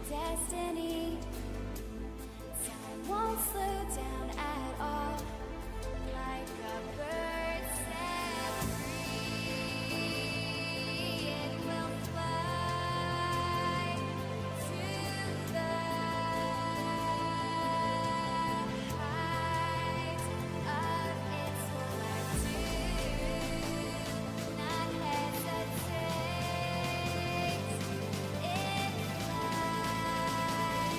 destiny. Time won't slow down at all. Like a bird set free, it will fly to the height of its solar. Do not hesitate. It flies.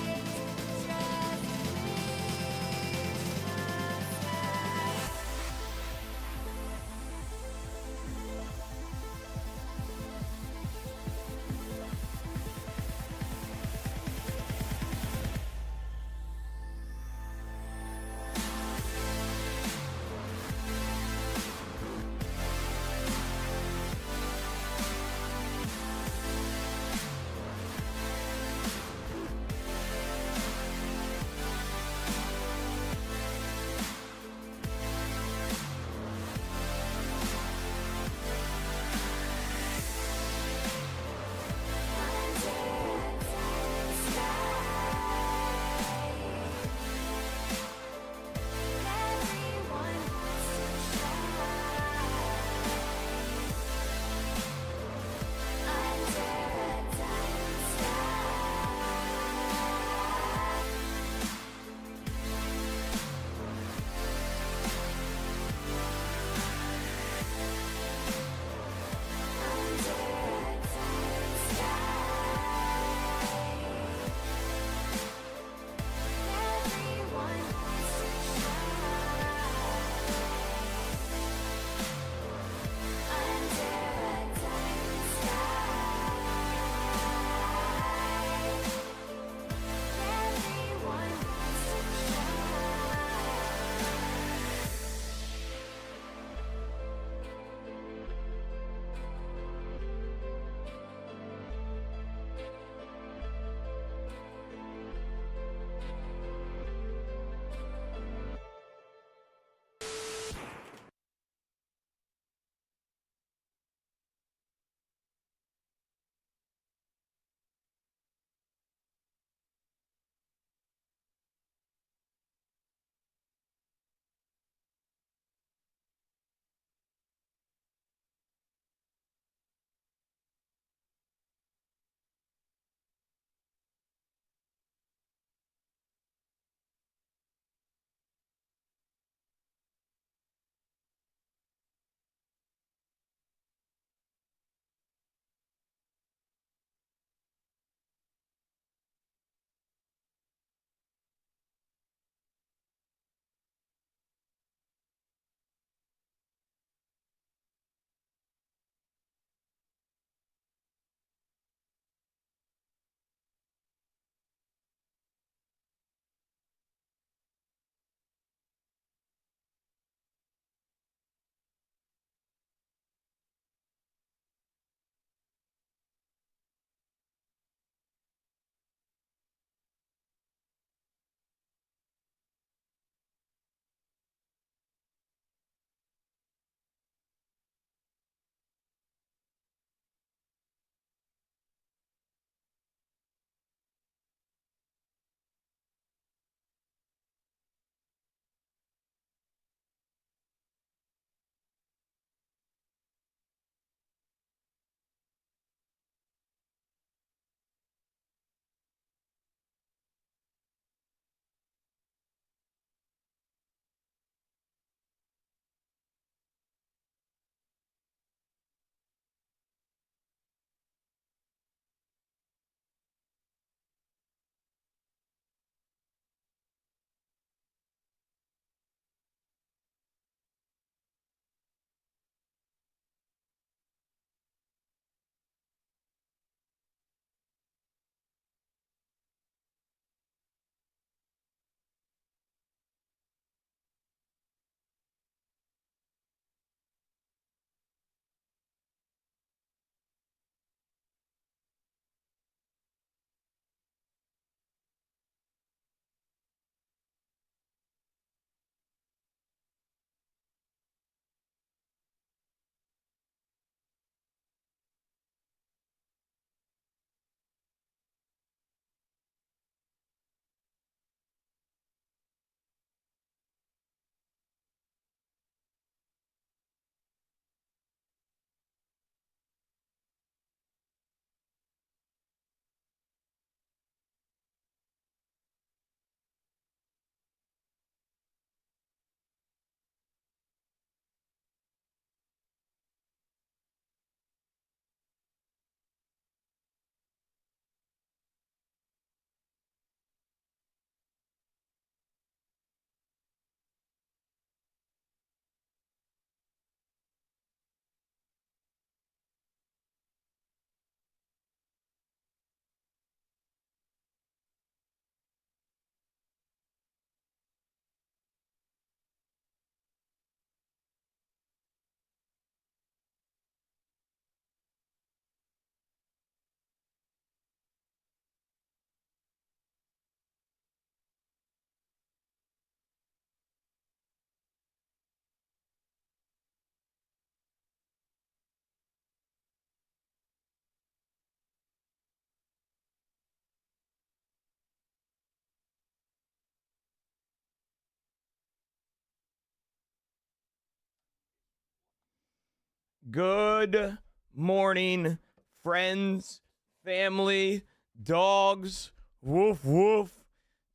Good morning, friends, family, dogs, woof woof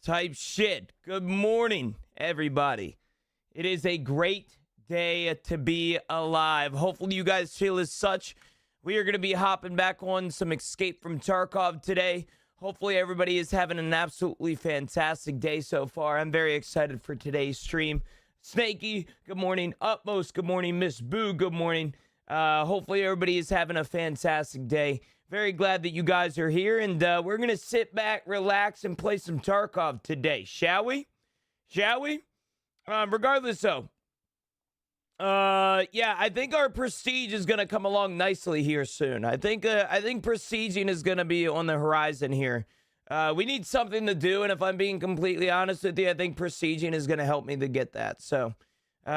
type shit. Good morning, everybody. It is a great day to be alive. Hopefully you guys feel as such. We are going to be hopping back on some Escape from Tarkov today. Hopefully everybody is having an absolutely fantastic day so far. I'm very excited for today's stream. Snaky, good morning. Utmost, good morning. Miss Boo, good morning. Hopefully everybody is having a fantastic day. Very glad that you guys are here, and we're going to sit back, relax, and play some Tarkov today. Shall we? Shall we? Regardless though, yeah, I think our prestige is going to come along nicely here soon. I think prestiging is going to be on the horizon here. We need something to do, and if I'm being completely honest with you, I think prestiging is going to help me to get that. So,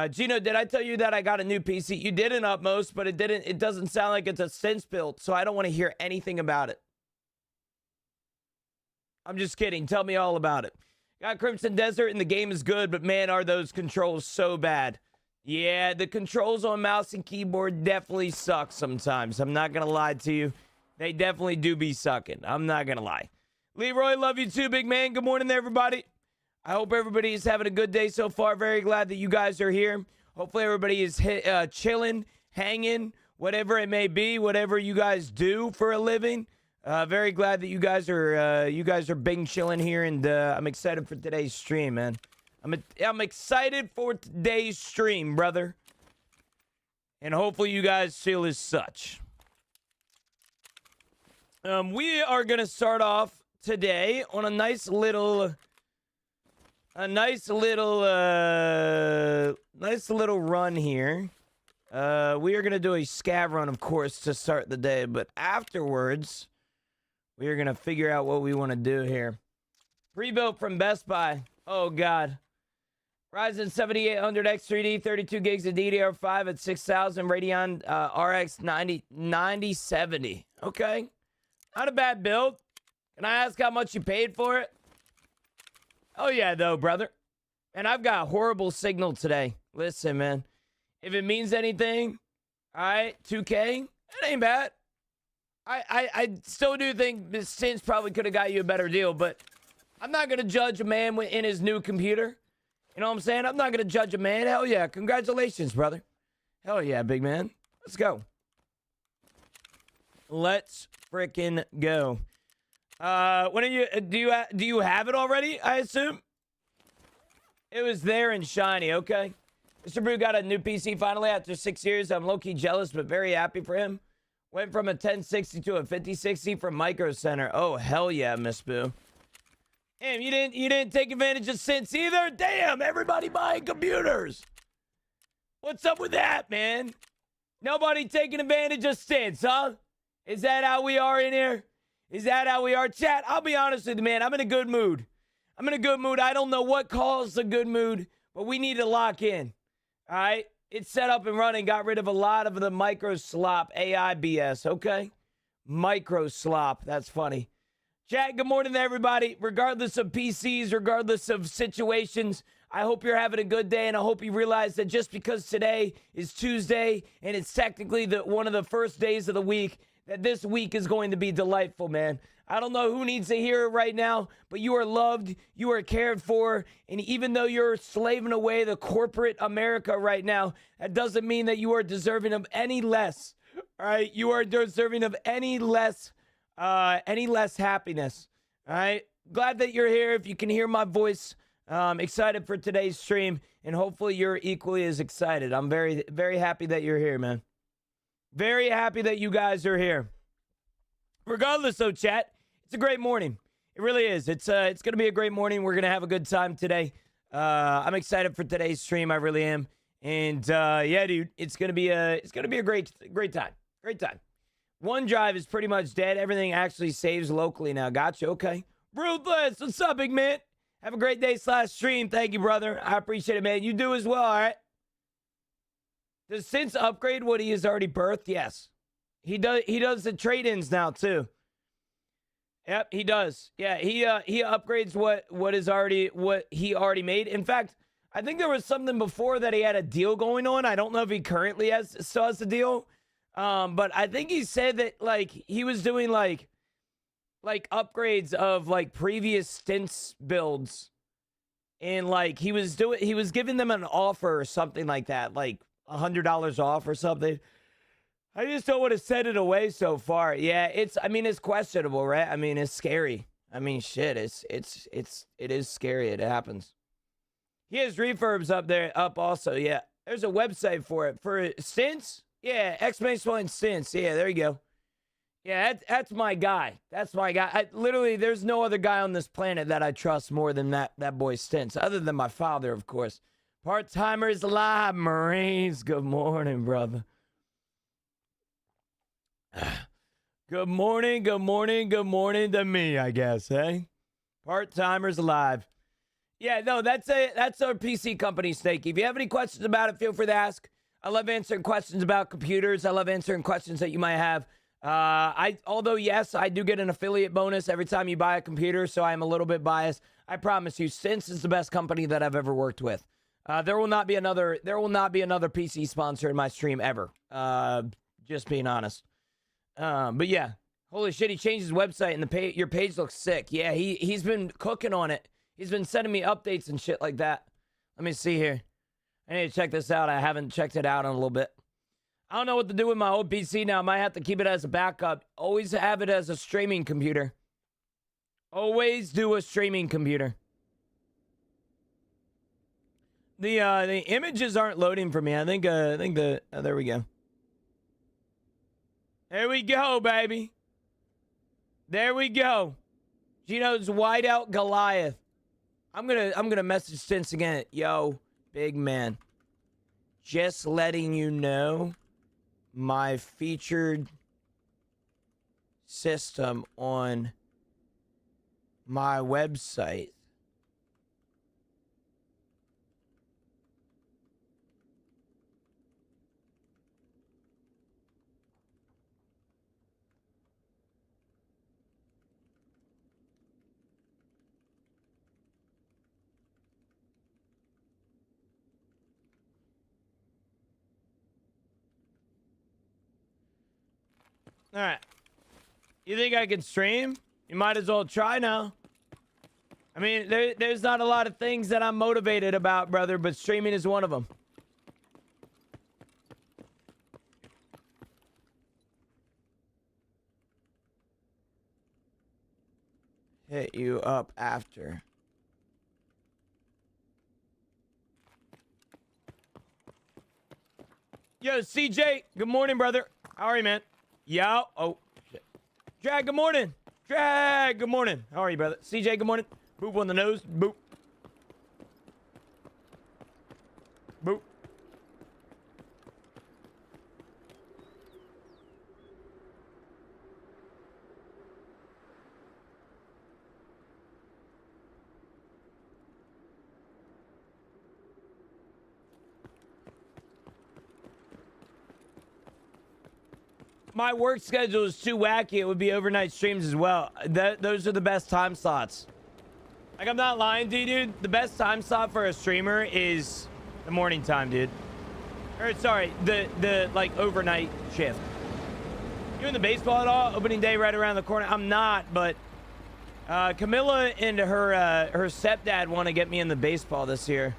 Gino, did I tell you that I got a new PC? You did an Utmost, but it doesn't sound like it's a since built, so I don't want to hear anything about it. I'm just kidding. Tell me all about it. Got Crimson Desert, and the game is good, but man, are those controls so bad. Yeah, the controls on mouse and keyboard definitely suck sometimes. I'm not going to lie to you. They definitely do be sucking. I'm not going to lie. Leroy, love you too, big man. Good morning, everybody. I hope everybody is having a good day so far. Very glad that you guys are here. Hopefully everybody is chilling, hanging, whatever it may be, whatever you guys do for a living. Very glad that you guys are bing chilling here, and I'm excited for today's stream, man. I'm excited for today's stream, brother. And hopefully you guys feel as such. We are going to start off today on a nice little run here. We are going to do a scav run, of course, to start the day. But afterwards, we are going to figure out what we want to do here. Pre-built from Best Buy. Oh, God. Ryzen 7800 X3D, 32 gigs of DDR5 at 6,000, Radeon RX 9070. Okay. Not a bad build. Can I ask how much you paid for it? Oh, yeah, though, brother. And I've got horrible signal today. Listen, man. If it means anything, all right, 2K, it ain't bad. I still do think Sins probably could have got you a better deal, but I'm not going to judge a man in his new computer. You know what I'm saying? I'm not going to judge a man. Hell yeah. Congratulations, brother. Hell yeah, big man. Let's go. Let's frickin' go. When are you, do you have it already, I assume? It was there and shiny, okay. Mr. Brew got a new PC finally after 6 years. I'm low-key jealous, but very happy for him. Went from a 1060 to a 5060 from Micro Center. Oh, hell yeah, Miss Boo. Damn, you didn't take advantage of Sense either? Damn, everybody buying computers. What's up with that, man? Nobody taking advantage of Sense, huh? Is that how we are in here? Is that how we are? Chat, I'll be honest with you, man. I'm in a good mood. I'm in a good mood. I don't know what caused a good mood, but we need to lock in. All right? It's set up and running. Got rid of a lot of the micro slop AI BS, okay? Micro slop. That's funny. Chat, good morning to everybody. Regardless of PCs, regardless of situations, I hope you're having a good day, and I hope you realize that just because today is Tuesday and it's technically one of the first days of the week, that this week is going to be delightful, man. I don't know who needs to hear it right now, but you are loved, you are cared for, and even though you're slaving away the corporate America right now, that doesn't mean that you are deserving of any less, all right? You are deserving of any less happiness, all right? Glad that you're here. If you can hear my voice, excited for today's stream, and hopefully you're equally as excited. I'm very, very happy that you're here, man. Very happy that you guys are here. Regardless, though, chat, it's a great morning. It really is. It's going to be a great morning. We're going to have a good time today. I'm excited for today's stream. I really am. And yeah, dude, it's going to be a great time. Great time. OneDrive is pretty much dead. Everything actually saves locally now. Gotcha. Okay. Ruthless. What's up, big man? Have a great day / stream. Thank you, brother. I appreciate it, man. You do as well, all right? Does Since upgrade what he has already birthed? Yes. He does the trade-ins now, too. Yep, he does. Yeah, he upgrades what he already made. In fact, I think there was something before that he had a deal going on. I don't know if he currently still has the deal. But I think he said that like he was doing like upgrades of like previous stints builds, and like he was giving them an offer or something like that, like $100 off or something. I just don't want to send it away so far. Yeah, I mean, it's questionable, right? I mean, it's scary. I mean, shit, it is scary. It happens. He has refurbs up also. Yeah, there's a website for it for stints. Yeah, exclamation stints. Yeah, there you go. Yeah, that's my guy. That's my guy. Literally, there's no other guy on this planet that I trust more than that boy Stints, other than my father, of course. Part-timers live, Marines. Good morning, brother. Good morning, good morning, good morning to me, I guess, eh? Part-timers alive. Yeah, no, that's our PC company, Snake. If you have any questions about it, feel free to ask. I love answering questions about computers. I love answering questions that you might have. Although yes, I do get an affiliate bonus every time you buy a computer, so I'm a little bit biased. I promise you, Stints is the best company that I've ever worked with. There will not be another PC sponsor in my stream ever. Just being honest. But yeah, holy shit, he changed his website and your page looks sick. Yeah, he's been cooking on it. He's been sending me updates and shit like that. Let me see here. I need to check this out. I haven't checked it out in a little bit. I don't know what to do with my old PC now. I might have to keep it as a backup. Always have it as a streaming computer. Always do a streaming computer. The images aren't loading for me. I think there we go. There we go, baby. There we go. Gino's Whiteout Goliath. I'm gonna message Stints again. Yo, big man. Just letting you know, my featured system on my website all right. You think I can stream? You might as well try now. I mean, there's not a lot of things that I'm motivated about, brother, but streaming is one of them. Hit you up after. Yo, CJ, good morning, brother. How are you, man? Yo. Oh, shit. Drag, good morning. Drag, good morning. How are you, brother? CJ, good morning. Boop on the nose. Boop. Boop. My work schedule is too wacky. It would be overnight streams as well. Those are the best time slots. Like, I'm not lying to you, dude. The best time slot for a streamer is the morning time, dude. Or, sorry, the like, overnight shift. You in the baseball at all? Opening day right around the corner? I'm not, but Camilla and her stepdad want to get me in the baseball this year.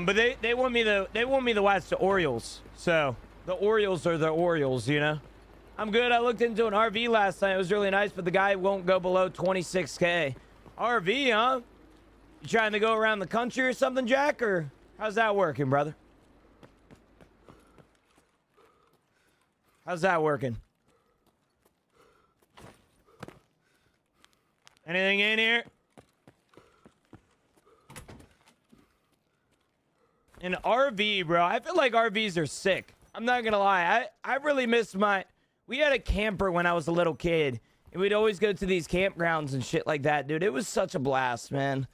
But they want me to watch the Orioles. So the Orioles are the Orioles, you know. I'm good. I looked into an RV last night. It was really nice, but the guy won't go below 26K. RV, huh? You trying to go around the country or something, Jack? Or how's that working, brother? How's that working? Anything in here? An RV, bro. I feel like RVs are sick. I'm not gonna lie. I really miss we had a camper when I was a little kid. And we'd always go to these campgrounds and shit like that, dude. It was such a blast, man.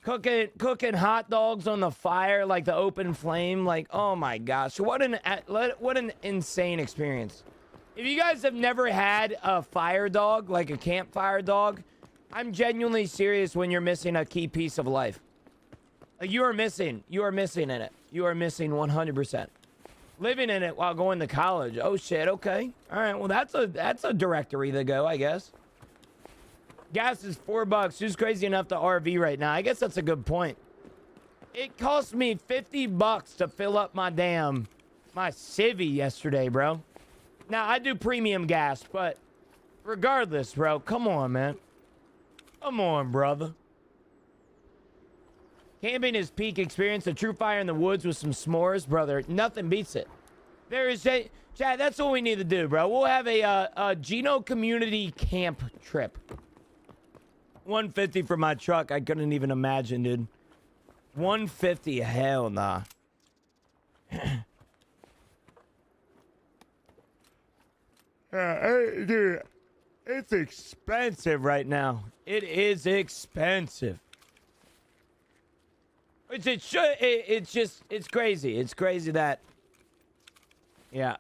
Cooking hot dogs on the fire, like the open flame. Like, oh my gosh, what an insane experience. If you guys have never had a fire dog, like a campfire dog, I'm genuinely serious when you're missing a key piece of life. Like, you are missing in it. You are missing 100%. Living in it while going to college. Oh shit, okay. All right, well that's a directory to go, I guess. Gas is $4. Who's crazy enough to RV right now? I guess that's a good point. It cost me $50 to fill up my civvy yesterday, bro. Now, I do premium gas, but regardless, bro, come on, man. Come on, brother. Camping is peak experience. A true fire in the woods with some s'mores, brother. Nothing beats it. There is a... Chad, that's what we need to do, bro. We'll have a Geno community camp trip. 150 for my truck. I couldn't even imagine, dude. 150, hell nah. Dude, it's expensive right now. It is expensive. It's crazy. It's crazy that, yeah.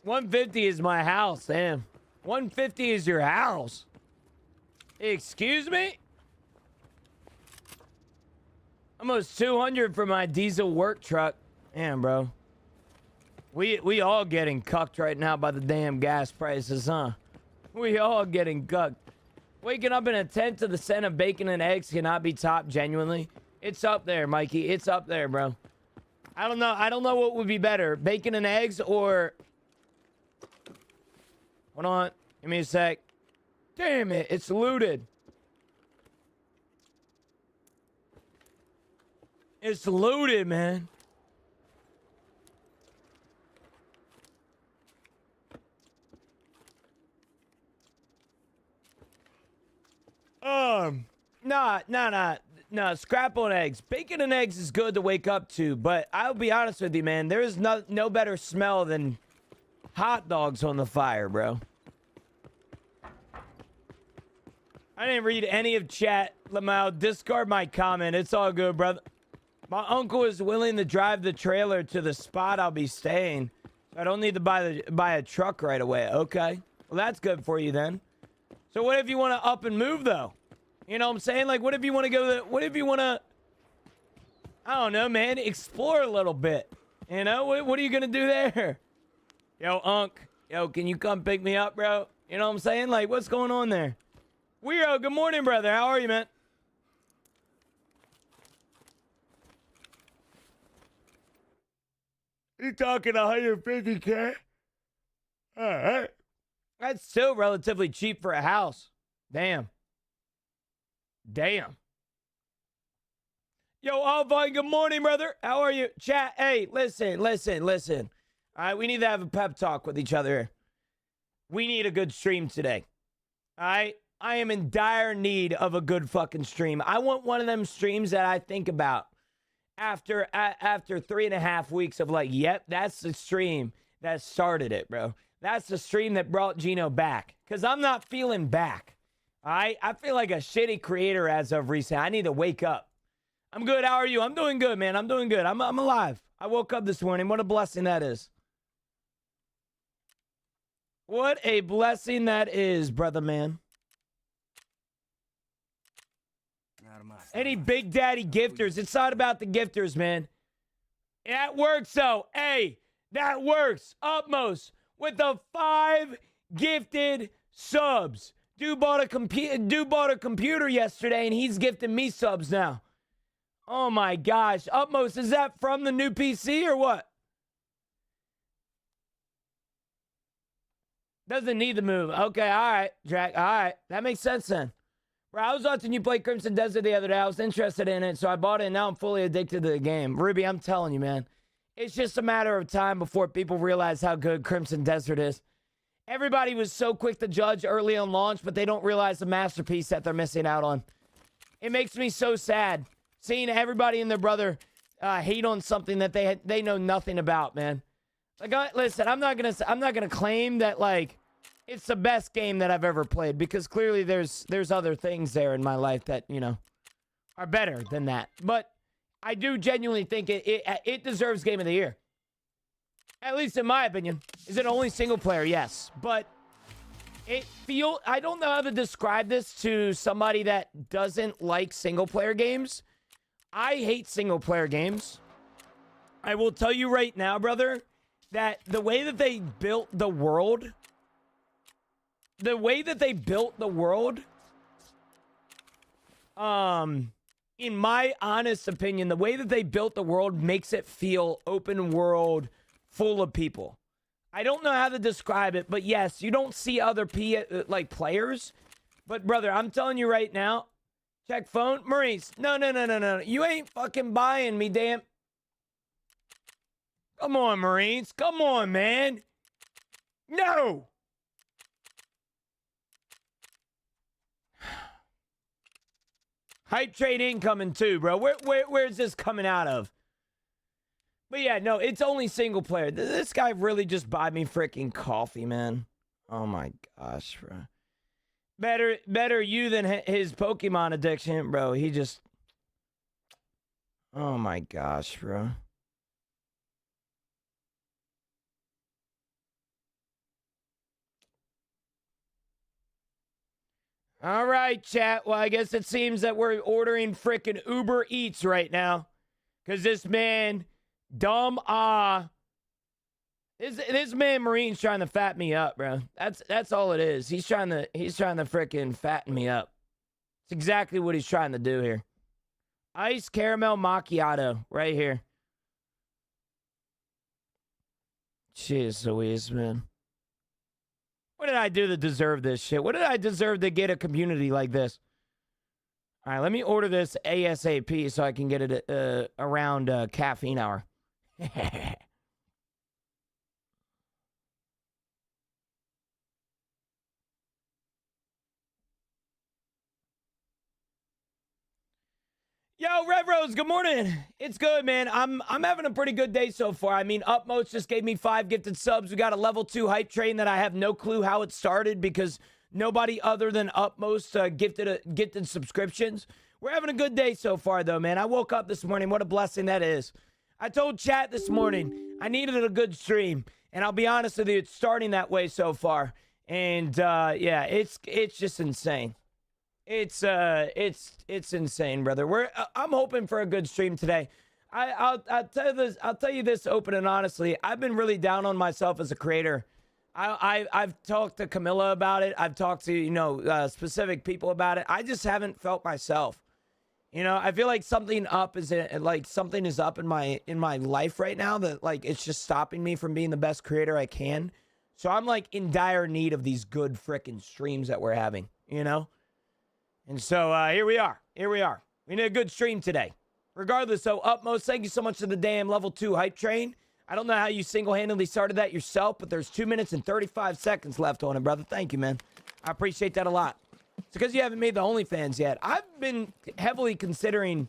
$150 is my house, damn. $150 is your house. Excuse me? Almost $200 for my diesel work truck. Damn, bro. We all getting cucked right now by the damn gas prices, huh? We all getting cucked. Waking up in a tent to the scent of bacon and eggs cannot be topped, genuinely. It's up there, Mikey. It's up there, bro. I don't know what would be better. Bacon and eggs or... Hold on. Give me a sec. Damn it. It's looted. It's looted, man. No, scrap on eggs. Bacon and eggs is good to wake up to, but I'll be honest with you, man. There is no better smell than hot dogs on the fire, bro. I didn't read any of chat, Lamau. Discard my comment. It's all good, brother. My uncle is willing to drive the trailer to the spot I'll be staying. I don't need to buy a truck right away. Okay. Well, that's good for you then. So what if you want to up and move, though? You know what I'm saying? Like, what if you want to go what if you want to, I don't know, man, explore a little bit? You know, what are you going to do there? Yo, Unc. Yo, can you come pick me up, bro? You know what I'm saying? Like, what's going on there? Weirdo, good morning, brother. How are you, man? You talking 150K? All right. That's still relatively cheap for a house. Damn. Damn. Yo, Alvine, good morning, brother. How are you? Chat, hey, listen. All right, we need to have a pep talk with each other here. We need a good stream today. All right? I am in dire need of a good fucking stream. I want one of them streams that I think about after 3.5 weeks of like, yep, that's the stream that started it, bro. That's the stream that brought Geno back. Because I'm not feeling back. All right? I feel like a shitty creator as of recent. I need to wake up. I'm good. How are you? I'm doing good, man. I'm doing good. I'm alive. I woke up this morning. What a blessing that is. What a blessing that is, brother man. Any Big Daddy gifters? It's not about the gifters, man. That works, though. Hey, that works. Utmost with the 5 gifted subs. Dude bought a computer yesterday, and he's gifting me subs now. Oh, my gosh. Utmost, is that from the new PC or what? Doesn't need to move. Okay, all right, Jack. All right. That makes sense then. Bro, I was watching you play Crimson Desert the other day. I was interested in it, so I bought it, and now I'm fully addicted to the game. Ruby, I'm telling you, man. It's just a matter of time before people realize how good Crimson Desert is. Everybody was so quick to judge early on launch, but they don't realize the masterpiece that they're missing out on. It makes me so sad seeing everybody and their brother hate on something that they know nothing about, man. Like, listen, I'm not gonna claim that like it's the best game that I've ever played because clearly there's other things there in my life that are better than that. But I do genuinely think it deserves Game of the Year. At least in my opinion. Is it only single player? Yes, but I don't know how to describe this to somebody that doesn't like single player games. I hate single player games. I will tell you right now, brother, that the way that they built the world, in my honest opinion, the way that they built the world makes it feel open world, full of people. I don't know how to describe it, but yes, you don't see other players. But brother, I'm telling you right now, check phone, Maurice. No. You ain't fucking buying me, damn. Come on, Marines. Come on, man. No. Hype trade incoming too, bro. Where's this coming out of? But yeah, no, it's only single player. This guy really just bought me freaking coffee, man. Oh my gosh, bro. Better you than his Pokemon addiction, bro. He just... Oh my gosh, bro. All right, chat. Well, I guess it seems that we're ordering frickin' Uber Eats right now. Because this man, this man Marine's trying to fat me up, bro. That's all it is. He's trying to frickin' fatten me up. It's exactly what he's trying to do here. Iced caramel macchiato right here. Jeez Louise, man. What did I do to deserve this shit? What did I deserve to get a community like this? All right, let me order this ASAP so I can get it around caffeine hour. Yo, Red Rose, good morning. It's good, man. I'm having a pretty good day so far. I mean, Upmost just gave me 5 gifted subs. We got a level 2 hype train that I have no clue how it started because nobody other than Upmost gifted subscriptions. We're having a good day so far, though, man. I woke up this morning. What a blessing that is. I told chat this morning I needed a good stream, and I'll be honest with you, it's starting that way so far. And yeah, it's just insane. It's insane, brother. I'm hoping for a good stream today. I'll tell you this open and honestly. I've been really down on myself as a creator. I've talked to Camilla about it. I've talked to specific people about it. I just haven't felt myself. I feel like something is up in my life right now that like it's just stopping me from being the best creator I can. So I'm like in dire need of these good frickin' streams that we're having. And so here we are. We need a good stream today. Regardless, so Upmost, thank you so much to the damn level 2 hype train. I don't know how you single-handedly started that yourself, but there's 2 minutes and 35 seconds left on it, brother. Thank you, man. I appreciate that a lot. It's because you haven't made the OnlyFans yet. I've been heavily considering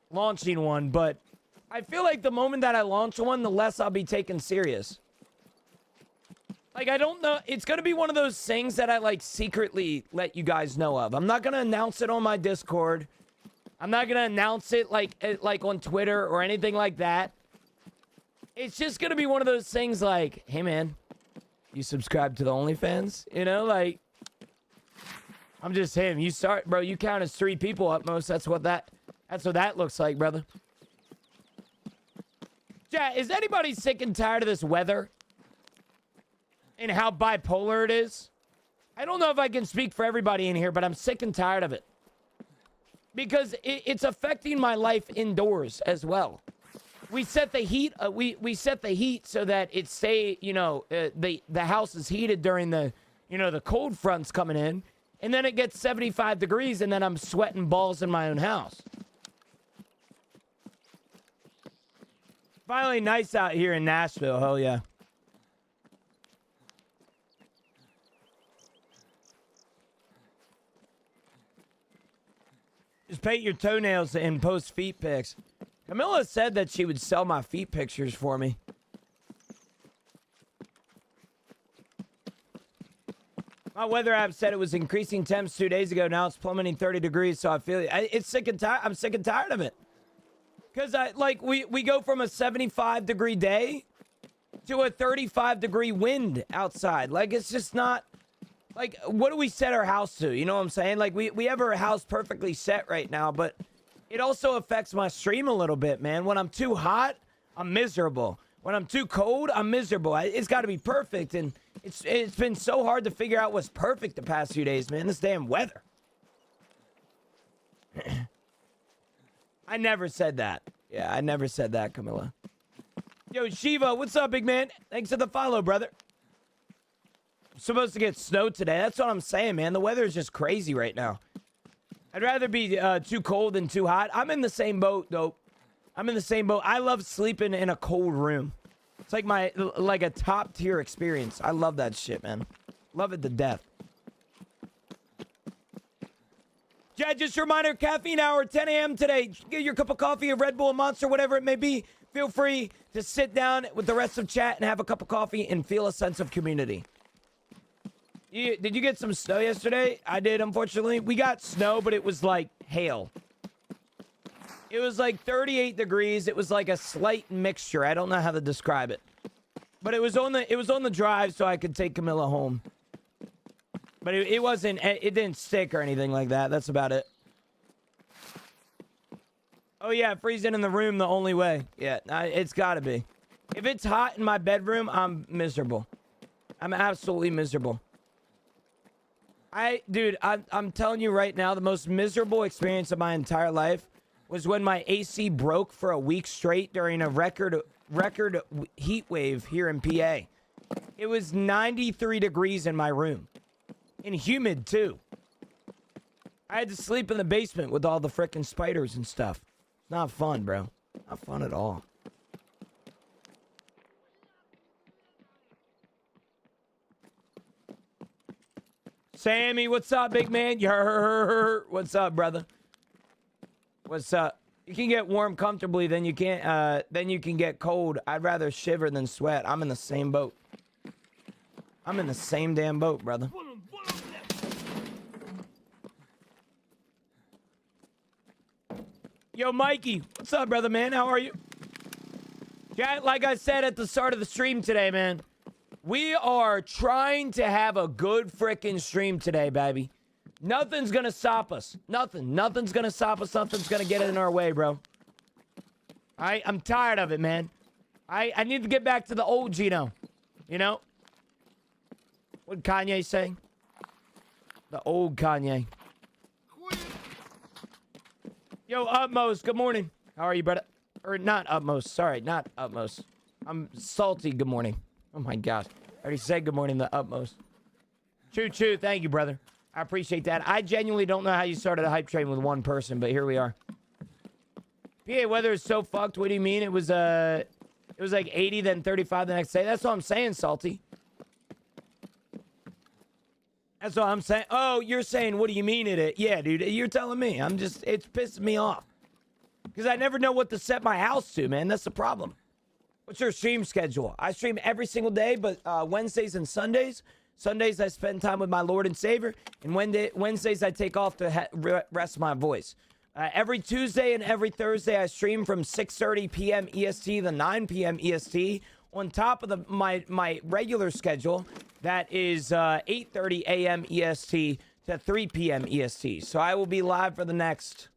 launching one, but I feel like the moment that I launch one, the less I'll be taken serious. Like, I don't know. It's going to be one of those things that I, like, secretly let you guys know of. I'm not going to announce it on my Discord. I'm not going to announce it, like on Twitter or anything like that. It's just going to be one of those things like, hey, man, you subscribe to the OnlyFans? Like, I'm just him. You start, bro, you count as 3 people at most. That's what that looks like, brother. Chat, is anybody sick and tired of this weather? And how bipolar it is. I don't know if I can speak for everybody in here, but I'm sick and tired of it. Because it's affecting my life indoors as well. We set the heat. We set the heat so that it stay. The house is heated during the cold fronts coming in, and then it gets 75 degrees, and then I'm sweating balls in my own house. Finally, nice out here in Nashville. Hell yeah. Just paint your toenails and post feet pics. Camilla said that she would sell my feet pictures for me. My weather app said it was increasing temps 2 days ago. Now it's plummeting 30 degrees. So I feel it. It's sick and tired. I'm sick and tired of it. Because we go from a 75 degree day to a 35 degree wind outside. Like, it's just not, like, what do we set our house to? You know what I'm saying? Like, we have our house perfectly set right now, but it also affects my stream a little bit, man. When I'm too hot, I'm miserable. When I'm too cold, I'm miserable. It's got to be perfect, and it's been so hard to figure out what's perfect the past few days, man. This damn weather. I never said that. Yeah, I never said that, Camilla. Yo, Shiva, what's up, big man? Thanks for the follow, brother. I'm supposed to get snow today. That's what I'm saying, man. The weather is just crazy right now. I'd rather be too cold than too hot. I'm in the same boat, though. I'm in the same boat. I love sleeping in a cold room. It's like a top tier experience. I love that shit, man. Love it to death. Yeah, just a reminder, caffeine hour, 10 a.m. today. Get your cup of coffee, a Red Bull, a Monster, whatever it may be. Feel free to sit down with the rest of chat and have a cup of coffee and feel a sense of community. Did you get some snow yesterday? I did, unfortunately. We got snow, but it was like hail. It was like 38 degrees. It was like a slight mixture. I don't know how to describe it. But it was on the drive so I could take Camilla home. But it didn't stick or anything like that. That's about it. Oh yeah, freezing in the room the only way. Yeah, it's gotta be. If it's hot in my bedroom, I'm miserable. I'm absolutely miserable. Dude, I'm telling you right now, the most miserable experience of my entire life was when my AC broke for a week straight during a record heat wave here in PA. It was 93 degrees in my room. And humid, too. I had to sleep in the basement with all the frickin' spiders and stuff. Not fun, bro. Not fun at all. Sammy, what's up, big man? What's up, brother? What's up? You can get warm comfortably, then you can get cold. I'd rather shiver than sweat. I'm in the same boat. I'm in the same damn boat, brother. Yo, Mikey, what's up, brother, man? How are you? Yeah, like I said at the start of the stream today, man, we are trying to have a good frickin' stream today, baby. Nothing's gonna stop us. Nothing's gonna stop us. Nothing's gonna get in our way, bro. I'm tired of it, man. I need to get back to the old Gino. You know? What did Kanye say? The old Kanye. Yo, Utmost, good morning. How are you, brother? Or not Utmost. Sorry, not Utmost. I'm salty. Good morning. Oh, my gosh. I already said good morning to Utmost. Choo-choo. Thank you, brother. I appreciate that. I genuinely don't know how you started a hype train with one person, but here we are. PA weather is so fucked. What do you mean? It was like 80, then 35 the next day. That's what I'm saying, Salty. That's what I'm saying. Oh, you're saying, what do you mean it? Yeah, dude, you're telling me. It's pissing me off. Because I never know what to set my house to, man. That's the problem. What's your stream schedule? I stream every single day, but Wednesdays and Sundays. Sundays, I spend time with my Lord and Savior. And Wednesdays, I take off to rest my voice. Every Tuesday and every Thursday, I stream from 6:30 p.m. EST to 9 p.m. EST. On top of my regular schedule, that is 8:30 a.m. EST to 3 p.m. EST. So I will be live for the next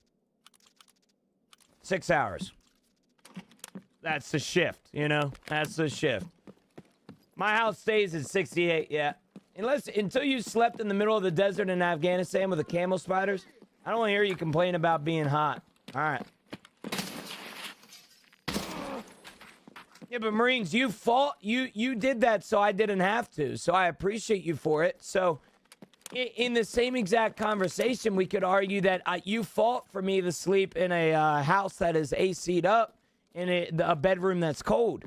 6 hours. That's the shift, you know? That's the shift. My house stays at 68, yeah. Until you slept in the middle of the desert in Afghanistan with the camel spiders, I don't want to hear you complain about being hot. All right. Yeah, but Marines, you did that so I didn't have to. So I appreciate you for it. So in the same exact conversation, we could argue that you fought for me to sleep in a house that is AC'd up in a bedroom that's cold.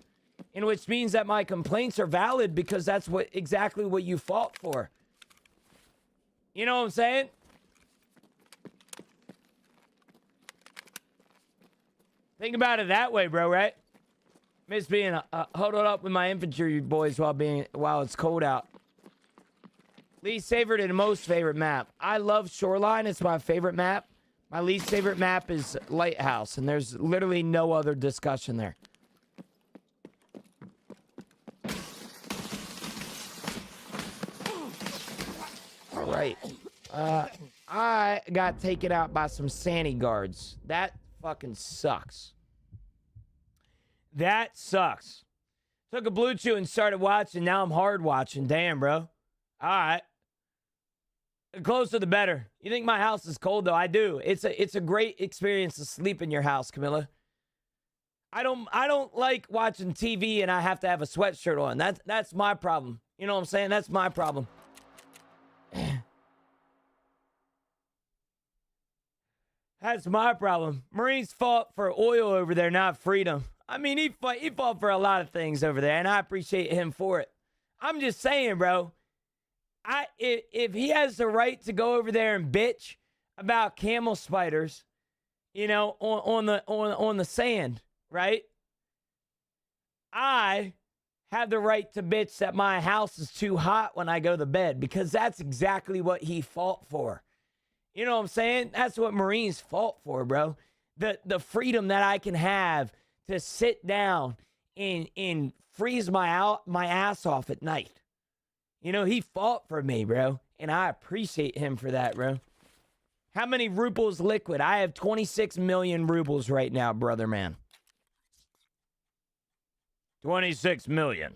In which means that my complaints are valid because that's exactly what you fought for. You know what I'm saying? Think about it that way, bro, right? Miss being huddled up with my infantry boys while it's cold out. Least favorite and most favorite map. I love Shoreline. It's my favorite map. My least favorite map is Lighthouse, and there's literally no other discussion there. All right. I got taken out by some Sani guards. That fucking sucks. That sucks. Took a blue chew and started watching. Now I'm hard watching. Damn, bro. All right. The closer the better. You think my house is cold though? I do. It's a great experience to sleep in your house, Camilla. I don't like watching TV and I have to have a sweatshirt on. That's my problem. You know what I'm saying? That's my problem. That's my problem. Marines fought for oil over there, not freedom. I mean, he fought for a lot of things over there, and I appreciate him for it. I'm just saying, bro. If he has the right to go over there and bitch about camel spiders, you know, on the sand, right? I have the right to bitch that my house is too hot when I go to bed, because that's exactly what he fought for. You know what I'm saying? That's what Marines fought for, bro. The freedom that I can have to sit down and freeze my ass off at night. You know, he fought for me, bro. And I appreciate him for that, bro. How many rubles liquid? I have 26 million rubles right now, brother man. 26 million.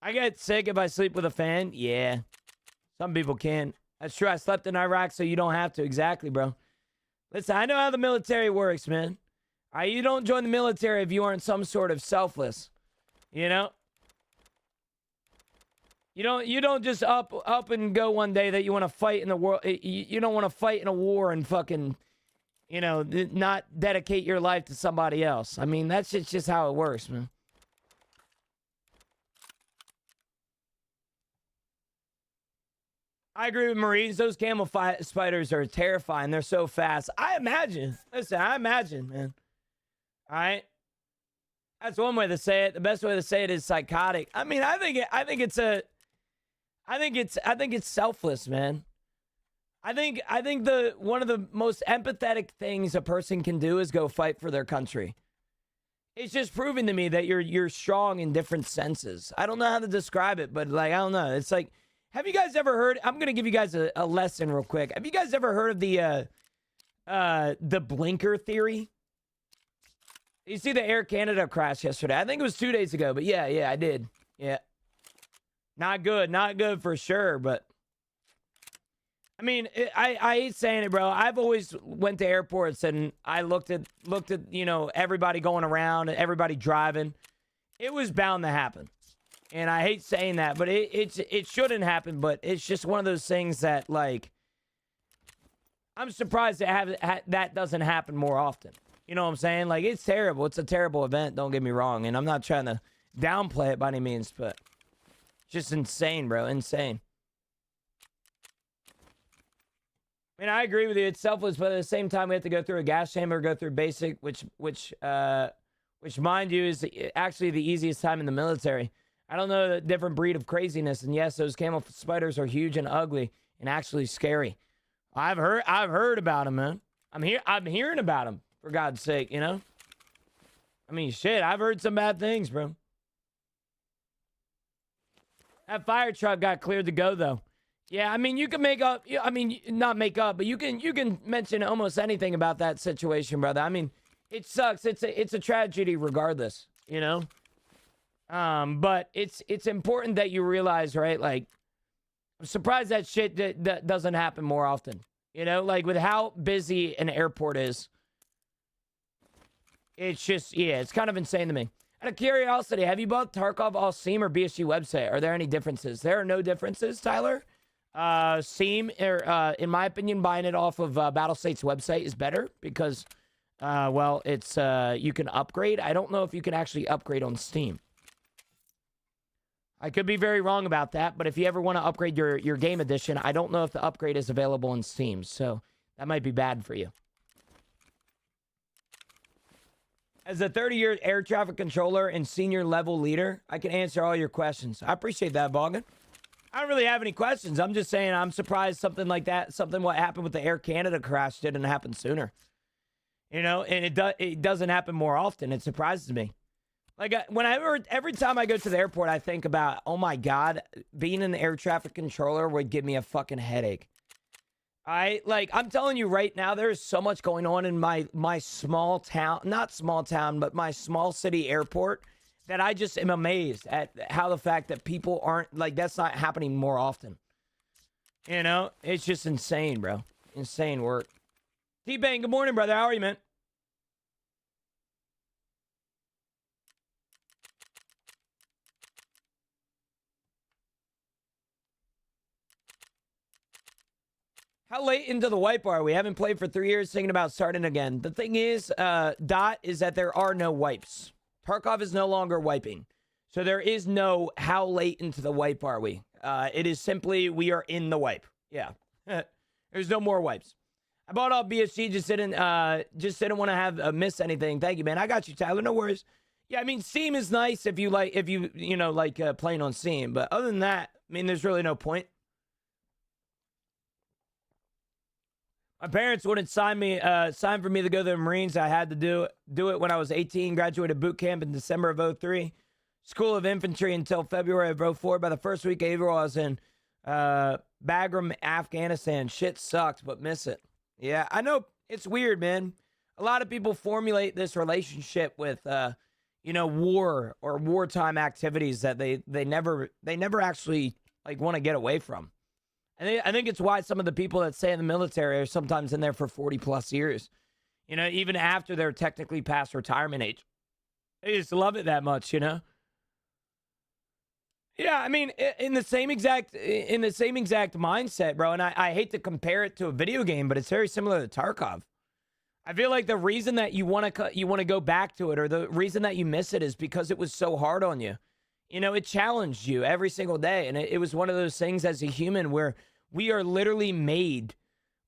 I get sick if I sleep with a fan. Yeah. Some people can. That's true. I slept in Iraq, so you don't have to. Exactly, bro. Listen, I know how the military works, man. All right, you don't join the military if you aren't some sort of selfless. You know? You don't just up and go one day that you want to fight in the world. You don't want to fight in a war and fucking, you know, not dedicate your life to somebody else. I mean, that's just how it works, man. I agree with Marines. Those camel spiders are terrifying. They're so fast. I imagine. Listen, I imagine, man. All right. That's one way to say it. The best way to say it is psychotic. I mean, I think it's selfless, man. I think one of the most empathetic things a person can do is go fight for their country. It's just proven to me that you're strong in different senses. I don't know how to describe it, but like, I don't know. It's like, have you guys ever heard? I'm gonna give you guys a lesson real quick. Have you guys ever heard of the blinker theory? You see the Air Canada crash yesterday? I think it was 2 days ago, but yeah, I did. Yeah. Not good for sure, but I mean, I hate saying it, bro. I've always went to airports and I looked at, you know, everybody going around and everybody driving. It was bound to happen. And I hate saying that, but it shouldn't happen, but it's just one of those things that, like, I'm surprised that doesn't happen more often. You know what I'm saying? Like, it's terrible. It's a terrible event, don't get me wrong. And I'm not trying to downplay it by any means, but just insane, bro. Insane. I mean, I agree with you. It's selfless, but at the same time, we have to go through a gas chamber, go through basic, which mind you, is actually the easiest time in the military. I don't know the different breed of craziness, and yes, those camel spiders are huge and ugly and actually scary. I've heard about them, man. I'm hearing about them, for God's sake, you know? I mean, shit, I've heard some bad things, bro. That fire truck got cleared to go, though. Yeah, I mean, you can make up, I mean, not make up, but you can mention almost anything about that situation, brother. I mean, it sucks. It's a tragedy regardless, you know? But it's important that you realize, right? Like, I'm surprised that shit that doesn't happen more often. You know, like with how busy an airport is. It's just, yeah, it's kind of insane to me. Out of curiosity, have you bought TARKOV off Steam or BSG website? Are there any differences? There are no differences, Tyler. Steam, in my opinion, buying it off of Battlestate's website is better because, well, it's you can upgrade. I don't know if you can actually upgrade on Steam. I could be very wrong about that, but if you ever want to upgrade your game edition, I don't know if the upgrade is available on Steam, so that might be bad for you. As a 30-year air traffic controller and senior level leader, I can answer all your questions. I appreciate that, Boggin. I don't really have any questions. I'm just saying I'm surprised something like that, something what happened with the Air Canada crash didn't happen sooner. You know, and it doesn't happen more often. It surprises me. Like every time I go to the airport, I think about, oh my God, being an air traffic controller would give me a fucking headache. I'm telling you right now, there's so much going on in my small town, not small town, but my small city airport, that I just am amazed at how the fact that people aren't, like, that's not happening more often. You know, it's just insane, bro. Insane work. T-Bang, good morning, brother. How are you, man? How late into the wipe are we? Haven't played for 3 years, thinking about starting again. The thing is, Dot, is that there are no wipes. Tarkov is no longer wiping. So there is no how late into the wipe are we. It is simply we are in the wipe. Yeah. There's no more wipes. I bought all BSG, just didn't want to have miss anything. Thank you, man. I got you, Tyler. No worries. Yeah, I mean, Steam is nice if you like playing on Steam, but other than that, I mean, there's really no point. My parents wouldn't sign for me to go to the Marines. I had to do it when I was 18. Graduated boot camp in December of 03. School of Infantry until February of 04. By the first week of April, I was in Bagram, Afghanistan. Shit sucked, but miss it. Yeah, I know it's weird, man. A lot of people formulate this relationship with, war or wartime activities that they never actually like want to get away from. I think it's why some of the people that stay in the military are sometimes in there for 40 plus years. You know, even after they're technically past retirement age. They just love it that much, you know? Yeah, I mean, in the same exact mindset, bro. And I hate to compare it to a video game, but it's very similar to Tarkov. I feel like the reason that you want to go back to it, or the reason that you miss it, is because it was so hard on you. You know, it challenged you every single day. And it was one of those things as a human where we are literally made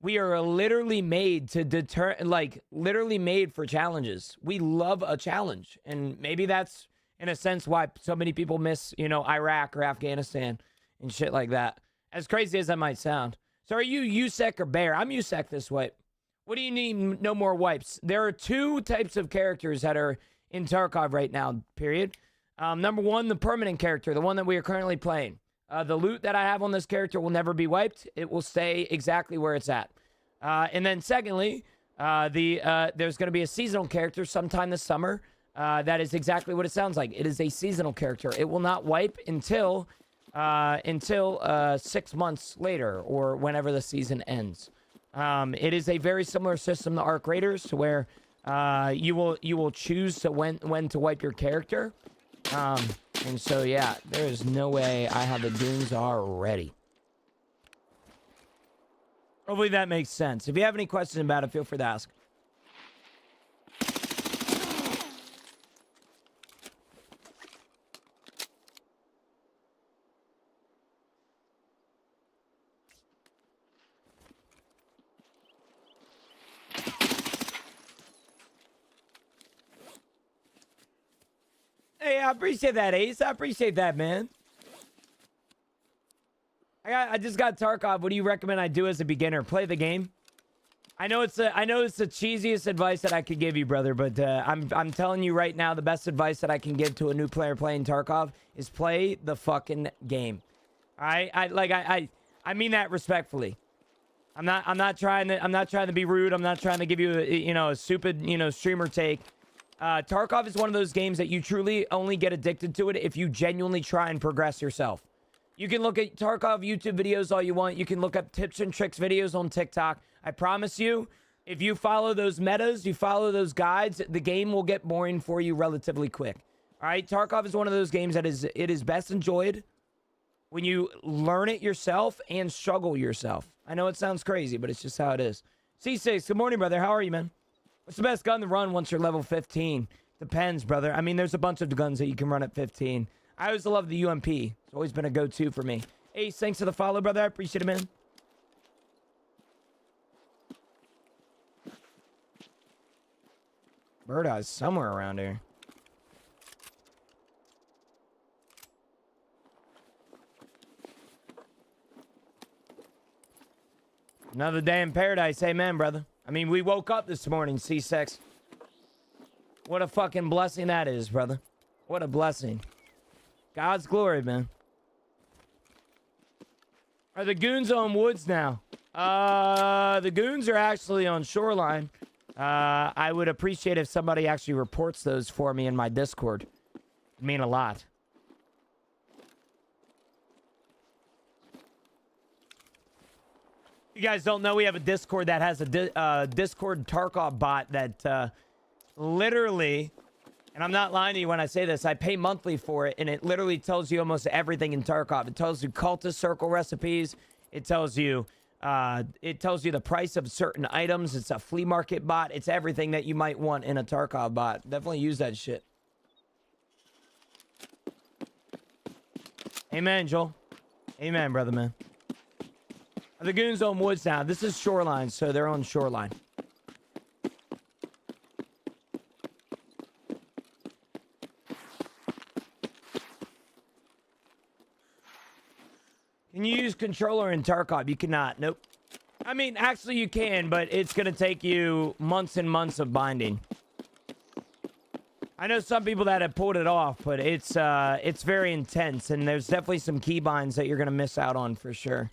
to deter, like literally made for challenges. We love a challenge. And maybe that's in a sense why so many people miss, Iraq or Afghanistan and shit like that. As crazy as that might sound. So are you USEC or Bear? I'm USEC this way. What do you need? No more wipes. There are two types of characters that are in Tarkov right now, period. Number one, the permanent character, the one that we are currently playing. The loot that I have on this character will never be wiped. It will stay exactly where it's at. And then secondly, there's going to be a seasonal character sometime this summer. That is exactly what it sounds like. It is a seasonal character. It will not wipe until 6 months later, or whenever the season ends. It is a very similar system to Arc Raiders, to where you will choose to when to wipe your character. And so, yeah, there is no way I have the Doons already. Hopefully that makes sense. If you have any questions about it, feel free to ask. Hey, I appreciate that, Ace. I appreciate that, man. I just got Tarkov. What do you recommend I do as a beginner? Play the game. I know it's the cheesiest advice that I could give you, brother, but I'm telling you right now, the best advice that I can give to a new player playing Tarkov is play the fucking game. All right? I mean that respectfully. I'm not trying to be rude. I'm not trying to give you a stupid, streamer take. Tarkov is one of those games that you truly only get addicted to it if you genuinely try and progress yourself. You can look at Tarkov YouTube videos all you want. You can look up tips and tricks videos on TikTok. I promise you, if you follow those metas, you follow those guides, the game will get boring for you relatively quick. All right, Tarkov is one of those games that it is best enjoyed when you learn it yourself and struggle yourself. I know it sounds crazy, but it's just how it is. C6, good morning, brother. How are you, man? What's the best gun to run once you're level 15? Depends, brother. I mean, there's a bunch of guns that you can run at 15. I always love the UMP. It's always been a go-to for me. Ace, thanks for the follow, brother. I appreciate it, man. Bird Eye's somewhere around here. Another day in paradise. Amen, brother. I mean, we woke up this morning, C6. What a fucking blessing that is, brother. What a blessing. God's glory, man. Are the goons on woods now? The goons are actually on shoreline. I would appreciate if somebody actually reports those for me in my Discord. It'd mean a lot. You guys don't know we have a Discord that has a Discord Tarkov bot that literally, and I'm not lying to you when I say this, I pay monthly for it, and it literally tells you almost everything in Tarkov. It tells you cultist circle recipes. It tells you the price of certain items. It's a flea market bot. It's everything that you might want in a Tarkov bot. Definitely use that shit. Amen, Joel. Amen, brother, man. The goons on woods now. This is shoreline, so they're on shoreline. Can you use controller in Tarkov? You cannot. Nope. I mean, actually you can, but it's going to take you months and months of binding. I know some people that have pulled it off, but it's very intense, and there's definitely some keybinds that you're going to miss out on for sure.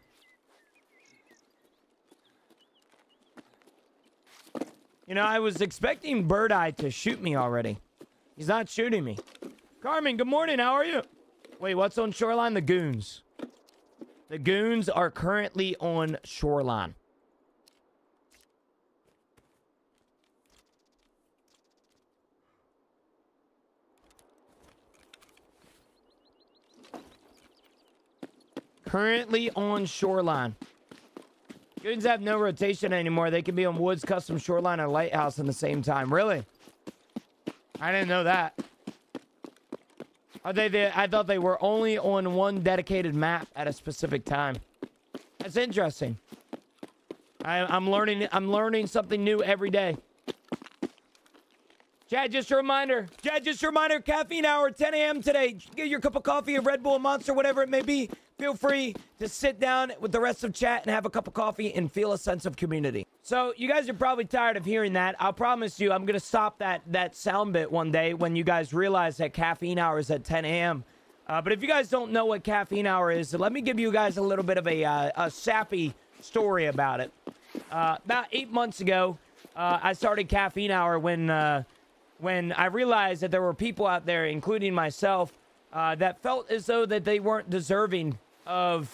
You know, I was expecting Bird Eye to shoot me already. He's not shooting me. Carmen, good morning. How are you? Wait, what's on shoreline? The goons. The goons are currently on shoreline. Currently on shoreline. Goons have no rotation anymore. They can be on woods, custom, shoreline, or lighthouse in the same time. Really? I didn't know that. Are they I thought they were only on one dedicated map at a specific time. That's interesting. I'm learning something new every day. Chad, just a reminder. Caffeine hour, 10 a.m. today. Get your cup of coffee, a Red Bull, a Monster, whatever it may be. Feel free to sit down with the rest of chat and have a cup of coffee and feel a sense of community. So you guys are probably tired of hearing that. I'll promise you I'm going to stop that sound bit one day when you guys realize that caffeine hour is at 10 a.m. But if you guys don't know what caffeine hour is, let me give you guys a little bit of a sappy story about it. About 8 months ago, I started caffeine hour when I realized that there were people out there, including myself, that felt as though that they weren't deserving to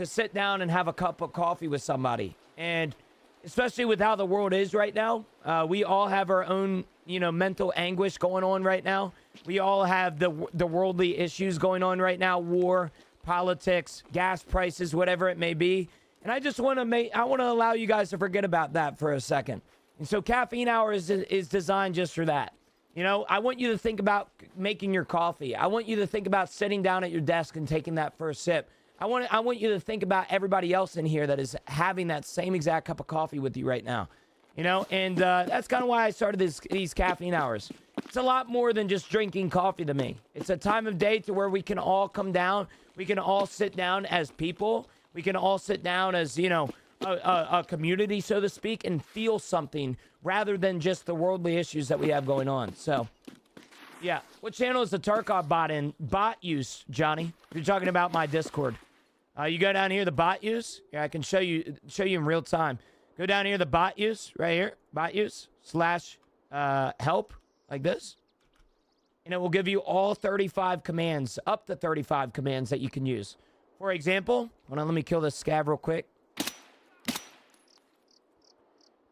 sit down and have a cup of coffee with somebody. And especially with how the world is right now, we all have our own, mental anguish going on right now. We all have the worldly issues going on right now, war, politics, gas prices, whatever it may be. And I just want to allow you guys to forget about that for a second. And so caffeine hour is designed just for that. I want you to think about making your coffee. I want you to think about sitting down at your desk and taking that first sip. I want you to think about everybody else in here that is having that same exact cup of coffee with you right now. And that's kind of why I started these caffeine hours. It's a lot more than just drinking coffee to me. It's a time of day to where we can all come down. We can all sit down as people. We can all sit down as, a community, so to speak, and feel something rather than just the worldly issues that we have going on. So, yeah. What channel is the Tarkov bot in? Bot use, Johnny. You're talking about my Discord. You go down here, the bot use. Yeah, I can show you in real time. Go down here, the bot use, right here. Bot use / help, like this. And it will give you all 35 commands, up to 35 commands that you can use. For example, hold on, let me kill this scav real quick.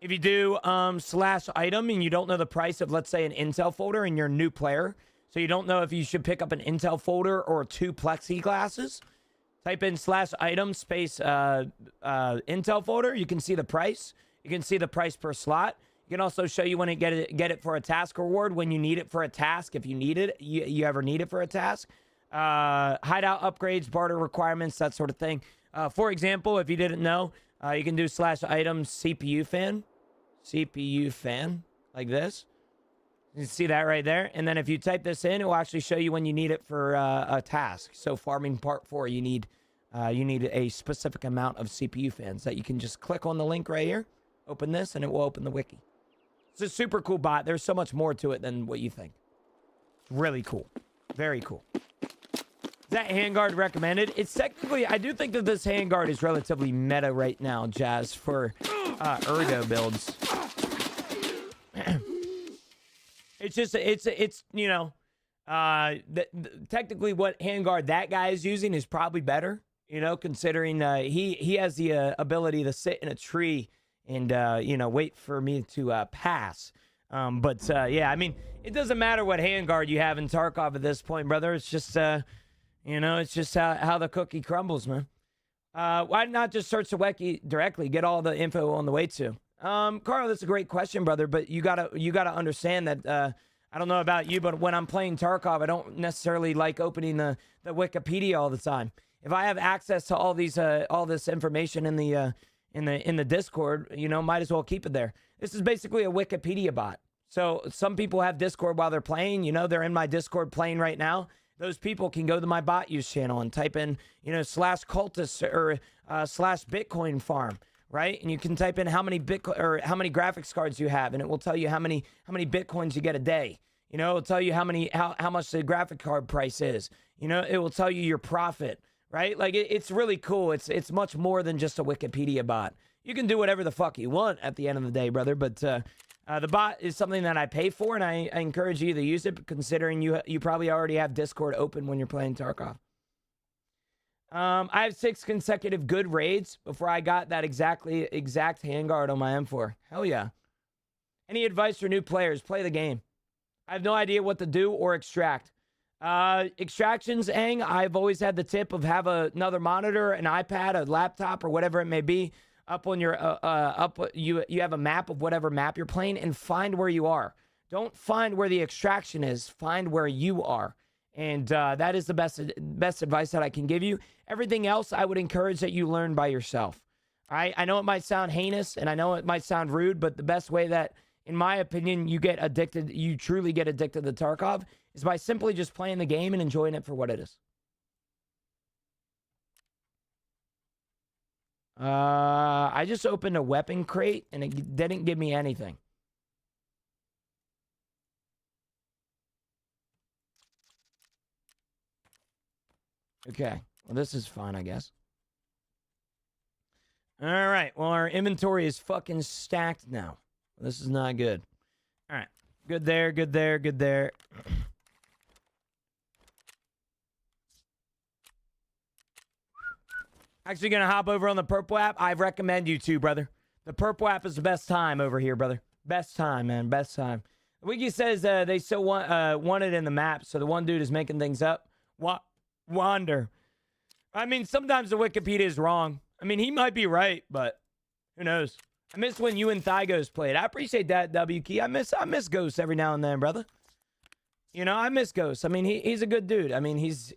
If you do /item and you don't know the price of, let's say, an intel folder and you're a new player, so you don't know if you should pick up an intel folder or 2 plexiglasses, type in /item space intel folder. You can see the price. You can see the price per slot. You can also show you when to get it for a task reward, when you need it for a task, if you need it, you ever need it for a task. Hideout upgrades, barter requirements, that sort of thing. For example, if you didn't know, you can do /item CPU fan, like this. You can see that right there. And then if you type this in, it will actually show you when you need it for a task. So farming part 4, you need you need a specific amount of CPU fans that you can just click on the link right here, open this, and it will open the wiki. It's a super cool bot. There's so much more to it than what you think. It's really cool. Very cool. Is that handguard recommended? It's technically, I do think that this handguard is relatively meta right now, Jazz, for ergo builds. It's just, it's you know, technically what handguard that guy is using is probably better, you know, considering he has the ability to sit in a tree and, you know, wait for me to pass. Yeah, I mean, it doesn't matter what handguard you have in Tarkov at this point, brother. It's just, you know, it's just how the cookie crumbles, man. Why not just search the wiki directly? Get all the info on the way to. Carl, that's a great question, brother. But you gotta understand that I don't know about you, but when I'm playing Tarkov, I don't necessarily like opening the Wikipedia all the time. If I have access to all this information in the Discord, you know, might as well keep it there. This is basically a Wikipedia bot. So some people have Discord while they're playing. You know, they're in my Discord playing right now. Those people can go to my bot use channel and type in, you know, /cultist or /Bitcoin farm, right? And you can type in how many Bitcoin or how many graphics cards you have, and it will tell you how many Bitcoins you get a day. You know, it'll tell you how much the graphic card price is. You know, it will tell you your profit, right? Like it's really cool. It's much more than just a Wikipedia bot. You can do whatever the fuck you want at the end of the day, brother. But the bot is something that I pay for, and I encourage you to use it, considering you probably already have Discord open when you're playing Tarkov. I have 6 consecutive good raids before I got that exact handguard on my M4. Hell yeah. Any advice for new players? Play the game. I have no idea what to do or extract. Extractions, Aang, I've always had the tip of have another monitor, an iPad, a laptop, or whatever it may be. Up on your you have a map of whatever map you're playing, and find where you are. Don't find where the extraction is. Find where you are, and that is the best advice that I can give you. Everything else, I would encourage that you learn by yourself. All right, I know it might sound heinous, and I know it might sound rude, but the best way that, in my opinion, you truly get addicted to Tarkov is by simply just playing the game and enjoying it for what it is. I just opened a weapon crate and it didn't give me anything. Okay. Well, this is fine, I guess. All right. Well, our inventory is fucking stacked now. This is not good. All right. Good there, good there, good there. Actually gonna hop over on the Purple app. I recommend you to, brother. The Purple app is the best time over here, brother. Best time, man. Best time. The wiki says they still want it in the map, so the one dude is making things up. Wander. I mean, sometimes the Wikipedia is wrong. I mean, he might be right, but who knows? I miss when you and Thygos played. I appreciate that, WK. I miss Ghost every now and then, brother. You know, I miss Ghost. I mean, he's a good dude. I mean, he's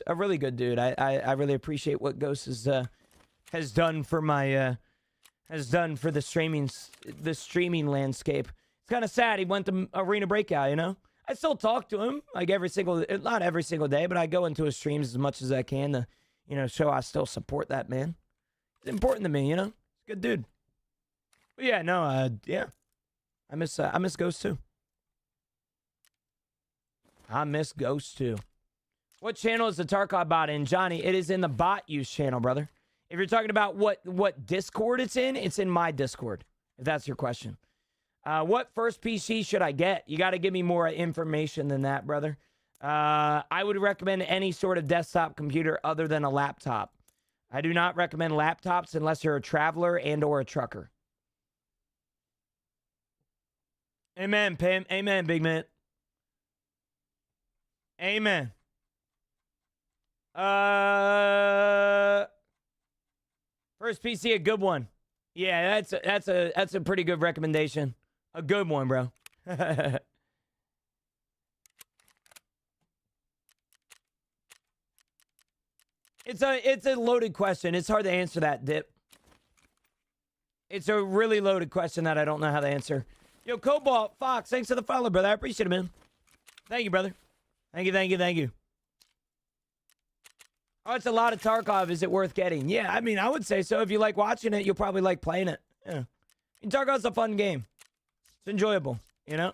a really good dude. I really appreciate what Ghost has done for my the streaming landscape. It's kind of sad he went to Arena Breakout, you know? I still talk to him like not every single day, but I go into his streams as much as I can to, you know, show I still support that man. It's important to me, you know? He's a good dude. But yeah, no, yeah. I miss Ghost too. I miss Ghost too. What channel is the Tarkov bot in, Johnny? It is in the bot use channel, brother. If you're talking about what Discord it's in my Discord, if that's your question. What first PC should I get? You got to give me more information than that, brother. I would recommend any sort of desktop computer other than a laptop. I do not recommend laptops unless you're a traveler and or a trucker. Amen, Pim. Amen, big man. Amen. First PC, a good one. Yeah, that's a pretty good recommendation. A good one, bro. It's a loaded question. It's hard to answer that, Dip. It's a really loaded question that I don't know how to answer. Yo, Cobalt Fox, thanks for the follow, brother. I appreciate it, man. Thank you, brother. Thank you. Oh, it's a lot of Tarkov. Is it worth getting? Yeah, I mean, I would say so. If you like watching it, you'll probably like playing it. Yeah. I mean, Tarkov's a fun game. It's enjoyable, you know?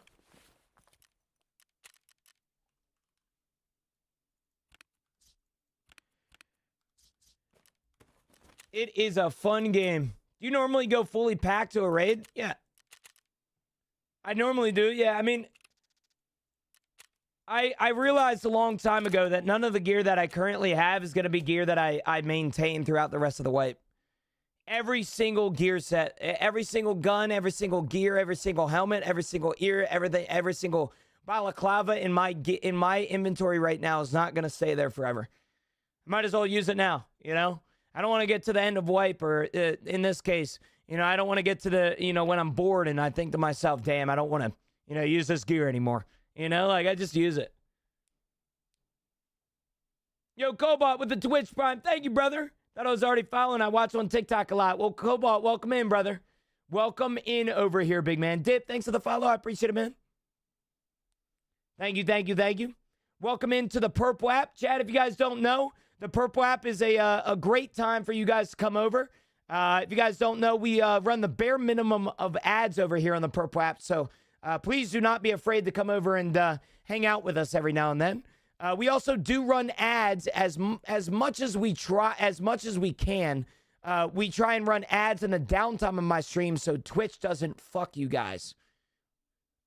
It is a fun game. Do you normally go fully packed to a raid? Yeah. I normally do. Yeah, I mean, I realized a long time ago that none of the gear that I currently have is going to be gear that I maintain throughout the rest of the wipe. Every single gear set, every single gun, every single gear, every single helmet, every single ear, everything, every single balaclava in my inventory right now is not going to stay there forever. Might as well use it now, you know? I don't want to get to the end of wipe, or in this case, you know, I don't want to get to the, you know, when I'm bored and I think to myself, damn, I don't want to, you know, use this gear anymore. You know, like, I just use it. Yo, Cobalt with the Twitch Prime. Thank you, brother. Thought I was already following. I watch on TikTok a lot. Well, Cobalt, welcome in, brother. Welcome in over here, big man. Dip, thanks for the follow. I appreciate it, man. Thank you, thank you, thank you. Welcome into the Purple app. Chad, if you guys don't know, the Purple app is a great time for you guys to come over. If you guys don't know, we run the bare minimum of ads over here on the Purple app. So please do not be afraid to come over and hang out with us every now and then. We also do run ads as much as we can. We try and run ads in the downtime of my stream so Twitch doesn't fuck you guys.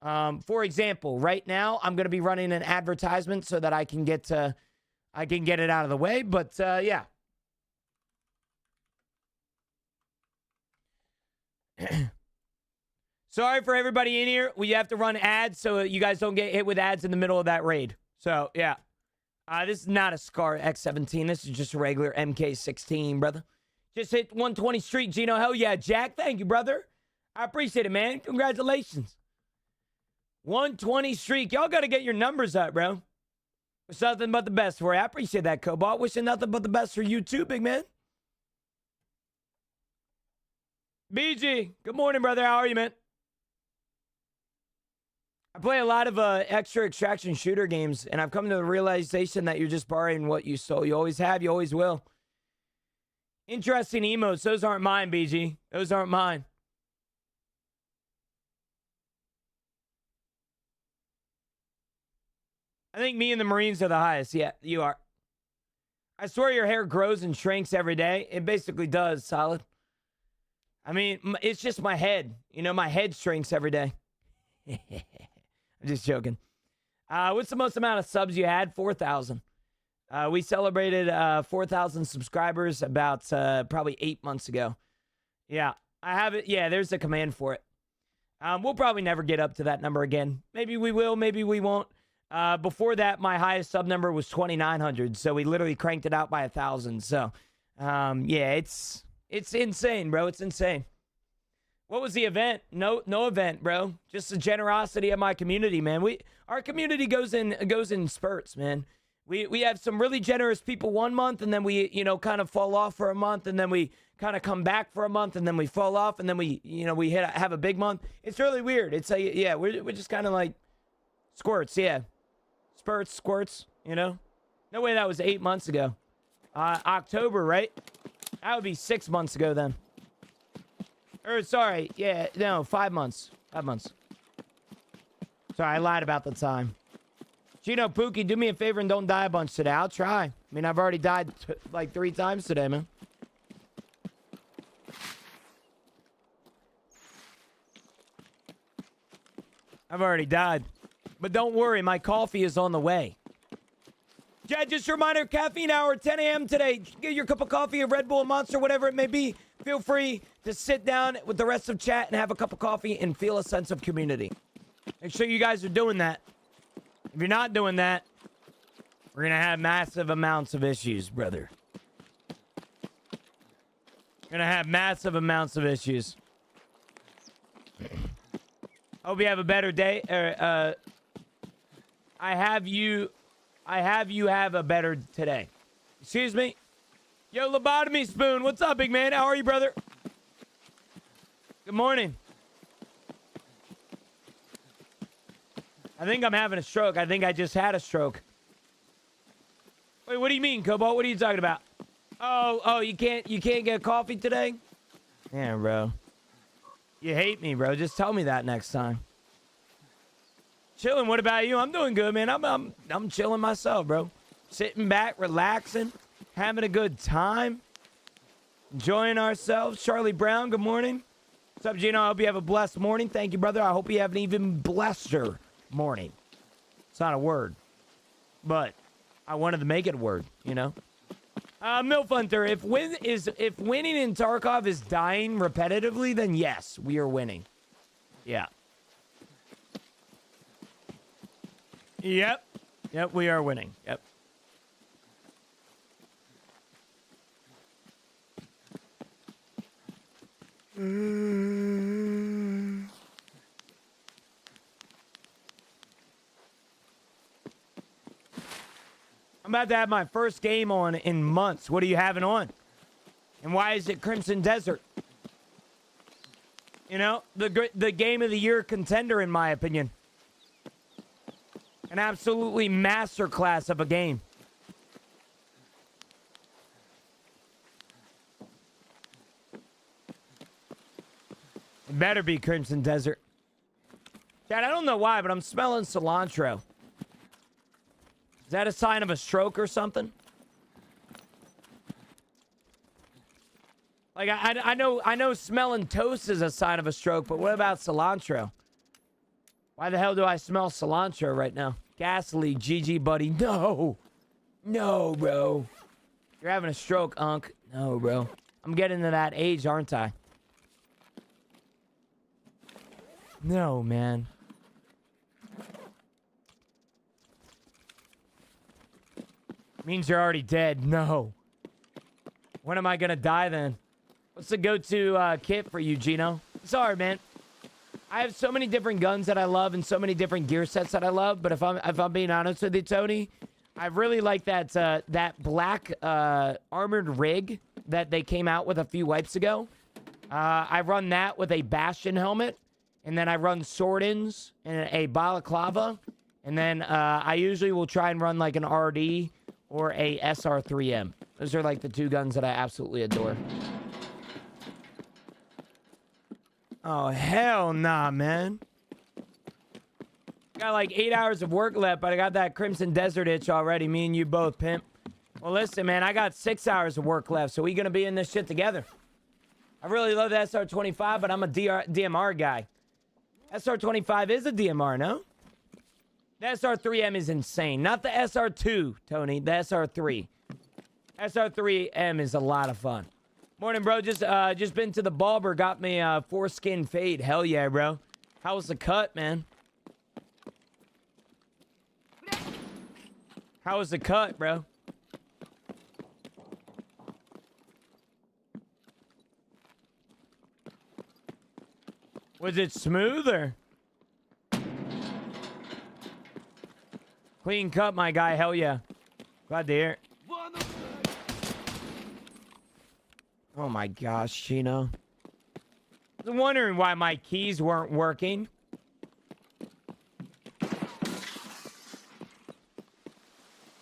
For example, right now I'm going to be running an advertisement so that I can get it out of the way. But yeah. Sorry for everybody in here. We have to run ads so you guys don't get hit with ads in the middle of that raid. So, yeah. This is not a Scar X17. This is just a regular MK16, brother. Just hit 120 Street, Gino. Hell yeah, Jack. Thank you, brother. I appreciate it, man. Congratulations. 120 streak. Y'all got to get your numbers up, bro. Wish nothing but the best for you. I appreciate that, Cobalt. Wishing nothing but the best for you, too, big man. BG, good morning, brother. How are you, man? I play a lot of extra extraction shooter games, and I've come to the realization that you're just borrowing what you stole. You always have, you always will. Interesting emotes. Those aren't mine, BG. Those aren't mine. I think me and the Marines are the highest. Yeah, you are. I swear your hair grows and shrinks every day. It basically does, solid. I mean, it's just my head. You know, my head shrinks every day. I'm just joking. What's the most amount of subs you had? 4,000. We celebrated 4,000 subscribers about probably 8 months ago. Yeah, I have it. Yeah, there's a command for it. We'll probably never get up to that number again. Maybe we will, maybe we won't. Before that, my highest sub number was 2,900, so we literally cranked it out by 1,000. So, yeah, it's insane, bro. It's insane. What was the event? No event, bro. Just the generosity of my community, man. Our community goes in spurts, man. We have some really generous people one month, and then we, you know, kind of fall off for a month, and then we kind of come back for a month, and then we fall off, and then we, you know, have a big month. It's really weird. It's yeah, we're just kind of like squirts, yeah. Spurts, squirts, you know? No way that was 8 months ago. October, right? That would be 6 months ago then. Or, sorry, yeah, no, 5 months. 5 months. Sorry, I lied about the time. Gino, Pookie, do me a favor and don't die a bunch today. I'll try. I mean, I've already died like 3 times today, man. I've already died. But don't worry, my coffee is on the way. Chad, just a reminder, caffeine hour, 10 a.m. today. Get your cup of coffee, a Red Bull, a Monster, whatever it may be. Feel free to sit down with the rest of chat and have a cup of coffee and feel a sense of community. Make sure you guys are doing that. If you're not doing that, we're going to have massive amounts of issues, brother. We're going to have massive amounts of issues. Hope you have a better day. I have you have a better today. Excuse me? Yo, Lobotomy Spoon. What's up, big man? How are you, brother? Good morning. I think I'm having a stroke. I think I just had a stroke. Wait, what do you mean, Cobalt? What are you talking about? Oh, you can't get coffee today? Yeah, bro. You hate me, bro. Just tell me that next time. Chilling. What about you? I'm doing good, man. I'm chilling myself, bro. Sitting back, relaxing, having a good time, enjoying ourselves. Charlie Brown, good morning. What's up, Gino? I hope you have a blessed morning. Thank you, brother. I hope you have an even blesser morning. It's not a word, but I wanted to make it a word, you know? Milf Hunter, if winning in Tarkov is dying repetitively, then yes, we are winning. Yeah. Yep, we are winning. Yep. I'm about to have my first game on in months. What are you having on? And why is it Crimson Desert? You know, the game of the year contender, in my opinion. An absolutely masterclass of a game. It better be Crimson Desert. Dad, I don't know why, but I'm smelling cilantro. Is that a sign of a stroke or something? Like, I know smelling toast is a sign of a stroke, but what about cilantro? Why the hell do I smell cilantro right now? Ghastly, GG, buddy. No. No, bro. You're having a stroke, Unc. No, bro. I'm getting to that age, aren't I? No, man. Means you're already dead. No. When am I gonna die then? What's the go-to kit for you, Gino? Sorry, man. I have so many different guns that I love and so many different gear sets that I love. But if I'm being honest with you, Tony, I really like that black armored rig that they came out with a few wipes ago. I run that with a Bastion helmet, and then I run Swordins and a balaclava, and then I usually will try and run like an RD or a SR3M. Those are like the two guns that I absolutely adore. Oh, hell nah, man. Got like 8 hours of work left, but I got that Crimson Desert itch already. Me and you both, pimp. Well, listen, man, I got 6 hours of work left, so we gonna be in this shit together. I really love the SR25, but I'm a DMR guy. SR25 is a DMR, no? The SR3M is insane. Not the SR2, Tony. The SR3. SR3M is a lot of fun. Morning, bro. Just been to the barber. Got me a foreskin fade. Hell yeah, bro. How was the cut, man? How was the cut, bro? Was it smooth or? Clean cut, my guy. Hell yeah. Glad to hear it. Oh my gosh, Chino. I was wondering why my keys weren't working.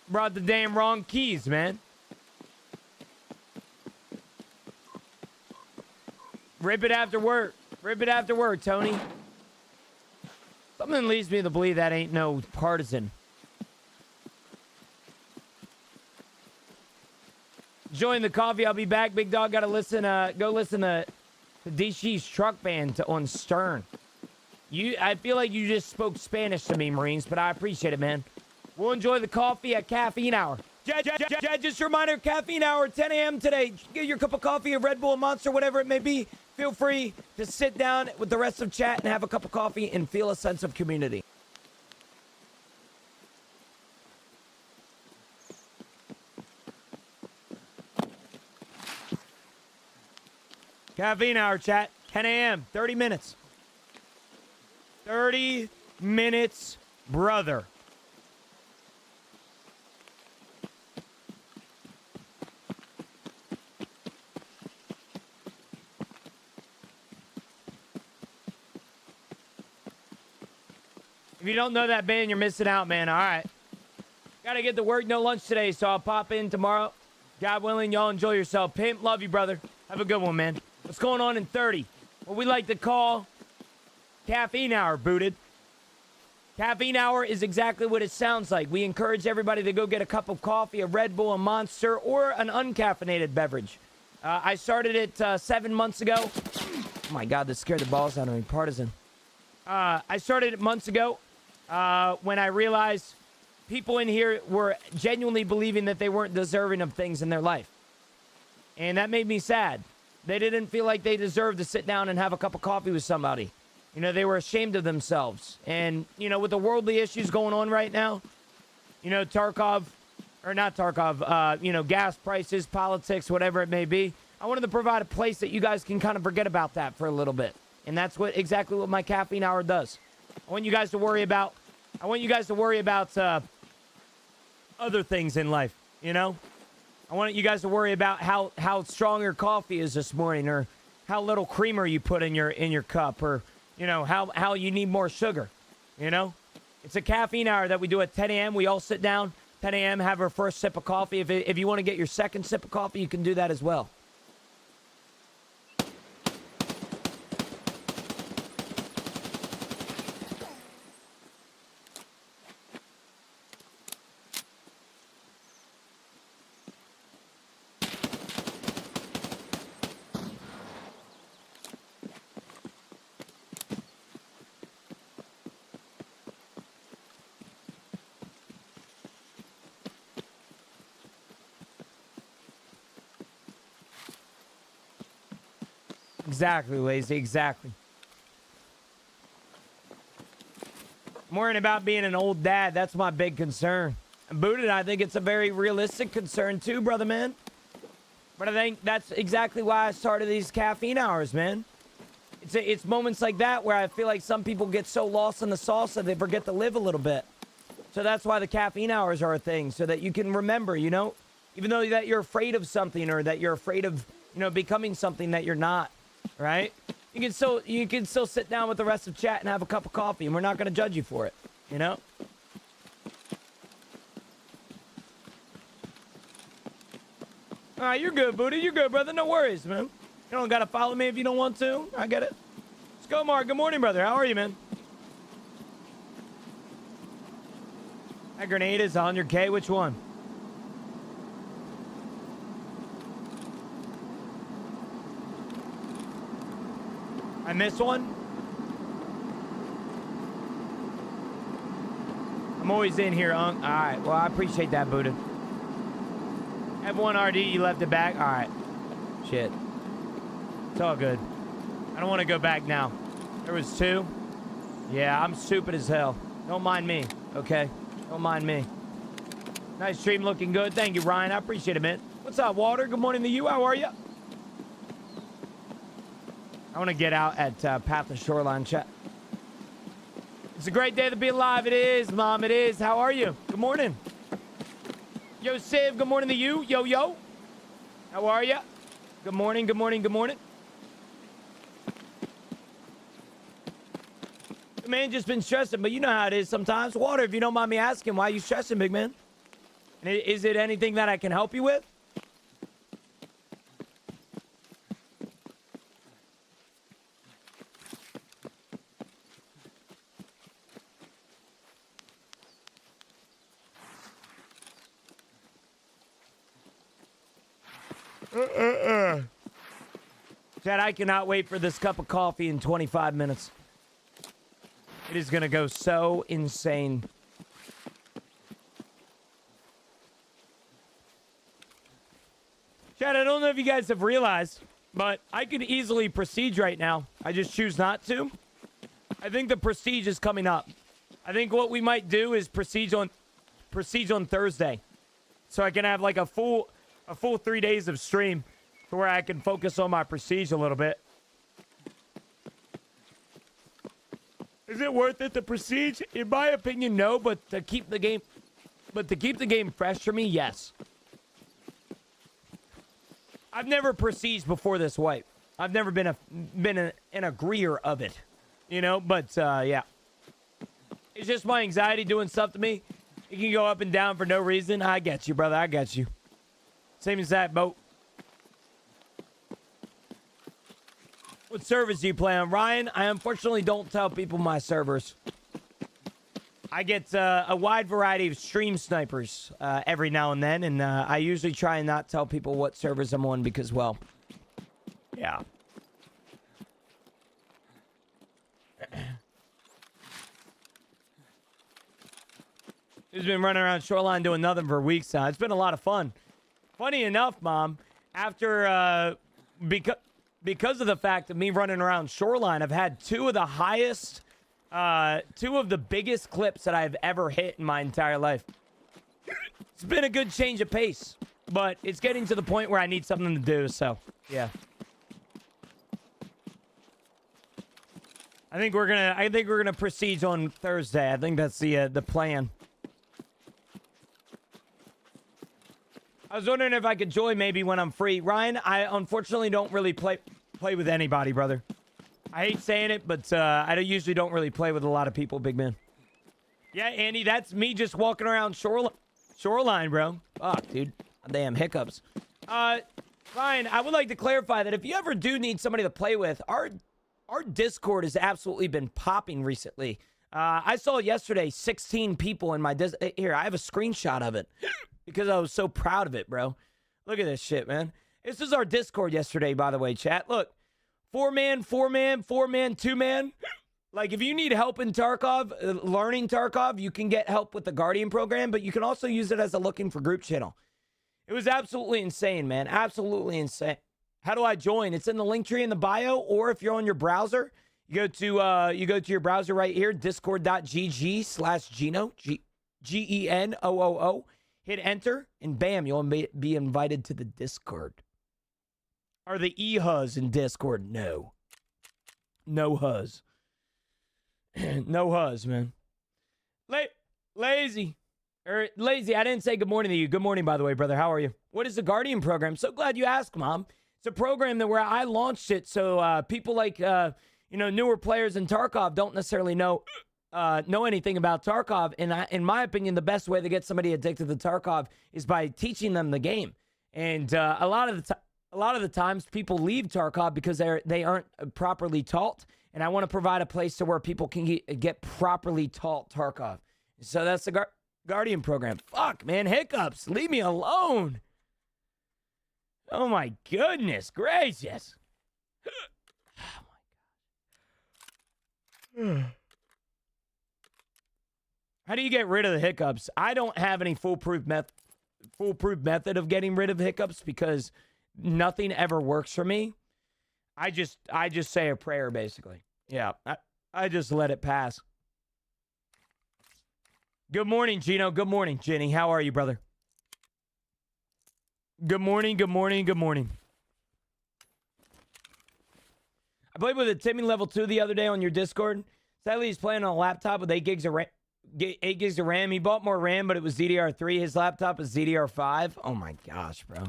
Brought the damn wrong keys, man. Rip it after work. Rip it after work, Tony. Something leads me to believe that ain't no partisan. Join the coffee. I'll be back. Big dog. Gotta listen. Go listen to DC's truck band on Stern. I feel like you just spoke Spanish to me, Marines, but I appreciate it, man. We'll enjoy the coffee at caffeine hour. Just a reminder, caffeine hour, 10 a.m. today. Get your cup of coffee, a Red Bull, a Monster, whatever it may be. Feel free to sit down with the rest of chat and have a cup of coffee and feel a sense of community. Caffeine hour, chat. 10 a.m. 30 minutes. 30 minutes, brother. If you don't know that band, you're missing out, man. All right. Gotta get to work, no lunch today, so I'll pop in tomorrow. God willing, y'all enjoy yourself. Pimp, love you, brother. Have a good one, man. What's going on in 30? What we like to call caffeine hour, booted. Caffeine hour is exactly what it sounds like. We encourage everybody to go get a cup of coffee, a Red Bull, a Monster, or an uncaffeinated beverage. I started it 7 months ago. Oh my God, this scared the balls out of me. Partisan. I started it months ago when I realized people in here were genuinely believing that they weren't deserving of things in their life. And that made me sad. They didn't feel like they deserved to sit down and have a cup of coffee with somebody. You know, they were ashamed of themselves. And, you know, with the worldly issues going on right now, you know, TARKOV, or not TARKOV, you know, gas prices, politics, whatever it may be. I wanted to provide a place that you guys can kind of forget about that for a little bit. And that's exactly what my caffeine hour does. I want you guys to worry about other things in life, you know? I want you guys to worry about how strong your coffee is this morning, or how little creamer you put in your cup, or, you know, how you need more sugar, you know? It's a caffeine hour that we do at 10 a.m. We all sit down, 10 a.m., have our first sip of coffee. If you want to get your second sip of coffee, you can do that as well. Exactly, Lazy, exactly. I'm worrying about being an old dad. That's my big concern. And Booted, I think it's a very realistic concern too, brother man. But I think that's exactly why I started these caffeine hours, man. It's moments like that where I feel like some people get so lost in the sauce that they forget to live a little bit. So that's why the caffeine hours are a thing, so that you can remember, you know, even though that you're afraid of something, or that you're afraid of, you know, becoming something that you're not. Right? You can still sit down with the rest of chat and have a cup of coffee, and we're not going to judge you for it, you know? All right, you're good, Booty. You're good, brother. No worries, man. You don't got to follow me if you don't want to. I get it. Let's go, Mark. Good morning, brother. How are you, man? That grenade is 100K. Which one? I missed one? I'm always in here, Unk. All right. Well, I appreciate that, Buddha. F1 RD, you left it back? All right. Shit. It's all good. I don't want to go back now. There was 2. Yeah, I'm stupid as hell. Don't mind me, okay? Don't mind me. Nice stream, looking good. Thank you, Ryan. I appreciate it, man. What's up, Walter? Good morning to you. How are you? I want to get out at Path of Shoreline chat. It's a great day to be alive. It is, Mom. It is. How are you? Good morning. Yo, Siv. Good morning to you. Yo, yo. How are you? Good morning. Good morning. Good morning. The man just been stressing, but you know how it is sometimes. Water, if you don't mind me asking, why are you stressing, big man? And is it anything that I can help you with? Chad, I cannot wait for this cup of coffee in 25 minutes. It is going to go so insane. Chad, I don't know if you guys have realized, but I could easily prestige right now. I just choose not to. I think the prestige is coming up. I think what we might do is prestige on Thursday. So I can have like a full 3 days of stream to where I can focus on my prestige a little bit. Is it worth it, the prestige? In my opinion, no, but to keep the game fresh for me, yes. I've never prestiged before this wipe. I've never been an agreeer of it, you know, but yeah. It's just my anxiety doing stuff to me. It can go up and down for no reason. I get you, brother. I get you. Same as that boat. What servers do you play on, Ryan? I unfortunately don't tell people my servers. I get a wide variety of stream snipers every now and then, and I usually try and not tell people what servers I'm on because, well, yeah. He's been running around Shoreline doing nothing for weeks now. It's been a lot of fun. Funny enough, Mom, after because of the fact of me running around Shoreline, I've had two of the biggest clips that I've ever hit in my entire life. It's been a good change of pace, but it's getting to the point where I need something to do, so yeah. I think we're gonna proceed on Thursday. I think that's the plan. I was wondering if I could join maybe when I'm free. Ryan, I unfortunately don't really play with anybody, brother. I hate saying it, but I usually don't really play with a lot of people, big man. Yeah, Andy, that's me just walking around Shoreline, bro. Fuck, dude. Damn hiccups. Ryan, I would like to clarify that if you ever do need somebody to play with, our Discord has absolutely been popping recently. I saw yesterday 16 people in my Here, I have a screenshot of it because I was so proud of it, bro. Look at this shit, man. This is our Discord yesterday, by the way, chat. Look, 4-man, 4-man, 4-man, 2-man. Like, if you need help in Tarkov, learning Tarkov, you can get help with the Guardian program, but you can also use it as a looking for group channel. It was absolutely insane, man. Absolutely insane. How do I join? It's in the link tree in the bio, or if you're on your browser, you go to your browser right here, discord.gg/Geno, Genoo. Hit enter, and bam, you'll be invited to the Discord. Are the e-huz in Discord? No. No huz. No huz, man. Lazy. Lazy, I didn't say good morning to you. Good morning, by the way, brother. How are you? What is the Guardian program? So glad you asked, Mom. It's a program where I launched it so people like, newer players in Tarkov don't necessarily know anything about Tarkov. And in my opinion, the best way to get somebody addicted to Tarkov is by teaching them the game. And a lot of the times people leave Tarkov because they aren't properly taught. And I want to provide a place to where people can get properly taught Tarkov. So that's the Guardian program. Fuck, man, hiccups. Leave me alone. Oh my goodness gracious. Oh my God. How do you get rid of the hiccups? I don't have any foolproof method of getting rid of hiccups because nothing ever works for me. I just say a prayer, basically. Yeah, I just let it pass. Good morning, Gino. Good morning, Jenny. How are you, brother? Good morning, good morning, good morning. I played with a Timmy level 2 the other day on your Discord. Sadly, he's playing on a laptop with 8 gigs of RAM. 8 gigs of RAM. He bought more RAM, but it was DDR3. His laptop is DDR5. Oh my gosh, bro.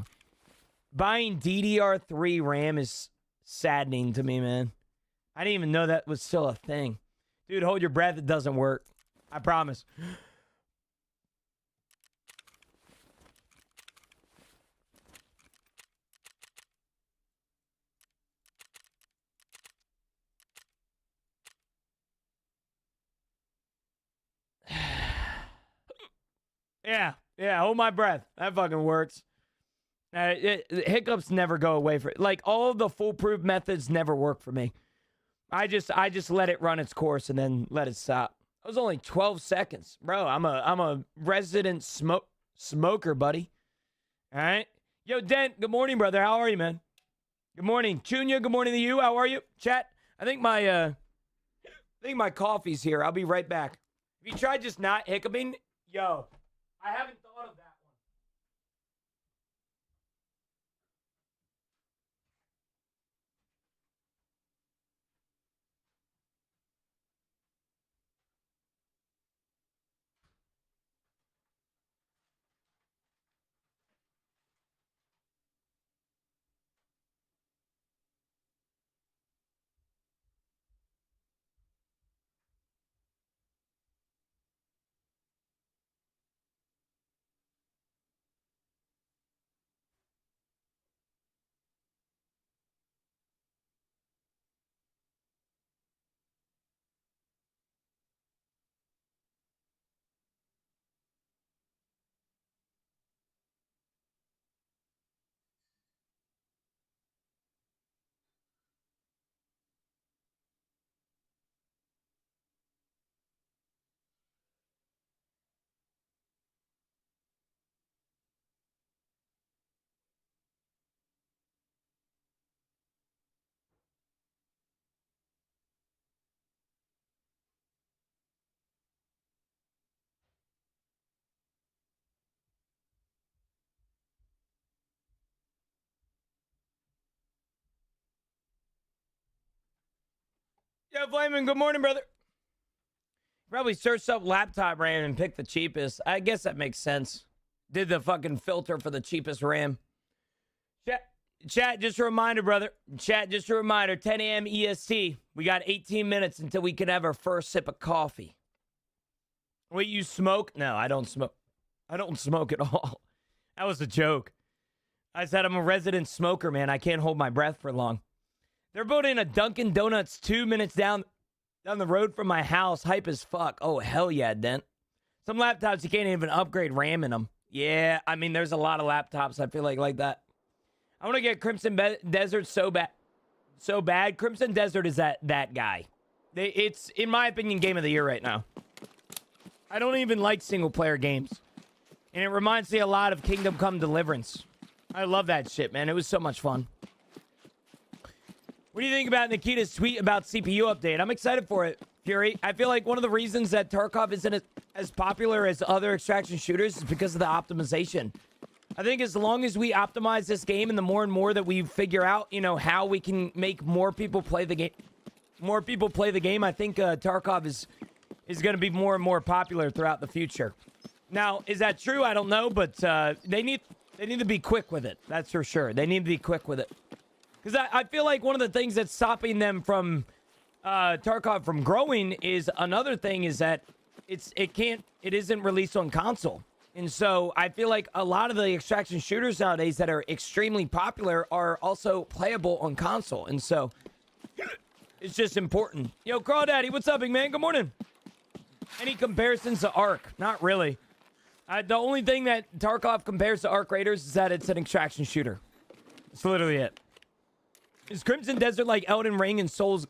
Buying DDR3 RAM is saddening to me, man. I didn't even know that was still a thing. Dude, hold your breath. It doesn't work. I promise. Yeah, hold my breath. That fucking works. Hiccups never go away for like all of the foolproof methods never work for me. I just let it run its course and then let it stop. It was only 12 seconds, bro. I'm a resident smoker, buddy. All right, yo, Dent. Good morning, brother. How are you, man? Good morning, Chunya. Good morning to you. How are you, chat? I think my coffee's here. I'll be right back. If you try just not hiccuping, yo, I haven't thought of that one. Yo, Flamin', good morning, brother. Probably searched up laptop RAM and picked the cheapest. I guess that makes sense. Did the fucking filter for the cheapest RAM. Chat, just a reminder, brother. Chat, just a reminder. 10 a.m. EST. We got 18 minutes until we can have our first sip of coffee. Wait, you smoke? No, I don't smoke. I don't smoke at all. That was a joke. I said I'm a resident smoker, man. I can't hold my breath for long. They're building a Dunkin' Donuts 2 minutes down the road from my house. Hype as fuck. Oh, hell yeah, Dent. Some laptops, you can't even upgrade RAM in them. Yeah, I mean, there's a lot of laptops, I feel like that. I want to get Crimson Desert so bad. So bad. Crimson Desert is that guy. It's, in my opinion, game of the year right now. I don't even like single-player games. And it reminds me a lot of Kingdom Come Deliverance. I love that shit, man. It was so much fun. What do you think about Nikita's tweet about CPU update? I'm excited for it, Fury. I feel like one of the reasons that Tarkov isn't as popular as other extraction shooters is because of the optimization. I think as long as we optimize this game and the more and more that we figure out, you know, how we can make more people play the game, I think Tarkov is going to be more and more popular throughout the future. Now, is that true? I don't know, but they need to be quick with it. That's for sure. They need to be quick with it. Because I feel like one of the things that's stopping them from Tarkov from growing is another thing is that it isn't released on console. And so I feel like a lot of the extraction shooters nowadays that are extremely popular are also playable on console. And so it's just important. Yo, Crawdaddy, what's up, big man? Good morning. Any comparisons to Ark? Not really. The only thing that Tarkov compares to Ark Raiders is that it's an extraction shooter. That's literally it. Is Crimson Desert like Elden Ring and Souls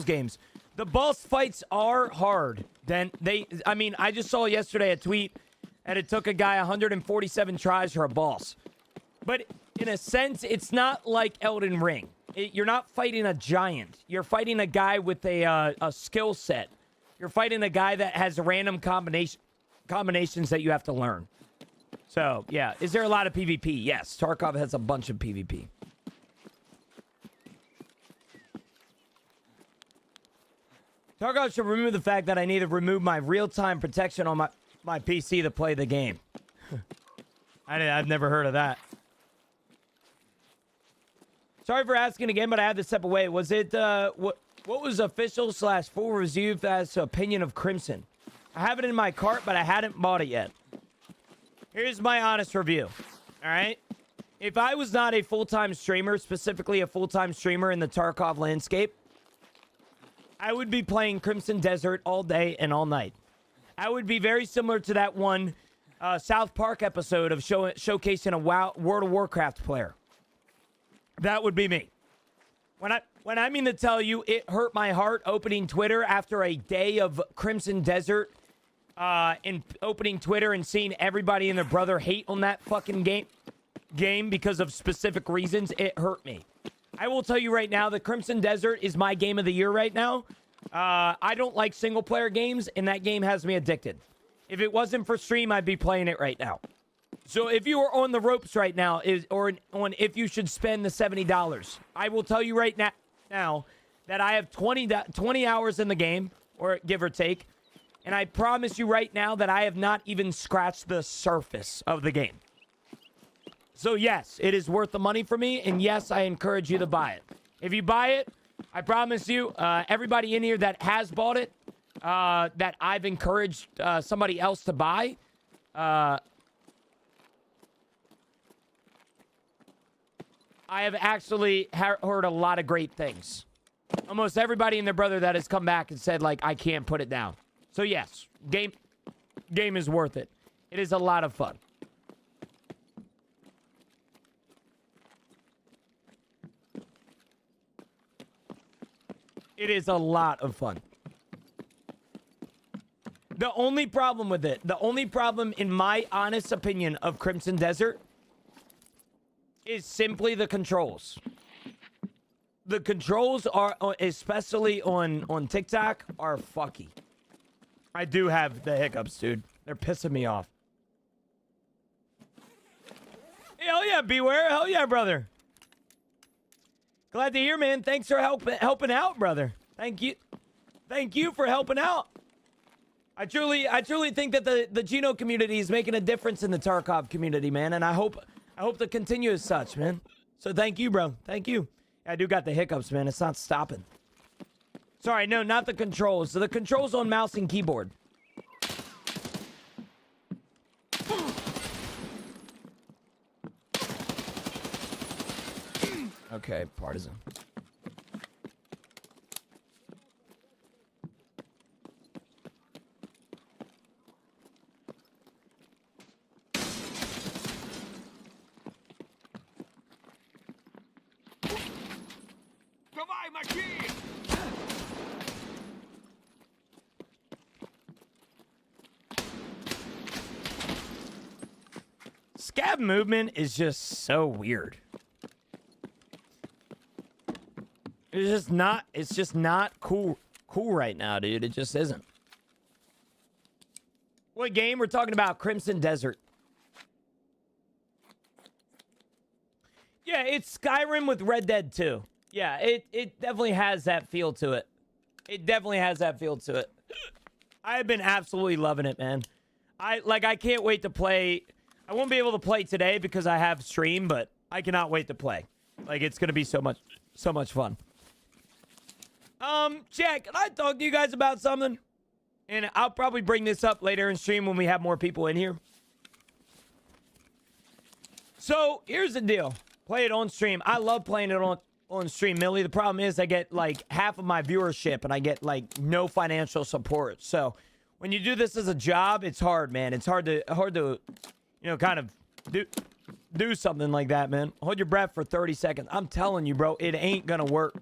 games? The boss fights are hard. I mean, I just saw yesterday a tweet and it took a guy 147 tries for a boss. But in a sense, it's not like Elden Ring. You're not fighting a giant. You're fighting a guy with a skill set. You're fighting a guy that has random combinations that you have to learn. So, yeah. Is there a lot of PvP? Yes. Tarkov has a bunch of PvP. Tarkov should remove the fact that I need to remove my real-time protection on my PC to play the game. I've never heard of that. Sorry for asking again, but I had to step away. Was it, what was official / full review as opinion of Crimson? I have it in my cart, but I hadn't bought it yet. Here's my honest review. All right? If I was not a full-time streamer, specifically a full-time streamer in the Tarkov landscape, I would be playing Crimson Desert all day and all night. I would be very similar to that one South Park episode of showcasing a World of Warcraft player. That would be me. When I mean to tell you, it hurt my heart opening Twitter after a day of Crimson Desert and opening Twitter and seeing everybody and their brother hate on that fucking game because of specific reasons. It hurt me. I will tell you right now, the Crimson Desert is my game of the year right now. I don't like single-player games, and that game has me addicted. If it wasn't for stream, I'd be playing it right now. So if you are on the ropes right now, or if you should spend the $70, I will tell you right now that I have 20 hours in the game, or give or take, and I promise you right now that I have not even scratched the surface of the game. So yes, it is worth the money for me, and yes, I encourage you to buy it. If you buy it, I promise you, everybody in here that has bought it, that I've encouraged somebody else to buy, I have actually heard a lot of great things. Almost everybody and their brother that has come back and said, like, I can't put it down. So yes, game is worth it. It is a lot of fun. It is a lot of fun. The only problem with it, the only problem in my honest opinion of Crimson Desert is simply the controls. The controls are, especially on TikTok, are fucky. I do have the hiccups, dude. They're pissing me off. Hell yeah, Beware. Hell yeah, brother. Glad to hear, man. Thanks for helping out, brother. Thank you. Thank you for helping out. I truly think that the Geno community is making a difference in the Tarkov community, man, and I hope to continue as such, man. So thank you, bro. Thank you. I do got the hiccups, man. It's not stopping. Sorry, no, not the controls. So the controls on mouse and keyboard. Okay, partisan. Scab movement is just so weird. It's just not cool right now, dude. It just isn't. What game? We're talking about Crimson Desert. Yeah, it's Skyrim with Red Dead 2. Yeah, it definitely has that feel to it. It definitely has that feel to it. I've been absolutely loving it, man. I can't wait to play. I won't be able to play today because I have stream, but I cannot wait to play. Like, it's gonna be so much fun. Jack, can I talk to you guys about something? And I'll probably bring this up later in stream when we have more people in here. So, here's the deal. Play it on stream. I love playing it on stream, Millie. The problem is I get, like, half of my viewership and I get, like, no financial support. So, when you do this as a job, it's hard, man. It's hard to you know, kind of do something like that, man. Hold your breath for 30 seconds. I'm telling you, bro, it ain't gonna work.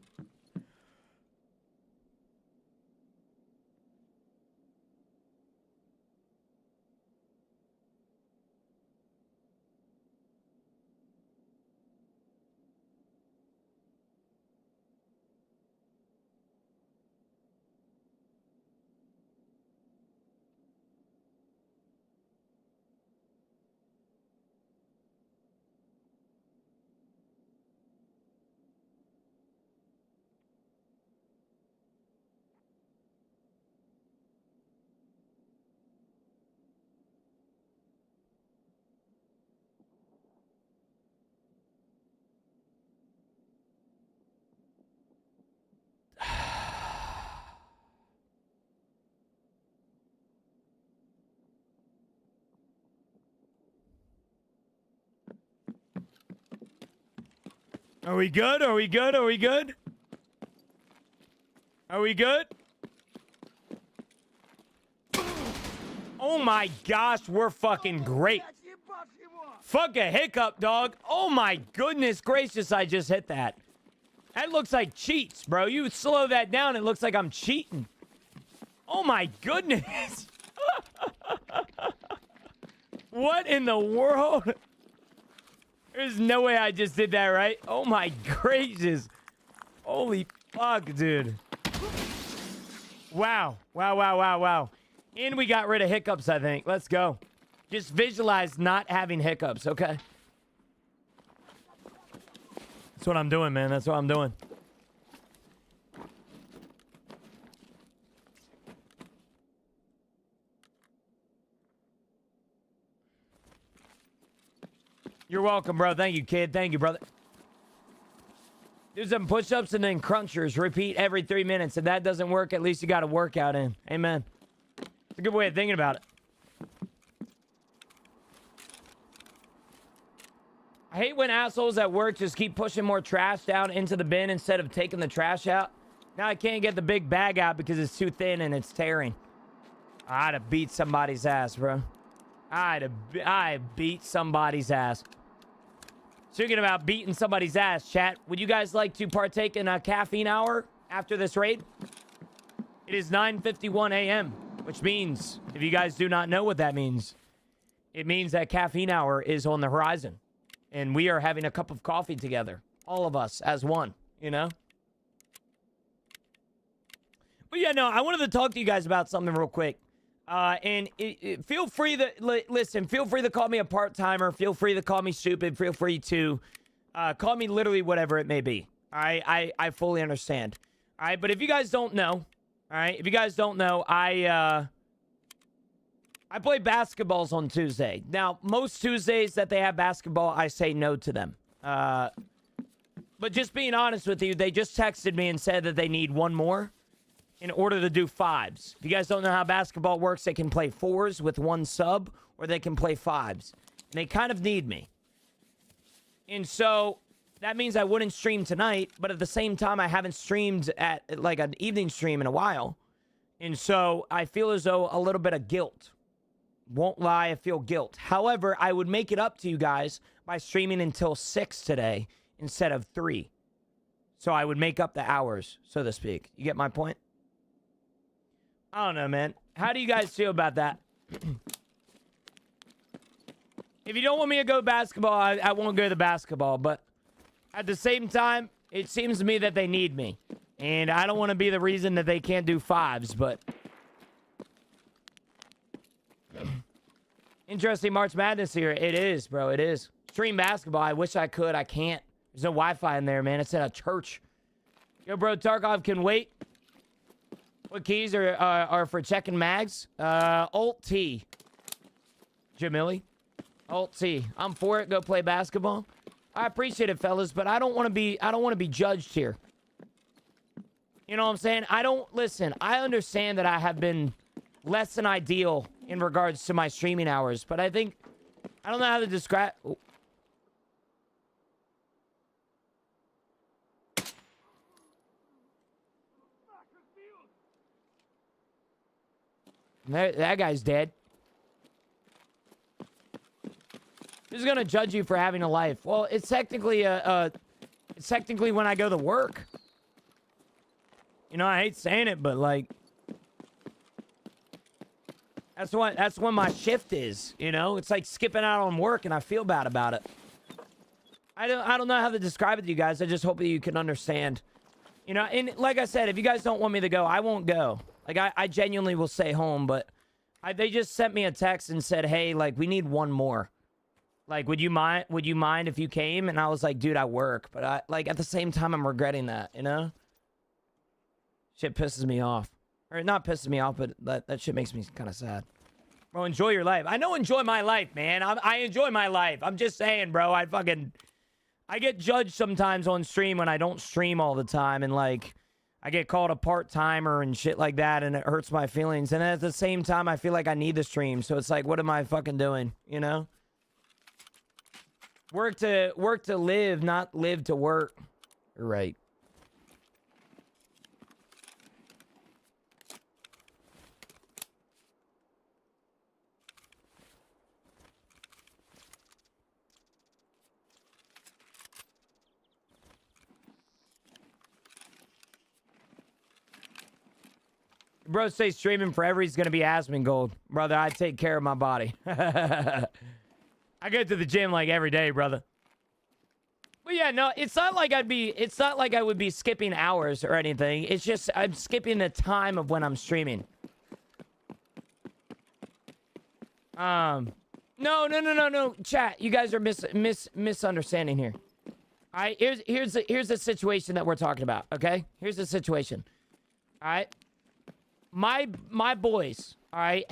Are we good? Are we good? Are we good? Are we good? Oh my gosh, we're fucking great. Fuck a hiccup, dog. Oh my goodness gracious, I just hit that. That looks like cheats, bro. You slow that down, it looks like I'm cheating. Oh my goodness. What in the world? There's no way I just did that, right? Oh my gracious. Holy fuck, dude. Wow. Wow, wow, wow, wow. And we got rid of hiccups, I think. Let's go. Just visualize not having hiccups, okay? That's what I'm doing, man. That's what I'm doing. You're welcome, bro. Thank you, kid. Thank you, brother. Do some push-ups and then crunchers. Repeat every 3 minutes. If that doesn't work, at least you got a workout in. Amen. It's a good way of thinking about it. I hate when assholes at work just keep pushing more trash down into the bin instead of taking the trash out. Now I can't get the big bag out because it's too thin and it's tearing. I'd have beat somebody's ass, bro. I beat somebody's ass. Speaking about beating somebody's ass, chat, would you guys like to partake in a caffeine hour after this raid? It is 9:51 a.m., which means, if you guys do not know what that means, it means that caffeine hour is on the horizon. And we are having a cup of coffee together. All of us as one, you know? But yeah, no, I wanted to talk to you guys about something real quick. Feel free to listen. Feel free to call me a part-timer. Feel free to call me stupid. Feel free to call me literally whatever it may be. All right, I fully understand. All right, but if you guys don't know, all All right. If you guys don't know, I play basketballs on Tuesday. Now, most Tuesdays that they have basketball, I say no to them. But just being honest with you, they just texted me and said that they need one more in order to do fives. If you guys don't know how basketball works, they can play fours with one sub, or they can play fives. And they kind of need me. And so that means I wouldn't stream tonight, but at the same time, I haven't streamed at like an evening stream in a while. And so I feel as though a little bit of guilt. Won't lie, I feel guilt. However, I would make it up to you guys by streaming until 6 today instead of 3. So I would make up the hours, so to speak. You get my point? I don't know, man. How do you guys feel about that? If you don't want me to go basketball, I won't go to basketball. But at the same time, it seems to me that they need me. And I don't want to be the reason that they can't do fives, but... Interesting March Madness here. It is, bro. It is. Stream basketball. I wish I could. I can't. There's no Wi-Fi in there, man. It's at a church. Yo, bro, Tarkov can wait. What keys are for checking mags? Alt-T. Jamili. Alt-T. I'm for it. Go play basketball. I appreciate it, fellas, but I don't want to be judged here. You know what I'm saying? Listen, I understand that I have been less than ideal in regards to my streaming hours, but I don't know how to describe... Oh. That guy's dead. Who's gonna judge you for having a life? Well, it's technically it's technically when I go to work. You know, I hate saying it, but like, that's when my shift is. You know, it's like skipping out on work, and I feel bad about it. I don't know how to describe it to you guys. I just hope that you can understand. You know, and like I said, if you guys don't want me to go, I won't go. Like, I genuinely will stay home, but they just sent me a text and said, hey, like, we need one more. Like, would you mind if you came? And I was like, dude, I work. But like, at the same time, I'm regretting that, you know? Shit pisses me off. Or not pisses me off, but that shit makes me kind of sad. Bro, enjoy your life. I know enjoy my life, man. I enjoy my life. I'm just saying, bro, I get judged sometimes on stream when I don't stream all the time. And, like... I get called a part-timer and shit like that, and it hurts my feelings. And at the same time, I feel like I need the stream. So it's like, what am I fucking doing, you know? Work to live, not live to work. You're right. Bro, say streaming forever, he's gonna be Asmongold. Brother, I take care of my body. I go to the gym like every day, brother. But yeah, no, it's not like I would be skipping hours or anything. It's just I'm skipping the time of when I'm streaming. No. Chat, you guys are misunderstanding here. All right, here's the situation that we're talking about, okay? Here's the situation. All right? My boys, all right,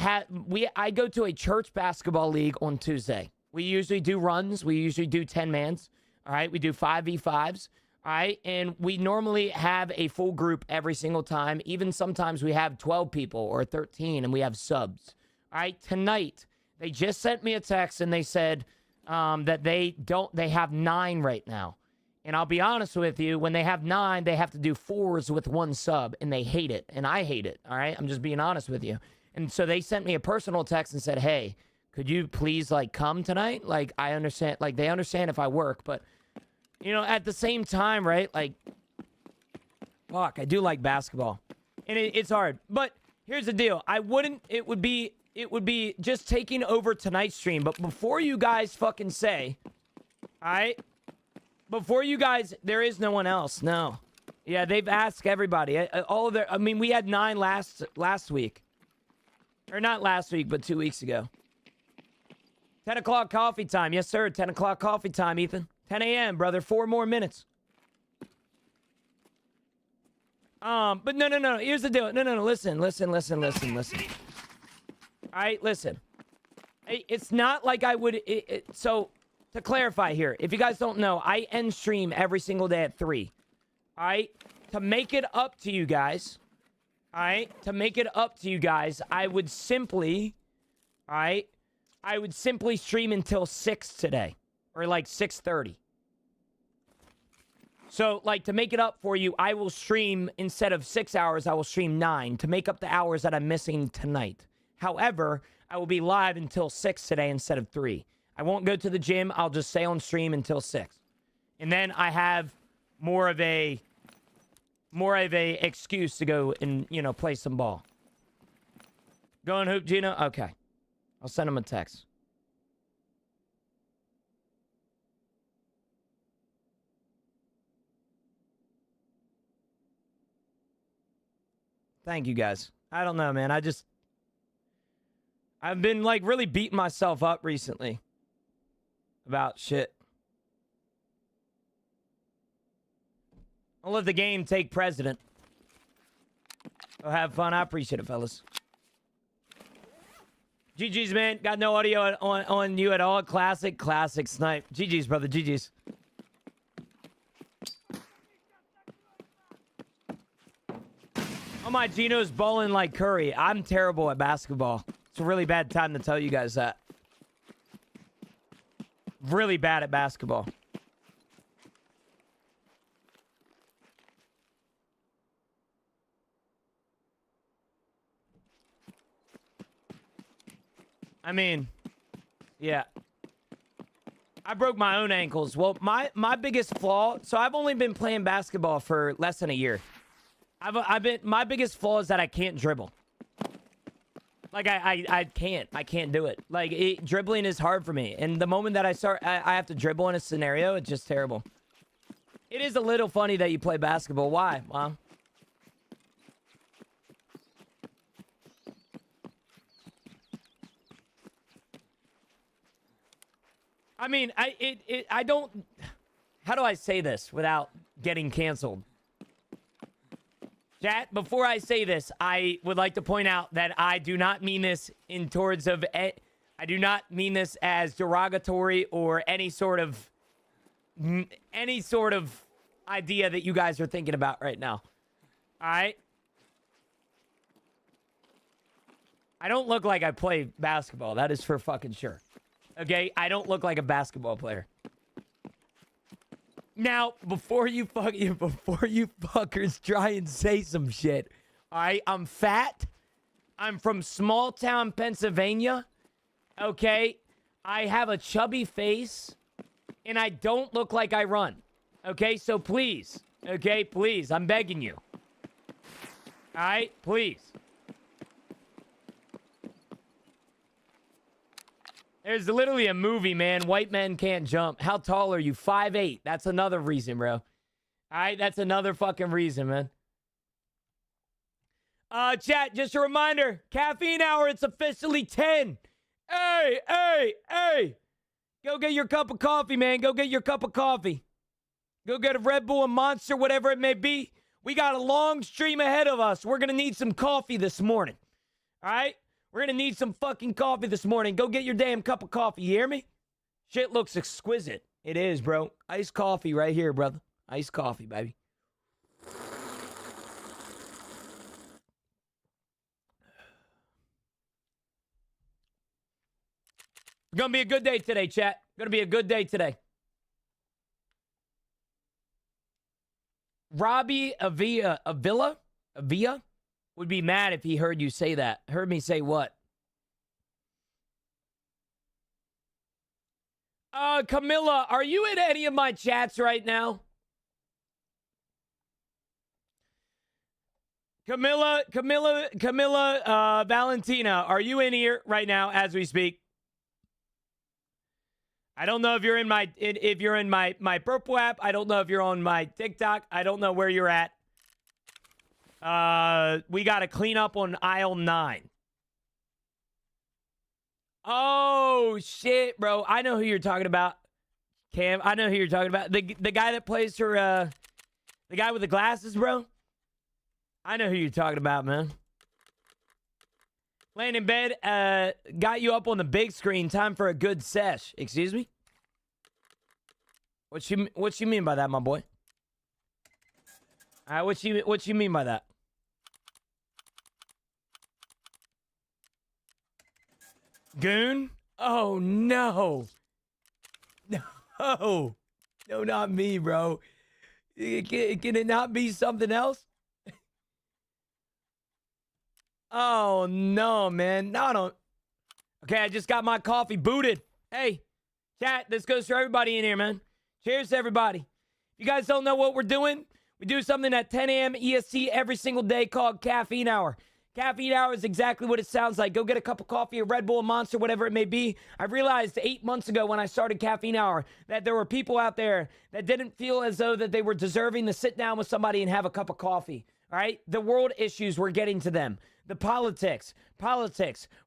I go to a church basketball league on Tuesday. We usually do runs. We usually do 10-mans. All right, we do 5v5s. All right, and we normally have a full group every single time. Even sometimes we have 12 people or 13, and we have subs. All right, tonight they just sent me a text and they said that they have 9 right now. And I'll be honest with you, when they have 9, they have to do 4s with 1 sub, and they hate it, and I hate it, all right? I'm just being honest with you. And so they sent me a personal text and said, hey, could you please, like, come tonight? Like, I understand, like, they understand if I work, but, you know, at the same time, right, like, fuck, I do like basketball. And it's hard. But here's the deal. It would be just taking over tonight's stream, but before you guys fucking say, all right? Before you guys, there is no one else. No. Yeah, they've asked everybody. I mean, we had 9 last week. Or not last week, but 2 weeks ago. 10 o'clock coffee time. Yes, sir. 10 o'clock coffee time, Ethan. 10 a.m., brother. 4 more minutes. But no. Here's the deal. No. Listen. All right, listen. It's not like I would. So to clarify here, if you guys don't know, I end stream every single day at 3. All right, to make it up to you guys. All right, to make it up to you guys, I would simply, all right, I would simply stream until 6 today, or like 6:30. So, like, to make it up for you, I will stream, instead of 6 hours, I will stream 9 to make up the hours that I'm missing tonight. However, I will be live until 6 today instead of 3. I won't go to the gym. I'll just stay on stream until 6. And then I have more of a excuse to go and, you know, play some ball. Go and hoop, Gino? Okay. I'll send him a text. Thank you, guys. I don't know, man. I've been, like, really beating myself up recently about shit. I'll let the game take precedent. Go have fun. I appreciate it, fellas. GG's, man. Got no audio on you at all. Classic snipe. GG's, brother. GG's. Oh my, Gino's balling like Curry. I'm terrible at basketball. It's a really bad time to tell you guys that. Really bad at basketball. I mean, yeah. I broke my own ankles. Well, my biggest flaw, so I've only been playing basketball for less than a year. My biggest flaw is that I can't dribble. Like, I can't do it. Like, dribbling is hard for me. And the moment that I have to dribble in a scenario, it's just terrible. It is a little funny that you play basketball. Why, Mom? I mean, I don't... How do I say this without getting canceled? Chat, before I say this, I would like to point out that I do not mean this in towards of... I do not mean this as derogatory or any sort of idea that you guys are thinking about right now. All right? I don't look like I play basketball. That is for fucking sure. Okay? I don't look like a basketball player. Now, before you fuckers try and say some shit, all right? I'm fat. I'm from small town Pennsylvania. Okay? I have a chubby face, and I don't look like I run. Okay? So please, okay? Please, I'm begging you. All right? Please. There's literally a movie, man. White men can't jump. How tall are you? 5'8". That's another reason, bro. All right? That's another fucking reason, man. Chat, just a reminder. Caffeine hour, it's officially 10. Hey. Go get your cup of coffee, man. Go get your cup of coffee. Go get a Red Bull, a Monster, whatever it may be. We got a long stream ahead of us. We're going to need some coffee this morning. All right? We're going to need some fucking coffee this morning. Go get your damn cup of coffee. You hear me? Shit looks exquisite. It is, bro. Iced coffee right here, brother. Iced coffee, baby. It's going to be a good day today, chat. Going to be a good day today. Robbie Avila would be mad if he heard you say that. Heard me say what? Camilla, are you in any of my chats right now? Camilla, Valentina, are you in here right now as we speak? I don't know if you're in my purple app. I don't know if you're on my TikTok. I don't know where you're at. We got to clean up on aisle 9. Oh, shit, bro. I know who you're talking about. Cam, I know who you're talking about. The guy that plays for, the guy with the glasses, bro. I know who you're talking about, man. Laying in bed, got you up on the big screen. Time for a good sesh. Excuse me? What you mean by that, my boy? All right, what you mean by that? Goon? Oh, no. No. No, not me, bro. Can it not be something else? Oh, no, man. No, I don't. Okay, I just got my coffee booted. Hey, chat, this goes for everybody in here, man. Cheers to everybody. If you guys don't know what we're doing, we do something at 10 a.m. EST every single day called Caffeine Hour. Caffeine Hour is exactly what it sounds like. Go get a cup of coffee, a Red Bull, a Monster, whatever it may be. I realized 8 months ago when I started Caffeine Hour that there were people out there that didn't feel as though that they were deserving to sit down with somebody and have a cup of coffee. All right? The world issues were getting to them. The politics,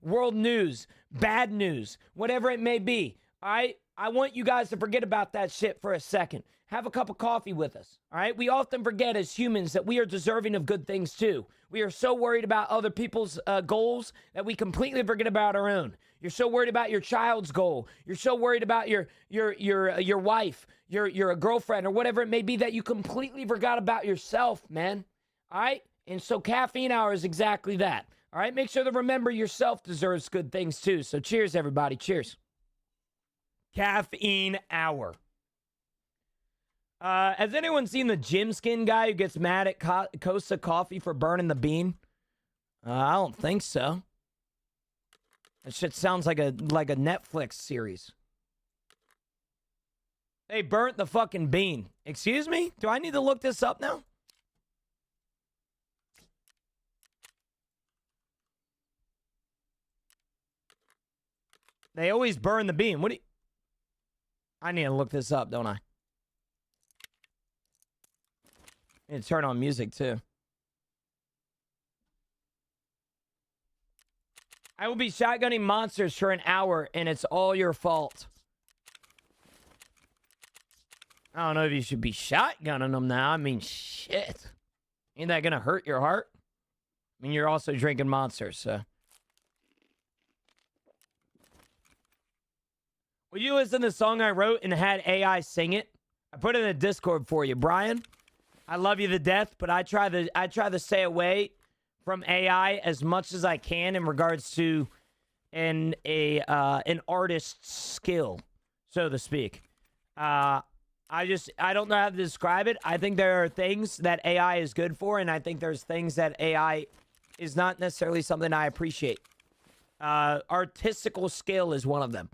world news, bad news, whatever it may be. All right? I want you guys to forget about that shit for a second. Have a cup of coffee with us. All right? We often forget as humans that we are deserving of good things too. We are so worried about other people's goals that we completely forget about our own. You're so worried about your child's goal. You're so worried about your wife, your girlfriend, or whatever it may be that you completely forgot about yourself, man. All right? And so Caffeine Hour is exactly that. All right? Make sure to remember yourself deserves good things too. So cheers, everybody. Cheers. Caffeine Hour. Has anyone seen the gym skin guy who gets mad at Costa Coffee for burning the bean? I don't think so. That shit sounds like a Netflix series. They burnt the fucking bean. Excuse me? Do I need to look this up now? They always burn the bean. What do you... I need to look this up, don't I? I need to turn on music, too. I will be shotgunning monsters for an hour, and it's all your fault. I don't know if you should be shotgunning them now. I mean, shit. Ain't that gonna hurt your heart? I mean, you're also drinking monsters, so... Will you listen to the song I wrote and had AI sing it? I put it in the Discord for you, Brian. I love you to death, but I try to stay away from AI as much as I can in regards to an artist's skill, so to speak. I don't know how to describe it. I think there are things that AI is good for, and I think there's things that AI is not necessarily something I appreciate. Artistical skill is one of them.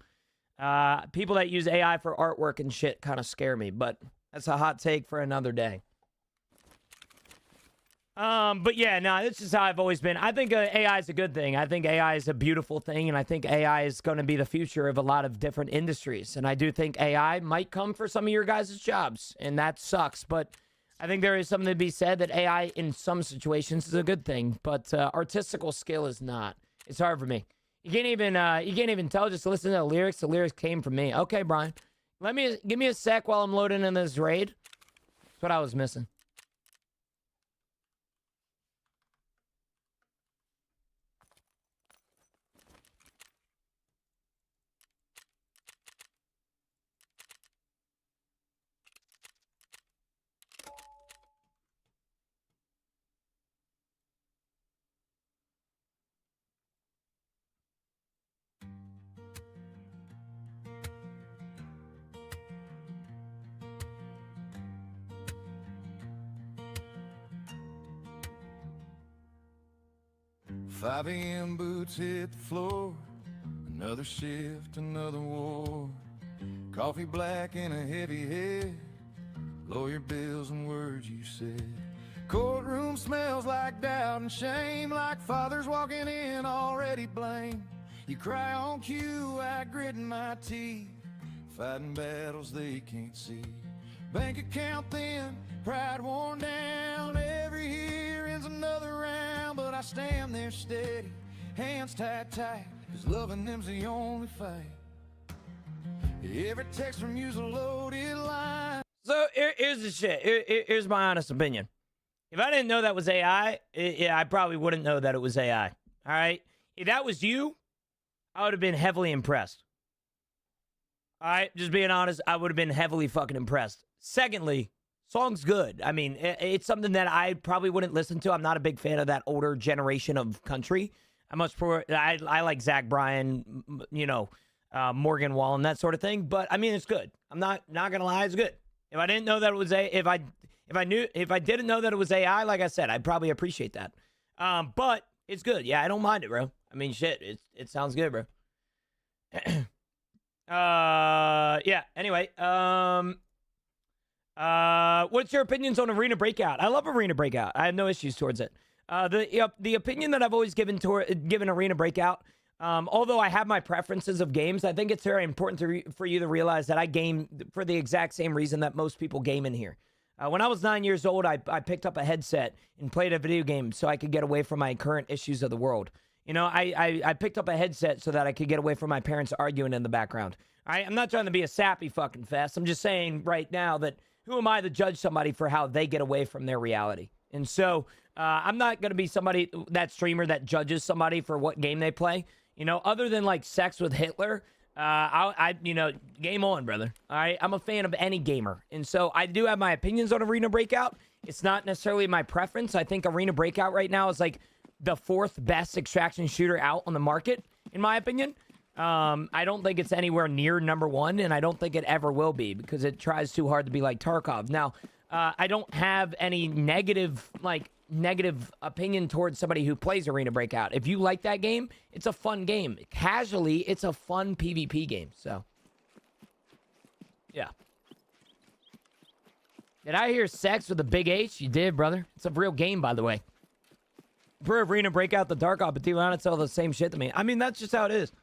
People that use AI for artwork and shit kind of scare me, but that's a hot take for another day. But yeah, no, this is how I've always been. I think AI is a good thing. I think AI is a beautiful thing, and I think AI is going to be the future of a lot of different industries. And I do think AI might come for some of your guys' jobs, and that sucks. But I think there is something to be said that AI in some situations is a good thing, but artistical skill is not. It's hard for me. You can't even tell. Just listen to the lyrics. The lyrics came from me. Okay, Brian. Give me a sec while I'm loading in this raid. That's what I was missing. Five a.m. boots hit the floor. Another shift, another war. Coffee black and a heavy head. Lawyer bills and words you said. Courtroom smells like doubt and shame. Like fathers walking in already blamed. You cry on cue, I grit my teeth. Fighting battles they can't see. Bank account thin, pride worn down. Every hearing's another round, but I stand there steady, hands tight, tight, 'cause loving them's the only fight. Every text from you's a loaded line. So here's the shit. Here's my honest opinion. If I didn't know that was AI, yeah, I probably wouldn't know that it was AI. All right? If that was you, I would have been heavily impressed. All right? Just being honest, I would have been heavily fucking impressed. Secondly, song's good. I mean, it's something that I probably wouldn't listen to. I'm not a big fan of that older generation of country. I like Zach Bryan, you know, Morgan Wallen, that sort of thing. But I mean, it's good. I'm not gonna lie, it's good. If I didn't know that it was if I didn't know that it was AI, like I said, I'd probably appreciate that. But it's good. Yeah, I don't mind it, bro. I mean, shit, it sounds good, bro. Yeah. Anyway, what's your opinions on Arena Breakout? I love Arena Breakout. I have no issues towards it. The opinion that I've always given Arena Breakout, although I have my preferences of games, I think it's very important for you to realize that I game for the exact same reason that most people game in here. When I was 9 years old, I picked up a headset and played a video game so I could get away from my current issues of the world. You know, I picked up a headset so that I could get away from my parents arguing in the background. I'm not trying to be a sappy fucking fest. I'm just saying right now that who am I to judge somebody for how they get away from their reality? And so I'm not going to be that streamer that judges somebody for what game they play. You know, other than like sex with Hitler, game on, brother. All right, I'm a fan of any gamer. And so I do have my opinions on Arena Breakout. It's not necessarily my preference. I think Arena Breakout right now is like the 4th best extraction shooter out on the market, in my opinion. I don't think it's anywhere near number 1, and I don't think it ever will be because it tries too hard to be like Tarkov. Now, I don't have any negative opinion towards somebody who plays Arena Breakout. If you like that game, it's a fun game. Casually, it's a fun PvP game. So, yeah. Did I hear sex with a big H? You did, brother. It's a real game, by the way. For Arena Breakout, the Tarkov, but T-Line, it's all the same shit to me. I mean, that's just how it is.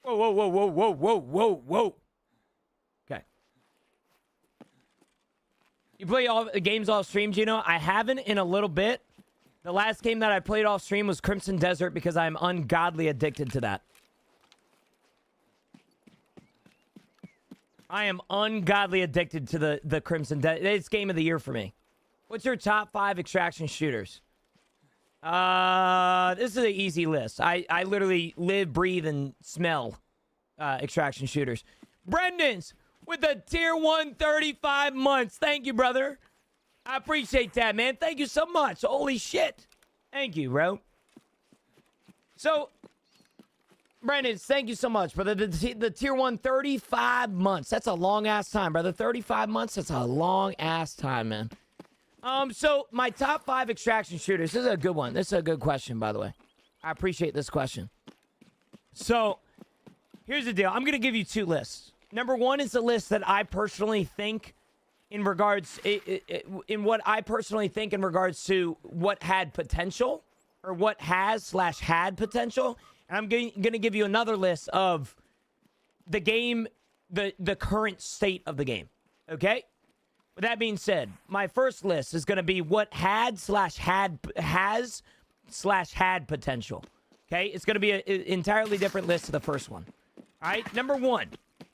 Whoa. Okay. You play all the games off stream, Gino? I haven't in a little bit. The last game that I played off stream was Crimson Desert because I'm ungodly addicted to that. I am ungodly addicted to the Crimson Desert. It's game of the year for me. What's your top 5 extraction shooters? This is an easy list. I literally live, breathe, and smell extraction shooters. Brendan's with the tier 1 35 months. Thank you, brother. I appreciate that, man. Thank you so much. Holy shit. Thank you, bro. So, Brendan, thank you so much, brother. The tier 1 35 months. That's a long-ass time, brother. 35 months, that's a long-ass time, man. So my top 5 extraction shooters. This is a good one. This is a good question, by the way. I appreciate this question. So, here's the deal. I'm going to give you 2 lists. Number 1 is the list that I personally think in regards in what I personally think in regards to what had potential or what has/had potential. And I'm going to give you another list of the game, the current state of the game. Okay? With that being said, my first list is going to be what has/had potential. Okay? It's going to be an entirely different list to the first one. All right? Number 1,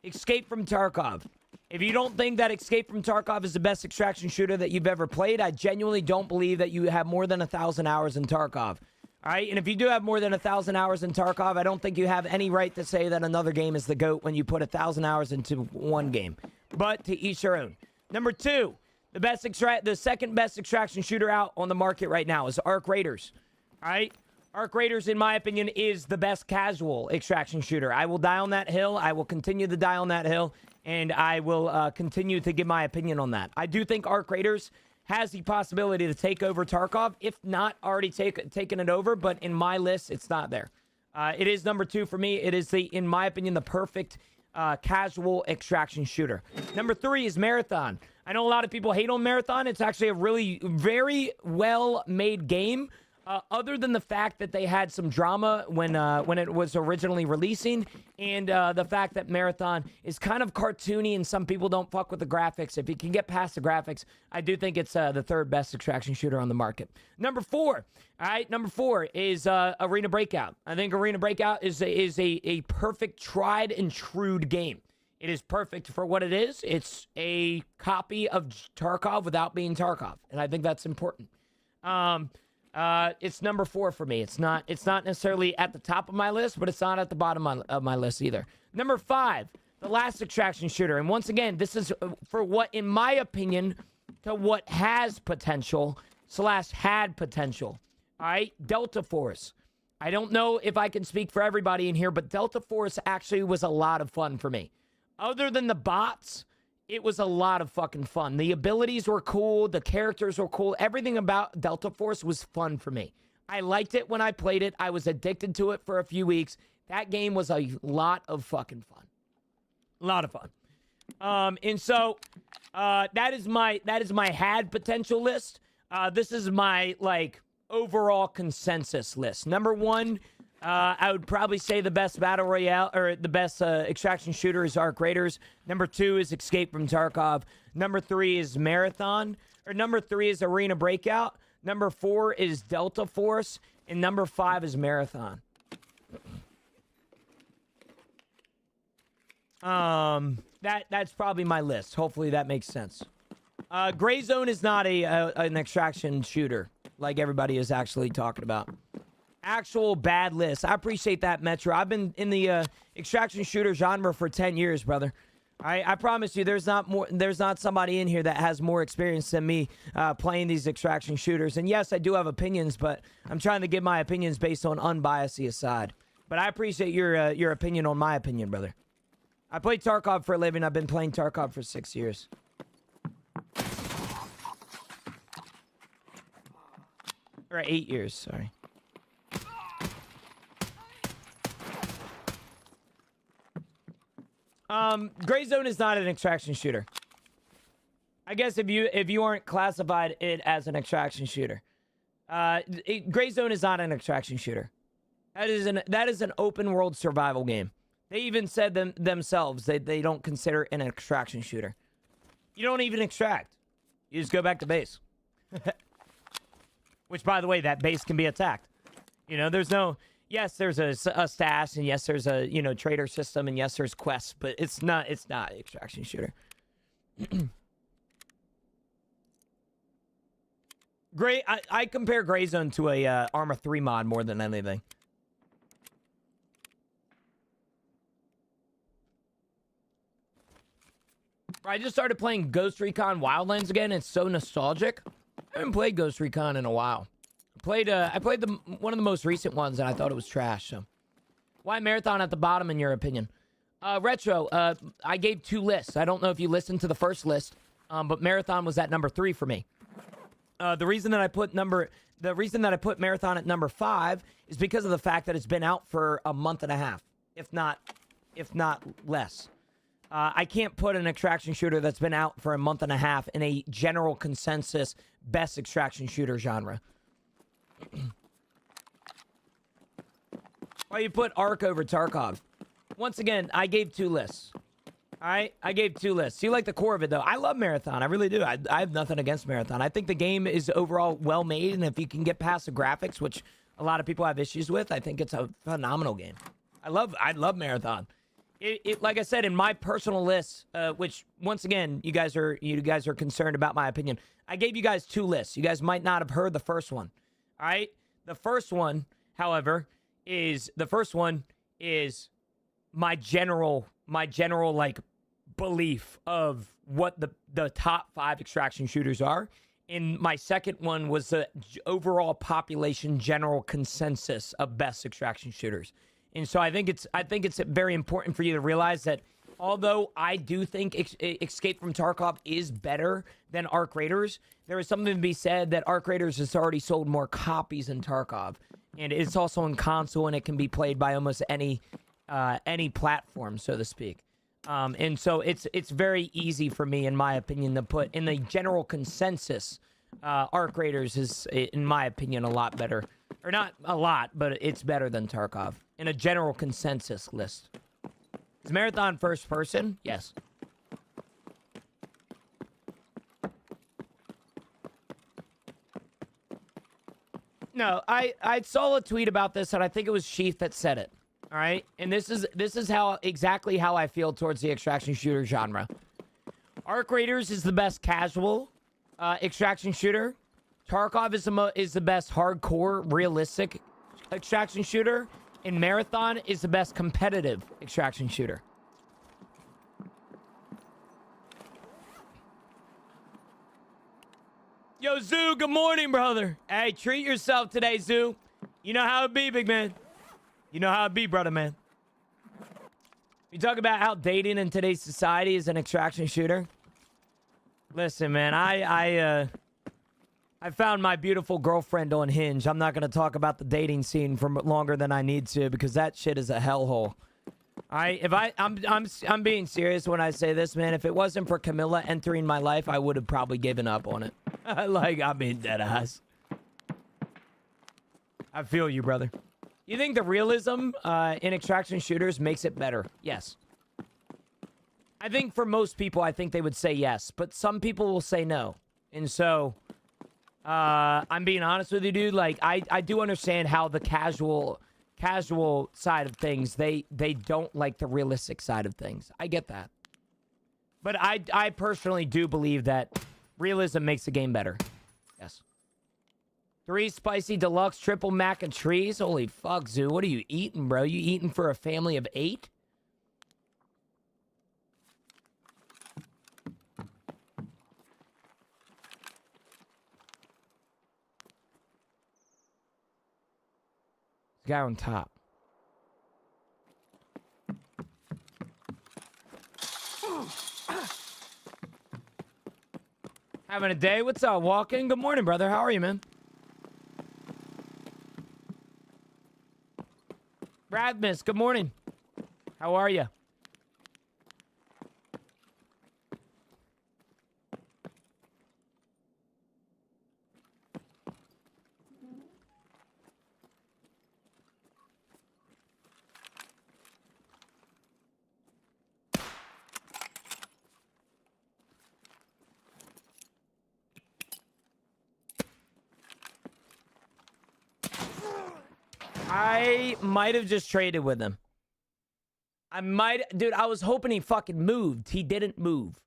Escape from Tarkov. If you don't think that Escape from Tarkov is the best extraction shooter that you've ever played, I genuinely don't believe that you have more than 1,000 hours in Tarkov. All right? And if you do have more than 1,000 hours in Tarkov, I don't think you have any right to say that another game is the GOAT when you put 1,000 hours into one game. But to each their own. Number 2, the second best extraction shooter out on the market right now is Arc Raiders. All right? Arc Raiders, in my opinion, is the best casual extraction shooter. I will die on that hill. I will continue to die on that hill. And I will continue to give my opinion on that. I do think Arc Raiders has the possibility to take over Tarkov, if not already taken it over. But in my list, it's not there. It is number 2 for me. It is, in my opinion, the perfect casual extraction shooter. Number 3 is Marathon. I know a lot of people hate on Marathon. It's actually a really very well-made game. Other than the fact that they had some drama when it was originally releasing, and the fact that Marathon is kind of cartoony and some people don't fuck with the graphics. If you can get past the graphics, I do think it's the third best extraction shooter on the market. Number 4, all right, number 4 is Arena Breakout. I think Arena Breakout is a perfect tried and true game. It is perfect for what it is. It's a copy of Tarkov without being Tarkov, and I think that's important. It's number 4 for me. It's not necessarily at the top of my list, but it's not at the bottom of my list either. Number 5, the last extraction shooter. And once again, this is for what, in my opinion, to what has potential / had potential. All right, Delta Force. I don't know if I can speak for everybody in here, but Delta Force actually was a lot of fun for me. Other than the bots, it was a lot of fucking fun. The abilities were cool. The characters were cool. Everything about Delta Force was fun for me. I liked it when I played it. I was addicted to it for a few weeks. That game was a lot of fucking fun. A lot of fun. And so that is my had potential list. This is my overall consensus list. Number 1, I would probably say the best battle royale or the best extraction shooter is Arc Raiders. Number 2 is Escape from Tarkov. Number 3 is Marathon. Or number 3 is Arena Breakout. Number 4 is Delta Force. And number 5 is Marathon. That's probably my list. Hopefully that makes sense. Gray Zone is not an extraction shooter like everybody is actually talking about. Actual bad list. I appreciate that, Metro. I've been in the extraction shooter genre for 10 years, brother. I promise you, there's not somebody in here that has more experience than me playing these extraction shooters. And yes, I do have opinions, but I'm trying to give my opinions based on unbiased aside. But I appreciate your opinion on my opinion, brother. I play Tarkov for a living. I've been playing Tarkov for 6 years. Or 8 years, sorry. Gray Zone is not an extraction shooter. I guess if you aren't classified it as an extraction shooter. Gray Zone is not an extraction shooter. That is an open world survival game. They even said themselves that they don't consider it an extraction shooter. You don't even extract. You just go back to base. Which, by the way, that base can be attacked. You know, there's no... Yes, there's a stash, and yes, there's a, trader system, and yes, there's quests, but it's not extraction shooter. I compare Gray Zone to a Arma 3 mod more than anything. I just started playing Ghost Recon Wildlands again. It's so nostalgic. I haven't played Ghost Recon in a while. I played one of the most recent ones, and I thought it was trash. So, why Marathon at the bottom, in your opinion? Retro, I gave 2 lists. I don't know if you listened to the first list, but Marathon was at number 3 for me. The reason that I put Marathon at number 5 is because of the fact that it's been out for a month and a half, if not less. I can't put an extraction shooter that's been out for a month and a half in a general consensus best extraction shooter genre. Why you put Ark over Tarkov? Once again, I gave 2 lists. All right? I gave 2 lists. You like the core of it, though. I love Marathon. I really do. I have nothing against Marathon. I think the game is overall well made, and if you can get past the graphics, which a lot of people have issues with, I think it's a phenomenal game. I love Marathon. It like I said, in my personal list, which once again, you guys are concerned about my opinion. I gave you guys 2 lists. You guys might not have heard the first one. All right? The first one, however, is my general belief of what the top 5 extraction shooters are. And my second one was the overall population general consensus of best extraction shooters. And so I think it's very important for you to realize that although I do think Escape from Tarkov is better than Arc Raiders, there is something to be said that Arc Raiders has already sold more copies than Tarkov. And it's also in console, and it can be played by almost any platform, so to speak. And so it's very easy for me, in my opinion, to put in the general consensus, Arc Raiders is, in my opinion, a lot better Or not a lot, but it's better than Tarkov. In a general consensus list. Is Marathon first person? Yes. No, I saw a tweet about this, and I think it was Sheath that said it. All right, and this is how exactly how I feel towards the extraction shooter genre. Arc Raiders is the best casual extraction shooter. Tarkov is the best hardcore, realistic extraction shooter, and Marathon is the best competitive extraction shooter. Yo, Zoo, good morning, brother. Hey, treat yourself today, Zoo. You know how it be, big man. You know how it be, brother, man. You talk about how dating in today's society is an extraction shooter. Listen, man, I found my beautiful girlfriend on Hinge. I'm not going to talk about the dating scene for longer than I need to because that shit is a hellhole. All right, I'm being serious when I say this, man. If it wasn't for Camilla entering my life, I would have probably given up on it. Like, I mean, dead ass. I feel you, brother. You think the realism in extraction shooters makes it better? Yes. I think for most people, I think they would say yes, but some people will say no. And so, I'm being honest with you, dude. Like, I do understand how the casual side of things, they don't like the realistic side of things. I get that. But I personally do believe that realism makes the game better. Yes. 3 spicy deluxe triple mac and cheese. Holy fuck, Zoo. What are you eating, bro? You eating for a family of 8? Guy on top. Having a day? What's up, Walking? Good morning, brother. How are you, man? Radmus, good morning. How are you? I might have just traded with him. Dude, I was hoping he fucking moved. He didn't move.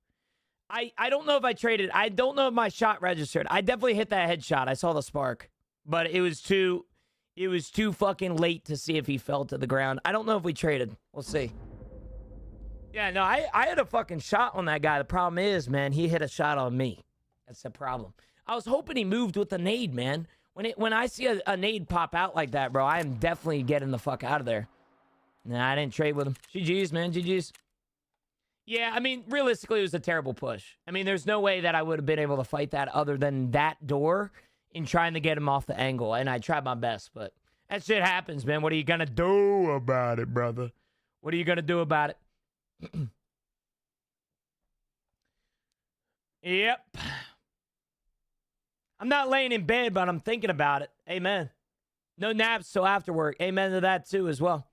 I don't know if I traded. I don't know if my shot registered. I definitely hit that headshot. I saw the spark. But it was too fucking late to see if he fell to the ground. I don't know if we traded. We'll see. Yeah, no, I had a fucking shot on that guy. The problem is, man, he hit a shot on me. That's the problem. I was hoping he moved with the nade, man. When I see a nade pop out like that, bro, I am definitely getting the fuck out of there. Nah, I didn't trade with him. GG's, man. GG's. Yeah, I mean, realistically, it was a terrible push. I mean, there's no way that I would have been able to fight that other than that door in trying to get him off the angle. And I tried my best, but that shit happens, man. What are you going to do about it, brother? What are you going to do about it? Yep. I'm not laying in bed, but I'm thinking about it. Amen. No naps till after work. Amen to that, too, as well.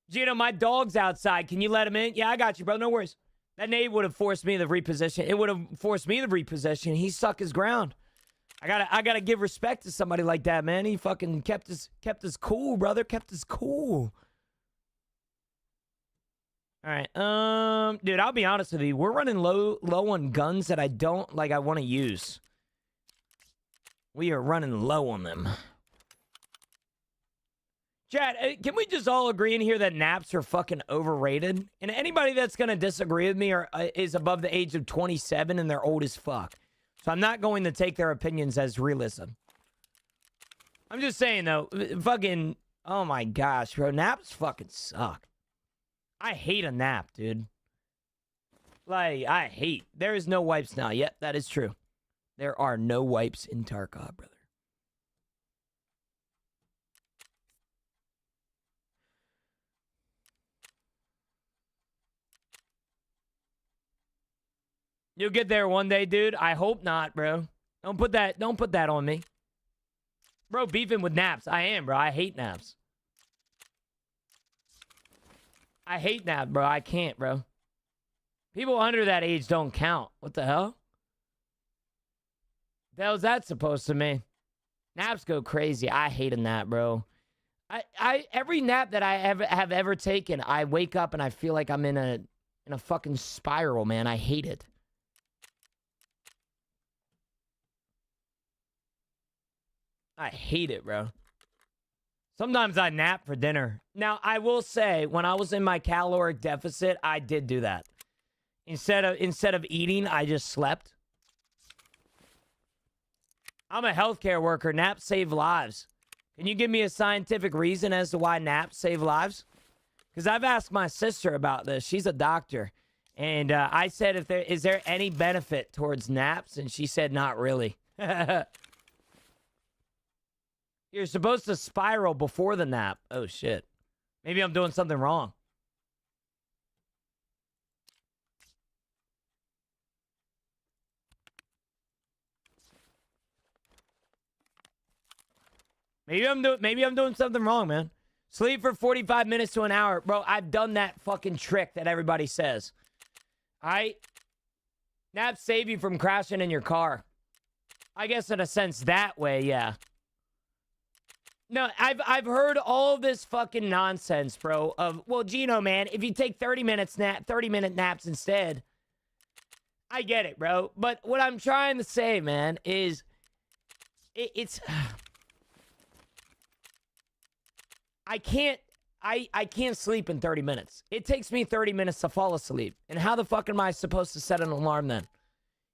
Gino, my dog's outside. Can you let him in? Yeah, I got you, bro. No worries. That nade would have forced me to reposition. It would have forced me to reposition. He stuck his ground. I gotta give respect to somebody like that, man. He fucking kept his cool, brother. Kept his cool. All right, dude, I'll be honest with you. We're running low on guns that I don't like. I want to use. We are running low on them. Chad, can we just all agree in here that naps are fucking overrated? And anybody that's gonna disagree with me is above the age of 27 and they're old as fuck. So I'm not going to take their opinions as realism. I'm just saying though, fucking, oh my gosh, bro, naps fucking suck. I hate a nap, dude. Like, there is no wipes now. Yep, that is true. There are no wipes in Tarkov, brother. You'll get there one day, dude. I hope not, bro. Don't put that on me. Bro, beefing with naps. I am, bro. I hate naps. I hate naps, bro. I can't, bro. People under that age don't count. What the hell? The hell's that supposed to mean? Naps go crazy. I hate a nap, bro. Every nap that I have ever taken, I wake up and I feel like I'm in a fucking spiral, man. I hate it. I hate it, bro. Sometimes I nap for dinner. Now, I will say, when I was in my caloric deficit, I did do that. Instead of eating, I just slept. I'm a healthcare worker. Naps save lives. Can you give me a scientific reason as to why naps save lives? Because I've asked my sister about this. She's a doctor. And I said, is there any benefit towards naps? And she said, not really. You're supposed to spiral before the nap. Oh, shit. Maybe I'm doing something wrong. Maybe I'm doing something wrong, man. Sleep for 45 minutes to an hour. Bro, I've done that fucking trick that everybody says. All right? Naps save you from crashing in your car. I guess in a sense that way, yeah. No, I've heard all this fucking nonsense, bro, of, well, Gino, man, if you take 30-minute naps instead. I get it, bro. But what I'm trying to say, man, is it's I can't sleep in 30 minutes. It takes me 30 minutes to fall asleep. And how the fuck am I supposed to set an alarm then?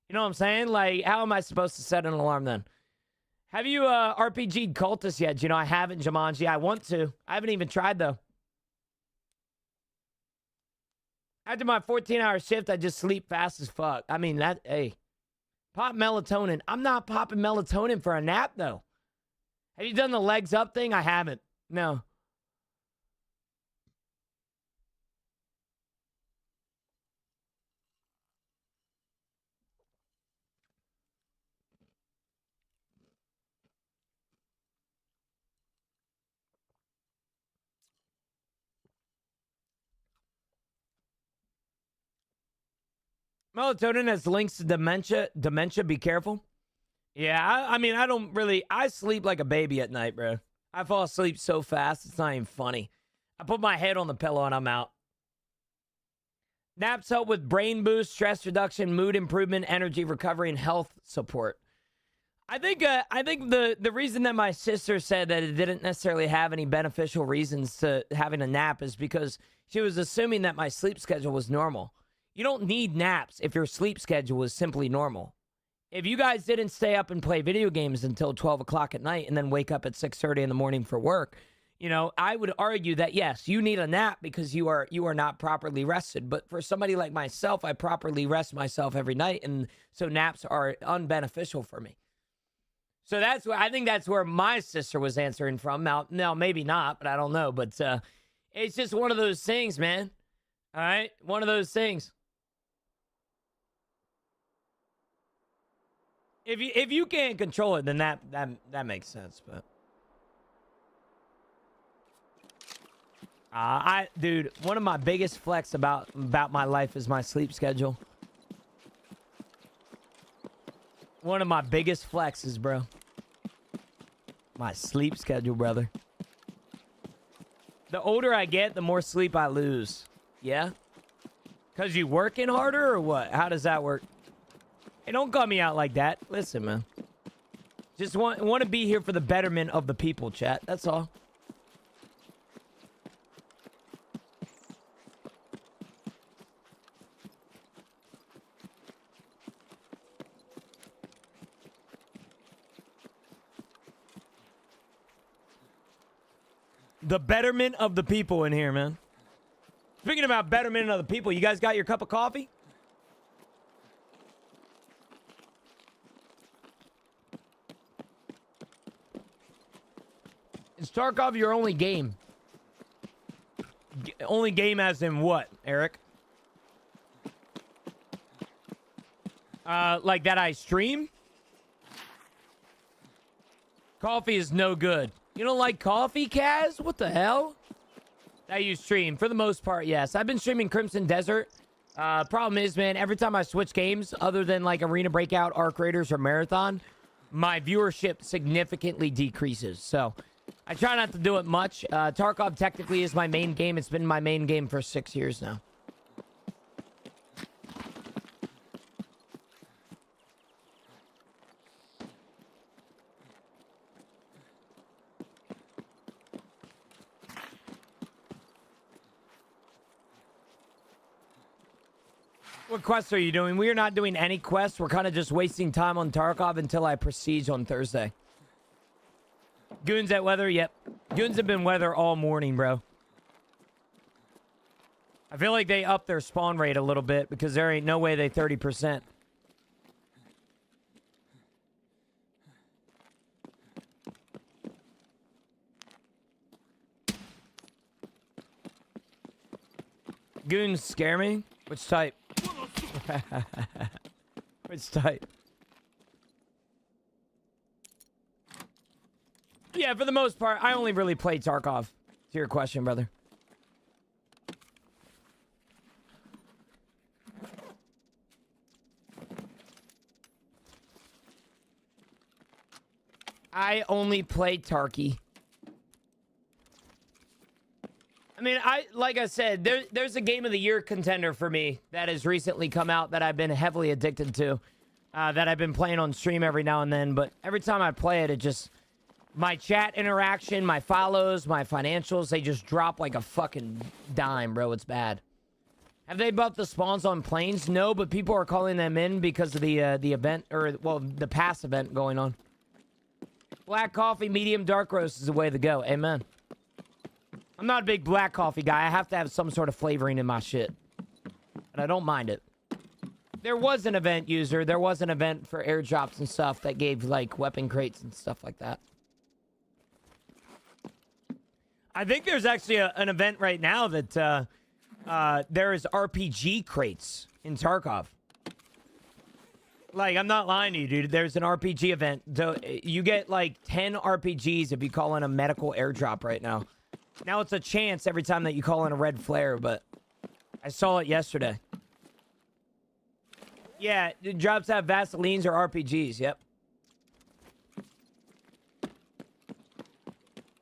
You know what I'm saying? Like, how am I supposed to set an alarm then? Have you RPG'd Cultist yet? You know, I haven't, Jumanji. I want to. I haven't even tried, though. After my 14-hour shift, I just sleep fast as fuck. I mean, hey. Pop melatonin. I'm not popping melatonin for a nap, though. Have you done the legs up thing? I haven't. No. Melatonin has links to dementia. Dementia, be careful. Yeah, I mean, I sleep like a baby at night, bro. I fall asleep so fast, it's not even funny. I put my head on the pillow and I'm out. Naps help with brain boost, stress reduction, mood improvement, energy recovery, and health support. I think the reason that my sister said that it didn't necessarily have any beneficial reasons to having a nap is because she was assuming that my sleep schedule was normal. You don't need naps if your sleep schedule is simply normal. If you guys didn't stay up and play video games until 12 o'clock at night and then wake up at 6:30 in the morning for work, you know, I would argue that, yes, you need a nap because you are not properly rested. But for somebody like myself, I properly rest myself every night, and so naps are unbeneficial for me. So I think that's where my sister was answering from. Now, maybe not, but I don't know. But it's just one of those things, man. All right? One of those things. If you can't control it, then that makes sense. But dude, one of my biggest flex about my life is my sleep schedule. One of my biggest flexes, bro. My sleep schedule, brother. The older I get, the more sleep I lose. Yeah? Because you working harder or what? How does that work? Hey, don't call me out like that. Listen, man. Just want to be here for the betterment of the people, chat. That's all. The betterment of the people in here, man. Speaking about betterment of the people, you guys got your cup of coffee? Is Tarkov your only game? Only game as in what, Eric? Like that I stream? Coffee is no good. You don't like coffee, Kaz? What the hell? That you stream. For the most part, yes. I've been streaming Crimson Desert. Problem is, man, every time I switch games, other than like Arena Breakout, Arc Raiders, or Marathon, my viewership significantly decreases. So I try not to do it much. Tarkov technically is my main game. It's been my main game for 6 years now. What quests are you doing? We are not doing any quests. We're kind of just wasting time on Tarkov until I prestige on Thursday. Goons at weather? Yep. Goons have been weather all morning, bro. I feel like they upped their spawn rate a little bit because there ain't no way they 30%. Goons scare me? Which type? Which type? Yeah, for the most part, I only really play Tarkov. To your question, brother. I only play Tarky. I mean, like I said, there's a Game of the Year contender for me that has recently come out that I've been heavily addicted to. That I've been playing on stream every now and then. But every time I play it, it just... My chat interaction, my follows, my financials, they just drop like a fucking dime, bro. It's bad. Have they buffed the spawns on planes? No, but people are calling them in because of the event, or, well, the past event going on. Black coffee, medium, dark roast is the way to go. Amen. I'm not a big black coffee guy. I have to have some sort of flavoring in my shit. And I don't mind it. There was an event, user. There was an event for airdrops and stuff that gave, like, weapon crates and stuff like that. I think there's actually an event right now that there is RPG crates in Tarkov. Like, I'm not lying to you, dude. There's an RPG event. So you get, like, 10 RPGs if you call in a medical airdrop right now. Now it's a chance every time that you call in a red flare, but I saw it yesterday. Yeah, the drops have Vaselines or RPGs, yep.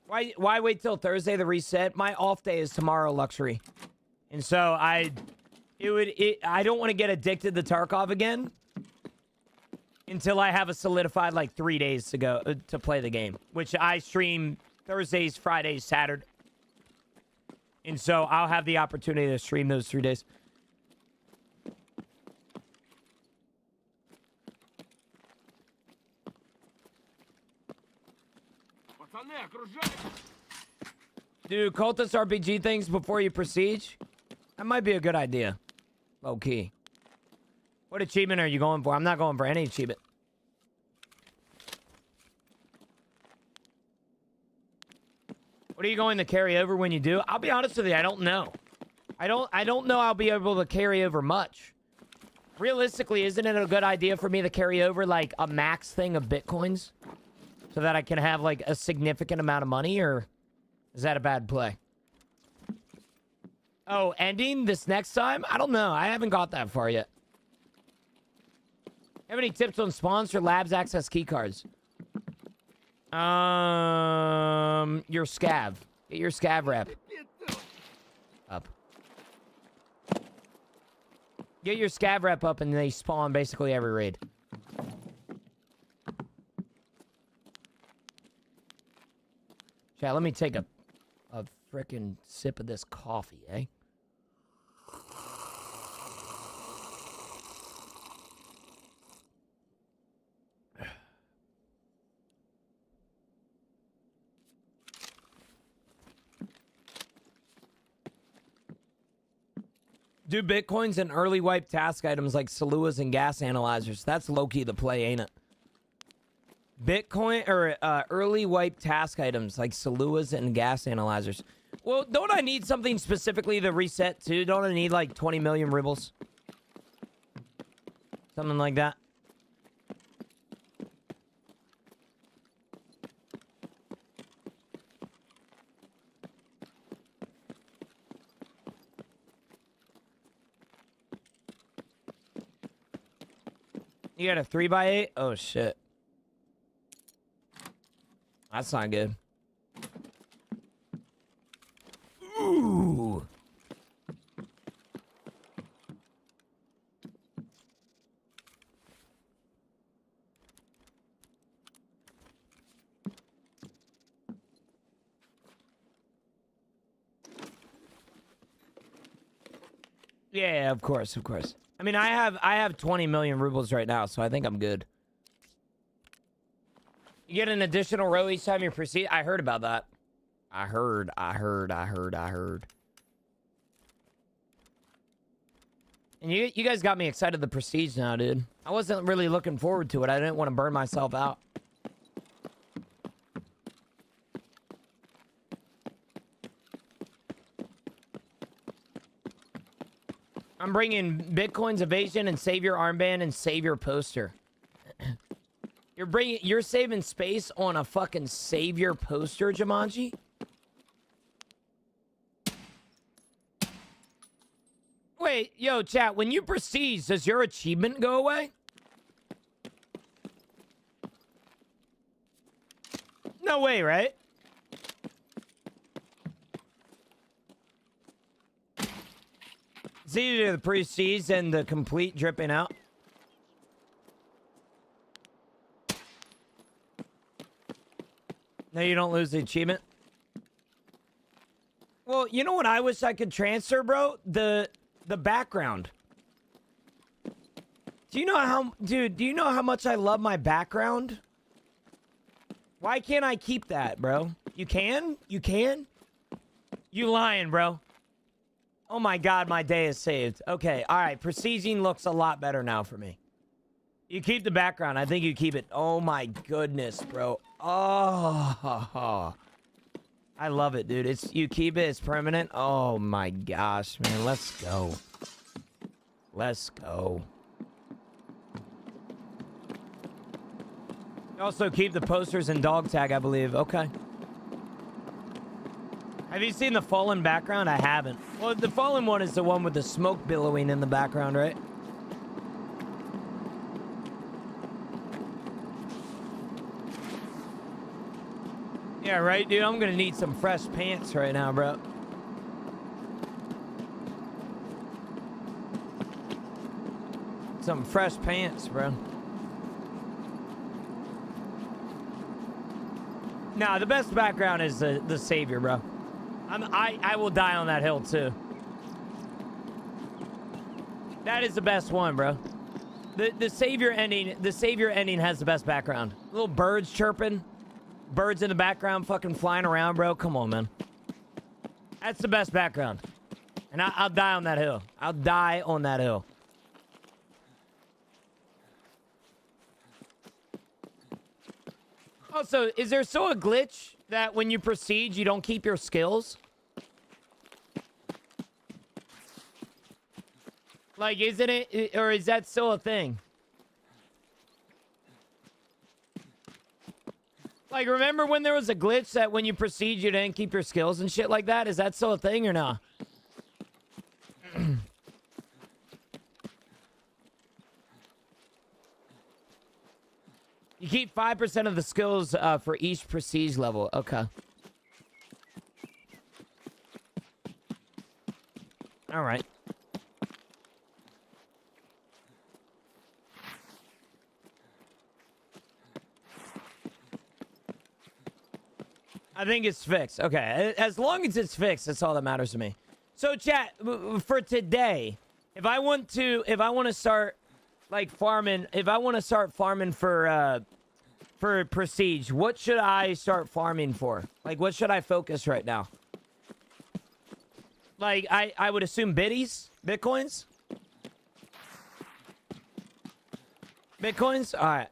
Why wait till Thursday to reset? My off day is tomorrow, Luxury. And so I don't want to get addicted to Tarkov again until I have a solidified like 3 days to go to play the game, which I stream Thursdays, Fridays, Saturday. And so I'll have the opportunity to stream those 3 days. Do cultist RPG things before you proceed? That might be a good idea. Low key. What achievement are you going for? I'm not going for any achievement. What are you going to carry over when you do? I'll be honest with you, I don't know. I don't know I'll be able to carry over much. Realistically, isn't it a good idea for me to carry over like a max thing of Bitcoins? So that I can have like a significant amount of money, or is that a bad play? Oh, ending this next time? I don't know. I haven't got that far yet. Have any tips on spawns for labs access keycards? Your scav. Get your scav rep. Up. Get your scav rep up and they spawn basically every raid. Chat, let me take a frickin' sip of this coffee, eh? Do Bitcoins and early wipe task items like Saluas and gas analyzers. That's low-key the play, ain't it? Bitcoin or early wipe task items like Saluas and gas analyzers. Well, don't I need something specifically to reset too? Don't I need like 20 million rubles? Something like that. You got a 3x8? Oh, shit. That's not good. Ooh. Yeah, of course, of course. I mean, I have 20 million rubles right now, so I think I'm good. You get an additional row each time you proceed. I heard about that. I heard. And you guys got me excited the prestige now, dude. I wasn't really looking forward to it. I didn't want to burn myself out. I'm bringing Bitcoin's evasion and Savior armband and Savior poster. You're saving space on a fucking Savior poster, Jumanji? Wait, yo, chat, when you prestige, does your achievement go away? No way, right? It's either the prestige and the complete dripping out. No, you don't lose the achievement. Well, you know what I wish I could transfer, bro? The background. Do you know how, dude, do you know how much I love my background? Why can't I keep that, bro? You can? You can? You lying, bro. Oh my god, my day is saved. Okay, alright. Prestiging looks a lot better now for me. You keep the background. I think you keep it. Oh my goodness, bro. Oh. I love it, dude. You keep it. It's permanent. Oh my gosh, man. Let's go. Let's go. You also keep the posters and dog tag, I believe. Okay. Have you seen the fallen background? I haven't. Well, the fallen one is the one with the smoke billowing in the background, right? Yeah, right, dude? I'm gonna need some fresh pants right now, bro. Some fresh pants, bro. Nah, the best background is the Savior, bro. I will die on that hill, too. That is the best one, bro. The Savior ending has the best background. Little birds chirping. Birds in the background fucking flying around, bro. Come on, man. That's the best background. And I'll die on that hill. I'll die on that hill. Also, is there still a glitch that when you proceed, you don't keep your skills? Like, isn't it, or is that still a thing? Like, remember when there was a glitch that when you proceed, you didn't keep your skills and shit like that? Is that still a thing or not? You keep 5% of the skills for each prestige level. Okay. All right. I think it's fixed. Okay. As long as it's fixed, that's all that matters to me. So, chat, for today, if I want to start like farming, if I want to start farming for prestige, what should I start farming for? Like, what should I focus right now? Like, I would assume biddies, bitcoins. Bitcoins? All right.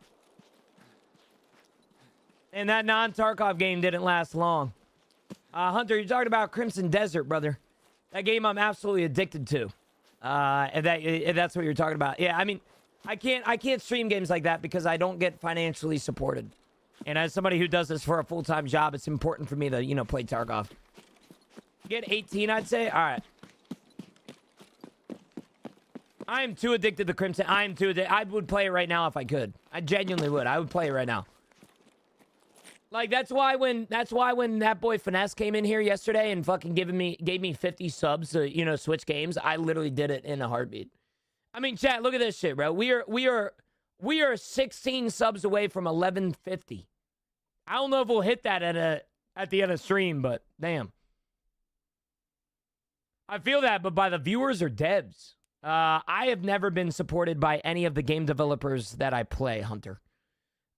And that non-Tarkov game didn't last long. Hunter, you're talking about Crimson Desert, brother. That game I'm absolutely addicted to. If that's what you're talking about. Yeah, I mean, I can't stream games like that because I don't get financially supported. And as somebody who does this for a full-time job, it's important for me to, you know, play Tarkov. Get 18, I'd say. All right. I am too addicted to Crimson. I am too addicted. I would play it right now if I could. I genuinely would. I would play it right now. Like, that's why when that boy Finesse came in here yesterday and fucking gave me 50 subs to, you know, switch games, I literally did it in a heartbeat. I mean, chat, look at this shit, bro. We are 16 subs away from 1150. I don't know if we'll hit that at the end of stream, but damn. I feel that, but by the viewers or devs. I have never been supported by any of the game developers that I play, Hunter.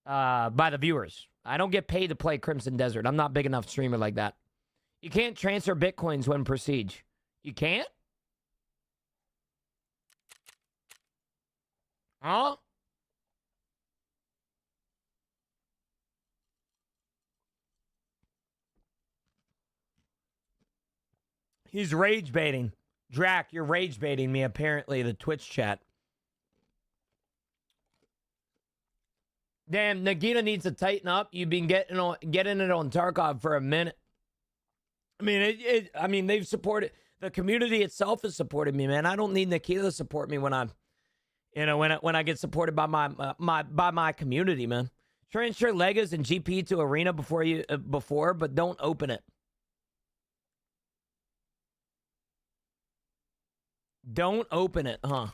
By the viewers. I don't get paid to play Crimson Desert. I'm not big enough streamer like that. You can't transfer bitcoins when Prestige. You can't? Huh? He's rage baiting. Drac, you're rage baiting me, apparently, the Twitch chat. Damn, Nagita needs to tighten up. You've been getting it on Tarkov for a minute. I mean, I mean, they've supported, the community itself has supported me, man. I don't need Nikita to support me when I'm, you know, when I get supported by my community, man. Transfer Legas and GP to Arena before, but don't open it. Don't open it, huh?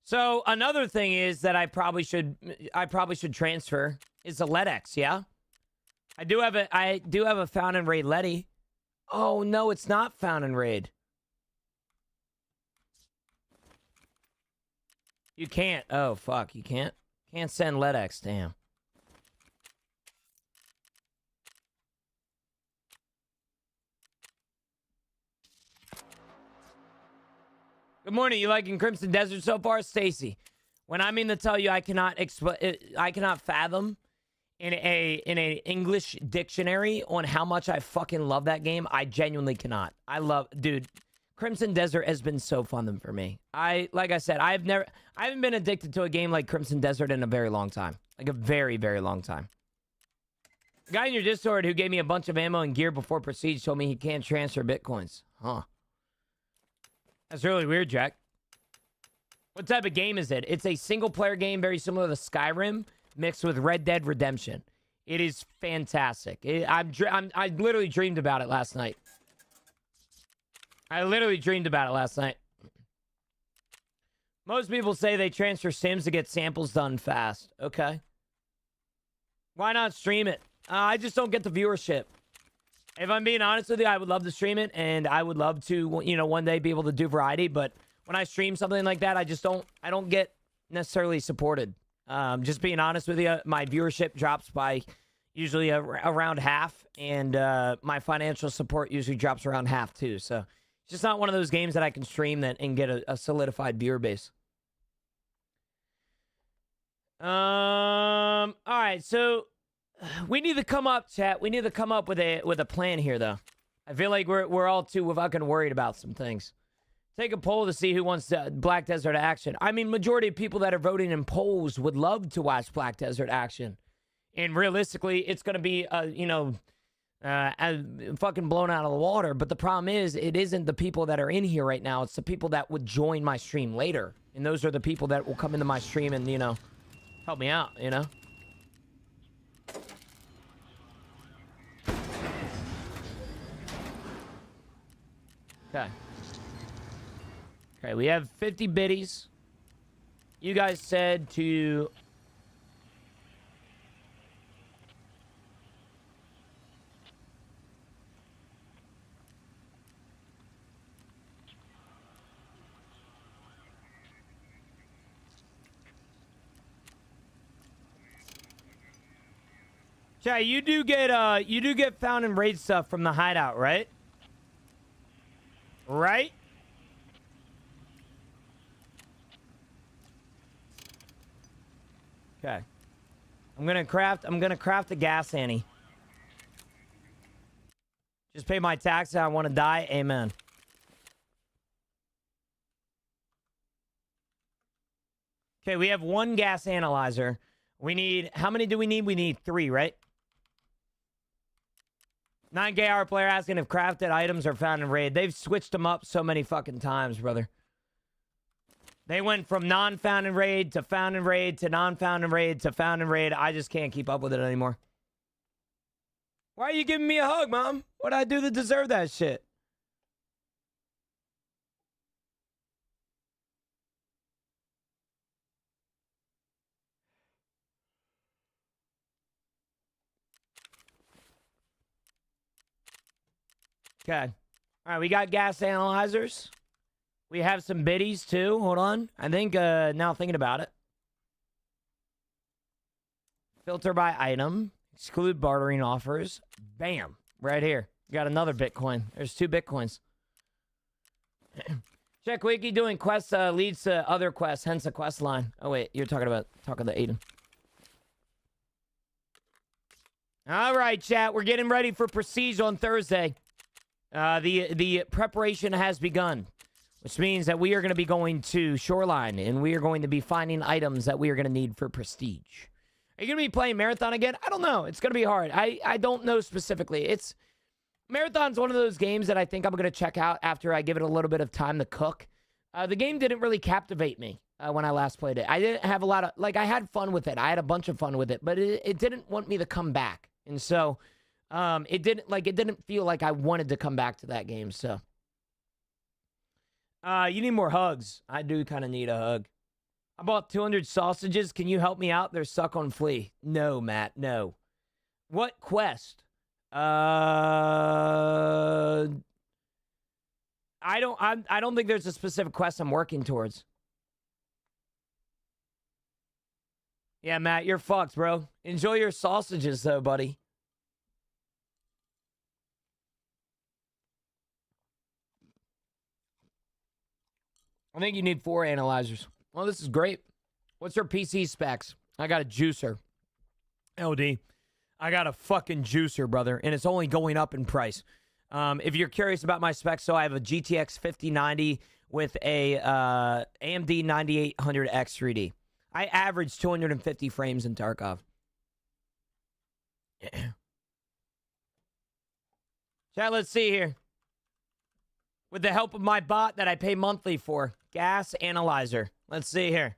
So another thing is that I probably should transfer is the LEDX, yeah? I do have a Found and Raid Letty. Oh no, it's not Found and Raid. You can't. Oh fuck, you can't. Can't send LEDX, damn. Good morning. You liking Crimson Desert so far, Stacy? When I mean to tell you, I cannot fathom in a English dictionary on how much I fucking love that game. I genuinely cannot. Dude. Crimson Desert has been so fun for me. Like I said, I haven't been addicted to a game like Crimson Desert in a very long time. Like a very, very long time. The guy in your Discord who gave me a bunch of ammo and gear before Prestige told me he can't transfer bitcoins. Huh. That's really weird, Jack. What type of game is it? It's a single-player game very similar to Skyrim mixed with Red Dead Redemption. It is fantastic. I literally dreamed about it last night. Most people say they transfer Sims to get samples done fast. Okay. Why not stream it? I just don't get the viewership. If I'm being honest with you, I would love to stream it, and I would love to, you know, one day be able to do variety, but when I stream something like that, I don't get necessarily supported. Just being honest with you, my viewership drops by usually around half, and my financial support usually drops around half too, so it's just not one of those games that I can stream that and get a solidified viewer base. All right, so we need to come up, chat. We need to come up with a plan here, though. I feel like we're all too fucking worried about some things. Take a poll to see who wants Black Desert action. I mean, majority of people that are voting in polls would love to watch Black Desert action, and realistically, it's gonna be fucking blown out of the water. But the problem is, it isn't the people that are in here right now. It's the people that would join my stream later, and those are the people that will come into my stream and help me out. Okay, we have 50 biddies. You guys said to... Chat, you do get found and raid stuff from the hideout, right? Right? Okay. I'm gonna craft a gas Annie. Just pay my taxes. I want to die. Amen. Okay, we have one gas analyzer. We need, how many do we need? We need 3, right? 9K player asking if crafted items are found in raid. They've switched them up so many fucking times, brother. They went from non-found in raid to found in raid to non-found in raid to found in raid. I just can't keep up with it anymore. Why are you giving me a hug, Mom? What'd I do to deserve that shit? Okay. All right, we got gas analyzers. We have some biddies, too. Hold on. I think, now thinking about it. Filter by item. Exclude bartering offers. Bam. Right here. You got another Bitcoin. There's 2 Bitcoins. Check Wiki doing quests leads to other quests, hence a quest line. Oh, wait. You're talking to Aiden. All right, chat. We're getting ready for Prestige on Thursday. The preparation has begun, which means that we are going to be going to Shoreline, and we are going to be finding items that we are going to need for Prestige. Are you going to be playing Marathon again? I don't know. It's going to be hard. I don't know specifically. Marathon's one of those games that I think I'm going to check out after I give it a little bit of time to cook. The game didn't really captivate me when I last played it. I didn't have a lot of, I had fun with it. I had a bunch of fun with it, but it didn't want me to come back. And so, it didn't feel like I wanted to come back to that game, so. You need more hugs. I do kind of need a hug. I bought 200 sausages. Can you help me out? They're stuck on flea. No, Matt, no. What quest? I don't think there's a specific quest I'm working towards. Yeah, Matt, you're fucked, bro. Enjoy your sausages, though, buddy. I think you need 4 analyzers. Well, this is great. What's your PC specs? I got a juicer. LD. I got a fucking juicer, brother, and it's only going up in price. If you're curious about my specs, so I have a GTX 5090 with a AMD 9800X 3D. I average 250 frames in Tarkov. Chat, let's see here. With the help of my bot that I pay monthly for. Gas analyzer. Let's see here.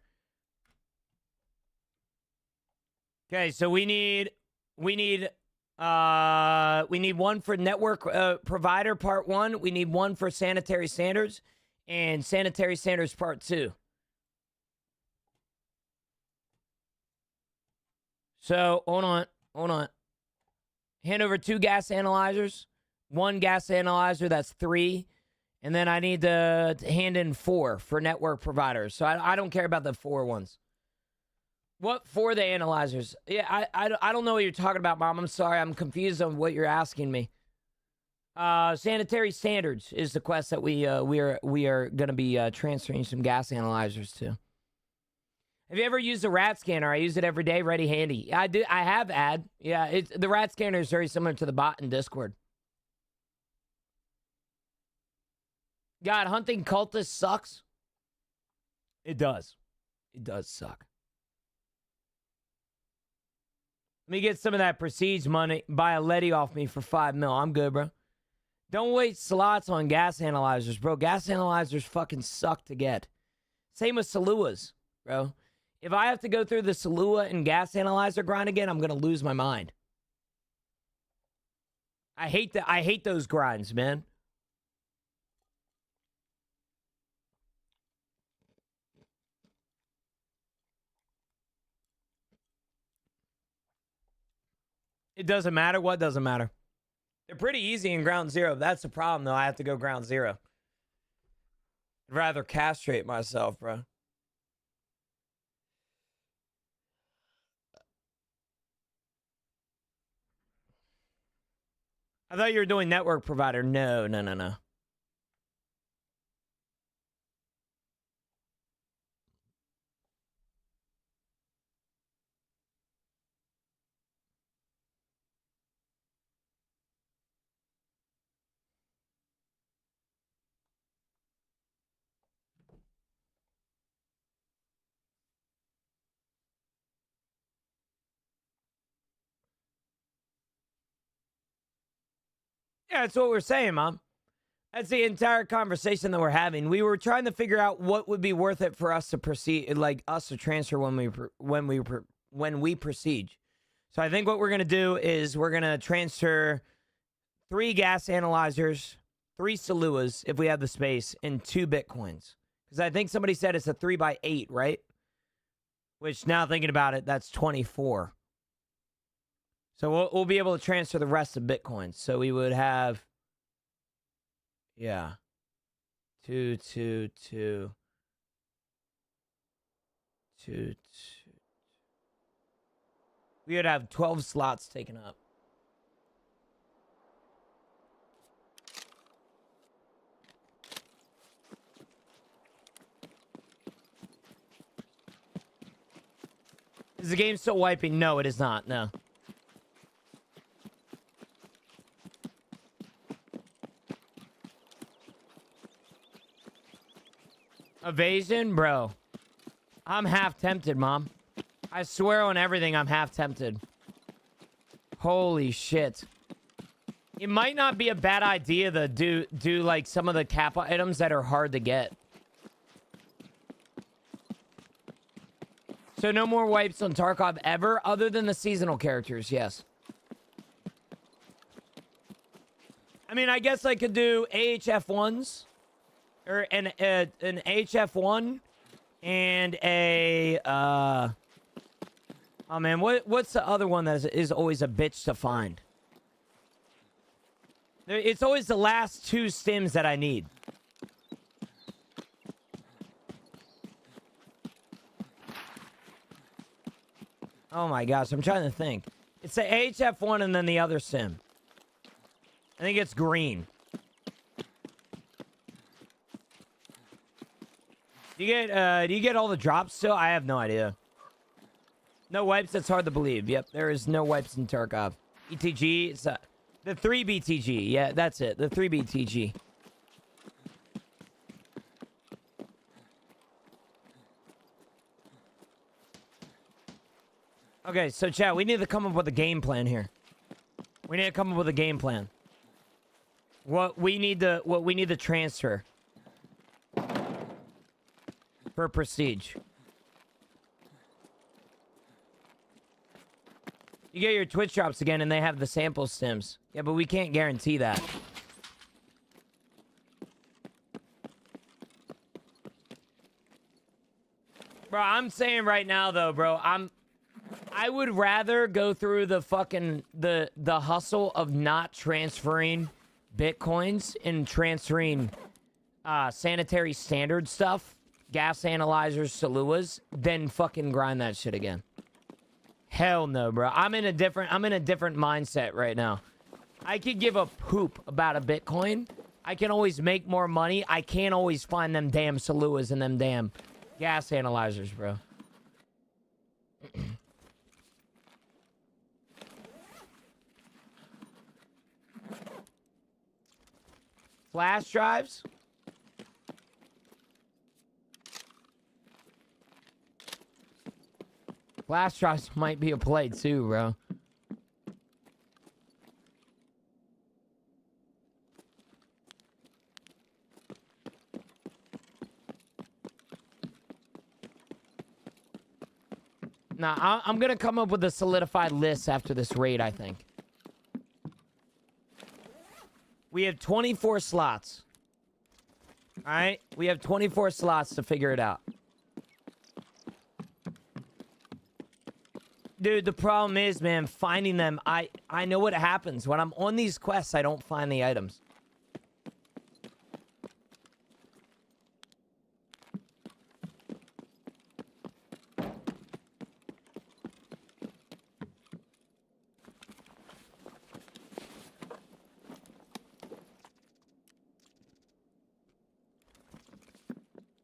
Okay, so we need one for network provider part 1. We need one for sanitary standards and sanitary standards part 2. So, hold on. Hand over 2 gas analyzers. 1 gas analyzer, that's 3. And then I need to hand in 4 for network providers. So I don't care about the 4 ones. What for the analyzers? Yeah, I don't know what you're talking about, Mom. I'm sorry. I'm confused on what you're asking me. Sanitary standards is the quest that we are going to be transferring some gas analyzers to. Have you ever used a rat scanner? I use it every day, ready handy. I have had. Yeah, the rat scanner is very similar to the bot in Discord. God, hunting cultists sucks. It does. It does suck. Let me get some of that Prestige money. Buy a Letty off me for 5 mil. I'm good, bro. Don't waste slots on gas analyzers, bro. Gas analyzers fucking suck to get. Same with Saluas, bro. If I have to go through the Salua and gas analyzer grind again, I'm going to lose my mind. I hate those grinds, man. It doesn't matter. What doesn't matter? They're pretty easy in ground 0. That's the problem, though. I have to go ground 0. I'd rather castrate myself, bro. I thought you were doing network provider. No. Yeah, that's what we're saying, Mom. That's the entire conversation that we're having. We were trying to figure out what would be worth it for us to proceed, like us to transfer when we proceed. So I think what we're gonna do is we're gonna transfer 3 gas analyzers, 3 Saluas if we have the space, and 2 Bitcoins. Because I think somebody said it's a 3x8, right? Which now thinking about it, that's 24. So we'll be able to transfer the rest of Bitcoins. So we would have, yeah, 2, 2, 2, 2, 2. We would have 12 slots taken up. Is the game still wiping? No, it is not. No. Evasion? Bro. I'm half tempted, Mom. I swear on everything, I'm half tempted. Holy shit. It might not be a bad idea to do like some of the cap items that are hard to get. So no more wipes on Tarkov ever, other than the seasonal characters, yes. I mean, I guess I could do AHF1s. Or an HF1 and a oh man, what's the other one that is always a bitch to find? It's always the last 2 stims that I need. Oh my gosh, I'm trying to think. It's the HF1 and then the other sim. I think it's green. Do you get all the drops still? I have no idea. No wipes, that's hard to believe. Yep, there is no wipes in Tarkov. BTG, it's the 3 BTG. Yeah, that's it. The 3 BTG. Okay, so chat, we need to come up with a game plan here. We need to come up with a game plan. What we need to transfer for prestige. You get your Twitch drops again and they have the sample stims. Yeah, but we can't guarantee that. Bro, I'm saying right now though, bro, I would rather go through the fucking the hustle of not transferring Bitcoins and transferring sanitary standard stuff, gas analyzers, Saluas, than fucking grind that shit again. Hell no, bro. I'm in a different mindset right now. I could give a poop about a Bitcoin. I can always make more money. I can't always find them damn Saluas and them damn gas analyzers, bro. Flash drives? Flash drives might be a play too, bro. Nah, I'm gonna come up with a solidified list after this raid, I think. We have 24 slots. All right? We have 24 slots to figure it out. Dude, the problem is, man, finding them. I know what happens. When I'm on these quests, I don't find the items.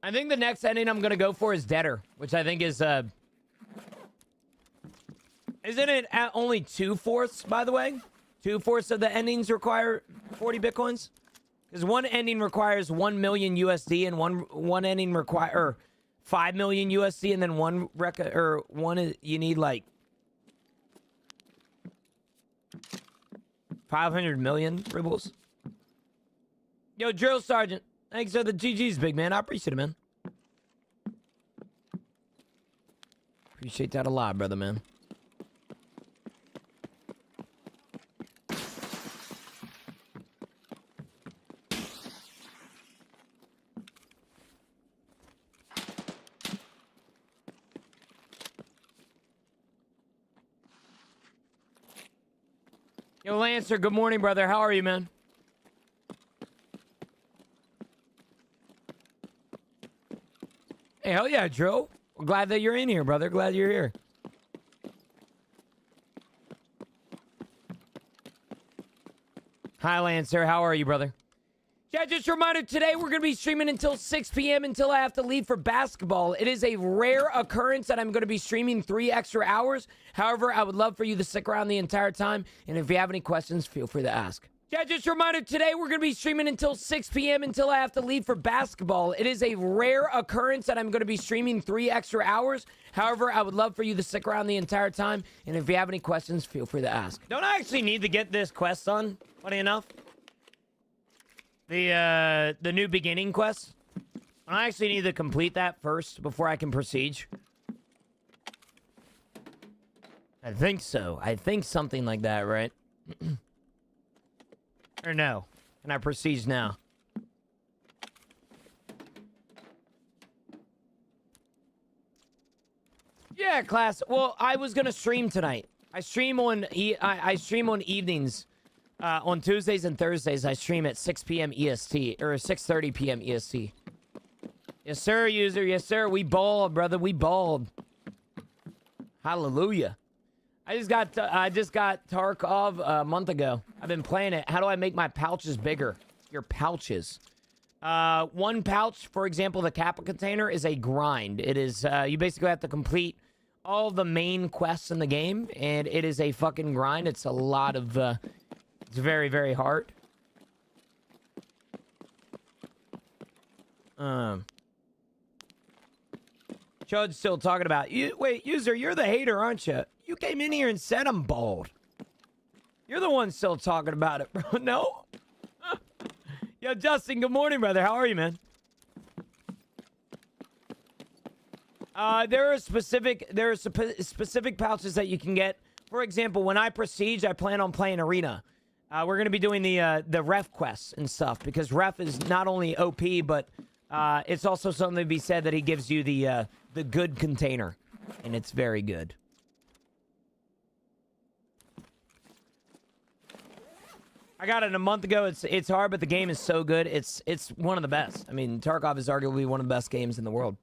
I think the next ending I'm going to go for is Deader, which I think is, isn't it at only 2/4, by the way? 2/4 of the endings require 40 Bitcoins? Because one ending requires 1 million USD and one ending require 5 million USD and then one you need like 500 million rubles. Yo, Drill Sergeant. Thanks for the GGs, big man. I appreciate it, man. Appreciate that a lot, brother, man. Yo, Lancer, good morning, brother. How are you, man? Hey, hell yeah, Joe. We're glad that you're in here, brother. Glad you're here. Hi, Lancer. How are you, brother? Yeah, just a reminder, today we're going to be streaming until 6 p.m. until I have to leave for basketball. It is a rare occurrence that I'm going to be streaming 3 extra hours. However, I would love for you to stick around the entire time. And if you have any questions, feel free to ask. Yeah, just a reminder, today we're going to be streaming until 6 p.m. until I have to leave for basketball. It is a rare occurrence that I'm going to be streaming 3 extra hours. However, I would love for you to stick around the entire time. And if you have any questions, feel free to ask. Don't I actually need to get this quest done, funny enough? The new beginning quest. I actually need to complete that first before I can proceed. I think so. I think something like that, right? Or no? Can I proceed now? Yeah, class. Well, I was gonna stream tonight. I stream on I stream on evenings. On Tuesdays and Thursdays, I stream at 6 p.m. EST, or 6:30 p.m. EST. Yes, sir, user. Yes, sir. We balled, brother. We balled. Hallelujah. I just got Tarkov a month ago. I've been playing it. How do I make my pouches bigger? Your pouches. One pouch, for example, the Kappa container, is a grind. It is, you basically have to complete all the main quests in the game, and it is a fucking grind. It's a lot of, it's very, very hard. Chud's still talking about you. Wait, user, you're the hater, aren't you? You came in here and said I'm bald. You're the one still talking about it, bro. No? Yo, Justin, good morning, brother. How are you, man? There are specific pouches that you can get. For example, when I prestige, I plan on playing Arena. We're going to be doing the ref quests and stuff, because ref is not only OP, but it's also something to be said that he gives you the good container, and it's very good. I got it a month ago. It's hard, but the game is so good. It's one of the best. I mean, Tarkov is arguably one of the best games in the world.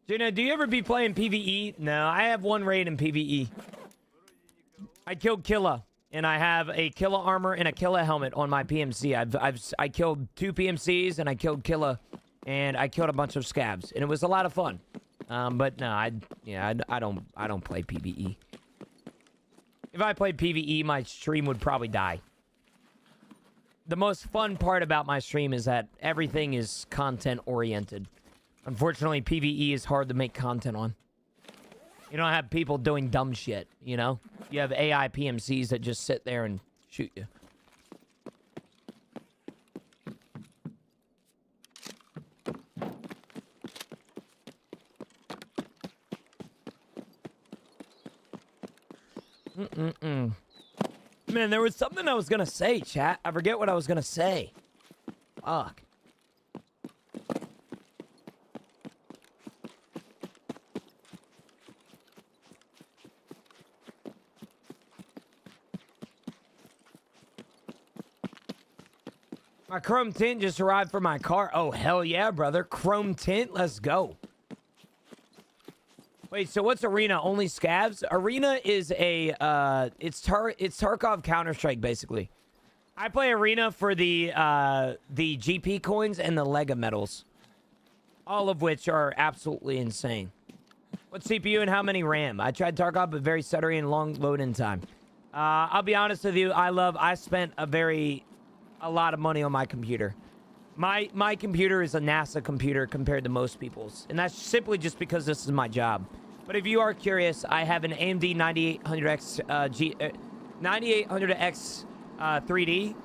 Gina, do you ever be playing PvE? No, I have one raid in PvE. I killed Killa, and I have a Killa armor and a Killa helmet on my PMC. I killed 2 PMCs, and I killed Killa, and I killed a bunch of scabs, and it was a lot of fun. But no, I don't play PvE. If I played PvE, my stream would probably die. The most fun part about my stream is that everything is content oriented. Unfortunately, PvE is hard to make content on. You don't have people doing dumb shit, you know? You have AI PMCs that just sit there and shoot you. Man, there was something I was gonna say, chat. I forget what I was gonna say. Fuck. My chrome tint just arrived for my car. Oh, hell yeah, brother. Chrome tint, let's go. Wait, so what's Arena? Only scabs? Arena is a, it's Tarkov Counter-Strike, basically. I play Arena for the GP coins and the Lega medals. All of which are absolutely insane. What CPU and how many RAM? I tried Tarkov, but very stuttery and long load-in time. I'll be honest with you, I spent a lot of money on my computer. My computer is a NASA computer compared to most people's, and that's simply just because this is my job. But if you are curious, I have an AMD 9800X 9800X 3D,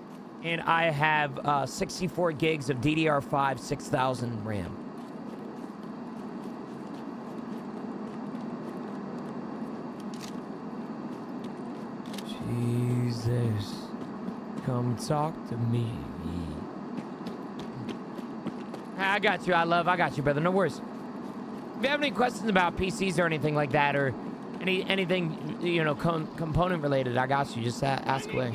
and I have 64 gigs of DDR5 6000 RAM. Jesus, come talk to me. I got you. I got you, brother. No worries. If you have any questions about PCs or anything like that, or anything, you know, component related, I got you. Just ask away.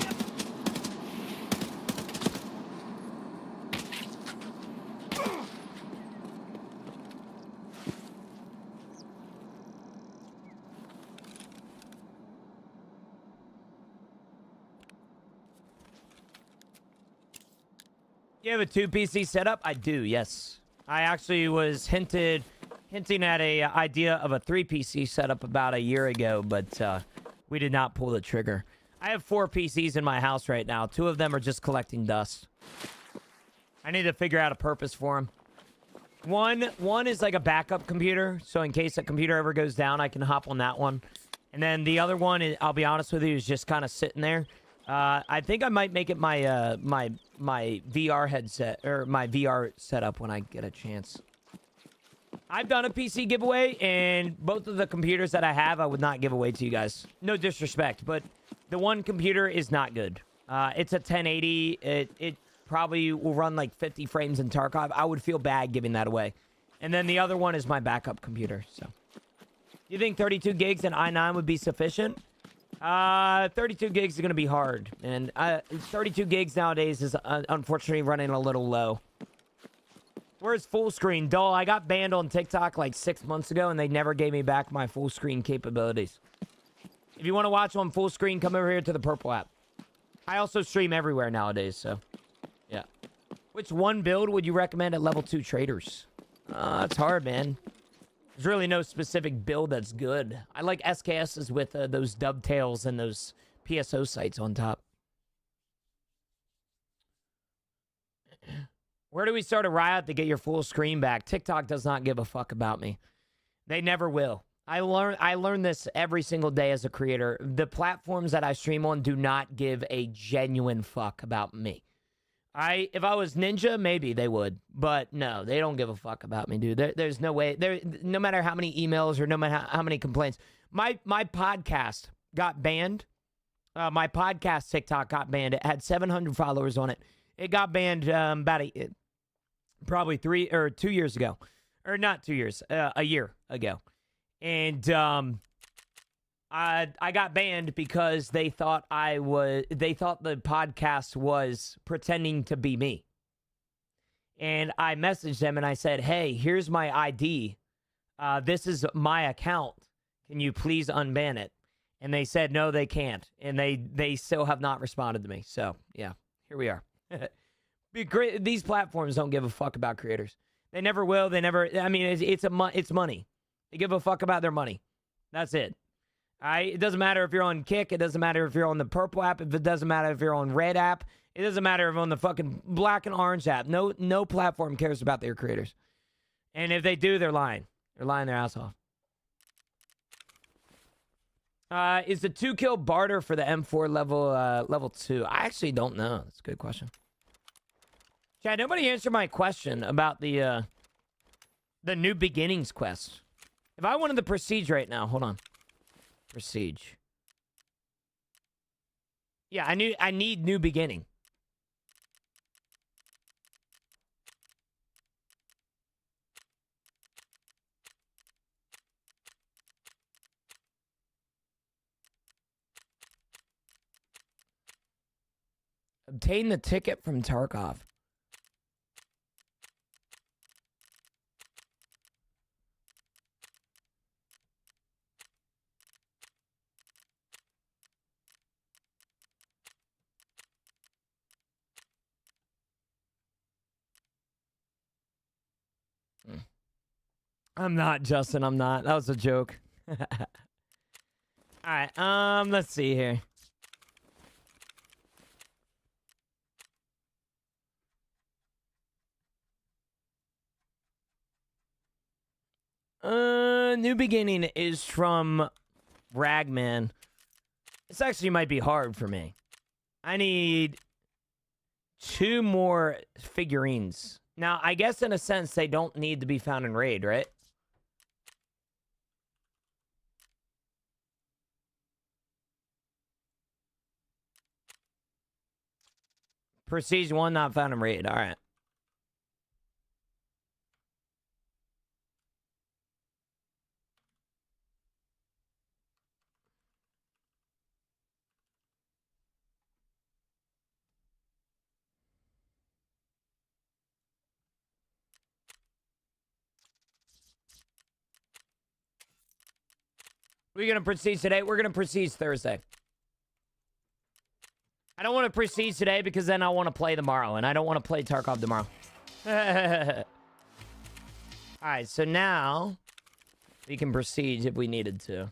You have a 2 PC setup? I do, yes. I actually was hinting at a idea of a 3 PC setup about a year ago, but we did not pull the trigger. I have 4 PCs in my house right now. 2 of them are just collecting dust. I need to figure out a purpose for them. One is like a backup computer, so in case a computer ever goes down, I can hop on that one. And then the other one, I'll be honest with you, is just kind of sitting there. I think I might make it my my VR headset, or my VR setup when I get a chance. I've done a PC giveaway, and both of the computers that I have, I would not give away to you guys. No disrespect, but the one computer is not good. It's a 1080. It probably will run like 50 frames in Tarkov. I would feel bad giving that away. And then the other one is my backup computer. So, you think 32 gigs and i9 would be sufficient? 32 gigs is going to be hard, and 32 gigs nowadays is unfortunately running a little low. Where's full screen? Dull, I got banned on TikTok like 6 months ago, and they never gave me back my full screen capabilities. If you want to watch on full screen, come over here to the Purple app. I also stream everywhere nowadays, so yeah. Which one build would you recommend at level 2 traders? It's hard, man. There's really no specific build that's good. I like SKSs with those dovetails and those PSO sites on top. Where do we start a riot to get your full screen back? TikTok does not give a fuck about me. They never will. I learn this every single day as a creator. The platforms that I stream on do not give a genuine fuck about me. If I was Ninja, maybe they would, but no, they don't give a fuck about me, dude. There's no way. No matter how many emails or no matter how many complaints, my podcast got banned. My podcast TikTok got banned. It had 700 followers on it. It got banned probably 2 years ago, or not 2 years, a year ago, and I got banned because they thought the podcast was pretending to be me. And I messaged them and I said, hey, here's my ID. This is my account. Can you please unban it? And they said, no, they can't. And they still have not responded to me. So, yeah, here we are. These platforms don't give a fuck about creators. They never will. They never, I mean, it's money. They give a fuck about their money. That's it. It doesn't matter if you're on Kick. It doesn't matter if you're on the Purple app. It doesn't matter if you're on Red app. It doesn't matter if you're on the fucking Black and Orange app. No platform cares about their creators. And if they do, they're lying. They're lying their ass off. Is the 2-kill barter for the M4 level 2? I actually don't know. That's a good question. Chad, nobody answered my question about the New Beginnings quest. If I wanted the Prestige right now, hold on. Prestige. Yeah, I need New Beginning. Obtain the ticket from Tarkov. I'm not, Justin. I'm not. That was a joke. All right. Let's see here. New Beginning is from Ragman. This actually might be hard for me. I need 2 more figurines. Now, I guess in a sense, they don't need to be found in Raid, right? Prestige 1 not found in Raid. All right. We're going to proceed today. We're going to proceed Thursday. I don't want to proceed today because then I want to play tomorrow, and I don't want to play Tarkov tomorrow. All right, so now we can proceed if we needed to.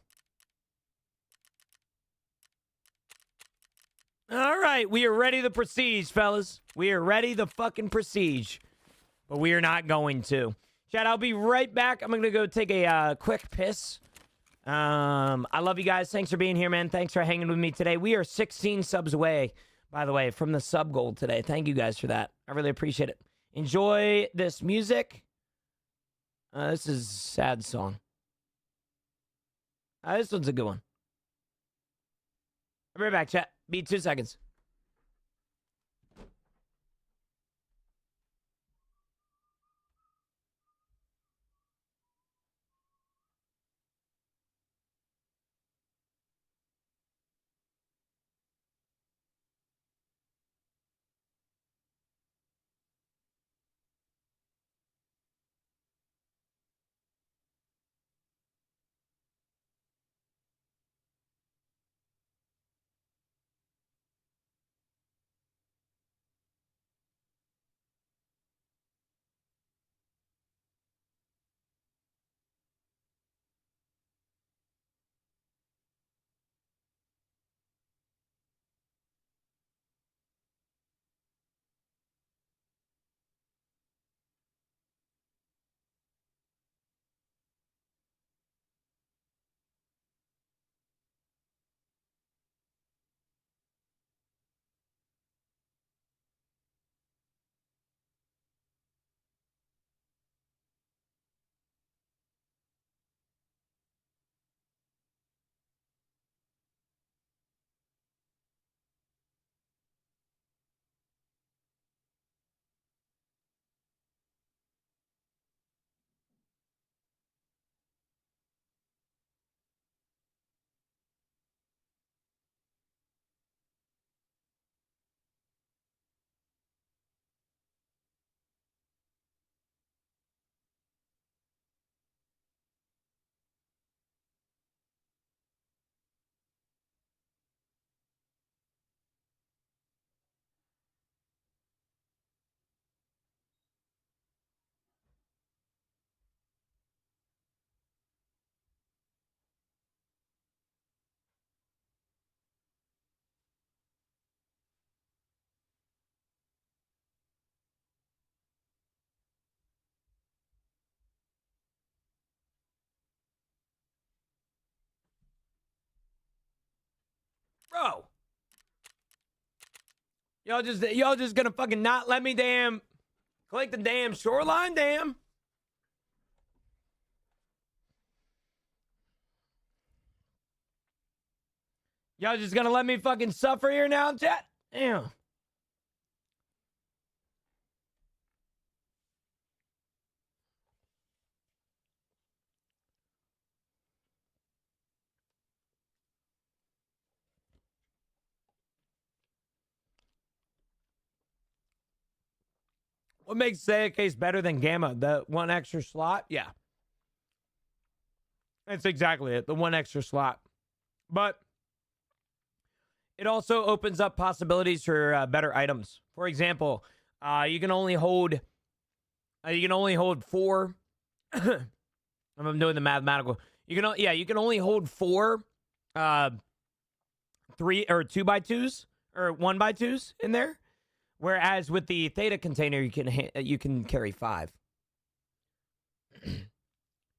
All right, we are ready to proceed, fellas. We are ready to fucking proceed. But we are not going to. Chat, I'll be right back. I'm going to go take a quick piss. I love you guys. Thanks for being here, man. Thanks for hanging with me today. We are 16 subs away, by the way, from the sub goal today. Thank you guys for that. I really appreciate it. Enjoy this music. This is a sad song. This one's a good one. I'll be right back, chat. Be 2 seconds. Bro. Y'all just gonna fucking not let me damn click the damn shoreline, damn. Y'all just gonna let me fucking suffer here now, chat? Damn. What makes Saya case better than Gamma? The 1 extra slot? Yeah. That's exactly it. The 1 extra slot. But it also opens up possibilities for better items. For example, you can only hold 4. I'm doing the mathematical. You can only hold 4 3 or 2x2s or 1x2s in there. Whereas with the Theta container, you can carry 5.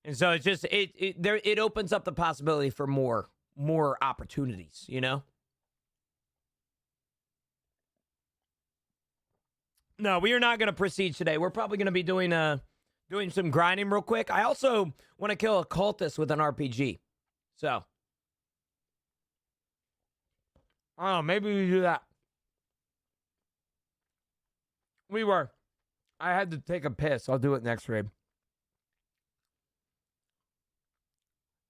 And so it's just it opens up the possibility for more opportunities, you know? No, we are not going to proceed today. We're probably going to be doing some grinding real quick. I also want to kill a cultist with an RPG. So, oh, maybe we do that. I had to take a piss. I'll do it next raid.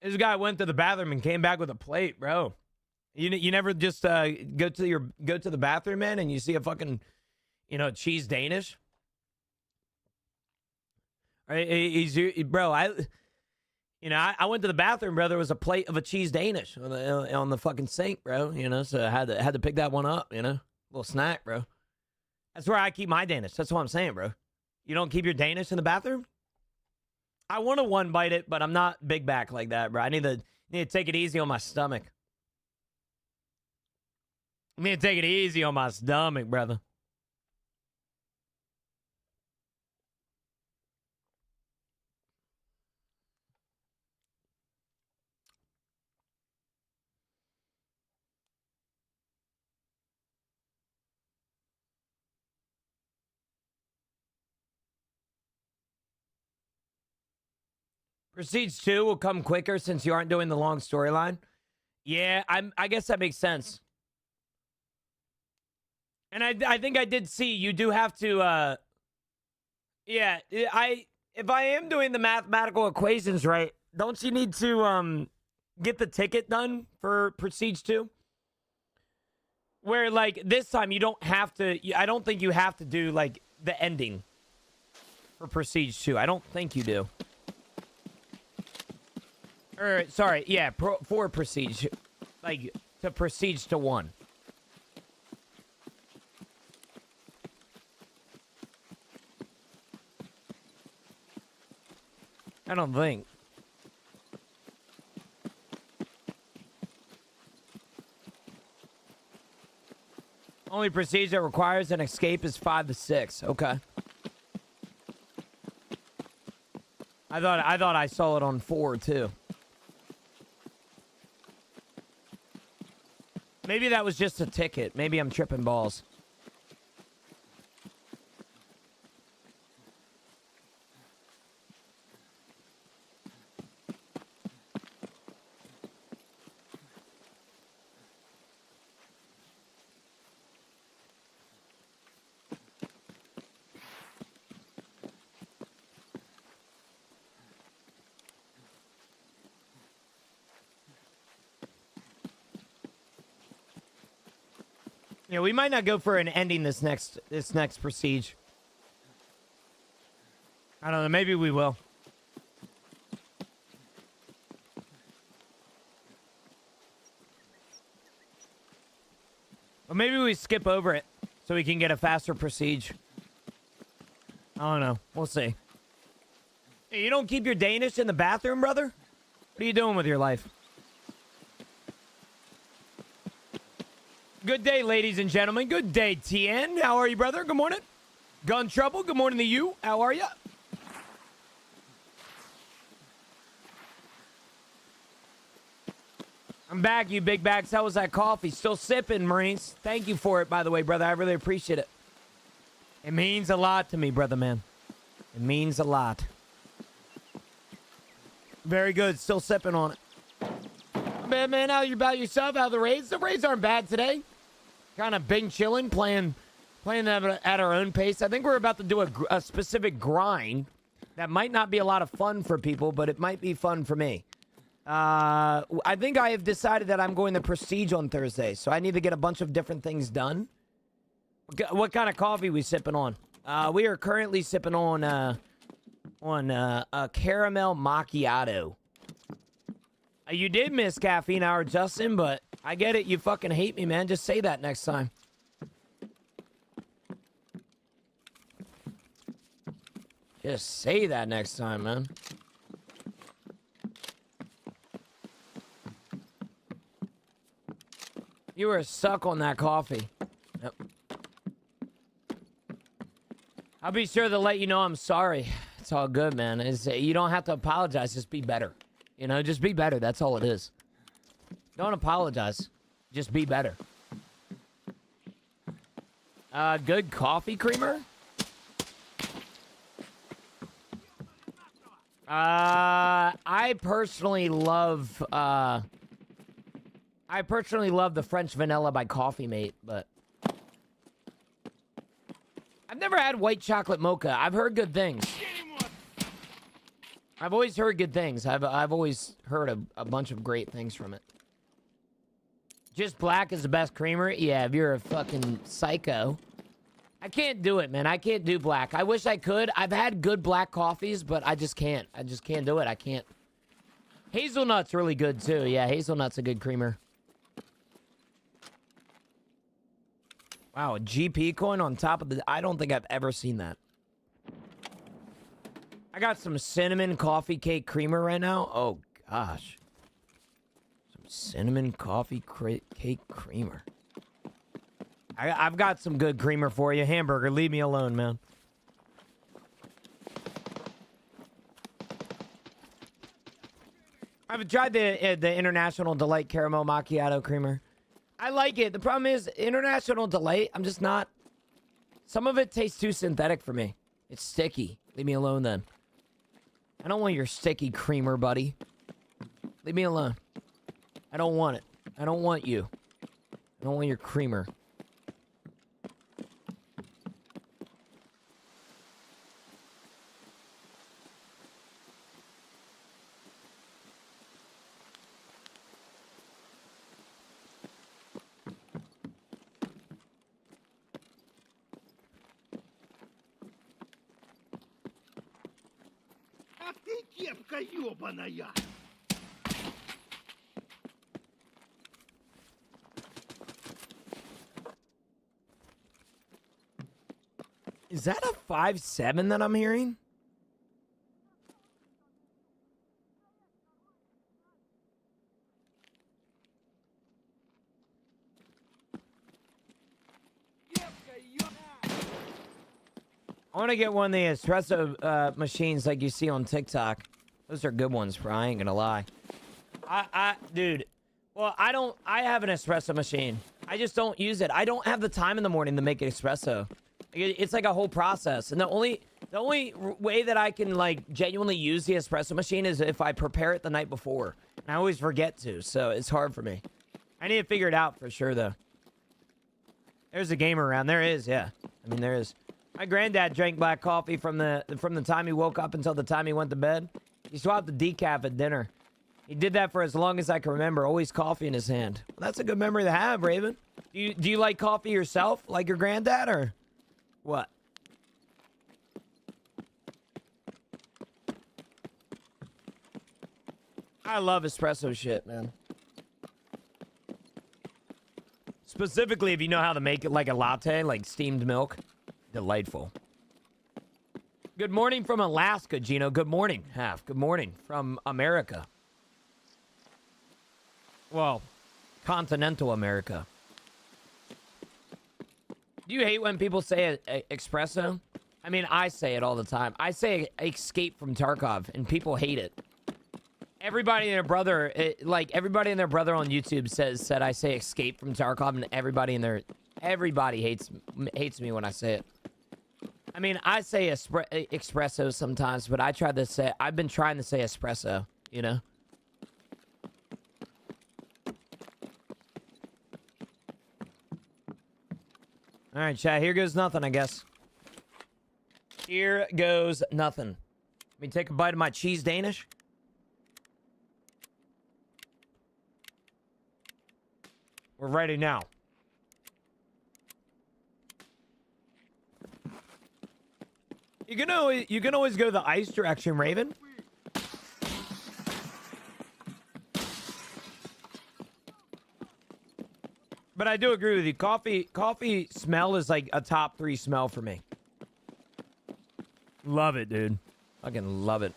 This guy went to the bathroom and came back with a plate, bro. You never just go to the bathroom, man, and you see a fucking, cheese Danish. Bro, I went to the bathroom, bro. There was a plate of a cheese Danish on the fucking sink, bro. So I had to pick that one up. Little snack, bro. That's where I keep my Danish. That's what I'm saying, bro. You don't keep your Danish in the bathroom? I want to one bite it, but I'm not big back like that, bro. I need to take it easy on my stomach. I need to take it easy on my stomach, brother. Prestige 2 will come quicker since you aren't doing the long storyline. Yeah, I guess that makes sense. And I think I did see you do have to yeah, if I am doing the mathematical equations right, don't you need to get the ticket done for Prestige 2? Where like this time you don't have to I don't think you have to do like the ending for Prestige 2. I don't think you do. Or, sorry, yeah, for Prestige. Like, to Prestige to 1. I don't think. Only Prestige that requires an escape is 5 to 6. Okay. I thought I saw it on 4, too. Maybe that was just a ticket. Maybe I'm tripping balls. Yeah, we might not go for an ending this next Prestige. I don't know. Maybe we will. Or maybe we skip over it so we can get a faster Prestige. I don't know. We'll see. Hey, you don't keep your Danish in the bathroom, brother? What are you doing with your life? Good day, ladies and gentlemen. Good day, TN. How are you, brother? Good morning. Gun Trouble, good morning to you. How are you? I'm back, you big bags. How was that coffee? Still sipping, Marines. Thank you for it, by the way, brother. I really appreciate it. It means a lot to me, brother, man. It means a lot. Very good. Still sipping on it. Man, how you about yourself? How the raids? The raids aren't bad today. Kind of been chilling, playing at our own pace. I think we're about to do a specific grind that might not be a lot of fun for people, but it might be fun for me. I think I have decided that I'm going to Prestige on Thursday, so I need to get a bunch of different things done. What kind of coffee we sipping on? We are currently sipping on a caramel macchiato. You did miss caffeine hour, Justin, but I get it. You fucking hate me, man. Just say that next time. Just say that next time, man. You were a suck on that coffee. Yep. I'll be sure to let you know I'm sorry. It's all good, man. You don't have to apologize. Just be better. You know, just be better. That's all it is. Don't apologize. Just be better. Good coffee creamer? I personally love the French Vanilla by Coffee Mate, but I've never had white chocolate mocha. I've heard good things. I've always heard good things. I've always heard a bunch of great things from it. Just black is the best creamer? Yeah, if you're a fucking psycho. I can't do it, man. I can't do black. I wish I could. I've had good black coffees, but I just can't. I just can't do it. I can't. Hazelnut's really good, too. Yeah, hazelnut's a good creamer. Wow, a GP coin on top of the... I don't think I've ever seen that. I got some cinnamon coffee cake creamer right now. Oh, gosh. Some cinnamon coffee cake creamer. I've got some good creamer for you. Hamburger, leave me alone, man. I've tried the International Delight Caramel Macchiato creamer. I like it. The problem is, International Delight, I'm just not... Some of it tastes too synthetic for me. It's sticky. Leave me alone, then. I don't want your sticky creamer, buddy. Leave me alone. I don't want it. I don't want you. I don't want your creamer. Is that a 5.7 that I'm hearing? I want to get one of the espresso machines like you see on TikTok. Those are good ones, bro. I ain't gonna lie. Dude. Well, I have an espresso machine. I just don't use it. I don't have the time in the morning to make an espresso. It's like a whole process. And the only way that I can, like, genuinely use the espresso machine is if I prepare it the night before. And I always forget to, so it's hard for me. I need to figure it out for sure, though. There's a gamer around. There is, yeah. I mean, there is. My granddad drank black coffee from the time he woke up until the time he went to bed. He swapped the decaf at dinner. He did that for as long as I can remember. Always coffee in his hand. Well, that's a good memory to have, Raven. Do you like coffee yourself, like your granddad, or what? I love espresso shit, man. Specifically, if you know how to make it like a latte, like steamed milk. Delightful. Good morning from Alaska, Gino. Good morning, Half. Good morning from America. Well, continental America. Do you hate when people say espresso? I mean, I say it all the time. I say escape from Tarkov, and people hate it. Everybody and their brother, everybody and their brother on YouTube said I say escape from Tarkov, and everybody hates me when I say it. I mean, I say espresso sometimes, but I've been trying to say espresso, you know? All right, chat, here goes nothing, I guess. Here goes nothing. Let me take a bite of my cheese Danish. We're ready now. You can always go the ice direction, Raven. But I do agree with you. Coffee smell is like a top 3 smell for me. Love it, dude. Fucking love it.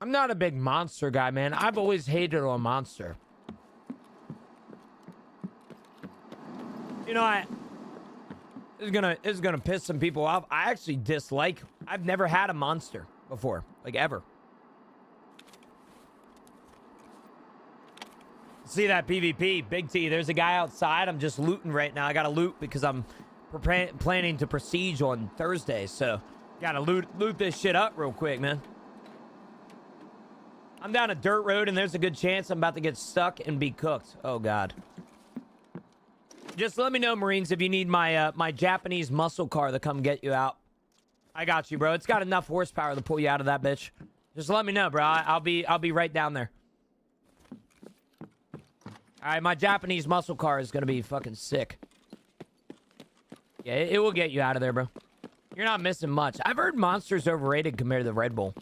I'm not a big Monster guy, man. I've always hated on Monster. You know, this is gonna piss some people off. I actually dislike. I've never had a Monster before, like ever. See that PvP, Big T. There's a guy outside. I'm just looting right now. I gotta loot because I'm planning to Prestige on Thursday, so gotta loot this shit up real quick, man. I'm down a dirt road, and there's a good chance I'm about to get stuck and be cooked. Oh God. Just let me know, Marines, if you need my my Japanese muscle car to come get you out. I got you, bro. It's got enough horsepower to pull you out of that bitch. Just let me know, bro. I'll be right down there. All right, my Japanese muscle car is gonna be fucking sick. Yeah, it will get you out of there, bro. You're not missing much. I've heard Monster's overrated compared to the Red Bull.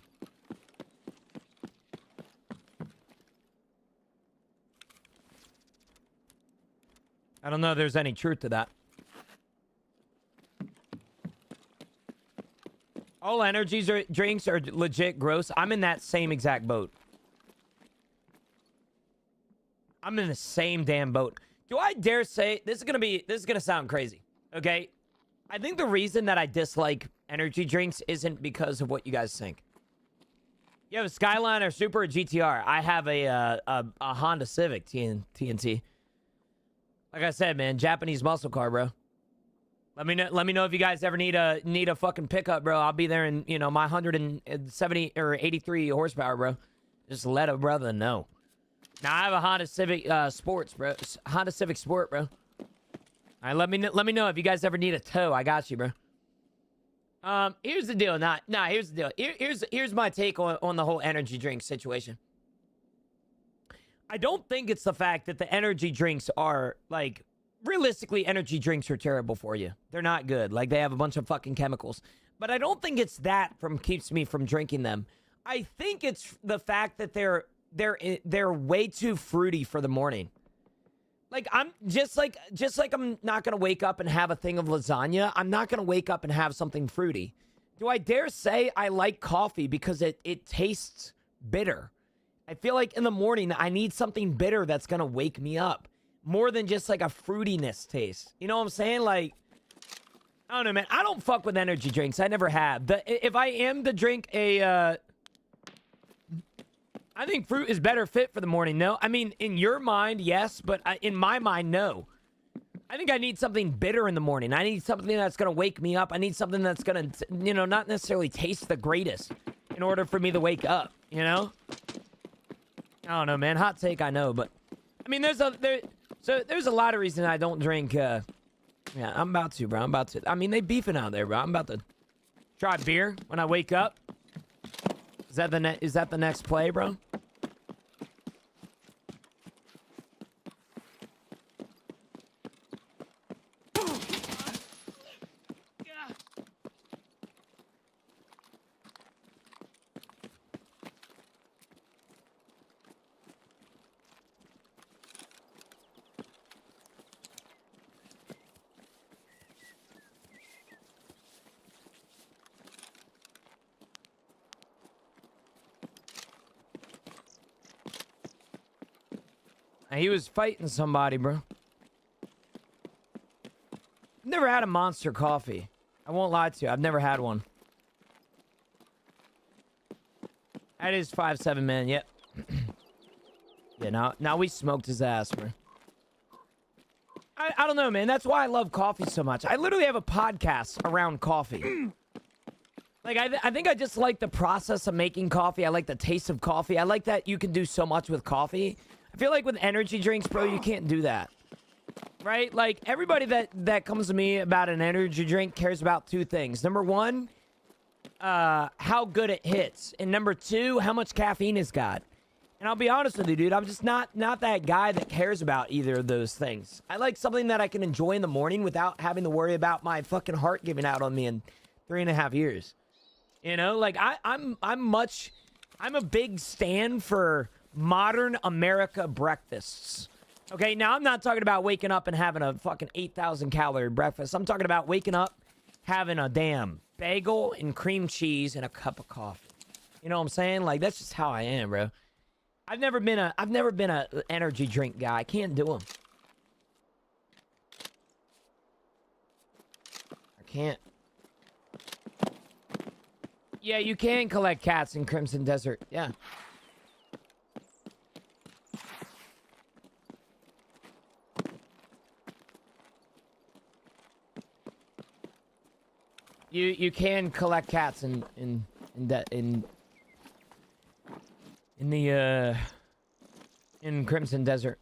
I don't know if there's any truth to that. All energy drinks are legit gross. I'm in that same exact boat. I'm in the same damn boat. Do I dare say this is gonna sound crazy, okay? I think the reason that I dislike energy drinks isn't because of what you guys think. You have a Skyline or Super or GTR. I have a Honda Civic TNT. Like I said, man, Japanese muscle car, bro. Let me know if you guys ever need a fucking pickup, bro. I'll be there in, you know, my 170 or 83 horsepower, bro. Just let a brother know. Now I have a Honda Civic Sports, bro. Honda Civic Sport, bro. All right, let me know if you guys ever need a tow. I got you, bro. Here's the deal. Here's the deal. Here's my take on the whole energy drink situation. I don't think it's the fact that the energy drinks are, like, realistically, energy drinks are terrible for you. They're not good. Like, they have a bunch of fucking chemicals. But I don't think it's that keeps me from drinking them. I think it's the fact that they're way too fruity for the morning. Like, I'm just like I'm not gonna wake up and have a thing of lasagna. I'm not gonna wake up and have something fruity. Do I dare say I like coffee because it tastes bitter? I feel like in the morning I need something bitter that's gonna wake me up more than just like a fruitiness taste. You know what I'm saying? Like, I don't know, man. I don't fuck with energy drinks. I never have. If I am to drink a I think fruit is better fit for the morning. No, I mean, in your mind, yes, but in my mind, no. I think I need something bitter in the morning. I need something that's going to wake me up. I need something that's going to, you know, not necessarily taste the greatest in order for me to wake up, you know? I don't know, man. Hot take, I know, but I mean, there's a lot of reasons I don't drink. Yeah, I'm about to, bro. I'm about to. I mean, they beefing out there, bro. I'm about to try beer when I wake up. Is that the next play, bro? He was fighting somebody, bro. Never had a Monster coffee. I won't lie to you. I've never had one. That is 5'7", man. Yep. Yeah, now we smoked his ass, bro. I don't know, man. That's why I love coffee so much. I literally have a podcast around coffee. Like, I think I just like the process of making coffee. I like the taste of coffee. I like that you can do so much with coffee. I feel like with energy drinks, bro, you can't do that. Right? Like, everybody that comes to me about an energy drink cares about two things. Number one, how good it hits. And number two, how much caffeine it's got. And I'll be honest with you, dude, I'm just not that guy that cares about either of those things. I like something that I can enjoy in the morning without having to worry about my fucking heart giving out on me in 3.5 years. You know, like, I'm a big stand for modern America breakfasts. Okay, now I'm not talking about waking up and having a fucking 8,000 calorie breakfast. I'm talking about waking up, having a damn bagel and cream cheese and a cup of coffee. You know what I'm saying? Like, that's just how I am, bro. I've never been a energy drink guy. I can't do them. I can't. Yeah, you can collect cats in Crimson Desert. Yeah. You can collect cats in Crimson Desert.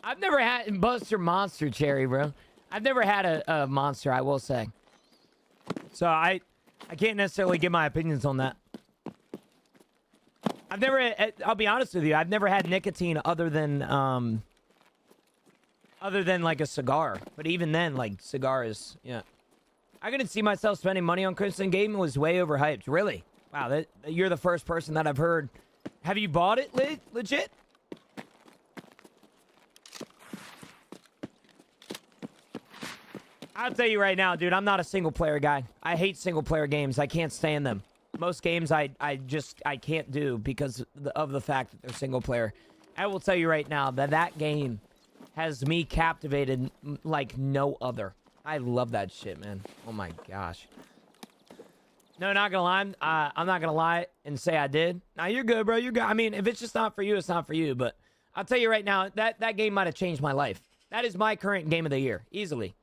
I've never had Buster Monster Cherry, bro. I've never had a monster, I will say. So I can't necessarily give my opinions on that. I'll be honest with you, I've never had nicotine other than like a cigar. But even then, like, cigars, yeah. I couldn't see myself spending money on Crimson Game. It was way overhyped. Really? Wow, you're the first person that I've heard. Have you bought it legit? I'll tell you right now, dude, I'm not a single player guy. I hate single player games. I can't stand them. Most games I can't do because of the fact that they're single player. I will tell you right now that game has me captivated like no other. I love that shit, man. Oh my gosh. No, not gonna lie. I'm not gonna lie and say I did. Nah, you're good, bro. You're good. I mean, if it's just not for you, it's not for you. But I'll tell you right now, that game might have changed my life. That is my current game of the year, easily.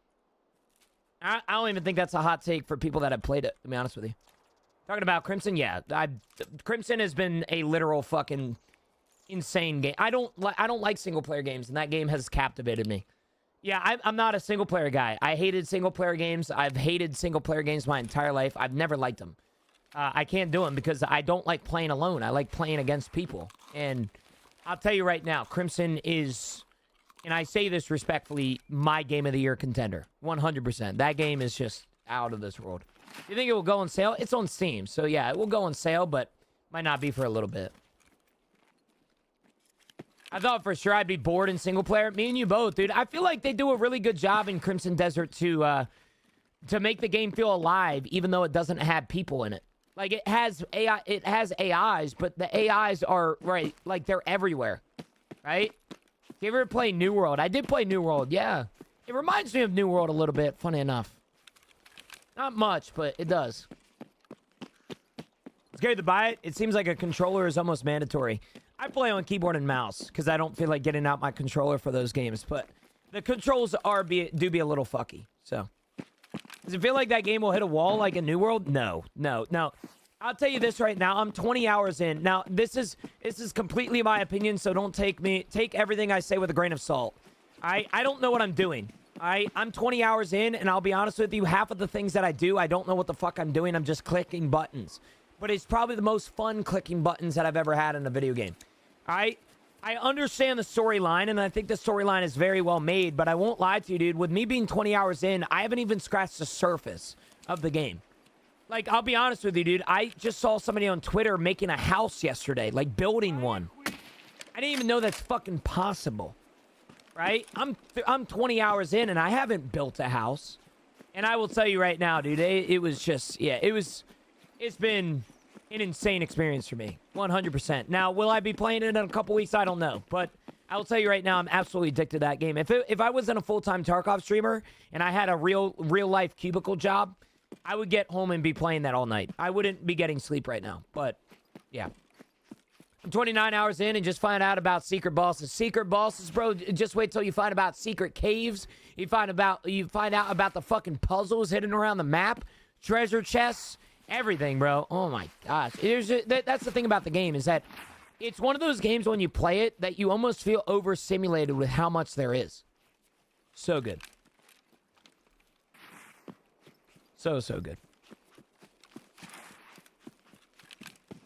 I don't even think that's a hot take for people that have played it, to be honest with you. Talking about Crimson, yeah. Crimson has been a literal fucking insane game. I don't like single player games, and that game has captivated me. Yeah, I'm not a single player guy. I hated single player games. I've hated single player games my entire life. I've never liked them. I can't do them because I don't like playing alone. I like playing against people. And I'll tell you right now, Crimson is, and I say this respectfully, my game of the year contender. 100%. That game is just out of this world. You think it will go on sale? It's on Steam. So yeah, it will go on sale, but might not be for a little bit. I thought for sure I'd be bored in single player. Me and you both, dude. I feel like they do a really good job in Crimson Desert to make the game feel alive, even though it doesn't have people in it. Like, it has AI, it has AIs, but the AIs are, right, like, they're everywhere, right? Do you ever play New World? I did play New World, yeah. It reminds me of New World a little bit, funny enough. Not much, but it does. Scared to buy it? It seems like a controller is almost mandatory. I play on keyboard and mouse because I don't feel like getting out my controller for those games, but the controls do be a little fucky, so. Does it feel like that game will hit a wall like a New World? No. I'll tell you this right now. I'm 20 hours in. Now, this is completely my opinion, so don't take everything I say with a grain of salt. I don't know what I'm doing. I'm 20 hours in, and I'll be honest with you, half of the things that I do, I don't know what the fuck I'm doing. I'm just clicking buttons. But it's probably the most fun clicking buttons that I've ever had in a video game. I understand the storyline, and I think the storyline is very well made, but I won't lie to you, dude. With me being 20 hours in, I haven't even scratched the surface of the game. Like, I'll be honest with you, dude. I just saw somebody on Twitter making a house yesterday, like building one. I didn't even know that's fucking possible, right? I'm 20 hours in, and I haven't built a house. And I will tell you right now, dude, it was just, yeah, it's been an insane experience for me, 100%. Now, will I be playing it in a couple weeks? I don't know, but I will tell you right now, I'm absolutely addicted to that game. If I wasn't a full-time Tarkov streamer and I had a real life cubicle job, I would get home and be playing that all night. I wouldn't be getting sleep right now, but yeah. I'm 29 hours in and just find out about secret bosses. Secret bosses, bro, just wait till you find about secret caves. You find out about the fucking puzzles hidden around the map, treasure chests, everything, bro. Oh my gosh. That's the thing about the game, is that it's one of those games when you play it that you almost feel overstimulated with how much there is. So good. So good.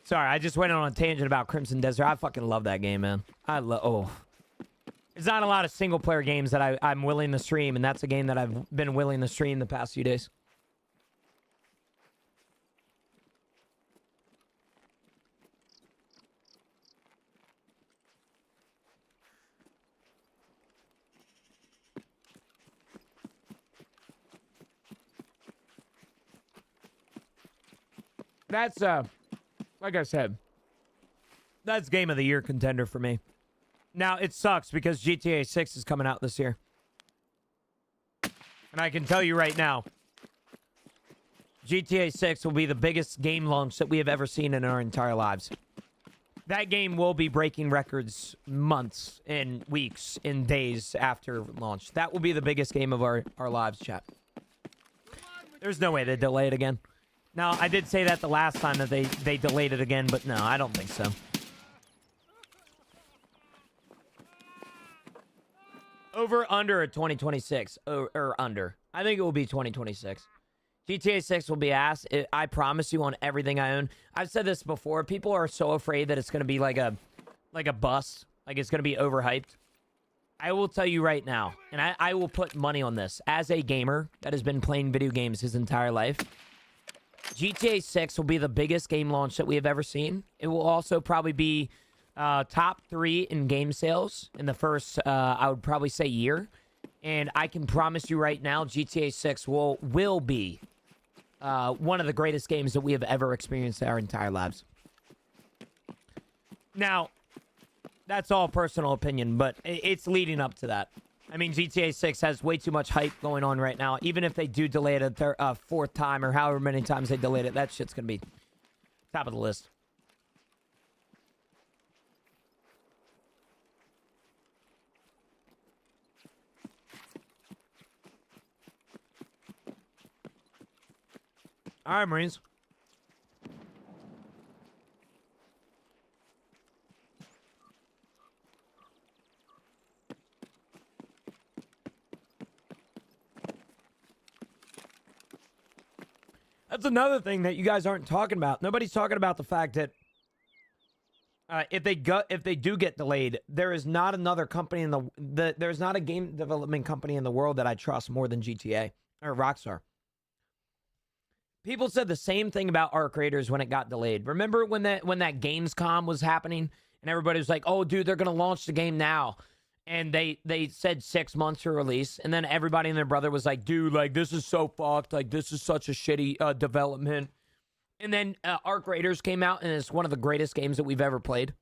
Sorry, I just went on a tangent about Crimson Desert. I fucking love that game, man. There's not a lot of single-player games that I'm willing to stream, and that's a game that I've been willing to stream the past few days. That's like I said, that's game of the year contender for me. Now, it sucks because GTA 6 is coming out this year. And I can tell you right now, GTA 6 will be the biggest game launch that we have ever seen in our entire lives. That game will be breaking records months and weeks and days after launch. That will be the biggest game of our lives, chat. There's no way they delay it again. Now, I did say that the last time that they delayed it again, but no, I don't think so. Over, under, or 2026? Or under. I think it will be 2026. GTA 6 will be ass. I promise you on everything I own. I've said this before. People are so afraid that it's going to be like a bust. Like it's going to be overhyped. I will tell you right now, and I will put money on this. As a gamer that has been playing video games his entire life, GTA 6 will be the biggest game launch that we have ever seen. It will also probably be top 3 in game sales in the first, I would probably say, year. And I can promise you right now, GTA 6 will be one of the greatest games that we have ever experienced in our entire lives. Now, that's all personal opinion, but it's leading up to that. I mean, GTA 6 has way too much hype going on right now. Even if they do delay it a fourth time or however many times they delayed it, that shit's going to be top of the list. All right, Marines. That's another thing that you guys aren't talking about. Nobody's talking about the fact that if they do get delayed, there is not another company in there's not a game development company in the world that I trust more than GTA or Rockstar. People said the same thing about Arc Raiders when it got delayed. Remember when that Gamescom was happening and everybody was like, "Oh, dude, they're gonna launch the game now," and they said 6 months to release, and then everybody and their brother was like, "Dude, like this is so fucked. Like this is such a shitty development." And then Arc Raiders came out, and it's one of the greatest games that we've ever played.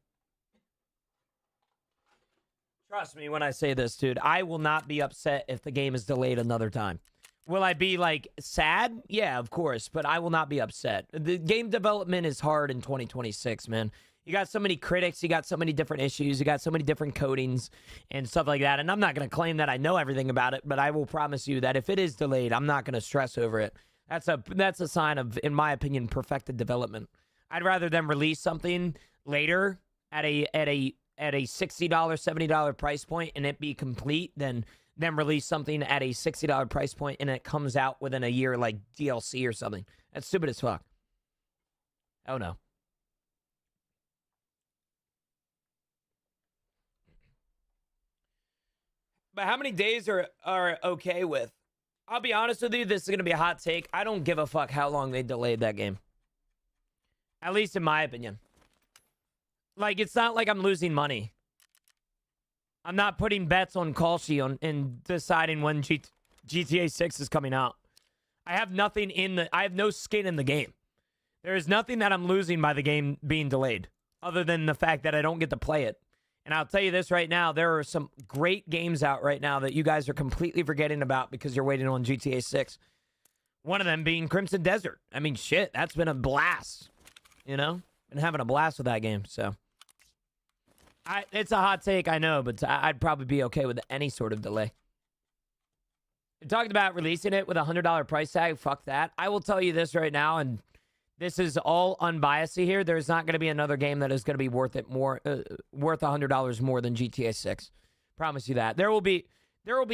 Trust me when I say this, dude. I will not be upset if the game is delayed another time. Will I be, like, sad? Yeah, of course, but I will not be upset. The game development is hard in 2026, man. You got so many critics, you got so many different issues, you got so many different codings and stuff like that, and I'm not going to claim that I know everything about it, but I will promise you that if it is delayed, I'm not going to stress over it. That's a sign of, in my opinion, perfected development. I'd rather them release something later at a $60, $70 price point and it be complete than them release something at a $60 price point and it comes out within a year like DLC or something. That's stupid as fuck. Oh no. But how many days are okay with? I'll be honest with you, this is going to be a hot take. I don't give a fuck how long they delayed that game. At least in my opinion. Like, it's not like I'm losing money. I'm not putting bets on Kalshi and deciding when GTA 6 is coming out. I have nothing I have no skin in the game. There is nothing that I'm losing by the game being delayed, other than the fact that I don't get to play it. And I'll tell you this right now, there are some great games out right now that you guys are completely forgetting about because you're waiting on GTA 6. One of them being Crimson Desert. I mean, shit, that's been a blast. You know? Been having a blast with that game, so. It's a hot take, I know, but I'd probably be okay with any sort of delay. We talked about releasing it with a $100 price tag. Fuck that. I will tell you this right now, and this is all unbiased here. There's not going to be another game that is going to be worth $100 more than GTA 6. Promise you that. There will be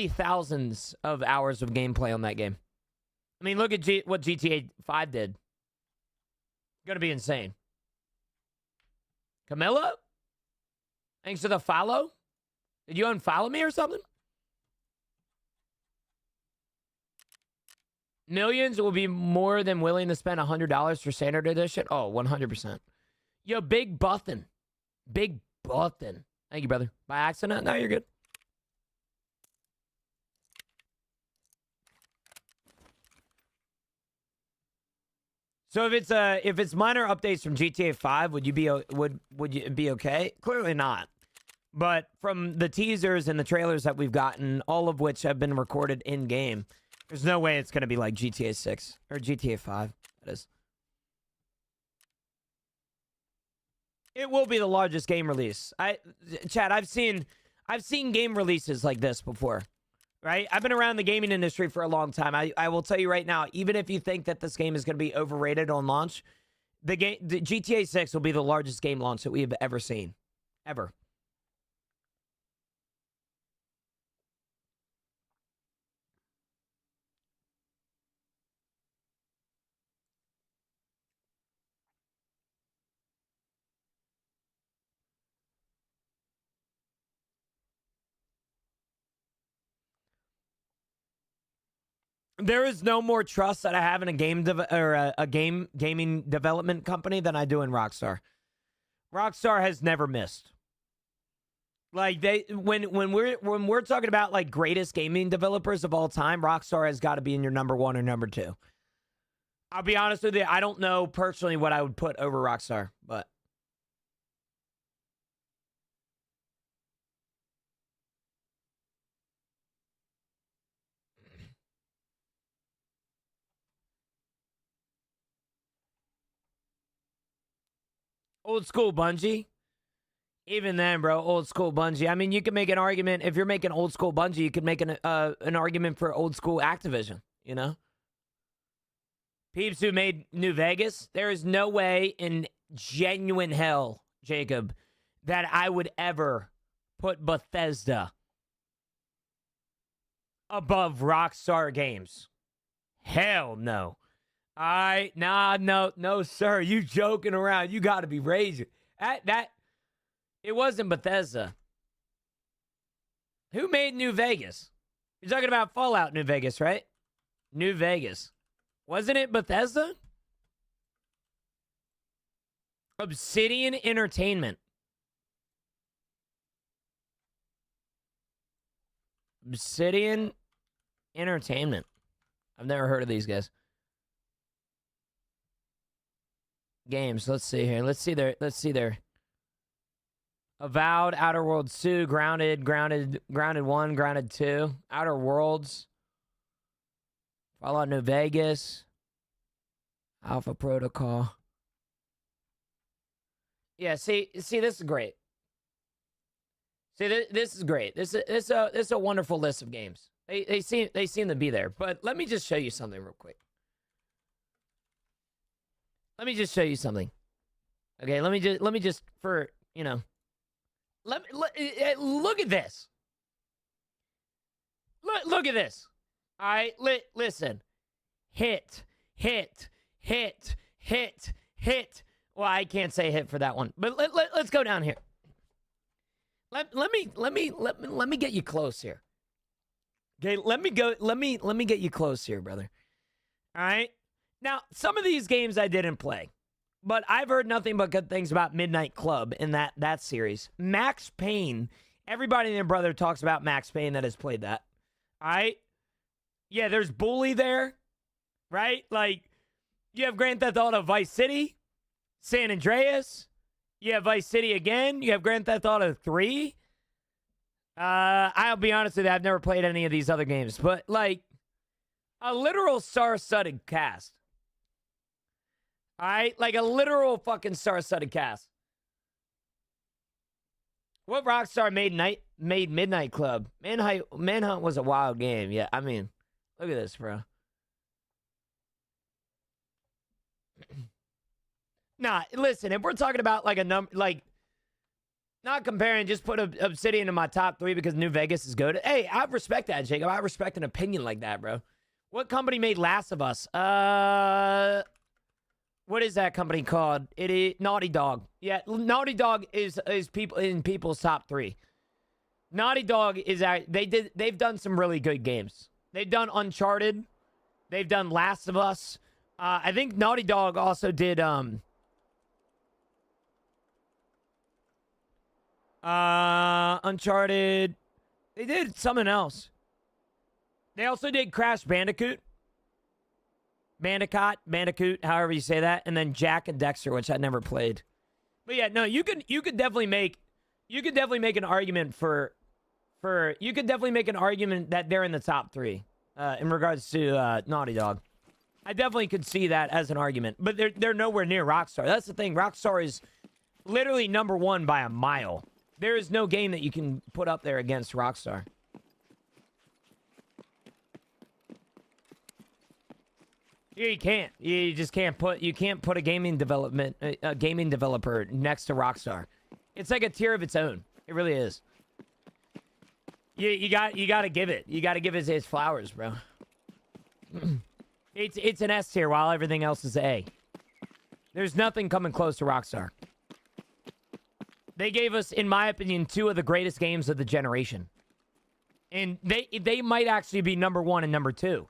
thousands of hours of gameplay on that game. I mean, look at what GTA 5 did. Going to be insane. Camilla? Thanks for the follow. Did you unfollow me or something? Millions will be more than willing to spend $100 for standard edition. Oh, 100%. Yo, Big Button. Big Button. Thank you, brother. By accident? No, you're good. So if it's minor updates from GTA 5, would you be okay? Clearly not. But from the teasers and the trailers that we've gotten, all of which have been recorded in game, there's no way it's going to be like GTA 6 or GTA 5. That is. It will be the largest game release. Chad, I've seen game releases like this before. Right? I've been around the gaming industry for a long time. I will tell you right now, even if you think that this game is going to be overrated on launch, the GTA 6 will be the largest game launch that we have ever seen. Ever. There is no more trust that I have in a game gaming development company than I do in Rockstar. Rockstar has never missed. Like when we're talking about like greatest gaming developers of all time, Rockstar has got to be in your number 1 or number 2. I'll be honest with you, I don't know personally what I would put over Rockstar, but old school Bungie. Even then, bro, old school Bungie. I mean, you can make an argument if you're making old school Bungie. You could make an argument for old school Activision. You know, peeps who made New Vegas. There is no way in genuine hell, Jacob, that I would ever put Bethesda above Rockstar Games. Hell no. No, sir. You joking around? You got to be raging. That. It wasn't Bethesda. Who made New Vegas? You're talking about Fallout New Vegas, right? New Vegas. Wasn't it Bethesda? Obsidian Entertainment. Obsidian Entertainment. I've never heard of these guys. Games. Let's see here. Let's see their Avowed, Outer Worlds 2, Grounded 1, Grounded 2, Outer Worlds, Fallout New Vegas, Alpha Protocol. Yeah, see, this is great. See, this is great. This is a wonderful list of games. They seem to be there. But let me just show you something real quick. Let me just show you something. Okay, let me just for, you know, look at this. Look at this. All right, listen. Hit. Well, I can't say hit for that one, but let's go down here. Let me get you close here. Okay, let me get you close here, brother. All right. Now, some of these games I didn't play. But I've heard nothing but good things about Midnight Club in that series. Max Payne. Everybody and their brother talks about Max Payne that has played that. All right? Yeah, there's Bully there. Right? Like, you have Grand Theft Auto Vice City, San Andreas. You have Vice City again. You have Grand Theft Auto 3. I'll be honest with you, I've never played any of these other games. But, like, a literal star-studded cast. All right? Like a literal fucking star-studded cast. What Rockstar made Midnight Club? Manhunt was a wild game. Yeah, I mean, look at this, bro. Nah, listen, if we're talking about like a number, like, not comparing, just put Obsidian in my top 3 because New Vegas is good. Hey, I respect that, Jacob. I respect an opinion like that, bro. What company made Last of Us? What is that company called? It is Naughty Dog. Yeah, Naughty Dog is people in people's top 3. Naughty Dog is they've done some really good games. They've done Uncharted. They've done Last of Us. I think Naughty Dog also did Uncharted. They did something else. They also did Crash Bandicoot. Bandicoot, however you say that, and then Jack and Dexter, which I never played. But yeah, no, you could definitely make an argument you could definitely make an argument that they're in the top 3 in regards to Naughty Dog. I definitely could see that as an argument, but they're nowhere near Rockstar. That's the thing. Rockstar is literally number 1 by a mile. There is no game that you can put up there against Rockstar. Yeah, you can't. You just can't put. You can't put a gaming developer next to Rockstar. It's like a tier of its own. It really is. You got to give it. You got to give it his flowers, bro. It's an S tier while everything else is A. There's nothing coming close to Rockstar. They gave us, in my opinion, 2 of the greatest games of the generation, and they might actually be number 1 and number 2.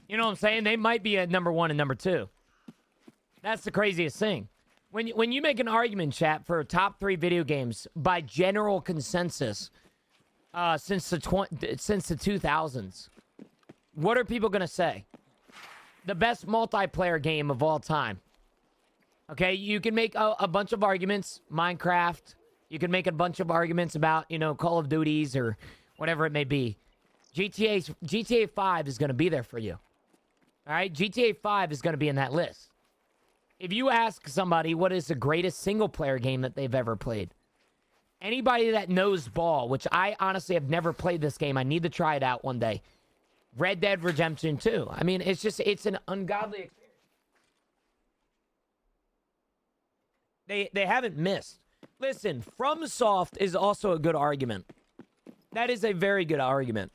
You know what I'm saying? They might be at number 1 and number 2. That's the craziest thing. When you make an argument, chat, for top 3 video games by general consensus since the 2000s, what are people gonna say? The best multiplayer game of all time. Okay, you can make a bunch of arguments. Minecraft. You can make a bunch of arguments about, you know, Call of Duties or whatever it may be. GTA 5 is gonna be there for you. All right, GTA 5 is going to be in that list. If you ask somebody what is the greatest single-player game that they've ever played, anybody that knows ball, which I honestly have never played this game. I need to try it out one day. Red Dead Redemption 2. I mean, it's an ungodly experience. They haven't missed. Listen, FromSoft is also a good argument. That is a very good argument.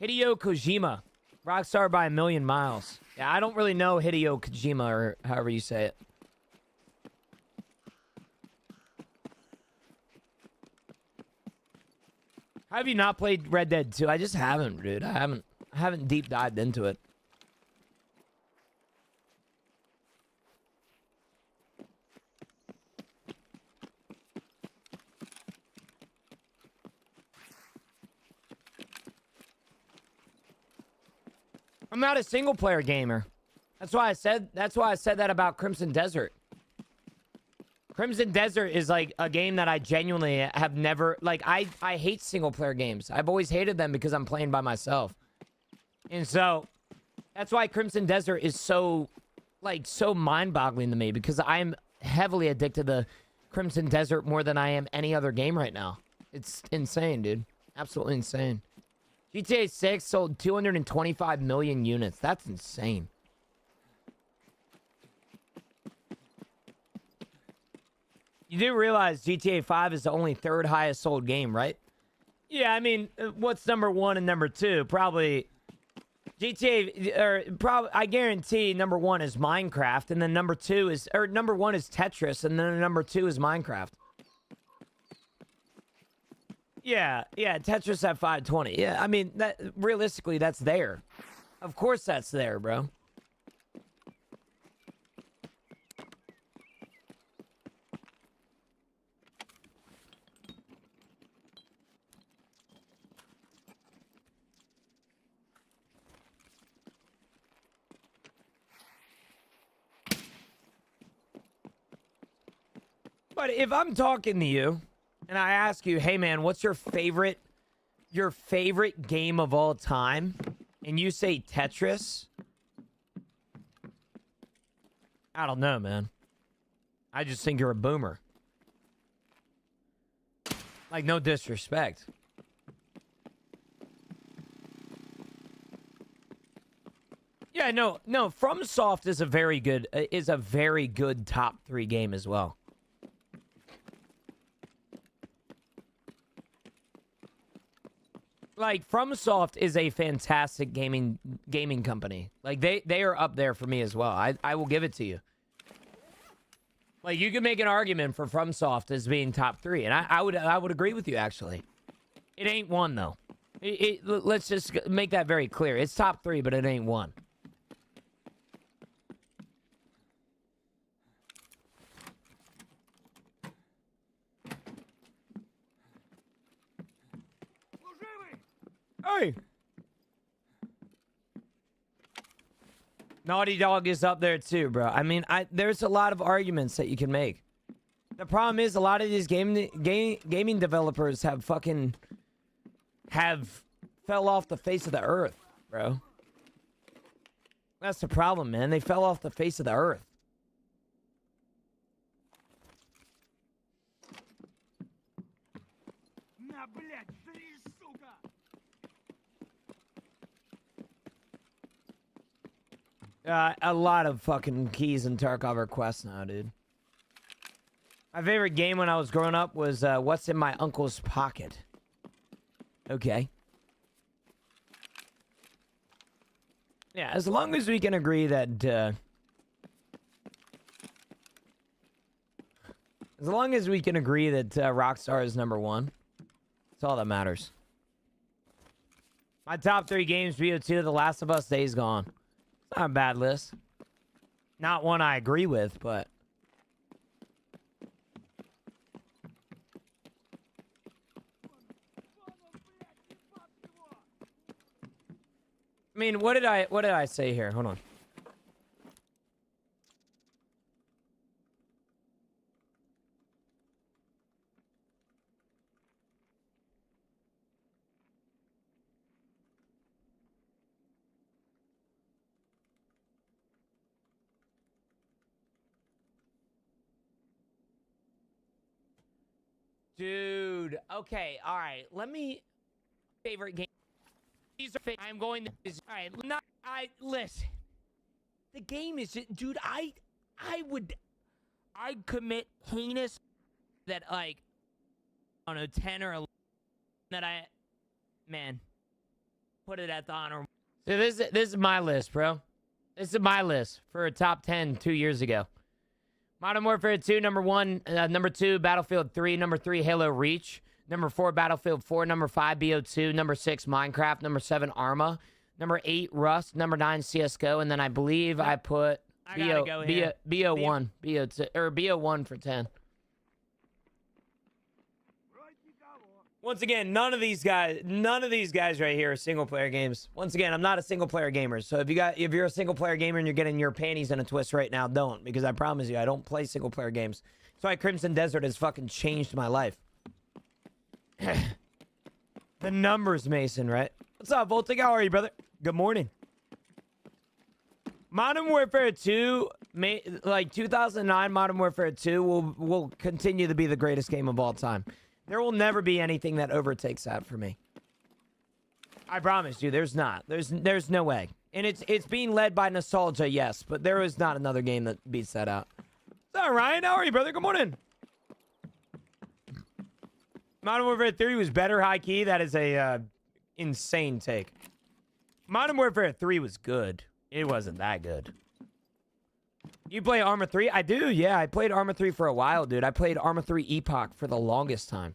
Hideo Kojima. Rockstar by a million miles. Yeah, I don't really know Hideo Kojima, or however you say it. How have you not played Red Dead 2? I just haven't, dude. I haven't deep dived into it. I'm not a single player gamer. That's why I said that about Crimson Desert. Crimson Desert is like a game that I genuinely have never, like, I hate single player games. I've always hated them because I'm playing by myself. And so that's why Crimson Desert is so mind-boggling to me, because I'm heavily addicted to Crimson Desert more than I am any other game right now. It's insane, dude. Absolutely insane. GTA 6 sold 225 million units. That's insane. You do realize GTA 5 is the only 3rd highest sold game, right? Yeah, I mean, what's number 1 and number 2? Probably GTA, or probably, I guarantee number 1 is Minecraft, and then number 2 is, or number 1 is Tetris, and then number 2 is Minecraft. Yeah, Tetris at 520. Yeah, I mean, that realistically, that's there. Of course that's there, bro. But if I'm talking to you and I ask you, hey man, what's your favorite game of all time? And you say Tetris? I don't know, man. I just think you're a boomer. Like, no disrespect. Yeah, no, FromSoft is a very good top 3 game as well. Like, FromSoft is a fantastic gaming company. Like, they are up there for me as well. I will give it to you. Like, you can make an argument for FromSoft as being top 3, and I would agree with you, actually. It ain't 1 though. Let's just make that very clear. It's top 3, but it ain't 1. Hey. Naughty Dog is up there too, bro. I mean, there's a lot of arguments that you can make. The problem is a lot of these gaming developers have fell off the face of the earth, bro. That's the problem, man. They fell off the face of the earth. A lot of fucking keys in Tarkov are quests now, dude. My favorite game when I was growing up was What's in My Uncle's Pocket. Okay. Yeah, as long as we can agree that... as long as we can agree that Rockstar is number one. That's all that matters. My top 3 games, BO2, The Last of Us, Days Gone. It's not a bad list. Not one I agree with, but... I mean, what did I say here? Hold on. Dude, okay, all right. Let me favorite game. These are I'm going to all right, listen. The game is dude, I'd commit heinous that like I don't know 10 or 11 that man put it at the honor. So this is my list, bro. This is my list for a top 10 2 years ago. Modern Warfare 2, number 1. Number 2, Battlefield 3. Number 3, Halo Reach. Number 4, Battlefield 4. Number 5, BO2. Number 6, Minecraft. Number 7, Arma. Number 8, Rust. Number 9, CSGO. And then I believe I put BO1. BO2 or BO1 for 10. Once again, none of these guys right here are single player games. Once again, I'm not a single player gamer. So if you're a single player gamer and you're getting your panties in a twist right now, don't, because I promise you, I don't play single player games. That's why Crimson Desert has fucking changed my life. The numbers, Mason, right? What's up, Voltic? How are you, brother? Good morning. Modern Warfare 2, like 2009 Modern Warfare 2 will continue to be the greatest game of all time. There will never be anything that overtakes that for me. I promise you, there's not. There's no way. And it's being led by nostalgia, yes, but there is not another game that beats that out. What's up, Ryan? How are you, brother? Good morning. Modern Warfare 3 was better, high key. That is a insane take. Modern Warfare 3 was good. It wasn't that good. You play Arma 3? I do, yeah. I played Arma 3 for a while, dude. I played Arma 3 Epoch for the longest time.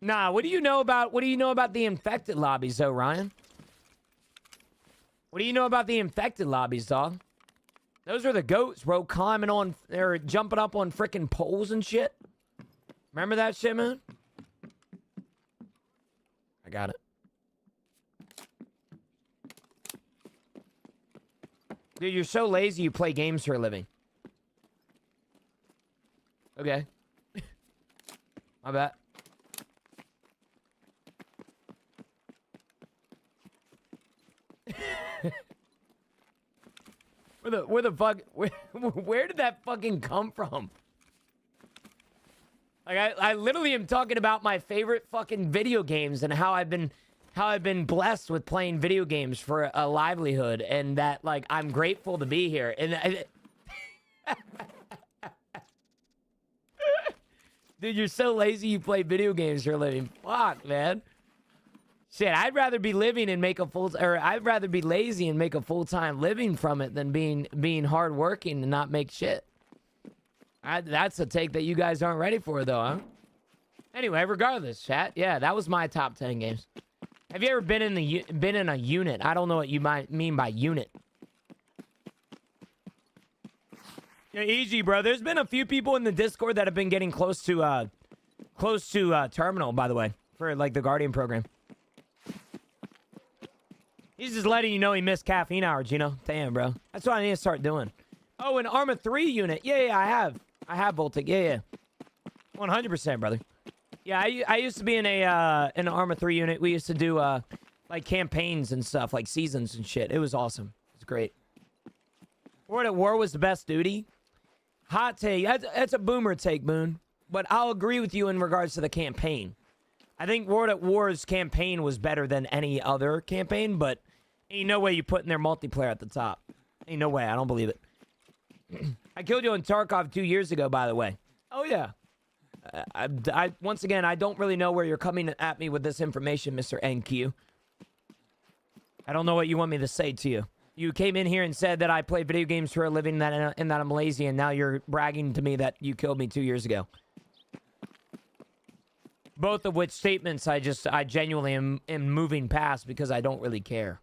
Nah, what do you know about the infected lobbies, though, Ryan? What do you know about the infected lobbies, dog? Those are the goats, bro, climbing on or jumping up on freaking poles and shit. Remember that shit, man? I got it. Dude, you're so lazy you play games for a living. Okay. My bad. Where the fuck where did that fucking come from? Like I literally am talking about my favorite fucking video games and how I've been blessed with playing video games for a livelihood, and that like I'm grateful to be here. And dude, you're so lazy you play video games for a living. Fuck, man. Shit, I'd rather be lazy and make a full-time living from it than being hardworking and not make shit. That's a take that you guys aren't ready for, though, huh? Anyway, regardless, chat. Yeah, that was my top 10 games. Have you ever been in a unit? I don't know what you might mean by unit. Yeah, easy, bro. There's been a few people in the Discord that have been getting close to terminal, by the way, for like the Guardian program. He's just letting you know he missed caffeine hours, you know? Damn, bro. That's what I need to start doing. Oh, an Arma 3 unit. Yeah, I have. I have Voltic. Yeah. 100%, brother. Yeah, I used to be in an Arma 3 unit. We used to do like campaigns and stuff, like seasons and shit. It was awesome. It was great. Word at War was the best duty. Hot take. That's a boomer take, Moon. But I'll agree with you in regards to the campaign. I think Word at War's campaign was better than any other campaign, but ain't no way you put in their multiplayer at the top. Ain't no way. I don't believe it. I killed you in Tarkov 2 years ago, by the way. Oh, yeah. Once again, I don't really know where you're coming at me with this information, Mr. NQ. I don't know what you want me to say to you. You came in here and said that I play video games for a living and that I'm lazy, and now you're bragging to me that you killed me 2 years ago. Both of which statements I genuinely am moving past because I don't really care.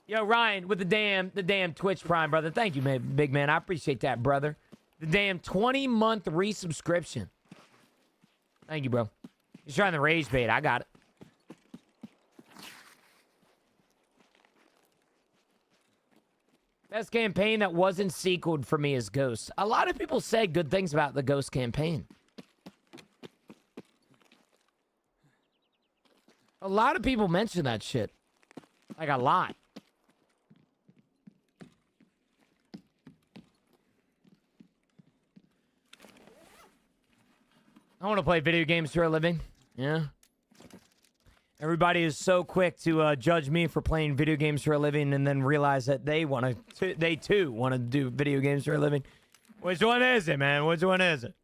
Yo, Ryan, with the damn Twitch Prime, brother. Thank you, man, big man. I appreciate that, brother. The damn 20-month resubscription. Thank you, bro. He's trying to rage bait. I got it. Best campaign that wasn't sequeled for me is Ghost. A lot of people said good things about the Ghost campaign. A lot of people mention that shit. Like, a lot. I want to play video games for a living. Yeah. Everybody is so quick to judge me for playing video games for a living and then realize that they too want to do video games for a living. Which one is it, man? Which one is it?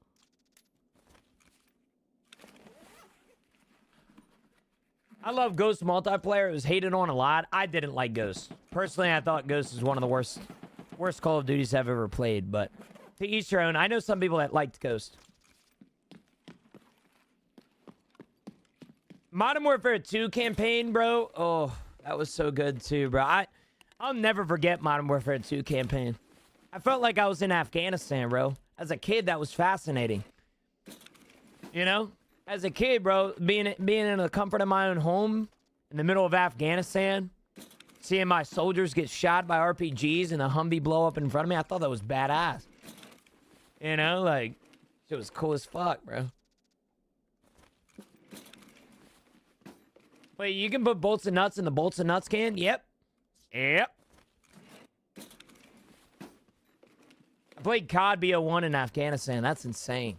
I love Ghost multiplayer. It was hated on a lot. I didn't like Ghost. Personally, I thought Ghost is one of the worst Call of Duties I've ever played, but to each their own. I know some people that liked Ghost. Modern Warfare 2 campaign, bro. Oh, that was so good too, bro. I'll never forget Modern Warfare 2 campaign. I felt like I was in Afghanistan, bro. As a kid, that was fascinating. You know? As a kid, bro, being in the comfort of my own home in the middle of Afghanistan, seeing my soldiers get shot by RPGs and a Humvee blow up in front of me, I thought that was badass. You know, like, it was cool as fuck, bro. Wait, you can put bolts and nuts in the bolts and nuts can? Yep. Yep. I played COD BO1 in Afghanistan. That's insane.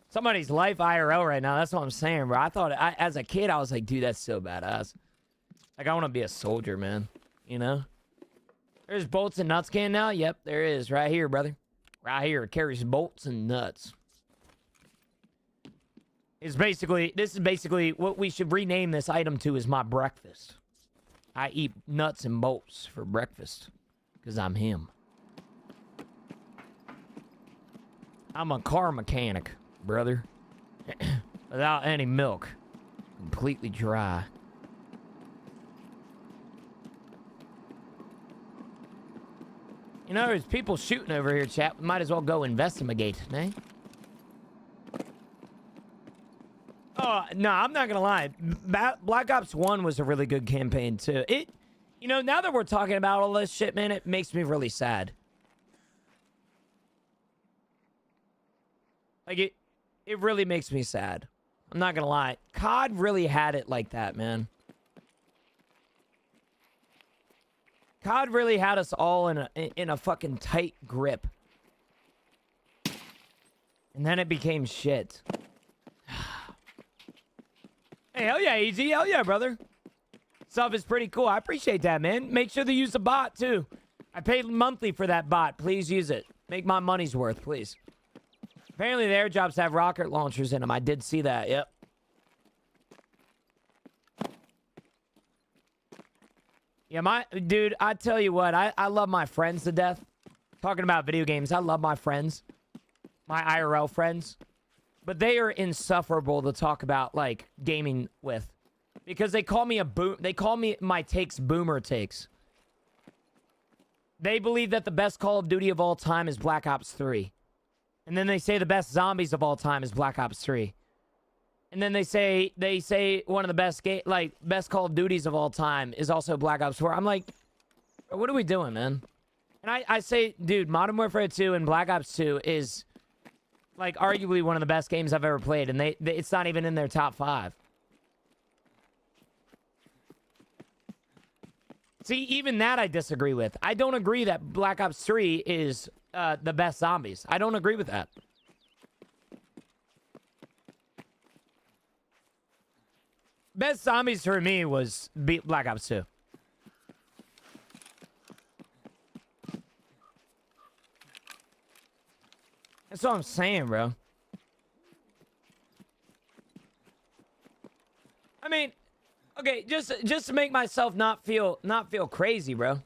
Somebody's life IRL right now. That's what I'm saying, bro. I thought, as a kid, I was like, dude, that's so badass. Like, I want to be a soldier, man. You know? There's bolts and nuts can now? Yep, there is. Right here, brother. Right here. It carries bolts and nuts. This is basically what we should rename this item to is my breakfast. I eat nuts and bolts for breakfast. Because I'm him. I'm a car mechanic, brother. Without any milk. Completely dry. You know, there's people shooting over here, chat. We might as well go investigate, eh? Oh, no, I'm not gonna lie. Black Ops 1 was a really good campaign, too. You know, now that we're talking about all this shit, man, it makes me really sad. Like, it really makes me sad. I'm not gonna lie. COD really had it like that, man. COD really had us all in a fucking tight grip. And then it became shit. Hey, hell yeah, Easy. Hell yeah, brother. Stuff is pretty cool. I appreciate that, man. Make sure to use the bot, too. I paid monthly for that bot. Please use it. Make my money's worth, please. Apparently, the airdrops have rocket launchers in them. I did see that. Yep. Yeah, dude, I tell you what. I love my friends to death. Talking about video games, I love my friends. My IRL friends. But they are insufferable to talk about, like, gaming with. Because they call me they call me my takes boomer takes. They believe that the best Call of Duty of all time is Black Ops 3. And then they say the best zombies of all time is Black Ops 3. And then they say one of the best Call of Duties of all time is also Black Ops 4. I'm like, what are we doing, man? And I say, dude, Modern Warfare 2 and Black Ops 2 is like arguably one of the best games I've ever played, and it's not even in their top 5. See, even that I disagree with. I don't agree that Black Ops 3 is the best zombies. I don't agree with that. Best zombies for me was Black Ops 2. That's what I'm saying, bro. I mean, okay, just to make myself not feel crazy, bro.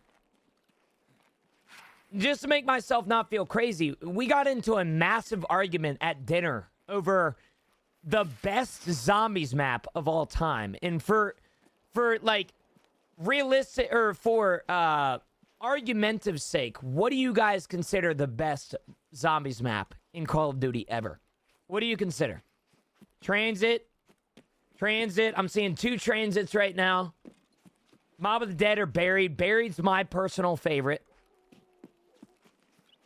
Just to make myself not feel crazy, we got into a massive argument at dinner over the best zombies map of all time. And for like realistic or for argumentative sake, what do you guys consider the best zombies map in Call of Duty ever? What do you consider? Transit. I'm seeing 2 transits right now. Mob of the Dead or Buried. Buried's my personal favorite.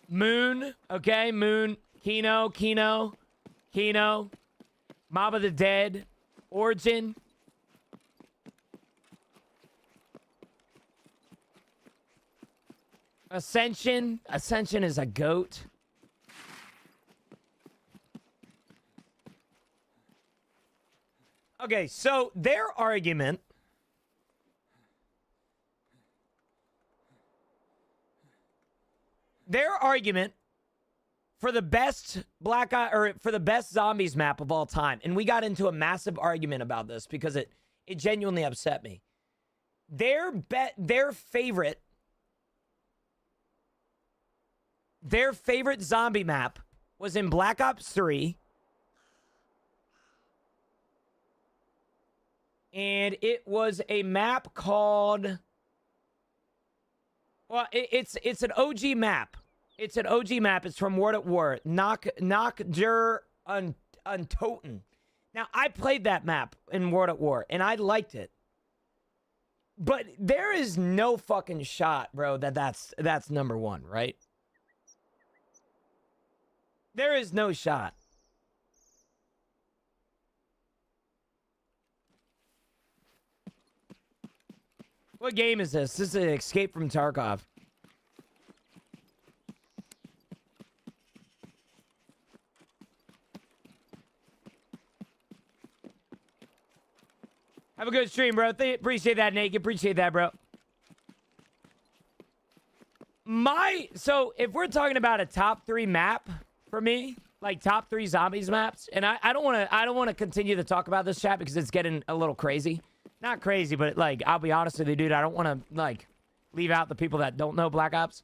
Moon. Okay, Moon. Kino. Mob of the Dead. Origin. Ascension. Ascension is a goat. Okay, so their argument for the best for the best zombies map of all time, and we got into a massive argument about this because it genuinely upset me. Their favorite zombie map was in Black Ops 3. And it was a map called... Well, it's an OG map. It's an OG map. It's from World at War. Knock der Untoten. Now, I played that map in World at War, and I liked it. But there is no fucking shot, bro, that's number 1, right? There is no shot. What game is this? This is an Escape from Tarkov. Have a good stream, bro. Appreciate that, Naked. Appreciate that, bro. So if we're talking about a top 3 map for me, like top 3 zombies maps, and I don't want to continue to talk about this chat because it's getting a little crazy. Not crazy, but like, I'll be honest with you, dude. I don't want to like leave out the people that don't know Black Ops.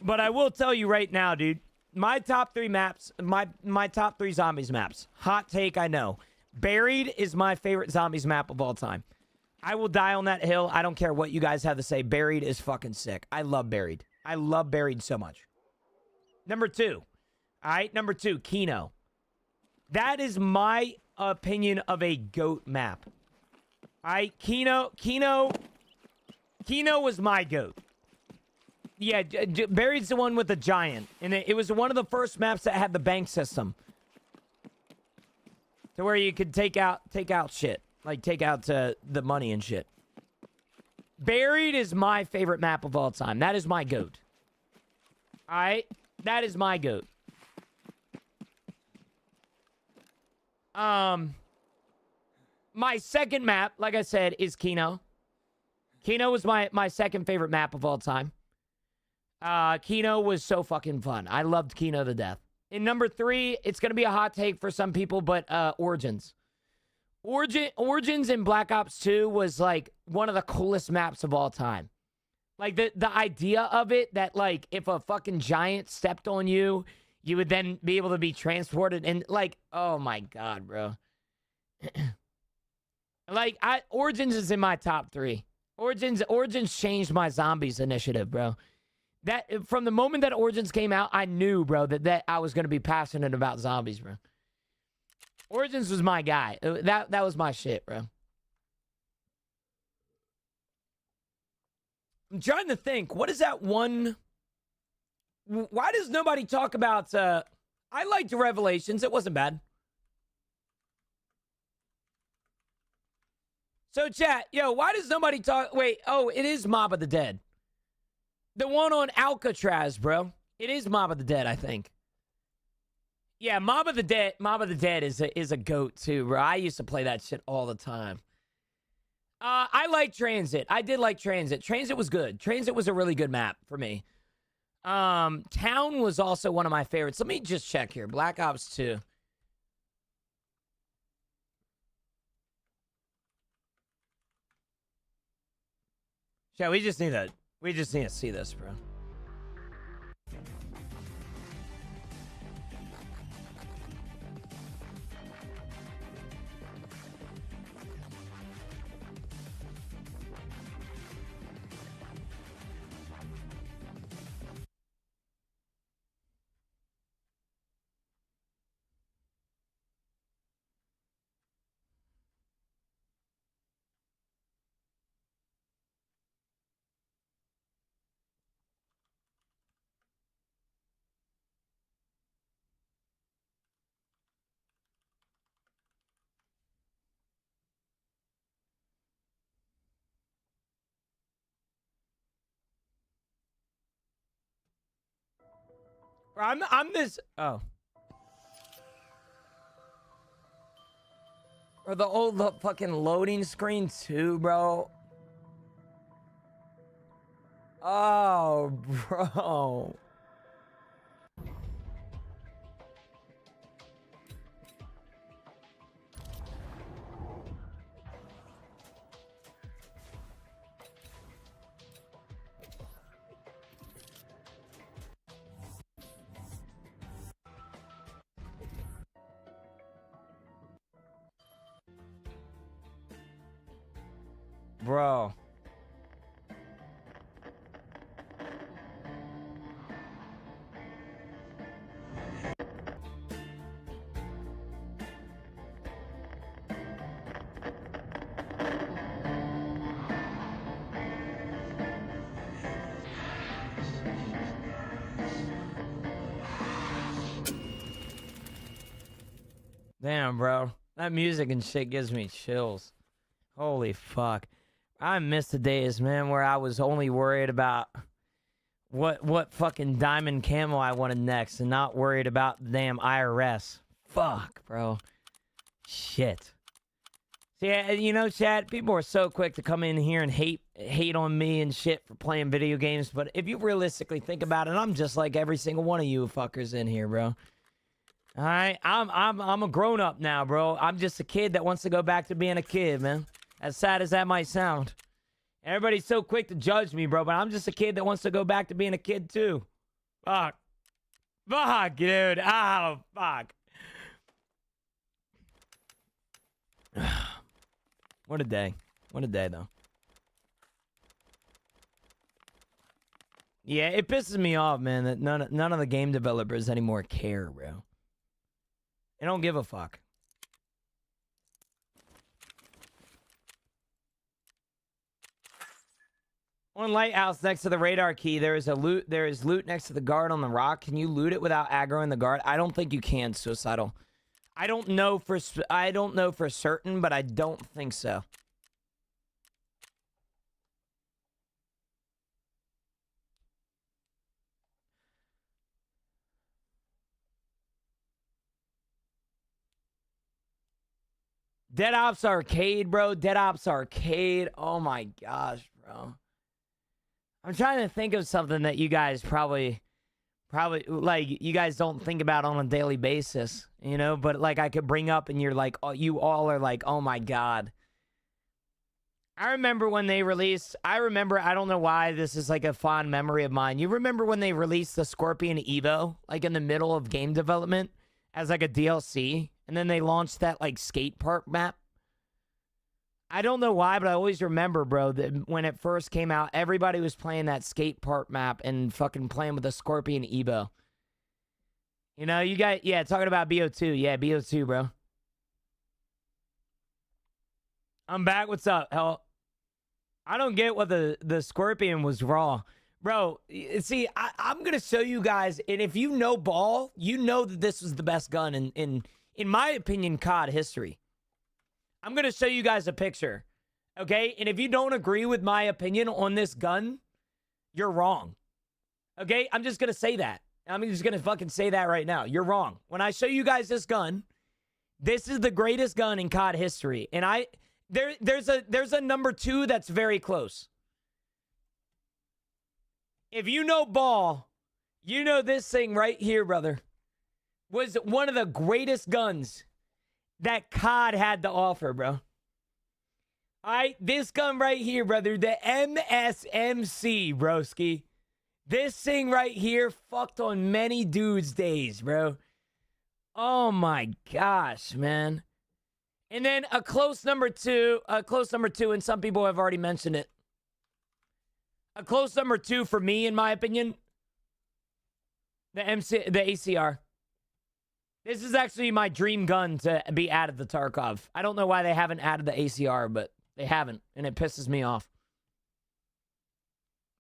But I will tell you right now, dude. My top 3 maps, my top 3 zombies maps. Hot take, I know. Buried is my favorite zombies map of all time. I will die on that hill. I don't care what you guys have to say. Buried is fucking sick. I love Buried. I love Buried so much. Number 2. All right, number 2, Kino. That is my opinion of a GOAT map. All right, Kino was my GOAT. Yeah, Buried's the one with the giant. And it was one of the first maps that had the bank system. To where you could take out shit. Like, take out the money and shit. Buried is my favorite map of all time. That is my GOAT. All right? That is my GOAT. My second map, like I said, is Kino. Kino was my second favorite map of all time. Kino was so fucking fun. I loved Kino to death. In number 3, it's going to be a hot take for some people, but Origins. Origins in Black Ops 2 was like one of the coolest maps of all time. Like the idea of it that like if a fucking giant stepped on you, you would then be able to be transported and like, oh my God, bro. Like, Origins is in my top 3. Origins changed my zombies initiative, bro. That from the moment that Origins came out, I knew, bro, that I was gonna be passionate about zombies, bro. Origins was my guy. That was my shit, bro. I'm trying to think. What is that one? Why does nobody talk about? I liked Revelations. It wasn't bad. So chat, yo, why does nobody talk? Wait, oh, it is Mob of the Dead. The one on Alcatraz, bro. It is Mob of the Dead, I think. Yeah, Mob of the Dead is a goat too, bro. I used to play that shit all the time. I like Transit. I did like Transit. Transit was good. Transit was a really good map for me. Town was also one of my favorites. Let me just check here. Black Ops 2. Yeah, we just need to see this, bro. I'm this. Oh. Or the old fucking loading screen too, bro. Oh, bro. Bro. Damn, bro. That music and shit gives me chills. Holy fuck. I miss the days, man, where I was only worried about what fucking diamond camo I wanted next and not worried about the damn IRS. Fuck, bro. Shit. See, you know, Chad, people are so quick to come in here and hate on me and shit for playing video games, but if you realistically think about it, I'm just like every single one of you fuckers in here, bro. All right, I'm a grown up now, bro. I'm just a kid that wants to go back to being a kid, man. As sad as that might sound. Everybody's so quick to judge me, bro, but I'm just a kid that wants to go back to being a kid too. Fuck. Fuck, dude. Oh, fuck. What a day. What a day, though. Yeah, it pisses me off, man, that none of the game developers anymore care, bro. They don't give a fuck. On Lighthouse next to the radar key, there is loot next to the guard on the rock. Can you loot it without aggroing the guard? I don't think you can, Suicidal. I don't know for certain, but I don't think so. Dead Ops Arcade, bro. Dead Ops Arcade. Oh my gosh, bro. I'm trying to think of something that you guys probably like you guys don't think about on a daily basis, you know, but like I could bring up and you're like, oh, you all are like, oh my God. I remember when they released, I don't know why this is like a fond memory of mine. You remember when they released the Scorpion Evo, like in the middle of game development as like a DLC, and then they launched that like skate park map? I don't know why, but I always remember, bro, that when it first came out, everybody was playing that skate park map and fucking playing with the Scorpion Evo. You know, you got, yeah, talking about BO2. Yeah, BO2, bro. I'm back. What's up? Hell, I don't get what the Scorpion was raw. Bro, see, I'm going to show you guys, and if you know ball, you know that this was the best gun in my opinion, COD history. I'm going to show you guys a picture, okay? And if you don't agree with my opinion on this gun, you're wrong, okay? I'm just going to say that. I'm just going to fucking say that right now. You're wrong. When I show you guys this gun, this is the greatest gun in COD history. And there's a number 2 that's very close. If you know ball, you know this thing right here, brother, was one of the greatest guns that COD had to offer, bro. All right, this gun right here, brother, the MSMC, broski. This thing right here fucked on many dudes' days, bro. Oh my gosh, man. And then a close number two, and some people have already mentioned it. A close number 2 for me, in my opinion, the ACR. This is actually my dream gun to be added to Tarkov. I don't know why they haven't added the ACR, but they haven't, and it pisses me off.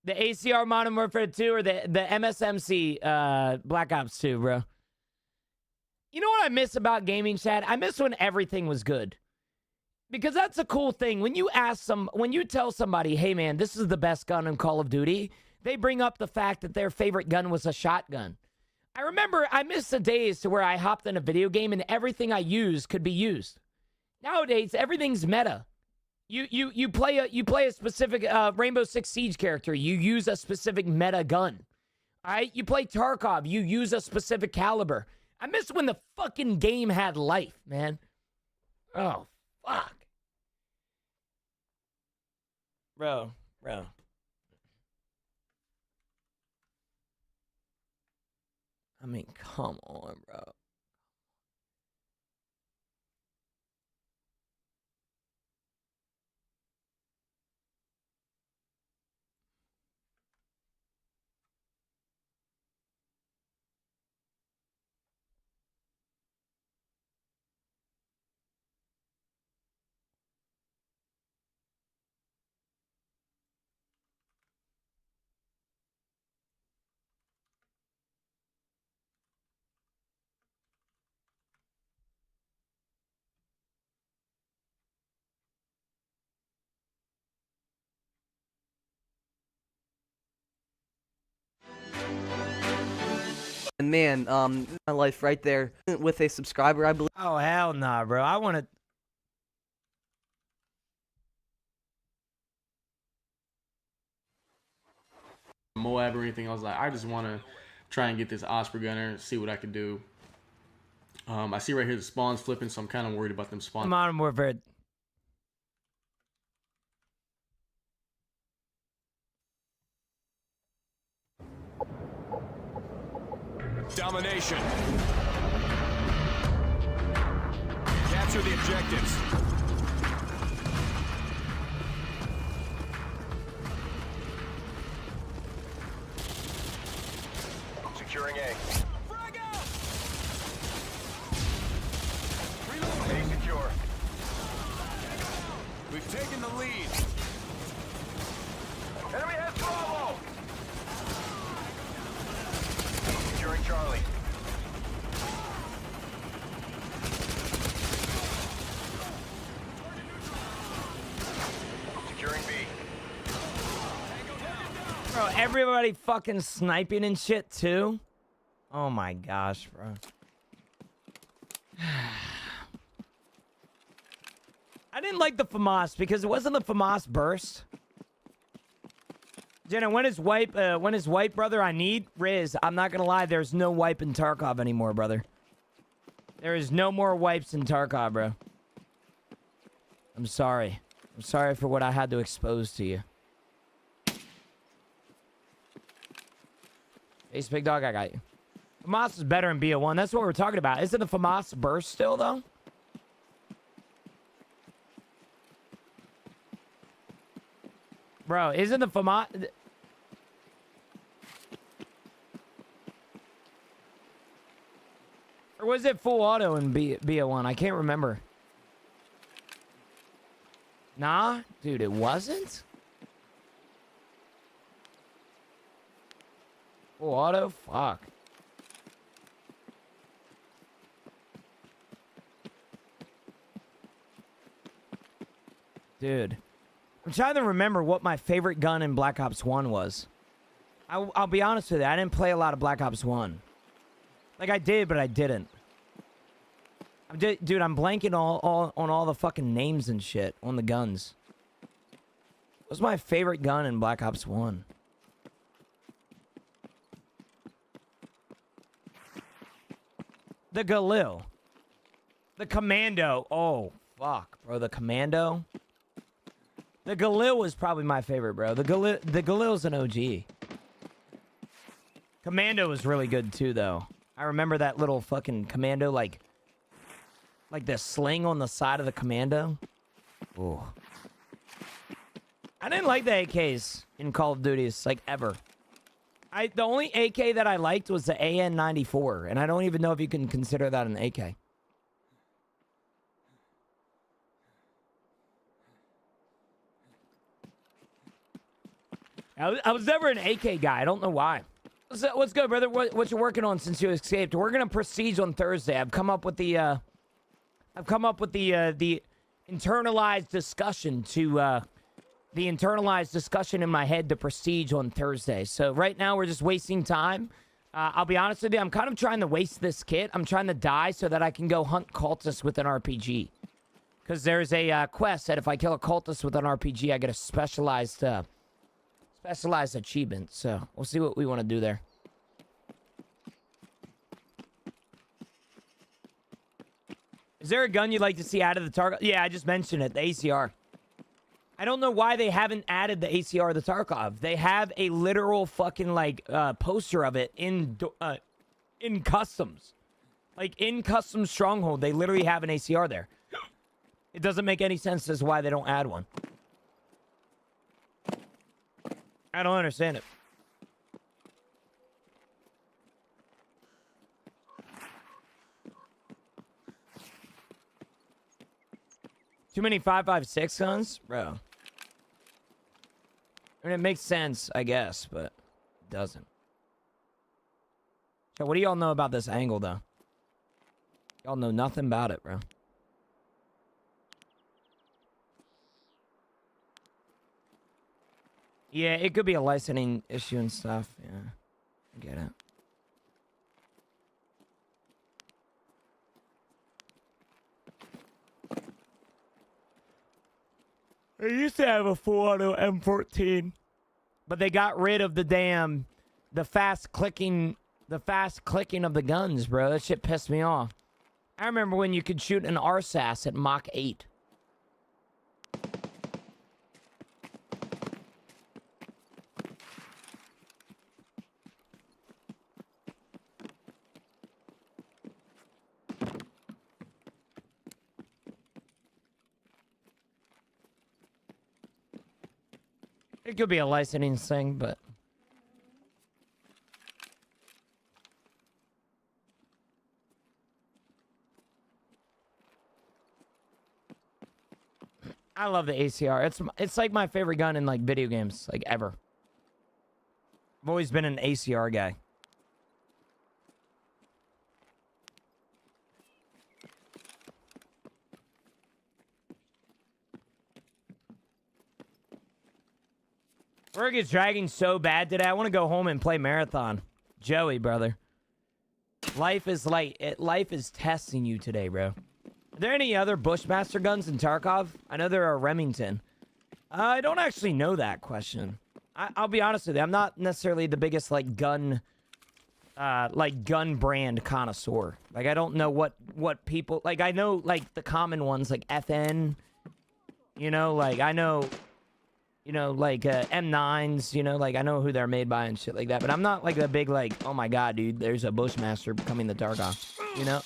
The ACR Modern Warfare 2 or the MSMC Black Ops 2, bro. You know what I miss about gaming, chat? I miss when everything was good. Because that's a cool thing. When you tell somebody, hey man, this is the best gun in Call of Duty, they bring up the fact that their favorite gun was a shotgun. I remember I miss the days to where I hopped in a video game and everything I used could be used. Nowadays, everything's meta. You play a specific Rainbow Six Siege character, you use a specific meta gun. All right, you play Tarkov, you use a specific caliber. I miss when the fucking game had life, man. Oh, fuck. Bro. I mean, come on, bro. And man, my life right there with a subscriber, I believe. Oh, hell nah, bro. I want to... Moab or anything. I was like, I just want to try and get this Osprey gunner, see what I can do. I see right here the spawns flipping, so I'm kind of worried about them spawns. Modern Warfare. Domination. Capture the objectives. Securing A. Frag out! A secure. We've taken the lead. Enemy has Bravo! Securing Charlie. Securing B. Bro, everybody fucking sniping and shit too? Oh my gosh, bro. I didn't like the FAMAS because it wasn't the FAMAS burst. Jenna, when is wipe, brother? I need Riz. I'm not gonna lie, there's no wipe in Tarkov anymore, brother. There is no more wipes in Tarkov, bro. I'm sorry. I'm sorry for what I had to expose to you. Ace Big Dog, I got you. FAMAS is better in BO1. That's what we're talking about. Isn't the FAMAS burst still, though? Bro, isn't the FAMAS... Or was it full auto in BO1? I can't remember. Nah, dude, it wasn't? Full auto? Fuck. Dude. I'm trying to remember what my favorite gun in Black Ops 1 was. I'll be honest with you, I didn't play a lot of Black Ops 1. Like, I did, but I didn't. Dude, I'm blanking on all the fucking names and shit on the guns. What was my favorite gun in Black Ops 1? The Galil. The Commando. Oh, fuck, bro. The Commando. The Galil was probably my favorite, bro. The Galil's an OG. Commando was really good, too, though. I remember that little fucking Commando, like the sling on the side of the Commando. Oh. I didn't like the AKs in Call of Duties, like, ever. The only AK that I liked was the AN-94, and I don't even know if you can consider that an AK. I was never an AK guy. I don't know why. What's good, brother? What you working on since you escaped? We're gonna proceed on Thursday. I've come up with the internalized discussion to the internalized discussion in my head to Prestige on Thursday. So right now we're just wasting time. I'll be honest with you, I'm kind of trying to waste this kit. I'm trying to die so that I can go hunt cultists with an RPG. Because there's a quest that if I kill a cultist with an RPG, I get a specialized achievement. So we'll see what we want to do there. Is there a gun you'd like to see out of the Tarkov? Yeah, I just mentioned it, the ACR. I don't know why they haven't added the ACR or the Tarkov. They have a literal fucking, like, poster of it in customs. Like, in custom Stronghold, they literally have an ACR there. It doesn't make any sense as to why they don't add one. I don't understand it. Too many 5.56 guns? Bro. I mean, it makes sense, I guess, but it doesn't. So what do y'all know about this angle, though? Y'all know nothing about it, bro. Yeah, it could be a licensing issue and stuff. Yeah, I get it. They used to have a full auto M14, but they got rid of the fast clicking of the guns, bro. That shit pissed me off. I remember when you could shoot an RSAS at Mach 8. It could be a licensing thing, but... I love the ACR. It's like my favorite gun in, like, video games, like, ever. I've always been an ACR guy. Work is dragging so bad today. I want to go home and play Marathon. Joey, brother. Life is life is testing you today, bro. Are there any other Bushmaster guns in Tarkov? I know there are Remington. I don't actually know that question. I'll be honest with you. I'm not necessarily the biggest, like, gun brand connoisseur. Like, I don't know what people... Like, I know, like, the common ones, like FN. You know, like, I know... You know, like, M9s, you know, like, I know who they're made by and shit like that. But I'm not, like, the big, like, oh, my God, dude, there's a Bushmaster coming to Tarkov, you know?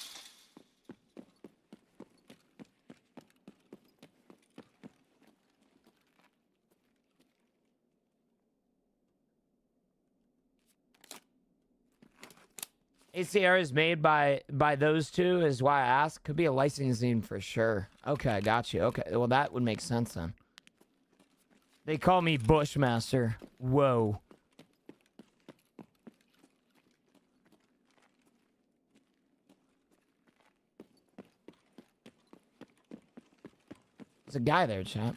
ACR is made by those two, is why I asked. Could be a licensing for sure. Okay, got you. Okay, well that would make sense then. They call me Bushmaster. Whoa. There's a guy there, chat.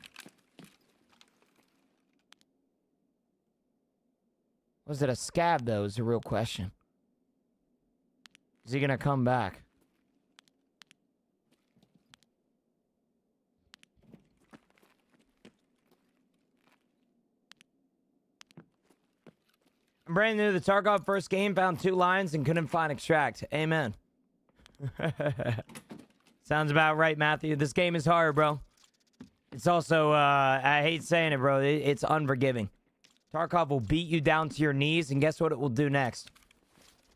Was it a scab, though, is the real question. Is he gonna come back? I'm brand new to the Tarkov first game, found 2 lines and couldn't find extract. Amen. Sounds about right, Matthew. This game is hard, bro. It's also, I hate saying it, bro. It's unforgiving. Tarkov will beat you down to your knees, and guess what it will do next?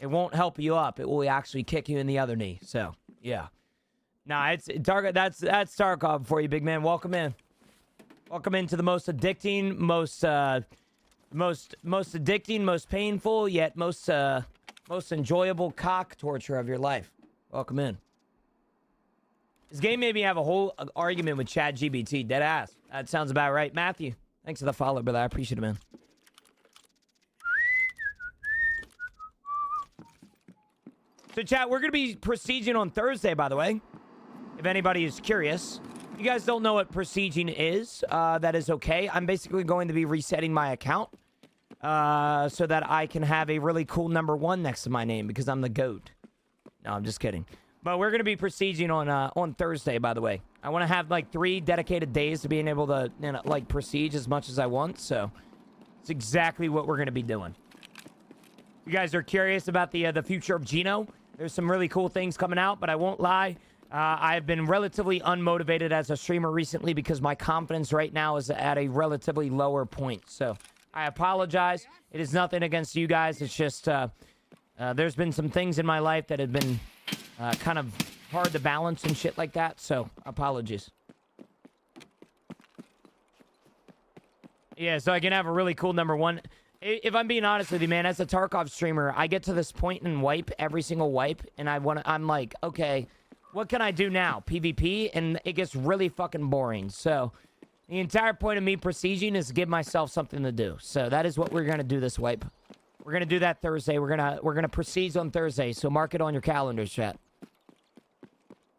It won't help you up. It will actually kick you in the other knee. So, yeah. Nah, it's Tarkov. That's Tarkov for you, big man. Welcome in. Welcome into the most addicting, most addicting, most painful, yet most enjoyable cock torture of your life. Welcome in. This game made me have a whole argument with ChatGPT. Dead ass. That sounds about right. Matthew, thanks for the follow, brother. I appreciate it, man. So, chat, we're going to be besieging on Thursday, by the way. If anybody is curious. If you guys don't know what besieging is, that is okay. I'm basically going to be resetting my account so that I can have a really cool #1 next to my name because I'm the GOAT. No, I'm just kidding. But we're going to be besieging on Thursday, by the way. I want to have, like, 3 dedicated days to being able to, you know, like, besiege as much as I want. So, it's exactly what we're going to be doing. You guys are curious about the future of Gino? There's some really cool things coming out, but I won't lie. I've been relatively unmotivated as a streamer recently because my confidence right now is at a relatively lower point. So, I apologize. It is nothing against you guys. It's just, there's been some things in my life that have been kind of hard to balance and shit like that. So, apologies. Yeah, so I can have a really cool #1. If I'm being honest with you, man, as a Tarkov streamer, I get to this point in wipe, every single wipe, and I'm like, okay, what can I do now? PvP? And it gets really fucking boring. So, the entire point of me besieging is to give myself something to do. So, that is what we're going to do this wipe. We're going to do that Thursday. We're going to besiege on Thursday. So, mark it on your calendars, chat.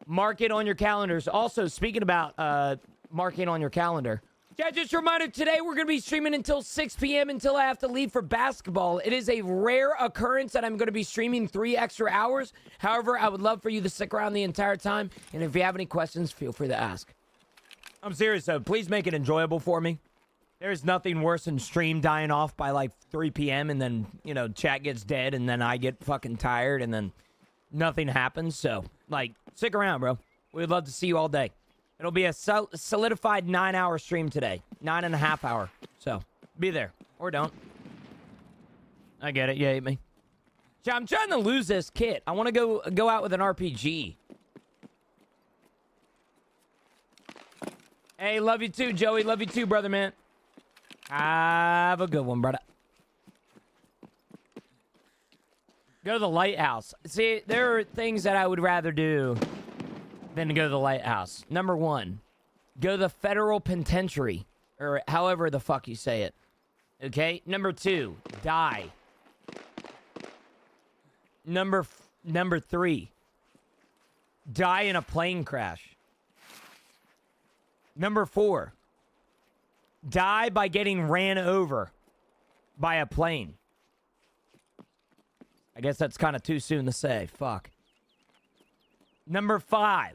Mark it on your calendars. Also, speaking about marking on your calendar. Yeah, just a reminder, today we're going to be streaming until 6 p.m. until I have to leave for basketball. It is a rare occurrence that I'm going to be streaming 3 extra hours. However, I would love for you to stick around the entire time. And if you have any questions, feel free to ask. I'm serious, though. Please make it enjoyable for me. There's nothing worse than stream dying off by like 3 p.m. and then, you know, chat gets dead and then I get fucking tired and then nothing happens. So, like, stick around, bro. We'd love to see you all day. It'll be a solidified 9-hour stream today. 9.5 hour. So, be there. Or don't. I get it. You hate me. I'm trying to lose this kit. I want to go out with an RPG. Hey, love you too, Joey. Love you too, brother, man. Have a good one, brother. Go to the lighthouse. See, there are things that I would rather do than to go to the lighthouse. #1, go to the federal penitentiary, or however the fuck you say it. Okay? #2, die. Number 3, die in a plane crash. #4, die by getting ran over by a plane. I guess that's kind of too soon to say. Fuck. #5.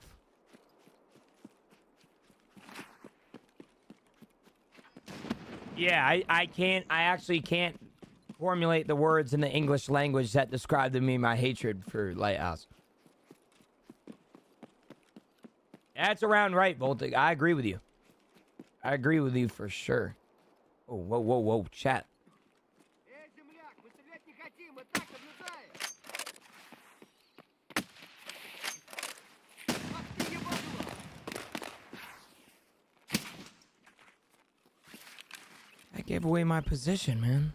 Yeah, I actually can't formulate the words in the English language that describe to me my hatred for Lighthouse. That's around right, Voltic. I agree with you. I agree with you for sure. Oh, whoa, chat. I gave away my position, man.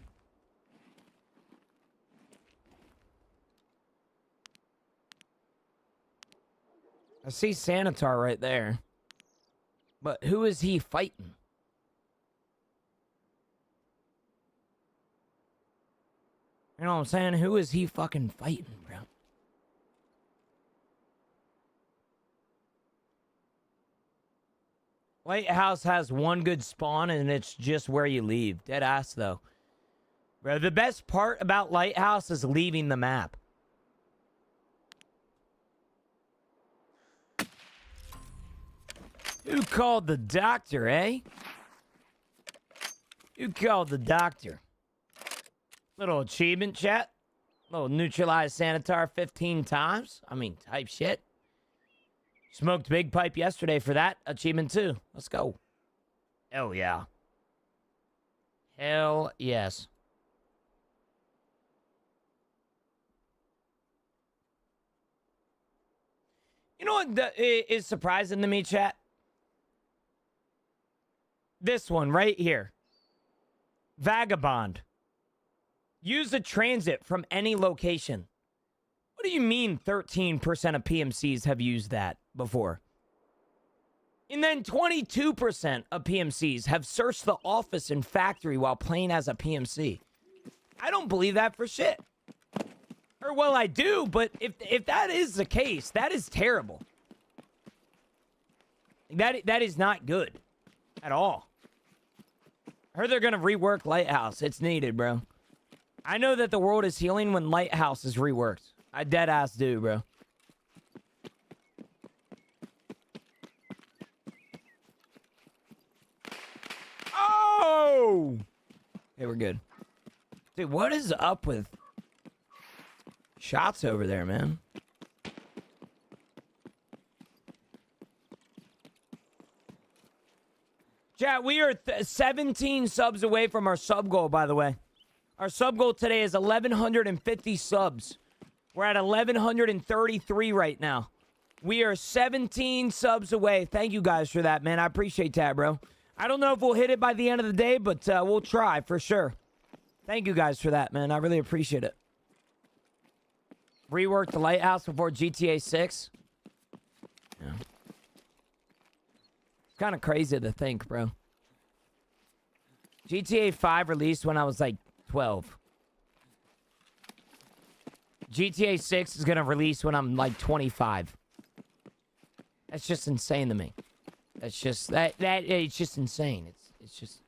I see Sanitar right there. But who is he fighting? You know what I'm saying? Who is he fucking fighting, bro? Lighthouse has one good spawn, and it's just where you leave. Dead ass, though. Bro, the best part about Lighthouse is leaving the map. Who called the doctor, eh? Who called the doctor? Little achievement, chat. Little neutralize Sanitar 15 times. I mean, type shit. Smoked Big Pipe yesterday for that achievement, too. Let's go. Hell yeah. Hell yes. You know what is surprising to me, chat? This one right here. Vagabond. Use a transit from any location. What do you mean 13% of PMCs have used that before? And then 22% of PMCs have searched the office and factory while playing as a PMC. I don't believe that for shit. Or, well, I do, but if that is the case, that is terrible. That is not good at all. I heard they're going to rework Lighthouse. It's needed, bro. I know that the world is healing when Lighthouse is reworked. I dead ass do, bro. Oh! Okay, we're good. Dude, what is up with shots over there, man? Chat, we are 17 subs away from our sub goal, by the way. Our sub goal today is 1,150 subs. We're at 1,133 right now. We are 17 subs away. Thank you guys for that, man. I appreciate that, bro. I don't know if we'll hit it by the end of the day, but we'll try for sure. Thank you guys for that, man. I really appreciate it. Reworked the Lighthouse before GTA 6. Yeah. It's kind of crazy to think, bro. GTA 5 released when I was like 12. GTA 6 is going to release when I'm like 25. That's just insane to me. That's just it's just insane. It's just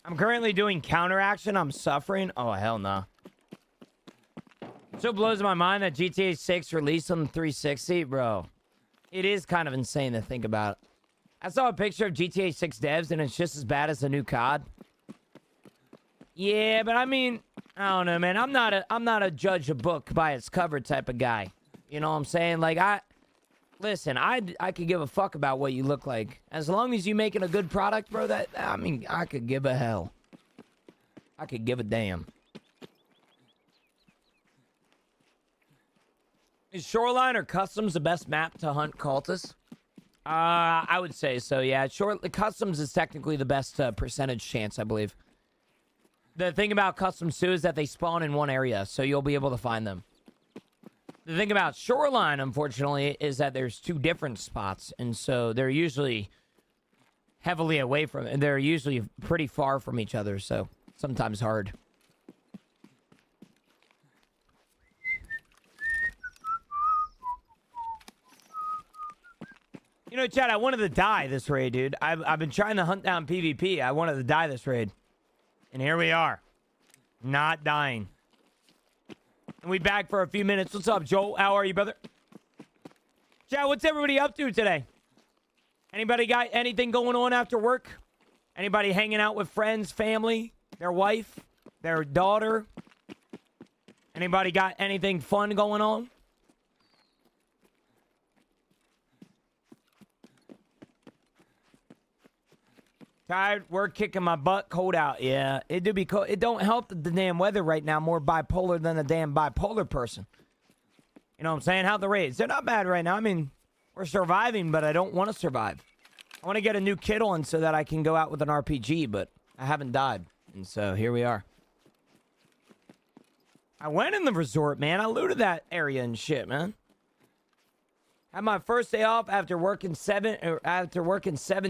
I'm currently doing counteraction. I'm suffering. Oh, hell no. So blows my mind that GTA 6 released on the 360, bro. It is kind of insane to think about. I saw a picture of GTA 6 devs, and it's just as bad as the new COD. Yeah, but I mean, I don't know, man. I'm not a judge a book by its cover type of guy. You know what I'm saying? Like, listen, I could give a fuck about what you look like. As long as you making a good product, bro, I mean, I could give a hell. I could give a damn. Is Shoreline or Customs the best map to hunt cultists? I would say so, yeah. Customs is technically the best percentage chance, I believe. The thing about Customs, too, is that they spawn in one area, so you'll be able to find them. The thing about Shoreline, unfortunately, is that there's two different spots, and so they're usually heavily away from it. They're usually pretty far from each other, so sometimes hard. You know, Chad, I wanted to die this raid, dude. I've been trying to hunt down PvP. I wanted to die this raid. And here we are. Not dying. And we back for a few minutes. What's up, Joel? How are you, brother? Chad, what's everybody up to today? Anybody got anything going on after work? Anybody hanging out with friends, family, their wife, their daughter? Anybody got anything fun going on? Tired, work kicking my butt, cold out. Yeah, it do be cold. It don't help the damn weather right now. More bipolar than a damn bipolar person. You know what I'm saying? How the raids? They're not bad right now. I mean, we're surviving, but I don't want to survive. I want to get a new kit on so that I can go out with an RPG, but I haven't died. And so here we are. I went in the resort, man. I looted that area and shit, man. Had my first day off after working seven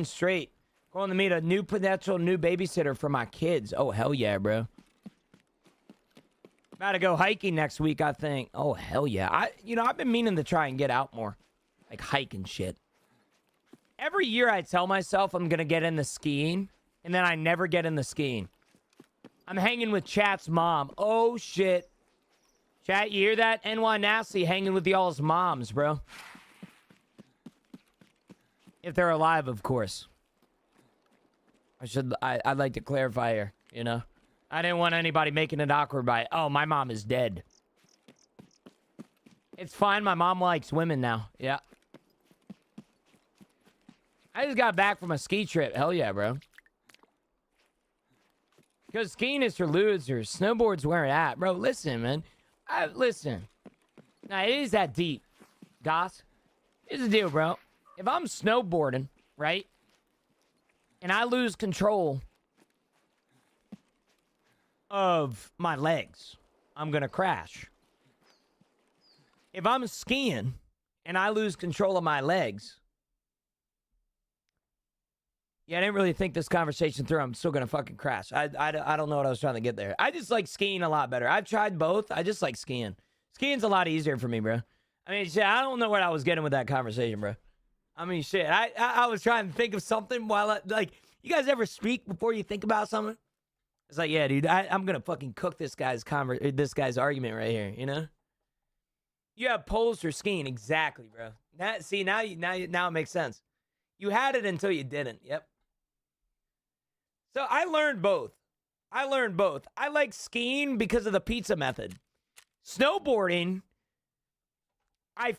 straight. Going to meet a new potential new babysitter for my kids. Oh, hell yeah, bro. About to go hiking next week, I think. Oh, hell yeah. I've been meaning to try and get out more. Like, hiking shit. Every year I tell myself I'm going to get into skiing, and then I never get into skiing. I'm hanging with Chat's mom. Oh, shit. Chat, you hear that? NY Nasty hanging with y'all's moms, bro. If they're alive, of course. I'd like to clarify here, you know? I didn't want anybody making it awkward by, oh, my mom is dead. It's fine. My mom likes women now. Yeah. I just got back from a ski trip. Hell yeah, bro. Because skiing is for losers. Snowboard's where it at. Bro, listen, man. Listen. Now, it is that deep. Goss. Here's the deal, bro. If I'm snowboarding, right? And I lose control of my legs, I'm going to crash. If I'm skiing and I lose control of my legs, yeah, I didn't really think this conversation through. I'm still going to fucking crash. I don't know what I was trying to get there. I just like skiing a lot better. I've tried both. I just like skiing. Skiing's a lot easier for me, bro. I mean, shit, I don't know where I was getting with that conversation, bro. I mean, shit, I was trying to think of something while like, you guys ever speak before you think about something? It's like, yeah, dude, I'm going to fucking cook this guy's argument right here, you know? You have poles for skiing. Exactly, bro. Now it makes sense. You had it until you didn't. Yep. So I learned both. I like skiing because of the pizza method. Snowboarding, I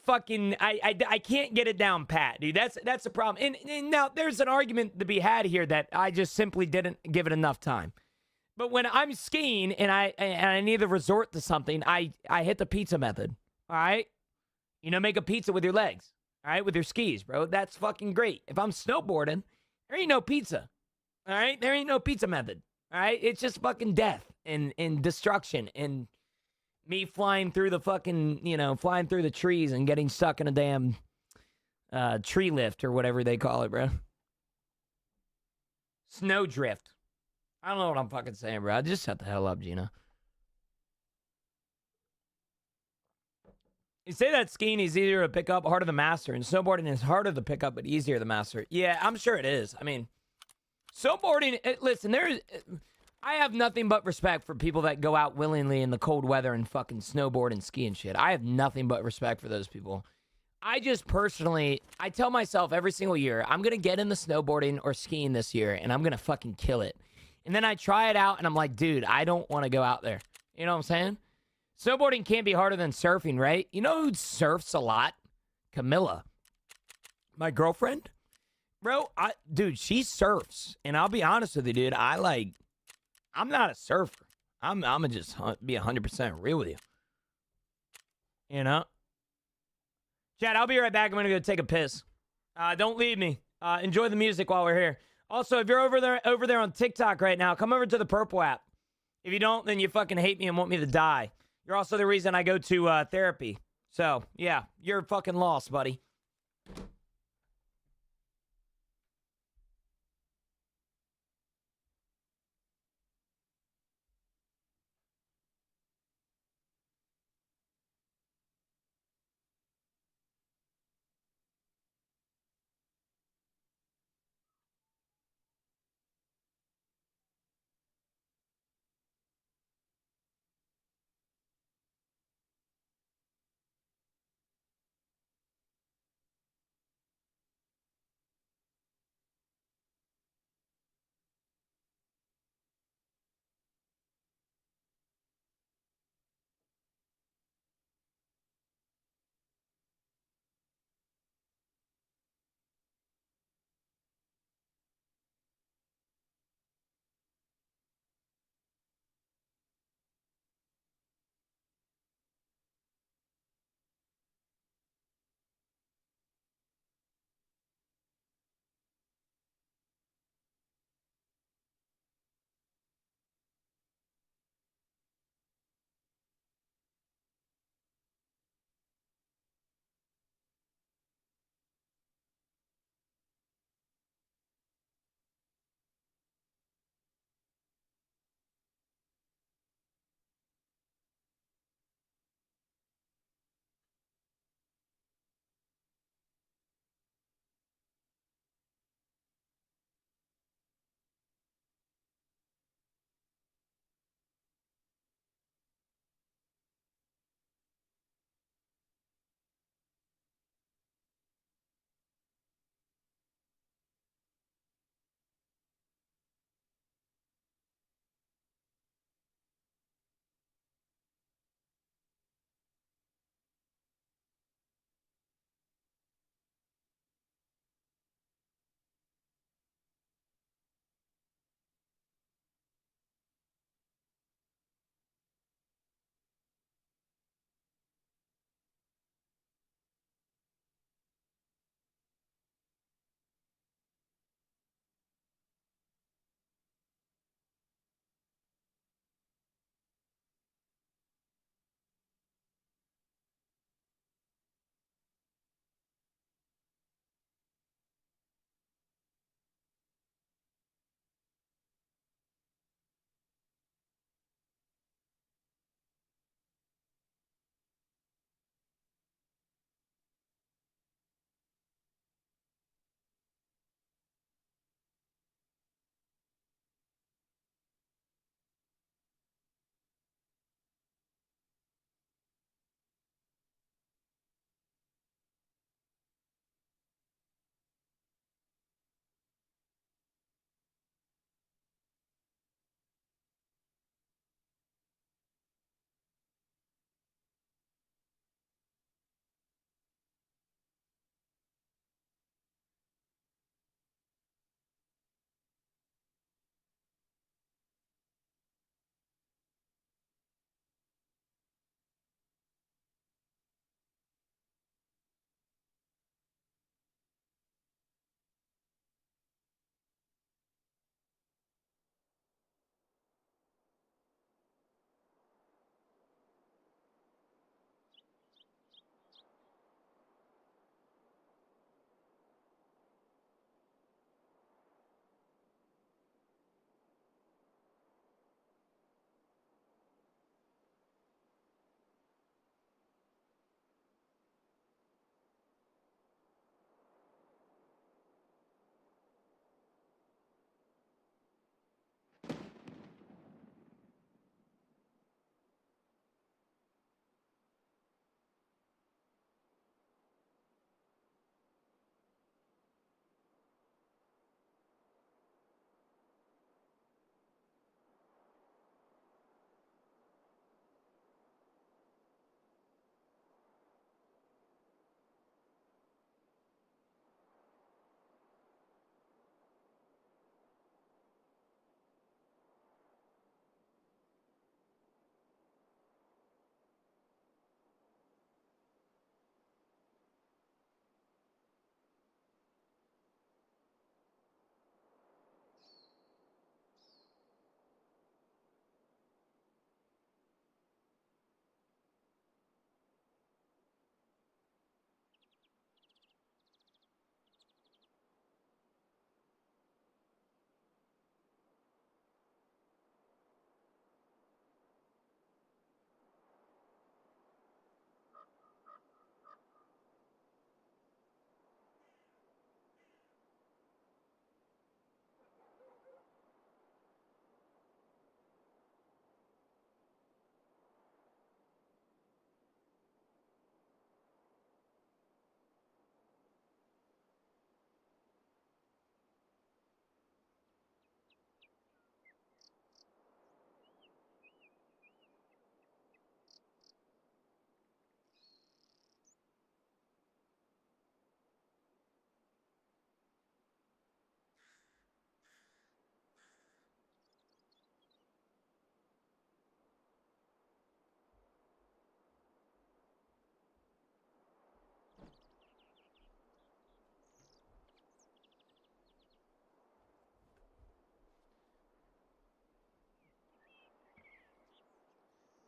can't get it down pat, dude. That's the problem. And now there's an argument to be had here that I just simply didn't give it enough time. But when I'm skiing and I need to resort to something, I hit the pizza method. All right? You know, make a pizza with your legs. All right? With your skis, bro. That's fucking great. If I'm snowboarding, there ain't no pizza. All right? There ain't no pizza method. All right? It's just fucking death and destruction and me flying through the fucking, flying through the trees and getting stuck in a damn tree lift or whatever they call it, bro. Snowdrift. I don't know what I'm fucking saying, bro. Just shut the hell up, Gina. You say that skiing is easier to pick up, harder to master, and snowboarding is harder to pick up but easier to master. Yeah, I'm sure it is. I mean, snowboarding, listen, I have nothing but respect for people that go out willingly in the cold weather and fucking snowboard and ski and shit. I have nothing but respect for those people. I just personally, I tell myself every single year, I'm going to get into snowboarding or skiing this year, and I'm going to fucking kill it. And then I try it out, and I'm like, dude, I don't want to go out there. You know what I'm saying? Snowboarding can't be harder than surfing, right? You know who surfs a lot? Camilla. My girlfriend? Bro, dude, she surfs. And I'll be honest with you, dude, I'm not a surfer. I'm gonna just be 100% real with you. You know? Chad, I'll be right back. I'm gonna go take a piss. Don't leave me. Enjoy the music while we're here. Also, if you're over there on TikTok right now, come over to the Purple app. If you don't, then you fucking hate me and want me to die. You're also the reason I go to therapy. So, yeah, you're fucking lost, buddy.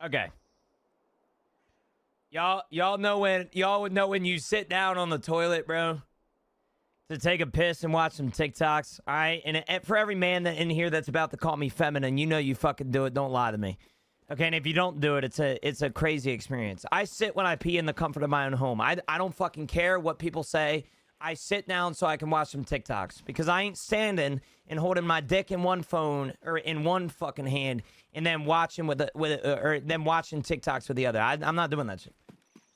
Okay. Y'all know when would know when you sit down on the toilet, bro, to take a piss and watch some TikToks. All right, and for every man that in here that's about to call me feminine, you know you fucking do it. Don't lie to me. Okay, and if you don't do it, it's a crazy experience. I sit when I pee in the comfort of my own home. I don't fucking care what people say. I sit down so I can watch some TikToks because I ain't standing and holding my dick in one phone or in one fucking hand and then watching or then watching TikToks with the other. I'm not doing that shit.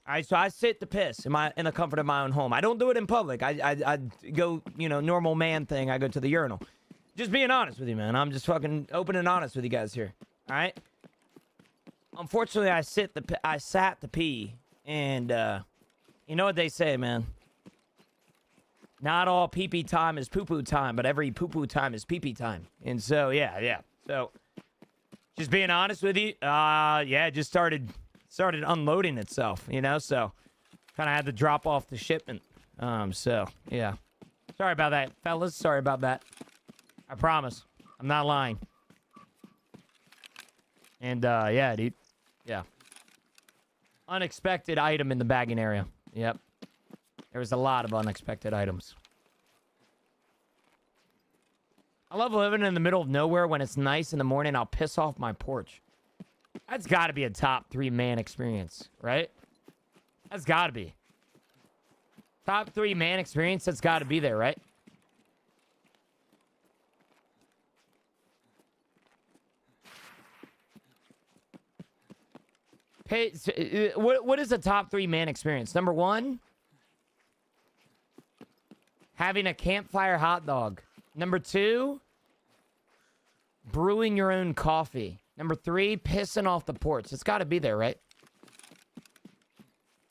All right, so I sit to piss in the comfort of my own home. I don't do it in public. I go, normal man thing. I go to the urinal. Just being honest with you, man. I'm just fucking open and honest with you guys here. All right. Unfortunately, I sat to pee, and you know what they say, man. Not all pee-pee time is poo-poo time, but every poo-poo time is pee-pee time. And so, yeah. So, just being honest with you, it just started unloading itself, so kind of had to drop off the shipment. So, yeah. Sorry about that, fellas. Sorry about that. I promise. I'm not lying. And, yeah, dude. Yeah. Unexpected item in the bagging area. Yep. There was a lot of unexpected items. I love living in the middle of nowhere. When it's nice in the morning, I'll piss off my porch. That's got to be a top 3 man experience, right? That's got to be. Top 3 man experience, that's got to be there, right? What is a top 3 man experience? Number 1, having a campfire hot dog. Number 2, brewing your own coffee. Number 3, pissing off the porch. It's got to be there, right?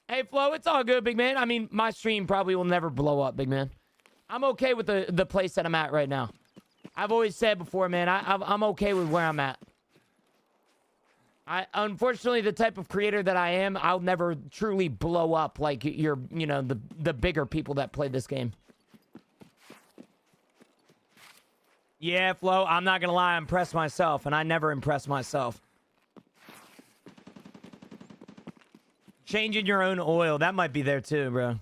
Hey, Flo, it's all good, big man. I mean, my stream probably will never blow up, big man. I'm okay with the place that I'm at right now. I've always said before, man, I'm okay with where I'm at. Unfortunately, the type of creator that I am, I'll never truly blow up like the bigger people that play this game. Yeah, Flo, I'm not gonna lie, I impress myself, and I never impress myself. Changing your own oil, that might be there too, bro.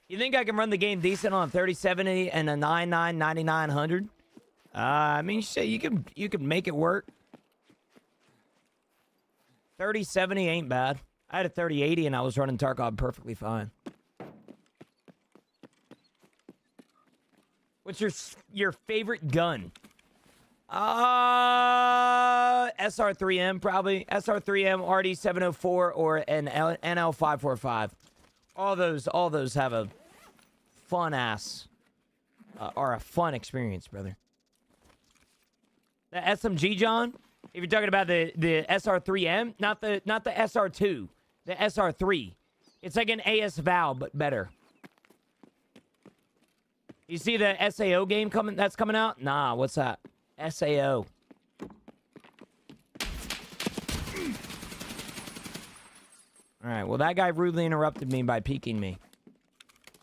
You think I can run the game decent on a 3070 and a 99-9900? I mean, shit, you can make it work. 3070 ain't bad. I had a 3080 and I was running TARKOV perfectly fine. What's your favorite gun? SR3M probably. SR3M, RD704, or an NL545. All those have a fun or a fun experience, brother. The SMG, John? If you're talking about the SR3M, not the SR2, the SR3. It's like an AS Val, but better. You see the SAO game that's coming out? Nah, what's that? SAO. Alright, well, that guy rudely interrupted me by peeking me.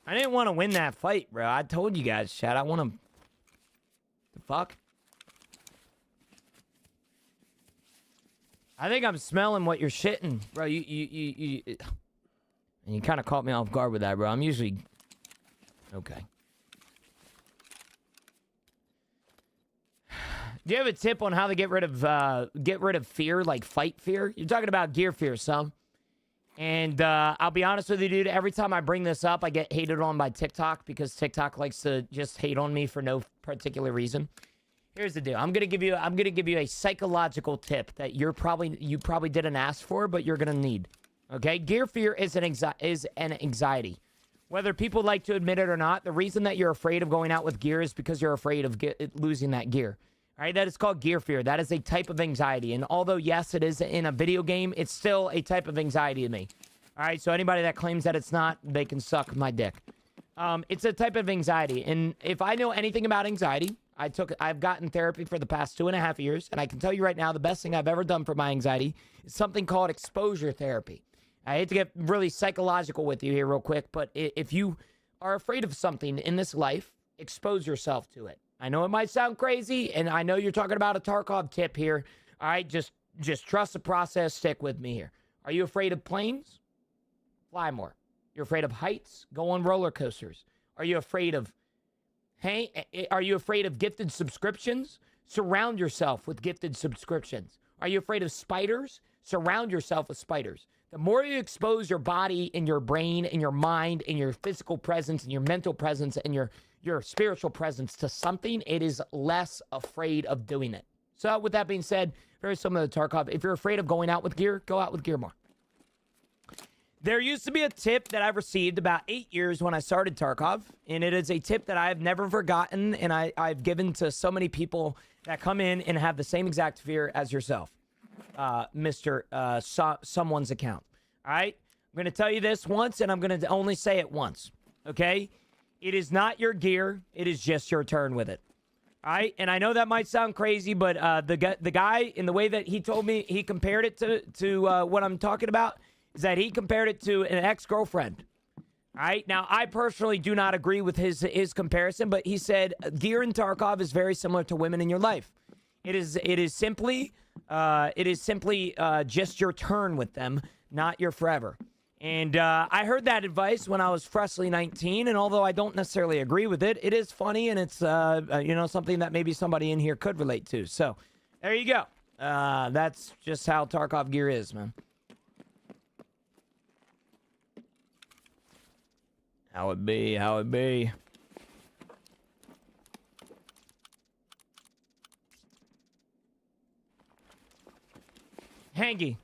I didn't want to win that fight, bro. I told you guys, chat. I want to... The fuck? I think I'm smelling what you're shitting, bro. You and you kind of caught me off guard with that, bro. I'm usually okay. Do you have a tip on how to get rid of fear, like fight fear? You're talking about gear fear, some. And I'll be honest with you, dude. Every time I bring this up, I get hated on by TikTok because TikTok likes to just hate on me for no particular reason. Here's the deal. I'm gonna give you a psychological tip that you probably didn't ask for, but you're gonna need. Okay? Gear fear is an anxiety. Whether people like to admit it or not, the reason that you're afraid of going out with gear is because you're afraid of losing that gear. All right? That is called gear fear. That is a type of anxiety. And although, yes, it is in a video game, it's still a type of anxiety to me. All right? So anybody that claims that it's not, they can suck my dick. It's a type of anxiety. And if I know anything about anxiety, I've gotten therapy for the past 2.5 years, and I can tell you right now, the best thing I've ever done for my anxiety is something called exposure therapy. I hate to get really psychological with you here real quick, but if you are afraid of something in this life, expose yourself to it. I know it might sound crazy, and I know you're talking about a TARKOV tip here. All right, just just trust the process. Stick with me here. Are you afraid of planes? Fly more. You're afraid of heights? Go on roller coasters. Are you afraid of gifted subscriptions? Surround yourself with gifted subscriptions. Are you afraid of spiders? Surround yourself with spiders. The more you expose your body and your brain and your mind and your physical presence and your mental presence and your spiritual presence to something, it is less afraid of doing it. So with that being said, very similar to Tarkov. If you're afraid of going out with gear, go out with gear more. There used to be a tip that I've received about 8 years when I started Tarkov, and it is a tip that I have never forgotten, and I've given to so many people that come in and have the same exact fear as yourself, Mr. Someone's account. All right? I'm going to tell you this once, and I'm going to only say it once, okay? It is not your gear. It is just your turn with it. All right, and I know that might sound crazy, but the guy, in the way that he told me, he compared it to what I'm talking about, is that he compared it to an ex-girlfriend. All right, now I personally do not agree with his comparison, but he said gear in Tarkov is very similar to women in your life. It is simply just your turn with them, not your forever. And I heard that advice when I was freshly 19, and although I don't necessarily agree with it, it is funny, and it's something that maybe somebody in here could relate to. So there you go. That's just how Tarkov gear is, man. How it be, how it be. Hanky.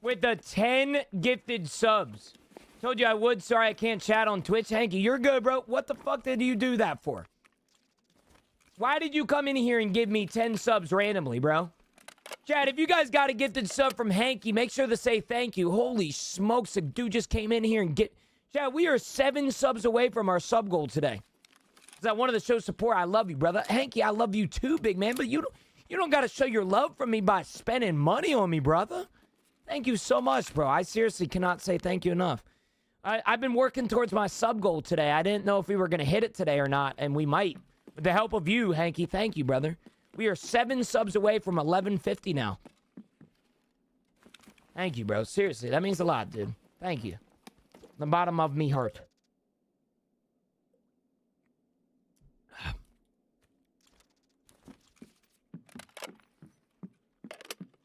With the 10 gifted subs. Told you I would. Sorry I can't chat on Twitch. Hanky, you're good, bro. What the fuck did you do that for? Why did you come in here and give me 10 subs randomly, bro? Chad, if you guys got a gifted sub from Hanky, make sure to say thank you. Holy smokes, a dude just came in here and get... Chad, we are 7 subs away from our sub goal today. Because I wanted to show support. I love you, brother. Hanky, I love you too, big man. But you don't got to show your love for me by spending money on me, brother. Thank you so much, bro. I seriously cannot say thank you enough. I've been working towards my sub goal today. I didn't know if we were going to hit it today or not, and we might. With the help of you, Hanky, thank you, brother. We are 7 subs away from 1150 now. Thank you, bro. Seriously, that means a lot, dude. Thank you. The bottom of me heart.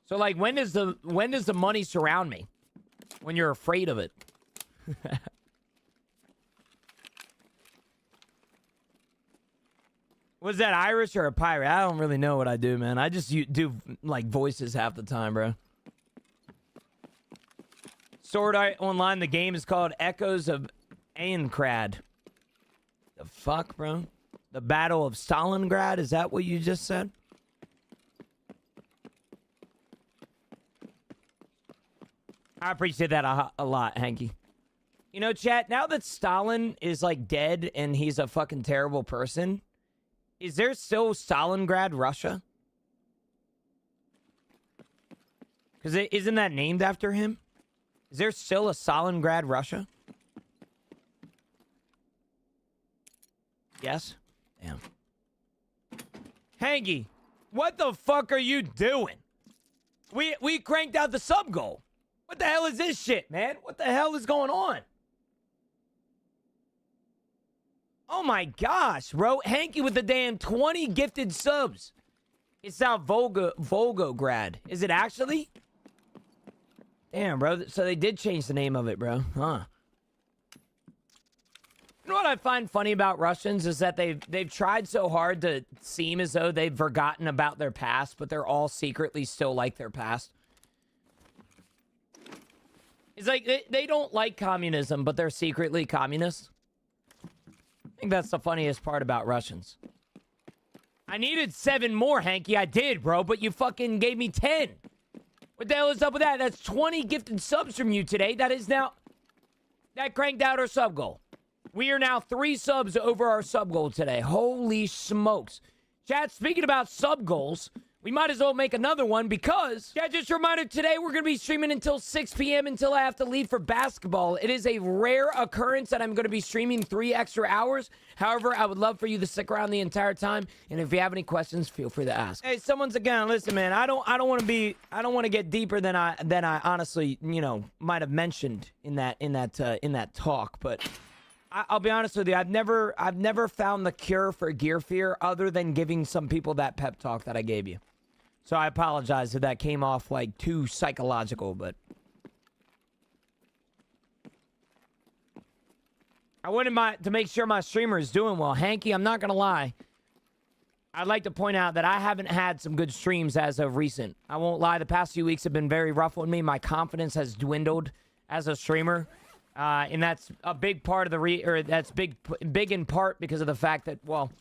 So, like, when does the money surround me? When you're afraid of it. Was that Irish or a pirate? I don't really know what I do, man. I just do, like, voices half the time, bro. Sword Art Online, the game is called Echoes of Aincrad. The fuck, bro? The Battle of Stalingrad? Is that what you just said? I appreciate that a lot, Hanky. You know, chat, now that Stalin is, like, dead and he's a fucking terrible person, is there still Stalingrad, Russia? Because isn't that named after him? Is there still a Stalingrad, Russia? Yes? Damn. Hanky, what the fuck are you doing? We cranked out the sub goal. What the hell is this shit, man? What the hell is going on? Oh my gosh, bro. Hanky with the damn 20 gifted subs. It's now Volgograd. Is it actually? Damn, bro. So they did change the name of it, bro. Huh. You know what I find funny about Russians is that they've tried so hard to seem as though they've forgotten about their past, but they're all secretly still like their past. It's like they don't like communism, but they're secretly communists. I think that's the funniest part about Russians. I needed 7 more, Hanky. I did, bro, but you fucking gave me 10. What the hell is up with that? That's 20 gifted subs from you today. That cranked out our sub goal. We are now 3 subs over our sub goal today. Holy smokes. Chat, speaking about sub goals, we might as well make another one because, yeah, just a reminder, today we're going to be streaming until 6 p.m. until I have to leave for basketball. It is a rare occurrence that I'm going to be streaming 3 extra hours. However, I would love for you to stick around the entire time. And if you have any questions, feel free to ask. Hey, someone's again, listen, man, I don't want to get deeper than I honestly, might have mentioned in that talk, but I'll be honest with you. I've never found the cure for gear fear other than giving some people that pep talk that I gave you. So I apologize if that came off like too psychological, but I wanted to make sure my streamer is doing well. Hanky, I'm not gonna lie. I'd like to point out that I haven't had some good streams as of recent. I won't lie. The past few weeks have been very rough on me. My confidence has dwindled as a streamer. And that's a big part of that's big in part because of the fact that, well,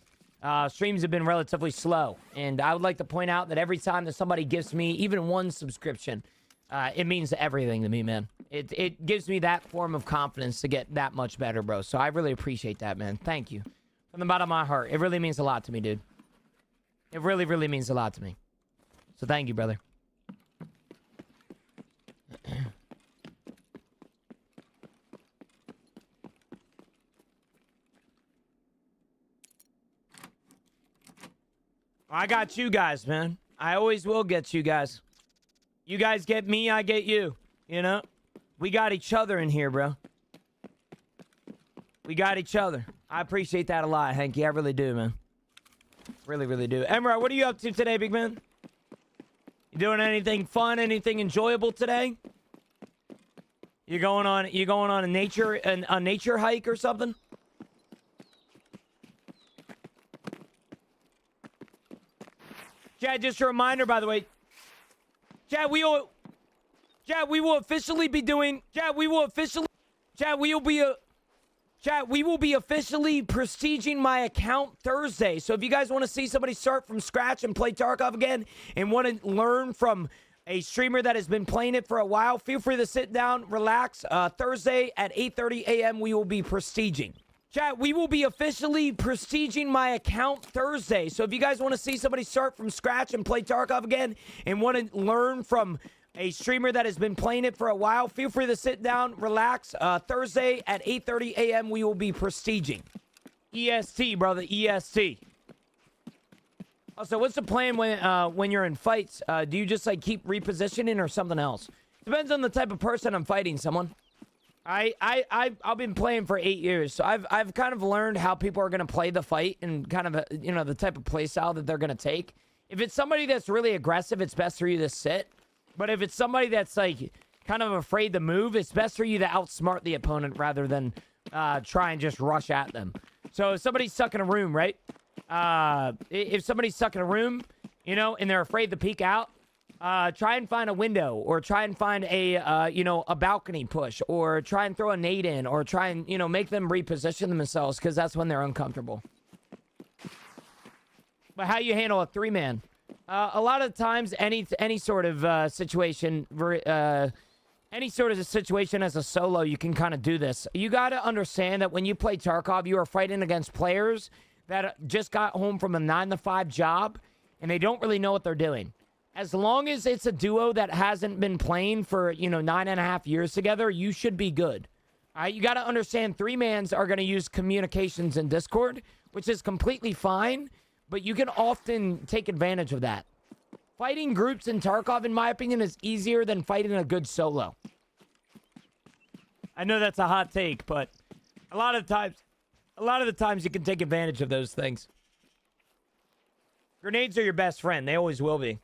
streams have been relatively slow. And I would like to point out that every time that somebody gives me even one subscription, it means everything to me, man. It gives me that form of confidence to get that much better, bro. So I really appreciate that, man. Thank you. From the bottom of my heart. It really means a lot to me, dude. It really, really means a lot to me. So thank you, brother. I got you guys, man. I always will get you guys. You guys get me, I get you. You know? We got each other in here, bro. We got each other. I appreciate that a lot, Hanky. I really do, man. Really, really do. Emerald, what are you up to today, big man? You doing anything fun, anything enjoyable today? You going on a nature hike or something? Chad, just a reminder, by the way. Chad, we will officially be prestiging my account Thursday. So if you guys want to see somebody start from scratch and play Tarkov again and want to learn from a streamer that has been playing it for a while, feel free to sit down, relax. Thursday at 8:30 a.m. we will be prestiging. Chat, we will be officially prestiging my account Thursday. So if you guys want to see somebody start from scratch and play Tarkov again and want to learn from a streamer that has been playing it for a while, feel free to sit down, relax. Thursday at 8:30 a.m. we will be prestiging. EST, brother, EST. Also, what's the plan when you're in fights? Do you just like keep repositioning or something else? Depends on the type of person I'm fighting, someone. I've been playing for 8 years, so I've kind of learned how people are gonna play the fight and kind of the type of play style that they're gonna take. If it's somebody that's really aggressive, it's best for you to sit. But if it's somebody that's like kind of afraid to move, it's best for you to outsmart the opponent rather than try and just rush at them. So if somebody's stuck in a room, right? If somebody's stuck in a room, and they're afraid to peek out, try and find a window, or try and find a balcony push, or try and throw a nade in, or try and, make them reposition themselves, because that's when they're uncomfortable. But how you handle a 3-man? A lot of times, any sort of situation, any sort of situation as a solo, you can kind of do this. You got to understand that when you play Tarkov, you are fighting against players that just got home from a 9-to-5 job, and they don't really know what they're doing. As long as it's a duo that hasn't been playing for, 9.5 years together, you should be good. All right, you got to understand 3-mans are going to use communications in Discord, which is completely fine, but you can often take advantage of that. Fighting groups in Tarkov, in my opinion, is easier than fighting a good solo. I know that's a hot take, but a lot of the times you can take advantage of those things. Grenades are your best friend. They always will be.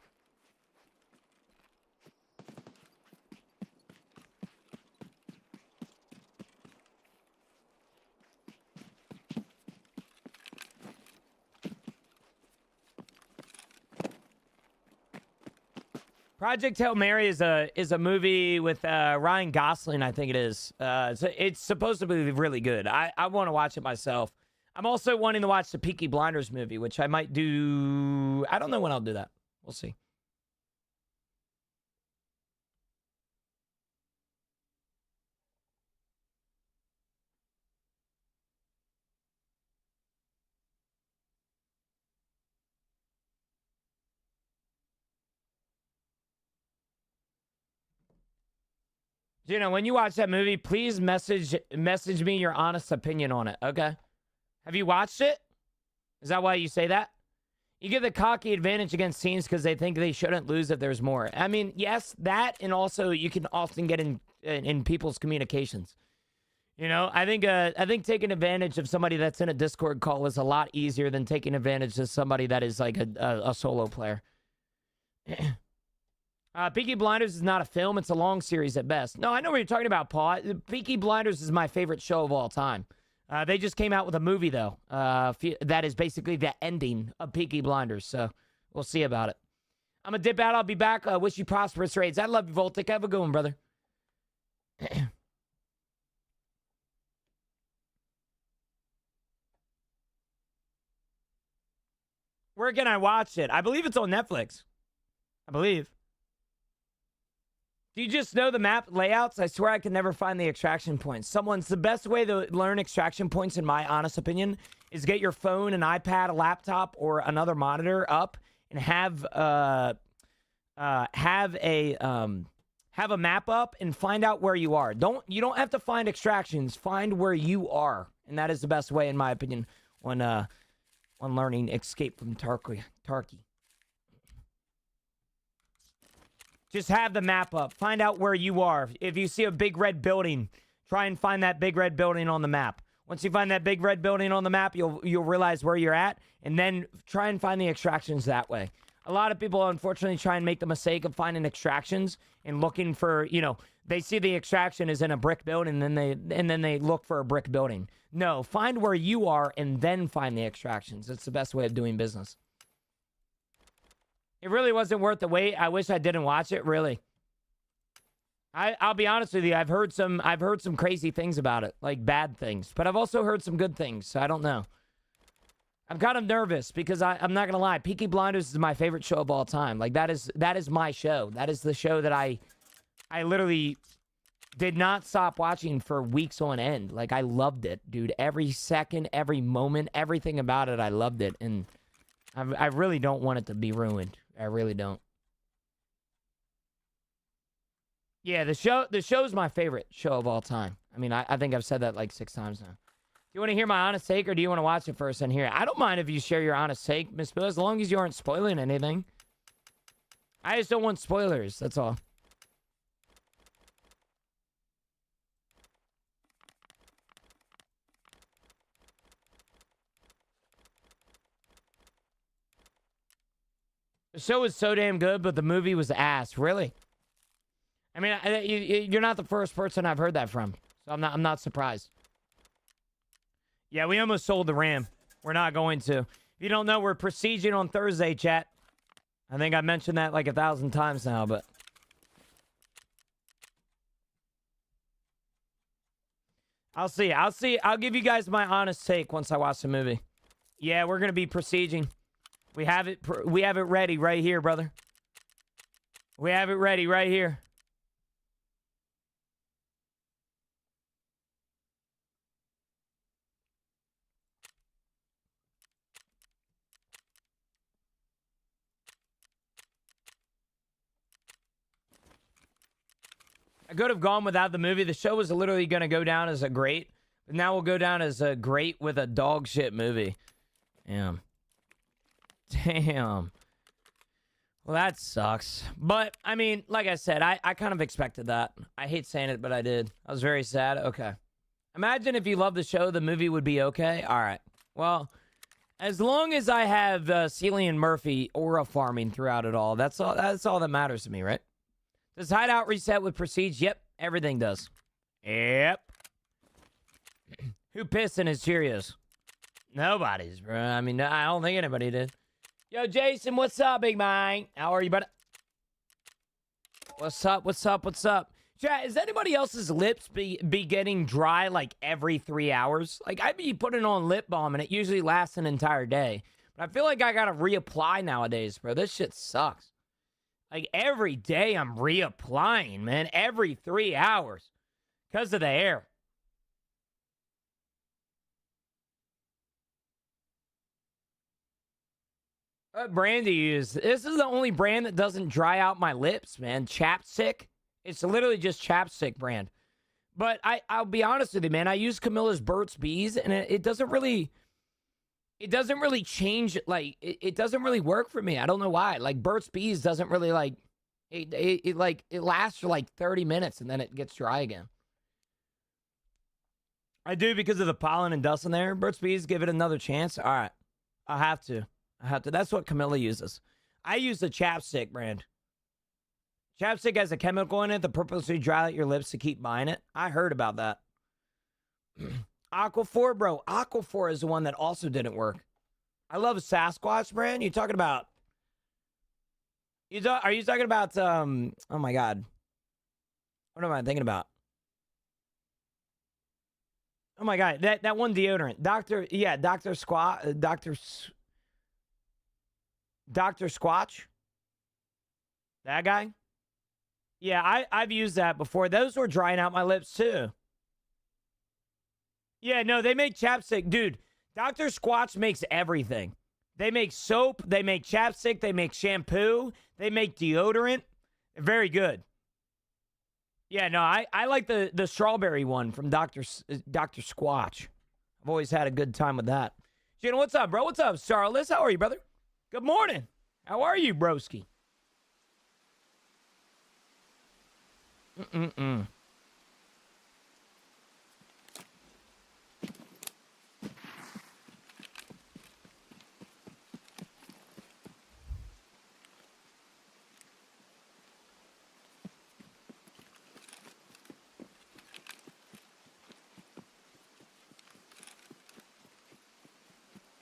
Project Hail Mary is a movie with Ryan Gosling, I think it is. It's supposed to be really good. I want to watch it myself. I'm also wanting to watch the Peaky Blinders movie, which I might do. I don't know when I'll do that. We'll see. Gina, when you watch that movie, please message me your honest opinion on it, okay? Have you watched it? Is that why you say that? You give the cocky advantage against teams because they think they shouldn't lose if there's more. I mean, yes, that, and also you can often get in people's communications. You know, I think taking advantage of somebody that's in a Discord call is a lot easier than taking advantage of somebody that is like a solo player. Peaky Blinders is not a film. It's a long series at best. No, I know what you're talking about, Paul. Peaky Blinders is my favorite show of all time. They just came out with a movie, though. That is basically the ending of Peaky Blinders. So we'll see about it. I'm going to dip out. I'll be back. Wish you prosperous raids. I love you, Voltic. Have a good one, brother. Where can I watch it? I believe it's on Netflix. I believe. Do you just know the map layouts? I swear I can never find the extraction points. The best way to learn extraction points, in my honest opinion, is get your phone, an iPad, a laptop, or another monitor up and have a map up and find out where you are. You don't have to find extractions. Find where you are, and that is the best way, in my opinion, when learning Escape from Tarkov. Just have the map up. Find out where you are. If you see a big red building, try and find that big red building on the map. Once you find that big red building on the map, you'll realize where you're at, and then try and find the extractions that way. A lot of people, unfortunately, try and make the mistake of finding extractions and looking for, they see the extraction is in a brick building, and then they look for a brick building. No, find where you are and then find the extractions. It's the best way of doing business. It really wasn't worth the wait. I wish I didn't watch it, really. I'll be honest with you. I've heard some crazy things about it, like bad things, but I've also heard some good things, so I don't know. I'm kind of nervous because I'm not gonna lie. Peaky Blinders is my favorite show of all time. Like that is my show. That is the show that I literally did not stop watching for weeks on end. Like I loved it, dude. Every second, every moment, everything about it, I loved it, and I really don't want it to be ruined. I really don't. Yeah, the show's my favorite show of all time. I mean, I think I've said that like 6 times now. Do you want to hear my honest take, or do you want to watch it first and hear it? I don't mind if you share your honest take, Miss Bill, as long as you aren't spoiling anything. I just don't want spoilers, that's all. The show was so damn good, but the movie was ass. Really? I mean, you're not the first person I've heard that from, so I'm not surprised. Yeah, we almost sold the RAM. We're not going to. If you don't know, we're prestiging on Thursday, chat. I think I mentioned that like 1,000 times now, but I'll see. I'll give you guys my honest take once I watch the movie. Yeah, we're gonna be prestiging. We have it ready right here, brother. We have it ready right here. I could have gone without the movie. The show was literally going to go down as a great, but now we'll go down as a great with a dog shit movie. Damn. Well, that sucks. But, I mean, like I said, I kind of expected that. I hate saying it, but I did. I was very sad. Okay. Imagine if you love the show, the movie would be okay. All right. Well, as long as I have Cillian Murphy aura farming throughout it all, that's all that matters to me, right? Does Hideout reset with Prestige? Yep, everything does. Yep. Who pissed in his Cheerios? Nobody's, bro. I mean, I don't think anybody did. Yo, Jason, what's up, big man? How are you, buddy? What's up? Chat, is anybody else's lips be getting dry like every 3 hours? Like, I'd be putting on lip balm and it usually lasts an entire day. But I feel like I gotta reapply nowadays, bro. This shit sucks. Like, every day I'm reapplying, man. Every 3 hours. Because of the air. What brand do you use? This is the only brand that doesn't dry out my lips, man. Chapstick. It's literally just chapstick brand. But I'll be honest with you, man. I use Camilla's Burt's Bees, and it doesn't really change. Like it doesn't really work for me. I don't know why. Like Burt's Bees doesn't really like it lasts for like 30 minutes and then it gets dry again. I do because of the pollen and dust in there. Burt's Bees, give it another chance. All right, I have to. That's what Camilla uses. I use the chapstick brand. Chapstick has a chemical in it that purposely dry out your lips to keep buying it. I heard about that. Aquaphor, bro. Aquaphor is the one that also didn't work. I love Sasquatch brand. You talking about? Are you talking about? Oh my God. What am I thinking about? Oh my God, that one deodorant, Dr. Squatch. That guy. Yeah, I've used that before. Those were drying out my lips too. Yeah, no, they make chapstick. Dude, Dr. Squatch makes everything. They make soap, they make chapstick, they make shampoo, they make deodorant. Very good. Yeah, no, I like the strawberry one from Dr. Squatch. I've always had a good time with that. Gina, what's up, bro? What's up, Starless? How are you, brother? Good morning. How are you, broski?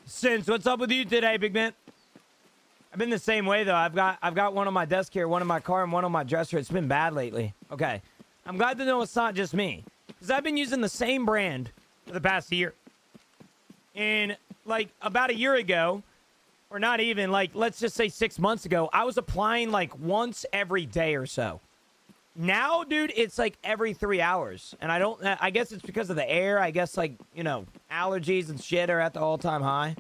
Sins, what's up with you today, big man? I've been the same way though. I've got one on my desk here, one in my car, and one on my dresser. It's been bad lately. Okay. I'm glad to know it's not just me. Because I've been using the same brand for the past year. And like about a year ago, or not even, like let's just say 6 months ago, I was applying like once every day or so. Now, dude, it's like every 3 hours. And I guess it's because of the air. I guess like, you know, allergies and shit are at the all-time high.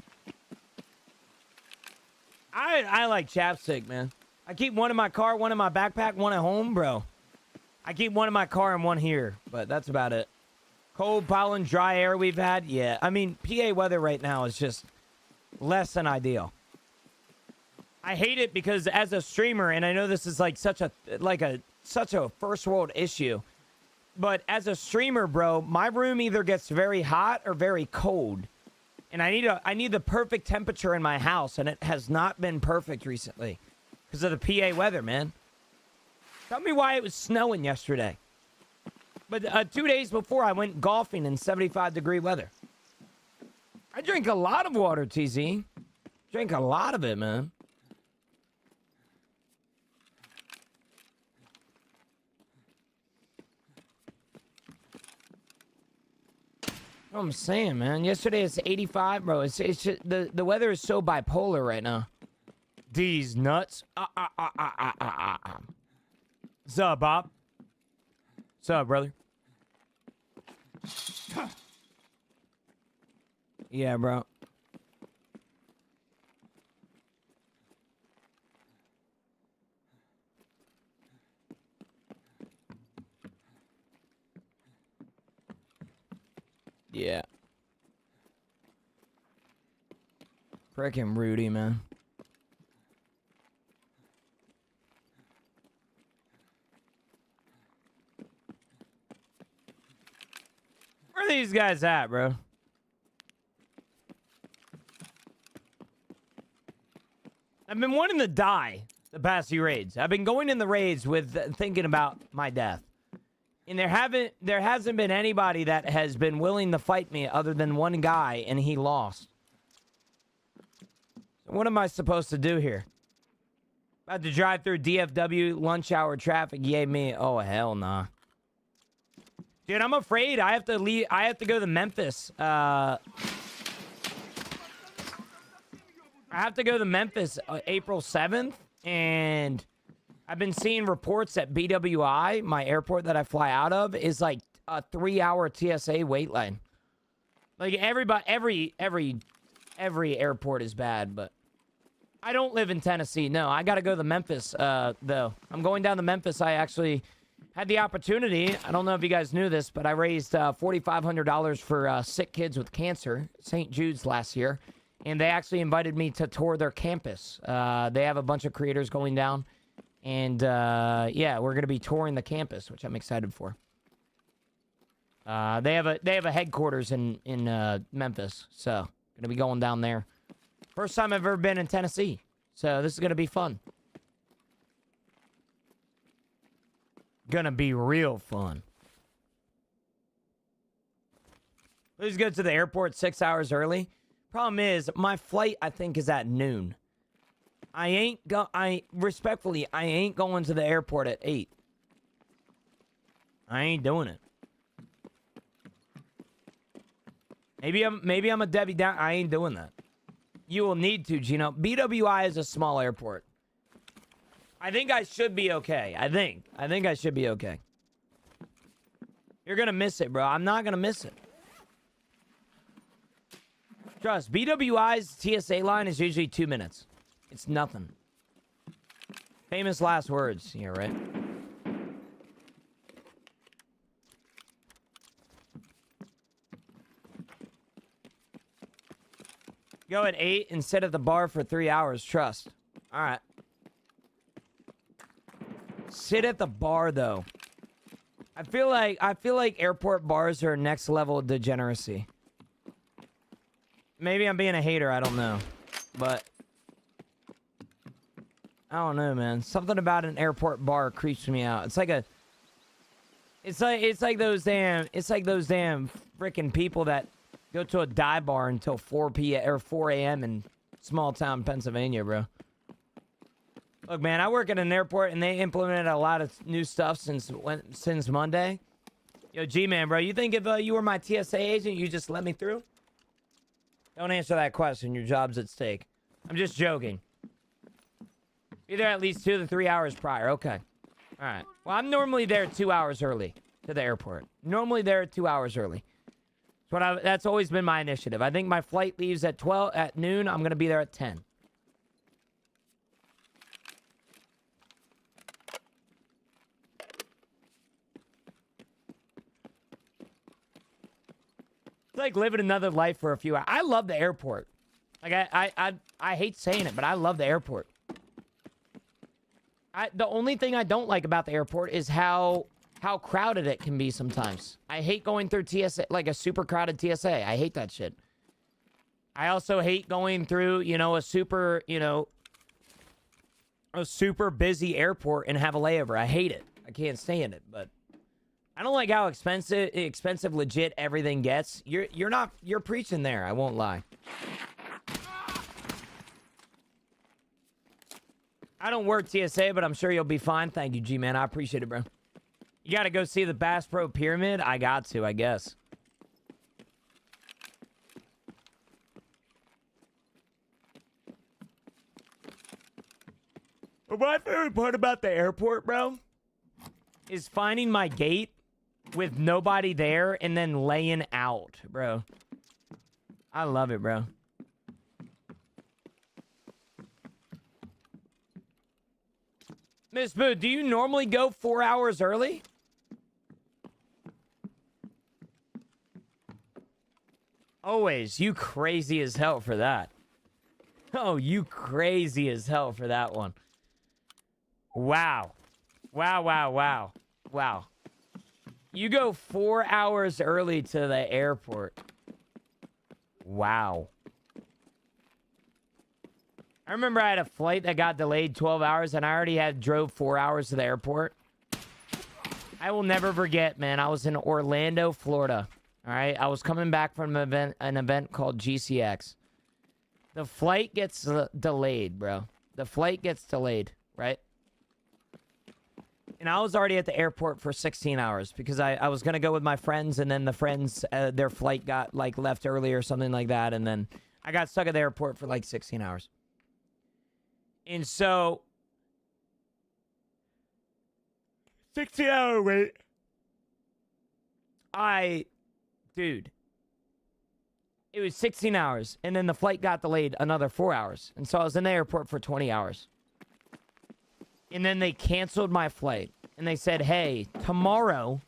I like chapstick, man. I keep one in my car, one in my backpack, one at home, bro. I keep one in my car and one here, but that's about it. Cold, pollen, dry air we've had, yeah. I mean, PA weather right now is just less than ideal. I hate it because as a streamer, and I know this is like such a first world issue, but as a streamer, bro, my room either gets very hot or very cold. And I need the perfect temperature in my house, and it has not been perfect recently because of the PA weather, man. Tell me why it was snowing yesterday. But 2 days before, I went golfing in 75-degree weather. I drink a lot of water, TZ. Drink a lot of it, man. What I'm saying, man. Yesterday it's 85, bro. It's just, the weather is so bipolar right now. These nuts. What's up, Bob? What's up, brother? Yeah, bro. Yeah. Frickin' Rudy, man. Where are these guys at, bro? I've been wanting to die the past few raids. I've been going in the raids with thinking about my death. And there hasn't been anybody that has been willing to fight me other than one guy, and he lost. So what am I supposed to do here? About to drive through DFW lunch hour traffic. Yay me. Oh, hell nah. Dude, I'm afraid I have to leave. I have to go to Memphis. I have to go to Memphis April 7th, and I've been seeing reports that BWI, my airport that I fly out of, is like a 3-hour TSA wait line. Like every airport is bad, but I don't live in Tennessee. No, I got to go to Memphis, though. I'm going down to Memphis. I actually had the opportunity. I don't know if you guys knew this, but I raised $4,500 for sick kids with cancer, St. Jude's last year. And they actually invited me to tour their campus. They have a bunch of creators going down. And, yeah, we're going to be touring the campus, which I'm excited for. They have a headquarters in Memphis. So, going to be going down there. First time I've ever been in Tennessee. So, this is going to be fun. Gonna be real fun. Let's go to the airport 6 hours early. Problem is, my flight, I think, is at noon. Respectfully, I ain't going to the airport at 8. I ain't doing it. Maybe I'm a Debbie Down. I ain't doing that. You will need to, Gino. BWI is a small airport. I think I should be okay. I think I should be okay. You're gonna miss it, bro. I'm not gonna miss it. Trust, BWI's TSA line is usually 2 minutes. It's nothing. Famous last words here, right? Go at 8 and sit at the bar for 3 hours. Trust. All right. Sit at the bar, though. I feel like airport bars are next level degeneracy. Maybe I'm being a hater, I don't know. But I don't know, man. Something about an airport bar creeps me out. It's like those damn freaking people that go to a dive bar until 4 p.m. or 4 a.m. in small town Pennsylvania, bro. Look, man, I work at an airport, and they implemented a lot of new stuff since Monday. Yo, G-Man, bro, you think if you were my TSA agent, you just let me through? Don't answer that question. Your job's at stake. I'm just joking. Be there at least 2 to 3 hours prior. Okay. All right. Well, I'm normally there 2 hours early to the airport. Normally there 2 hours early. That's always been my initiative. I think my flight leaves at noon. I'm going to be there at 10. It's like living another life for a few hours. I love the airport. Like I hate saying it, but I love the airport. The only thing I don't like about the airport is how crowded it can be sometimes. I hate going through TSA, like a super crowded TSA. I hate that shit. I also hate going through, a super busy airport and have a layover. I hate it. I can't stand it, but I don't like how expensive legit everything gets. You're preaching there, I won't lie. I don't work TSA, but I'm sure you'll be fine. Thank you, G-Man. I appreciate it, bro. You gotta go see the Bass Pro Pyramid? I got to, I guess. But my favorite part about the airport, bro, is finding my gate with nobody there and then laying out, bro. I love it, bro. Miss Boo, do you normally go 4 hours early? Always. You crazy as hell for that. Oh, you crazy as hell for that one. Wow. Wow. You go 4 hours early to the airport. Wow. I remember I had a flight that got delayed 12 hours, and I already drove 4 hours to the airport. I will never forget, man. I was in Orlando, Florida. All right? I was coming back from an event called GCX. The flight gets delayed, bro. The flight gets delayed, right? And I was already at the airport for 16 hours because I was going to go with my friends, and then the friends, their flight got, left early or something like that, and then I got stuck at the airport for, 16 hours. And so, 16-hour wait. Dude, it was 16 hours, and then the flight got delayed another 4 hours. And so I was in the airport for 20 hours. And then they canceled my flight. and they said, hey, tomorrow,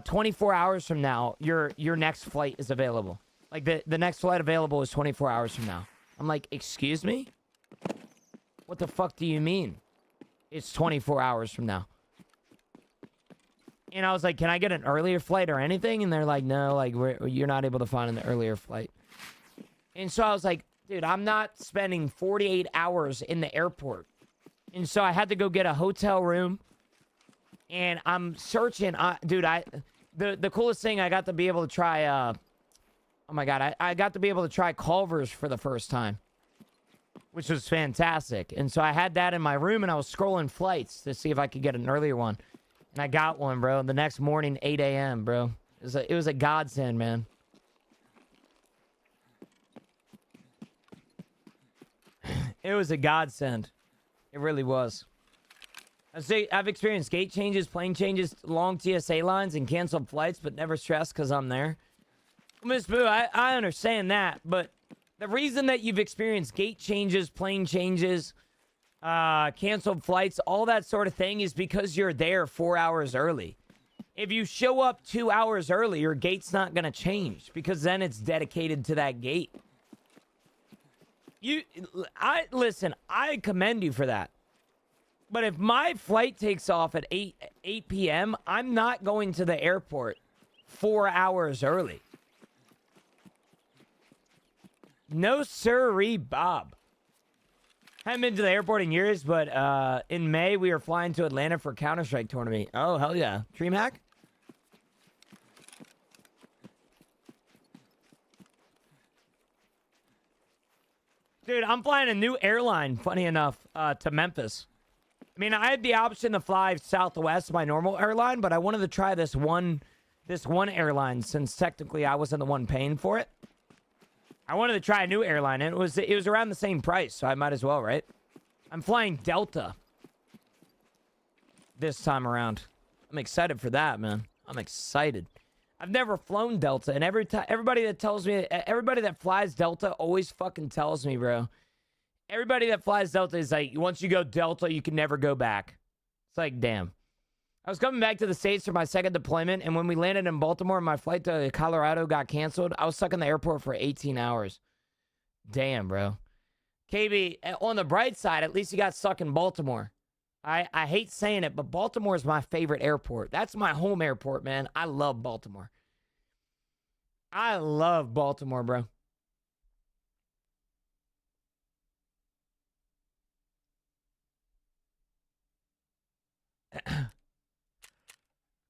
24 hours from now, your next flight is available. Like, the next flight available is 24 hours from now. I'm like, excuse me? What the fuck do you mean? It's 24 hours from now. And I was like, can I get an earlier flight or anything? And they're like, no, like, you're not able to find an earlier flight. And so I was like, dude, I'm not spending 48 hours in the airport. And so I had to go get a hotel room. And I'm searching. Dude, the coolest thing, I got to be able to try, oh my God, I got to be able to try Culver's for the first time, which was fantastic. And so I had that in my room, and I was scrolling flights to see if I could get an earlier one. And I got one, bro. The next morning, 8 a.m., bro. It was a godsend, man. It was a godsend. It really was. I've experienced gate changes, plane changes, long TSA lines, and canceled flights, but never stressed because I'm there. Miss Boo, I understand that, but the reason that you've experienced gate changes, plane changes, canceled flights, all that sort of thing is because you're there 4 hours early. If you show up 2 hours early, your gate's not going to change because then it's dedicated to that gate. Listen, I commend you for that. But if my flight takes off at 8 p.m., I'm not going to the airport 4 hours early. No sirree, Bob. Haven't been to the airport in years, but in May, we were flying to Atlanta for Counter-Strike tournament. Oh, hell yeah. DreamHack? Dude, I'm flying a new airline, funny enough, to Memphis. I mean, I had the option to fly Southwest, my normal airline, but I wanted to try this one airline since technically I wasn't the one paying for it. I wanted to try a new airline, and it was around the same price, so I might as well, right? I'm flying Delta this time around. I'm excited for that, man. I'm excited. I've never flown Delta, and everybody that flies Delta always fucking tells me, bro. Everybody that flies Delta is like, once you go Delta, you can never go back. It's like, damn. I was coming back to the States for my second deployment, and when we landed in Baltimore and my flight to Colorado got canceled, I was stuck in the airport for 18 hours. Damn, bro. KB, on the bright side, at least you got stuck in Baltimore. I hate saying it, but Baltimore is my favorite airport. That's my home airport, man. I love Baltimore. I love Baltimore, bro.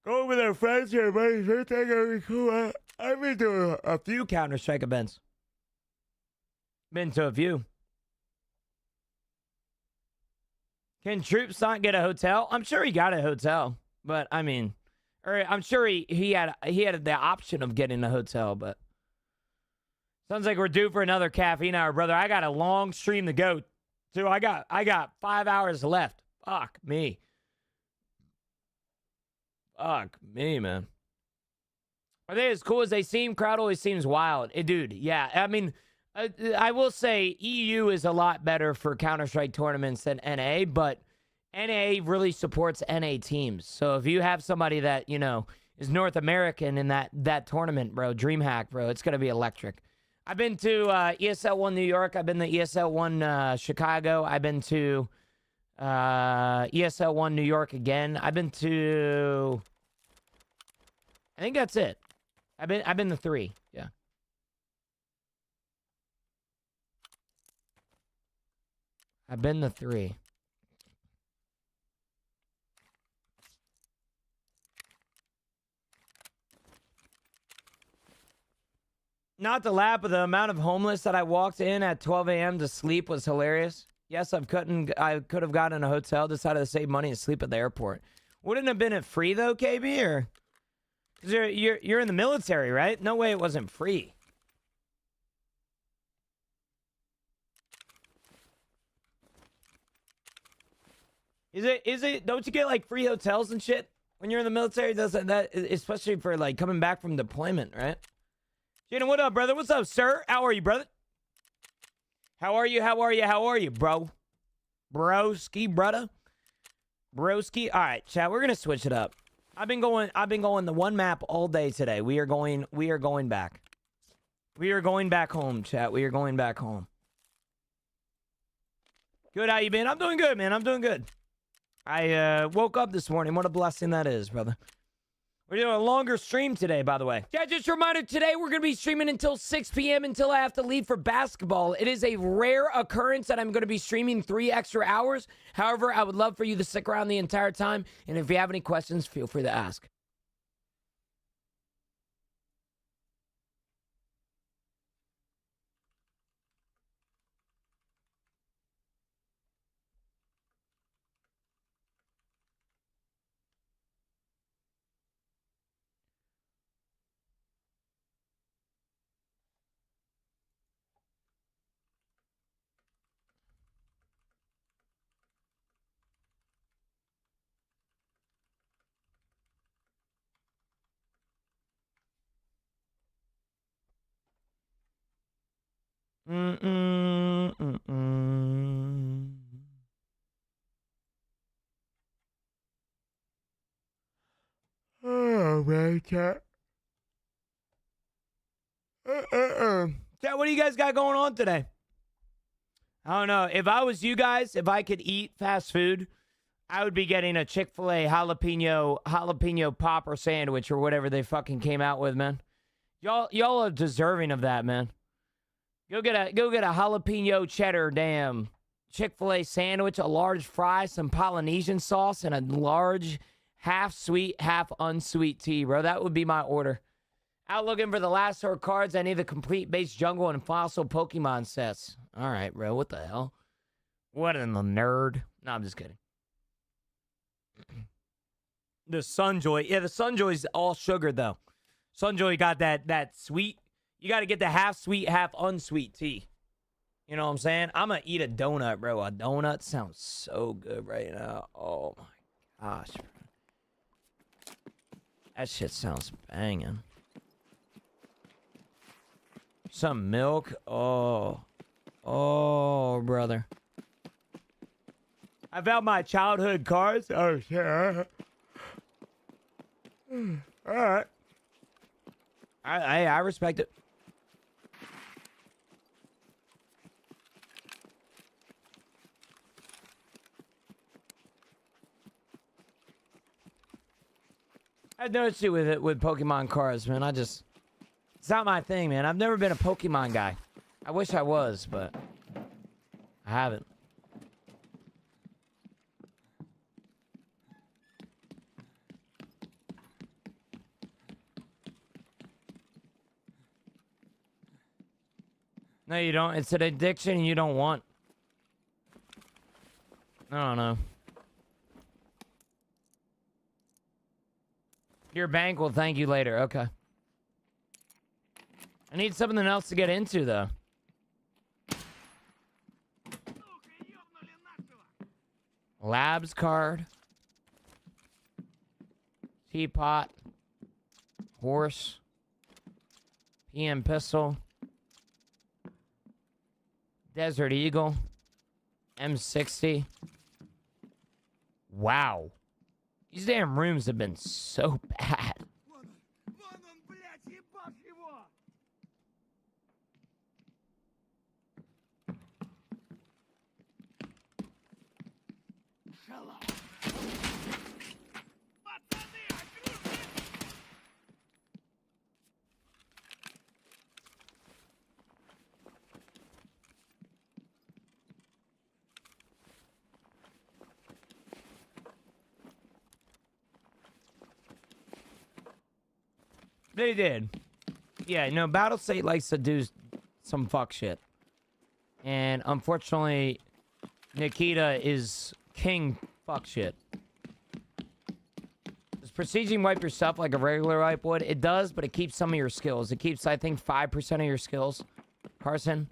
Go with our friends here, buddy. Sure thing, it'll be cool. I've been to a few Counter-Strike events. Been to a few. Can Troops not get a hotel? I'm sure he got a hotel, but I mean, or I'm sure he had the option of getting a hotel, but sounds like we're due for another caffeine hour, brother. I got a long stream to go to. I got 5 hours left. Fuck me. Fuck me, man. Are they as cool as they seem? Crowd always seems wild. Dude, yeah. I mean, I will say EU is a lot better for Counter-Strike tournaments than NA, but NA really supports NA teams. So if you have somebody that, you know, is North American in that tournament, bro, DreamHack, bro, it's going to be electric. I've been to ESL 1 New York. I've been to ESL 1 Chicago. I've been to ESL 1 New York again. I've been to, I think that's it. I've been to 3. Yeah. I've been to 3. Not to laugh, but the amount of homeless that I walked in at 12 a.m. to sleep was hilarious. Yes, I could have gotten a hotel, decided to save money and sleep at the airport. Wouldn't have been it free though, KB? Or 'cause you're in the military, right? No way it wasn't free. Is it? Don't you get like free hotels and shit when you're in the military? Doesn't that, especially for like coming back from deployment, right? Jaden, what up, brother? What's up, sir? How are you, brother? How are you? How are you? How are you, bro? Bro, ski brother. Broski. All right, chat. We're gonna switch it up. I've been going the one map all day today. We are going back. We are going back home, chat. We are going back home. Good, how you been? I'm doing good, man. I'm doing good. I woke up this morning. What a blessing that is, brother. We're doing a longer stream today, by the way. Yeah, just a reminder, today we're going to be streaming until 6 p.m. until I have to leave for basketball. It is a rare occurrence that I'm going to be streaming 3 extra hours. However, I would love for you to stick around the entire time. And if you have any questions, feel free to ask. Oh, man, chat. Chat, what do you guys got going on today? I don't know. If I was you guys, if I could eat fast food, I would be getting a Chick-fil-A jalapeno popper sandwich or whatever they fucking came out with, man. Y'all are deserving of that, man. Go get a jalapeno cheddar damn Chick-fil-A sandwich, a large fry, some Polynesian sauce, and a large half sweet, half unsweet tea, bro. That would be my order. Out looking for the last sort cards. I need the complete base jungle and fossil Pokemon sets. All right, bro. What the hell? What in the nerd? No, I'm just kidding. The Sunjoy. Yeah, the Sunjoy's all sugar, though. Sunjoy got that sweet. You got to get the half sweet, half unsweet tea. You know what I'm saying? I'm going to eat a donut, bro. A donut sounds so good right now. Oh, my gosh, bro. That shit sounds banging. Some milk. Oh, brother. I found my childhood cards. Oh, shit. All right. I respect it. I had no issue with it with Pokemon cards, man. It's not my thing, man. I've never been a Pokemon guy. I wish I was, but I haven't. No, you don't. It's an addiction you don't want. I don't know. Your bank will thank you later. Okay. I need something else to get into, though. Labs card. Teapot. Horse. PM pistol. Desert Eagle. M60. Wow. These damn rooms have been so bad. They did. Yeah, no, Battle State likes to do some fuck shit. And unfortunately, Nikita is king fuck shit. Does Prestiging wipe yourself like a regular wipe would? It does, but it keeps some of your skills. It keeps, I think, 5% of your skills, Carson,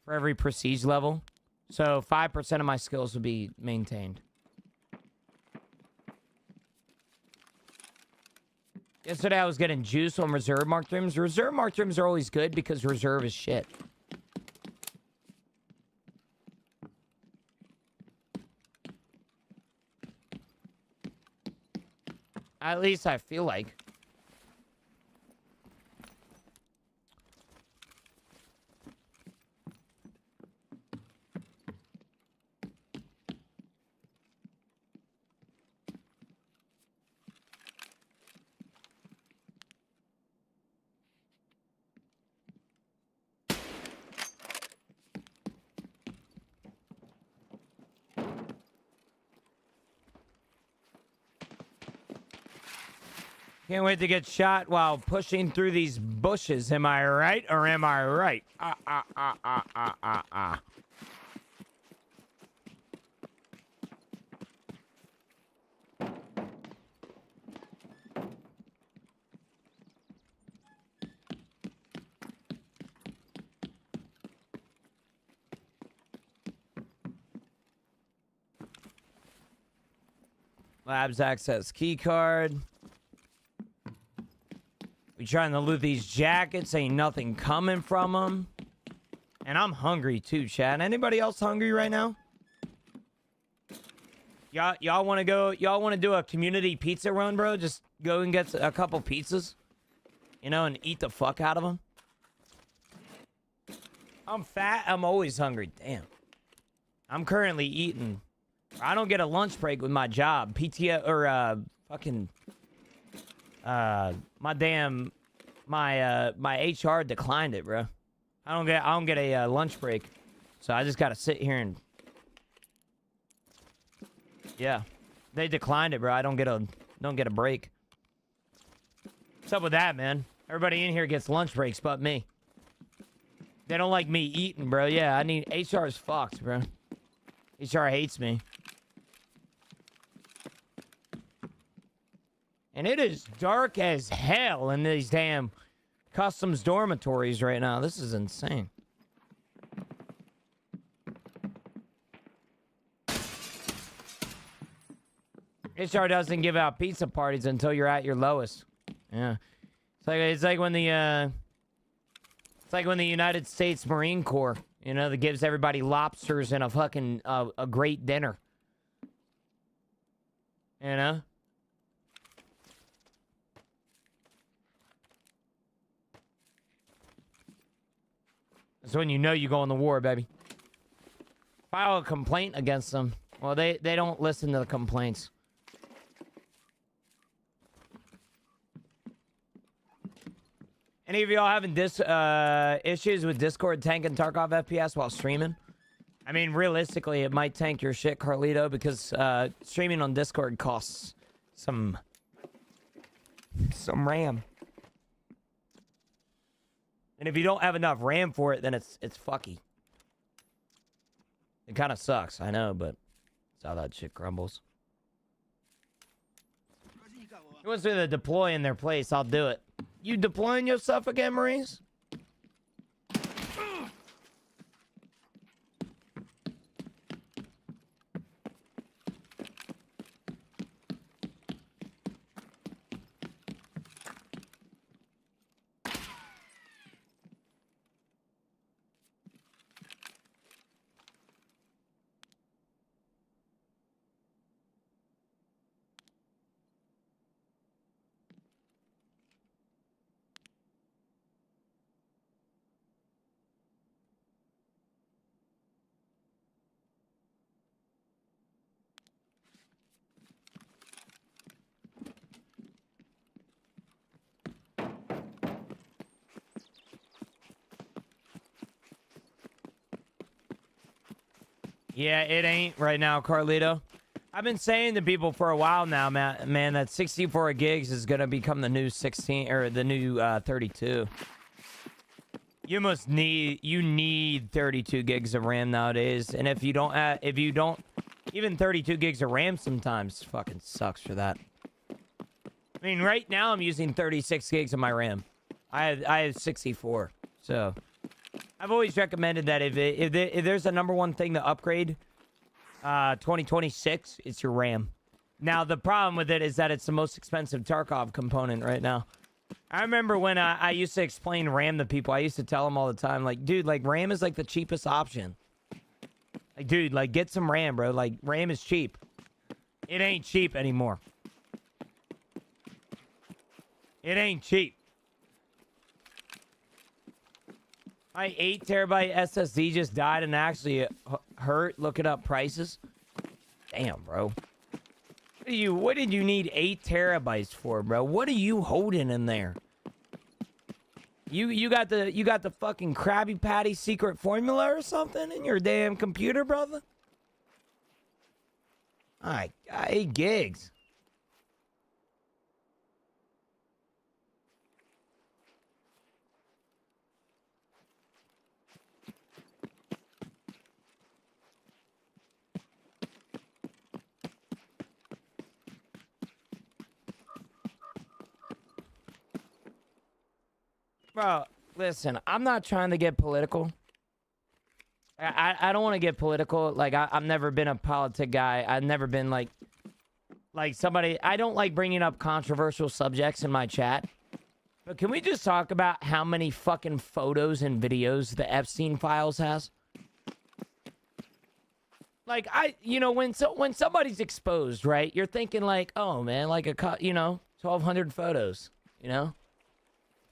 for every Prestige level. So 5% of my skills would be maintained. Yesterday I was getting juice on reserve marked rooms. Reserve marked rooms are always good because reserve is shit. At least I feel like. Can't wait to get shot while pushing through these bushes. Am I right or am I right? Labs access key card. We trying to loot these jackets. Ain't nothing coming from them. And I'm hungry too, Chad. Anybody else hungry right now? Y'all want to go? Y'all want to do a community pizza run, bro? Just go and get a couple pizzas, you know, and eat the fuck out of them. I'm fat. I'm always hungry. Damn. I'm currently eating. I don't get a lunch break with my job. PTO or fucking my HR declined it, bro. I don't get a lunch break. So I just got to sit here and yeah. They declined it, bro. I don't get a break. What's up with that, man? Everybody in here gets lunch breaks but me. They don't like me eating, bro. Yeah, I need HR is fucked, bro. HR hates me. And it is dark as hell in these damn customs dormitories right now. This is insane. HR doesn't give out pizza parties until you're at your lowest. Yeah. It's like when the United States Marine Corps, you know, that gives everybody lobsters and a fucking a great dinner. You know? That's when you know you go in the war, baby. File a complaint against them. Well, they don't listen to the complaints. Any of y'all having issues with Discord tanking Tarkov FPS while streaming? I mean, realistically, it might tank your shit, Carlito, because streaming on Discord costs some RAM. And if you don't have enough RAM for it, then it's fucky. It kind of sucks, I know, but that's how that shit crumbles. Who wants me to deploy in their place? I'll do it. You deploying yourself again, Maurice? Yeah, it ain't right now, Carlito. I've been saying to people for a while now, man, that 64 gigs is gonna become the new 16 or the new 32. You need 32 gigs of RAM nowadays, and if you don't, even 32 gigs of RAM sometimes fucking sucks for that. I mean, right now I'm using 36 gigs of my RAM. I have 64, so. I've always recommended that if there's a number one thing to upgrade 2026, it's your RAM. Now, the problem with it is that it's the most expensive Tarkov component right now. I remember when I used to explain RAM to people, I used to tell them all the time, like, dude, like, RAM is, like, the cheapest option. Like, dude, like, get some RAM, bro. Like, RAM is cheap. It ain't cheap anymore. It ain't cheap. My 8 terabyte SSD just died and actually hurt looking up prices. Damn, bro. What did you need 8 terabytes for, bro? What are you holding in there? You got the fucking Krabby Patty secret formula or something in your damn computer, brother? I 8 gigs. Bro, listen, I'm not trying to get political. I don't want to get political. Like, I've never been a politic guy. I've never been, like somebody... I don't like bringing up controversial subjects in my chat. But can we just talk about how many fucking photos and videos the Epstein files has? Like, when somebody's exposed, right? You're thinking, like, oh, man, like 1,200 photos,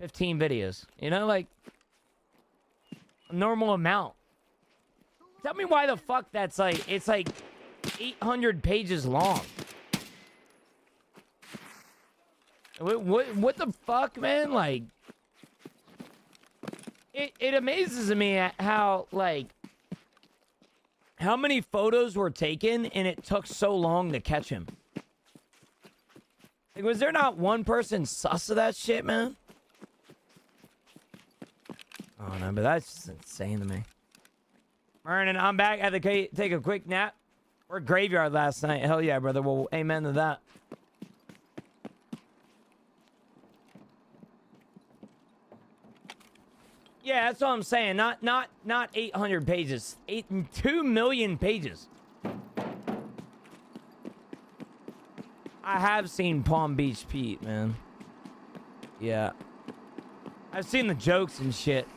15 videos, like a normal amount. Tell me why the fuck that's like, it's like 800 pages long. What the fuck, man? Like, it amazes me at how, like, how many photos were taken and it took so long to catch him. Like, was there not one person sus of that shit, man? Oh, no, but that's just insane to me. Vernon, I'm back. I had to take a quick nap. We're graveyard last night. Hell yeah, brother. Well, amen to that. Yeah, that's what I'm saying. Not 800 pages. 2 million pages. I have seen Palm Beach Pete, man. Yeah. I've seen the jokes and shit.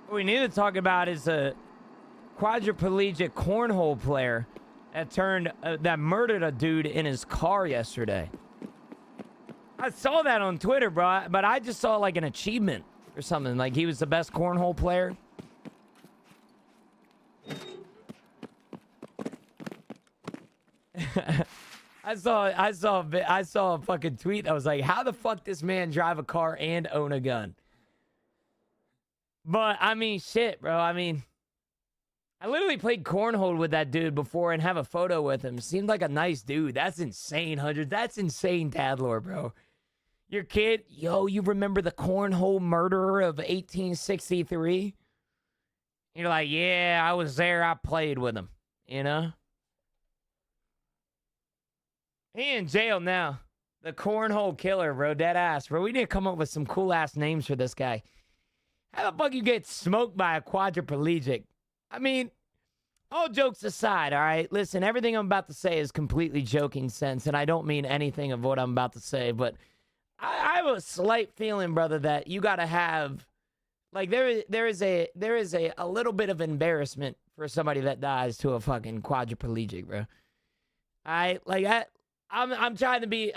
What we need to talk about is a quadriplegic cornhole player that murdered a dude in his car yesterday. I saw that on Twitter, bro, but I just saw like an achievement or something. Like he was the best cornhole player. I saw a fucking tweet. I was like, how the fuck this man drive a car and own a gun? But I mean, shit, bro. I mean, I literally played cornhole with that dude before and have a photo with him. Seemed like a nice dude. That's insane, 100. That's insane, Tadlore, bro. Your kid, yo, you remember the cornhole murderer of 1863? You're like, yeah, I was there. I played with him, He in jail now. The cornhole killer, bro. Dead ass, bro. We need to come up with some cool ass names for this guy. How the fuck you get smoked by a quadriplegic? I mean, all jokes aside, all right? Listen, everything I'm about to say is completely joking sense, and I don't mean anything of what I'm about to say, but I have a slight feeling, brother, that you gotta have, like, there is a little bit of embarrassment for somebody that dies to a fucking quadriplegic, bro. I'm trying to be,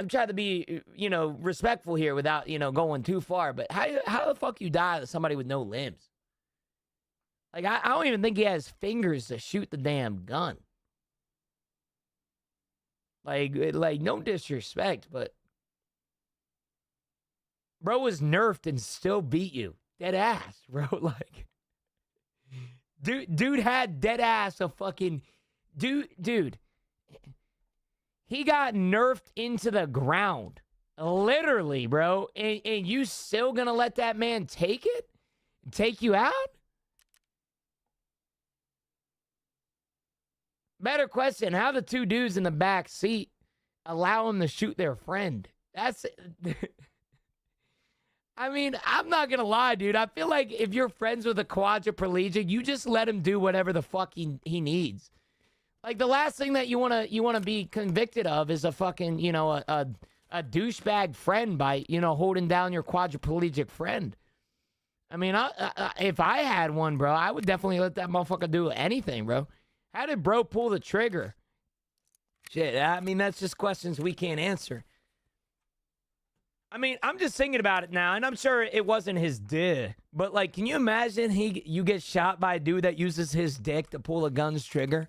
respectful here without, going too far. But how the fuck you die to somebody with no limbs? Like, I don't even think he has fingers to shoot the damn gun. Like, no disrespect, but bro was nerfed and still beat you. Dead ass, bro. Like, dude had dead ass a fucking dude. He got nerfed into the ground. Literally, bro. And you still gonna let that man take it? Take you out? Better question, how the two dudes in the back seat allow him to shoot their friend? That's... I mean, I'm not gonna lie, dude. I feel like if you're friends with a quadriplegic, you just let him do whatever the fuck he needs. Like, the last thing that you wanna be convicted of is a fucking, a douchebag friend by, holding down your quadriplegic friend. I mean, if I had one, bro, I would definitely let that motherfucker do anything, bro. How did bro pull the trigger? Shit, I mean, that's just questions we can't answer. I mean, I'm just thinking about it now, and I'm sure it wasn't his dick. But, like, can you imagine you get shot by a dude that uses his dick to pull a gun's trigger?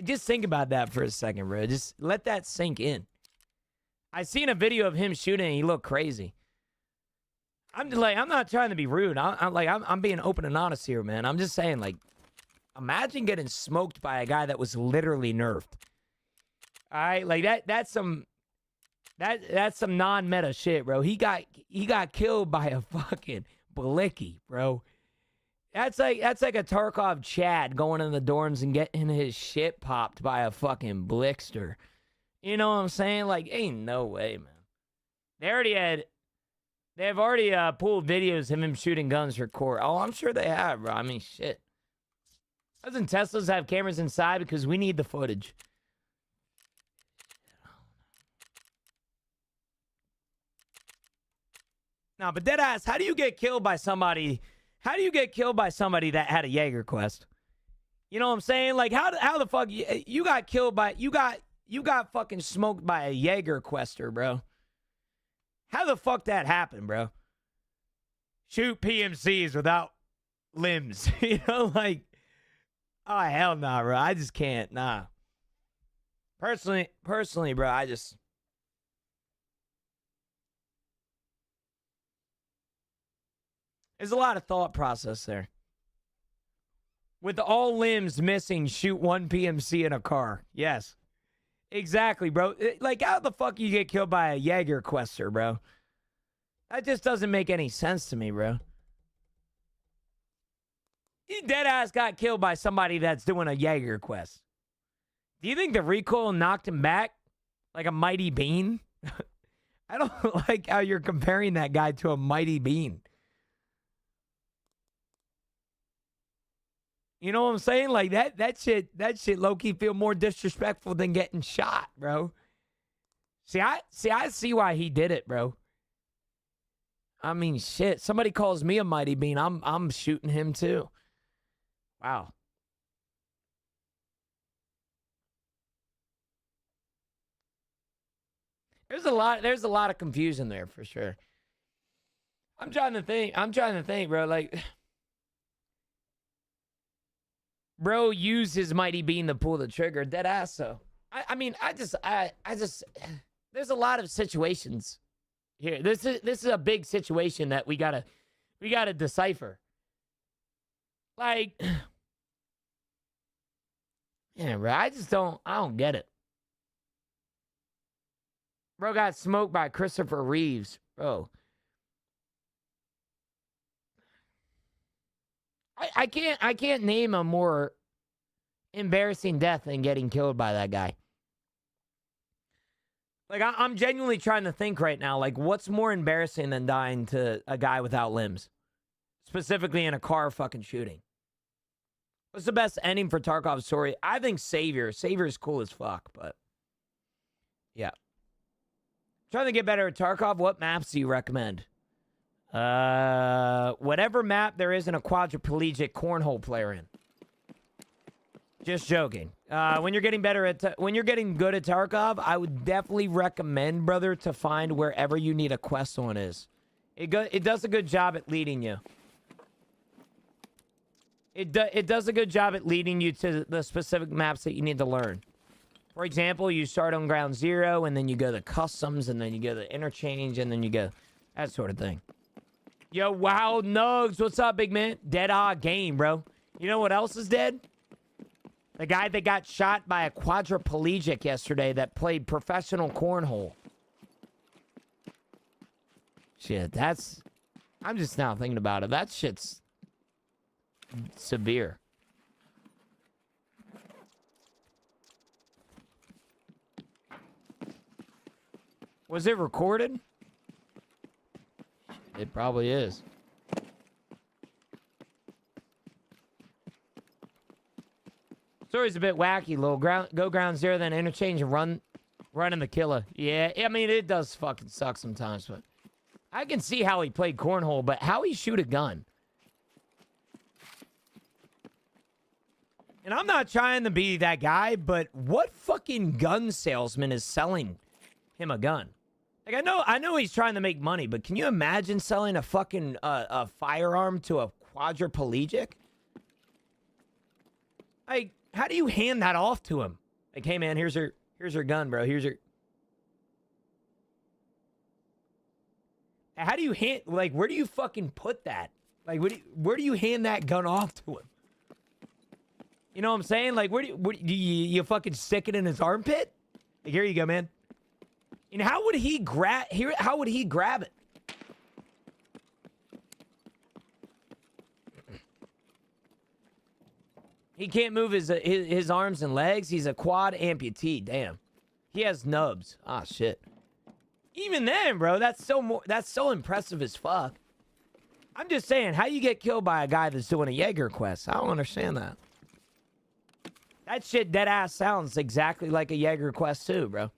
Just think about that for a second, bro. Just let that sink in. I seen a video of him shooting, and he looked crazy. I'm not trying to be rude. I'm being open and honest here, man. I'm just saying, like, imagine getting smoked by a guy that was literally nerfed. All right, like that's some non-meta shit, bro. He got killed by a fucking blicky, bro. That's like a Tarkov Chad going in the dorms and getting his shit popped by a fucking blickster. You know what I'm saying? Like, ain't no way, man. They've already pulled videos of him shooting guns for court. Oh, I'm sure they have, bro. I mean, shit. Doesn't Teslas have cameras inside? Because we need the footage. No, but deadass, how do you get killed by somebody? How do you get killed by somebody that had a Jaeger quest? You know what I'm saying? Like, how the fuck you got killed by you got fucking smoked by a Jaeger quester, bro? How the fuck that happened, bro? Shoot PMCs without limbs, you know, like, oh hell nah, bro. I just can't, nah. Personally, bro, I just. There's a lot of thought process there. With all limbs missing, shoot one PMC in a car. Yes. Exactly, bro. Like, how the fuck you get killed by a Jaeger quester, bro? That just doesn't make any sense to me, bro. He deadass got killed by somebody that's doing a Jaeger quest. Do you think the recoil knocked him back like a mighty bean? I don't like how you're comparing that guy to a mighty bean. You know what I'm saying? Like that shit low-key feel more disrespectful than getting shot, bro. I see why he did it, bro. I mean, shit. Somebody calls me a mighty bean, I'm shooting him too. Wow. There's a lot of confusion there for sure. I'm trying to think, bro. Like, bro used his mighty bean to pull the trigger. Dead ass, so. I mean, I just, there's a lot of situations here. This is a big situation that we gotta decipher. Like, yeah, bro, I don't get it. Bro got smoked by Christopher Reeves, bro. I can't name a more embarrassing death than getting killed by that guy. Like, I'm genuinely trying to think right now, like, what's more embarrassing than dying to a guy without limbs? Specifically in a car fucking shooting. What's the best ending for Tarkov's story? I think Savior. Savior's cool as fuck, but yeah. Trying to get better at Tarkov, what maps do you recommend? Whatever map there isn't a quadriplegic cornhole player in. Just joking. When you're getting good at Tarkov, I would definitely recommend, brother, to find wherever you need a quest on is. It does a good job at leading you. It does a good job at leading you to the specific maps that you need to learn. For example, you start on ground zero, and then you go to customs, and then you go to interchange, and then you go that sort of thing. Yo, wow, Nugs, what's up, big man? Dead game, bro. You know what else is dead? The guy that got shot by a quadriplegic yesterday that played professional cornhole. Shit, that's... I'm just now thinking about it. That shit's severe. Was it recorded? It probably is. Story's a bit wacky, little go ground zero, then interchange and run in the killer. Yeah, I mean, it does fucking suck sometimes, but I can see how he played cornhole, but how he shoot a gun? And I'm not trying to be that guy, but what fucking gun salesman is selling him a gun? Like, I know he's trying to make money, but can you imagine selling a fucking a firearm to a quadriplegic? Like, how do you hand that off to him? Like, hey man, here's your gun, bro. Here's your. How do you hand? Like, where do you fucking put that? Like, where do you hand that gun off to him? You know what I'm saying? Like, where do you fucking stick it in his armpit? Like, here you go, man. And how would he grab here? How would he grab it? He can't move his arms and legs. He's a quad amputee. Damn. He has nubs. Ah, shit. Even then, bro, that's so impressive as fuck. I'm just saying, how you get killed by a guy that's doing a Jaeger quest? I don't understand that. That shit dead ass sounds exactly like a Jaeger quest too, bro.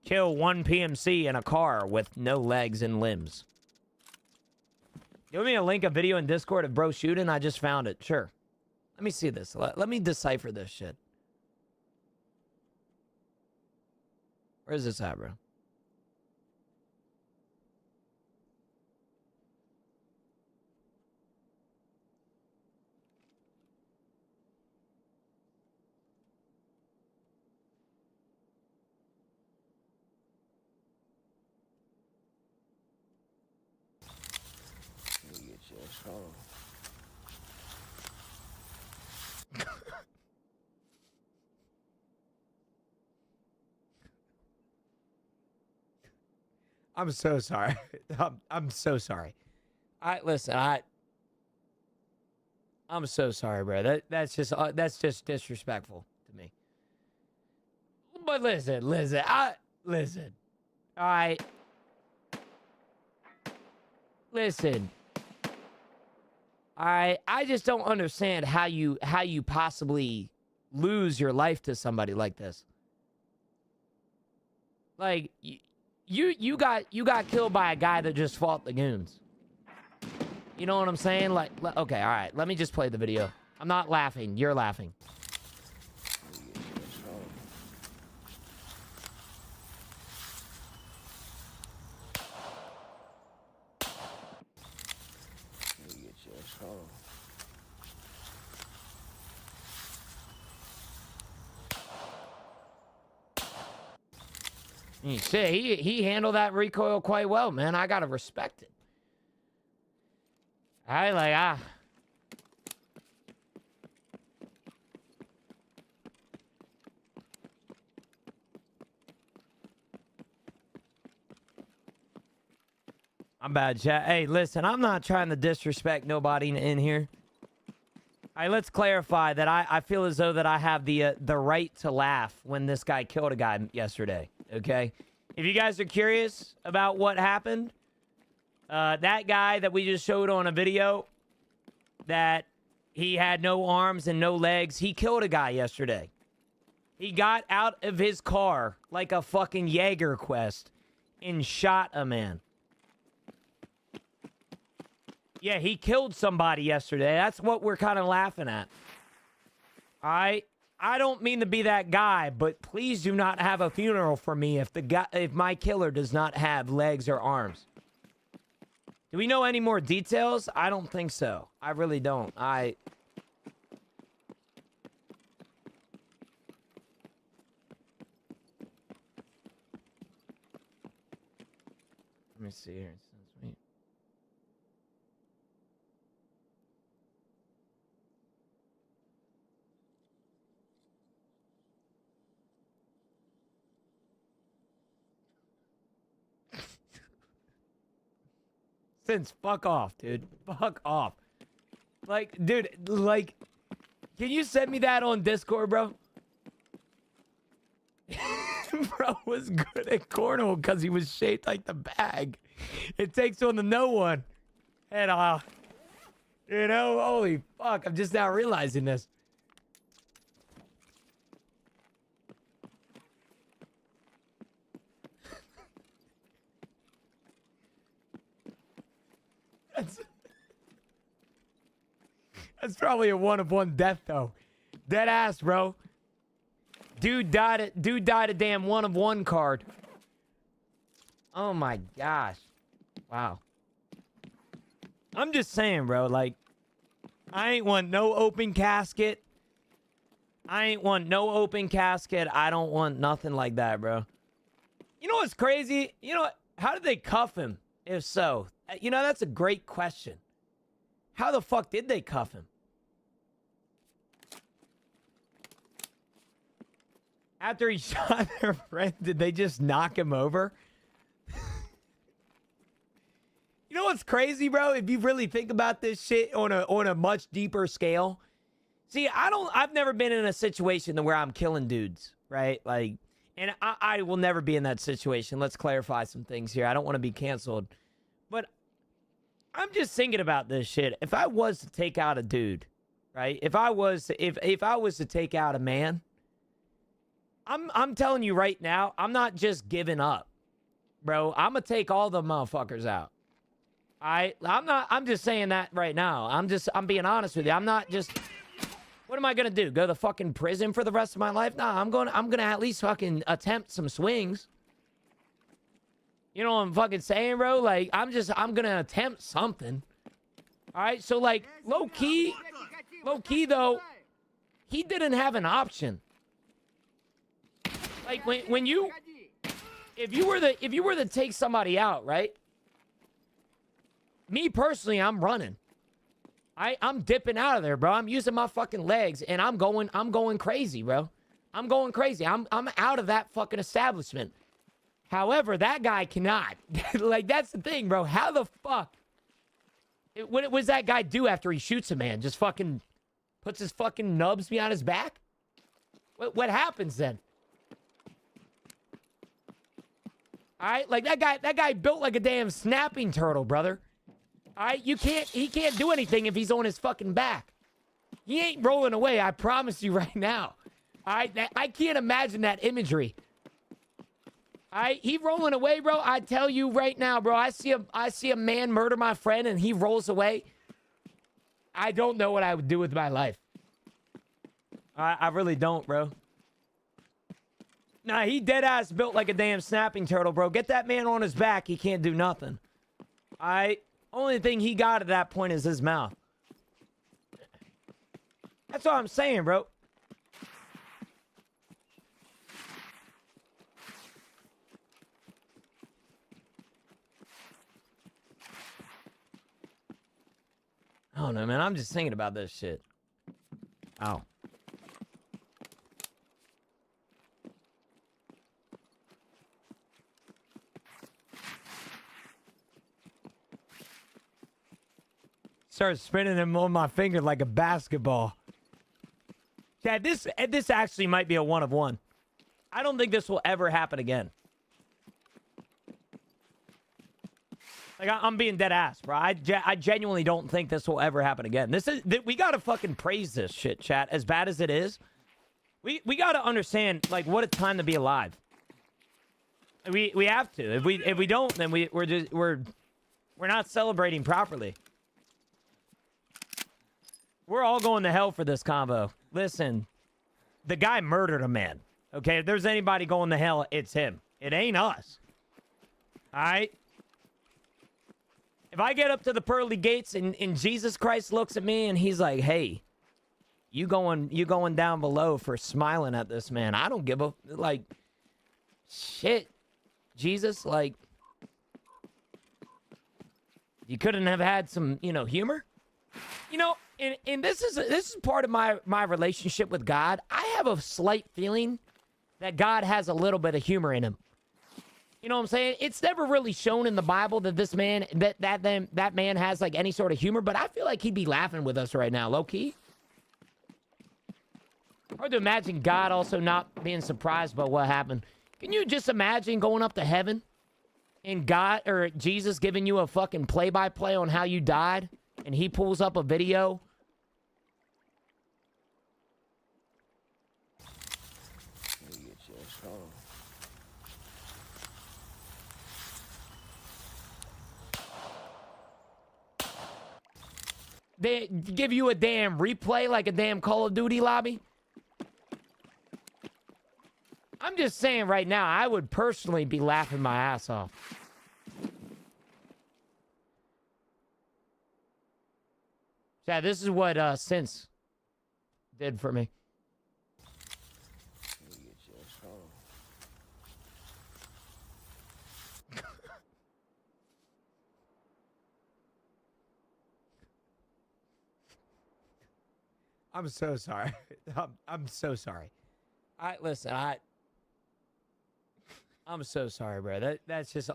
Kill one PMC in a car with no legs and limbs. You want me to link a video in Discord of bro shooting? I just found it. Sure. Let me see this. Let me decipher this shit. Where's this at, bro? I'm so sorry. I'm so sorry. I'm so sorry, bro. That's just disrespectful to me. But listen. All right. Listen. All right. I just don't understand how you possibly lose your life to somebody like this. Like you got killed by a guy that just fought the goons. You know what I'm saying? Like, okay, all right. Let me just play the video. I'm not laughing. You're laughing. Shit, he handled that recoil quite well, man. I gotta respect it. I'm bad, chat. Hey, listen, I'm not trying to disrespect nobody in here. All right, let's clarify that I feel as though that I have the right to laugh when this guy killed a guy yesterday, okay? If you guys are curious about what happened, that guy that we just showed on a video that he had no arms and no legs, he killed a guy yesterday. He got out of his car like a fucking Jaeger quest and shot a man. Yeah, he killed somebody yesterday. That's what we're kind of laughing at. All right? I don't mean to be that guy, but please do not have a funeral for me if my killer does not have legs or arms. Do we know any more details? I don't think so. I really don't. Let me see here. Since fuck off, dude. Fuck off. Like, dude, like, can you send me that on Discord, bro? Bro was good at cornhole because he was shaped like the bag. It takes one to know one. And, you know, holy fuck, I'm just now realizing this. That's probably a 1-of-1 death, though. Dead ass, bro. Dude died a damn 1 of 1 card. Oh my gosh. Wow. I'm just saying, bro, like, I ain't want no open casket. I don't want nothing like that, bro. You know what's crazy? You know what? How did they cuff him? If so, you know, that's a great question. How the fuck did they cuff him? After he shot their friend, did they just knock him over? You know what's crazy, bro? If you really think about this shit on a much deeper scale. See, I've never been in a situation where I'm killing dudes, right? Like, and I will never be in that situation. Let's clarify some things here. I don't want to be canceled. But I'm just thinking about this shit. If I was to take out a dude, right? If I was to take out a man, I'm telling you right now, I'm not just giving up, bro. I'm gonna take all the motherfuckers out. I'm just saying that right now. I'm being honest with you. I'm not just, what am I gonna do? Go to fucking prison for the rest of my life? Nah, I'm gonna at least fucking attempt some swings. You know what I'm fucking saying, bro? Like, I'm gonna attempt something. All right, so like, low key though, he didn't have an option. Like if you were to take somebody out, right? Me personally, I'm running. I'm dipping out of there, bro. I'm using my fucking legs and I'm going crazy, bro. I'm going crazy. I'm out of that fucking establishment. However, that guy cannot. Like, that's the thing, bro. How the fuck? What does that guy do after he shoots a man? Just fucking puts his fucking nubs behind his back? What happens then? All right, like that guy built like a damn snapping turtle, brother. All right, he can't do anything if he's on his fucking back. He ain't rolling away, I promise you right now. All right, I can't imagine that imagery. All right, he rolling away, bro. I tell you right now, bro. I see a man murder my friend and he rolls away. I don't know what I would do with my life. I really don't, bro. Nah, he dead ass built like a damn snapping turtle, bro. Get that man on his back. He can't do nothing. All right. Only thing he got at that point is his mouth. That's all I'm saying, bro. I don't know, man. I'm just thinking about this shit. Ow. Start spinning him on my finger like a basketball. Yeah, this actually might be a 1 of 1. I don't think this will ever happen again. Like, I'm being dead ass, bro. I genuinely don't think this will ever happen again. We gotta fucking praise this shit, chat. As bad as it is, we gotta understand, like, what a time to be alive. We have to. If we don't, then we're not celebrating properly. We're all going to hell for this combo. Listen, the guy murdered a man. Okay, if there's anybody going to hell, it's him. It ain't us. All right? If I get up to the pearly gates and Jesus Christ looks at me and he's like, hey, you going down below for smiling at this man. I don't give a, like, shit, Jesus, like, you couldn't have had some, humor? And this is part of my relationship with God. I have a slight feeling that God has a little bit of humor in him. You know what I'm saying? It's never really shown in the Bible that this man, that man has like any sort of humor, but I feel like he'd be laughing with us right now, low key. Hard to imagine God also not being surprised by what happened. Can you just imagine going up to heaven and God or Jesus giving you a fucking play-by-play on how you died, and he pulls up a video? They give you a damn replay like a damn Call of Duty lobby? I'm just saying right now, I would personally be laughing my ass off. Yeah, this is what Since did for me. I'm so sorry. I'm so sorry. I'm so sorry, bro. That's just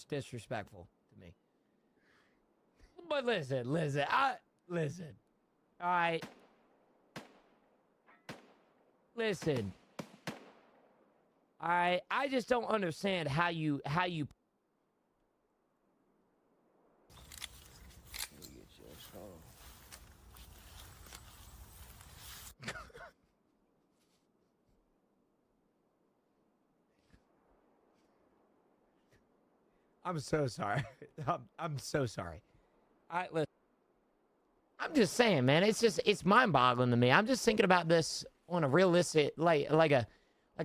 disrespectful to me. But listen. All right. Listen. All right. I just don't understand how you. I'm so sorry. I'm so sorry. Listen. I'm just saying, man. It's mind-boggling to me. I'm just thinking about this on a realistic, like a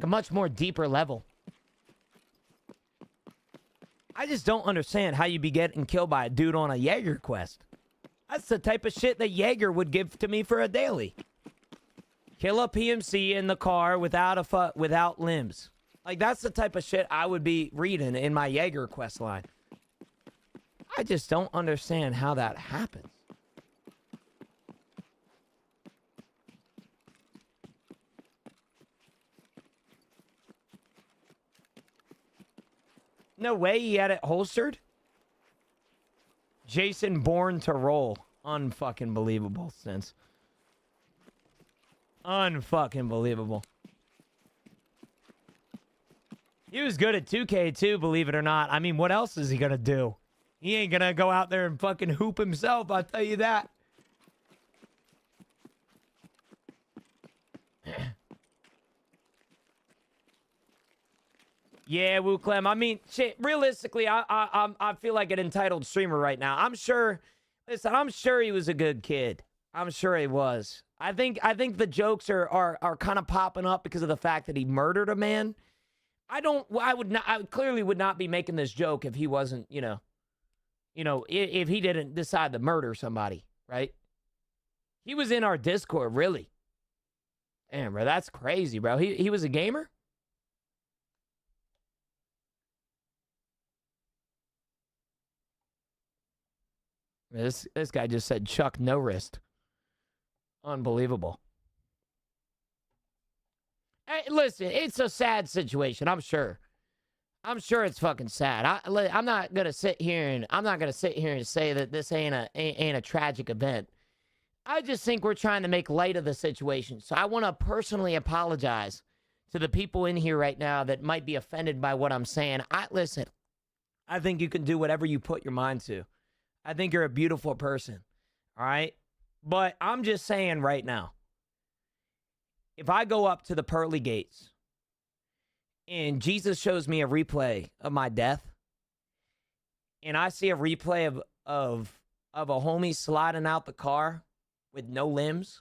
much more deeper level. I just don't understand how you be getting killed by a dude on a Jaeger quest. That's the type of shit that Jaeger would give to me for a daily. Kill a PMC in the car without limbs. Like, that's the type of shit I would be reading in my Jaeger quest line. I just don't understand how that happens. No way he had it holstered? Jason born to roll. Unfucking believable, Since. Unfucking believable. He was good at 2K too, believe it or not. I mean, what else is he gonna do? He ain't gonna go out there and fucking hoop himself, I'll tell you that. Yeah, Wu Clem. I mean, shit, realistically, I feel like an entitled streamer right now. I'm sure he was a good kid. I'm sure he was. I think the jokes are kind of popping up because of the fact that he murdered a man. I clearly would not be making this joke if he wasn't, if he didn't decide to murder somebody, right? He was in our Discord, really. Damn, bro, that's crazy, bro. He was a gamer? This guy just said Chuck no wrist. Unbelievable. Hey, listen, it's a sad situation, I'm sure. I'm sure it's fucking sad. I'm not gonna sit here and say that this ain't a tragic event. I just think we're trying to make light of the situation. So I want to personally apologize to the people in here right now that might be offended by what I'm saying. Listen, I think you can do whatever you put your mind to. I think you're a beautiful person, all right? But I'm just saying right now, if I go up to the pearly gates and Jesus shows me a replay of my death, and I see a replay of a homie sliding out the car with no limbs,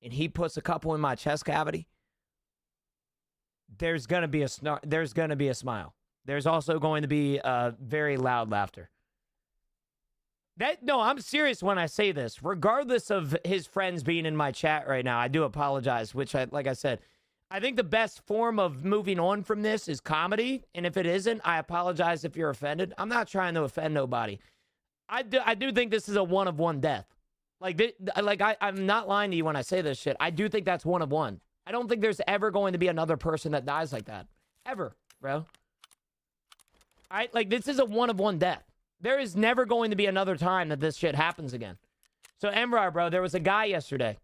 and he puts a couple in my chest cavity, there's gonna be a smile. There's also going to be very loud laughter. No, I'm serious when I say this. Regardless of his friends being in my chat right now, I do apologize, which, like I said, I think the best form of moving on from this is comedy. And if it isn't, I apologize if you're offended. I'm not trying to offend nobody. I do think this is a one-of-one death. I'm not lying to you when I say this shit. I do think that's one of one. I don't think there's ever going to be another person that dies like that. Ever, bro. All right? Like, this is a one-of-one death. There is never going to be another time that this shit happens again. So, Emrar, bro, there was a guy yesterday.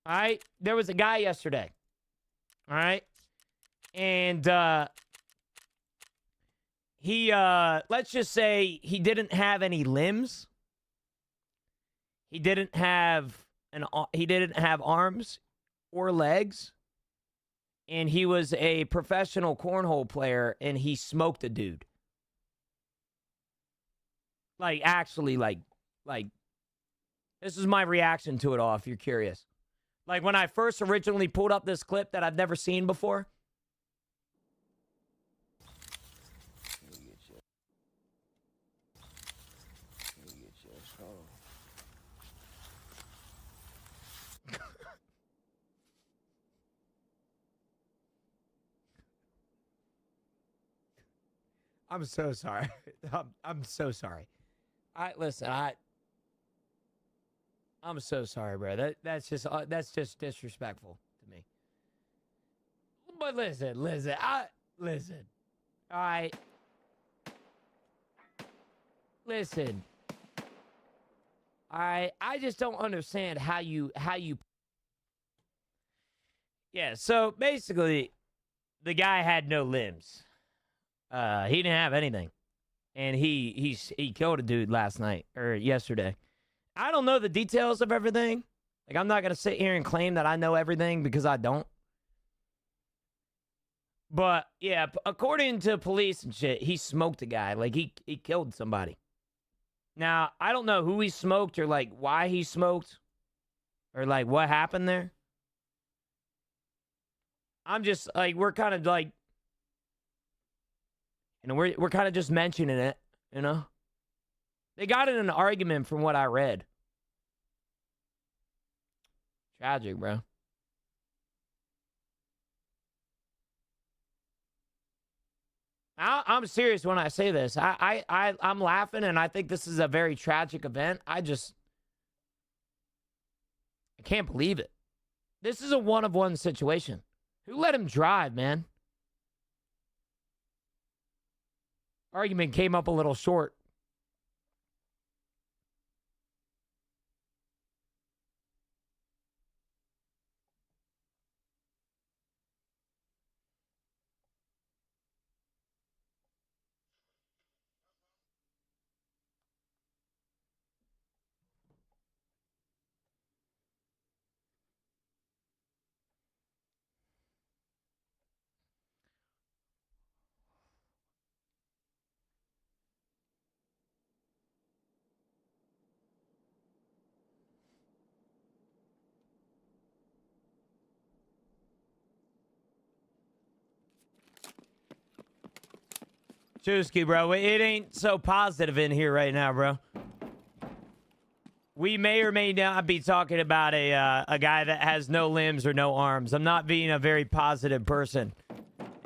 All right? There was a guy yesterday. All right? And he, let's just say he didn't have any limbs. He didn't have arms or legs. And he was a professional cornhole player, and he smoked a dude. Like, actually, like, this is my reaction to it all, if you're curious. Like when I first originally pulled up this clip that I've never seen before. I'm so sorry. I'm so sorry. I'm so sorry, bro. That's just disrespectful to me. But listen. All right. Listen. All right. I just don't understand how you. Yeah. So basically, the guy had no limbs. He didn't have anything, and he killed a dude last night or yesterday. I don't know the details of everything. Like, I'm not gonna sit here and claim that I know everything because I don't. But yeah, according to police and shit, he smoked a guy. Like he killed somebody. Now I don't know who he smoked or like why he smoked, or like what happened there. I'm just like we're kind of like. You know, we're kind of just mentioning it, you know? They got in an argument from what I read. Tragic, bro. I'm serious when I say this. I'm laughing, and I think this is a very tragic event. I can't believe it. This is a one-of-one situation. Who let him drive, man? Argument came up a little short. Chusky, bro, it ain't so positive in here right now, bro. We may or may not be talking about a guy that has no limbs or no arms. I'm not being a very positive person.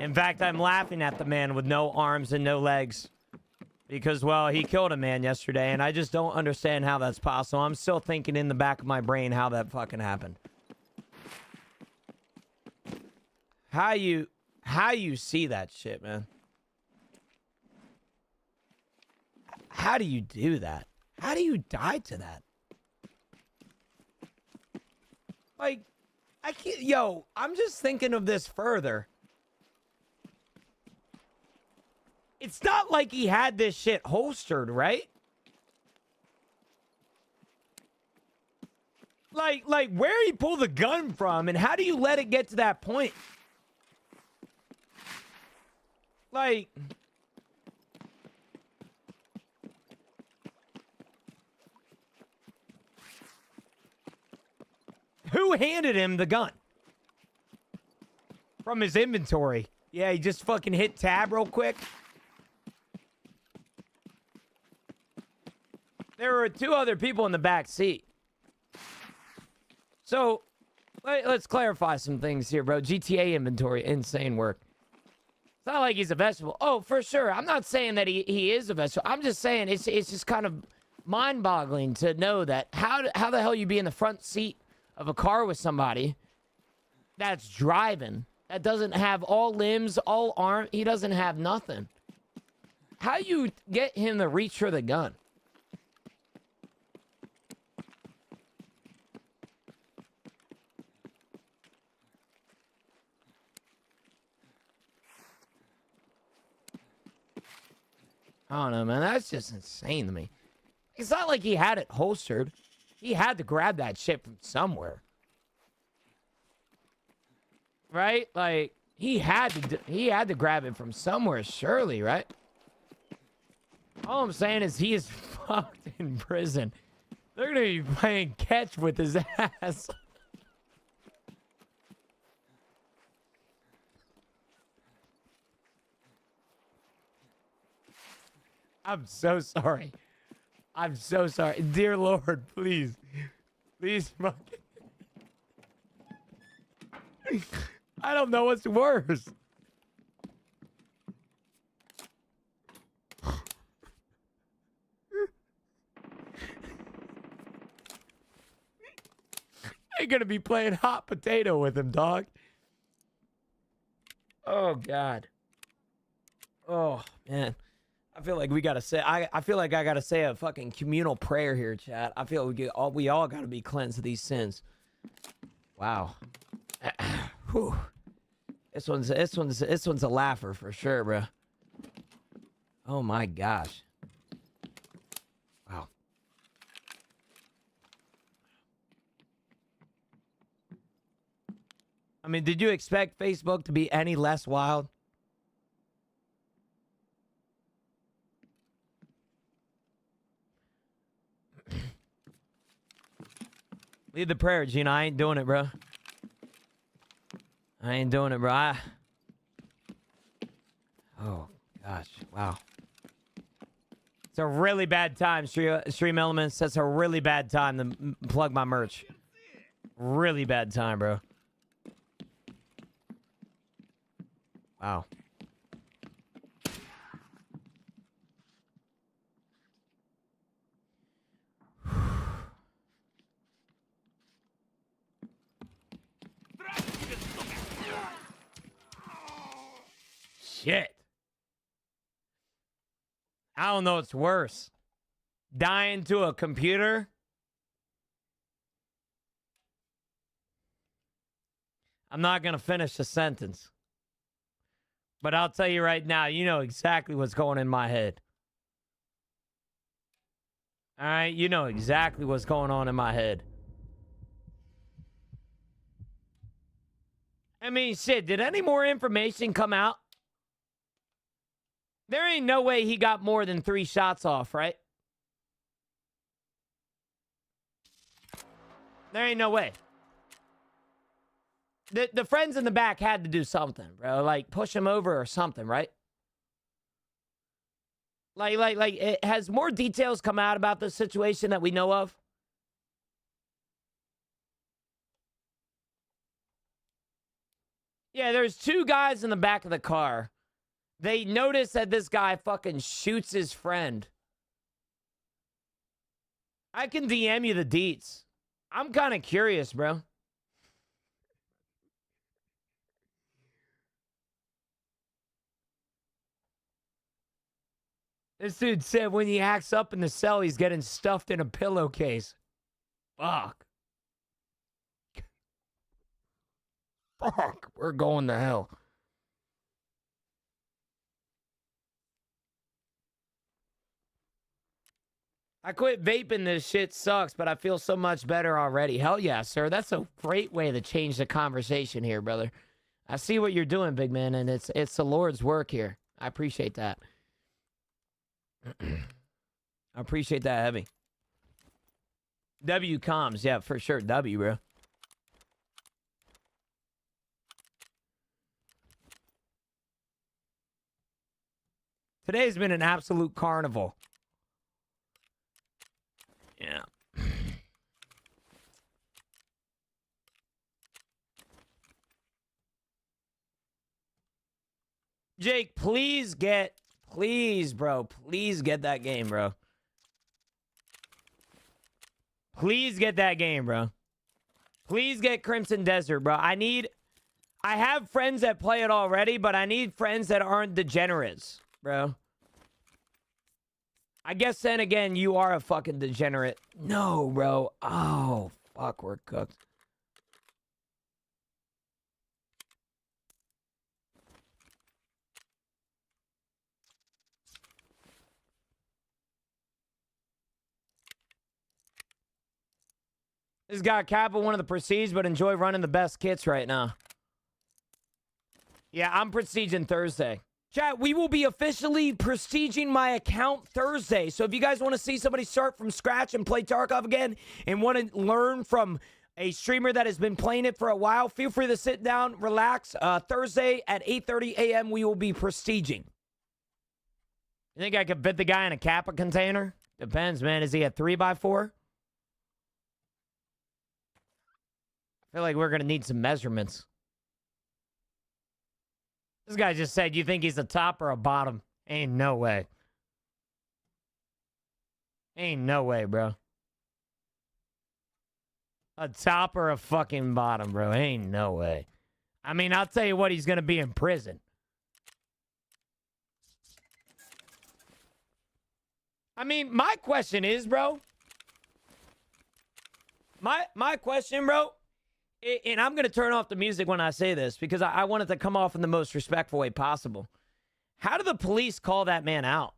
In fact, I'm laughing at the man with no arms and no legs. Because, well, he killed a man yesterday, and I just don't understand how that's possible. I'm still thinking in the back of my brain how that fucking happened. How you see that shit, man? How do you do that? How do you die to that? Like, I can't, yo, I'm just thinking of this further. It's not like he had this shit holstered, right? Like where he pulled the gun from, and how do you let it get to that point? Like, who handed him the gun? From his inventory. Yeah, he just fucking hit tab real quick. There were 2 other people in the back seat. So, let's clarify some things here, bro. GTA inventory, insane work. It's not like he's a vegetable. Oh, for sure. I'm not saying that he is a vegetable. I'm just saying it's just kind of mind-boggling to know that how the hell you be in the front seat of a car with somebody that's driving, that doesn't have all limbs, all arm, he doesn't have nothing. How you get him to reach for the gun? I don't know, man. That's just insane to me. It's not like he had it holstered. He had to grab that shit from somewhere. Right? Like, he had to grab it from somewhere, surely, right? All I'm saying is he is fucked in prison. They're gonna be playing catch with his ass. I'm so sorry. I'm so sorry. Dear Lord, please. Please, fuck. I don't know what's worse. They're gonna be playing hot potato with him, dog. Oh God. Oh man. I feel like we gotta say. I feel like I gotta say a fucking communal prayer here, chat. I feel we all gotta be cleansed of these sins. Wow. Whew. This one's a laugher for sure, bro. Oh my gosh. Wow. I mean, did you expect Facebook to be any less wild? Lead the prayer, Gina. I ain't doing it, bro. I ain't doing it, bro. Oh, gosh. Wow. It's a really bad time, Stream Elements. That's a really bad time to plug my merch. Really bad time, bro. Wow. Shit. I don't know what's worse. Dying to a computer? I'm not going to finish the sentence. But I'll tell you right now, you know exactly what's going in my head. All right? You know exactly what's going on in my head. I mean, shit, did any more information come out? There ain't no way he got more than 3 shots off, right? There ain't no way. The friends in the back had to do something, bro. Like, push him over or something, right? Like, it has more details come out about this situation that we know of? Yeah, there's 2 guys in the back of the car. They notice that this guy fucking shoots his friend. I can DM you the deets. I'm kind of curious, bro. This dude said when he hacks up in the cell, he's getting stuffed in a pillowcase. Fuck. Fuck. We're going to hell. I quit vaping. This shit sucks, but I feel so much better already. Hell yeah, sir. That's a great way to change the conversation here, brother. I see what you're doing, big man, and it's the Lord's work here. I appreciate that. I appreciate that heavy. W comms, yeah, for sure. W, bro. Today's been an absolute carnival. Yeah. Jake, please, bro. Please get that game, bro. Please get that game, bro. Please get Crimson Desert, bro. I have friends that play it already, but I need friends that aren't degenerates, bro. I guess then again, you are a fucking degenerate. No, bro. Oh, fuck, we're cooked. This guy Kappa, one of the Prestige, but enjoy running the best kits right now. Yeah, I'm Prestiging Thursday. Chat, we will be officially prestiging my account Thursday. So if you guys want to see somebody start from scratch and play Tarkov again and want to learn from a streamer that has been playing it for a while, feel free to sit down, relax. Thursday at 8:30 a.m. we will be prestiging. You think I could fit the guy in a Kappa container? Depends, man. Is he a 3x4? I feel like we're going to need some measurements. This guy just said, you think he's a top or a bottom? Ain't no way. Ain't no way, bro. A top or a fucking bottom, bro. Ain't no way. I mean, I'll tell you what, he's going to be in prison. I mean, my question is, bro. My question, bro, and I'm going to turn off the music when I say this because I want it to come off in the most respectful way possible. How do the police call that man out?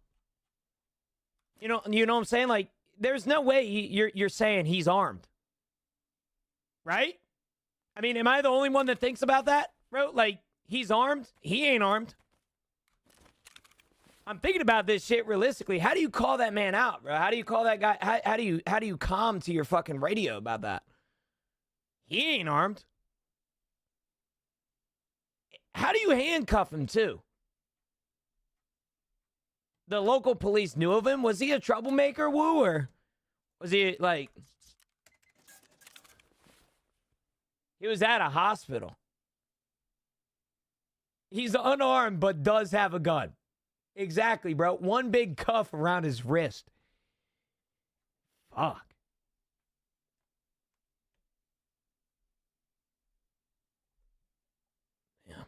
You know what I'm saying? Like, there's no way you're saying he's armed. Right? I mean, am I the only one that thinks about that, bro? Like, he's armed? He ain't armed. I'm thinking about this shit realistically. How do you call that man out, bro? How do you call that guy? How do you calm to your fucking radio about that? He ain't armed. How do you handcuff him too? The local police knew of him. Was he a troublemaker, Woo, or was he like? He was at a hospital. He's unarmed, but does have a gun. Exactly, bro. One big cuff around his wrist. Fuck. Yeah.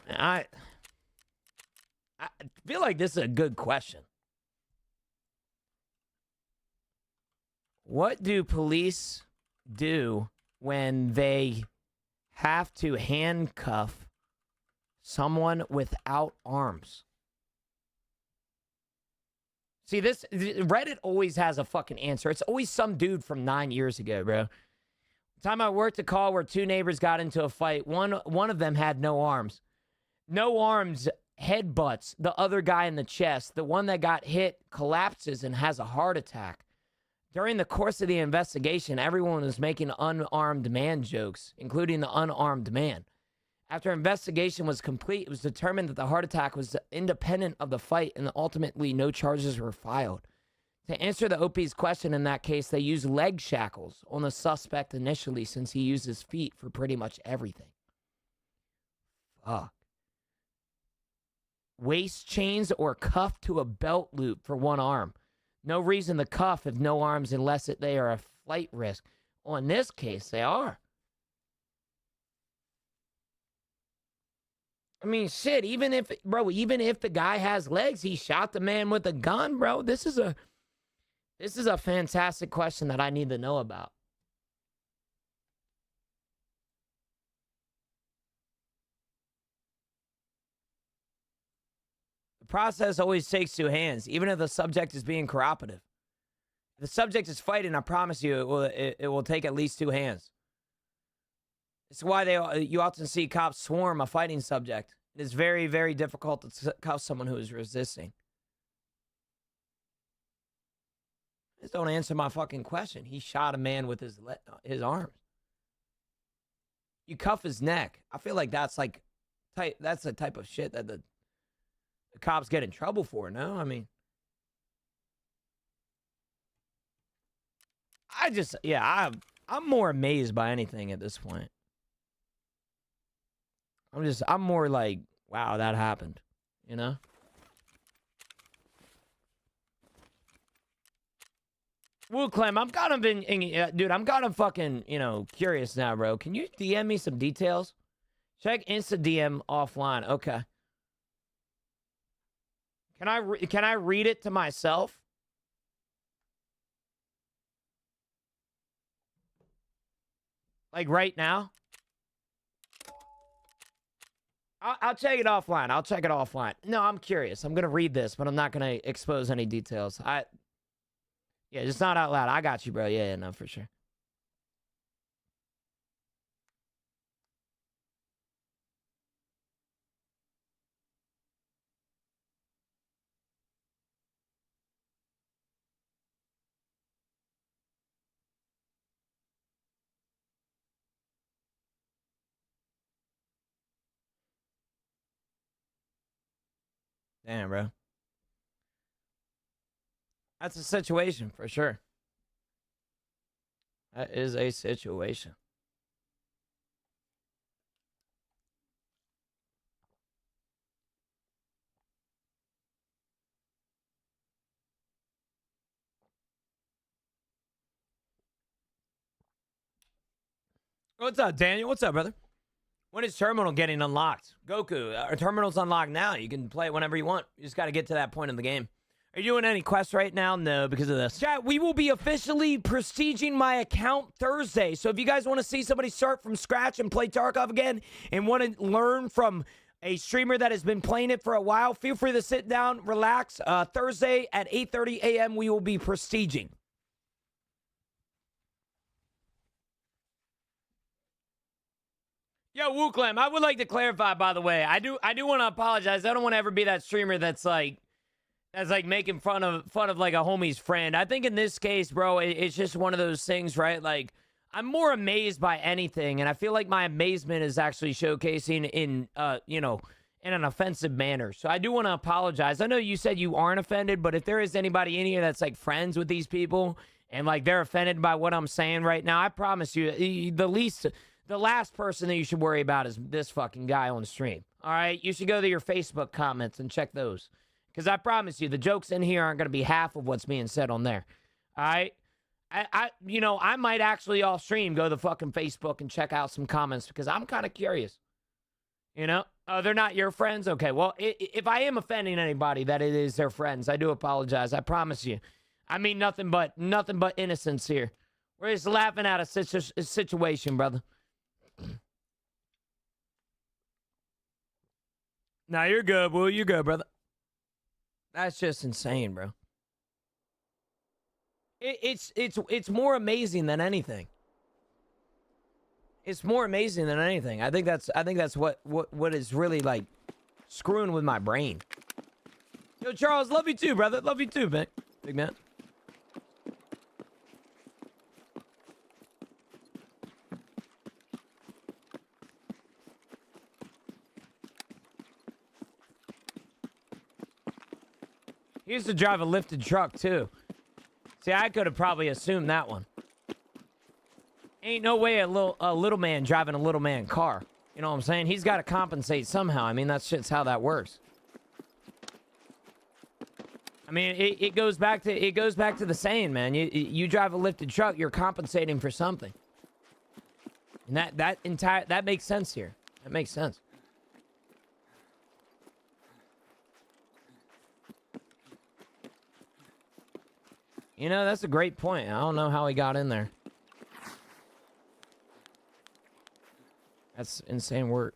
I feel like this is a good question. What do police do when they have to handcuff someone without arms? See, Reddit always has a fucking answer. It's always some dude from 9 years ago, bro. The time I worked a call where two neighbors got into a fight. One of them had no arms. No arms, headbutts the other guy in the chest. The one that got hit collapses and has a heart attack. During the course of the investigation, everyone was making unarmed man jokes, including the unarmed man. After investigation was complete, it was determined that the heart attack was independent of the fight, and ultimately no charges were filed. To answer the OP's question in that case, they used leg shackles on the suspect initially, since he used his feet for pretty much everything. Fuck. Waist chains or cuff to a belt loop for one arm. No reason to cuff if no arms unless they are a flight risk. Well, in this case, they are. I mean, shit, even if the guy has legs, he shot the man with a gun, bro. This is a fantastic question that I need to know about. Process always takes two hands, even if the subject is being cooperative. If the subject is fighting, I promise you it will take at least two hands. It's why you often see cops swarm a fighting subject. It is very, very difficult to cuff someone who is resisting. Just don't answer my fucking question. He shot a man with his arms. You cuff his neck. I feel like that's the type of shit that the cops get in trouble for, no? I mean, I'm more amazed by anything at this point. I'm more like, wow, that happened, you know? Woo Clem, I'm kind of dude, I'm kind of fucking, curious now, bro. Can you DM me some details? Check Insta DM offline. Okay. Can I read it to myself? Like right now? I'll check it offline. I'll check it offline. No, I'm curious. I'm going to read this, but I'm not going to expose any details. Yeah, just not out loud. I got you, bro. Yeah, no, for sure. Damn, bro. That's a situation for sure. That is a situation. What's up, Daniel? What's up, brother? When is Terminal getting unlocked? Goku, our Terminal's unlocked now. You can play it whenever you want. You just got to get to that point in the game. Are you doing any quests right now? No, because of this. Chat, we will be officially prestiging my account Thursday. So if you guys want to see somebody start from scratch and play Tarkov again and want to learn from a streamer that has been playing it for a while, feel free to sit down, relax. Thursday at 8:30 a.m. we will be prestiging. Yo, WooClam, I would like to clarify, by the way. I do want to apologize. I don't want to ever be that streamer that's making fun of like a homie's friend. I think in this case, bro, it's just one of those things, right? Like, I'm more amazed by anything, and I feel like my amazement is actually showcasing in in an offensive manner. So I do want to apologize. I know you said you aren't offended, but if there is anybody in here that's like friends with these people and like they're offended by what I'm saying right now, I promise you, the last person that you should worry about is this fucking guy on stream. All right? You should go to your Facebook comments and check those. Because I promise you, the jokes in here aren't going to be half of what's being said on there. All right? I might actually off stream go to fucking Facebook and check out some comments because I'm kind of curious. You know? Oh, they're not your friends? Okay, well, if I am offending anybody that it is their friends, I do apologize. I promise you. I mean nothing but innocence here. We're just laughing at a situation, brother. Nah, you're good, Will. You're good, brother. That's just insane, bro. It's more amazing than anything. It's more amazing than anything. I think that's what is really like screwing with my brain. Yo, Charles, love you too, brother. Love you too, man. Big man. He used to drive a lifted truck, too. See, I could have probably assumed that one. Ain't no way a little man driving a little man car. You know what I'm saying? He's got to compensate somehow. I mean, that's just how that works. I mean, it goes back to the saying, man. You drive a lifted truck, you're compensating for something. And that makes sense here. That makes sense. You know, that's a great point. I don't know how he got in there. That's insane work.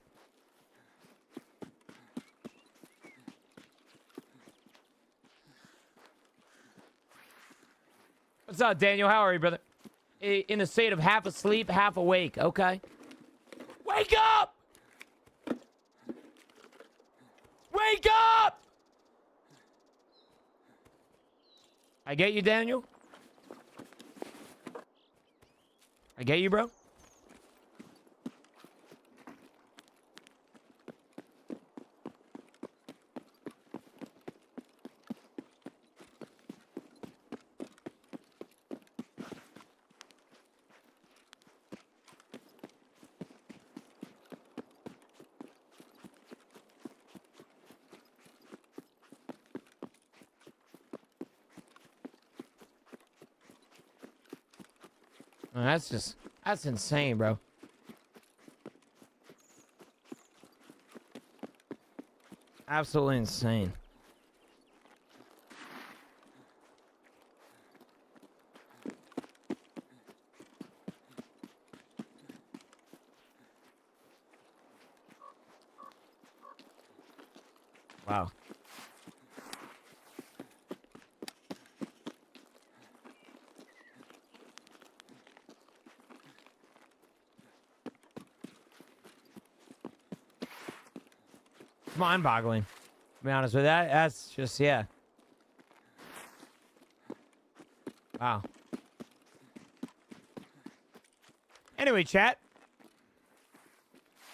What's up, Daniel? How are you, brother? In a state of half asleep, half awake. Okay. Wake up! Wake up! I get you, Daniel. I get you, bro. That's insane, bro. Absolutely insane. Wow. Mind-boggling, to be honest with you. That's just, yeah. Wow. Anyway, chat.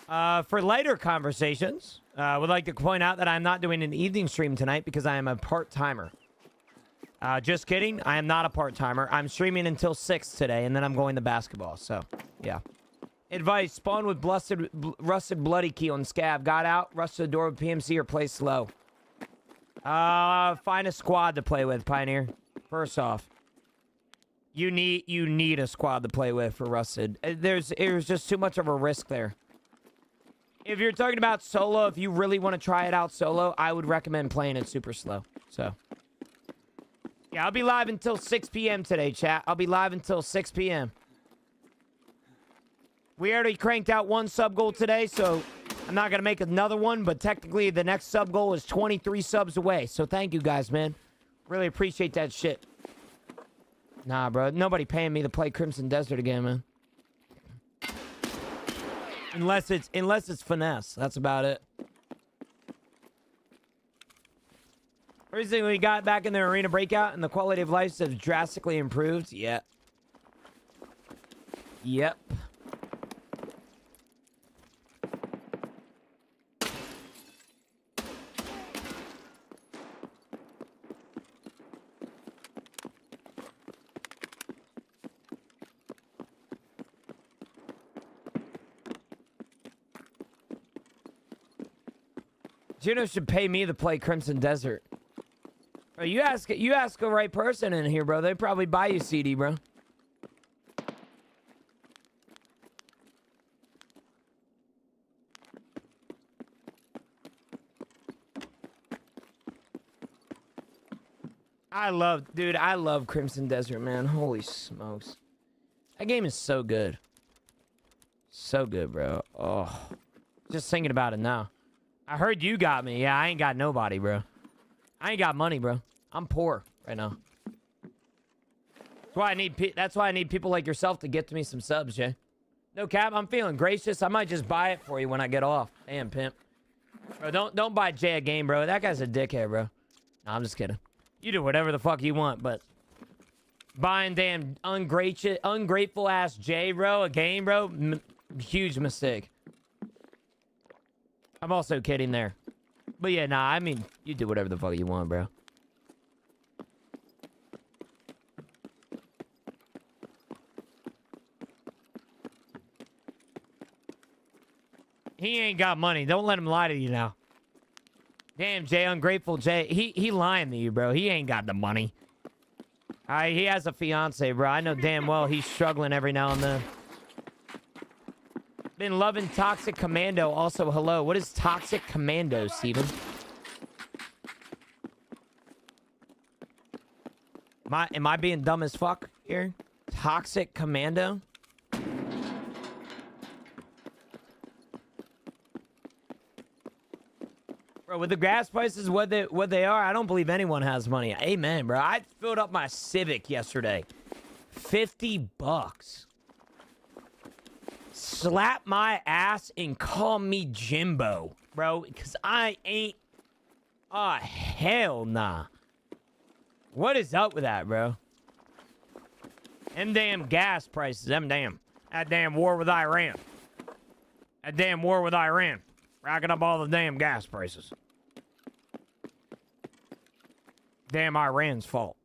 For lighter conversations, Would like to point out that I'm not doing an evening stream tonight because I am a part-timer. Just kidding. I am not a part-timer. I'm streaming until 6 today, and then I'm going to basketball. So, yeah. Advice. Spawn with rusted bloody key on Scav. Got out, rushed the door with PMC, or play slow. Find a squad to play with, Pioneer. First off. You need a squad to play with for rusted. There's just too much of a risk there. If you're talking about solo, if you really want to try it out solo, I would recommend playing it super slow. So, yeah, I'll be live until 6 p.m. today, chat. I'll be live until 6 p.m. We already cranked out one sub goal today, so I'm not going to make another one, but technically the next sub goal is 23 subs away. So thank you guys, man. Really appreciate that shit. Nah, bro. Nobody paying me to play Crimson Desert again, man. Unless it's finesse. That's about it. Recently, we got back in the arena breakout, and the quality of life has drastically improved. Yeah. Yep. Juno should pay me to play Crimson Desert. Bro, you ask the right person in here, bro. They probably buy you CD, bro. I love Crimson Desert, man. Holy smokes. That game is so good. So good, bro. Oh. Just thinking about it now. I heard you got me. Yeah, I ain't got nobody, bro. I ain't got money, bro. I'm poor right now. That's why I need people like yourself to get to me some subs, Jay. No cap, I'm feeling gracious. I might just buy it for you when I get off. Damn, pimp. Bro, don't buy Jay a game, bro. That guy's a dickhead, bro. No, I'm just kidding. You do whatever the fuck you want, but buying damn ungrateful ass Jay, bro, a game, bro, huge mistake. I'm also kidding there. But yeah, nah, I mean, you do whatever the fuck you want, bro. He ain't got money. Don't let him lie to you now. Damn, Jay, ungrateful Jay. He lying to you, bro. He ain't got the money. He has a fiance, bro. I know damn well he's struggling every now and then. Been loving Toxic Commando. Also, hello. What is Toxic Commando, Steven? Am I being dumb as fuck here? Toxic Commando? Bro, with the gas prices what they are, I don't believe anyone has money. Amen, bro. I filled up my Civic yesterday. $50. Slap my ass and call me Jimbo, bro, because I ain't... Oh, hell nah. What is up with that, bro? Them damn gas prices, that damn war with Iran. That damn war with Iran. Racking up all the damn gas prices. Damn Iran's fault.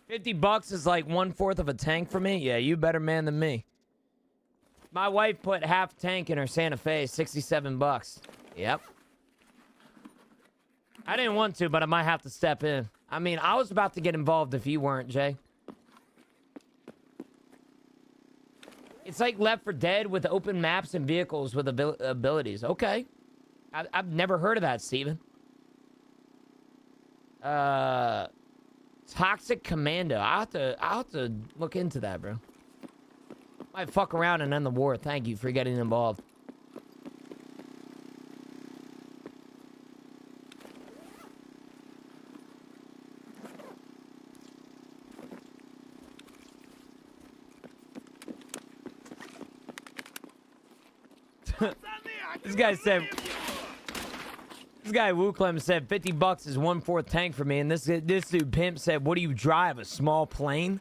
$50 is like 1/4 of a tank for me? Yeah, you better man than me. My wife put half tank in her Santa Fe, $67. Yep. I didn't want to, but I might have to step in. I mean, I was about to get involved if you weren't, Jay. It's like Left 4 Dead with open maps and vehicles with abilities. Okay. I've never heard of that, Steven. Toxic Commando. I'll have to look into that, bro. Might fuck around and end the war. Thank you for getting involved. This guy Wuklem said $50 is 1/4 tank for me, and this dude Pimp said, "What do you drive? A small plane?"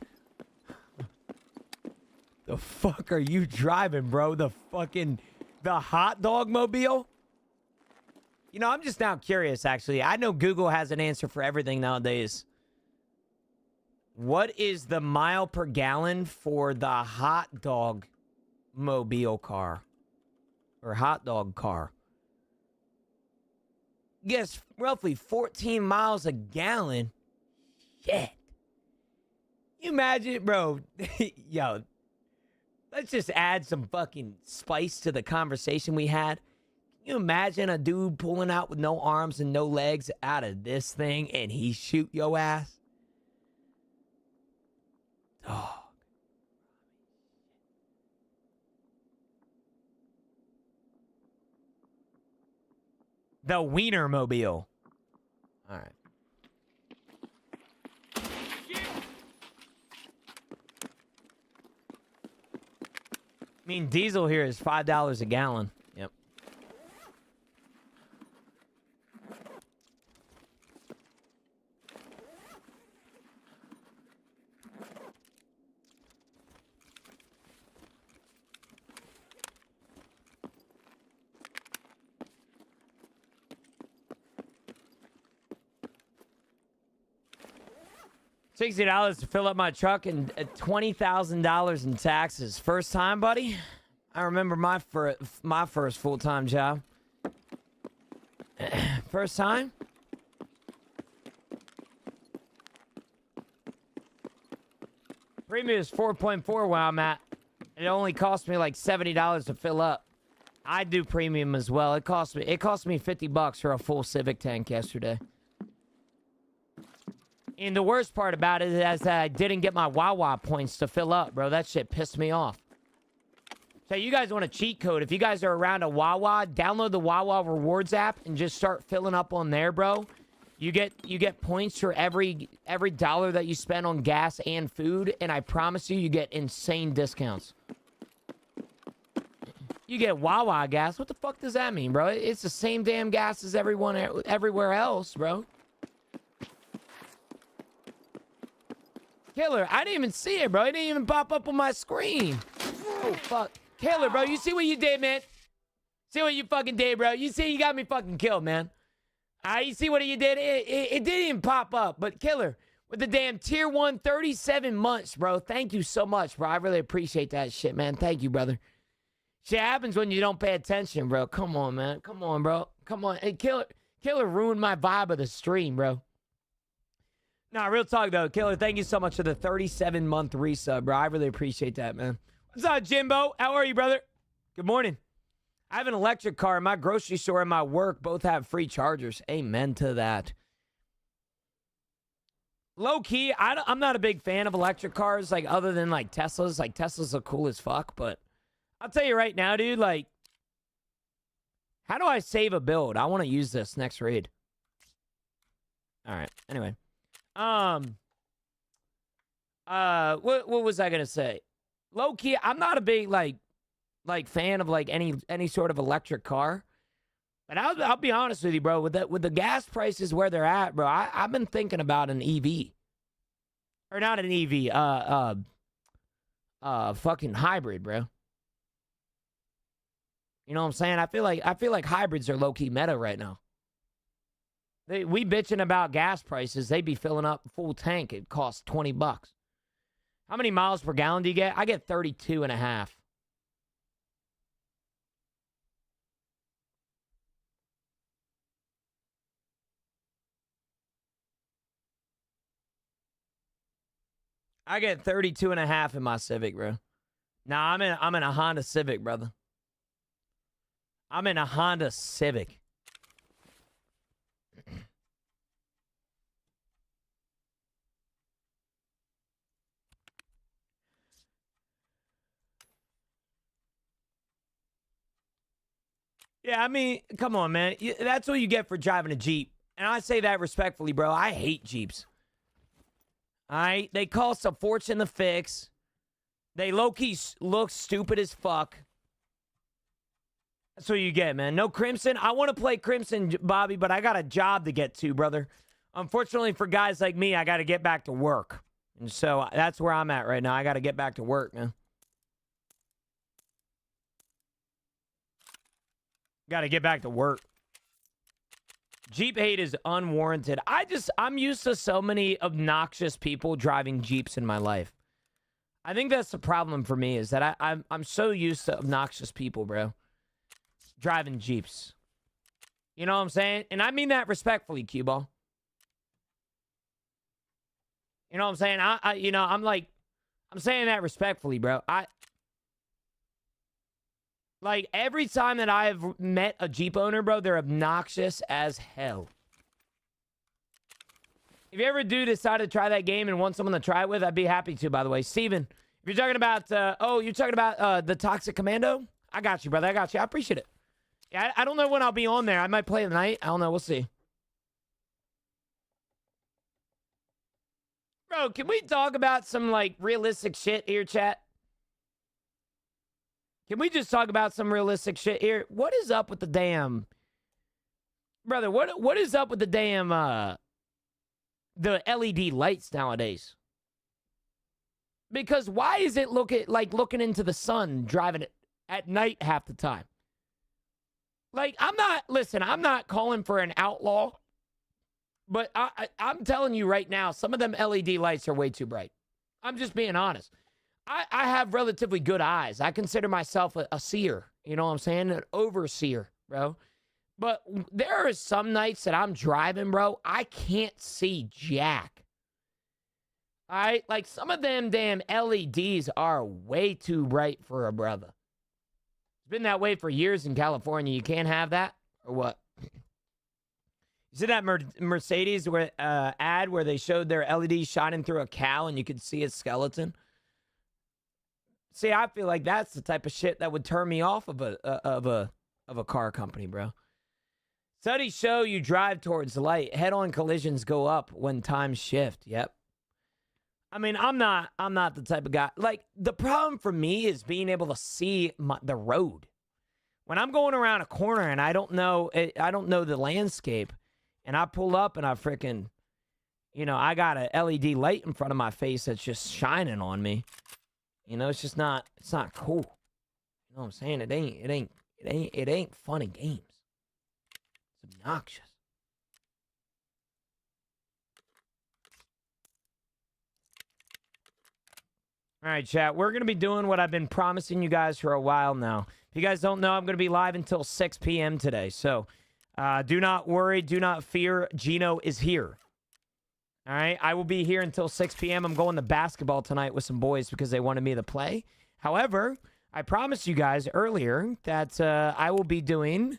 The fuck are you driving, bro? The The hot dog mobile? You know, I'm just now curious, actually. I know Google has an answer for everything nowadays. What is the mile per gallon for the hot dog mobile car? Or hot dog car? Yes, roughly 14 miles a gallon. Shit. You imagine, bro. Yo, let's just add some fucking spice to the conversation we had. Can you imagine a dude pulling out with no arms and no legs out of this thing and he shoot your ass? Dog. The Wiener Mobile. All right. I mean, diesel here is $5 a gallon. Yep. $60 to fill up my truck and $20,000 in taxes. First time, buddy? I remember my first full-time job. First time? Premium is 4.4 where I'm at. It only cost me like $70 to fill up. I do premium as well. It cost me $50 for a full Civic tank yesterday. And the worst part about it is that I didn't get my Wawa points to fill up, bro. That shit pissed me off. So you guys want a cheat code. If you guys are around a Wawa, download the Wawa Rewards app and just start filling up on there, bro. You get points for every dollar that you spend on gas and food, and I promise you get insane discounts. You get Wawa gas. What the fuck does that mean, bro? It's the same damn gas as everywhere else, bro. Killer, I didn't even see it, bro. It didn't even pop up on my screen. Oh, fuck. Killer, bro, you see what you did, man? See what you fucking did, bro? You see you got me fucking killed, man. You see what you did? It didn't even pop up. But, Killer, with the damn Tier 1 37 months, bro. Thank you so much, bro. I really appreciate that shit, man. Thank you, brother. Shit happens when you don't pay attention, bro. Come on, man. Come on, bro. Come on. Hey, Killer ruined my vibe of the stream, bro. Nah, real talk, though. Killer, thank you so much for the 37-month resub, bro. I really appreciate that, man. What's up, Jimbo? How are you, brother? Good morning. I have an electric car. My grocery store and my work both have free chargers. Amen to that. Low-key, I'm not a big fan of electric cars, like, other than, like, Teslas. Like, Teslas are cool as fuck, but I'll tell you right now, dude, like, how do I save a build? I want to use this next raid. All right. Anyway. What was I gonna say? Low key, I'm not a big like fan of like any sort of electric car. But I'll be honest with you, bro. With the gas prices where they're at, bro, I've been thinking about an EV, or not an EV, fucking hybrid, bro. You know what I'm saying? I feel like hybrids are low key meta right now. We bitching about gas prices. They be filling up full tank. It costs $20. How many miles per gallon do you get? I get 32.5. I get 32.5 in my Civic, bro. Nah, I'm in a Honda Civic, brother. I'm in a Honda Civic. Yeah, I mean, come on, man. That's what you get for driving a Jeep. And I say that respectfully, bro. I hate Jeeps. All right? They cost a fortune to fix. They low-key look stupid as fuck. That's what you get, man. No Crimson. I want to play Crimson, Bobby, but I got a job to get to, brother. Unfortunately, for guys like me, I got to get back to work. And so that's where I'm at right now. I got to get back to work, man. Got to get back to work. Jeep hate is unwarranted. I'm used to so many obnoxious people driving Jeeps in my life. I think that's the problem for me is that I'm so used to obnoxious people, bro. Driving Jeeps. You know what I'm saying? And I mean that respectfully, Q-Ball. You know what I'm saying? I'm saying that respectfully, bro. Like, every time that I've met a Jeep owner, bro, they're obnoxious as hell. If you ever do decide to try that game and want someone to try it with, I'd be happy to, by the way. Steven, if you're talking about, you're talking about the Toxic Commando? I got you, brother. I got you. I appreciate it. Yeah, I don't know when I'll be on there. I might play tonight. I don't know. We'll see. Bro, can we talk about some, like, realistic shit here, chat? Can we just talk about some realistic shit here? What is up with the damn... Brother, what is up with the damn, the LED lights nowadays? Because why is it looking into the sun, driving it at night half the time? Like, I'm not calling for an outlaw, but I'm telling you right now, some of them LED lights are way too bright. I'm just being honest. I have relatively good eyes. I consider myself a seer. You know what I'm saying? An overseer, bro. But there are some nights that I'm driving, bro. I can't see jack. All right? Like, some of them damn LEDs are way too bright for a brother. It's been that way for years in California. You can't have that? Or what? You see that Mercedes ad where they showed their LED shining through a cow and you could see its skeleton? See, I feel like that's the type of shit that would turn me off of a car company, bro. Studies show you drive towards the light. Head-on collisions go up when times shift. Yep. I mean, I'm not the type of guy. Like, the problem for me is being able to see the road. When I'm going around a corner and I don't know the landscape, and I pull up and I freaking, I got a LED light in front of my face that's just shining on me. It's not cool. You know what I'm saying? It ain't fun and games. It's obnoxious. All right, chat. We're going to be doing what I've been promising you guys for a while now. If you guys don't know, I'm going to be live until 6 p.m. today. So do not worry. Do not fear. Gino is here. All right, I will be here until 6 p.m. I'm going to basketball tonight with some boys because they wanted me to play. However, I promised you guys earlier that I will be doing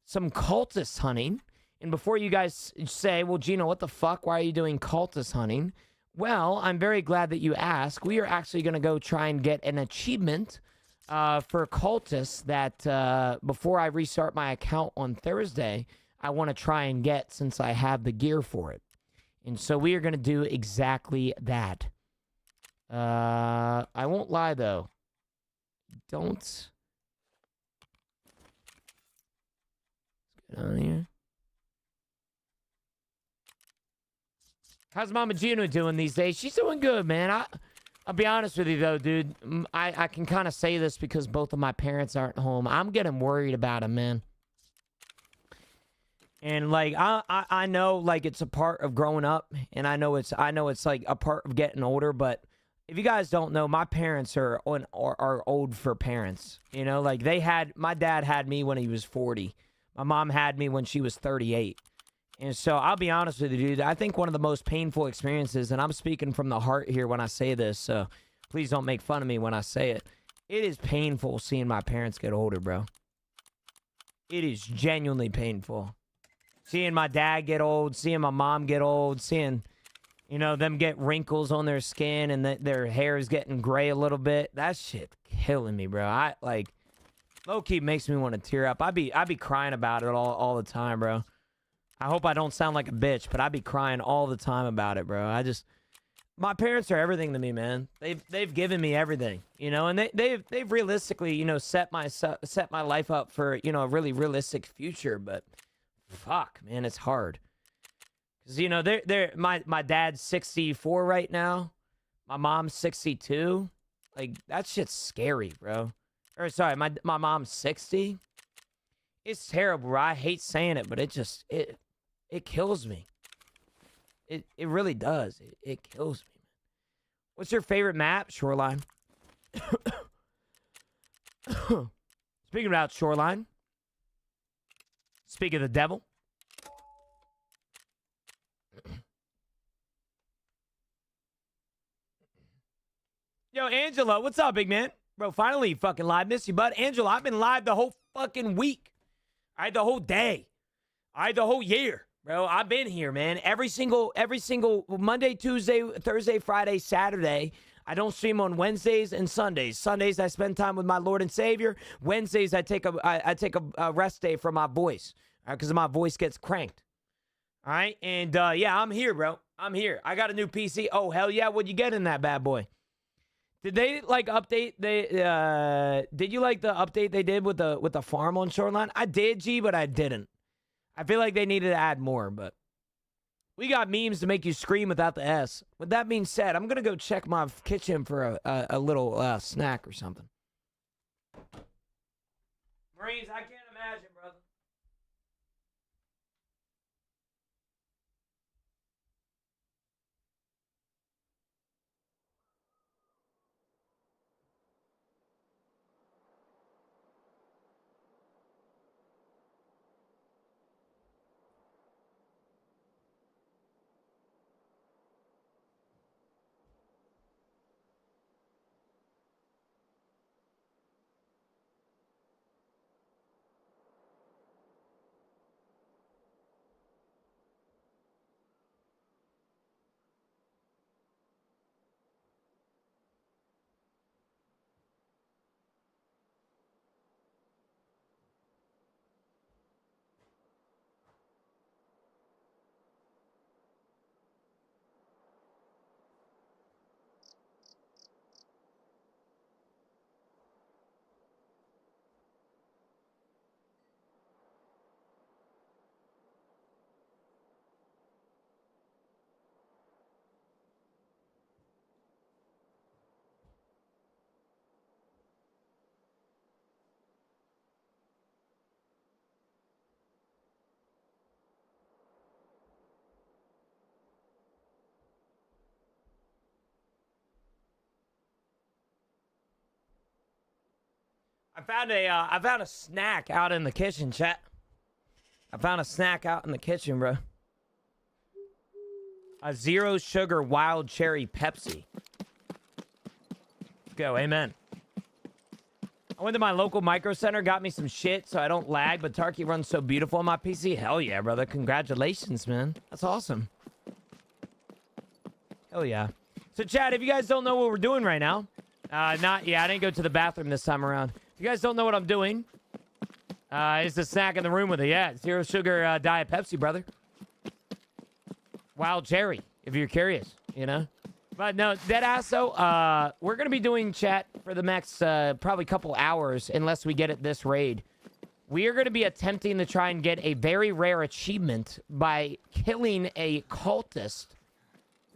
some cultist hunting. And before you guys say, well, Gino, what the fuck? Why are you doing cultist hunting? Well, I'm very glad that you asked. We are actually going to go try and get an achievement for cultists that before I restart my account on Thursday, I want to try and get since I have the gear for it. And so we are going to do exactly that. I won't lie, though. Don't. Let's get on here. How's Mama Gino doing these days? She's doing good, man. I'll be honest with you, though, dude. I can kind of say this because both of my parents aren't home. I'm getting worried about them, man. And like I know like it's a part of growing up, and I know it's like a part of getting older. But if you guys don't know, my parents are old for parents. Like my dad had me when he was 40. My mom had me when she was 38. And so I'll be honest with you, dude. I think one of the most painful experiences, and I'm speaking from the heart here when I say this, so please don't make fun of me when I say it. It is painful seeing my parents get older, bro. It is genuinely painful. Seeing my dad get old, seeing my mom get old, seeing, them get wrinkles on their skin and their hair is getting gray a little bit. That shit killing me, bro. Low-key makes me want to tear up. I be crying about it all the time, bro. I hope I don't sound like a bitch, but I be crying all the time about it, bro. My parents are everything to me, man. They've given me everything, and they've realistically, set my life up for, a really realistic future, but fuck, man, it's hard. Because, my dad's 64 right now. My mom's 62. Like, that shit's scary, bro. Or, sorry, my mom's 60. It's terrible, bro. I hate saying it, but it kills me. It really does. It kills me. What's your favorite map? Shoreline. Speaking about Shoreline. Speak of the devil. Yo, Angela, what's up, big man? Bro, finally fucking live. Miss you, bud. Angela, I've been live the whole fucking week. I had the whole day. I had the whole year. Bro, I've been here, man. Every single Monday, Tuesday, Thursday, Friday, Saturday. I don't stream on Wednesdays and Sundays. Sundays I spend time with my Lord and Savior. Wednesdays I take a rest day for my voice, because my voice gets cranked. All right, and yeah, I'm here, bro. I'm here. I got a new PC. Oh hell yeah! What'd you get in that bad boy? Did they like update? Did you like the update they did with the farm on Shoreline? I did, G, but I didn't. I feel like they needed to add more, but we got memes to make you scream without the S. With that being said, I'm gonna go check my kitchen for a little snack or something. Marines, I can't imagine, brother. I found a snack out in the kitchen, chat. I found a snack out in the kitchen, bro. A 0 sugar wild cherry Pepsi. Let's go, amen. I went to my local micro center, got me some shit so I don't lag, but Tarky runs so beautiful on my PC. Hell yeah, brother. Congratulations, man. That's awesome. Hell yeah. So, chat, if you guys don't know what we're doing right now, I didn't go to the bathroom this time around. If you guys don't know what I'm doing, it's a snack in the room with it. Yeah, 0 sugar Diet Pepsi, brother. Wild cherry, if you're curious, you know? But no, deadass though, we're going to be doing chat for the next probably couple hours, unless we get it this raid. We are going to be attempting to try and get a very rare achievement by killing a cultist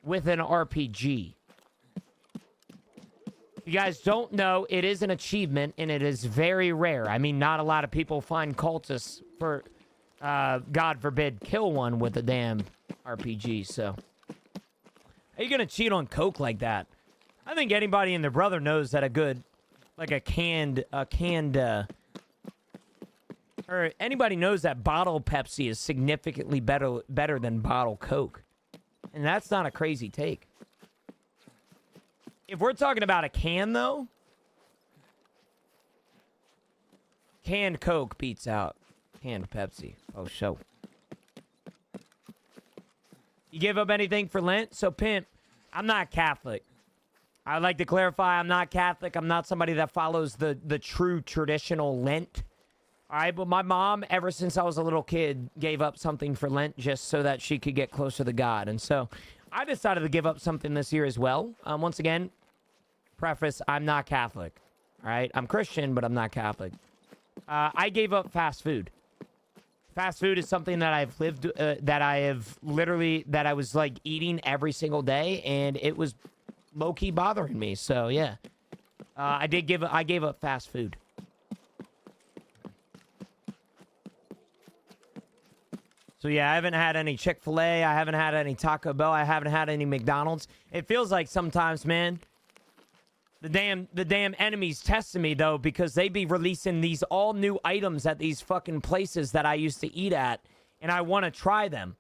with an RPG. If you guys don't know, it is an achievement, and it is very rare. I mean, not a lot of people find cultists for, God forbid, kill one with a damn RPG, so. How you gonna cheat on Coke like that? I think anybody and their brother knows that a good, like a canned, or anybody knows that bottle Pepsi is significantly better than bottle Coke. And that's not a crazy take. If we're talking about a can, though, canned Coke beats out canned Pepsi. Oh, show. You give up anything for Lent? So, Pimp, I'm not Catholic. I'd like to clarify, I'm not Catholic. I'm not somebody that follows the true traditional Lent. All right, but my mom, ever since I was a little kid, gave up something for Lent just so that she could get closer to God. And so I decided to give up something this year as well. Once again, preface, I'm not Catholic. All right, I'm Christian, but I'm not Catholic. I gave up fast food. Fast food is something that I've lived, that I was like eating every single day, and it was low-key bothering me. So yeah, I gave up fast food. So yeah, I haven't had any Chick-fil-A. I haven't had any Taco Bell. I haven't had any McDonald's. It feels like sometimes, man, the damn enemy's testing me though, because they be releasing these all new items at these fucking places that I used to eat at, and I want to try them.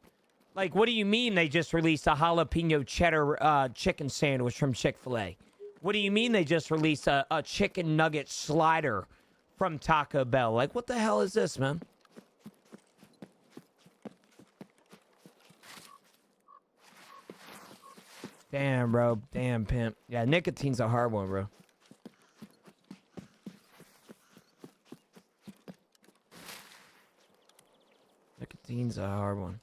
Like, what do you mean they just released a jalapeno cheddar chicken sandwich from Chick-fil-A? What do you mean they just released a chicken nugget slider from Taco Bell? Like, what the hell is this, man? Damn, bro. Damn, pimp. Yeah, nicotine's a hard one, bro. Nicotine's a hard one.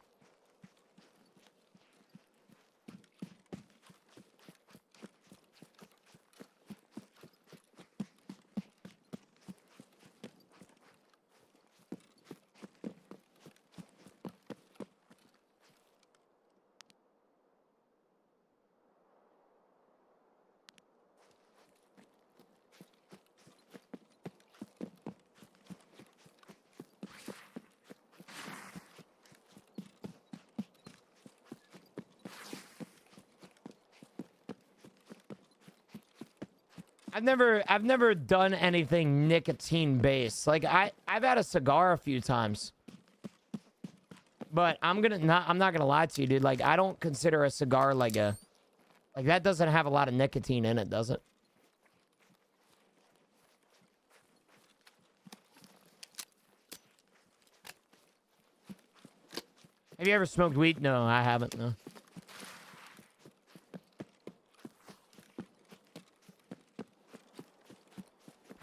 I've never done anything nicotine based. Like I've had a cigar a few times. But I'm not gonna lie to you, dude. Like I don't consider a cigar like that doesn't have a lot of nicotine in it, does it? Have you ever smoked weed? No, I haven't, no.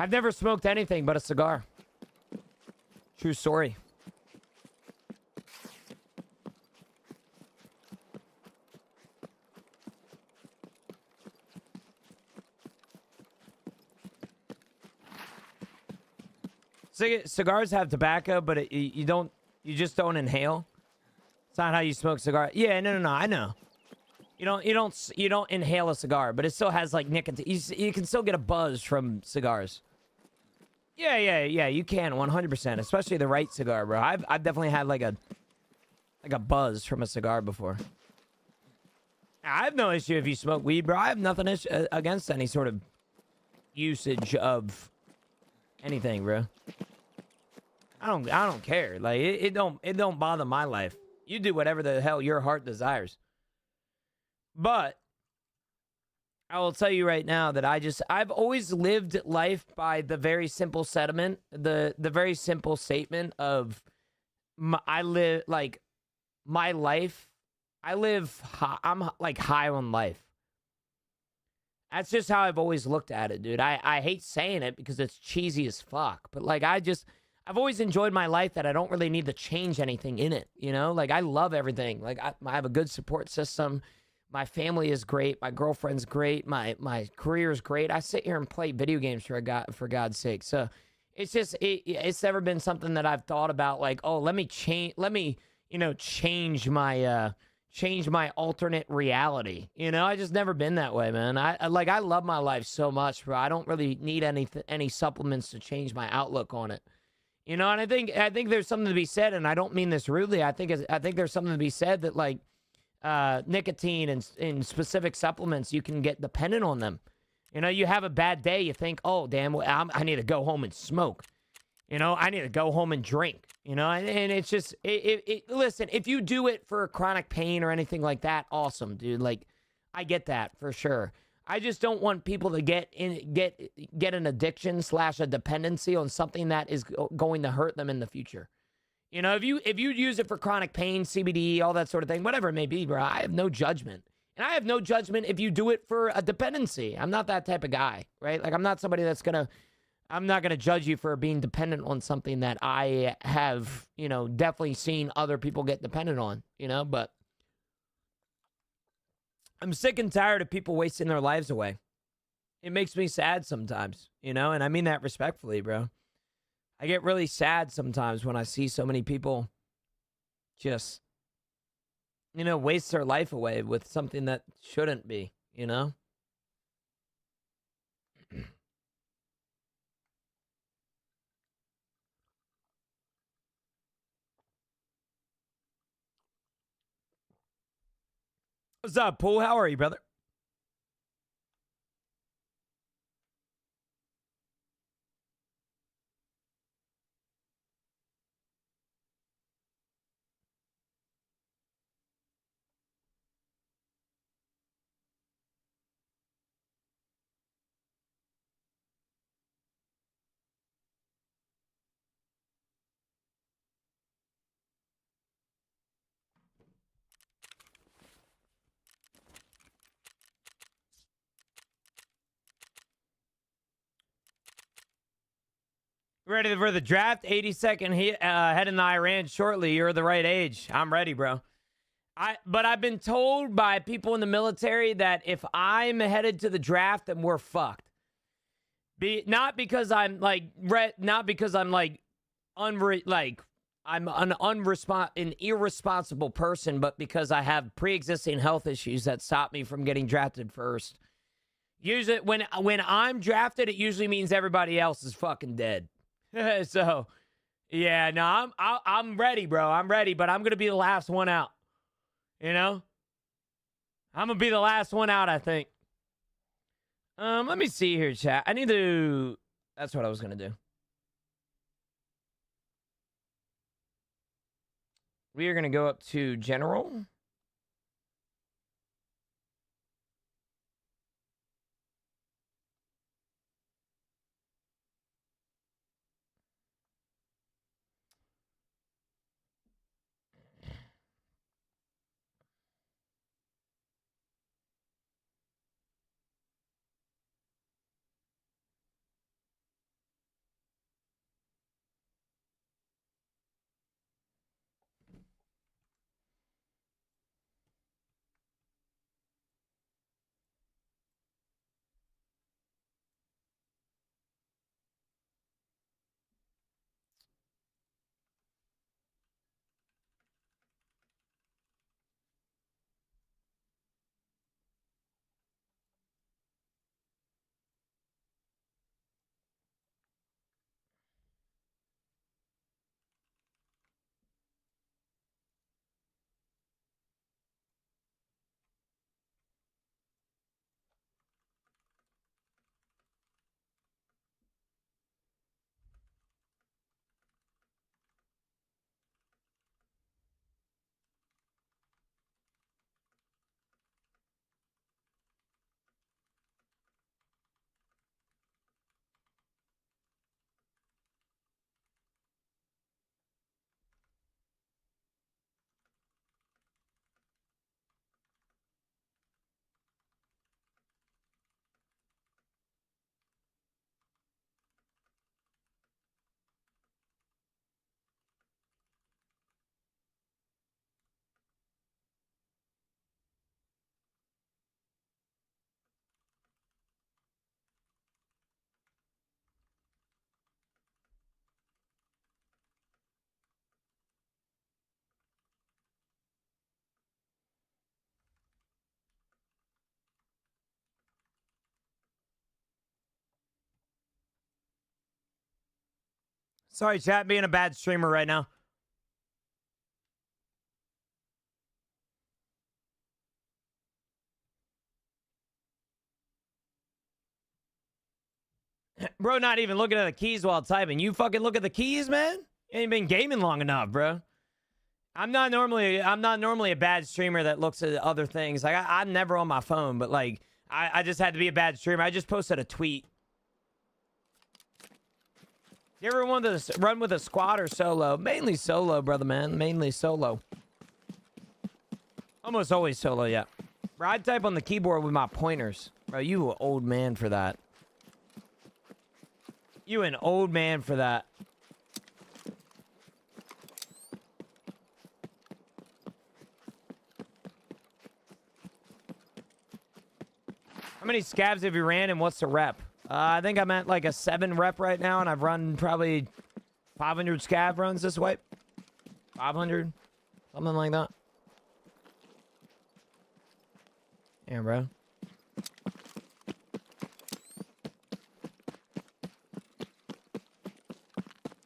I've never smoked anything but a cigar. True story. Cigars have tobacco, but you just don't inhale. It's not how you smoke cigar. Yeah, no, I know. You don't inhale a cigar, but it still has like nicotine. You can still get a buzz from cigars. Yeah, you can 100%, especially the right cigar, bro. I've definitely had like a buzz from a cigar before. I have no issue if you smoke weed, bro. I have nothing against any sort of usage of anything, bro. I don't care. Like it don't bother my life. You do whatever the hell your heart desires. But I will tell you right now that I've always lived life by the very simple sentiment, the very simple statement of I'm like high on life. That's just how I've always looked at it, dude. I hate saying it because it's cheesy as fuck, but like I've always enjoyed my life that I don't really need to change anything in it, you know? Like I love everything. Like I have a good support system. My family is great. My girlfriend's great. My career is great. I sit here and play video games for God's sake. So it's just it's never been something that I've thought about. Like, oh, let me change my alternate reality. You know, I just never been that way, man. I love my life so much, bro. I don't really need any supplements to change my outlook on it. You know, and I think there's something to be said, and I don't mean this rudely. I think there's something to be said that like. Nicotine and in specific supplements, you can get dependent on them. You know, you have a bad day, you think, oh, damn, I need to go home and smoke. You know, I need to go home and drink. You know, and it's just, listen, if you do it for chronic pain or anything like that, awesome, dude. Like, I get that for sure. I just don't want people to get an addiction / a dependency on something that is going to hurt them in the future. You know, if you use it for chronic pain, CBD, all that sort of thing, whatever it may be, bro, I have no judgment. And I have no judgment if you do it for a dependency. I'm not that type of guy, right? Like, I'm not somebody I'm not going to judge you for being dependent on something that I have, you know, definitely seen other people get dependent on, you know? But I'm sick and tired of people wasting their lives away. It makes me sad sometimes, you know? And I mean that respectfully, bro. I get really sad sometimes when I see so many people just, you know, waste their life away with something that shouldn't be, you know? What's up, Pool? How are you, brother? Ready for the draft? 82nd heading to Iran shortly. You're the right age. I'm ready, bro. But I've been told by people in the military that if I'm headed to the draft, then we're fucked. Not because I'm like not because I'm like I'm an irresponsible person, but because I have pre-existing health issues that stop me from getting drafted first. Usually, when I'm drafted, it usually means everybody else is fucking dead. So, yeah, no, I'm ready, bro. I'm ready, but I'm gonna be the last one out. You know, I'm gonna be the last one out, I think. Let me see here, chat. I need to. That's what I was gonna do. We are gonna go up to general. Sorry, chat, being a bad streamer right now. Bro, not even looking at the keys while typing. You fucking look at the keys, man? You ain't been gaming long enough, bro. I'm not normally a bad streamer that looks at other things. Like I'm never on my phone, but like I just had to be a bad streamer. I just posted a tweet. You ever want to run with a squad or solo? Mainly solo, brother, man. Mainly solo. Almost always solo, yeah. Bro, I type on the keyboard with my pointers. Bro, you an old man for that. You an old man for that. How many scabs have you ran and what's the rep? I think I'm at like a 7 rep right now, and I've run probably 500 scab runs this wipe. 500, something like that. Yeah, bro.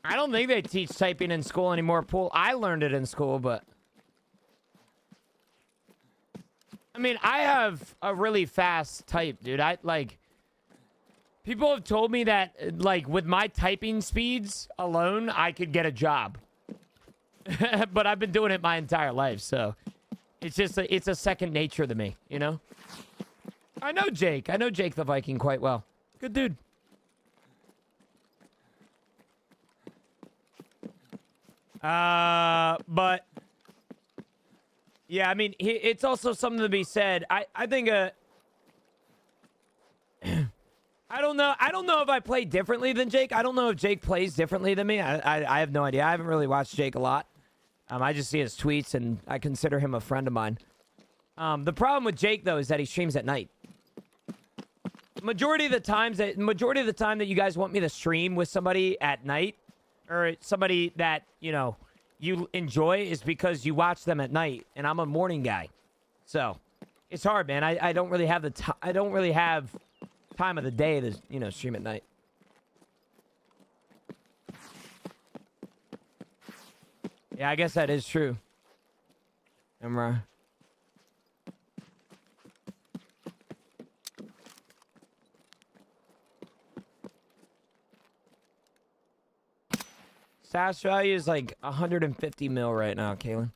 I don't think they teach typing in school anymore, Pool. I learned it in school, but... I mean, I have a really fast type, dude. People have told me that, like, with my typing speeds alone, I could get a job. But I've been doing it my entire life, so it's just it's a second nature to me, you know? I know Jake. I know Jake the Viking quite well. Good dude. But yeah, I mean, it's also something to be said. I think I don't know if I play differently than Jake. I don't know if Jake plays differently than me. I have no idea. I haven't really watched Jake a lot. I just see his tweets, and I consider him a friend of mine. The problem with Jake, though, is that he streams at night. Majority of the time that you guys want me to stream with somebody at night, or somebody that, you know, you enjoy, is because you watch them at night, and I'm a morning guy. So it's hard, man. I don't really have I don't really have time of the day to, you know, stream at night. Yeah, I guess that is true. Emra. Stash value is like 150 mil right now, Kaylin.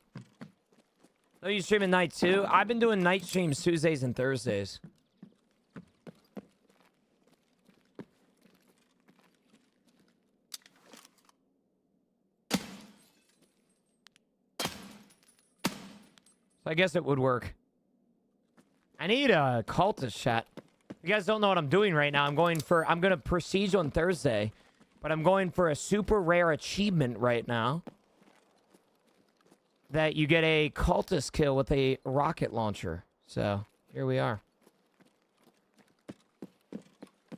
Oh, you stream at night too? I've been doing night streams Tuesdays and Thursdays. So I guess it would work. I need a cultist chat. You guys don't know what I'm doing right now. I'm gonna Prestige on Thursday. But I'm going for a super rare achievement right now. That you get a cultist kill with a rocket launcher. So, here we are.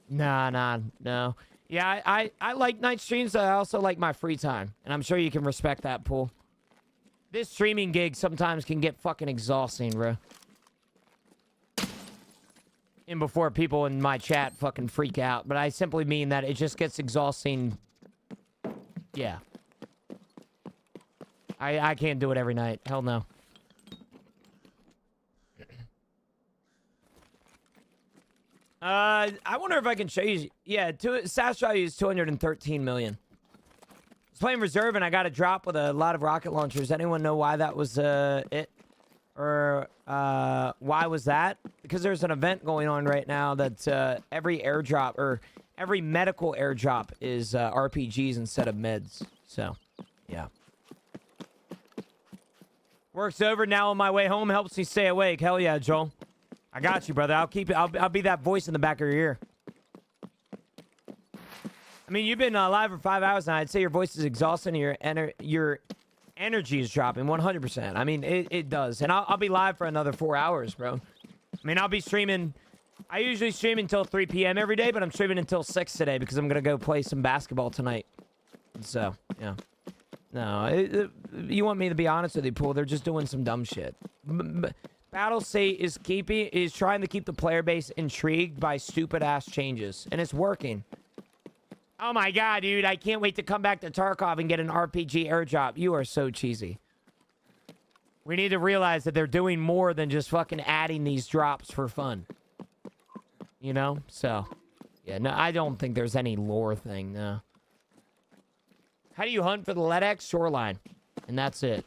No. Yeah, I like night streams. I also like my free time. And I'm sure you can respect that, Pool. This streaming gig sometimes can get fucking exhausting, bro. And before people in my chat fucking freak out. But I simply mean that it just gets exhausting. Yeah. I can't do it every night. Hell no. I wonder if I can show you. Yeah, Sash value is 213 million. I was playing reserve and I got a drop with a lot of rocket launchers. Anyone know why that was it? Or why was that? Because there's an event going on right now that every airdrop or every medical airdrop is RPGs instead of meds. So, yeah. Work's over now on my way home. Helps me stay awake. Hell yeah, Joel. I got you, brother. I'll keep it. I'll be that voice in the back of your ear. I mean, you've been live for 5 hours now. I'd say your voice is exhausting. Your energy is dropping 100%. I mean, it does. And I'll be live for another 4 hours, bro. I mean, I'll be streaming. I usually stream until 3 p.m. every day, but I'm streaming until 6 today because I'm going to go play some basketball tonight. So, yeah. No, you want me to be honest with you, Pool? They're just doing some dumb shit. Battle State is trying to keep the player base intrigued by stupid-ass changes, and it's working. Oh my god, dude, I can't wait to come back to Tarkov and get an RPG airdrop. You are so cheesy. We need to realize that they're doing more than just fucking adding these drops for fun. You know? So, yeah, no, I don't think there's any lore thing, no. How do you hunt for the LEDX? Shoreline. And that's it.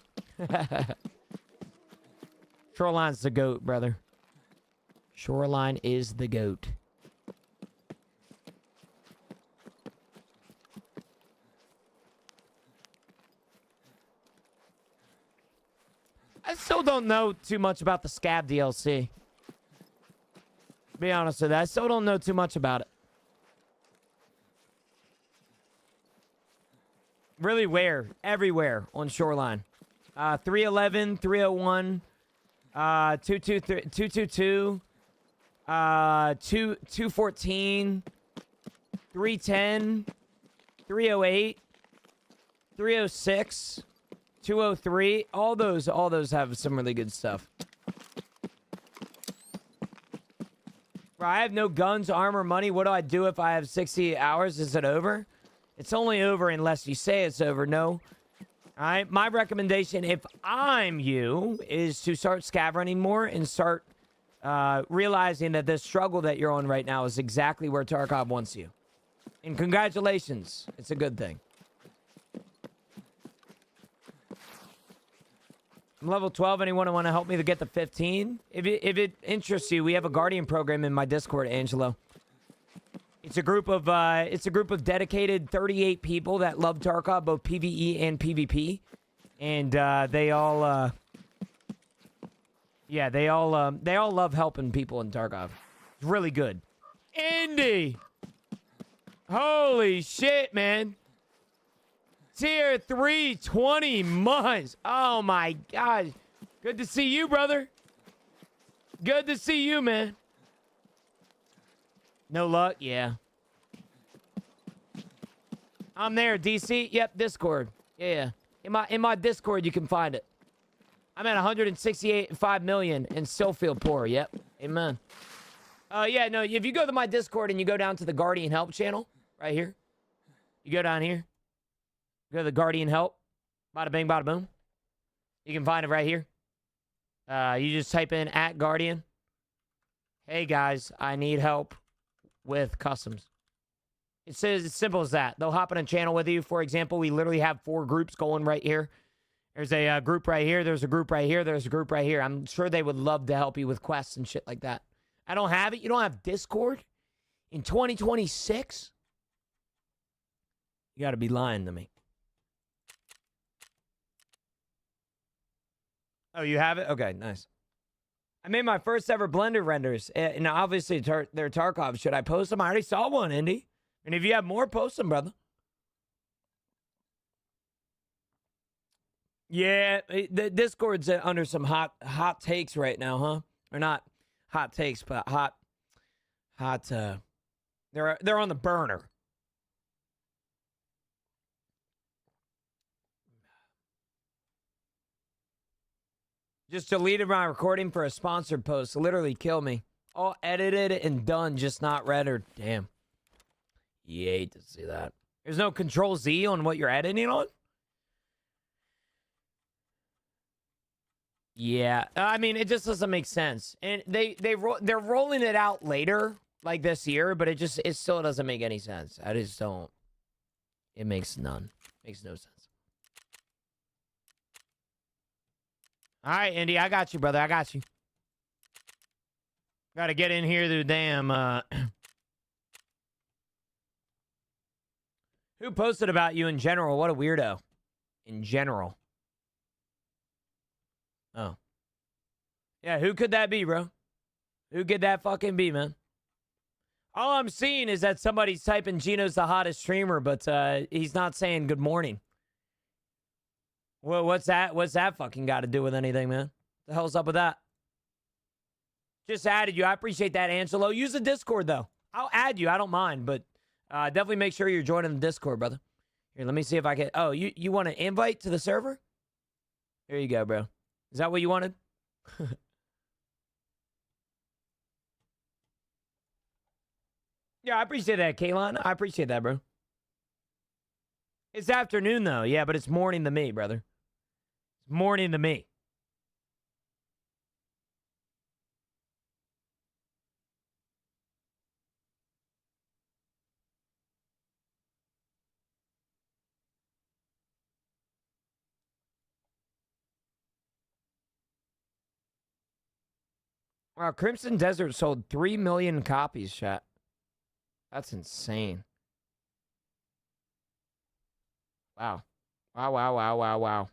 Shoreline's the goat, brother. Shoreline is the goat. I still don't know too much about the Scab DLC. To be honest with you, I still don't know too much about it. Really where? Everywhere on Shoreline. 311, 301, 222, 214, 310, 308, 306, 203. All those have some really good stuff. Bro, I have no guns, armor, money. What do I do if I have 60 hours? Is it over? It's only over unless you say it's over, no? Alright, my recommendation, if I'm you, is to start scav running more and start realizing that this struggle that you're on right now is exactly where Tarkov wants you. And congratulations. It's a good thing. I'm level 12. Anyone want to help me to get to 15? If it interests you, we have a Guardian program in my Discord, Angelo. It's a group of dedicated 38 people that love Tarkov, both PvE and PvP, and they all love helping people in Tarkov. It's really good. Indy, holy shit, man! Tier 3, 20 months. Oh my gosh, good to see you, brother. Good to see you, man. No luck? Yeah. I'm there, DC. Yep, Discord. Yeah. In my Discord, you can find it. I'm at 168.5 million and still feel poor. Yep. Amen. Yeah, no, if you go to my Discord and you go down to the Guardian Help channel, right here. You go down here. Go to the Guardian Help. Bada bing, bada boom. You can find it right here. You just type in @Guardian. Hey, guys, I need help with customs. It says it's simple as that. They'll hop in a channel with you. For example, we literally have 4 groups going right here. There's a group right here. There's a group right here. There's a group right here. I'm sure they would love to help you with quests and shit like that. I don't have it. You don't have Discord in 2026? You got to be lying to me. Oh, you have it? Okay, nice. I made my first ever Blender renders, and obviously they're Tarkov. Should I post them? I already saw one, Indy. And if you have more, post them, brother. Yeah, the Discord's under some hot takes right now, huh? Or not hot takes, but hot. They're on the burner. Just deleted my recording for a sponsored post. Literally kill me. All edited and done, just not rendered. Damn. You hate to see that. There's no Control Z on what you're editing on? Yeah. I mean, it just doesn't make sense. And they're rolling it out later, like this year, but it still doesn't make any sense. I just don't. It makes none. Makes no sense. All right, Indy, I got you, brother. I got you. Got to get in here to the damn... Who posted about you in general? What a weirdo. In general. Oh. Yeah, who could that be, bro? Who could that fucking be, man? All I'm seeing is that somebody's typing Gino's the hottest streamer, but he's not saying good morning. Well, what's that fucking got to do with anything, man? The hell's up with that? Just added you. I appreciate that, Angelo. Use the Discord, though. I'll add you. I don't mind, but definitely make sure you're joining the Discord, brother. Here, let me see if I can... Oh, you want an invite to the server? There you go, bro. Is that what you wanted? Yeah, I appreciate that, Kaylon. I appreciate that, bro. It's afternoon, though. Yeah, but it's morning to me, brother. It's morning to me. Wow, Crimson Desert sold 3 million copies, chat. That's insane. Wow. Wow.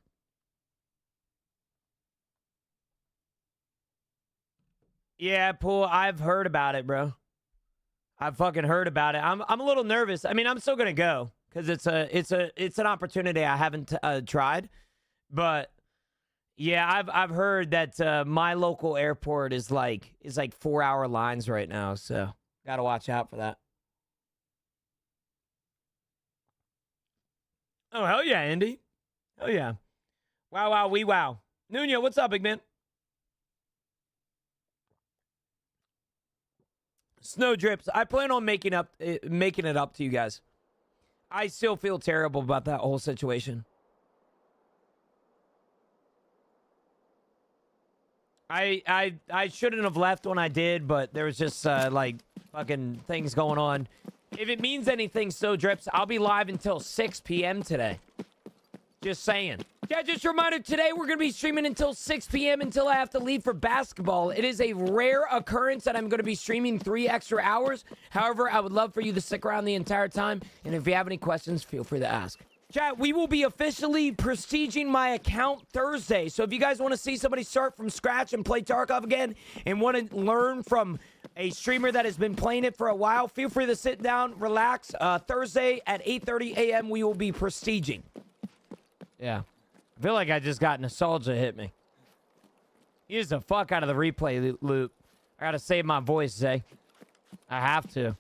Yeah, Pool, I've heard about it, bro. I've fucking heard about it. I'm a little nervous. I mean, I'm still gonna go because it's an opportunity I haven't tried. But yeah, I've heard that my local airport is like 4-hour lines right now, so gotta watch out for that. Oh, hell yeah, Indy. Hell yeah. Wow, wee wow. Nuno, what's up, big man? Snow drips. I plan on making it up to you guys. I still feel terrible about that whole situation. I shouldn't have left when I did, but there was just like fucking things going on. If it means anything, so Drips, I'll be live until 6 p.m. today. Just saying. Yeah, just a reminder, today we're going to be streaming until 6 p.m. until I have to leave for basketball. It is a rare occurrence that I'm going to be streaming 3 extra hours. However, I would love for you to stick around the entire time. And if you have any questions, feel free to ask. Chat, we will be officially prestiging my account Thursday. So if you guys want to see somebody start from scratch and play Tarkov again and want to learn from a streamer that has been playing it for a while, feel free to sit down, relax. Thursday at 8:30 a.m. we will be prestiging. Yeah. I feel like I just got nostalgia hit me. Use the fuck out of the replay loop. I gotta save my voice, Zay. I have to.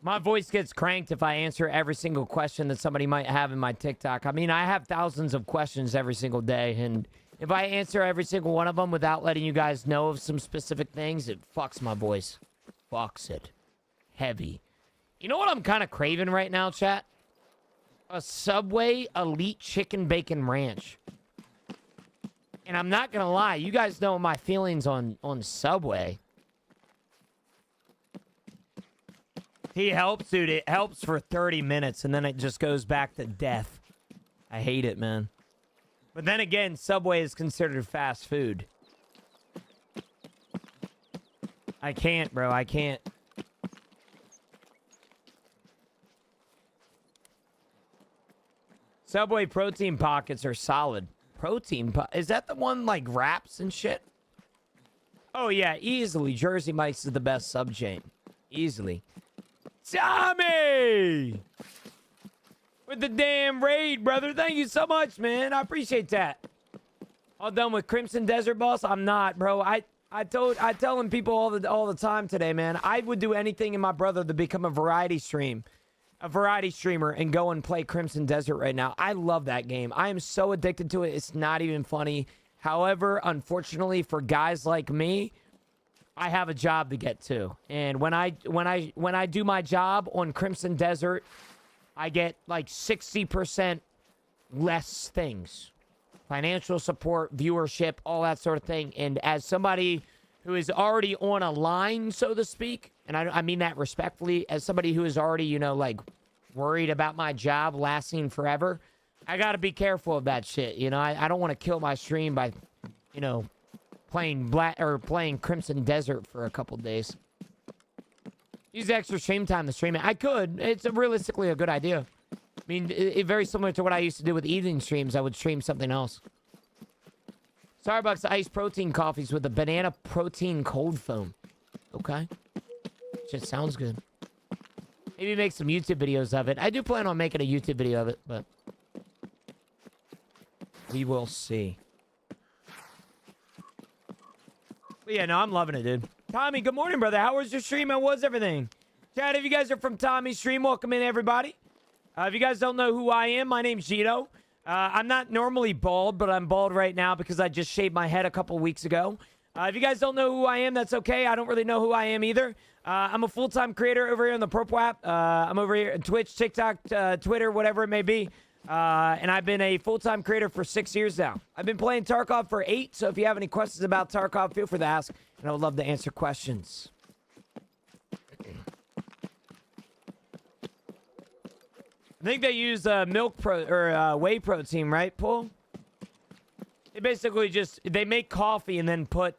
My voice gets cranked if I answer every single question that somebody might have in my TikTok. I mean, I have thousands of questions every single day, and if I answer every single one of them without letting you guys know of some specific things, it fucks my voice. Fucks it. Heavy. You know what I'm kind of craving right now, chat? A Subway Elite Chicken Bacon Ranch. And I'm not gonna lie, you guys know my feelings on Subway. He helps, dude. It helps for 30 minutes, and then it just goes back to death. I hate it, man. But then again, Subway is considered fast food. I can't, bro. I can't. Subway protein pockets are solid. Is that the one like wraps and shit? Oh, yeah. Easily. Jersey Mike's is the best sub chain. Easily. Tommy! With the damn raid, brother. Thank you so much, man. I appreciate that. All done with Crimson Desert, boss? I'm not, bro. I telling people all the time today, man. I would do anything in my brother to become a variety streamer and go and play Crimson Desert right now. I love that game. I am so addicted to it. It's not even funny. However, unfortunately for guys like me, I have a job to get to. And when I do my job on Crimson Desert, I get like 60% less things. Financial support, viewership, all that sort of thing. And as somebody who is already on a line, so to speak, and I mean that respectfully, as somebody who is already, you know, like worried about my job lasting forever, I got to be careful of that shit. You know, I don't want to kill my stream by, you know, playing Crimson Desert for a couple days. Use extra stream time to stream it. I could. It's realistically a good idea. I mean, very similar to what I used to do with evening streams. I would stream something else. Starbucks iced protein coffees with a banana protein cold foam. Okay. Shit sounds good. Maybe make some YouTube videos of it. I do plan on making a YouTube video of it, but we will see. But yeah, no, I'm loving it, dude. Tommy, good morning, brother. How was your stream? How was everything? Chat, if you guys are from Tommy's stream, welcome in, everybody. If you guys don't know who I am, my name's Gino. I'm not normally bald, but I'm bald right now because I just shaved my head a couple weeks ago. If you guys don't know who I am, that's okay. I don't really know who I am either. I'm a full-time creator over here on the Purple app. I'm over here on Twitch, TikTok, Twitter, whatever it may be. And I've been a full-time creator for 6 years now. I've been playing Tarkov for 8, so if you have any questions about Tarkov, feel free to ask, and I would love to answer questions. I think they use whey protein, right, Paul? They basically they make coffee and then put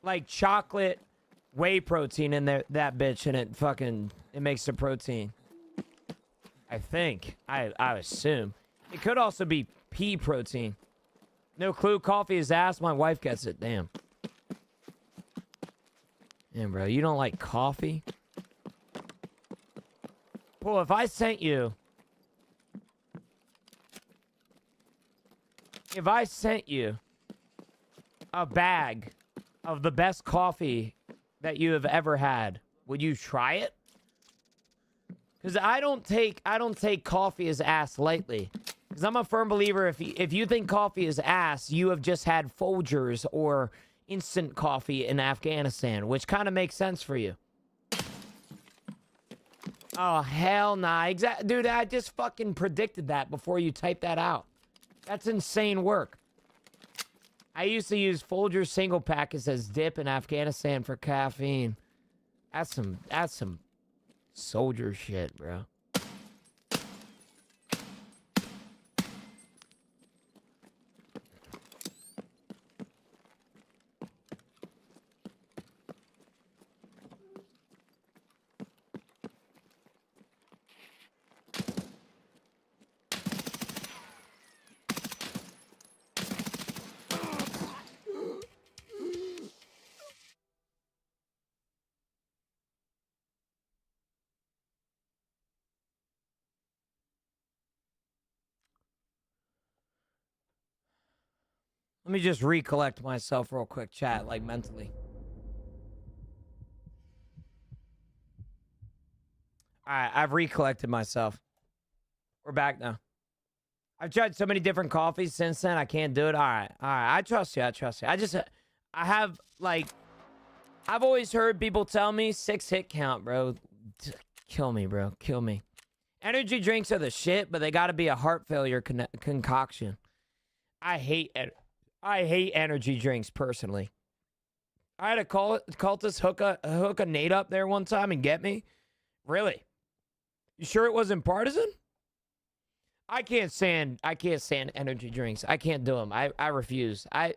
like chocolate whey protein in there, that bitch, and it makes the protein. I think. I assume. It could also be pea protein. No clue. Coffee is ass. My wife gets it. Damn. Damn, bro. You don't like coffee? Paul, if I sent you a bag of the best coffee that you have ever had, would you try it? Because I don't take coffee as ass lightly. Because I'm a firm believer, if you think coffee is ass, you have just had Folgers or instant coffee in Afghanistan, which kind of makes sense for you. Oh, hell nah. Dude, I just fucking predicted that before you typed that out. That's insane work. I used to use Folgers single packets as dip in Afghanistan for caffeine. That's some soldier shit, bro. Let me just recollect myself real quick, chat, like mentally. All right, I've recollected myself. We're back now. I've tried so many different coffees since then. I can't do it. All right. I trust you. I have, like, I've always heard people tell me 6-hit count, bro. Kill me, bro. Kill me. Energy drinks are the shit, but they got to be a heart failure concoction. I hate energy drinks, personally. I had a cultist hook a Nate up there one time and get me. Really? You sure it wasn't partisan? I can't stand energy drinks. I can't do them. I refuse. I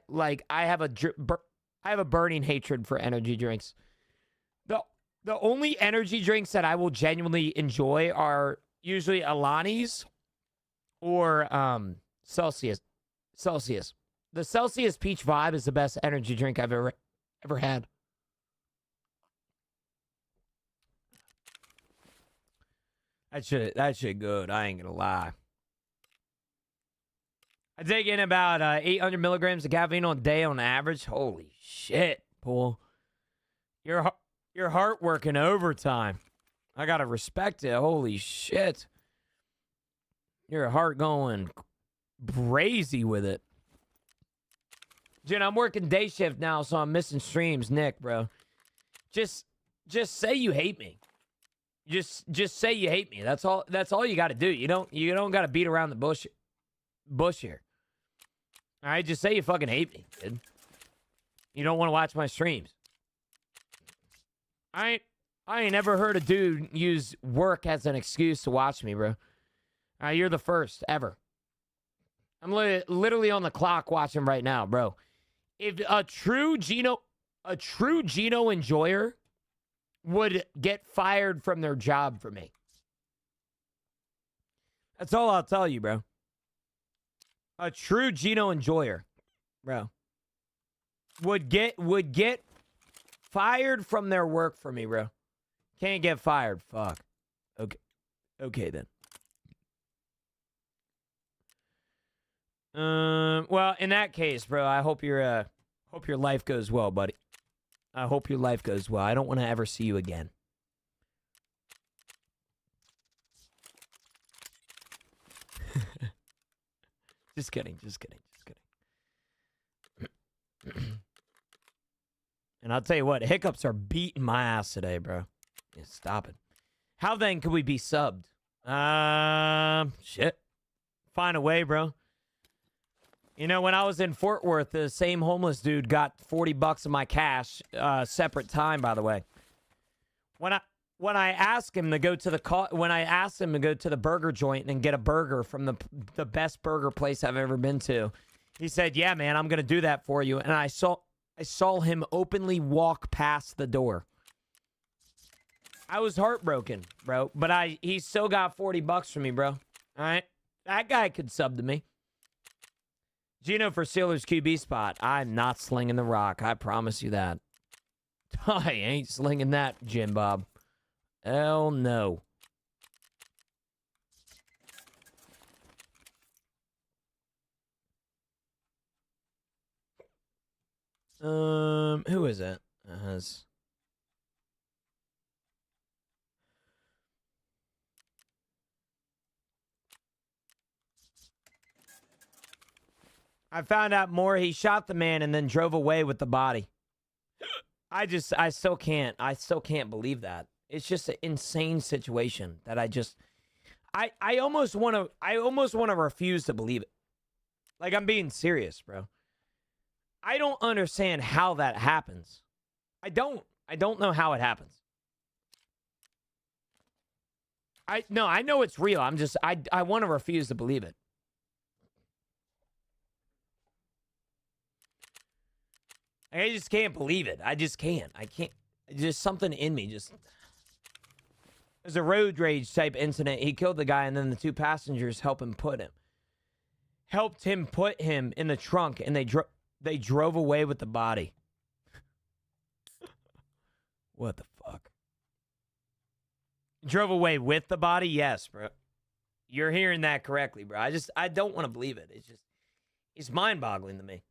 have a burning hatred for energy drinks. The only energy drinks that I will genuinely enjoy are usually Alani's or Celsius. The Celsius Peach Vibe is the best energy drink I've ever had. That shit good. I ain't gonna lie. I take in about 800 milligrams of caffeine on a day on average. Holy shit, Paul. Your heart working overtime. I gotta respect it. Holy shit. Your heart going crazy with it. Jen, I'm working day shift now, so I'm missing streams. Nick, bro. Just say you hate me. Just say you hate me. That's all you gotta do. You don't gotta beat around the bush here. All right, just say you fucking hate me, kid. You don't want to watch my streams. I ain't never heard a dude use work as an excuse to watch me, bro. All right, you're the first ever. I'm literally on the clock watching right now, bro. If a true Geno enjoyer would get fired from their job for me. That's all I'll tell you, bro. A true Geno enjoyer, bro, would get fired from their work for me, bro. Can't get fired. Fuck. Okay then. Well, in that case, bro, I hope your life goes well, buddy. I hope your life goes well. I don't want to ever see you again. Just kidding. And I'll tell you what, hiccups are beating my ass today, bro. Yeah, stop it. How then could we be subbed? Shit. Find a way, bro. You know, when I was in Fort Worth, the same homeless dude got $40 of my cash, separate time, by the way. When I asked him to go to the burger joint and get a burger from the best burger place I've ever been to, he said, "Yeah, man, I'm gonna do that for you." And I saw him openly walk past the door. I was heartbroken, bro. But he still got $40 from me, bro. All right, that guy could sub to me. Gino for Steelers QB spot. I'm not slinging the rock. I promise you that. I ain't slinging that, Jim Bob. Hell no. Who is it? I found out more. He shot the man and then drove away with the body. I still can't believe that. It's just an insane situation that I almost want to refuse to believe it. Like, I'm being serious, bro. I don't understand how that happens. I don't know how it happens. I know it's real. I want to refuse to believe it. I just can't believe it. I just can't. I can't. Just something in me just. There's a road rage type incident. He killed the guy, and then the two passengers helped him put him in the trunk, and they drove away with the body. What the fuck? Drove away with the body? Yes, bro. You're hearing that correctly, bro. I don't want to believe it. It's mind-boggling to me.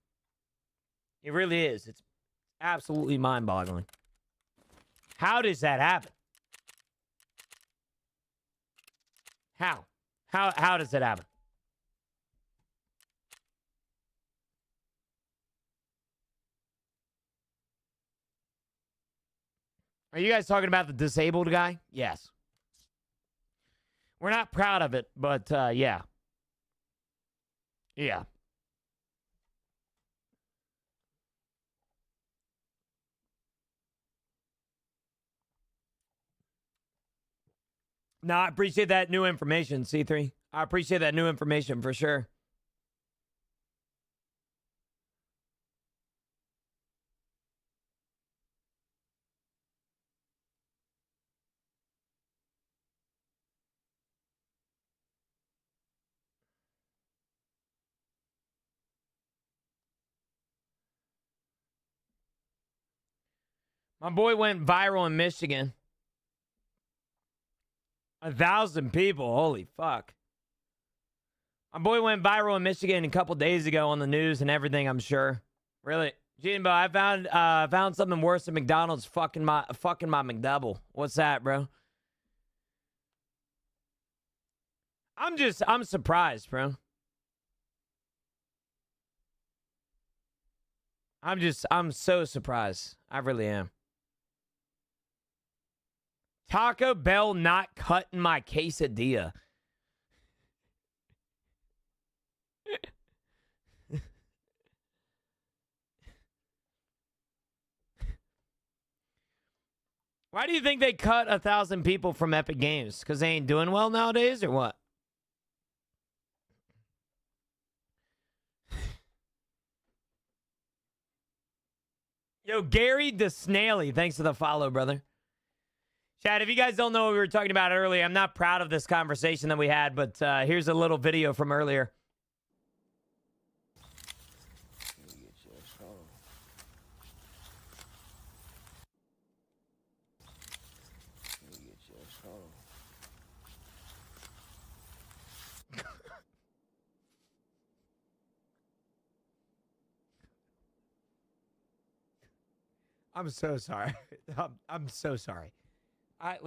It really is. It's absolutely mind-boggling. How does that happen? How? How does that happen? Are you guys talking about the disabled guy? Yes. We're not proud of it, but yeah. Yeah. No, I appreciate that new information, C3. I appreciate that new information for sure. My boy went viral in Michigan. 1,000 people. Holy fuck. My boy went viral in Michigan a couple days ago on the news and everything, I'm sure. Really? Jimbo, I found something worse than McDonald's fucking my McDouble. What's that, bro? I'm surprised, bro. I'm so surprised. I really am. Taco Bell not cutting my quesadilla. Why do you think they cut 1,000 people from Epic Games? Because they ain't doing well nowadays, or what? Yo, Gary DeSnaily, thanks for the follow, brother. Chad, if you guys don't know what we were talking about earlier, I'm not proud of this conversation that we had, but here's a little video from earlier. I'm so sorry. I'm so sorry. I'm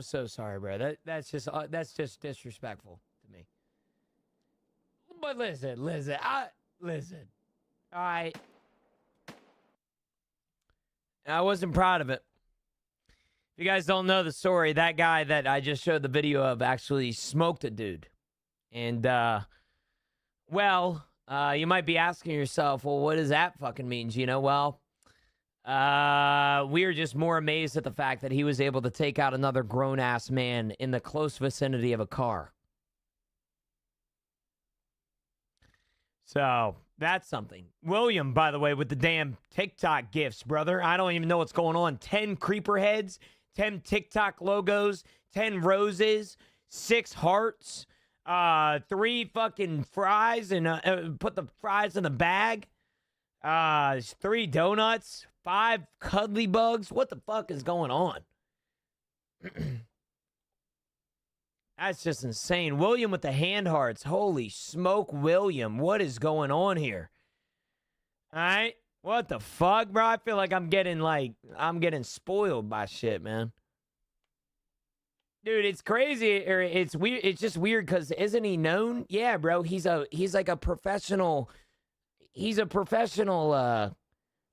so sorry, bro. That's just disrespectful to me. But listen. All right. I wasn't proud of it. If you guys don't know the story, that guy that I just showed the video of actually smoked a dude. And, you might be asking yourself, well, what does that fucking mean, Gino? Well, we are just more amazed at the fact that he was able to take out another grown-ass man in the close vicinity of a car. So, that's something. William, by the way, with the damn TikTok gifts, brother. I don't even know what's going on. 10 creeper heads, 10 TikTok logos, 10 roses, 6 hearts, 3 fucking fries, and put the fries in the bag. 3 donuts, 5 cuddly bugs. What the fuck is going on? That's just insane. William with the hand hearts. Holy smoke, William. What is going on here? All right. What the fuck, bro? I feel like I'm getting spoiled by shit, man. Dude, it's crazy. Or it's weird. It's just weird because isn't he known? Yeah, bro. He's like a professional. He's a professional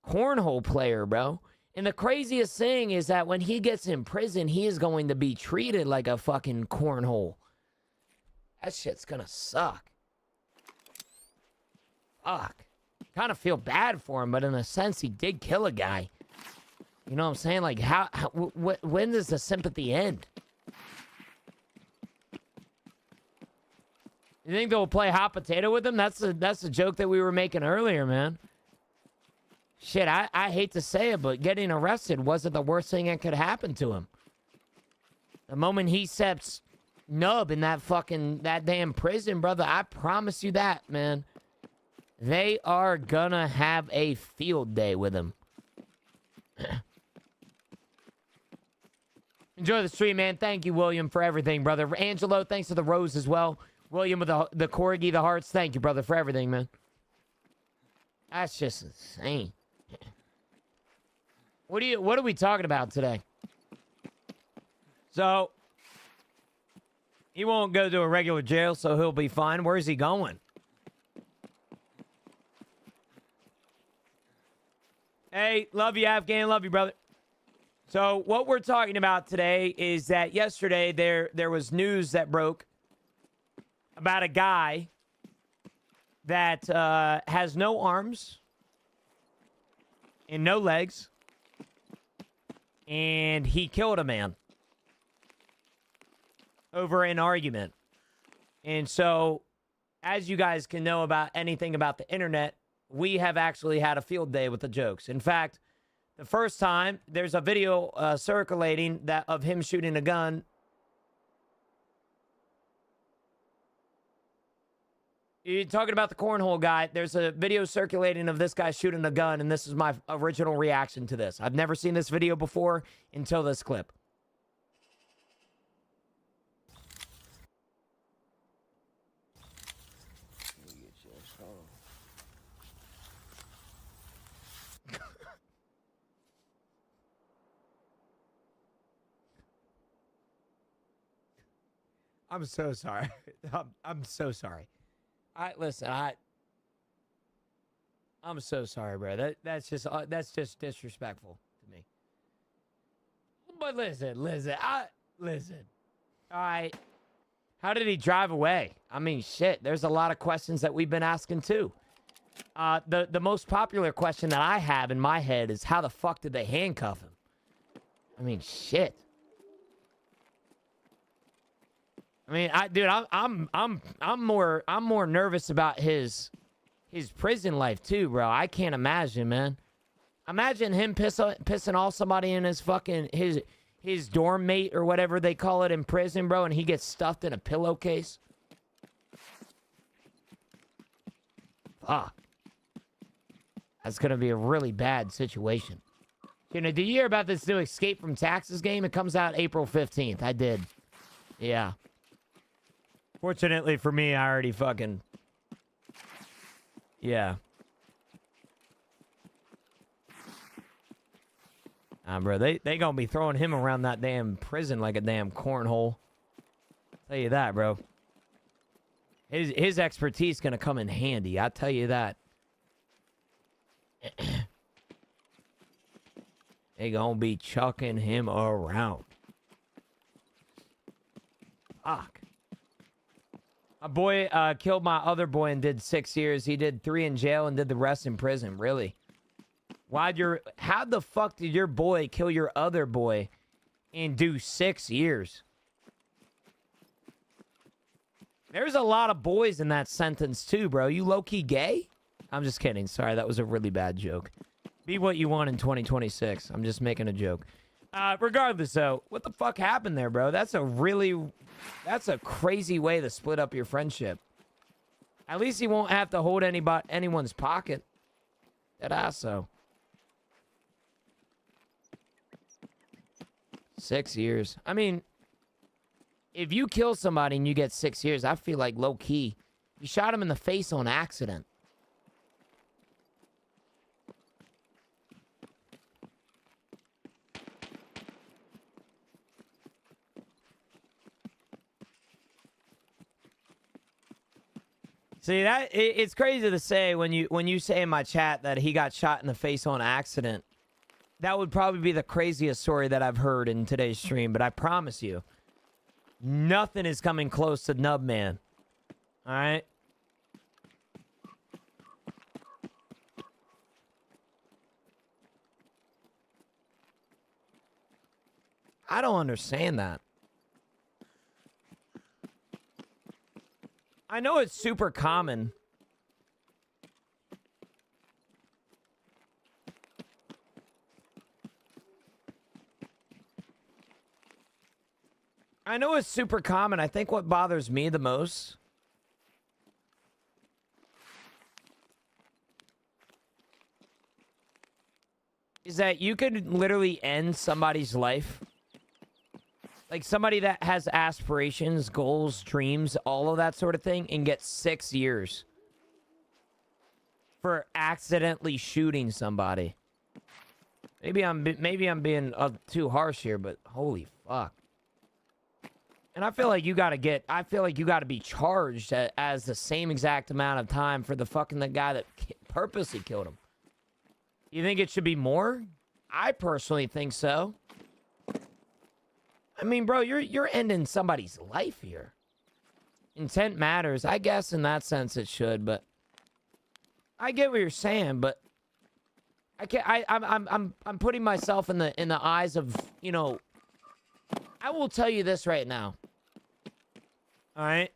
cornhole player, bro. And the craziest thing is that when he gets in prison, he is going to be treated like a fucking cornhole. That shit's gonna suck. fuck. Kind of feel bad for him, but in a sense, he did kill a guy. You know what I'm saying? Like, when does the sympathy end? You think they'll play hot potato with him? That's the joke that we were making earlier, man. Shit, I hate to say it, but getting arrested wasn't the worst thing that could happen to him. The moment he steps nub in that damn prison, brother, I promise you that, man. They are gonna have a field day with him. Enjoy the stream, man. Thank you, William, for everything, brother. Angelo, thanks for the rose as well. William with the corgi, the hearts. Thank you, brother, for everything, man. That's just insane. What are we talking about today? So, he won't go to a regular jail, so he'll be fine. Where's he going? Hey, love you, Afghan. Love you, brother. So, what we're talking about today is that yesterday there was news that broke about a guy that has no arms and no legs, and he killed a man over an argument. And so, as you guys can know about anything about the internet, we have actually had a field day with the jokes. In fact, the first time, there's a video circulating of him shooting a gun. You're talking about the cornhole guy. There's a video circulating of this guy shooting a gun, and this is my original reaction to this. I've never seen this video before until this clip. I'm so sorry. I'm so sorry. I'm so sorry, bro. That's just disrespectful to me. But listen. All right. How did he drive away? I mean, shit. There's a lot of questions that we've been asking too. The most popular question that I have in my head is how the fuck did they handcuff him? I mean, shit. I mean, dude, I'm more nervous about his prison life too, bro. I can't imagine, man. Imagine him pissing off somebody in his fucking his dorm mate or whatever they call it in prison, bro, and he gets stuffed in a pillowcase. Fuck. That's gonna be a really bad situation. You know, did you hear about this new Escape from Taxes game? It comes out April 15th. I did. Yeah. Fortunately for me, I already fucking... Yeah. Bro, they gonna be throwing him around that damn prison like a damn cornhole. Tell you that, bro. His expertise gonna come in handy. I tell you that. They gonna be chucking him around. Fuck. My boy killed my other boy and did 6 years. He did 3 in jail and did the rest in prison. Really? How the fuck did your boy kill your other boy and do 6 years? There's a lot of boys in that sentence too, bro. You low-key gay? I'm just kidding. Sorry, that was a really bad joke. Be what you want in 2026. I'm just making a joke. Regardless, though, what the fuck happened there, bro? That's a crazy way to split up your friendship. At least he won't have to hold anyone's pocket. That asso. 6 years. I mean, if you kill somebody and you get 6 years, I feel like low-key. You shot him in the face on accident. See, it's crazy to say when you say in my chat that he got shot in the face on accident. That would probably be the craziest story that I've heard in today's stream, but I promise you, nothing is coming close to Nubman. All right? I don't understand that. I know it's super common. I know it's super common. I think what bothers me the most is that you could literally end somebody's life. Like somebody that has aspirations, goals, dreams, all of that sort of thing, and get 6 years for accidentally shooting somebody. Maybe I'm being too harsh here, but holy fuck. And I feel like you gotta be charged as the same exact amount of time for the guy that purposely killed him. You think it should be more? I personally think so. I mean, bro, you're ending somebody's life here. Intent matters. I guess in that sense it should, but I get what you're saying, but I can't. I'm putting myself in the eyes of, you know. I will tell you this right now. All right.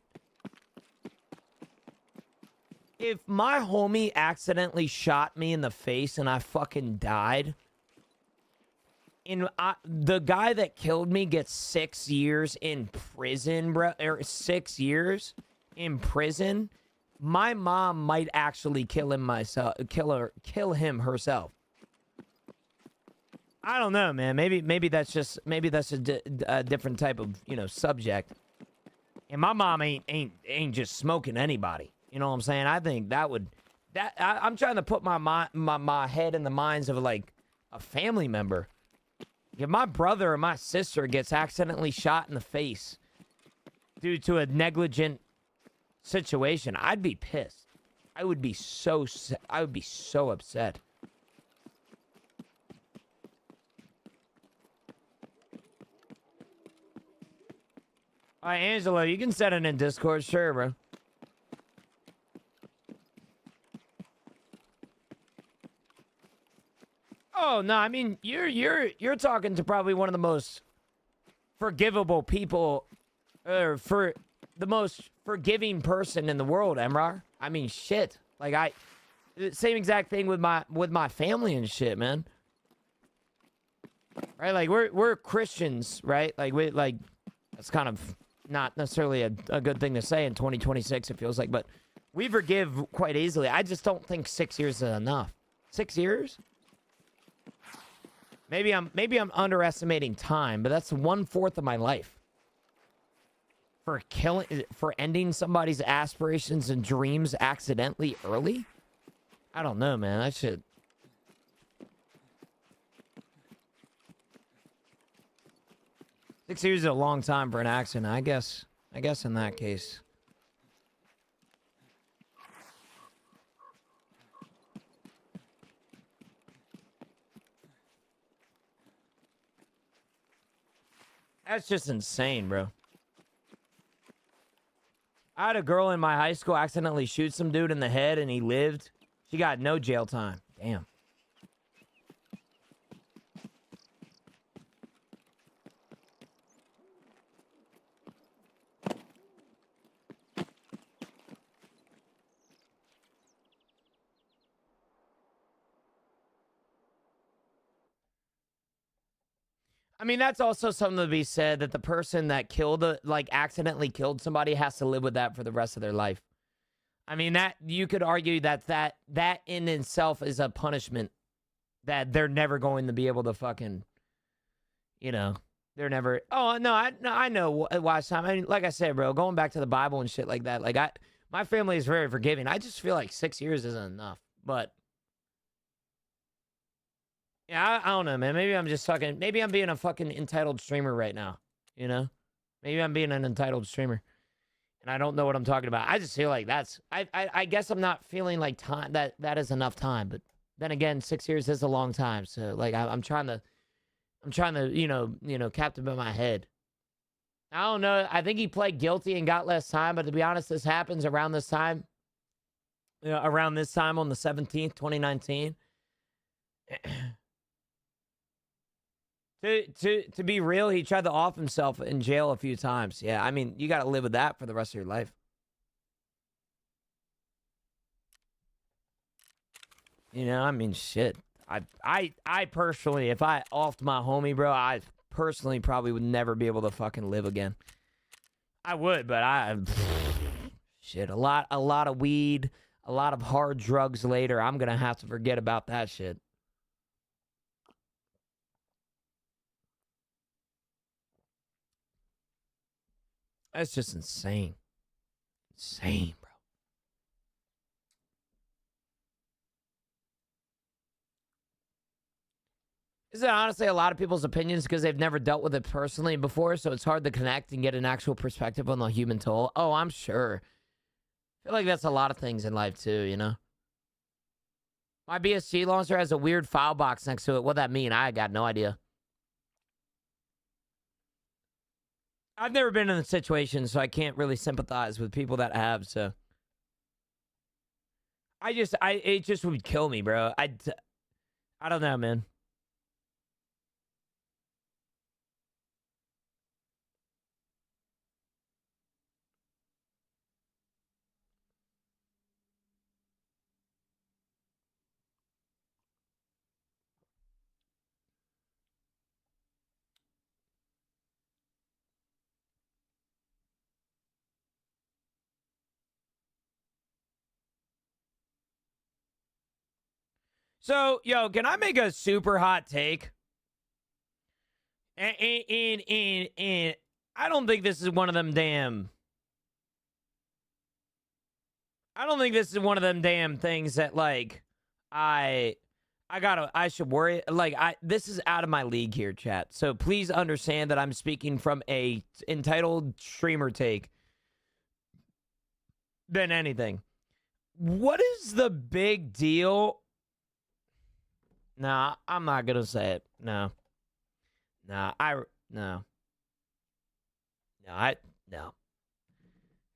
If my homie accidentally shot me in the face and I fucking died, and the guy that killed me gets 6 years in prison, bro, or 6 years in prison, my mom might actually kill him herself. I don't know, man. Maybe that's a different type of, you know, subject. And my mom ain't just smoking anybody. You know what I'm saying? I think I'm trying to put my head in the minds of like a family member. If my brother or my sister gets accidentally shot in the face due to a negligent situation, I'd be pissed. I would be so upset. All right, Angelo, you can set it in Discord, sure, bro. Oh no, I mean you're talking to probably one of the most forgivable people, or for the most forgiving person in the world, Emrar. I mean, shit. Like same exact thing with my family and shit, man. Right? Like we're Christians, right? Like that's kind of not necessarily a good thing to say in 2026. It feels like, but we forgive quite easily. I just don't think 6 years is enough. 6 years? Maybe I'm underestimating time, but that's 1/4 of my life. For ending somebody's aspirations and dreams accidentally early? I don't know, man. That shit. Six years is a long time for an accident, I guess in that case. That's just insane, bro. I had a girl in my high school accidentally shoot some dude in the head and he lived. She got no jail time. Damn. I mean, that's also something to be said, that the person that accidentally killed somebody has to live with that for the rest of their life. I mean, that you could argue that in itself is a punishment that they're never going to be able to fucking, you know, they're never. Oh no, I know why. I mean, like I said, bro, going back to the Bible and shit like that. Like my family is very forgiving. I just feel like 6 years isn't enough, but. Yeah, I don't know, man. Maybe I'm just fucking. Maybe I'm being a fucking entitled streamer right now. You know, maybe I'm being an entitled streamer, and I don't know what I'm talking about. I just feel like that's. I guess I'm not feeling like time that is enough time. But then again, 6 years is a long time. So like I'm trying to, you know, captivate my head. I don't know. I think he pled guilty and got less time. But to be honest, this happens around this time. Around this time on the 17th, 2019. To be real, he tried to off himself in jail a few times. Yeah, I mean, you got to live with that for the rest of your life. You know, I mean, shit. I personally, if I offed my homie, bro, I personally probably would never be able to fucking live again. I would, but shit, a lot of weed, a lot of hard drugs later. I'm gonna have to forget about that shit. That's just insane. Insane, bro. This is honestly a lot of people's opinions because they've never dealt with it personally before, so it's hard to connect and get an actual perspective on the human toll. Oh, I'm sure. I feel like that's a lot of things in life too, you know? My BSG launcher has a weird file box next to it. What'd that mean? I got no idea. I've never been in a situation, so I can't really sympathize with people that have, so. It just would kill me, bro. I don't know, man. So, yo, can I make a super hot take? And I don't think this is one of them damn. I don't think this is one of them damn things that like I should worry. Like this is out of my league here, chat. So please understand that I'm speaking from a entitled streamer take than anything. What is the big deal? Nah, I'm not gonna say it. No. No.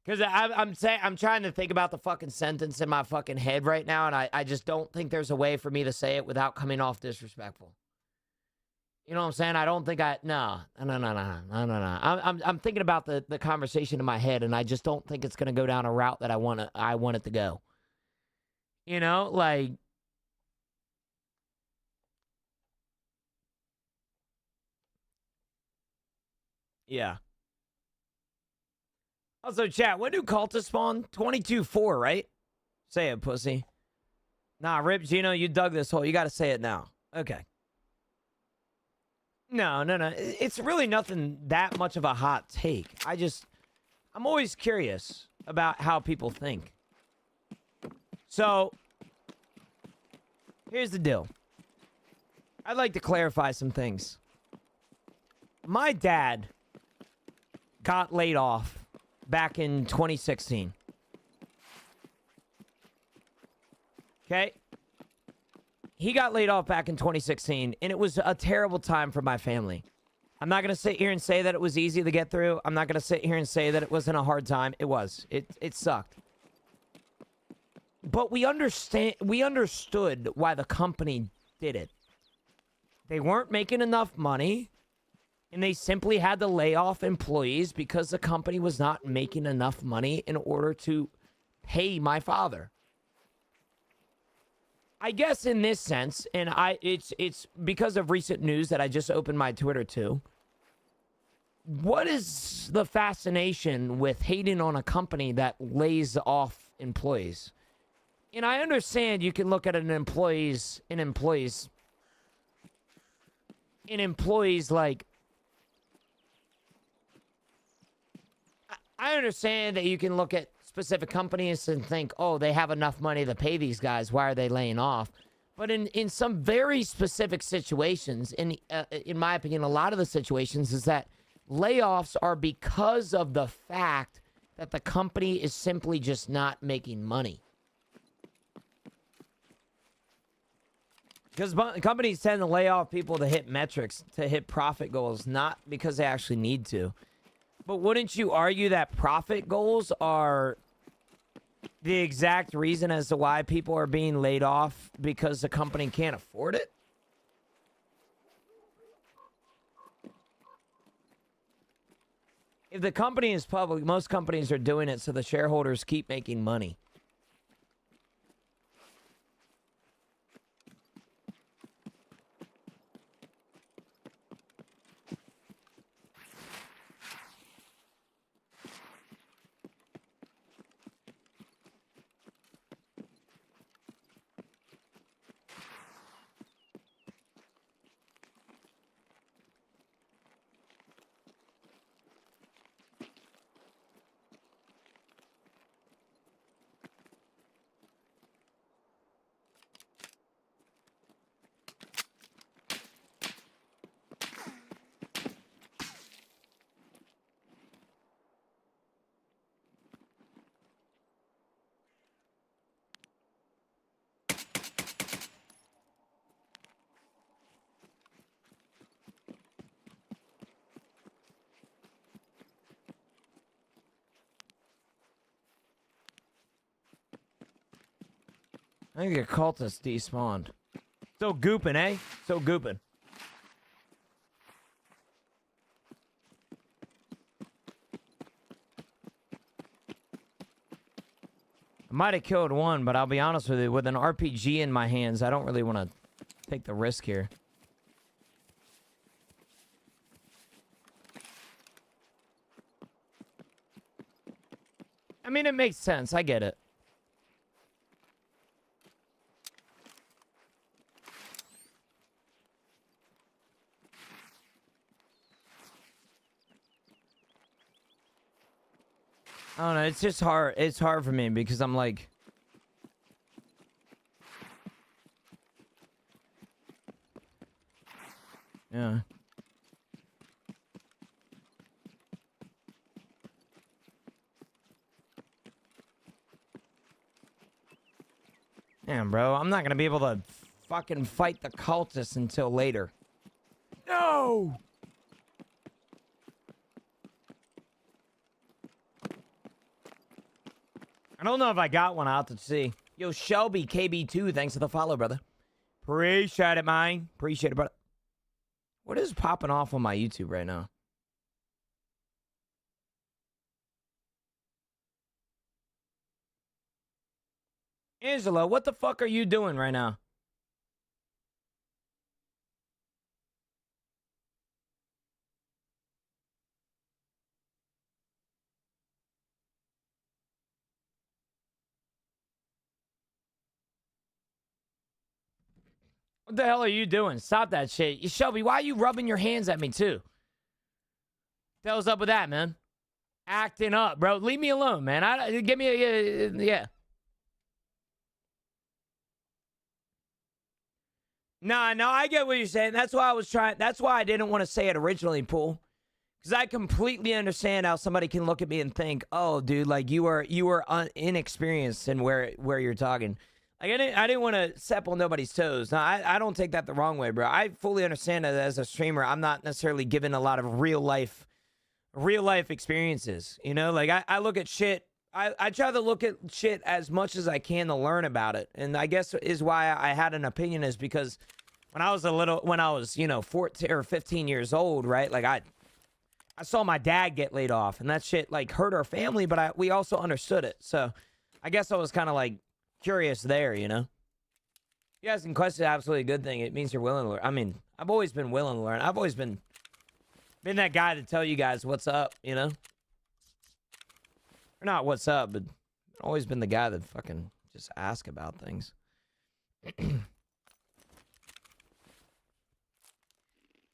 Because I'm trying to think about the fucking sentence in my fucking head right now, and I just don't think there's a way for me to say it without coming off disrespectful. You know what I'm saying? I don't think no. I'm thinking about the conversation in my head, and I just don't think it's gonna go down a route that I want it to go. You know, like. Yeah. Also, chat, when do cultists spawn? 22-4, right? Say it, pussy. Nah, Rip, Gino, you dug this hole. You got to say it now. Okay. No. It's really nothing that much of a hot take. I'm always curious about how people think. So, here's the deal. I'd like to clarify some things. My dad got laid off back in 2016. Okay? He got laid off back in 2016, and it was a terrible time for my family. I'm not going to sit here and say that it was easy to get through. I'm not going to sit here and say that it wasn't a hard time. It was. It sucked. But we understood why the company did it. They weren't making enough money. And they simply had to lay off employees because the company was not making enough money in order to pay my father. I guess in this sense, and it's because of recent news that I just opened my Twitter to. What is the fascination with hating on a company that lays off employees? And I understand you can look at an employees like. I understand that you can look at specific companies and think, oh, they have enough money to pay these guys. Why are they laying off? But in some very specific situations, in my opinion, a lot of the situations is that layoffs are because of the fact that the company is simply just not making money. Because companies tend to lay off people to hit metrics, to hit profit goals, not because they actually need to. But wouldn't you argue that profit goals are the exact reason as to why people are being laid off because the company can't afford it? if the company is public, most companies are doing it so the shareholders keep making money. I think the cultist despawned. So gooping, eh? So gooping. I might have killed one, but I'll be honest with you, with an RPG in my hands, I don't really want to take the risk here. I mean, it makes sense. I get it. I don't know. It's just hard. It's hard for me because I'm like... Yeah. Damn, bro. I'm not going to be able to fucking fight the cultists until later. No! I don't know if I got one out to see. Yo, Shelby KB2, thanks for the follow, brother. Appreciate it, man. Appreciate it, brother. What is popping off on my YouTube right now? Angela, what the fuck are you doing right now? What the hell are you doing? Stop that shit. Shelby, why are you rubbing your hands at me, too? What the hell's up with that, man? Acting up, bro. Leave me alone, man. Give me a... yeah. No, I get what you're saying. That's why I was trying... That's why I didn't want to say it originally, Pool. Because I completely understand how somebody can look at me and think, oh, dude, like, you were inexperienced in where you're talking. Like, I didn't want to step on nobody's toes. No, I don't take that the wrong way, bro. I fully understand that as a streamer, I'm not necessarily given a lot of real life experiences. You know, like I look at shit. I try to look at shit as much as I can to learn about it. And I guess is why I had an opinion is because when I was, you know, 14 or 15 years old, right? Like I saw my dad get laid off and that shit like hurt our family, but we also understood it. So I guess I was kind of like curious there, you know? You asking questions is absolutely a good thing. It means you're willing to learn. I mean, I've always been willing to learn. I've always been that guy to tell you guys what's up, you know? Or not what's up, but always been the guy that fucking just ask about things.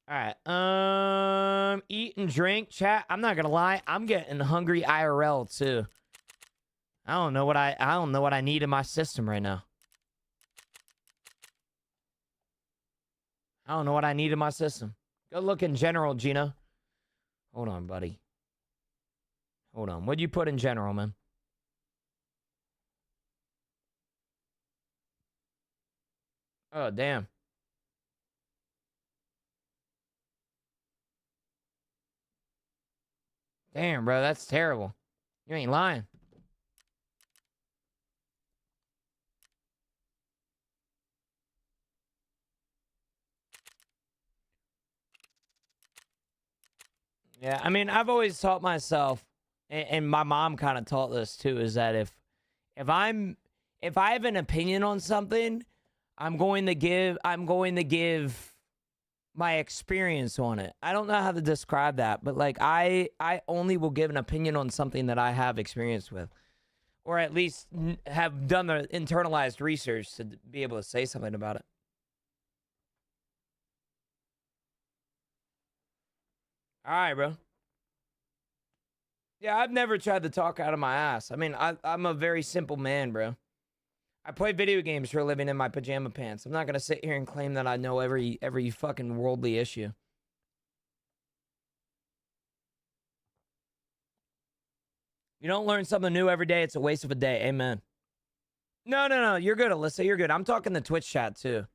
Alright, eat and drink, chat. I'm not gonna lie, I'm getting hungry IRL too. I don't know what I need in my system right now. I don't know what I need in my system. Go look in general, Gina. Hold on, buddy. Hold on. What'd you put in general, man? Oh, damn. Damn, bro. That's terrible. You ain't lying. Yeah, I mean, I've always taught myself, and my mom kind of taught this too, is that if I have an opinion on something, I'm going to give my experience on it. I don't know how to describe that, but like I only will give an opinion on something that I have experience with, or at least have done the internalized research to be able to say something about it. All right, bro. Yeah, I've never tried to talk out of my ass. I mean, I'm a very simple man, bro. I play video games for a living in my pajama pants. I'm not gonna sit here and claim that I know every fucking worldly issue. You don't learn something new every day. It's a waste of a day. Amen. No. You're good, Alyssa. You're good. I'm talking the Twitch chat too.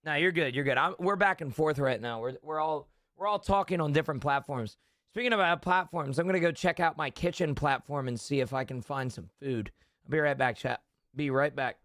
No, you're good. You're good. We're back and forth right now. We're all talking on different platforms. Speaking about platforms, I'm gonna go check out my kitchen platform and see if I can find some food. I'll be right back, chat. Be right back.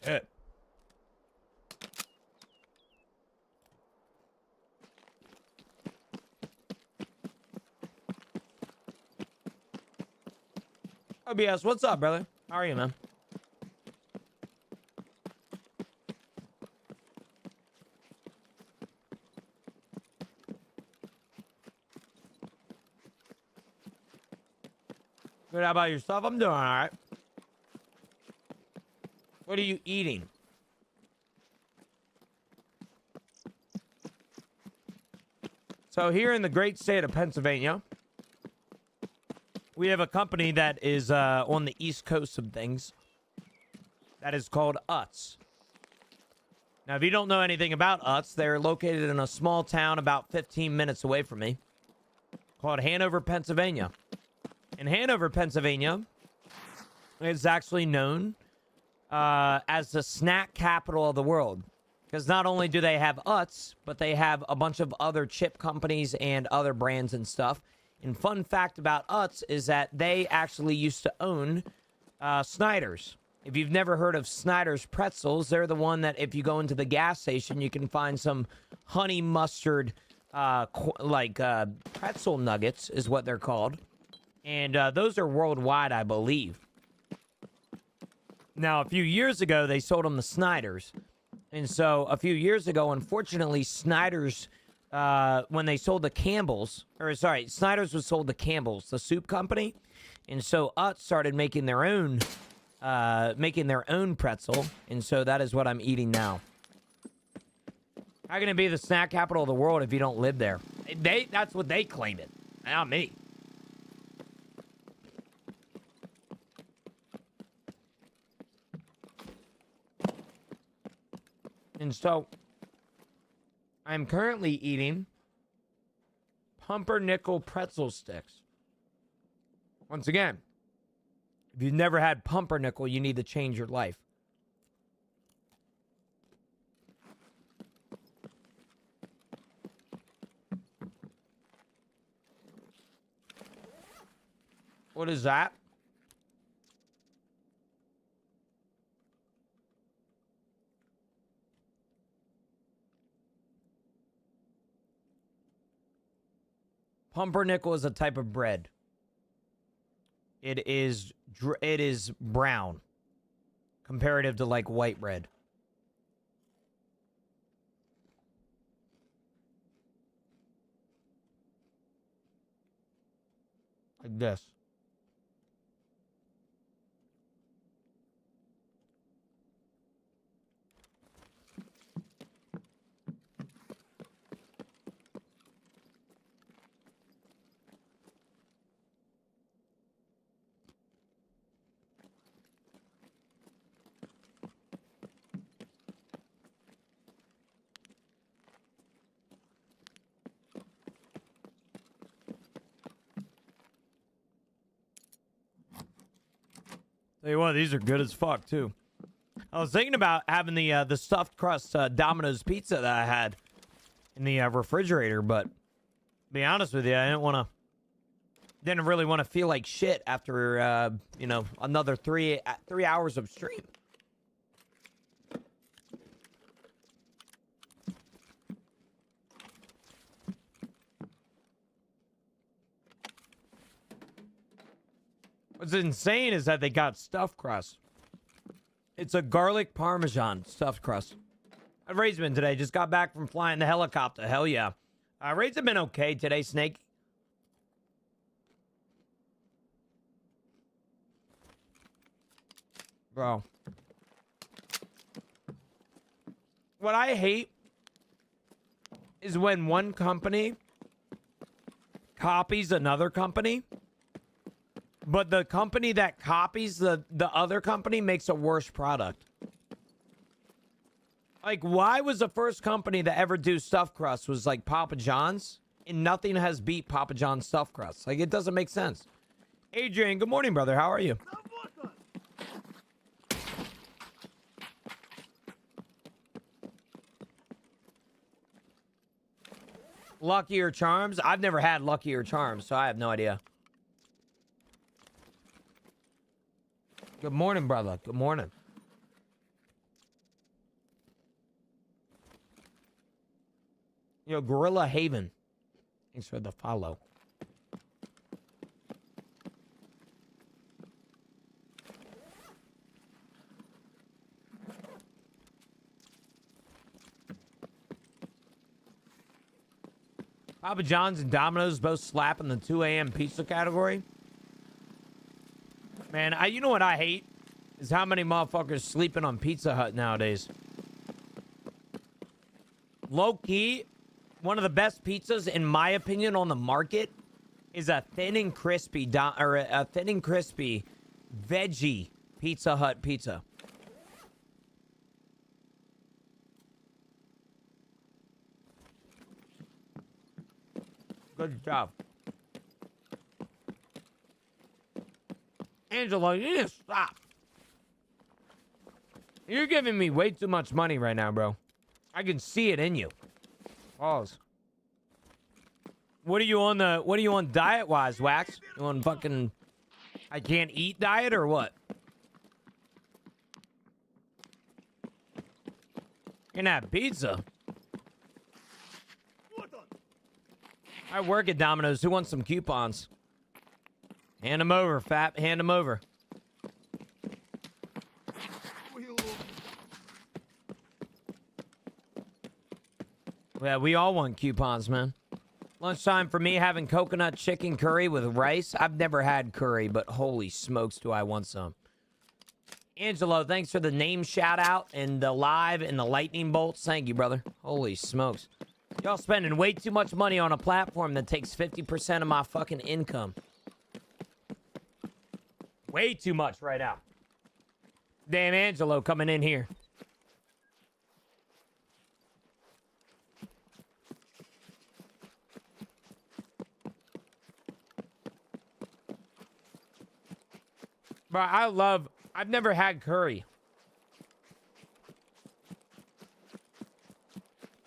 Shit. OBS, what's up, brother? How are you, man? Good. How about yourself? I'm doing all right. What are you eating? So here in the great state of Pennsylvania, we have a company that is on the east coast of things that is called Utz. Now, if you don't know anything about Utz, they're located in a small town about 15 minutes away from me called Hanover, Pennsylvania. And Hanover, Pennsylvania is actually known as the snack capital of the world. Because not only do they have Utz, but they have a bunch of other chip companies and other brands and stuff. And fun fact about Utz is that they actually used to own Snyder's. If you've never heard of Snyder's pretzels, they're the one that if you go into the gas station, you can find some honey mustard, pretzel nuggets is what they're called. And those are worldwide, I believe. Now, a few years ago, they sold them to Snyder's. And so a few years ago, unfortunately, Snyder's, when they sold the Snyder's was sold to Campbell's, the soup company. And so Utz started making their own pretzel. And so that is what I'm eating now. How can it be the snack capital of the world if you don't live there? That's what they claim it, not me. And so I'm currently eating pumpernickel pretzel sticks. Once again, if you've never had pumpernickel, you need to change your life. What is that? Pumpernickel is a type of bread. It is brown comparative to like white bread. Like this. Tell you what, these are good as fuck too. I was thinking about having the stuffed crust Domino's pizza that I had in the refrigerator, but to be honest with you, I didn't really want to feel like shit after you know, another 3 hours of stream. What's insane is that they got stuffed crust. It's a garlic parmesan stuffed crust. I've been today. Just got back from flying the helicopter. Hell yeah. Raids have been okay today, Snake. Bro. What I hate is when one company copies another company, but the company that copies the other company makes a worse product. Like, why was the first company that ever do stuffed crust was like Papa John's, and nothing has beat Papa John's stuffed crust? Like, it doesn't make sense. Adrian, good morning, brother. How are you? Lucky or Charms? I've never had Lucky or Charms, so I have no idea. Good morning, brother. Good morning. Yo, Gorilla Haven. Thanks for the follow. Papa John's and Domino's both slap in the 2 a.m. pizza category. Man, you know what I hate? Is how many motherfuckers sleeping on Pizza Hut nowadays. Low key, one of the best pizzas, in my opinion, on the market is a thin and crispy veggie Pizza Hut pizza. Good job. Angela, you need to stop. You're giving me way too much money right now, bro. I can see it in you. Pause. What are you on diet wise, Wax? You on fucking I can't eat diet or what? You're not pizza. I work at Domino's. Who wants some coupons? Hand them over, Fat. Hand them over. Yeah, we all want coupons, man. Lunchtime for me, having coconut chicken curry with rice. I've never had curry, but holy smokes, do I want some. Angelo, thanks for the name shout out and the live and the lightning bolts. Thank you, brother. Holy smokes. Y'all spending way too much money on a platform that takes 50% of my fucking income. Way too much right now. Damn Angelo coming in here. But I've never had curry.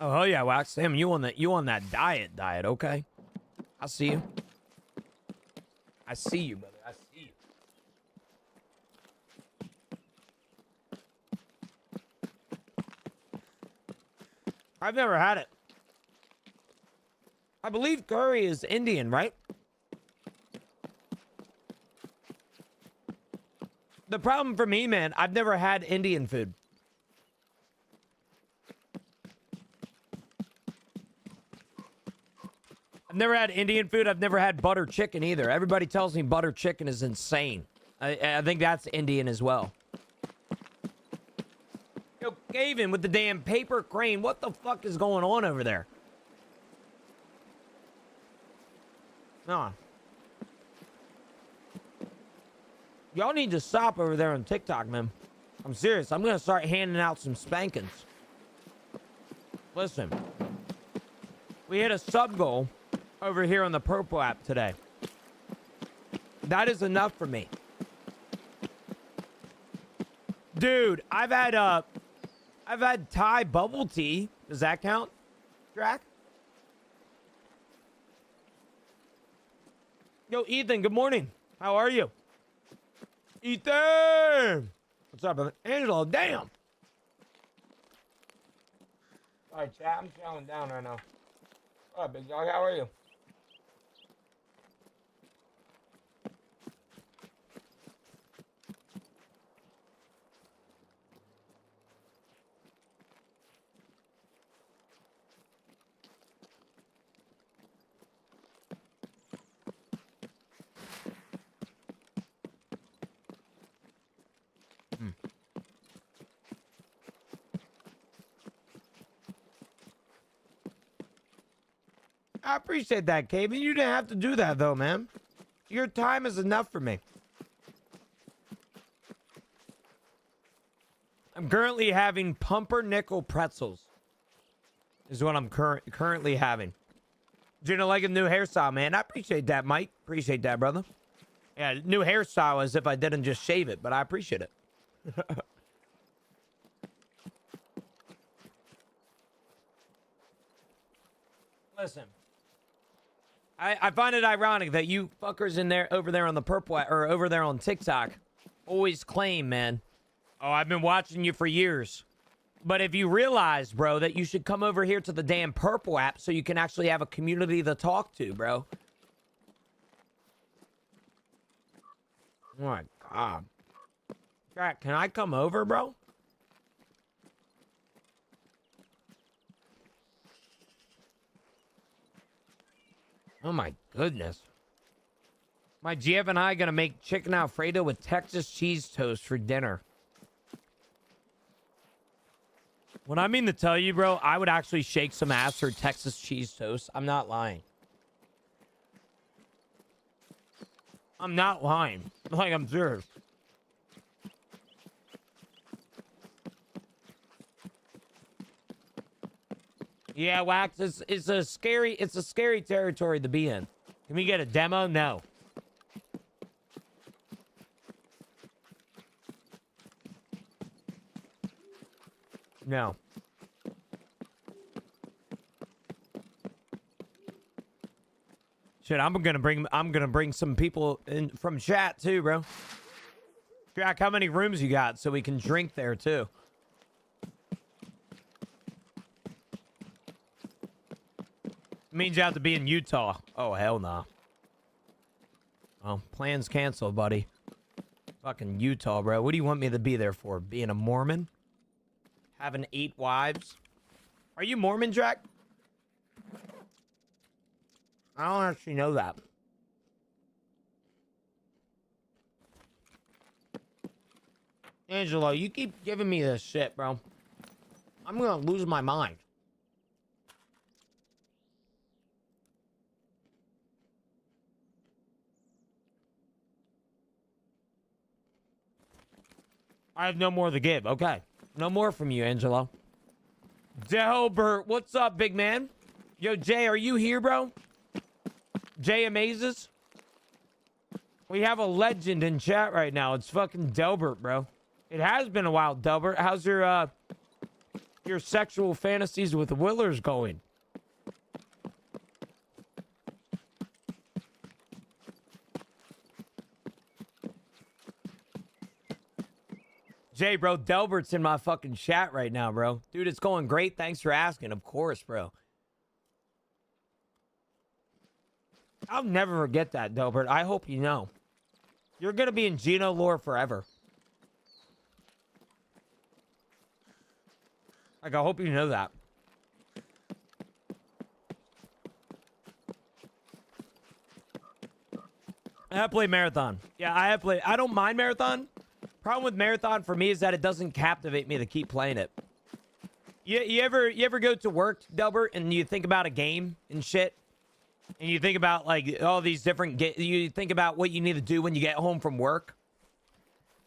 Oh hell yeah, Wax. Damn, you on that diet, okay? I see you. I see you, brother. I see you. I've never had it. I believe curry is Indian, right? The problem for me, man, I've never had Indian food. I've never had Indian food. I've never had butter chicken either. Everybody tells me butter chicken is insane. I think that's Indian as well. Yo, Gavin with the damn paper crane. What the fuck is going on over there? No. Y'all need to stop over there on TikTok, man. I'm serious. I'm going to start handing out some spankings. Listen. We hit a sub goal over here on the Purple app today. That is enough for me. Dude, I've had Thai bubble tea. Does that count, Drac? Yo, Ethan, good morning. How are you? Ethan! What's up, brother? Angelo, damn! Alright, chat, I'm chowing down right now. What up, big dog? How are you? I appreciate that, Kevin. You didn't have to do that, though, man. Your time is enough for me. I'm currently having pumpernickel pretzels. Is what I'm currently having. Gina, like a new hairstyle, man. I appreciate that, Mike. Appreciate that, brother. Yeah, new hairstyle as if I didn't just shave it, but I appreciate it. Listen. I find it ironic that you fuckers over there on the Purple, or over there on TikTok, always claim, man, oh, I've been watching you for years. But if you realize, bro, that you should come over here to the damn Purple app so you can actually have a community to talk to, bro. Oh my God. Jack, can I come over, bro? Oh my goodness. My GF and I gonna make chicken Alfredo with Texas cheese toast for dinner. What I mean to tell you, bro, I would actually shake some ass for Texas cheese toast. I'm not lying. I'm not lying. Like, I'm serious. Yeah, Wax, it's a scary territory to be in. Can we get a demo? No. No. Shit, I'm gonna bring some people in from chat too, bro. Jack, how many rooms you got so we can drink there too? Means you have to be in Utah. Oh, hell nah. Oh, plans canceled, buddy. Fucking Utah, bro. What do you want me to be there for? Being a Mormon? Having 8 wives? Are you Mormon, Jack? I don't actually know that. Angelo, you keep giving me this shit, bro. I'm gonna lose my mind. I have no more to give. Okay. No more from you, Angelo. Delbert, what's up, big man? Yo, Jay, are you here, bro? Jay Amazes? We have a legend in chat right now. It's fucking Delbert, bro. It has been a while, Delbert. How's your sexual fantasies with Willers going? Jay, bro, Delbert's in my fucking chat right now, bro. Dude, it's going great. Thanks for asking. Of course, bro. I'll never forget that, Delbert. I hope you know. You're going to be in Geno lore forever. Like, I hope you know that. I have played Marathon. Yeah, I have played. I don't mind Marathon. Problem with Marathon for me is that it doesn't captivate me to keep playing it. You ever go to work, Delbert, and you think about a game and shit? And you think about, like, all these different... You think about what you need to do when you get home from work?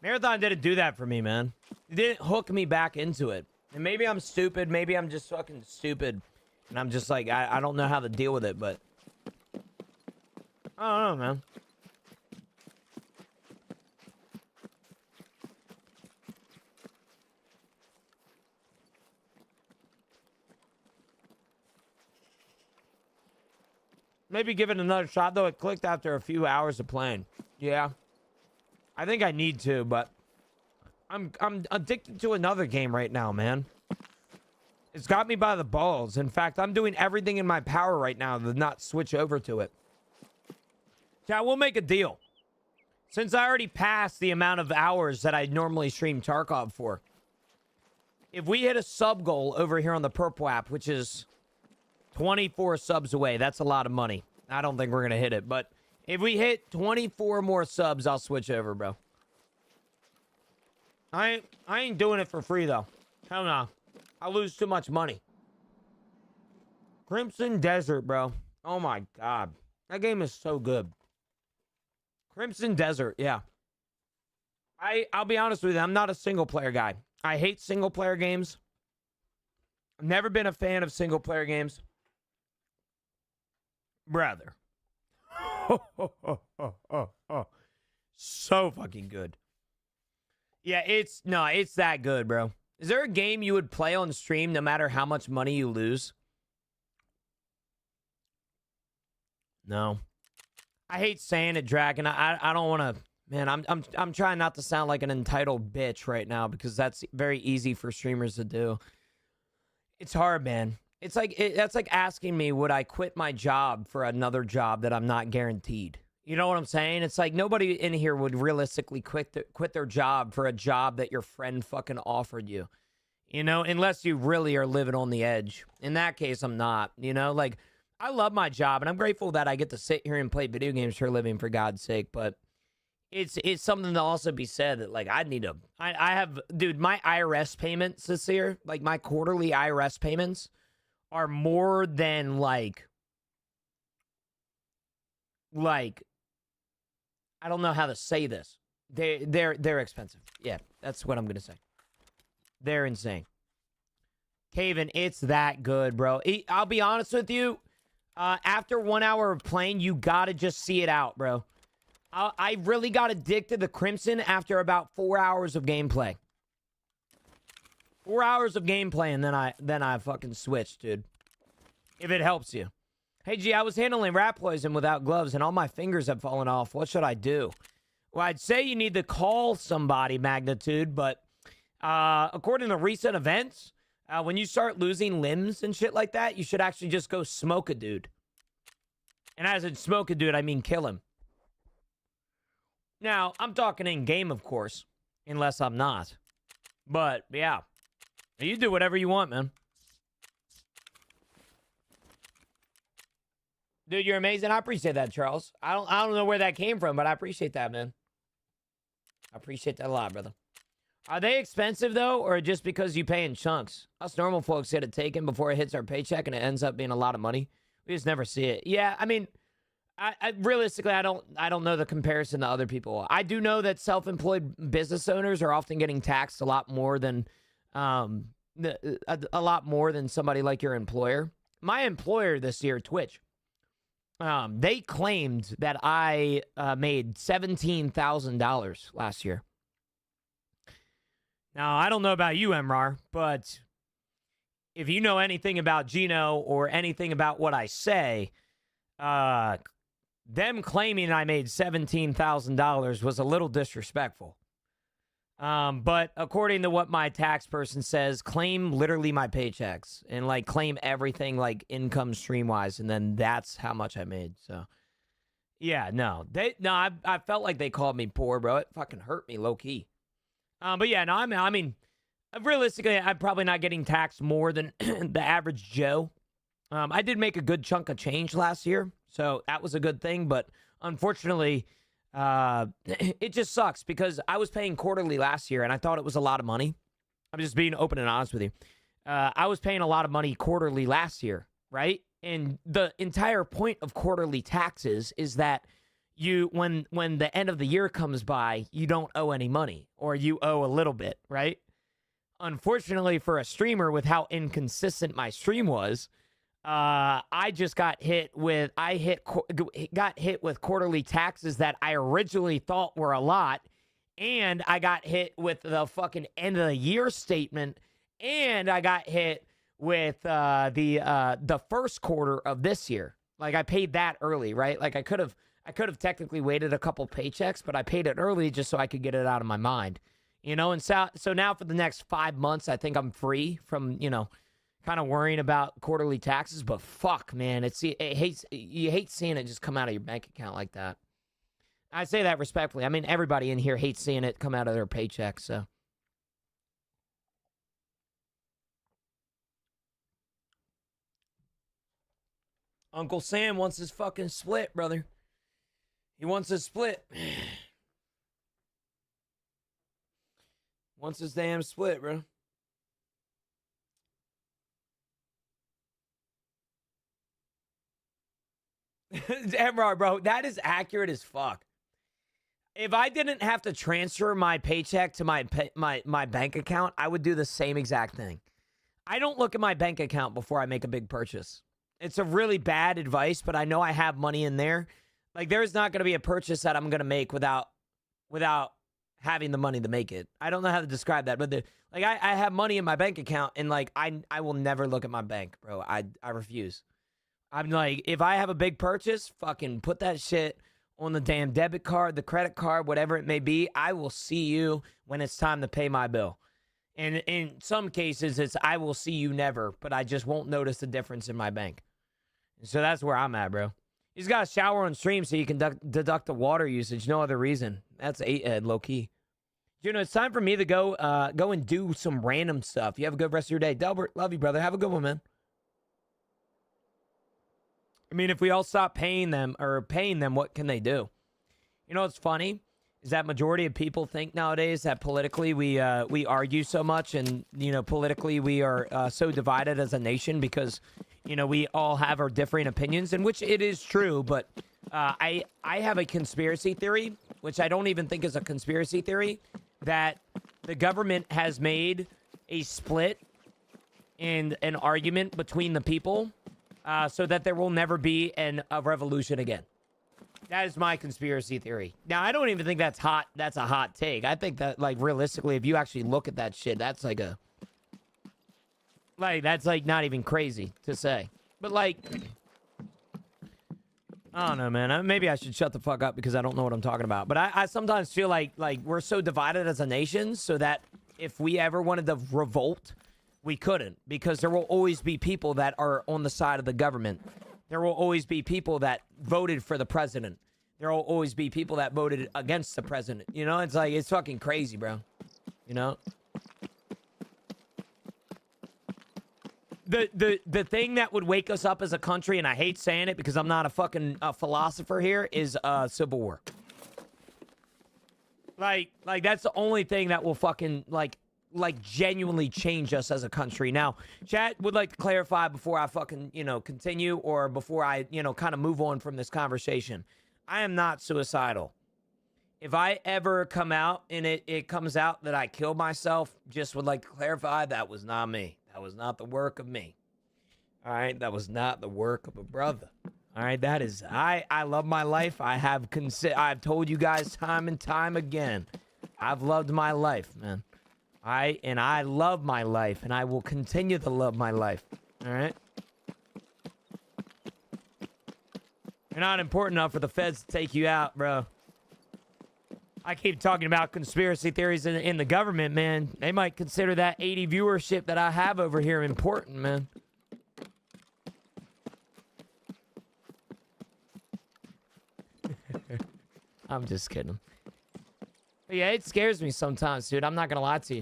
Marathon didn't do that for me, man. It didn't hook me back into it. And maybe I'm stupid. Maybe I'm just fucking stupid. And I'm just like, I don't know how to deal with it, but... I don't know, man. Maybe give it another shot, though. It clicked after a few hours of playing. Yeah. I think I need to, but... I'm addicted to another game right now, man. It's got me by the balls. In fact, I'm doing everything in my power right now to not switch over to it. Yeah, we'll make a deal. Since I already passed the amount of hours that I normally stream Tarkov for. If we hit a sub goal over here on the Purple app, which is 24 subs away, that's a lot of money. I don't think we're going to hit it, but if we hit 24 more subs, I'll switch over, bro. I ain't doing it for free, though. Hell no. I'll lose too much money. Crimson Desert, bro. Oh, my God. That game is so good. Crimson Desert, yeah. I'll be honest with you. I'm not a single-player guy. I hate single-player games. I've never been a fan of single-player games. Brother. So fucking good. Yeah, it's that good, bro. Is there a game you would play on stream no matter how much money you lose? No. I hate saying it, Dragon. I don't want to. Man, I'm trying not to sound like an entitled bitch right now because that's very easy for streamers to do. It's hard, man. It's like that's like asking me, would I quit my job for another job that I'm not guaranteed? You know what I'm saying? It's like nobody in here would realistically quit their job for a job that your friend fucking offered you. You know, unless you really are living on the edge. In that case, I'm not. You know, like, I love my job, and I'm grateful that I get to sit here and play video games for a living, for God's sake. But it's something to also be said that, like, I have, dude, my IRS payments this year, like, my quarterly IRS payments are more than, like, I don't know how to say this. They're expensive. Yeah, that's what I'm gonna say. They're insane. Caven, it's that good, bro. I'll be honest with you. After 1 hour of playing, you gotta just see it out, bro. I really got addicted to Crimson after about 4 hours of gameplay. 4 hours of gameplay, and then I fucking switched, dude. If it helps you. Hey, G, I was handling rat poison without gloves, and all my fingers have fallen off. What should I do? Well, I'd say you need to call somebody, Magnitude, but according to recent events, when you start losing limbs and shit like that, you should actually just go smoke a dude. And as in smoke a dude, I mean kill him. Now, I'm talking in-game, of course, unless I'm not. But, yeah. You do whatever you want, man. Dude, you're amazing. I appreciate that, Charles. I don't know where that came from, but I appreciate that, man. I appreciate that a lot, brother. Are they expensive, though, or just because you pay in chunks? Us normal folks get it taken before it hits our paycheck, and it ends up being a lot of money. We just never see it. Yeah, I mean, I realistically, I don't know the comparison to other people. I do know that self-employed business owners are often getting taxed a lot more than somebody like your employer. My employer this year, Twitch, they claimed that I made $17,000 last year. Now, I don't know about you, Emrar, but if you know anything about Gino or anything about what I say, them claiming I made $17,000 was a little disrespectful. But according to what my tax person says, claim literally my paychecks and like claim everything like income stream wise, and then that's how much I made. So yeah, I felt like they called me poor, bro. It fucking hurt me low key. But yeah, no, I mean, realistically, I'm probably not getting taxed more than the average Joe. I did make a good chunk of change last year, so that was a good thing. But unfortunately, it just sucks because I was paying quarterly last year, and I thought it was a lot of money. I'm just being open and honest with you. I was paying a lot of money quarterly last year, right? And the entire point of quarterly taxes is that when the end of the year comes by, you don't owe any money, or you owe a little bit, right? Unfortunately for a streamer, with how inconsistent my stream was, I just got hit with quarterly taxes that I originally thought were a lot, and I got hit with the fucking end of the year statement, and I got hit with the first quarter of this year. Like, I paid that early, right? Like, I could have technically waited a couple paychecks, but I paid it early just so I could get it out of my mind, you know. And so now for the next 5 months, I think I'm free from, you know, kind of worrying about quarterly taxes. But fuck, man, you hate seeing it just come out of your bank account like that. I say that respectfully. I mean, everybody in here hates seeing it come out of their paycheck. So Uncle Sam wants his fucking split, brother. He wants his split. Wants his damn split, bro. Emrar, bro, that is accurate as fuck. If I didn't have to transfer my paycheck to my bank account, I would do the same exact thing. I don't look at my bank account before I make a big purchase. It's a really bad advice, but I know I have money in there. Like, there's not going to be a purchase that I'm going to make without having the money to make it. I don't know how to describe that, but I have money in my bank account, and like I will never look at my bank, bro. I refuse. I'm like, if I have a big purchase, fucking put that shit on the damn debit card, the credit card, whatever it may be. I will see you when it's time to pay my bill. And in some cases, it's I will see you never, but I just won't notice the difference in my bank. So that's where I'm at, bro. He's got a shower on stream so you can deduct the water usage. No other reason. That's 8-Ed, low-key. You know, it's time for me to go and do some random stuff. You have a good rest of your day. Delbert, love you, brother. Have a good one, man. I mean, if we all stop paying them, what can they do? You know what's funny is that majority of people think nowadays that politically we argue so much, and, you know, politically we are so divided as a nation because, you know, we all have our differing opinions, in which it is true. But I have a conspiracy theory, which I don't even think is a conspiracy theory, that the government has made a split and an argument between the people so that there will never be a revolution again. That is my conspiracy theory. Now, I don't even think that's hot. That's a hot take. I think that, like, realistically, if you actually look at that shit, that's like that's like not even crazy to say. But like, I don't know, man. Maybe I should shut the fuck up because I don't know what I'm talking about. But I sometimes feel like we're so divided as a nation, so that if we ever wanted to revolt, we couldn't, because there will always be people that are on the side of the government. There will always be people that voted for the president. There will always be people that voted against the president. You know, it's like, it's fucking crazy, bro. You know? The thing that would wake us up as a country, and I hate saying it because I'm not a fucking philosopher here, is civil war. Like that's the only thing that will fucking like genuinely change us as a country. Now, chat would like to clarify before I fucking, you know, continue, or before I, you know, kind of move on from this conversation. I am not suicidal. If I ever come out and it comes out that I killed myself, just would like to clarify that was not me. That was not the work of me. All right? That was not the work of a brother. All right, that is I love my life. I've told you guys time and time again. I've loved my life, man. I love my life, and I will continue to love my life. All right. You're not important enough for the feds to take you out, bro. I keep talking about conspiracy theories in the government, man. They might consider that 80 viewership that I have over here important, man. I'm just kidding. But yeah, it scares me sometimes, dude. I'm not gonna lie to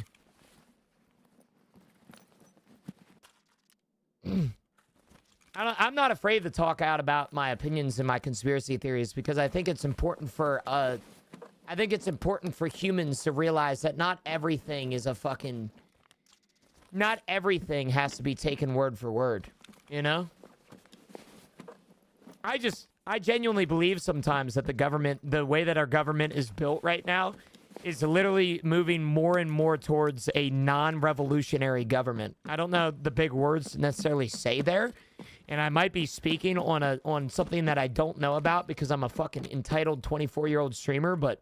you. I'm not afraid to talk out about my opinions and my conspiracy theories because I think it's important for humans to realize that not everything is not everything has to be taken word for word, you know? I genuinely believe sometimes that the way that our government is built right now is literally moving more and more towards a non-revolutionary government. I don't know the big words to necessarily say there, and I might be speaking on something that I don't know about because I'm a fucking entitled 24-year-old streamer, but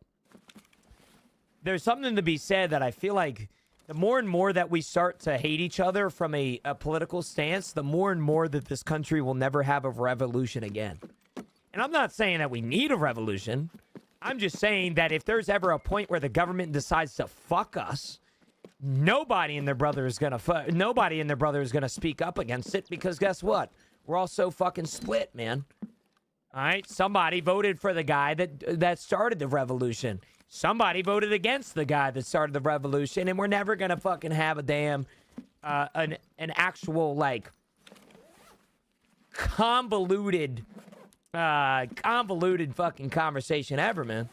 there's something to be said that I feel like the more and more that we start to hate each other from a political stance, the more and more that this country will never have a revolution again. And I'm not saying that we need a revolution. I'm just saying that if there's ever a point where the government decides to fuck us, nobody and their brother is gonna speak up against it because guess what? We're all so fucking split, man. All right, somebody voted for the guy that started the revolution. Somebody voted against the guy that started the revolution, and we're never gonna fucking have a damn an actual like convoluted fucking conversation ever, man.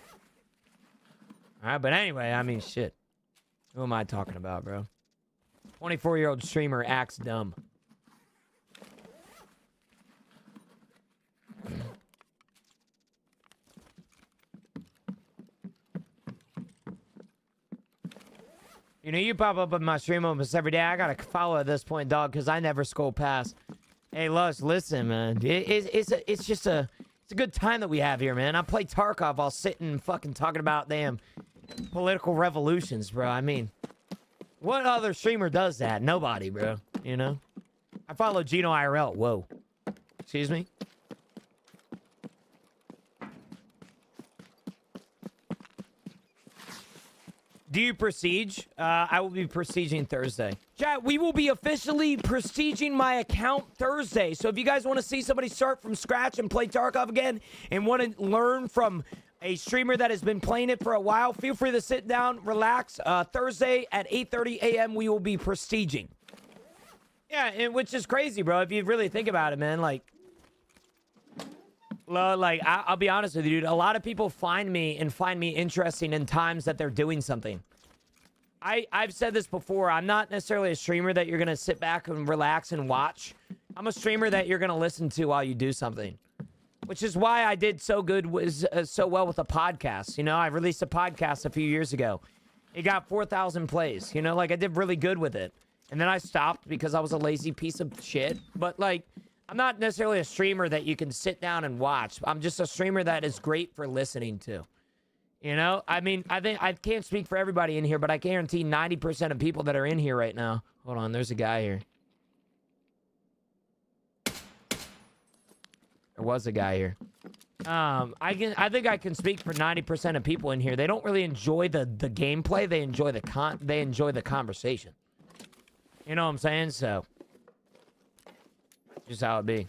All right, but anyway, I mean, shit. Who am I talking about, bro? 24-year-old streamer acts dumb. You know, you pop up on my stream almost every day. I gotta follow at this point, dog, because I never scroll past. Hey, Luz, listen, man. It's just a good time that we have here, man. I play Tarkov while sitting and fucking talking about damn political revolutions, bro. I mean, what other streamer does that? Nobody, bro. You know? I follow Gino IRL. Whoa. Excuse me? Do you prestige? I will be prestiging Thursday. Chat, we will be officially prestiging my account Thursday. So if you guys want to see somebody start from scratch and play Tarkov again and want to learn from a streamer that has been playing it for a while, feel free to sit down, relax. Thursday at 8:30 a.m. we will be prestiging. Yeah, and which is crazy, bro. If you really think about it, man. Like I'll be honest with you, dude. A lot of people find me interesting in times that they're doing something. I've said this before. I'm not necessarily a streamer that you're going to sit back and relax and watch. I'm a streamer that you're going to listen to while you do something. Which is why I did so well with a podcast. You know, I released a podcast a few years ago. It got 4,000 plays. You know, like I did really good with it. And then I stopped because I was a lazy piece of shit. But like, I'm not necessarily a streamer that you can sit down and watch. I'm just a streamer that is great for listening to. You know? I mean, I think I can't speak for everybody in here, but I guarantee 90% of people that are in here right now. Hold on, there's a guy here. There was a guy here. I think I can speak for 90% of people in here. They don't really enjoy the gameplay. They enjoy the conversation. You know what I'm saying? So just how it be.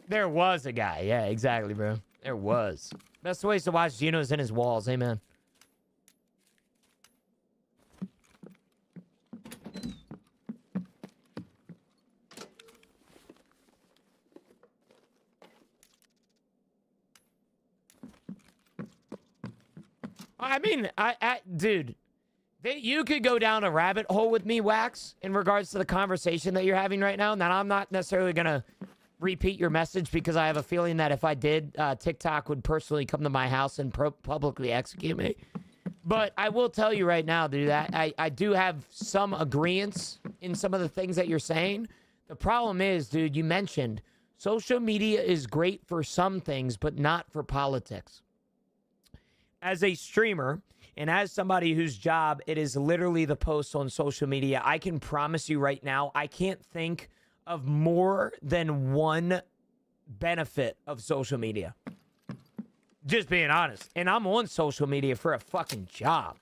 There was a guy. Yeah, exactly, bro. There was. Best ways to watch Gino's in his walls. Amen. I mean, dude, you could go down a rabbit hole with me, Wax, in regards to the conversation that you're having right now. Now, I'm not necessarily going to repeat your message because I have a feeling that if I did, TikTok would personally come to my house and publicly execute me. But I will tell you right now, dude, that I do have some agreements in some of the things that you're saying. The problem is, dude, you mentioned Social media is great for some things, but not for politics. As a streamer and as somebody whose job it is literally the posts on social media, I can promise you right now, I can't think of more than one benefit of social media. Just being honest. And I'm on social media for a fucking job.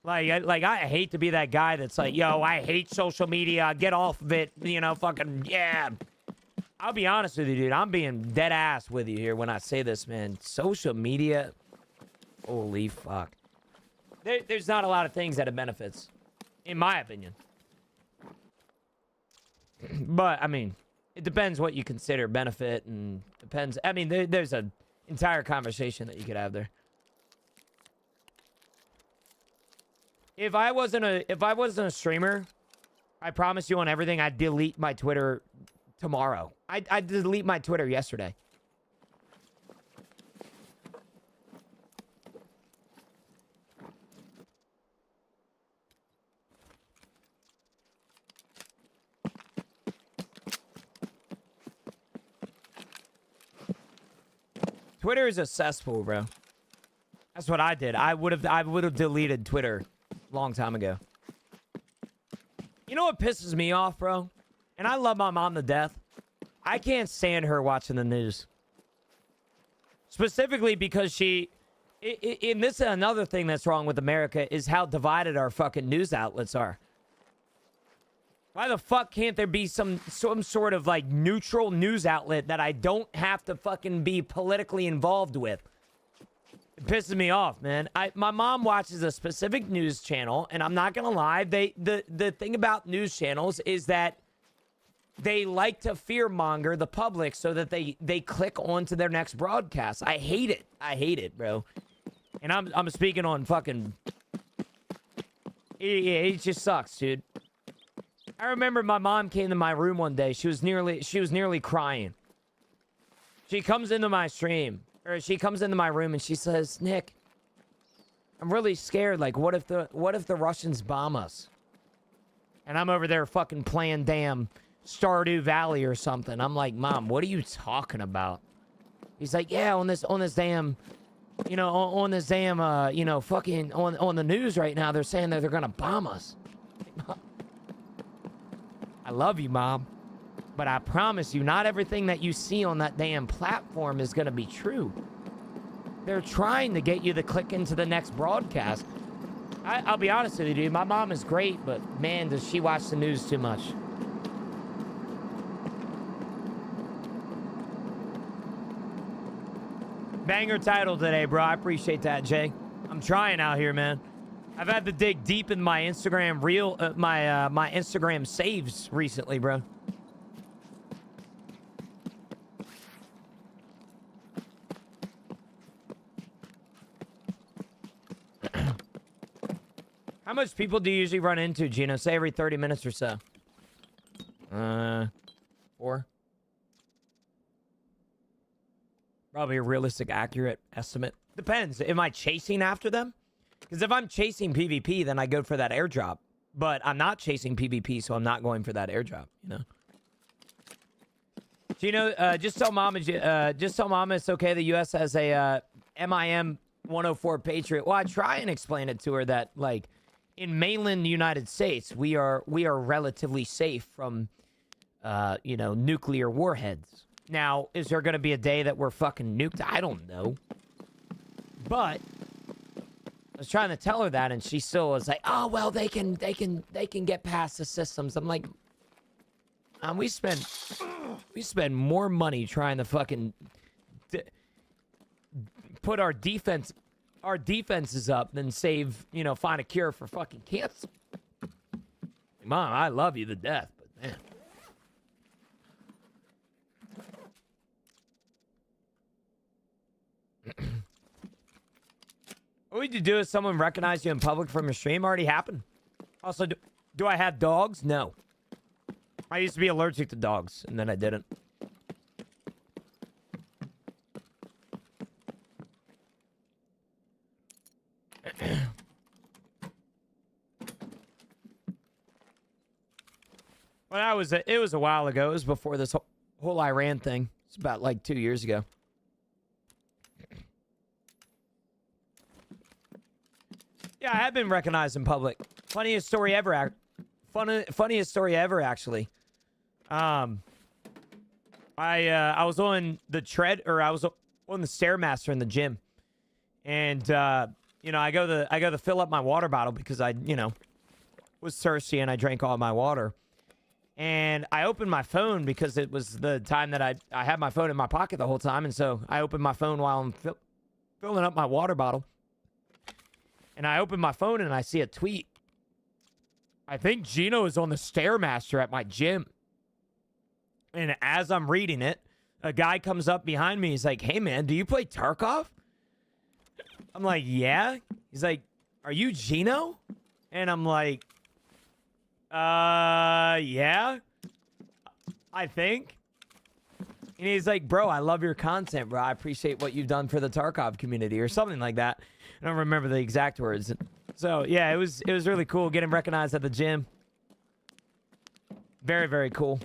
Like I hate to be that guy that's like, yo, I hate social media. Get off of it. You know, fucking, yeah. I'll be honest with you, dude. I'm being dead ass with you here when I say this, man. Social media, holy fuck. There's not a lot of things that it benefits, in my opinion. But, I mean, it depends what you consider benefit, and depends. I mean, there's an entire conversation that you could have there. If I wasn't a streamer, I promise you on everything, I'd delete my Twitter tomorrow. I'd delete my Twitter yesterday. Twitter is a cesspool, bro. That's what I did. I would have deleted Twitter a long time ago. You know what pisses me off, bro? And I love my mom to death. I can't stand her watching the news. Specifically because she... And this is another thing that's wrong with America, is how divided our fucking news outlets are. Why the fuck can't there be some sort of, like, neutral news outlet that I don't have to fucking be politically involved with? It pisses me off, man. My mom watches a specific news channel, and I'm not gonna lie, the thing about news channels is that they like to fearmonger the public so that they click on to their next broadcast. I hate it. I hate it, bro. And I'm speaking on fucking... It just sucks, dude. I remember my mom came to my room one day. She was nearly crying. She comes into my stream, or she comes into my room and she says, "Nick, I'm really scared. Like, what if the Russians bomb us?" And I'm over there fucking playing damn Stardew Valley or something. I'm like, "Mom, what are you talking about?" He's like, "Yeah, on this damn, you know, on this damn, you know, fucking on the news right now, they're saying that they're gonna bomb us." I love you, Mom, but I promise you, not everything that you see on that damn platform is gonna be true. They're trying to get you to click into the next broadcast. I'll be honest with you, dude. My mom is great, but man, does she watch the news too much. Banger title today, bro. I appreciate that, Jay. I'm trying out here, man. I've had to dig deep in my Instagram my Instagram saves recently, bro. How much people do you usually run into, Gino? Say every 30 minutes or so. 4. Probably a realistic, accurate estimate. Depends. Am I chasing after them? Because if I'm chasing PvP, then I go for that airdrop. But I'm not chasing PvP, so I'm not going for that airdrop, you know? Gino, just tell Mama it's okay the U.S. has a MIM 104 Patriot. Well, I try and explain it to her that, like, in mainland United States, we are relatively safe from, you know, nuclear warheads. Now, is there going to be a day that we're fucking nuked? I don't know. But I was trying to tell her that, and she still was like, "Oh, well, they can get past the systems." I'm like, we spend more money trying to fucking put our defenses up than save, you know, find a cure for fucking cancer. Mom, I love you to death, but man. What would you do if someone recognized you in public from your stream? Already happened. Also, do I have dogs? No. I used to be allergic to dogs, and then I didn't. Well, it was a while ago. It was before this whole whole Iran thing. It's about like 2 years ago. Yeah, I have been recognized in public. Funniest story ever. Funniest story ever, actually. I was on the tread, or I was on the Stairmaster in the gym, and you know, I go to fill up my water bottle because I, you know, was thirsty and I drank all my water. And I opened my phone because it was the time that I had my phone in my pocket the whole time, and so I opened my phone while I'm filling up my water bottle. And I open my phone and I see a tweet. I think Gino is on the Stairmaster at my gym. And as I'm reading it, a guy comes up behind me. He's like, "Hey, man, do you play Tarkov?" I'm like, "Yeah." He's like, "Are you Gino?" And I'm like, yeah, I think. And he's like, "Bro, I love your content, bro. I appreciate what you've done for the Tarkov community," or something like that. I don't remember the exact words. So yeah, it was really cool getting recognized at the gym. Very, very cool.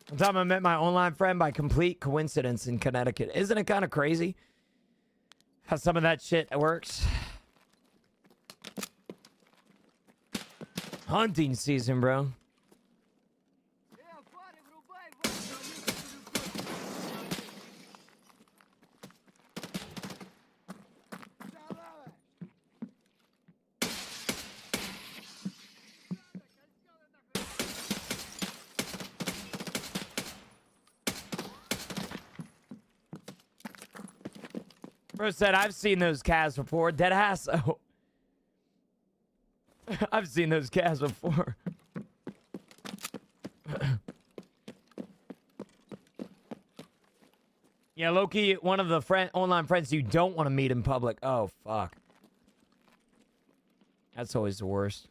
One time I met my online friend by complete coincidence in Connecticut. Isn't it kind of crazy how some of that shit works? Hunting season, bro. Bro said, "I've seen those calves before." Dead ass. Oh. I've seen those calves before. Yeah, Loki, one of the online friends you don't want to meet in public. Oh, fuck. That's always the worst.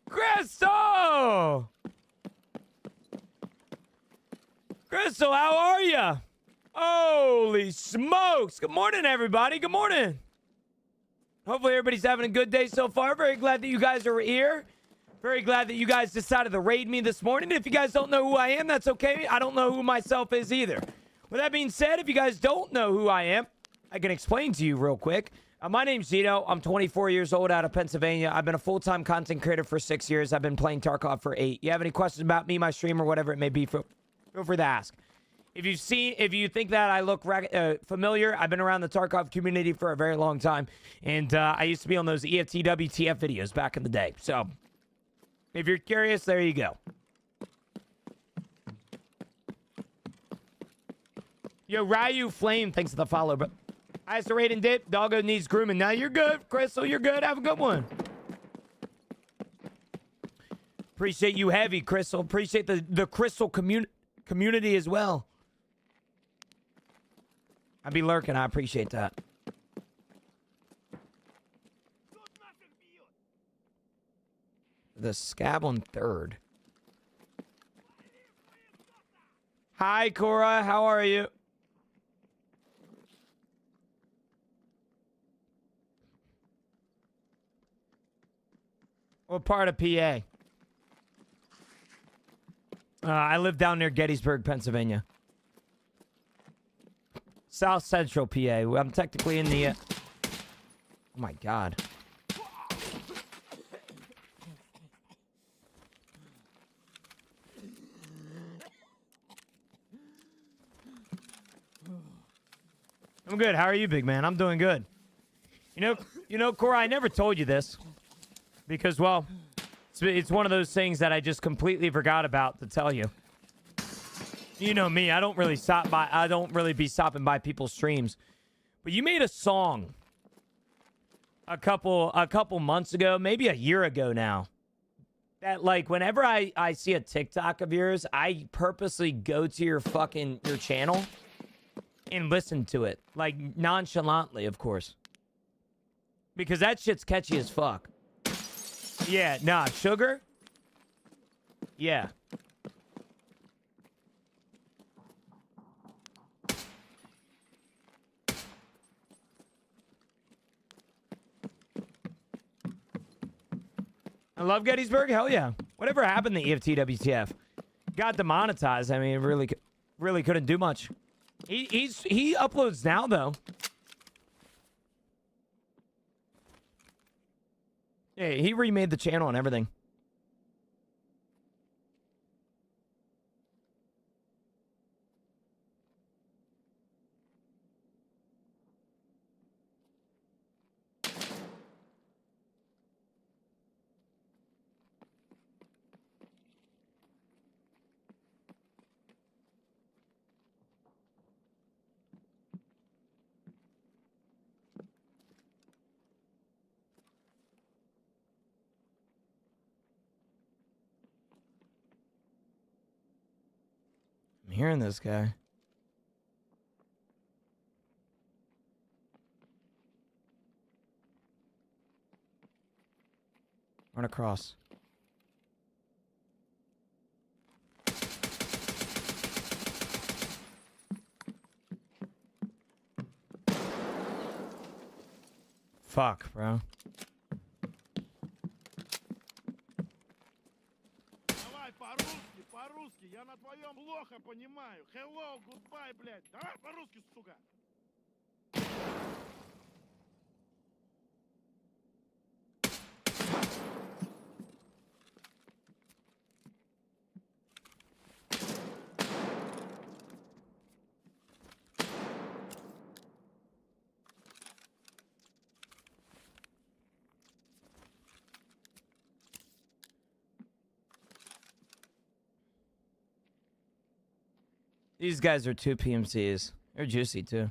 Crystal! Crystal, how are you? Holy smokes. Good morning, everybody. Good morning. Hopefully everybody's having a good day so far. Very glad that you guys are here. Very glad that you guys decided to raid me this morning. If you guys don't know who I am, that's okay. I don't know who myself is either. With that being said, if you guys don't know who I am, I can explain to you real quick. My name's Zito. I'm 24 years old out of Pennsylvania. I've been a full-time content creator for 6 years. I've been playing Tarkov for 8. You have any questions about me, my stream, or whatever it may be, feel free to ask. If you think that I look familiar, I've been around the Tarkov community for a very long time. And I used to be on those EFT WTF videos back in the day. So, if you're curious, there you go. Yo, Ryu Flame, thanks for the follow, but I asked the raid and dip. Doggo needs grooming. Now you're good, Crystal. You're good. Have a good one. Appreciate you heavy, Crystal. Appreciate the Crystal community as well. I be lurking. I appreciate that. The scab on 3rd. Hi, Cora. How are you? What part of PA? I live down near Gettysburg, Pennsylvania. South Central PA. I'm technically in the... Oh my God. I'm good. How are you, big man? I'm doing good. You know, Cora, I never told you this. Because, well, it's one of those things that I just completely forgot about to tell you. You know me, I don't really be stopping by people's streams. But you made a song a couple months ago, maybe a year ago now. That, like, whenever I see a TikTok of yours, I purposely go to your channel and listen to it. Like, nonchalantly, of course. Because that shit's catchy as fuck. Yeah, nah, sugar? Yeah. I love Gettysburg. Hell yeah. Whatever happened to EFT WTF? Got demonetized. I mean, really couldn't do much. He uploads now though. Yeah, he remade the channel and everything. I'm hearing this guy. Run across. Fuck, bro. Давай по-русски, я на твоем плохо понимаю. Hello, goodbye, блядь. Давай по-русски, сука. These guys are 2 PMCs. They're juicy too.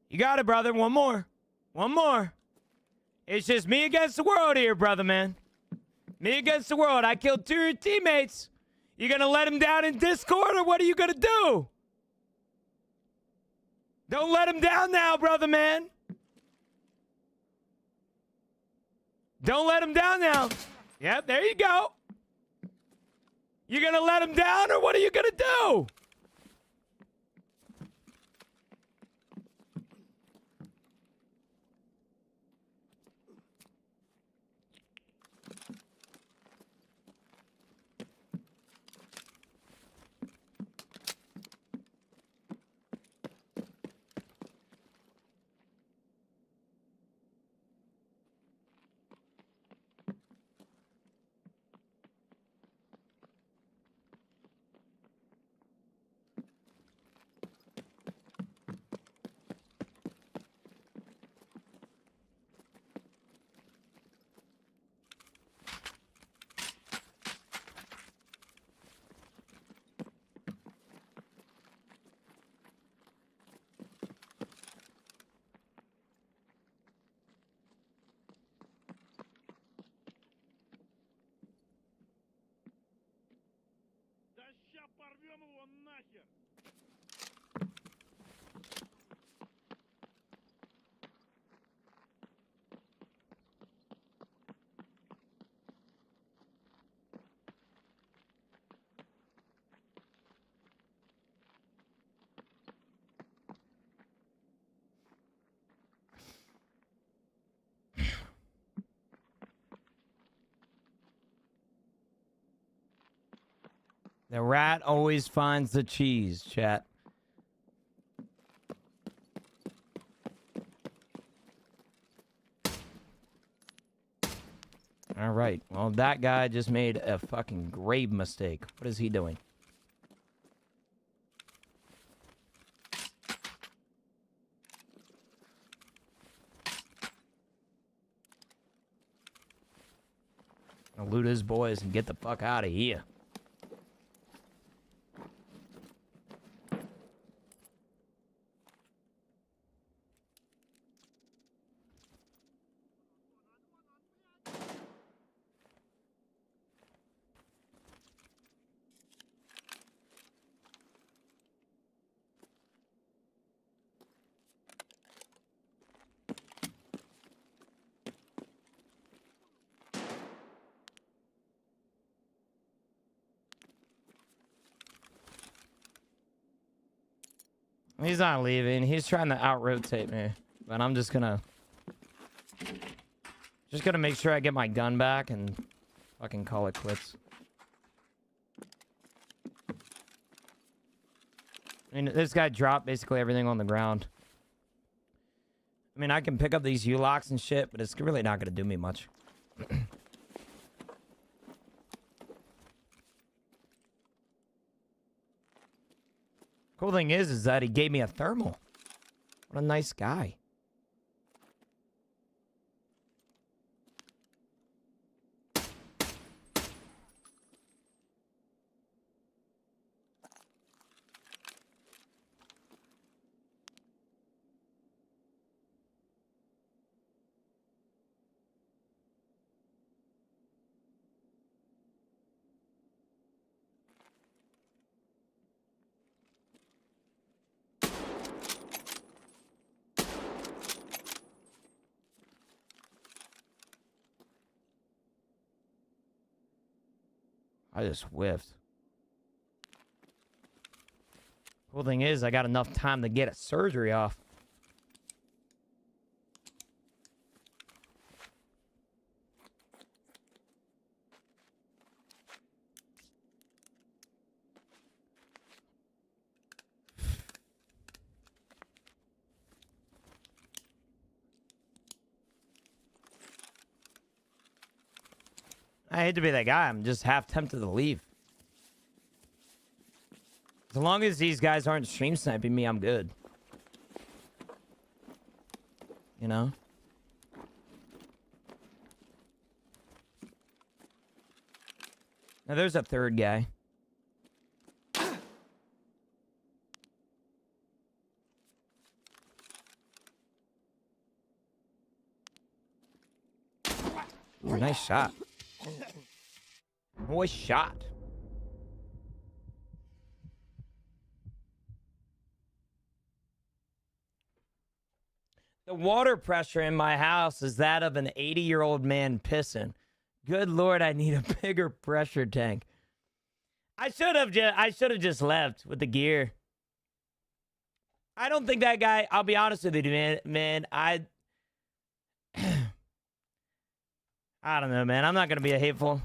You got it, brother. One more. One more. It's just me against the world here, brother, man. Me against the world. I killed 2 of your teammates. You gonna let him down in Discord, or what are you gonna do? Don't let him down now, brother, man. Don't let him down now. Yep, there you go. You gonna let him down, or what are you gonna do? Да ща порвем его нахер. The rat always finds the cheese, chat. All right. Well, that guy just made a fucking grave mistake. What is he doing? I'll loot his boys and get the fuck out of here. He's not leaving. He's trying to out-rotate me. But I'm just gonna make sure I get my gun back and fucking call it quits. I mean, this guy dropped basically everything on the ground. I mean, I can pick up these U-locks and shit, but it's really not gonna do me much. Cool thing is that he gave me a thermal. What a nice guy. I just whiffed. Cool thing is, I got enough time to get a surgery off. I hate to be that guy. I'm just half tempted to leave. As long as these guys aren't stream sniping me, I'm good. You know? Now there's a third guy. Ooh, nice shot. Boy shot. The water pressure in my house is that of an 80-year-old man pissing. Good Lord, I need a bigger pressure tank. I should have just left with the gear. I don't think that guy, I'll be honest with you, man, I don't know, man. I'm not going to be hateful.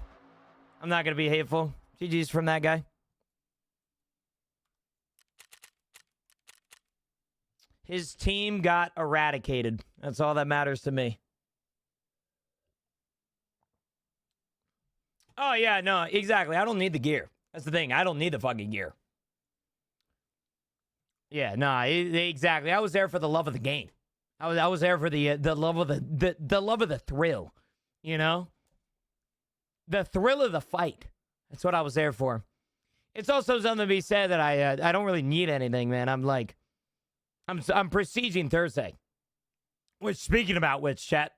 I'm not going to be hateful. GG's from that guy. His team got eradicated. That's all that matters to me. Oh, yeah, no, exactly. I don't need the gear. That's the thing. I don't need the fucking gear. Yeah, no, exactly. I was there for the love of the game. I was there for the love of the love of the thrill, you know? The thrill of the fight. That's what I was there for. It's also something to be said that I don't really need anything, man. I'm prestiging Thursday. Which, speaking about which, chat,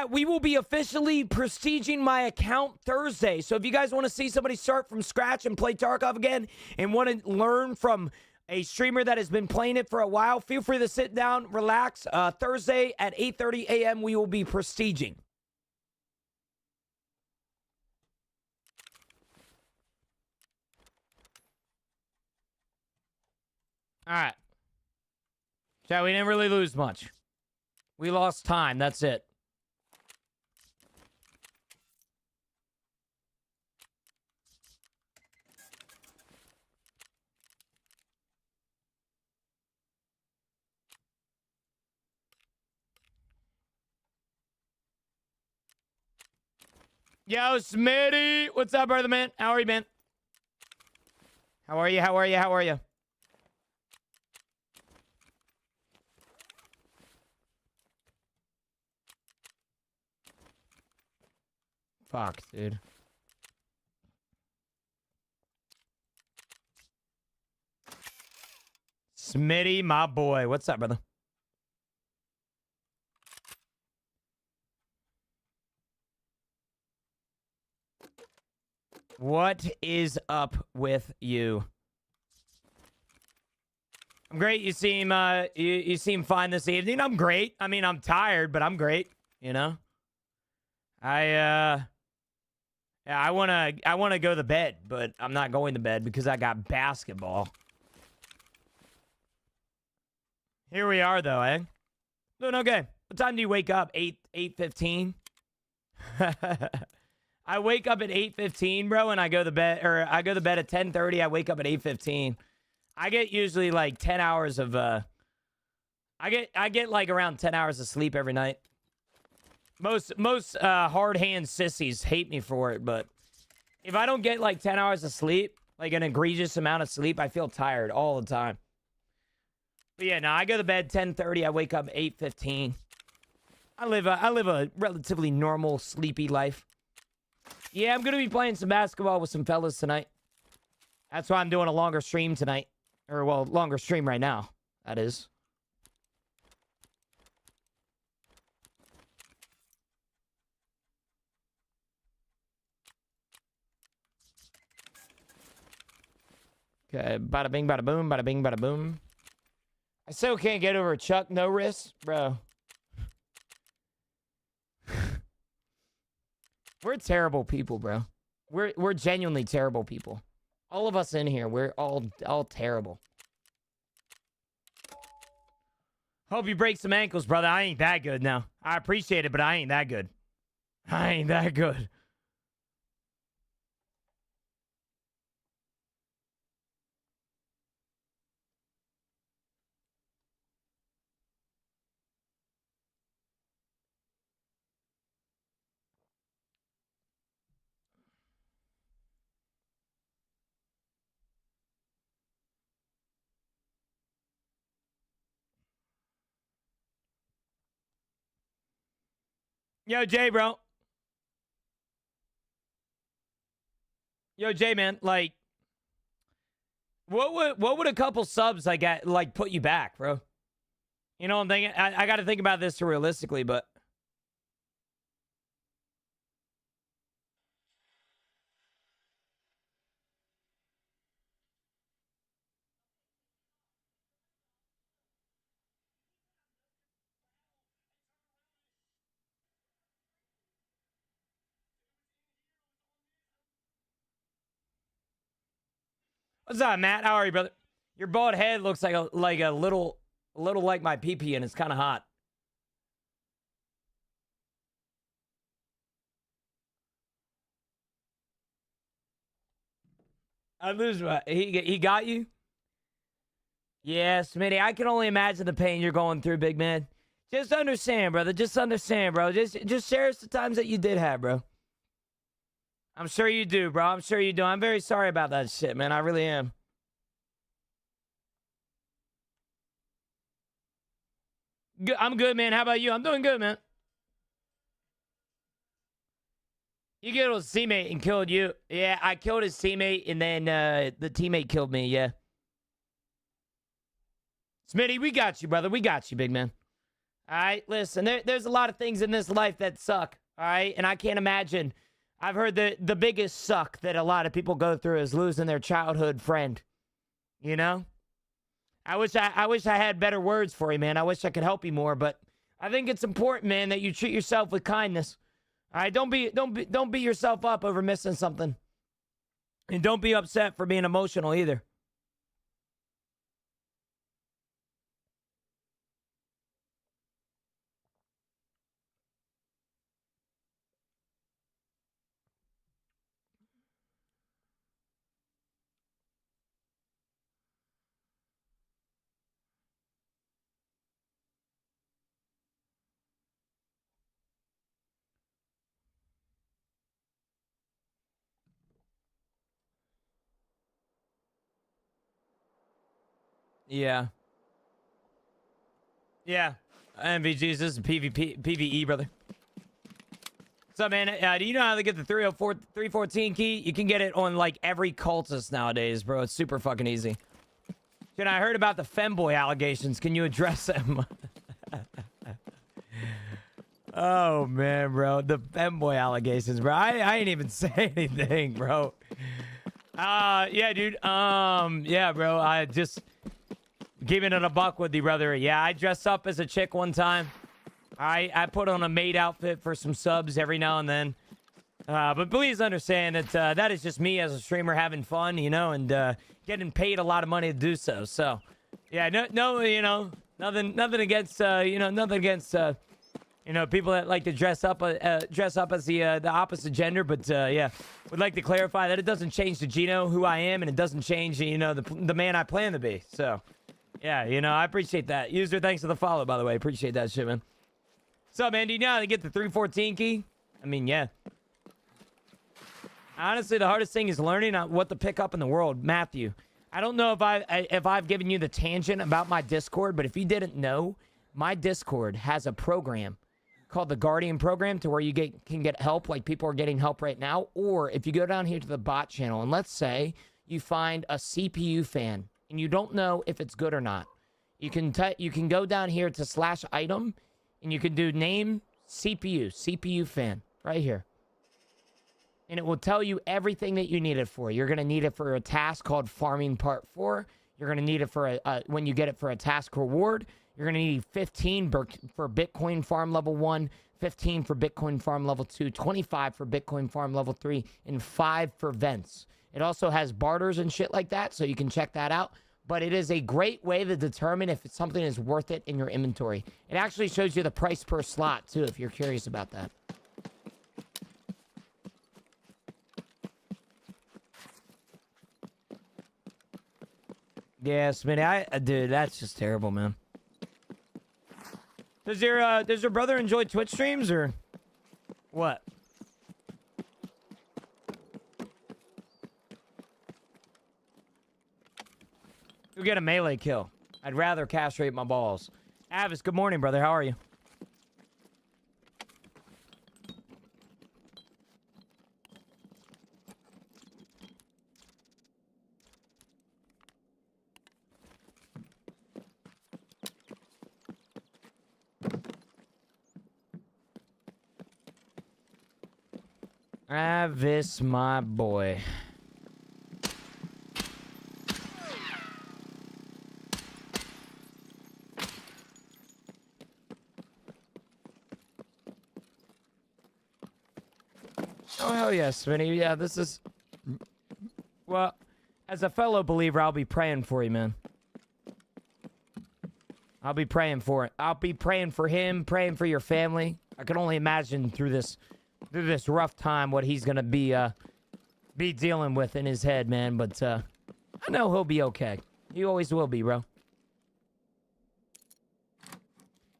we will be officially prestiging my account Thursday. So if you guys want to see somebody start from scratch and play Tarkov again and want to learn from a streamer that has been playing it for a while, feel free to sit down, relax. Thursday at 8:30 a.m. we will be prestiging. All right. Chat, we didn't really lose much. We lost time. That's it. Yo, Smitty. What's up, brother, man? How are you, man? How are you? How are you? How are you? Fuck, dude. Smitty, my boy. What's up, brother? What is up with you? I'm great. You seem you seem fine this evening. I'm great. I mean, I'm tired, but I'm great. You know. Yeah, I wanna go to bed, but I'm not going to bed because I got basketball. Here we are, though, eh? Doing okay. What time do you wake up? 8:15. I wake up at 8:15, bro, and I go to bed, or I go to bed at 10:30. I wake up at 8:15. I get usually like 10 hours of I get like around 10 hours of sleep every night. Most hard hand sissies hate me for it, but if I don't get like 10 hours of sleep, like an egregious amount of sleep, I feel tired all the time. But yeah, no, I go to bed 10:30. I wake up 8:15. I live a relatively normal sleepy life. Yeah, I'm gonna be playing some basketball with some fellas tonight. That's why I'm doing a longer stream tonight. Or, well, longer stream right now, that is. Okay, bada bing, bada boom, bada bing, bada boom. I still can't get over Chuck Norris, bro. We're terrible people, bro. We're genuinely terrible people. All of us in here, we're all terrible. Hope you break some ankles, brother. I ain't that good now. I appreciate it, but I ain't that good. I ain't that good. Yo, Jay, bro. Yo, Jay, man. Like, what would a couple subs like put you back, bro? You know what I'm thinking? I got to think about this realistically, but what's up, Matt? How are you, brother? Your bald head looks like a little like my pee-pee, and it's kind of hot. I lose my. He got you. Yeah, Smitty. I can only imagine the pain you're going through, big man. Just understand, brother. Just understand, bro. Just share us the times that you did have, bro. I'm sure you do, bro. I'm sure you do. I'm very sorry about that shit, man. I really am. I'm good, man. How about you? I'm doing good, man. You killed his teammate and killed you. Yeah, I killed his teammate, and then the teammate killed me, yeah. Smitty, we got you, brother. We got you, big man. All right, listen, there's a lot of things in this life that suck, all right? And I can't imagine. I've heard the biggest suck that a lot of people go through is losing their childhood friend, you know? I wish I had better words for you, man. I wish I could help you more, but I think it's important, man, that you treat yourself with kindness. All right, don't beat yourself up over missing something. And don't be upset for being emotional either. Yeah. Yeah. MVGs, this is PvE, brother. What's up, man? Do you know how to get the 314 key? You can get it on, like, every cultist nowadays, bro. It's super fucking easy. Jen, I heard about the femboy allegations. Can you address them? Oh, man, bro. The femboy allegations, bro. I ain't even say anything, bro. Yeah, dude. Yeah, bro. I just giving it a buck with you, brother. Yeah, I dressed up as a chick one time. I put on a maid outfit for some subs every now and then. But please understand that that is just me as a streamer having fun, you know, and getting paid a lot of money to do so. So, yeah, no, you know, nothing against, you know, nothing against, you know, people that like to dress up as the opposite gender. But yeah, would like to clarify that it doesn't change the Gino who I am, and it doesn't change, you know, the man I plan to be. So, yeah, you know, I appreciate that. User, thanks for the follow, by the way. Appreciate that shit, man. What's up, man? Do you know how to get the 314 key? I mean, yeah. Honestly, the hardest thing is learning what to pick up in the world. Matthew, I don't know if I've given you the tangent about my Discord, but if you didn't know, my Discord has a program called the Guardian program to where you can get help, like people are getting help right now. Or if you go down here to the bot channel and let's say you find a CPU fan and you don't know if it's good or not, you can go down here to /item and you can do name CPU fan right here. And it will tell you everything that you need it for. You're going to need it for a task called Farming Part 4. You're going to need it for when you get it for a task reward. You're going to need 15 for Bitcoin Farm Level 1, 15 for Bitcoin Farm Level 2, 25 for Bitcoin Farm Level 3, and 5 for vents. It also has barters and shit like that, so you can check that out. But it is a great way to determine if something is worth it in your inventory. It actually shows you the price per slot, too, if you're curious about that. Yeah, Smitty, dude, that's just terrible, man. Does your brother enjoy Twitch streams or what? You get a melee kill. I'd rather castrate my balls. Avis, good morning, brother. How are you? Avis, my boy. Oh, hell yes, Smitty. Yeah, this is... Well, as a fellow believer, I'll be praying for you, man. I'll be praying for it. I'll be praying for him, praying for your family. I can only imagine through this rough time what he's gonna be dealing with in his head, man. But I know he'll be okay. He always will be, bro.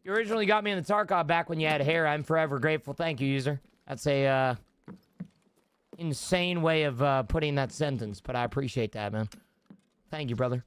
You originally got me in the Tarkov back when you had hair. I'm forever grateful. Thank you, user. That's a insane way of putting that sentence, but I appreciate that, man. Thank you, brother.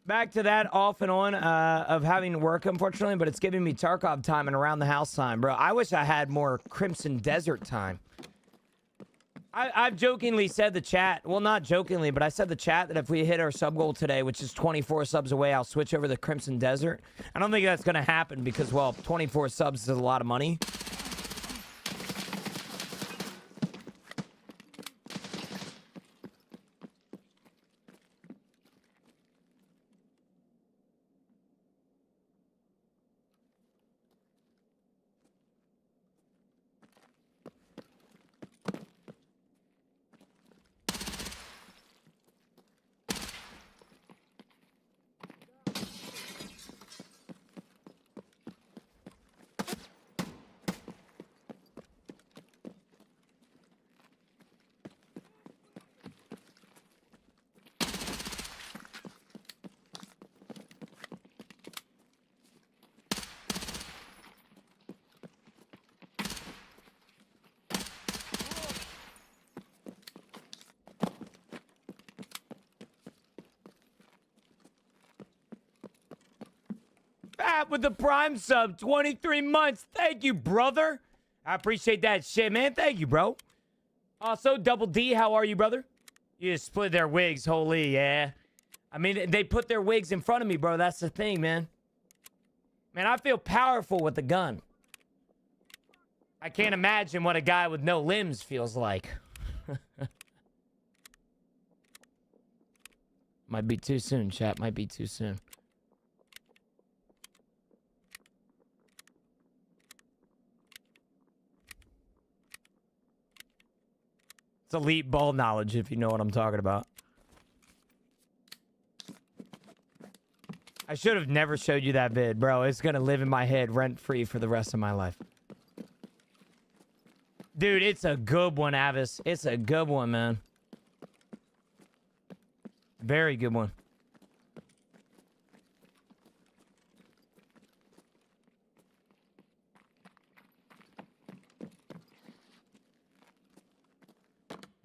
Back to that off and on of having to work, unfortunately, but it's giving me Tarkov time and around the house time, bro. I wish I had more Crimson Desert time. I've jokingly said the chat, well, not jokingly, but I said the chat that if we hit our sub goal today, which is 24 subs away, I'll switch over to Crimson Desert. I don't think that's going to happen because, well, 24 subs is a lot of money. Cap with the Prime sub, 23 months. Thank you, brother. I appreciate that shit, man. Thank you, bro. Also, Double D, how are you, brother? You just split their wigs, holy, yeah. I mean, they put their wigs in front of me, bro. That's the thing, man. Man, I feel powerful with the gun. I can't imagine what a guy with no limbs feels like. Might be too soon, chat. Might be too soon. It's elite ball knowledge, if you know what I'm talking about. I should have never showed you that vid, bro. It's gonna live in my head rent-free for the rest of my life. Dude, it's a good one, Avis. It's a good one, man. Very good one.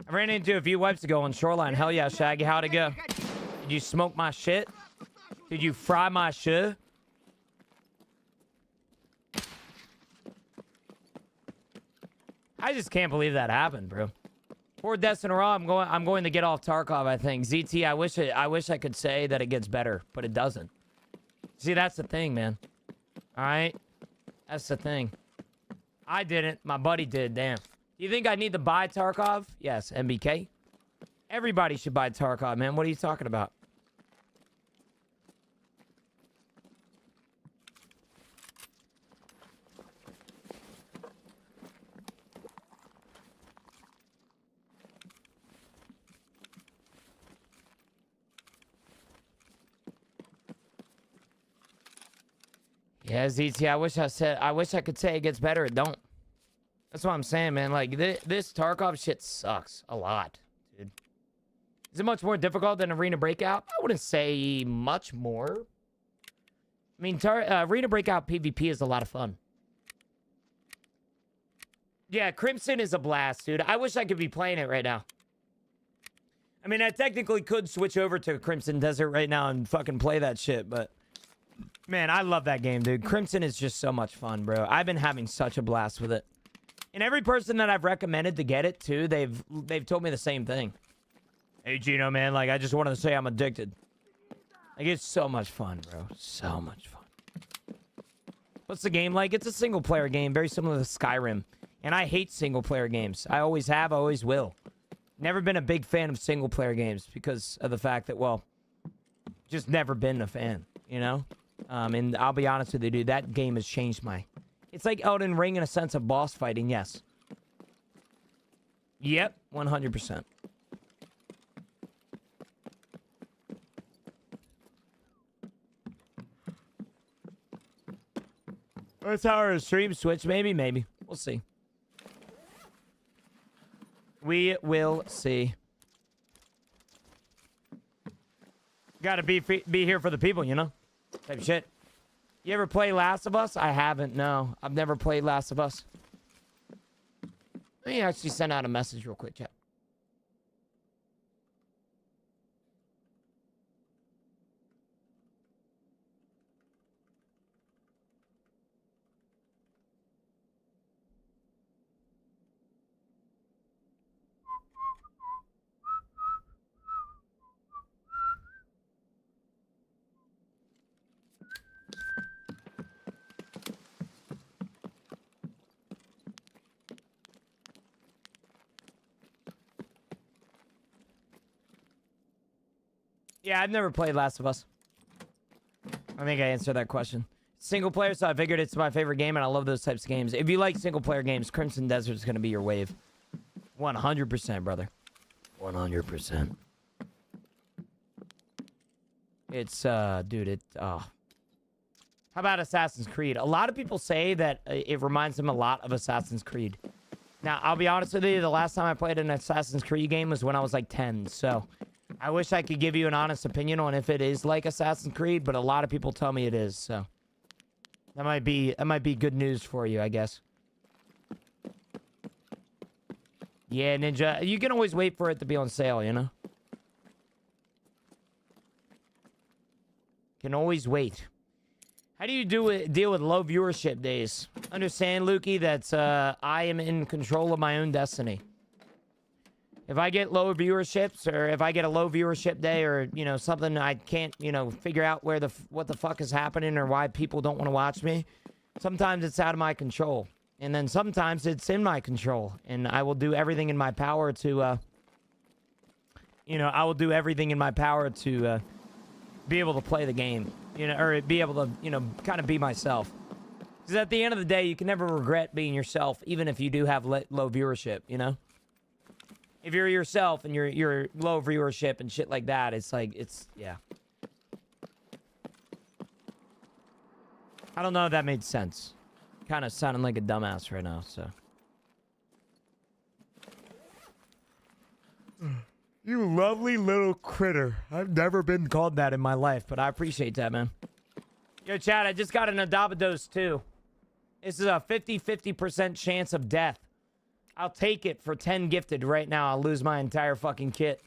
I ran into a few wipes ago on Shoreline. Hell yeah, Shaggy. How'd it go? Did you smoke my shit? Did you fry my shit? I just can't believe that happened, bro. Four deaths in a row. I'm going to get off Tarkov, I think. ZT, I wish I could say that it gets better, but it doesn't. See, that's the thing, man. All right? That's the thing. I didn't. My buddy did. Damn. Do you think I need to buy Tarkov? Yes, MBK. Everybody should buy Tarkov, man. What are you talking about? Yeah, ZT, I wish I could say it gets better. It don't. That's what I'm saying, man. Like, this Tarkov shit sucks a lot, dude. Is it much more difficult than Arena Breakout? I wouldn't say much more. I mean, Arena Breakout PvP is a lot of fun. Yeah, Crimson is a blast, dude. I wish I could be playing it right now. I mean, I technically could switch over to Crimson Desert right now and fucking play that shit, but... Man, I love that game, dude. Crimson is just so much fun, bro. I've been having such a blast with it. And every person that I've recommended to get it, too, they've told me the same thing. Hey, Gino, man, like, I just wanted to say I'm addicted. Like, it's so much fun, bro. So much fun. What's the game like? It's a single-player game, very similar to Skyrim. And I hate single-player games. I always have, I always will. Never been a big fan of single-player games because of the fact that, well, just never been a fan, you know? And I'll be honest with you, dude, that game has changed my... It's like Elden Ring in a sense of boss fighting, yes. Yep, 100%. That's how our stream switch, maybe. We'll see. We will see. Gotta be here for the people, you know? Type shit. You ever play Last of Us? I haven't, no. I've never played Last of Us. Let me actually send out a message real quick, chat. Yeah, I've never played Last of Us. I think I answered that question. Single player, so I figured it's my favorite game, and I love those types of games. If you like single player games, Crimson Desert is going to be your wave. 100%, brother. 100%. It's, dude, How about Assassin's Creed? A lot of people say that it reminds them a lot of Assassin's Creed. Now, I'll be honest with you, the last time I played an Assassin's Creed game was when I was like 10, so... I wish I could give you an honest opinion on if it is like Assassin's Creed, but a lot of people tell me it is, so that might be good news for you, I guess. Yeah, Ninja, you can always wait for it to be on sale, you know? Can always wait. How do you deal with low viewership days? Understand, Lukey, that I am in control of my own destiny. If I get low viewerships, or if I get a low viewership day, or, you know, something I can't, you know, figure out what the fuck is happening or why people don't want to watch me, sometimes it's out of my control. And then sometimes it's in my control. And I will do everything in my power to, you know, I will do everything in my power to be able to play the game. You know, or be able to, you know, kind of be myself. Because at the end of the day, you can never regret being yourself, even if you do have low viewership, you know? If you're yourself and you're low viewership and shit like that, it's like, yeah. I don't know if that made sense. Kind of sounding like a dumbass right now, so. You lovely little critter. I've never been called that in my life, but I appreciate that, man. Yo, Chad, I just got an Adabadose too. This is a 50% chance of death. I'll take it for 10 gifted right now. I'll lose my entire fucking kit.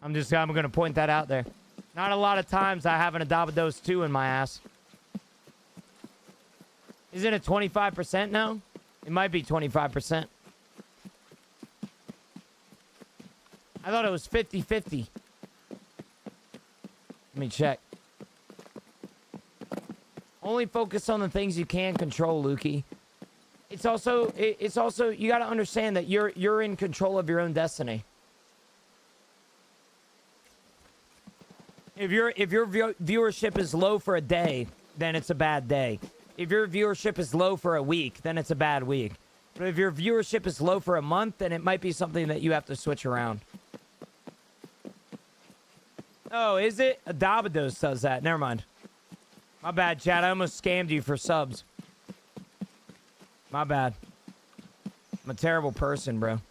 I'm gonna point that out there. Not a lot of times I have an Adabadose 2 in my ass. Isn't it 25% now? It might be 25%. I thought it was 50-50. Let me check. Only focus on the things you can control, Lukey. It's also you got to understand that you're in control of your own destiny. If your viewership is low for a day, then it's a bad day. If your viewership is low for a week, then it's a bad week. But if your viewership is low for a month, then it might be something that you have to switch around. Oh, is it? Adabadose does that. Never mind. My bad, Chad. I almost scammed you for subs. My bad. I'm a terrible person, bro.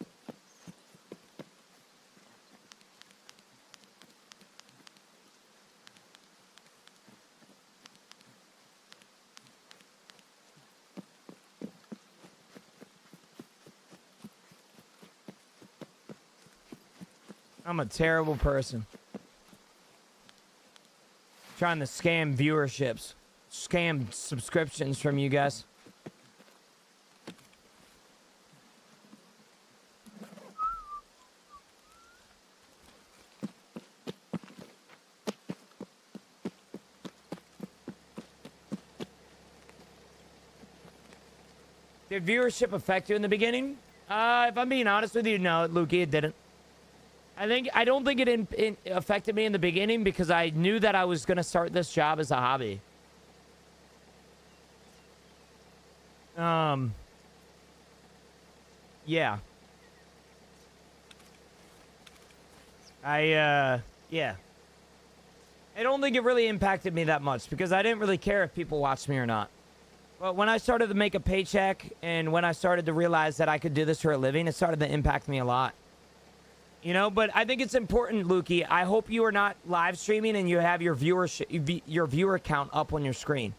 I'm a terrible person. Trying to scam viewerships. Scam subscriptions from you guys. Did viewership affect you in the beginning? If I'm being honest with you, no, Lukey, it didn't. I don't think it affected me in the beginning because I knew that I was going to start this job as a hobby. Yeah. Yeah. I don't think it really impacted me that much because I didn't really care if people watched me or not. But when I started to make a paycheck and when I started to realize that I could do this for a living, it started to impact me a lot. You know, but I think it's important, Lukey. I hope you are not live streaming and you have your viewer count up on your screen.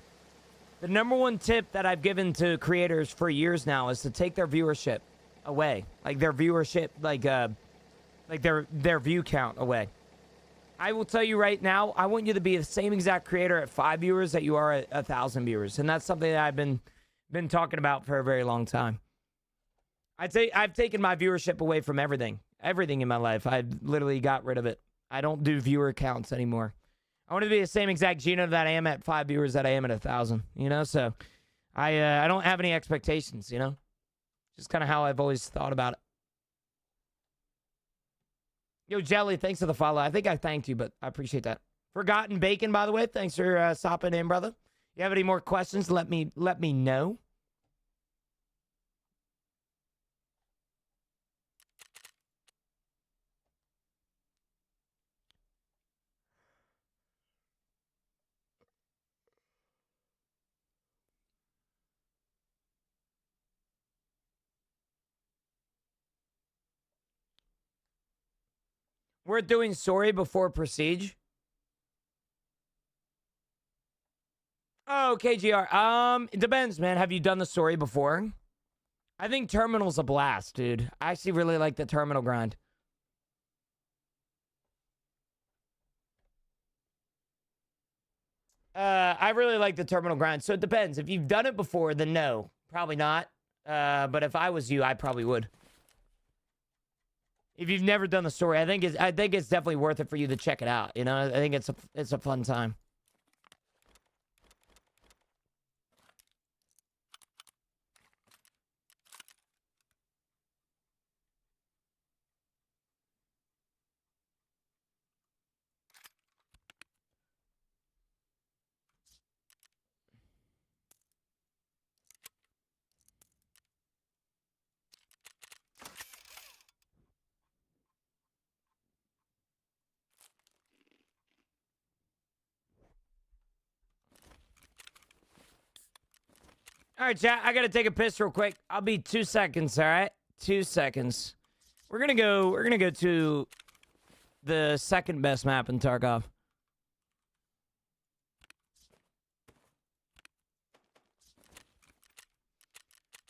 The number one tip that I've given to creators for years now is to take their viewership away, like their viewership, like their view count away. I will tell you right now, I want you to be the same exact creator at 5 viewers that you are at 1,000 viewers, and that's something that I've been talking about for a very long time. I'd say I've taken my viewership away from everything in my life. I literally got rid of it. I don't do viewer counts anymore. I want to be the same exact Gino that I am at 5 viewers that I am at 1,000, you know? So I don't have any expectations, you know? Just kind of how I've always thought about it. Yo, Jelly, thanks for the follow. I think I thanked you, but I appreciate that. Forgotten Bacon, by the way, thanks for stopping in, brother. You have any more questions, let me know. We're doing sorry before Prestige. Oh, KGR. It depends, man. Have you done the story before? I think Terminal's a blast, dude. I actually really like the Terminal grind. I really like the terminal grind. So it depends. If you've done it before, then no, probably not. But if I was you, I probably would. If you've never done the story, I think it's definitely worth it for you to check it out. You know, I think it's a fun time. All right, chat. I gotta take a piss real quick. I'll be 2 seconds. All right, 2 seconds. We're gonna go to the second best map in Tarkov.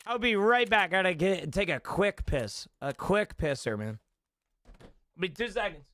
I'll be right back. I gotta take a quick piss. A quick pisser, man. I'll be 2 seconds.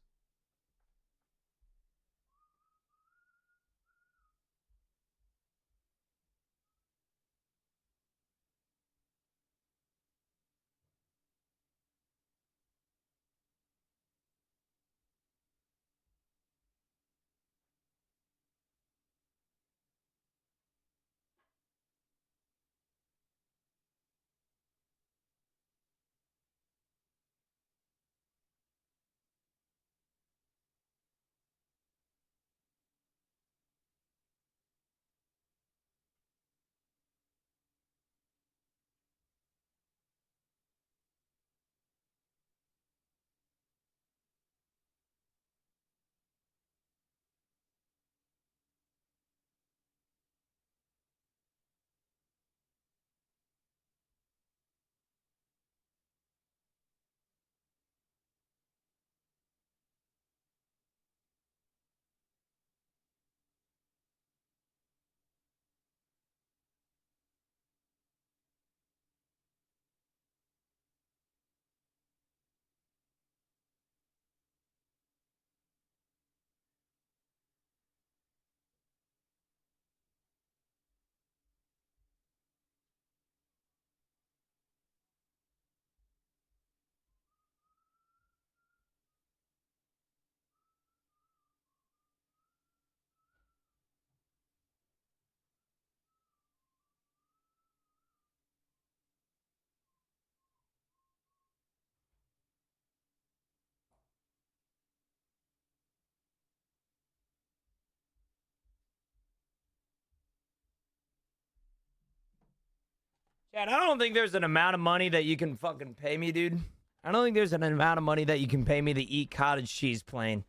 Chad, I don't think there's an amount of money that you can fucking pay me, dude. I don't think there's an amount of money that you can pay me to eat cottage cheese plain.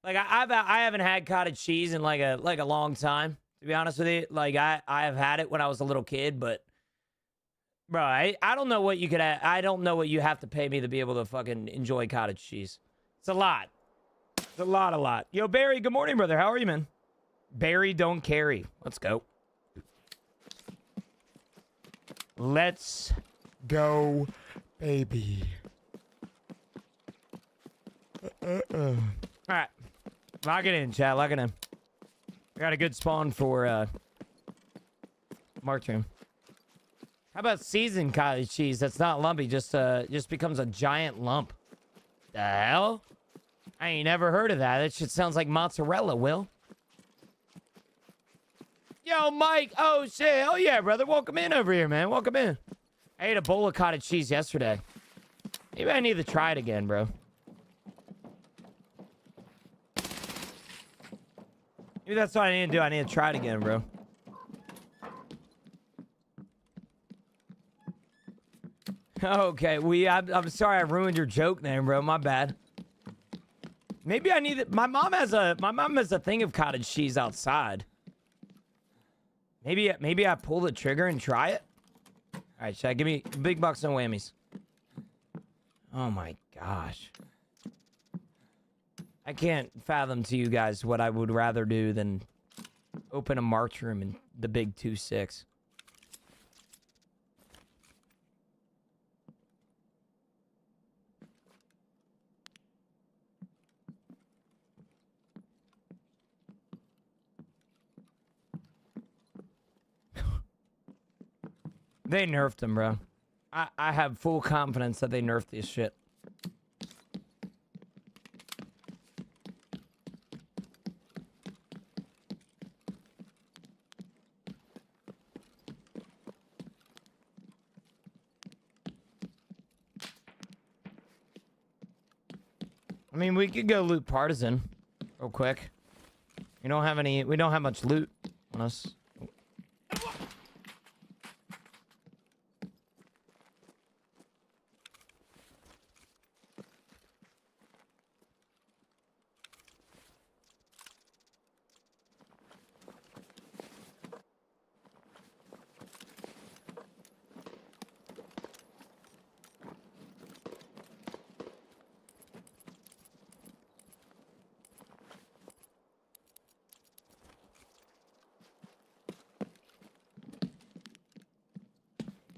Like I haven't had cottage cheese in like a long time, to be honest with you. Like I have had it when I was a little kid, but bro, I don't know what you could I don't know what you have to pay me to be able to fucking enjoy cottage cheese. It's a lot. It's a lot. Yo, Barry, good morning, brother. How are you, man? Barry, don't carry. Let's go. Let's go, baby. All right. Lock it in, chat. Lock it in. We got a good spawn for Markroom. How about seasoned cottage cheese that's not lumpy, just becomes a giant lump? The hell? I ain't never heard of that. That shit sounds like mozzarella, Will. Yo, Mike. Oh, shit. Hell yeah, brother. Welcome in over here, man. Welcome in. I ate a bowl of cottage cheese yesterday. Maybe I need to try it again, bro. Maybe that's what I need to do. I need to try it again, bro. Okay, I'm sorry I ruined your joke there, bro. My bad. Maybe I need it. My mom has a thing of cottage cheese outside. Maybe I pull the trigger and try it. All right, Shaq, give me big bucks, no whammies. Oh my gosh. I can't fathom to you guys what I would rather do than open a March room in the big 2-6. They nerfed him, bro. I have full confidence that they nerfed this shit. I mean, we could go loot Partisan real quick. We don't have much loot on us.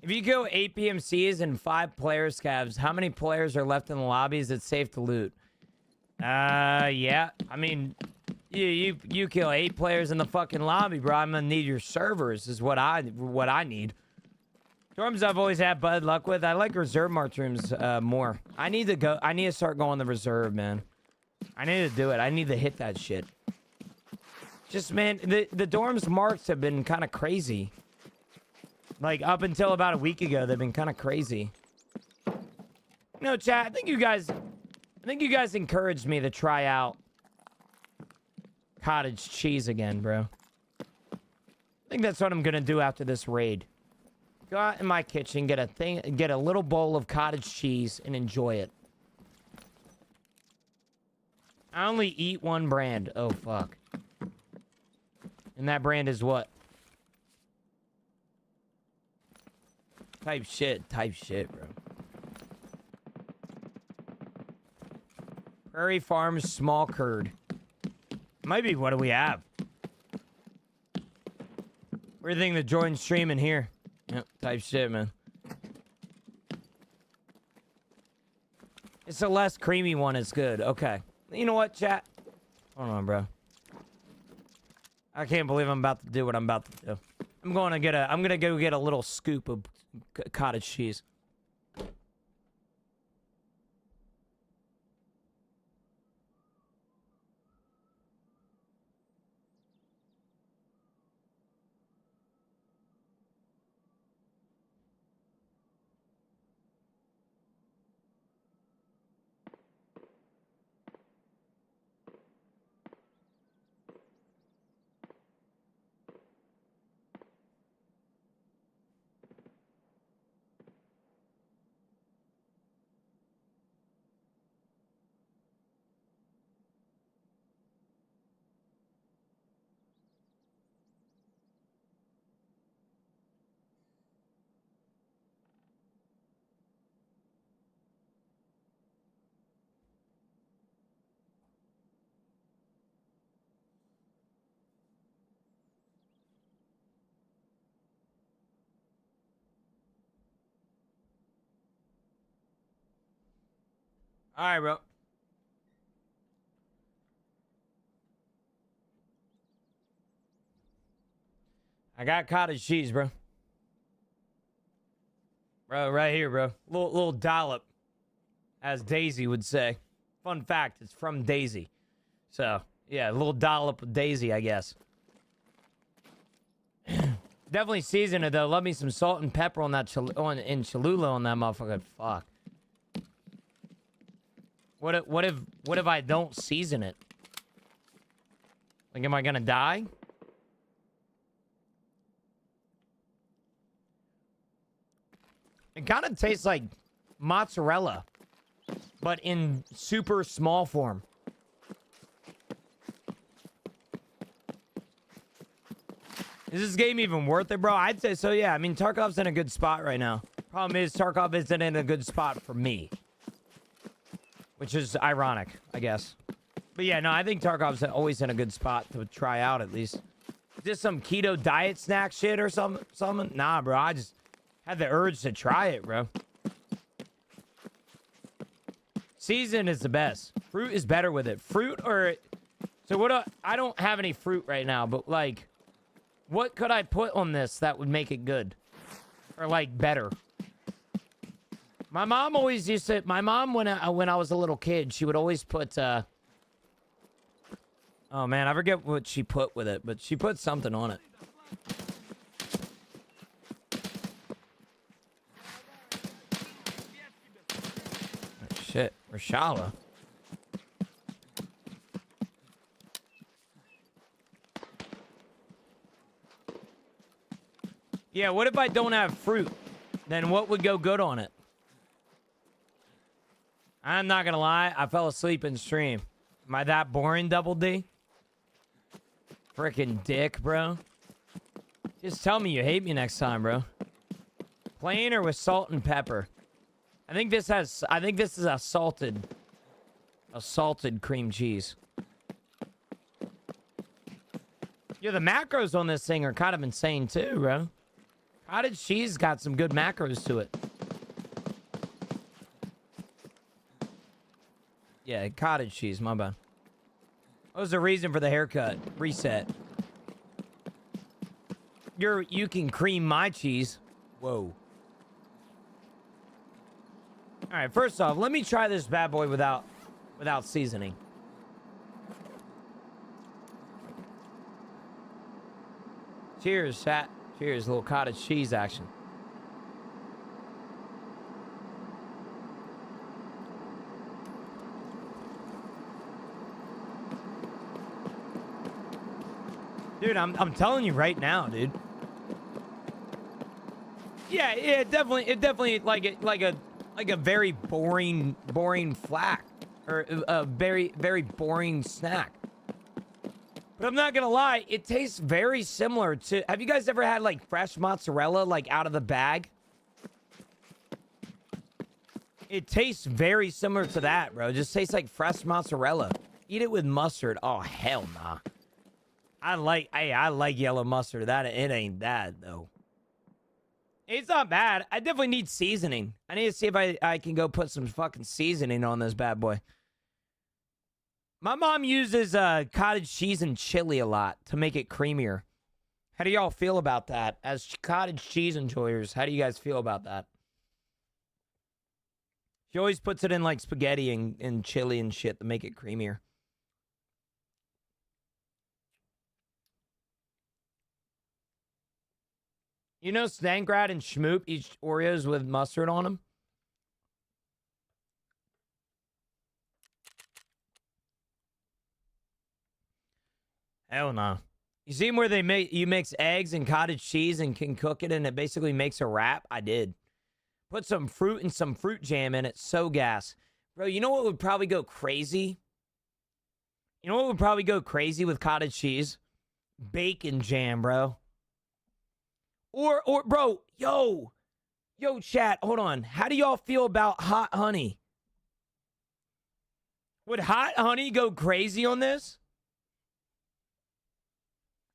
If you go 8 PMCs and 5 player scavs, how many players are left in the lobbies that's safe to loot? Yeah. I mean, you kill 8 players in the fucking lobby, bro. I'm gonna need your servers is what I need. Dorms I've always had bad luck with. I like reserve march rooms more. I need to start going the reserve, man. I need to do it. I need to hit that shit. Just, man, the dorms marks have been kind of crazy. Like, up until about a week ago, they've been kind of crazy. No, chat, I think you guys encouraged me to try out cottage cheese again, bro. I think that's what I'm gonna do after this raid. Go out in my kitchen, get a little bowl of cottage cheese, and enjoy it. I only eat one brand. Oh, fuck. And that brand is what? Type shit, bro. Prairie Farms small curd. Might be, what do we have? What do you think the join streaming here? Yep, type shit, man. It's a less creamy one, it's good. Okay. You know what, chat? Hold on, bro. I can't believe I'm about to do what I'm about to do. I'm gonna go get a little scoop of cottage cheese. All right, bro. I got cottage cheese, bro. Bro, right here, bro. Little dollop, as Daisy would say. Fun fact, it's from Daisy. So, yeah, a little dollop of Daisy, I guess. Definitely season it, though. Love me some salt and pepper on that in Cholula on that motherfucker. Fuck. What if I don't season it? Like, am I gonna die? It kind of tastes like mozzarella, but in super small form. Is this game even worth it, bro? I'd say so, yeah. I mean, Tarkov's in a good spot right now. Problem is, Tarkov isn't in a good spot for me. Which is ironic, I guess. But yeah, no, I think Tarkov's always in a good spot to try out, at least. Is this some keto diet snack shit or something? Nah, bro, I just had the urge to try it, bro. Season is the best. Fruit is better with it. Fruit or... So I don't have any fruit right now, but like... What could I put on this that would make it good? Or like better. My mom always used to. My mom, when I was a little kid, she would always put. Oh man, I forget what she put with it, but she put something on it. Oh, shit, Rashala. Yeah, what if I don't have fruit? Then what would go good on it? I'm not gonna lie, I fell asleep in stream. Am I that boring, Double D? Frickin' dick, bro. Just tell me you hate me next time, bro. Plain or with salt and pepper? I think this is a salted cream cheese. Yeah, the macros on this thing are kind of insane too, bro. Cottage cheese got some good macros to it. Yeah, cottage cheese, my bad. What was the reason for the haircut? Reset. You can cream my cheese. Whoa. Alright, first off, let me try this bad boy without seasoning. Cheers, chat. Cheers, little cottage cheese action. Dude, I'm telling you right now, dude. Yeah, it definitely like a very boring flack or a very boring snack. But I'm not gonna lie, it tastes very similar to. Have you guys ever had like fresh mozzarella like out of the bag? It tastes very similar to that, bro. It just tastes like fresh mozzarella. Eat it with mustard. Oh hell nah. I like yellow mustard. That it ain't that though. It's not bad. I definitely need seasoning. I need to see if I can go put some fucking seasoning on this bad boy. My mom uses cottage cheese and chili a lot to make it creamier. How do y'all feel about that? As cottage cheese enjoyers, how do you guys feel about that? She always puts it in like spaghetti and chili and shit to make it creamier. You know Stangrad and Schmoop eat Oreos with mustard on them? Hell no. You seen where you mix eggs and cottage cheese and can cook it and it basically makes a wrap? I did. Put some fruit and some fruit jam in it. So gas. Bro, you know what would probably go crazy? You know what would probably go crazy with cottage cheese? Bacon jam, bro. Or bro, yo, chat, hold on. How do y'all feel about hot honey? Would hot honey go crazy on this?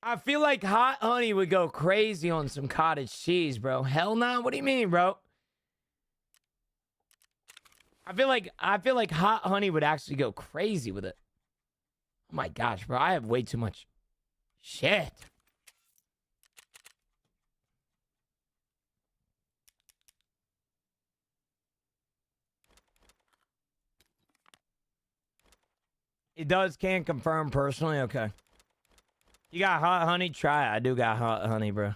I feel like hot honey would go crazy on some cottage cheese, bro. Hell nah. What do you mean, bro? I feel like hot honey would actually go crazy with it. Oh my gosh, bro. I have way too much shit. It does, can confirm personally. Okay. You got hot honey? Try it. I do got hot honey, bro.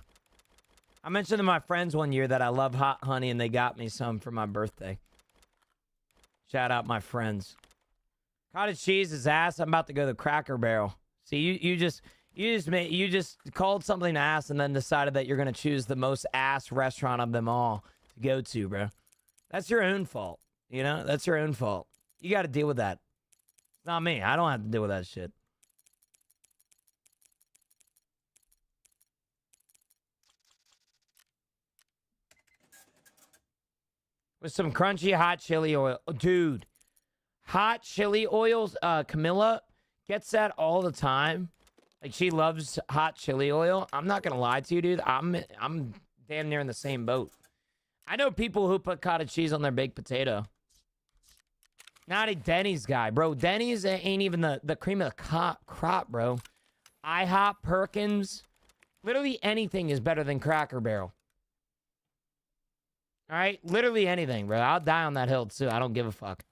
I mentioned to my friends one year that I love hot honey and they got me some for my birthday. Shout out my friends. Cottage cheese is ass. I'm about to go to Cracker Barrel. See, you just called something ass and then decided that you're gonna choose the most ass restaurant of them all to go to, bro. That's your own fault. You know, that's your own fault. You got to deal with that. Not me. I don't have to deal with that shit. With some crunchy hot chili oil. Oh, dude. Hot chili oils. Camilla gets that all the time. Like, she loves hot chili oil. I'm not going to lie to you, dude. I'm damn near in the same boat. I know people who put cottage cheese on their baked potato. Not a Denny's guy, bro. Denny's ain't even the cream of the crop, bro. IHOP, Perkins. Literally anything is better than Cracker Barrel. All right, literally anything, bro. I'll die on that hill too. I don't give a fuck.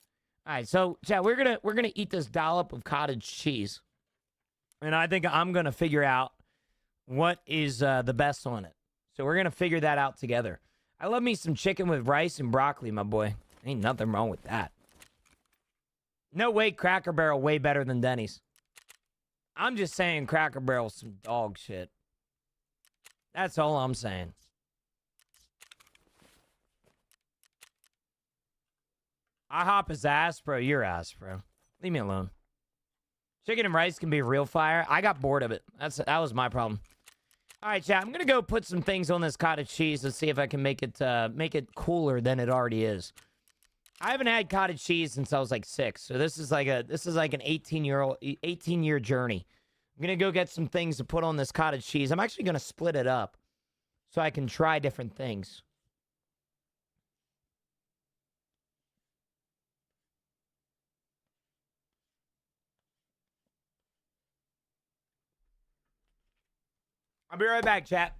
All right, so chat, we're gonna eat this dollop of cottage cheese, and I think I'm gonna figure out what is the best on it. So we're gonna figure that out together. I love me some chicken with rice and broccoli, my boy. Ain't nothing wrong with that. No way, Cracker Barrel way better than Denny's. I'm just saying Cracker Barrel's some dog shit. That's all I'm saying. IHOP is ass, bro. You're ass, bro. Leave me alone. Chicken and rice can be real fire. I got bored of it. That was my problem. All right, chat. I'm gonna go put some things on this cottage cheese. Let's see if I can make it cooler than it already is. I haven't had cottage cheese since I was like 6, so this is like an 18-year journey. I'm gonna go get some things to put on this cottage cheese. I'm actually gonna split it up so I can try different things. I'll be right back, chat.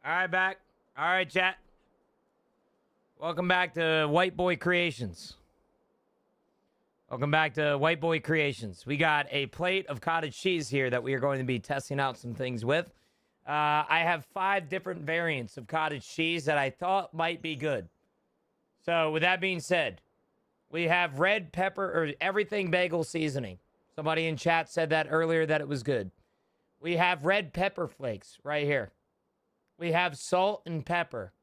All right, back. All right, chat. Welcome back to White Boy Creations. Welcome back to White Boy Creations. We got a plate of cottage cheese here that we are going to be testing out some things with. I have 5 different variants of cottage cheese that I thought might be good. So with that being said, we have red pepper or everything bagel seasoning. Somebody in chat said that earlier that it was good. We have red pepper flakes right here. We have salt and pepper.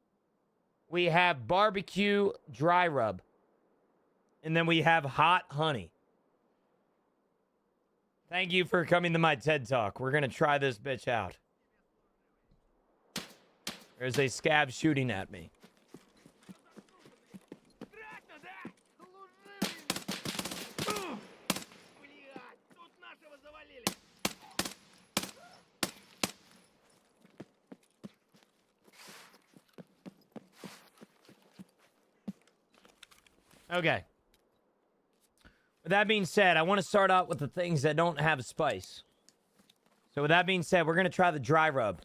We have barbecue dry rub. And then we have hot honey. Thank you for coming to my TED Talk. We're going to try this bitch out. There's a scab shooting at me. Блядь, тут нашего завалили. Okay. With that being said, I want to start out with the things that don't have spice. So with that being said, we're going to try the dry rub.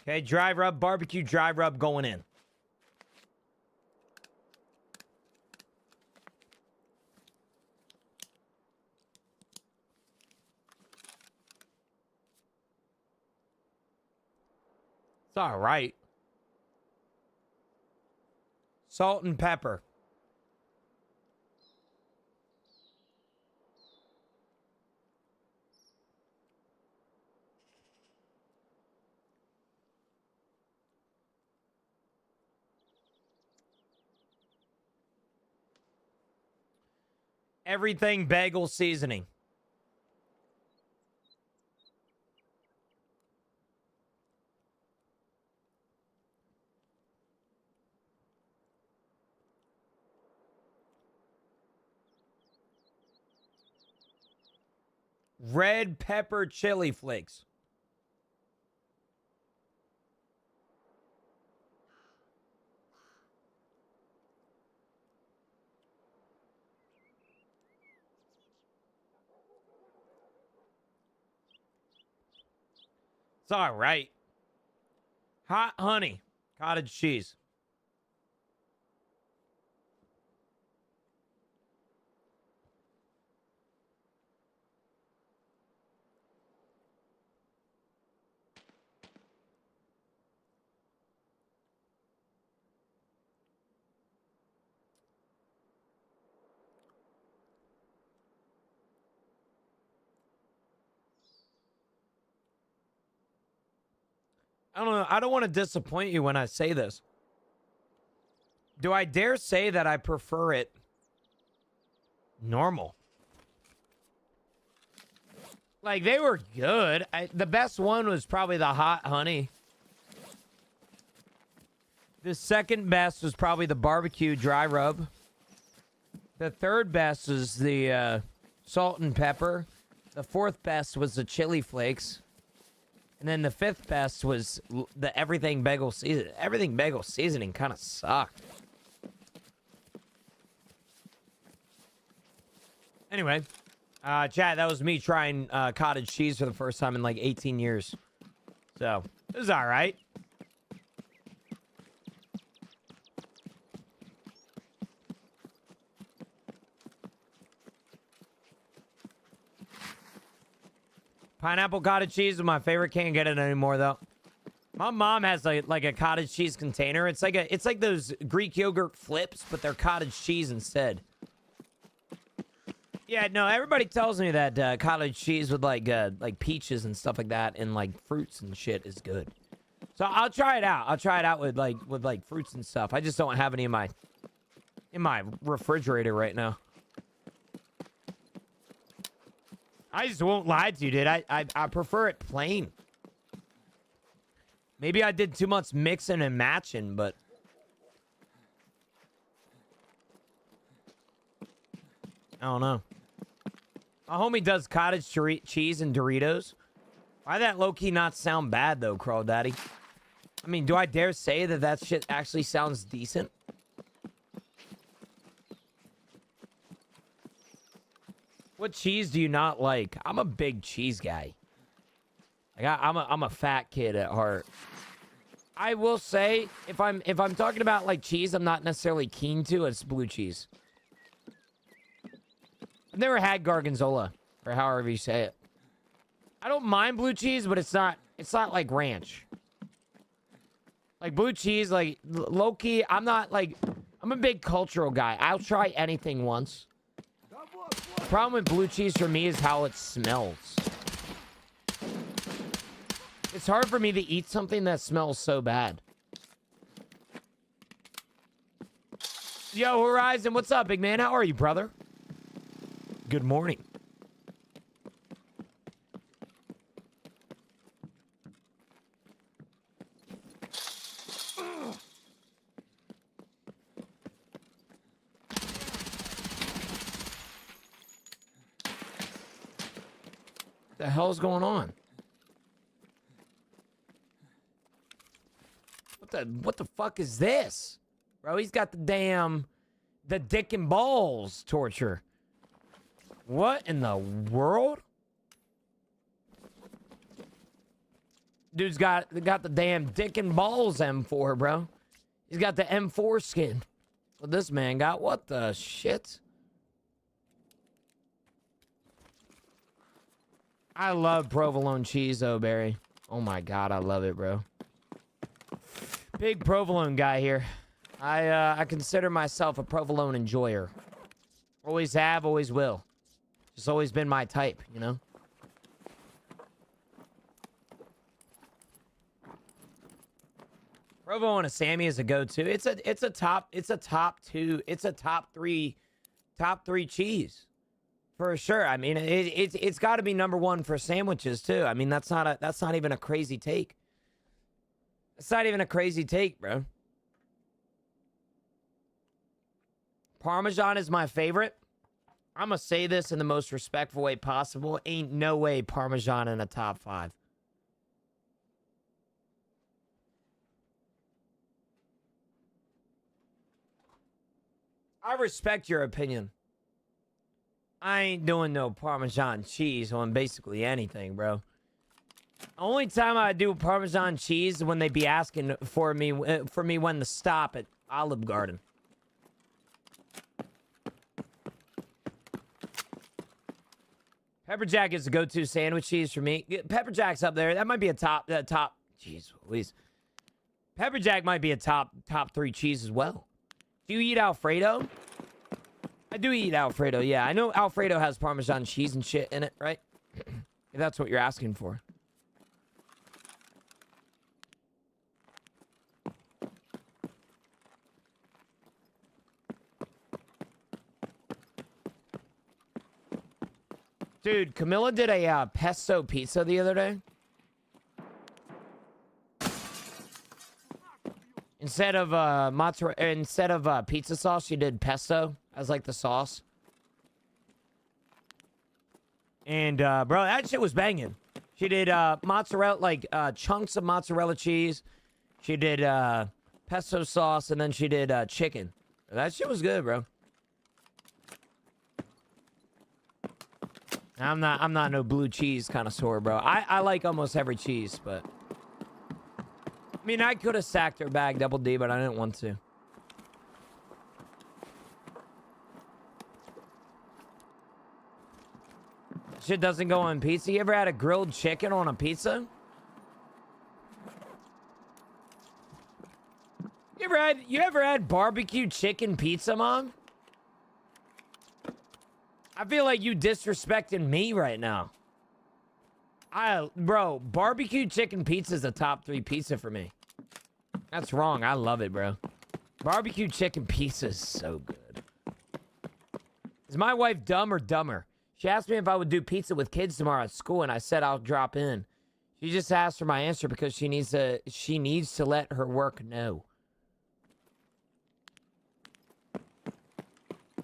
Okay, dry rub, barbecue dry rub going in. It's all right. Salt and pepper. Everything bagel seasoning. Red pepper chili flakes. It's all right. Hot honey, cottage cheese. I don't know. I don't want to disappoint you when I say this. Do I dare say that I prefer it normal? Like, they were good. The best one was probably the hot honey. The second best was probably the barbecue dry rub. The third best was the salt and pepper. The fourth best was the chili flakes. And then the fifth best was the everything bagel season. Everything bagel seasoning kind of sucked. Anyway, chat, that was me trying cottage cheese for the first time in like 18 years. So, it was all right. Pineapple cottage cheese is my favorite. Can't get it anymore though. My mom has like a cottage cheese container. It's like those Greek yogurt flips, but they're cottage cheese instead. Yeah, no, everybody tells me that cottage cheese with like peaches and stuff like that and like fruits and shit is good. So I'll try it out. I'll try it out with like fruits and stuff. I just don't have any in my refrigerator right now. I just won't lie to you, dude. I prefer it plain. Maybe I did too much mixing and matching, but I don't know. My homie does cottage cheese and Doritos. Why that low-key not sound bad, though, Crawl Daddy? I mean, do I dare say that shit actually sounds decent? What cheese do you not like? I'm a big cheese guy. Like I'm a fat kid at heart. I will say, if I'm talking about like cheese, I'm not necessarily keen to. It's blue cheese. I've never had gorgonzola, or however you say it. I don't mind blue cheese, but it's not like ranch. Like blue cheese, like low-key, I'm a big cultural guy. I'll try anything once. The problem with blue cheese for me is how it smells. It's hard for me to eat something that smells so bad. Yo, Horizon, what's up, big man? How are you, brother? Good morning. The hell's going on? What the fuck is this? Bro, he's got the dick and balls torture. What in the world? Dude's got the damn dick and balls M4, bro. He's got the M4 skin. What this man got? What the shit? I love provolone cheese, though, Barry. Oh my god, I love it, bro. Big provolone guy here. I consider myself a provolone enjoyer. Always have, always will. It's always been my type, you know? Provolone and a Sammy is a go-to. It's a top three cheese. For sure. I mean, it's got to be number one for sandwiches too. I mean, that's not even a crazy take. It's not even a crazy take, bro. Parmesan is my favorite. I'm gonna say this in the most respectful way possible. Ain't no way Parmesan in a top 5. I respect your opinion. I ain't doing no Parmesan cheese on basically anything, bro. Only time I do Parmesan cheese is when they be asking for me when to stop at Olive Garden. Pepper Jack is the go-to sandwich cheese for me. Pepper Jack's up there. That might be a top. Jeez, Louise. Pepper Jack might be a top 3 cheese as well. Do you eat Alfredo? I do eat Alfredo. Yeah, I know Alfredo has Parmesan cheese and shit in it, right? If that's what you're asking for. Dude, Camilla did a pesto pizza the other day. Instead of pizza sauce, she did pesto as like the sauce. And bro, that shit was banging. She did mozzarella, like chunks of mozzarella cheese. She did pesto sauce, and then she did chicken. That shit was good, bro. I'm not no blue cheese connoisseur, bro. I like almost every cheese, but I mean, I could have sacked her bag double D, but I didn't want to. Shit doesn't go on pizza. You ever had a grilled chicken on a pizza? You ever had barbecue chicken pizza, Mom? I feel like you disrespecting me right now. Bro, barbecue chicken pizza is a top 3 pizza for me. That's wrong. I love it, bro. Barbecue chicken pizza is so good. Is my wife dumb or dumber? She asked me if I would do pizza with kids tomorrow at school, and I said I'll drop in. She just asked for my answer because she needs to let her work know.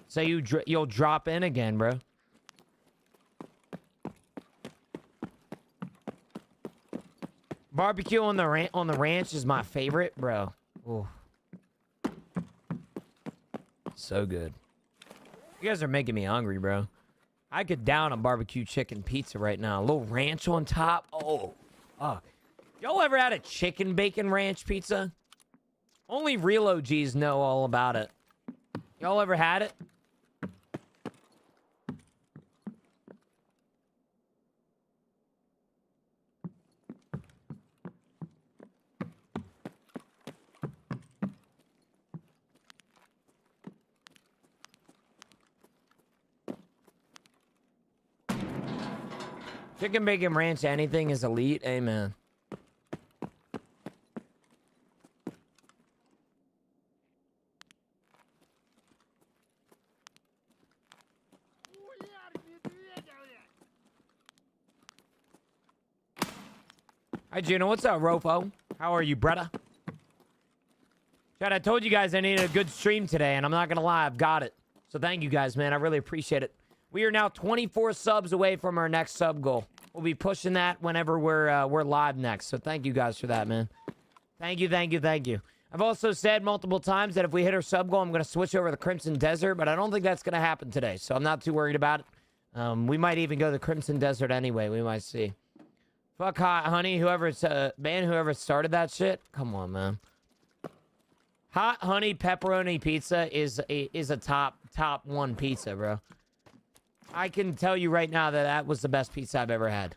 So you'll drop in again, bro. Barbecue on the ranch is my favorite, bro. Ooh. So good. You guys are making me hungry, bro. I could down a barbecue chicken pizza right now. A little ranch on top. Oh, fuck. Y'all ever had a chicken bacon ranch pizza? Only real OGs know all about it. Y'all ever had it? Chicken bacon ranch, anything is elite. Amen. Hi, Juno. What's up, Rofo? How are you, brother? Chad, I told you guys I needed a good stream today, and I'm not going to lie. I've got it. So thank you guys, man. I really appreciate it. We are now 24 subs away from our next sub goal. We'll be pushing that whenever we're live next. So thank you guys for that, man. Thank you, thank you, thank you. I've also said multiple times that if we hit our sub goal, I'm going to switch over to the Crimson Desert, but I don't think that's going to happen today. So I'm not too worried about it. We might even go to the Crimson Desert anyway. We might see. Fuck Hot Honey, whoever started that shit. Come on, man. Hot Honey pepperoni pizza is a top 1 pizza, bro. I can tell you right now that that was the best pizza I've ever had.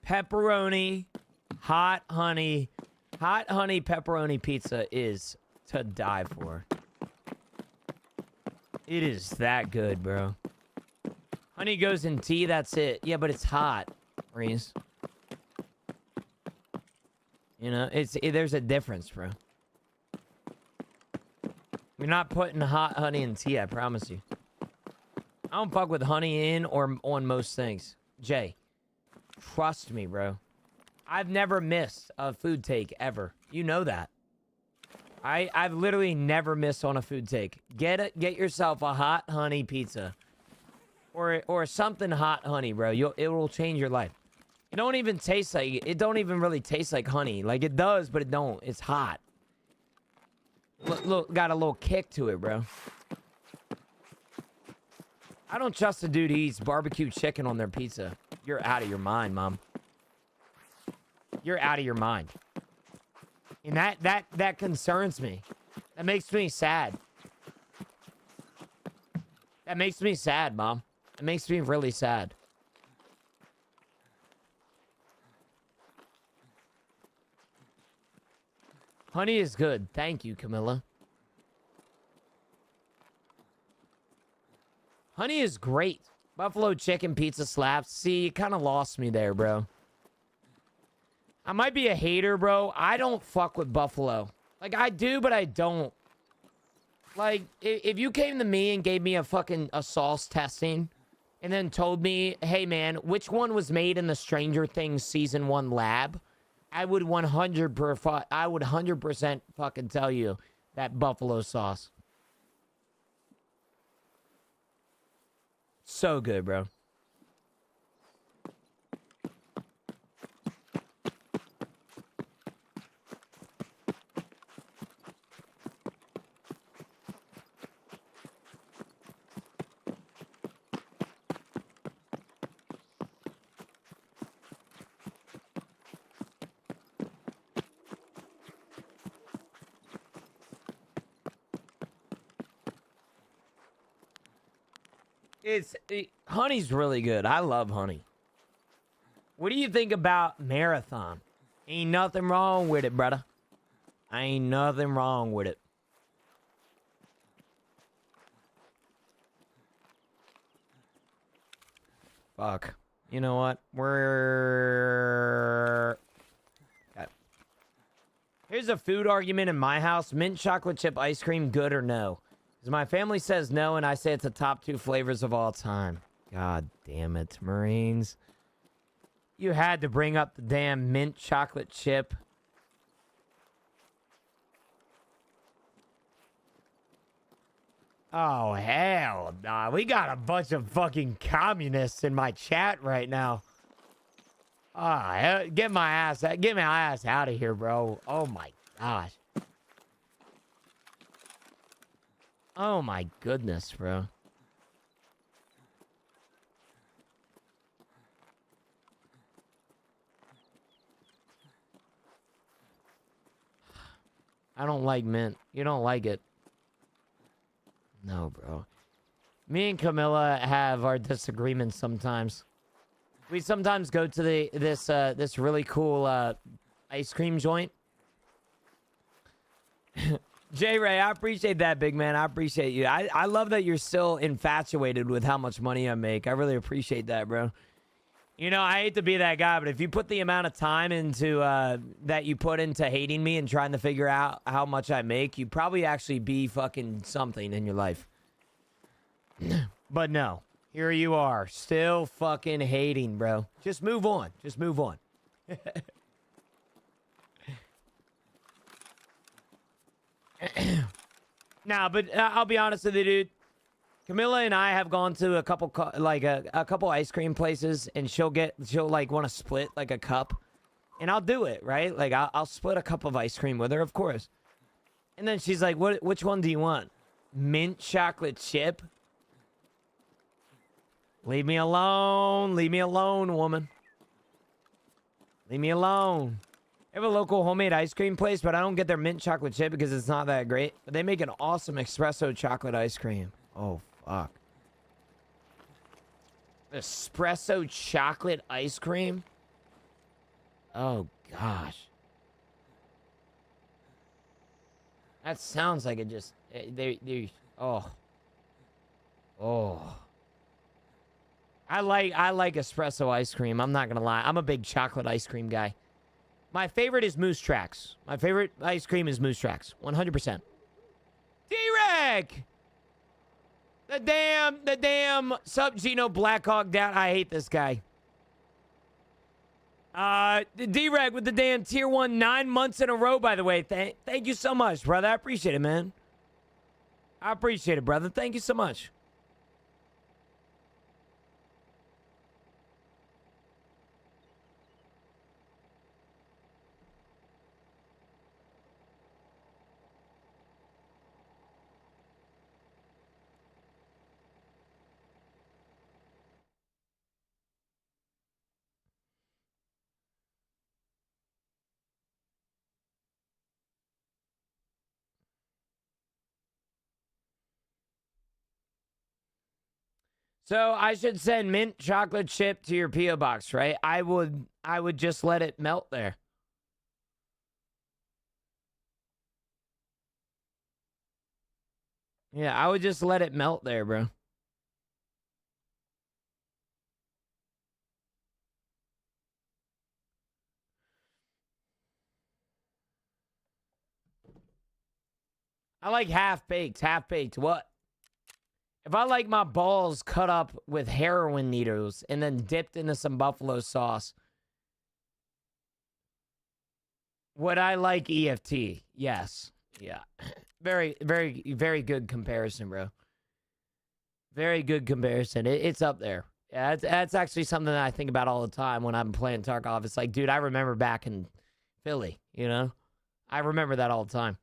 Pepperoni, hot honey pepperoni pizza is to die for. It is that good, bro. Honey goes in tea, that's it. Yeah, but it's hot, Reese. You know, there's a difference, bro. You're not putting hot honey in tea, I promise you. I don't fuck with honey in or on most things. Jay, trust me, bro. I've never missed a food take ever. You know that. I've literally never missed on a food take. Get yourself a hot honey pizza. Or something hot honey, bro. It will change your life. It don't even taste like it don't even really taste like honey. Like it does, but it don't. It's hot. Look, got a little kick to it, bro. I don't trust a dude who eats barbecue chicken on their pizza. You're out of your mind, mom. You're out of your mind. And that concerns me. That makes me sad. That makes me sad, mom. It makes me really sad. Honey is good. Thank you, Camilla. Honey is great. Buffalo chicken pizza slaps. See, you kind of lost me there, bro. I might be a hater, bro. I don't fuck with buffalo. Like, I do, but I don't. Like, if you came to me and gave me a sauce testing and then told me, hey, man, which one was made in the Stranger Things Season 1 lab, I would 100% fucking tell you that buffalo sauce. So good, bro. Honey's really good. I love honey. What do you think about Marathon? Ain't nothing wrong with it, brother. Ain't nothing wrong with it. Fuck. You know what? We're... Okay. Here's a food argument in my house. Mint chocolate chip ice cream, good or no? Because my family says no, and I say it's the top 2 flavors of all time. God damn it, Marines. You had to bring up the damn mint chocolate chip. Oh, hell nah. We got a bunch of fucking communists in my chat right now. Get my ass out of here, bro. Oh, my gosh. Oh my goodness, bro. I don't like mint. You don't like it. No, bro. Me and Camilla have our disagreements sometimes. We sometimes go to this really cool ice cream joint. J-Ray, I appreciate that, big man. I appreciate you. I love that you're still infatuated with how much money I make. I really appreciate that, bro. You know, I hate to be that guy, but if you put the amount of time into that you put into hating me and trying to figure out how much I make, you'd probably actually be fucking something in your life. But no, here you are, still fucking hating, bro. Just move on. Just move on. Nah, but I'll be honest with you, dude. Camilla and I have gone to a couple a couple ice cream places, and she'll like want to split like a cup, and I'll do it, right? Like I'll split a cup of ice cream with her, of course. And then she's like, which one do you want? Mint chocolate chip? Leave me alone. Leave me alone, woman. Leave me alone. I have a local homemade ice cream place, but I don't get their mint chocolate chip because it's not that great. But they make an awesome espresso chocolate ice cream. Oh, fuck. Espresso chocolate ice cream? Oh, gosh. That sounds like it just... Oh. Oh. I like espresso ice cream. I'm not gonna lie. I'm a big chocolate ice cream guy. My favorite is Moose Tracks. My favorite ice cream is Moose Tracks. 100%. T-Reg! The damn Sub-Geno Blackhawk down. I hate this guy. D-Reg with the damn tier 1 9 months in a row, by the way. Thank you so much, brother. I appreciate it, man. I appreciate it, brother. Thank you so much. So I should send mint chocolate chip to your P.O. box, right? I would just let it melt there. Yeah, I would just let it melt there, bro. I like half baked. Half baked. What? If I like my balls cut up with heroin needles and then dipped into some buffalo sauce, would I like EFT? Yes. Yeah. Very, very, very good comparison, bro. Very good comparison. It's up there. Yeah, that's actually something that I think about all the time when I'm playing Tarkov. It's like, dude, I remember back in Philly, you know? I remember that all the time.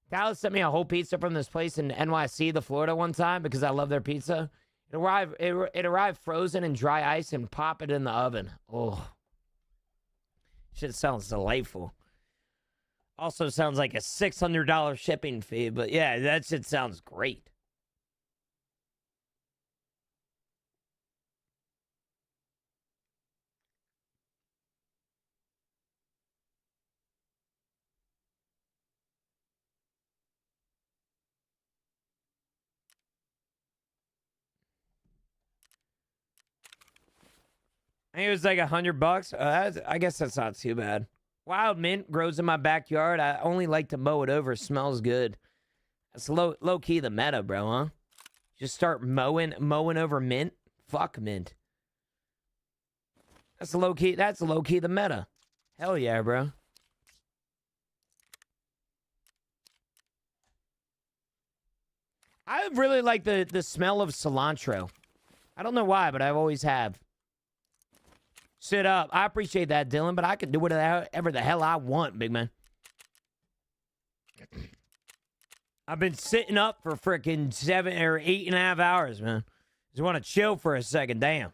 Dallas sent me a whole pizza from this place in NYC, the Florida, one time because I love their pizza. It arrived frozen in dry ice and pop it in the oven. Oh, shit sounds delightful. Also sounds like a $600 shipping fee, but yeah, that shit sounds great. I think it was like $100. I guess that's not too bad. Wild mint grows in my backyard. I only like to mow it over. It smells good. That's low key the meta, bro, huh? Just start mowing over mint. Fuck mint. That's low key the meta. Hell yeah, bro. I really like the smell of cilantro. I don't know why, but I always have. Sit up. I appreciate that, Dylan, but I can do whatever the hell I want, big man. I've been sitting up for freaking 7 or 8.5 hours, man. Just want to chill for a second. Damn.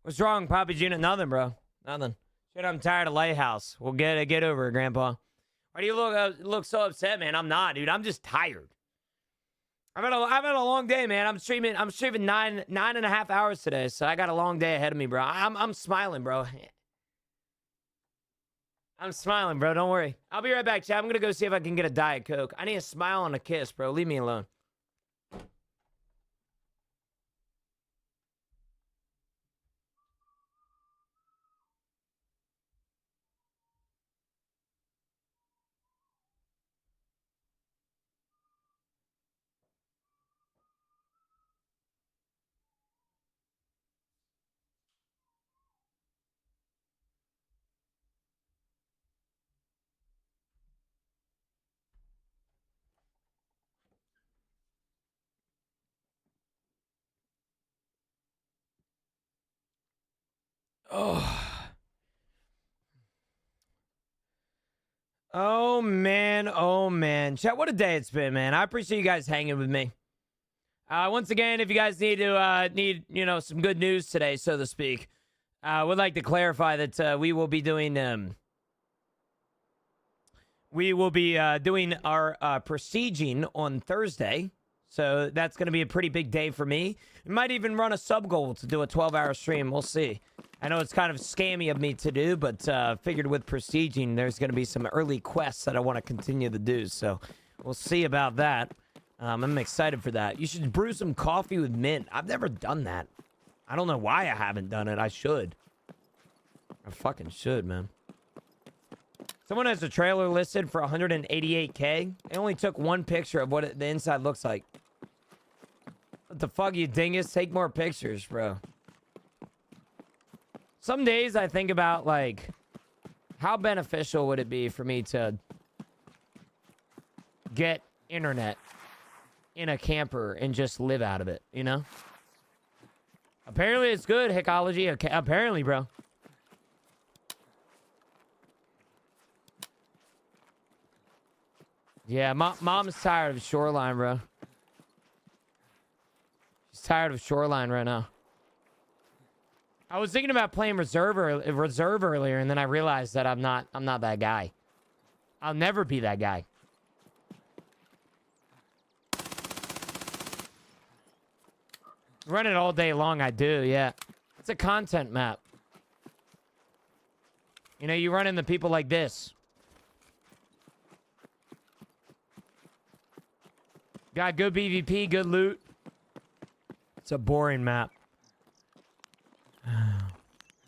What's wrong, Papa Gina? Nothing, bro. Nothing. Shit, I'm tired of Lighthouse. We'll get over it, Grandpa. Why do you look so upset, man? I'm not, dude. I'm just tired. I've had a long day, man. I'm streaming 9.5 hours today, so I got a long day ahead of me, bro. I'm smiling, bro. I'm smiling, bro. Don't worry. I'll be right back, chat. I'm gonna go see if I can get a Diet Coke. I need a smile and a kiss, bro. Leave me alone. Oh. Oh, man. Oh, man. Chat, what a day it's been, man. I appreciate you guys hanging with me. Once again, if you guys need to some good news today, so to speak, would like to clarify that we will be doing our prestiging on Thursday. So that's going to be a pretty big day for me. We might even run a sub goal to do a 12-hour stream. We'll see. I know it's kind of scammy of me to do, but figured with prestiging, there's going to be some early quests that I want to continue to do. So we'll see about that. I'm excited for that. You should brew some coffee with mint. I've never done that. I don't know why I haven't done it. I should. I fucking should, man. Someone has a trailer listed for 188K. They only took one picture of what the inside looks like. What the fuck, you dingus? Take more pictures, bro. Some days I think about, like, how beneficial would it be for me to get internet in a camper and just live out of it, you know? Apparently it's good, Hickology. Okay, apparently, bro. Yeah, mom's tired of Shoreline, bro. She's tired of Shoreline right now. I was thinking about playing reserve earlier, and then I realized that I'm not that guy. I'll never be that guy. Run it all day long, I do, yeah. It's a content map. You know, you run into people like this. Got good PvP, good loot. It's a boring map.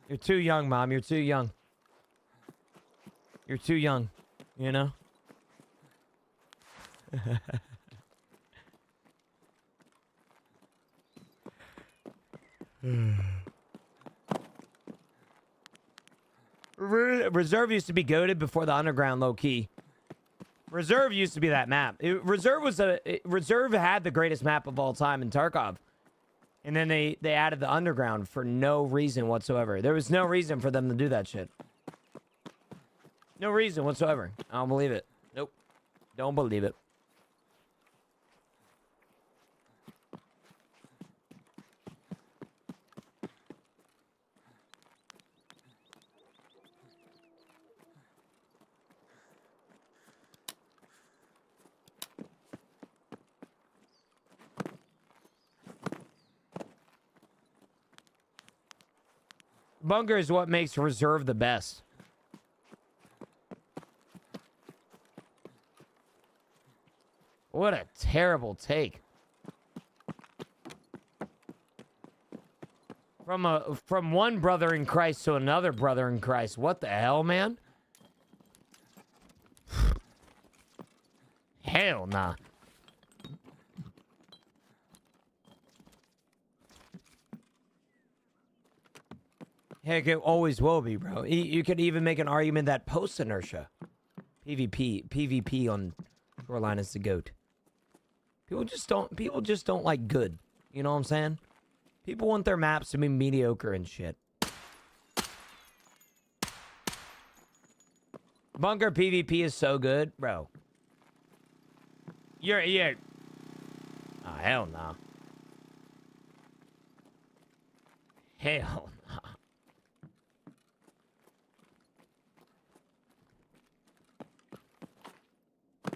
You're too young, Mom. You're too young. You're too young, you know? Reserve used to be goated before the underground, low key. Reserve used to be that map. Reserve had the greatest map of all time in Tarkov. And then they added the underground for no reason whatsoever. There was no reason for them to do that shit. No reason whatsoever. I don't believe it. Nope. Don't believe it. Bunker is what makes reserve the best. What a terrible take. From one brother in Christ to another brother in Christ. What the hell, man? Hell nah. Heck, it always will be, bro. You could even make an argument that post inertia, PvP on Shoreline is the GOAT. People just don't like good. You know what I'm saying? People want their maps to be mediocre and shit. Bunker PvP is so good, bro. You're oh, hell no. Hell no.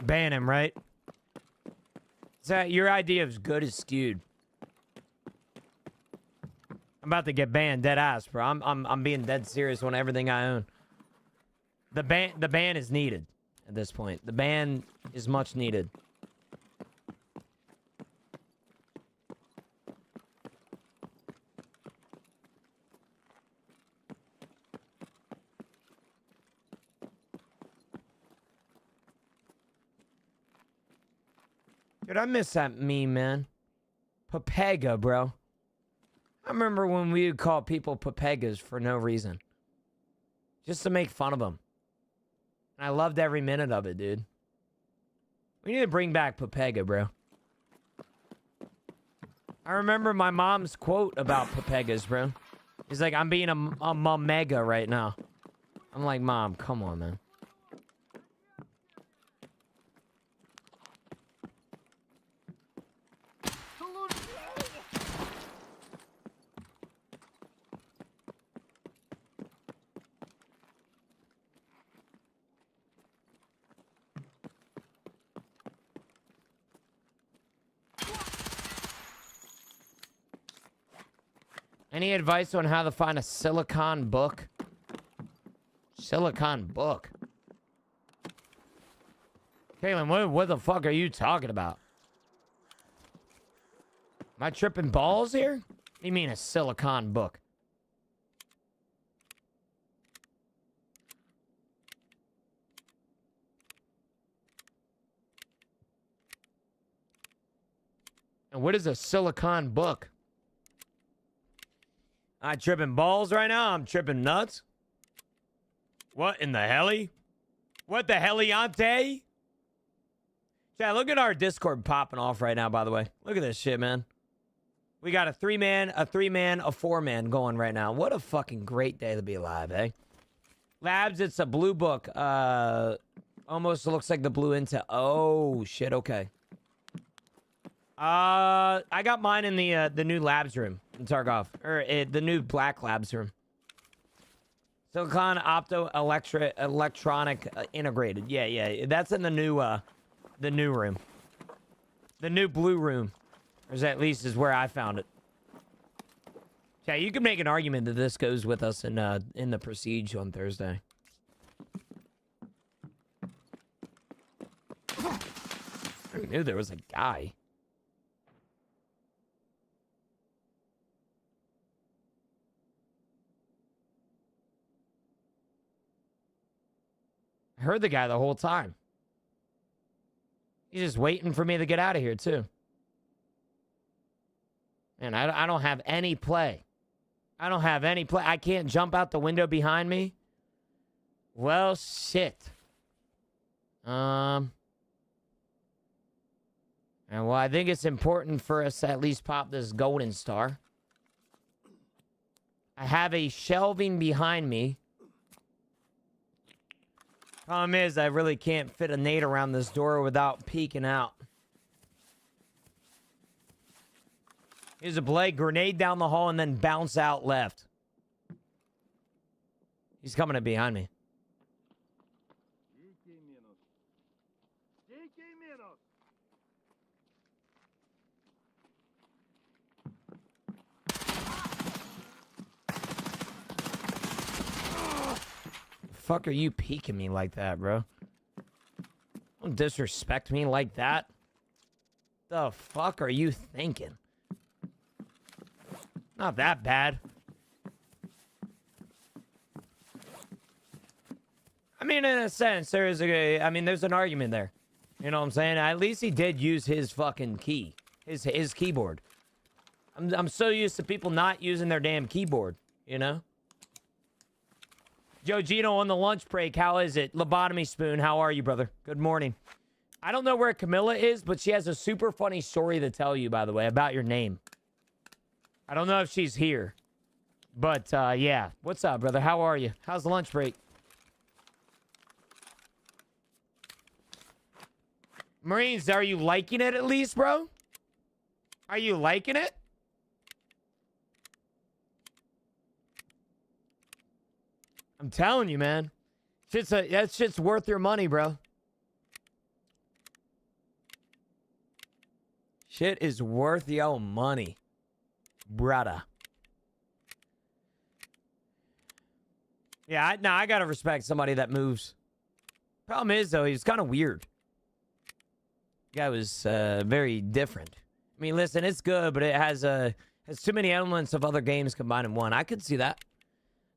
Ban him, right? So your idea of good is skewed. I'm about to get banned, dead ass, bro. I'm being dead serious on everything I own. The ban is needed at this point. The ban is much needed. Dude, I miss that meme, man. Papega, bro. I remember when we would call people Papegas for no reason. Just to make fun of them. And I loved every minute of it, dude. We need to bring back Papega, bro. I remember my mom's quote about Papegas, bro. He's like, I'm being a mamega right now. I'm like, Mom, come on, man. Any advice on how to find a silicon book? Silicon book? Caitlin, what the fuck are you talking about? Am I tripping balls here? What do you mean a silicon book? And what is a silicon book? I tripping balls right now? I'm tripping nuts? What in the helly? What the heliante? Chat, look at our Discord popping off right now, by the way. Look at this shit, man. We got a 3-man, a 3-man, a 4-man going right now. What a fucking great day to be alive, eh? Labs, it's a blue book. Almost looks like the blue into... Oh, shit, okay. I got mine in the new labs room in TARKOV. Or the new black labs room. Silicon electronic integrated. Yeah. That's in the new room. The new blue room. Or at least is where I found it. Yeah, you can make an argument that this goes with us in the Prestige on Thursday. I knew there was a guy. I heard the guy the whole time. He's just waiting for me to get out of here, too. Man, I don't have any play. I don't have any play. I can't jump out the window behind me. Well, shit. And well, I think it's important for us to at least pop this golden star. I have a shelving behind me. Problem is, I really can't fit a nade around this door without peeking out. Here's a play. Grenade down the hall and then bounce out left. He's coming in behind me. Fuck are you peeking me like that, bro? Don't disrespect me like that. The fuck are you thinking? Not that bad. I mean, in a sense, there's an argument there. You know what I'm saying? At least he did use his fucking key. His keyboard. I'm so used to people not using their damn keyboard, you know? Joe Gino on the lunch break. How is it? Lobotomy Spoon. How are you, brother? Good morning. I don't know where Camilla is, but she has a super funny story to tell you, by the way, about your name. I don't know if she's here. But, yeah. What's up, brother? How are you? How's the lunch break? Marines, are you liking it at least, bro? Are you liking it? I'm telling you, man. That shit's worth your money, bro. Shit is worth your money, brother. Yeah, I gotta respect somebody that moves. Problem is, though, he's kind of weird. The guy was very different. I mean, listen, it's good, but it has too many elements of other games combined in one. I could see that.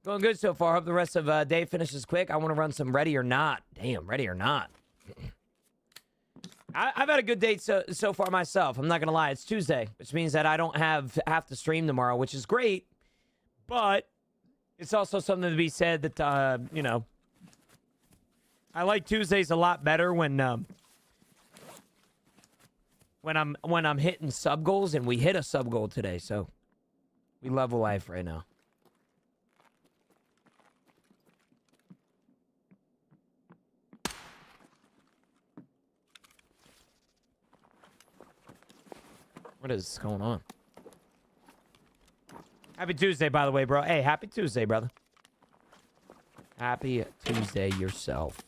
Going good so far. Hope the rest of day finishes quick. I want to run some Ready or Not. Damn, Ready or Not. I've had a good day so far myself. I'm not going to lie. It's Tuesday, which means that I don't have to stream tomorrow, which is great. But it's also something to be said that, you know, I like Tuesdays a lot better when I'm hitting sub goals, and we hit a sub goal today. So we love life right now. What is going on? Happy Tuesday, by the way, bro. Hey, happy Tuesday, brother. Happy Tuesday yourself.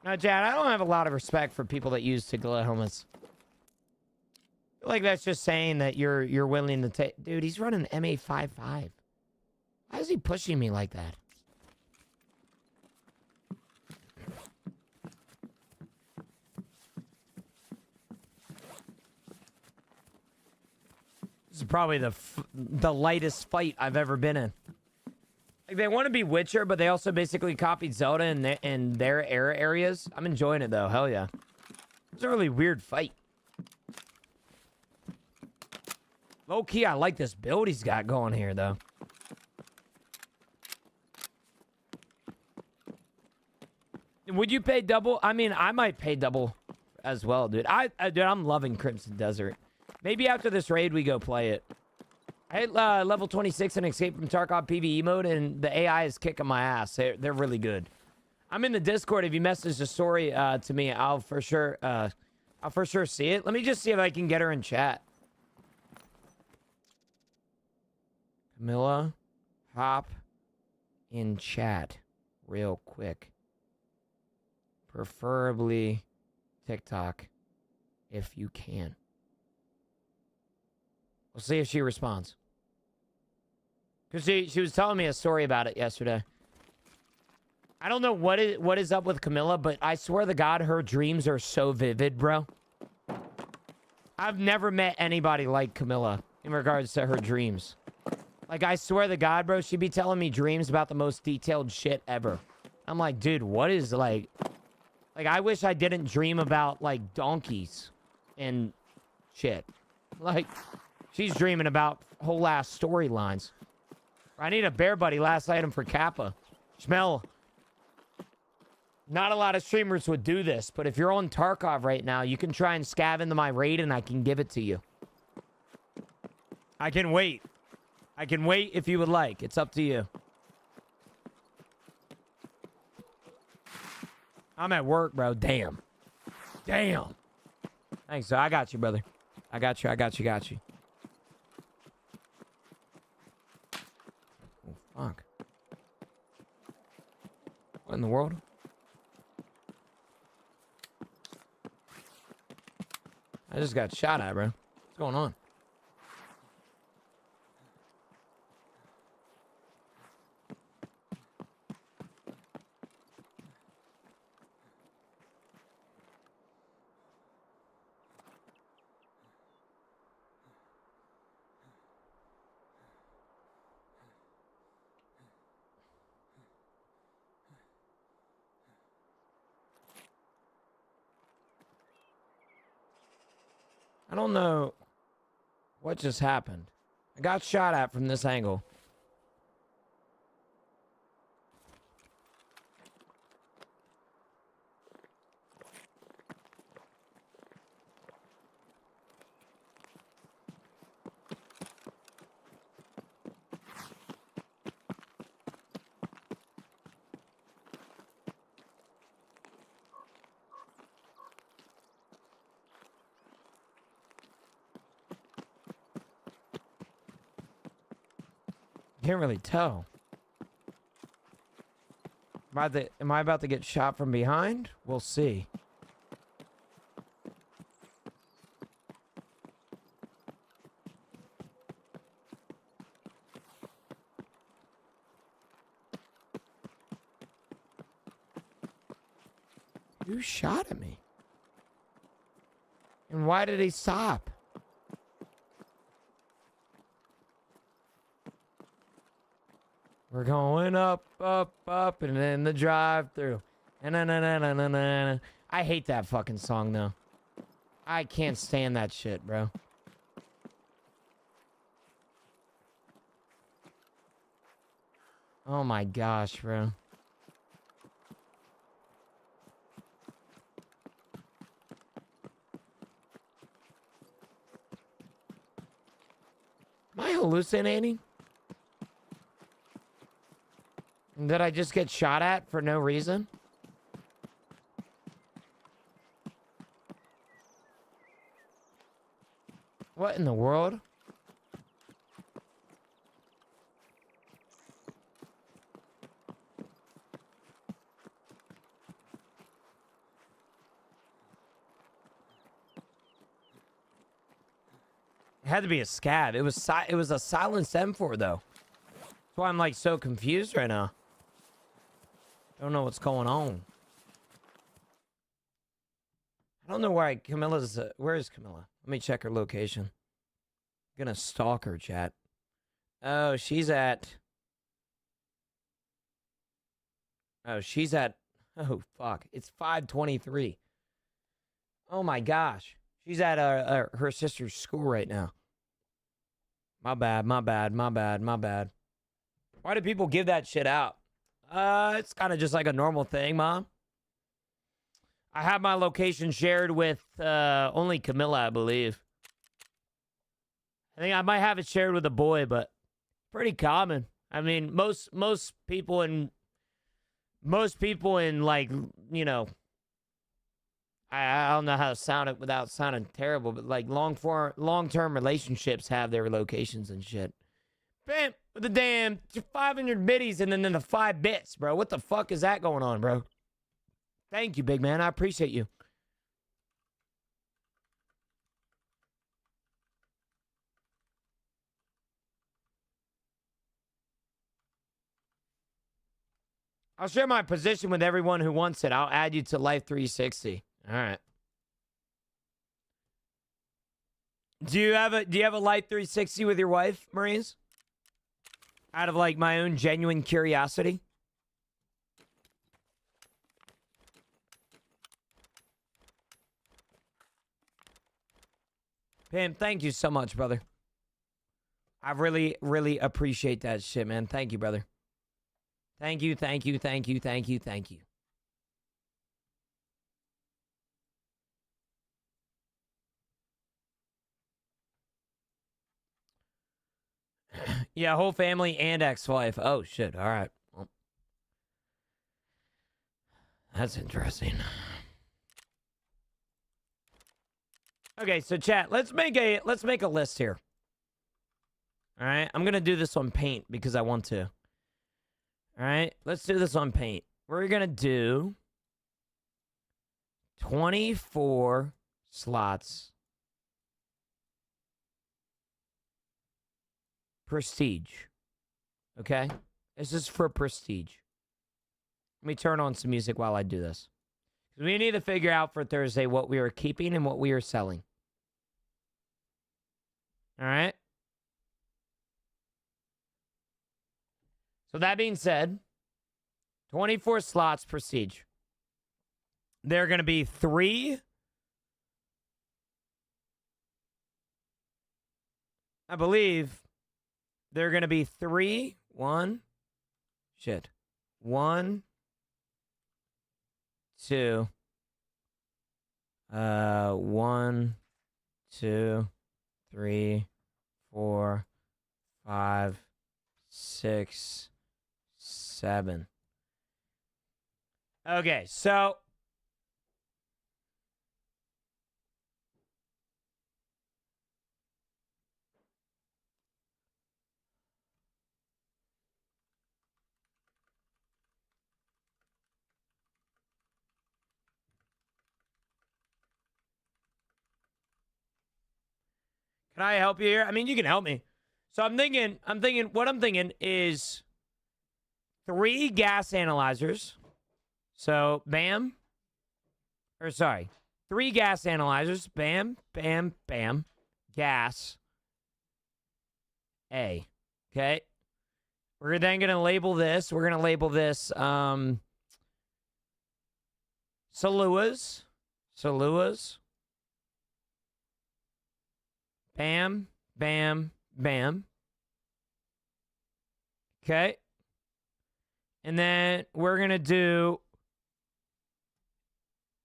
No, Chad, I don't have a lot of respect for people that use Tigla helmets. I feel like that's just saying that you're willing to take... Dude, he's running MA55. Why is he pushing me like that? This is probably the lightest fight I've ever been in. Like, they want to be Witcher, but they also basically copied Zelda in their era areas. I'm enjoying it, though. Hell yeah. It's a really weird fight. Low-key, I like this build he's got going here, though. Would you pay double? I mean, I might pay double as well, dude. Dude, I'm loving Crimson Desert. Maybe after this raid, we go play it. I hit level 26 in Escape from Tarkov PvE mode, and the AI is kicking my ass. They're really good. I'm in the Discord. If you message the story to me, I'll for sure see it. Let me just see if I can get her in chat. Camilla, hop in chat real quick. Preferably TikTok, if you can. We'll see if she responds. Because she was telling me a story about it yesterday. I don't know what is up with Camilla, but I swear to God, her dreams are so vivid, bro. I've never met anybody like Camilla in regards to her dreams. Like, I swear to God, bro, she'd be telling me dreams about the most detailed shit ever. I'm like, dude, what is, like... Like, I wish I didn't dream about, like, donkeys and shit. Like, she's dreaming about whole-ass storylines. I need a bear buddy, last item for Kappa. Schmel. Not a lot of streamers would do this, but if you're on Tarkov right now, you can try and scav into my raid and I can give it to you. I can wait. I can wait if you would like. It's up to you. I'm at work, bro. Damn. Damn. Thanks, so I got you, brother. I got you. Oh, fuck. What in the world? I just got shot at, bro. What's going on? I don't know what just happened. I got shot at from this angle. Can't really tell. Am I about to get shot from behind? We'll see. Who shot at me? And why did he stop? We're going up, up, up, and then the drive-through. I hate that fucking song, though. I can't stand that shit, bro. Oh my gosh, bro. Am I hallucinating? Did I just get shot at for no reason? What in the world? had to be a scab. It was a silenced M4 though. That's why I'm like so confused right now. Don't know what's going on. I don't know where Camilla's. Where is Camilla? Let me check her location. I'm gonna stalk her, chat. Oh, she's at. Oh, she's at. Oh fuck! It's 5:23. Oh my gosh, she's at her sister's school right now. My bad. My bad. My bad. My bad. Why do people give that shit out? It's kind of just like a normal thing, Mom. I have my location shared with only Camilla, I believe. I think I might have it shared with a boy, but pretty common. I mean, most people in like, you know, I don't know how to sound it without sounding terrible, but like long-term relationships have their locations and shit. Bam, with the damn 500 biddies and then the 5 bits, bro. What the fuck is that going on, bro? Thank you, big man. I appreciate you. I'll share my position with everyone who wants it. I'll add you to Life 360. All right. Do you have a Life 360 with your wife, Marines? Out of like my own genuine curiosity. Pam, thank you so much, brother. I really, really appreciate that shit, man. Thank you, brother. Thank you, thank you, thank you, thank you, thank you. Yeah, whole family and ex-wife. Oh, shit. All right. Well, that's interesting. Okay, so chat, let's make a list here. All right, I'm gonna do this on Paint because I want to. All right, let's do this on Paint. We're gonna do 24 slots. Prestige. Okay? This is for Prestige. Let me turn on some music while I do this. We need to figure out for Thursday what we are keeping and what we are selling. All right? So that being said, 24 slots Prestige. There are going to be 3. I believe there are going to be 3. 1. 2. 1, 2, 3, 4, 5, 6, 7. Okay, so can I help you here? I mean, you can help me. So I'm thinking is 3 gas analyzers. So, bam. Or, sorry. 3 gas analyzers. Bam, bam, bam. Gas. A. Okay. We're then going to label this. We're going to label this, Saluas. Bam, bam, bam. Okay. And then we're going to do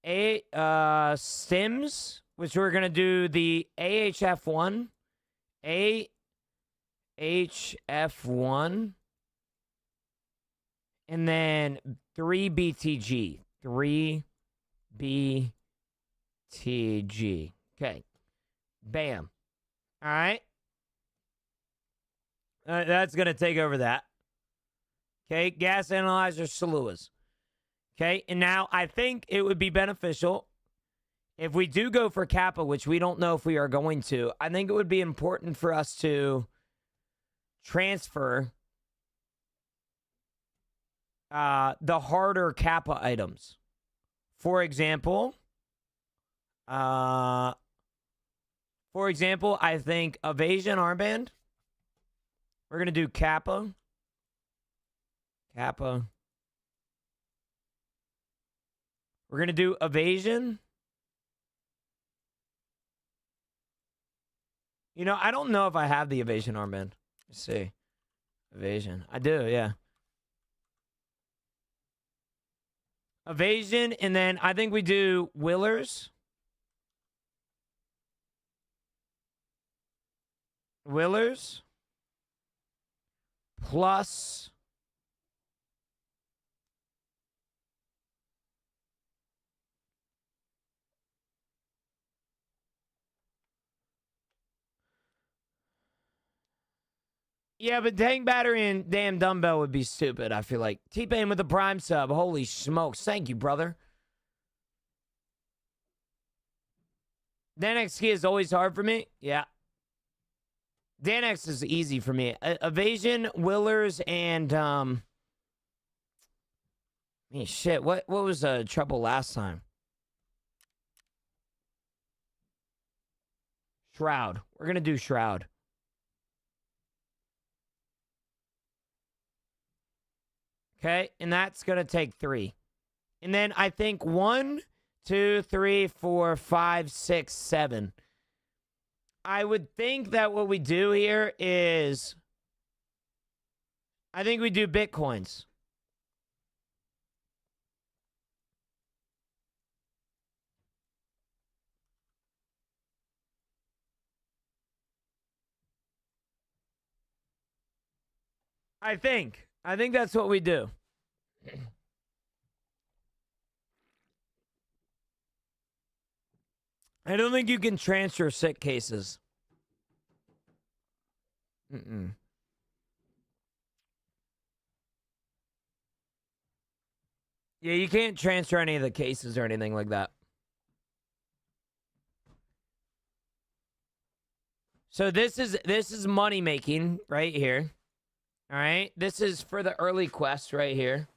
Stims, which we're going to do the AHF1. AHF1. And then 3 BTG. 3 BTG. Okay. Bam. All right. That's going to take over that. Okay. Gas analyzer Saluas. Okay. And now I think it would be beneficial if we do go for Kappa, which we don't know if we are going to, I think it would be important for us to transfer the harder Kappa items. For example, I think evasion armband. We're gonna do Kappa. Kappa. We're gonna do evasion. You know, I don't know if I have the evasion armband. Let's see. Evasion. I do, yeah. Evasion, and then I think we do Willers. Willers. Plus... Yeah, but tank battery and damn dumbbell would be stupid, I feel like. T-Pain with the prime sub. Holy smokes. Thank you, brother. Danex key is always hard for me. Yeah. Danex is easy for me. Evasion, Willers, and... shit, what was trouble last time? Shroud. We're going to do Shroud. Okay, and that's going to take 3. And then I think 1, 2, 3, 4, 5, 6, 7. I would think that what we do here is... I think we do Bitcoins. I think that's what we do. I don't think you can transfer sick cases. Yeah, you can't transfer any of the cases or anything like that. So this is money making right here. All right, this is for the early quest right here.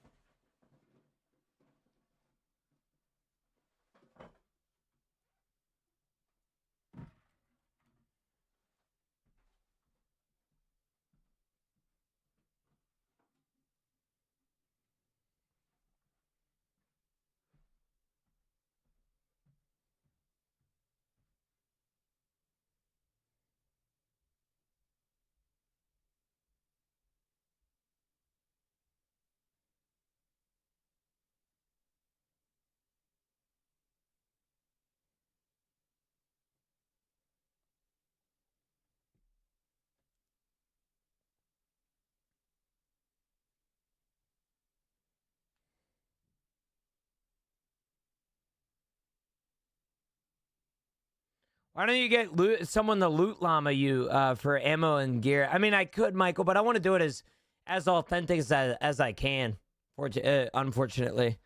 Why don't you get someone to loot llama you for ammo and gear? I mean, I could, Michael, but I want to do it as authentic as I can. Unfortunately,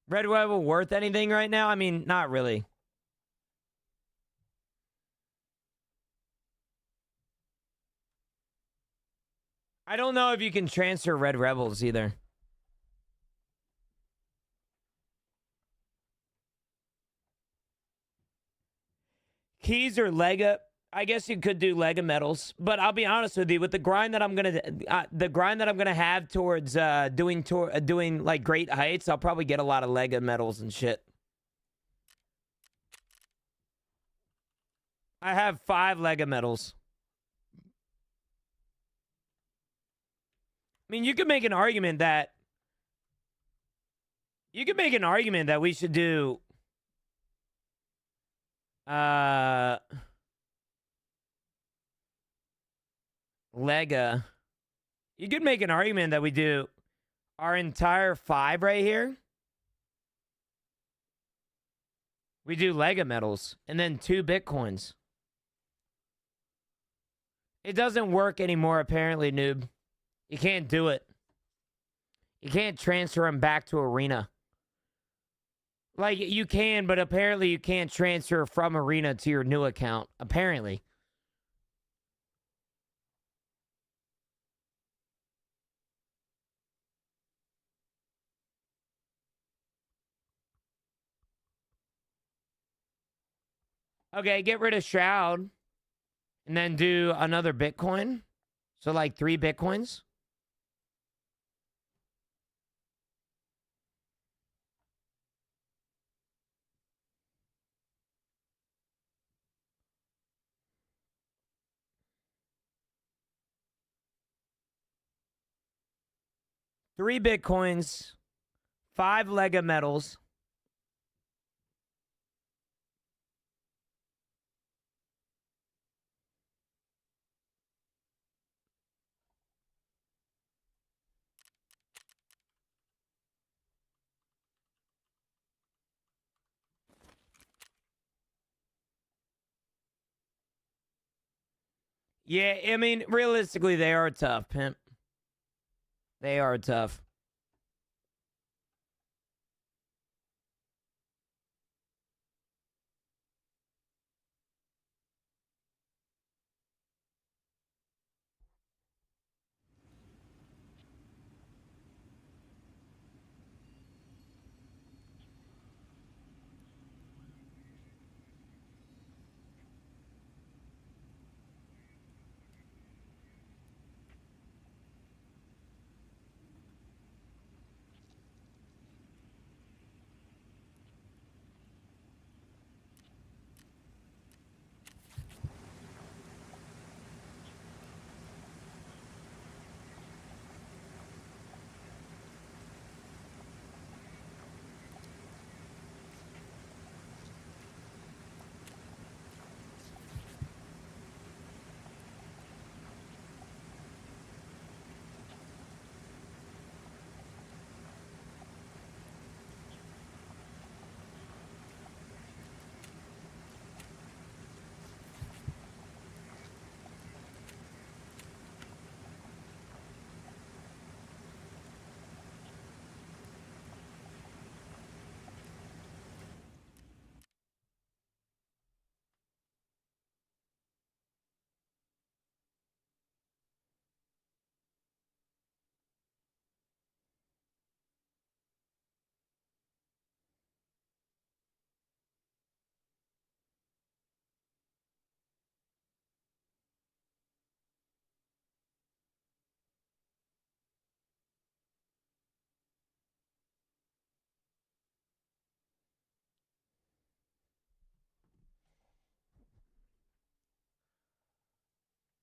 Red Rebel worth anything right now? I mean, not really. I don't know if you can transfer Red Rebels either. Keys or Lega? I guess you could do Lega medals, but I'll be honest with you. With the grind that I'm gonna have towards doing like great heights, I'll probably get a lot of Lega medals and shit. I have 5 Lega medals. I mean, you could make an argument that we should do Lega. You could make an argument that we do our entire 5 right here. We do Lega medals and then 2 Bitcoins. It doesn't work anymore, apparently, noob. You can't do it. You can't transfer them back to Arena. Like, you can, but apparently you can't transfer from Arena to your new account. Apparently. Okay, get rid of Shroud. And then do another Bitcoin. So, like, 3 Bitcoins. Three Bitcoins. 5 Lega metals. Yeah, I mean, realistically, they are tough, pimp. They are tough.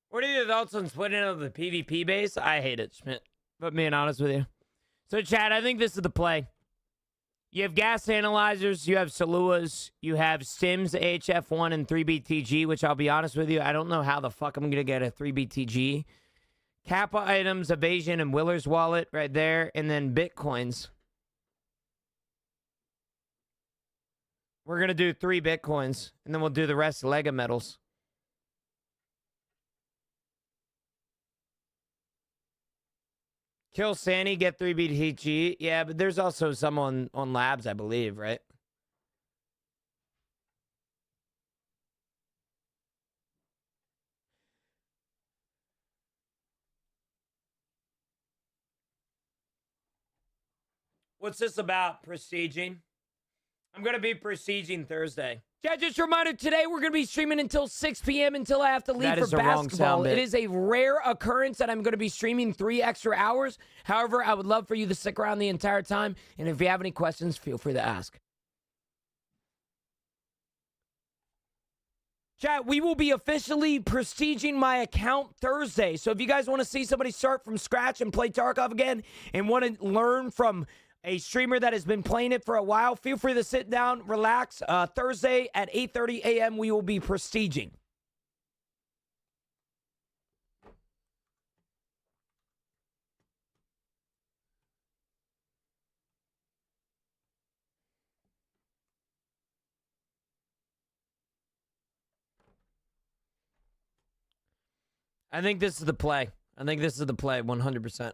What are your thoughts on splitting up the PvP base? I hate it, Schmidt. But being honest with you. So, Chad, I think this is the play. You have gas analyzers, you have Saluas, you have Stims, HF1, and 3BTG, which I'll be honest with you, I don't know how the fuck I'm going to get a 3BTG. Kappa items, evasion, and Willer's wallet right there, and then Bitcoins. We're going to do 3 Bitcoins, and then we'll do the rest of Lega metals. Kill Sandy, get 3 BTG. Yeah, but there's also some on labs, I believe, right? What's this about? Prestiging? I'm going to be prestiging Thursday. Yeah, just a reminder, today we're going to be streaming until 6 p.m. until I have to leave for basketball. It is a rare occurrence that I'm going to be streaming 3 extra hours. However, I would love for you to stick around the entire time. And if you have any questions, feel free to ask. Chat, we will be officially prestiging my account Thursday. So if you guys want to see somebody start from scratch and play Tarkov again and want to learn from a streamer that has been playing it for a while, feel free to sit down, relax. Thursday at 8:30 a.m. we will be prestiging. I think this is the play. 100%.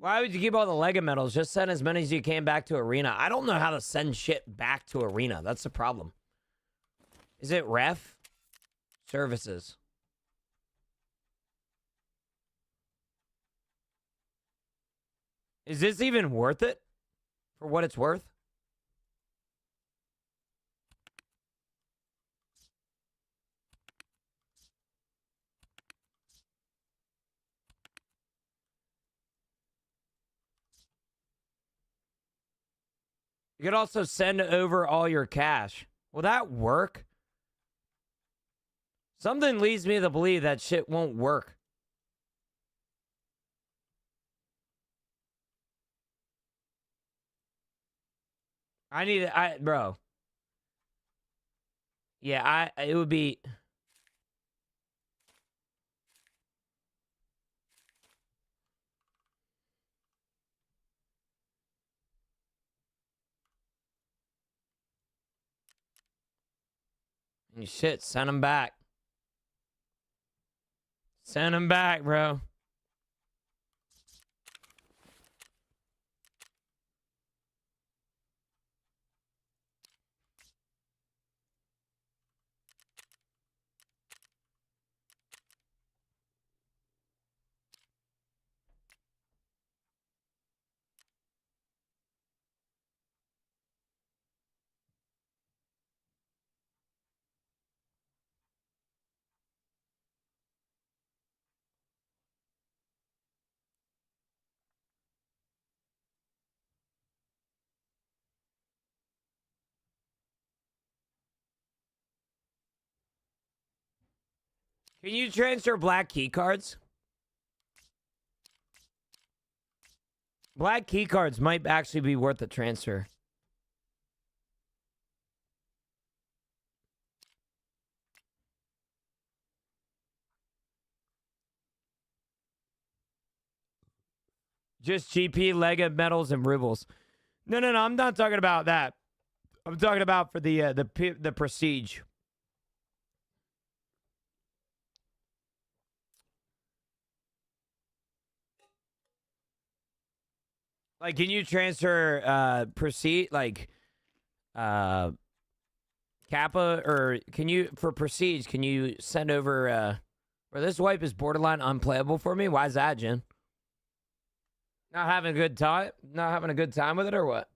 Why would you keep all the Lego medals? Just send as many as you can back to Arena. I don't know how to send shit back to Arena. That's the problem. Is it ref? Services. Is this even worth it? For what it's worth? You could also send over all your cash. Will that work? Something leads me to believe that shit won't work. Bro. Yeah, it would be. Shit, send them back. Send them back, bro. Can you transfer black key cards? Black key cards might actually be worth the transfer. Just GP, Lego medals, and rubles. No. I'm not talking about that. I'm talking about for the prestige. Like, can you transfer prestige, like Kappa, or can you for prestige? Can you send over? Or this wipe is borderline unplayable for me. Why is that, Jen? Not having a good time? Not having a good time with it, or what?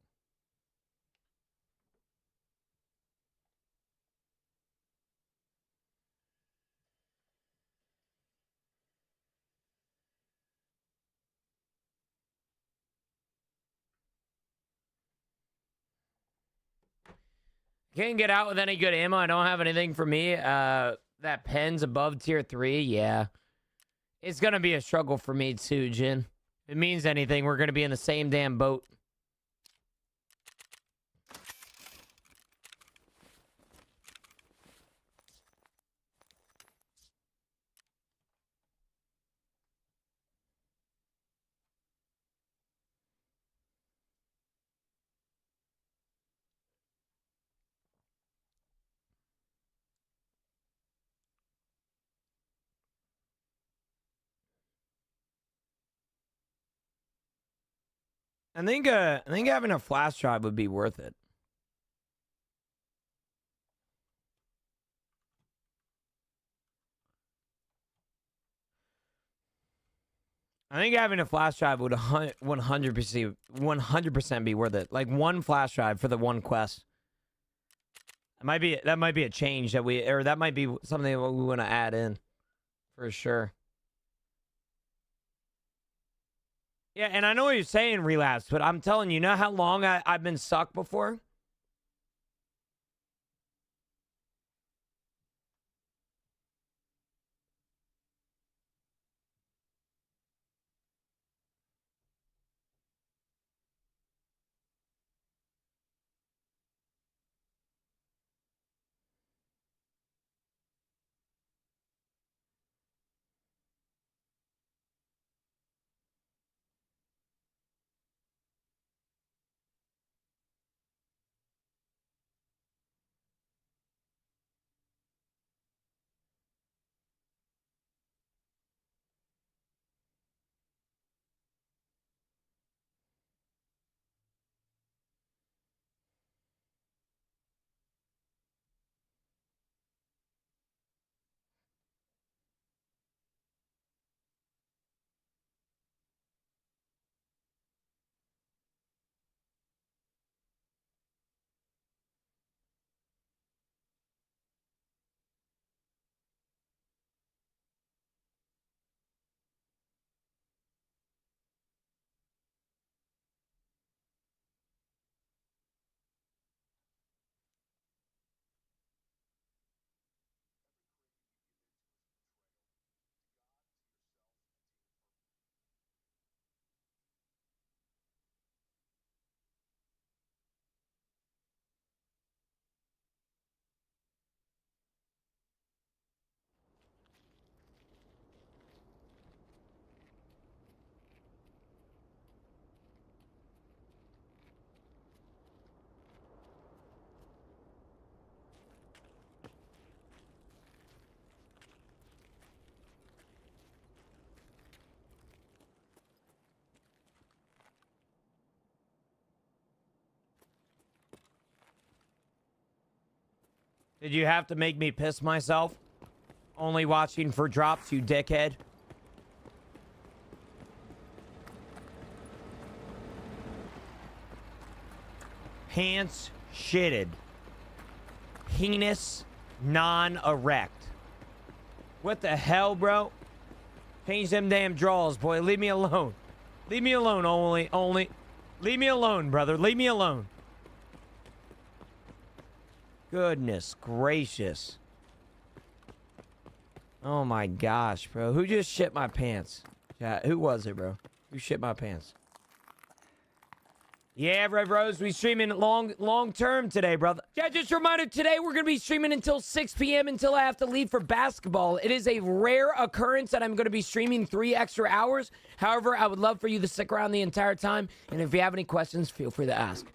Can't get out with any good ammo. I don't have anything for me. That pen's above tier 3. Yeah. It's going to be a struggle for me too, Jin. If it means anything, we're going to be in the same damn boat. I think having a flash drive would be worth it. I think having a flash drive would 100% be worth it. Like one flash drive for the one quest. That might be a change that that might be something that we want to add in for sure. Yeah, and I know what you're saying, Relapse, but I'm telling you, you know how long I've been stuck before? Did you have to make me piss myself? Only watching for drops, you dickhead. Pants shitted. Penis non-erect. What the hell, bro? Change them damn draws, boy. Leave me alone. Leave me alone, only. Leave me alone, brother. Leave me alone. Goodness gracious. Oh my gosh, bro. Who just shit my pants? Yeah, who was it, bro? Who shit my pants? Yeah, Red Rose, we streaming long term today, brother. Yeah, just a reminder, today we're going to be streaming until 6 p.m. until I have to leave for basketball. It is a rare occurrence that I'm going to be streaming 3 extra hours. However, I would love for you to stick around the entire time. And if you have any questions, feel free to ask.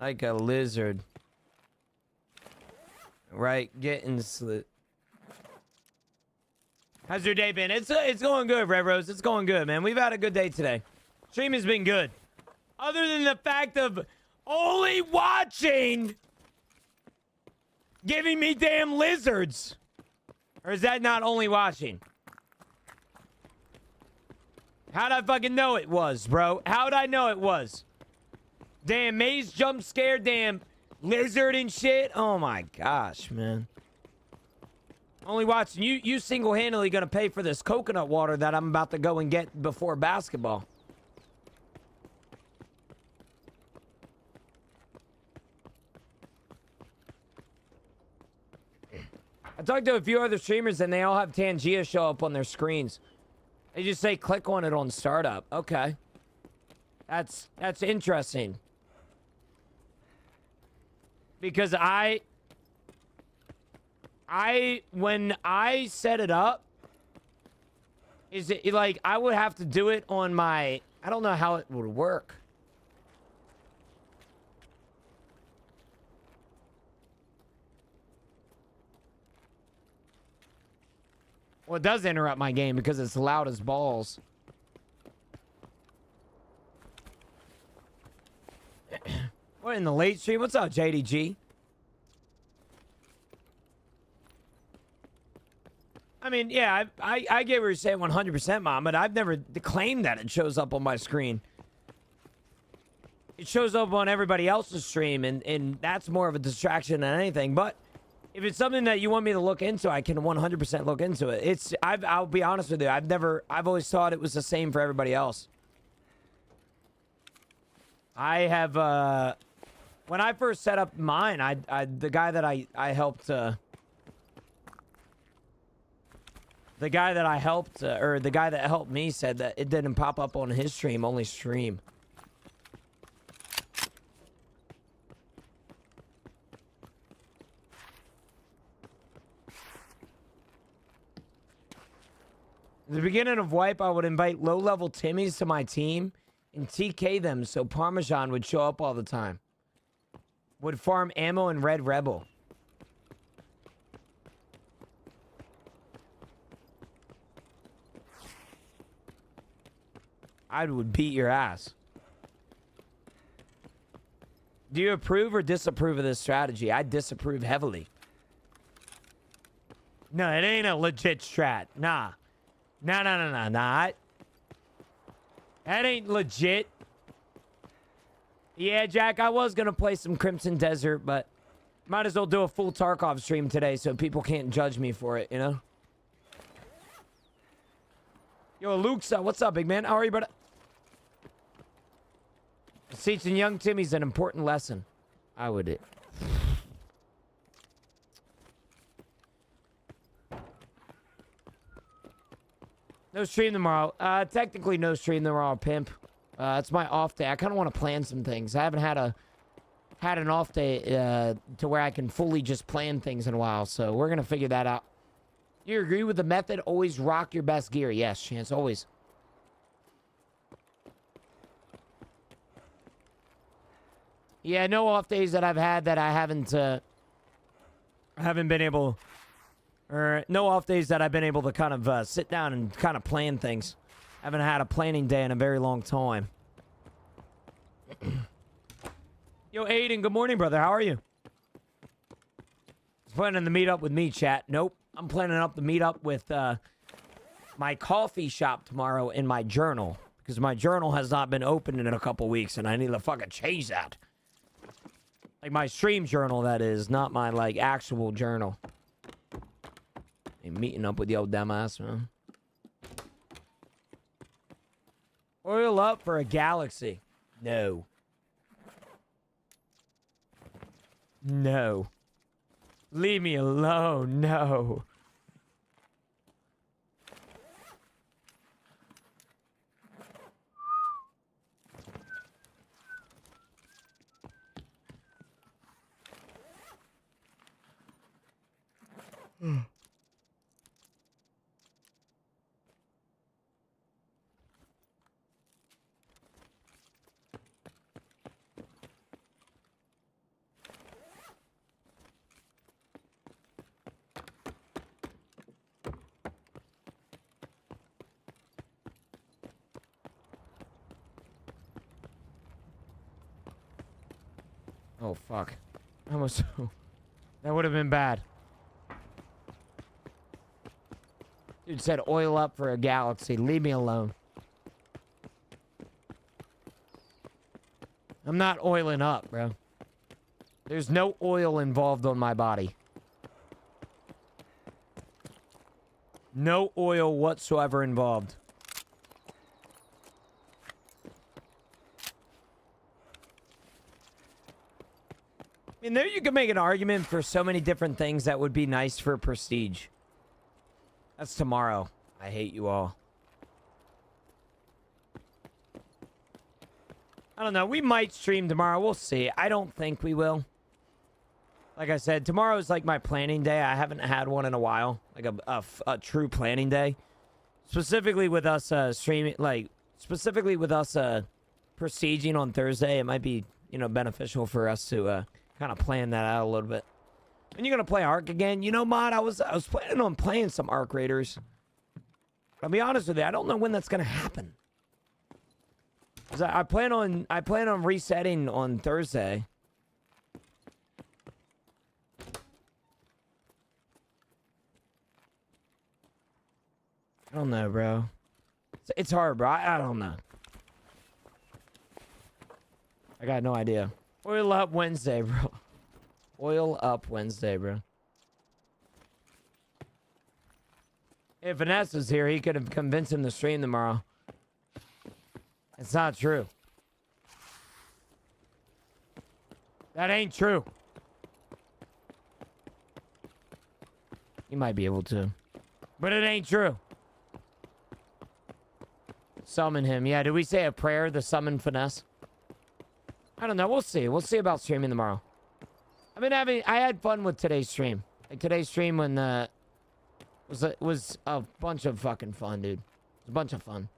Like a lizard. Right, getting slit. How's your day been? It's going good, Red Rose. It's going good, man. We've had a good day today. Stream has been good. Other than the fact of only watching giving me damn lizards. Or is that not only watching? How'd I fucking know it was, bro? How'd I know it was? Damn maze jump scare, damn lizard and shit. Oh my gosh, man. Only watching. You single-handedly gonna pay for this coconut water that I'm about to go and get before basketball. I talked to a few other streamers and they all have Tangia show up on their screens. They just say click on it on startup. Okay. That's interesting. Because when I set it up, is it like I would have to do it on my, I don't know how it would work. Well, it does interrupt my game because it's loud as balls. What in the late stream? What's up, JDG? I mean, yeah, I get what you're saying 100%, Mom, but I've never claimed that it shows up on my screen. It shows up on everybody else's stream, and that's more of a distraction than anything. But if it's something that you want me to look into, I can 100% look into it. I'll be honest with you, I've always thought it was the same for everybody else. I have, when I first set up mine, the guy that I helped, or the guy that helped me said that it didn't pop up on his stream, only stream. At the beginning of Wipe, I would invite low-level Timmies to my team and TK them so Parmesan would show up all the time. Would farm ammo and Red Rebel. I would beat your ass. Do you approve or disapprove of this strategy? I disapprove heavily. No, it ain't a legit strat. Nah. Nah. That ain't legit. Yeah, Jack, I was going to play some Crimson Desert, but might as well do a full Tarkov stream today so people can't judge me for it, you know? Yo, Luke's what's up, big man? How are you, brother? Teaching young Timmy's an important lesson. I would. No stream tomorrow. Technically no stream tomorrow, pimp. It's my off day. I kind of want to plan some things. I haven't had an off day to where I can fully just plan things in a while. So we're gonna figure that out. You agree with the method? Always rock your best gear. Yes, Chance. Always. Yeah, no off days that I've had that I haven't been able, Or no off days that I've been able to kind of sit down and kind of plan things. Haven't had a planning day in a very long time. Yo, Aiden, good morning, brother. How are you? Planning to meet up with me, chat. Nope. I'm planning up to meet up with my coffee shop tomorrow in my journal. Because my journal has not been opened in a couple weeks, and I need to fucking change that. Like my stream journal, that is. Not my, like, actual journal. Hey, meeting up with the old dumbass, man. Oil up for a galaxy. No. No. Leave me alone. No. Oh, fuck. I almost... That would have been bad. Dude said oil up for a galaxy. Leave me alone. I'm not oiling up, bro. There's no oil involved on my body. No oil whatsoever involved. I mean, there you can make an argument for so many different things that would be nice for prestige. That's tomorrow. I hate you all. I don't know. We might stream tomorrow. We'll see. I don't think we will. Like I said, tomorrow is like my planning day. I haven't had one in a while. Like a true planning day. Specifically with us streaming, like, specifically with us prestiging on Thursday. It might be, you know, beneficial for us to kind of plan that out a little bit. When you gonna play Ark again? You know, Mod, I was planning on playing some Ark Raiders. I'll be honest with you, I don't know when that's gonna happen. 'Cause I plan on resetting on Thursday. I don't know, bro. It's hard, bro. I don't know. I got no idea. Oil up Wednesday, bro. Oil up Wednesday, bro. If Vanessa was here, he could have convinced him to stream tomorrow. It's not true. That ain't true. He might be able to. But it ain't true. Summon him. Yeah, did we say a prayer to summon Finesse? I don't know. We'll see. We'll see about streaming tomorrow. I had fun with today's stream. Like today's stream when was a bunch of fucking fun, dude. It was a bunch of fun.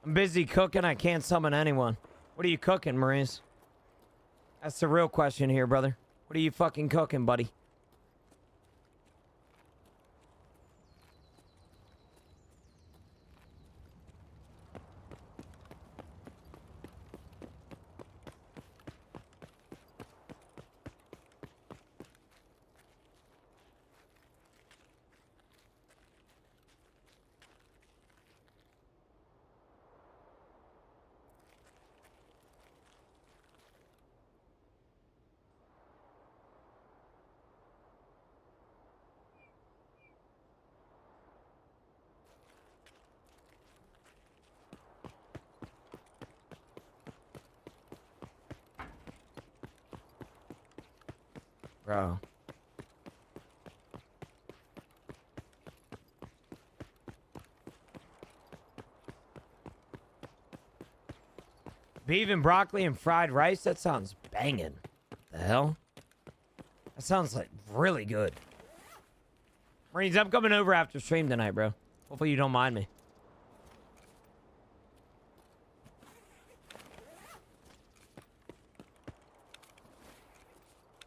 I'm busy cooking. I can't summon anyone. What are you cooking, Maurice? That's the real question here, brother. What are you fucking cooking, buddy? Bro. Beef and broccoli and fried rice? That sounds banging. The hell? That sounds like really good. Marines, I'm coming over after stream tonight, bro. Hopefully you don't mind me.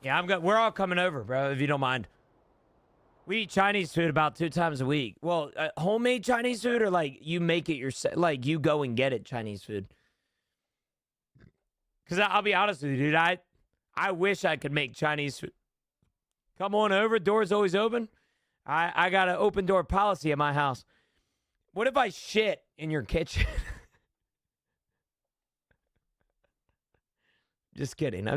Yeah, we're all coming over, bro, if you don't mind. We eat Chinese food about 2 times a week. Well, homemade Chinese food or like you make it yourself, like you go and get it Chinese food. Because I'll be honest with you, dude, I wish I could make Chinese food. Come on over, door's always open. I got an open door policy at my house. What if I shit in your kitchen? Just kidding.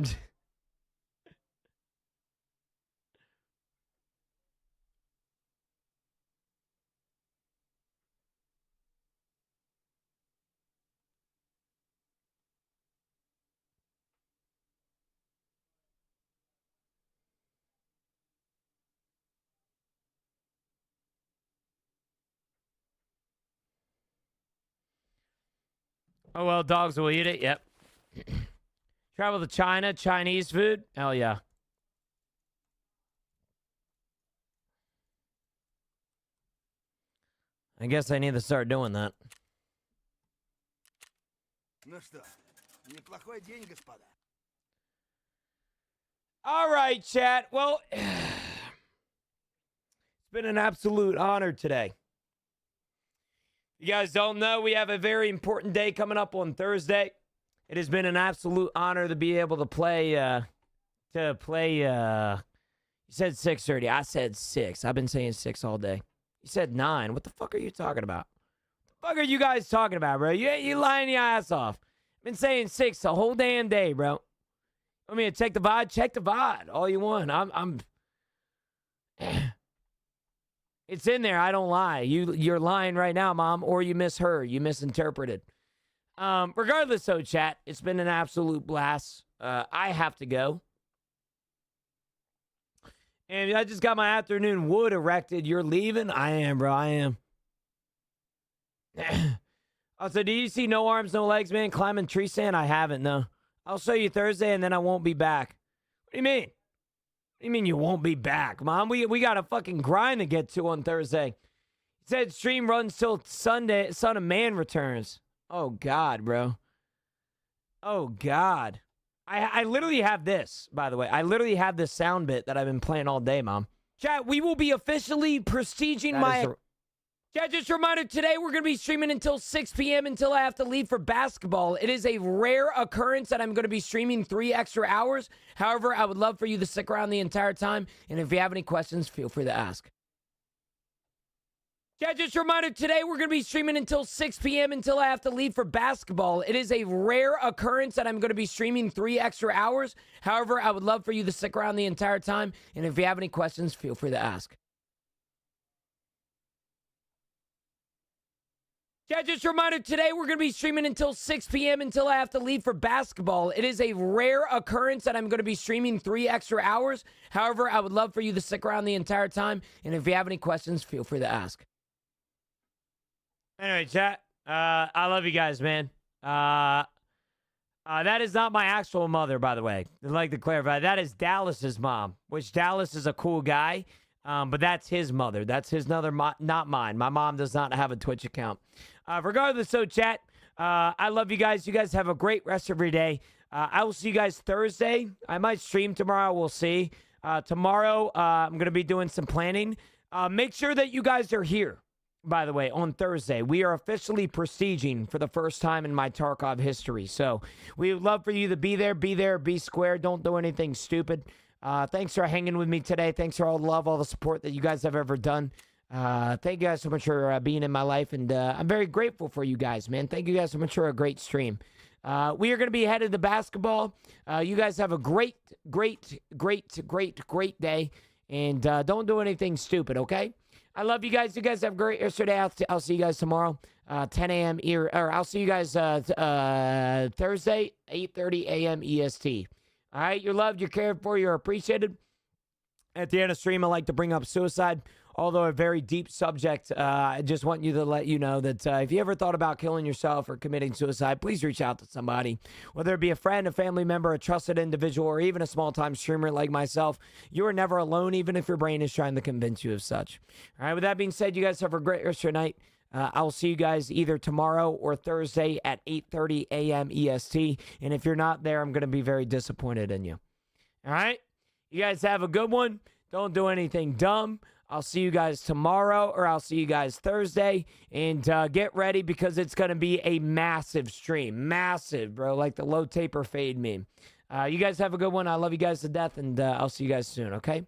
Oh, well, dogs will eat it. Yep. Travel to China, Chinese food. Hell yeah. I guess I need to start doing that. All right, chat. Well, it's been an absolute honor today. You guys don't know, we have a very important day coming up on Thursday. It has been an absolute honor to be able to play, you said 6:30. I said 6. I've been saying 6 all day. You said 9. What the fuck are you talking about? What the fuck are you guys talking about, bro? You lying your ass off. I've been saying 6 the whole damn day, bro. I mean, check the VOD, check the VOD. All you want. It's in there. I don't lie. You're lying right now, Mom, or you misheard. You misinterpreted. Regardless, though, chat, it's been an absolute blast. I have to go. And I just got my afternoon wood erected. You're leaving? I am, bro. I am. Also, do you see No Arms, No Legs, man, climbing tree stand? I haven't, no. I'll show you Thursday, and then I won't be back. What do you mean? What do you mean you won't be back, Mom? We got a fucking grind to get to on Thursday. He said stream runs till Sunday. Son of Man returns. Oh, God, bro. Oh, God. I literally have this, by the way. I literally have this sound bit that I've been playing all day, Mom. Chat, we will be officially prestiging my... Chat, just a reminder, today we're going to be streaming until 6 p.m. until I have to leave for basketball. It is a rare occurrence that I'm going to be streaming 3 extra hours. However, I would love for you to stick around the entire time. And if you have any questions, feel free to ask. Chat, just a reminder, today we're going to be streaming until 6 p.m. until I have to leave for basketball. It is a rare occurrence that I'm going to be streaming 3 extra hours. However, I would love for you to stick around the entire time. And if you have any questions, feel free to ask. Yeah, just a reminder, today we're going to be streaming until 6 p.m. until I have to leave for basketball. It is a rare occurrence that I'm going to be streaming 3 extra hours. However, I would love for you to stick around the entire time. And if you have any questions, feel free to ask. Anyway, chat, I love you guys, man. That is not my actual mother, by the way. I'd like to clarify. That is Dallas's mom, which Dallas is a cool guy. But that's his mother. That's his mother, not mine. My mom does not have a Twitch account. Regardless, so chat, I love you guys. You guys have a great rest of your day. I will see you guys Thursday. I might stream tomorrow. We'll see. Tomorrow, I'm going to be doing some planning. Make sure that you guys are here, by the way, on Thursday. We are officially prestiging for the first time in my Tarkov history. So we would love for you to be there, be square. Don't do anything stupid. Thanks for hanging with me today. Thanks for all the love, all the support that you guys have ever done. Thank you guys so much for being in my life, and I'm very grateful for you guys, man. Thank you guys so much for a great stream. We are going to be headed to basketball. You guys have a great day, and don't do anything stupid, okay? I love you guys. You guys have a great yesterday. I'll see you guys tomorrow, 10 a.m. or I'll see you guys Thursday, 8:30 a.m. EST. All right, you're loved, you're cared for, you're appreciated. At the end of the stream, I like to bring up suicide. although a very deep subject. I just want you to let you know that if you ever thought about killing yourself or committing suicide, please reach out to somebody, whether it be a friend, a family member, a trusted individual, or even a small-time streamer like myself. You are never alone, even if your brain is trying to convince you of such. All right, with that being said, you guys have a great rest of your night. I'll see you guys either tomorrow or Thursday at 8:30 a.m. EST. And if you're not there, I'm going to be very disappointed in you. All right? You guys have a good one. Don't do anything dumb. I'll see you guys tomorrow, or I'll see you guys Thursday. And get ready, because it's going to be a massive stream. Massive, bro. Like the low taper fade meme. You guys have a good one. I love you guys to death, and I'll see you guys soon, okay?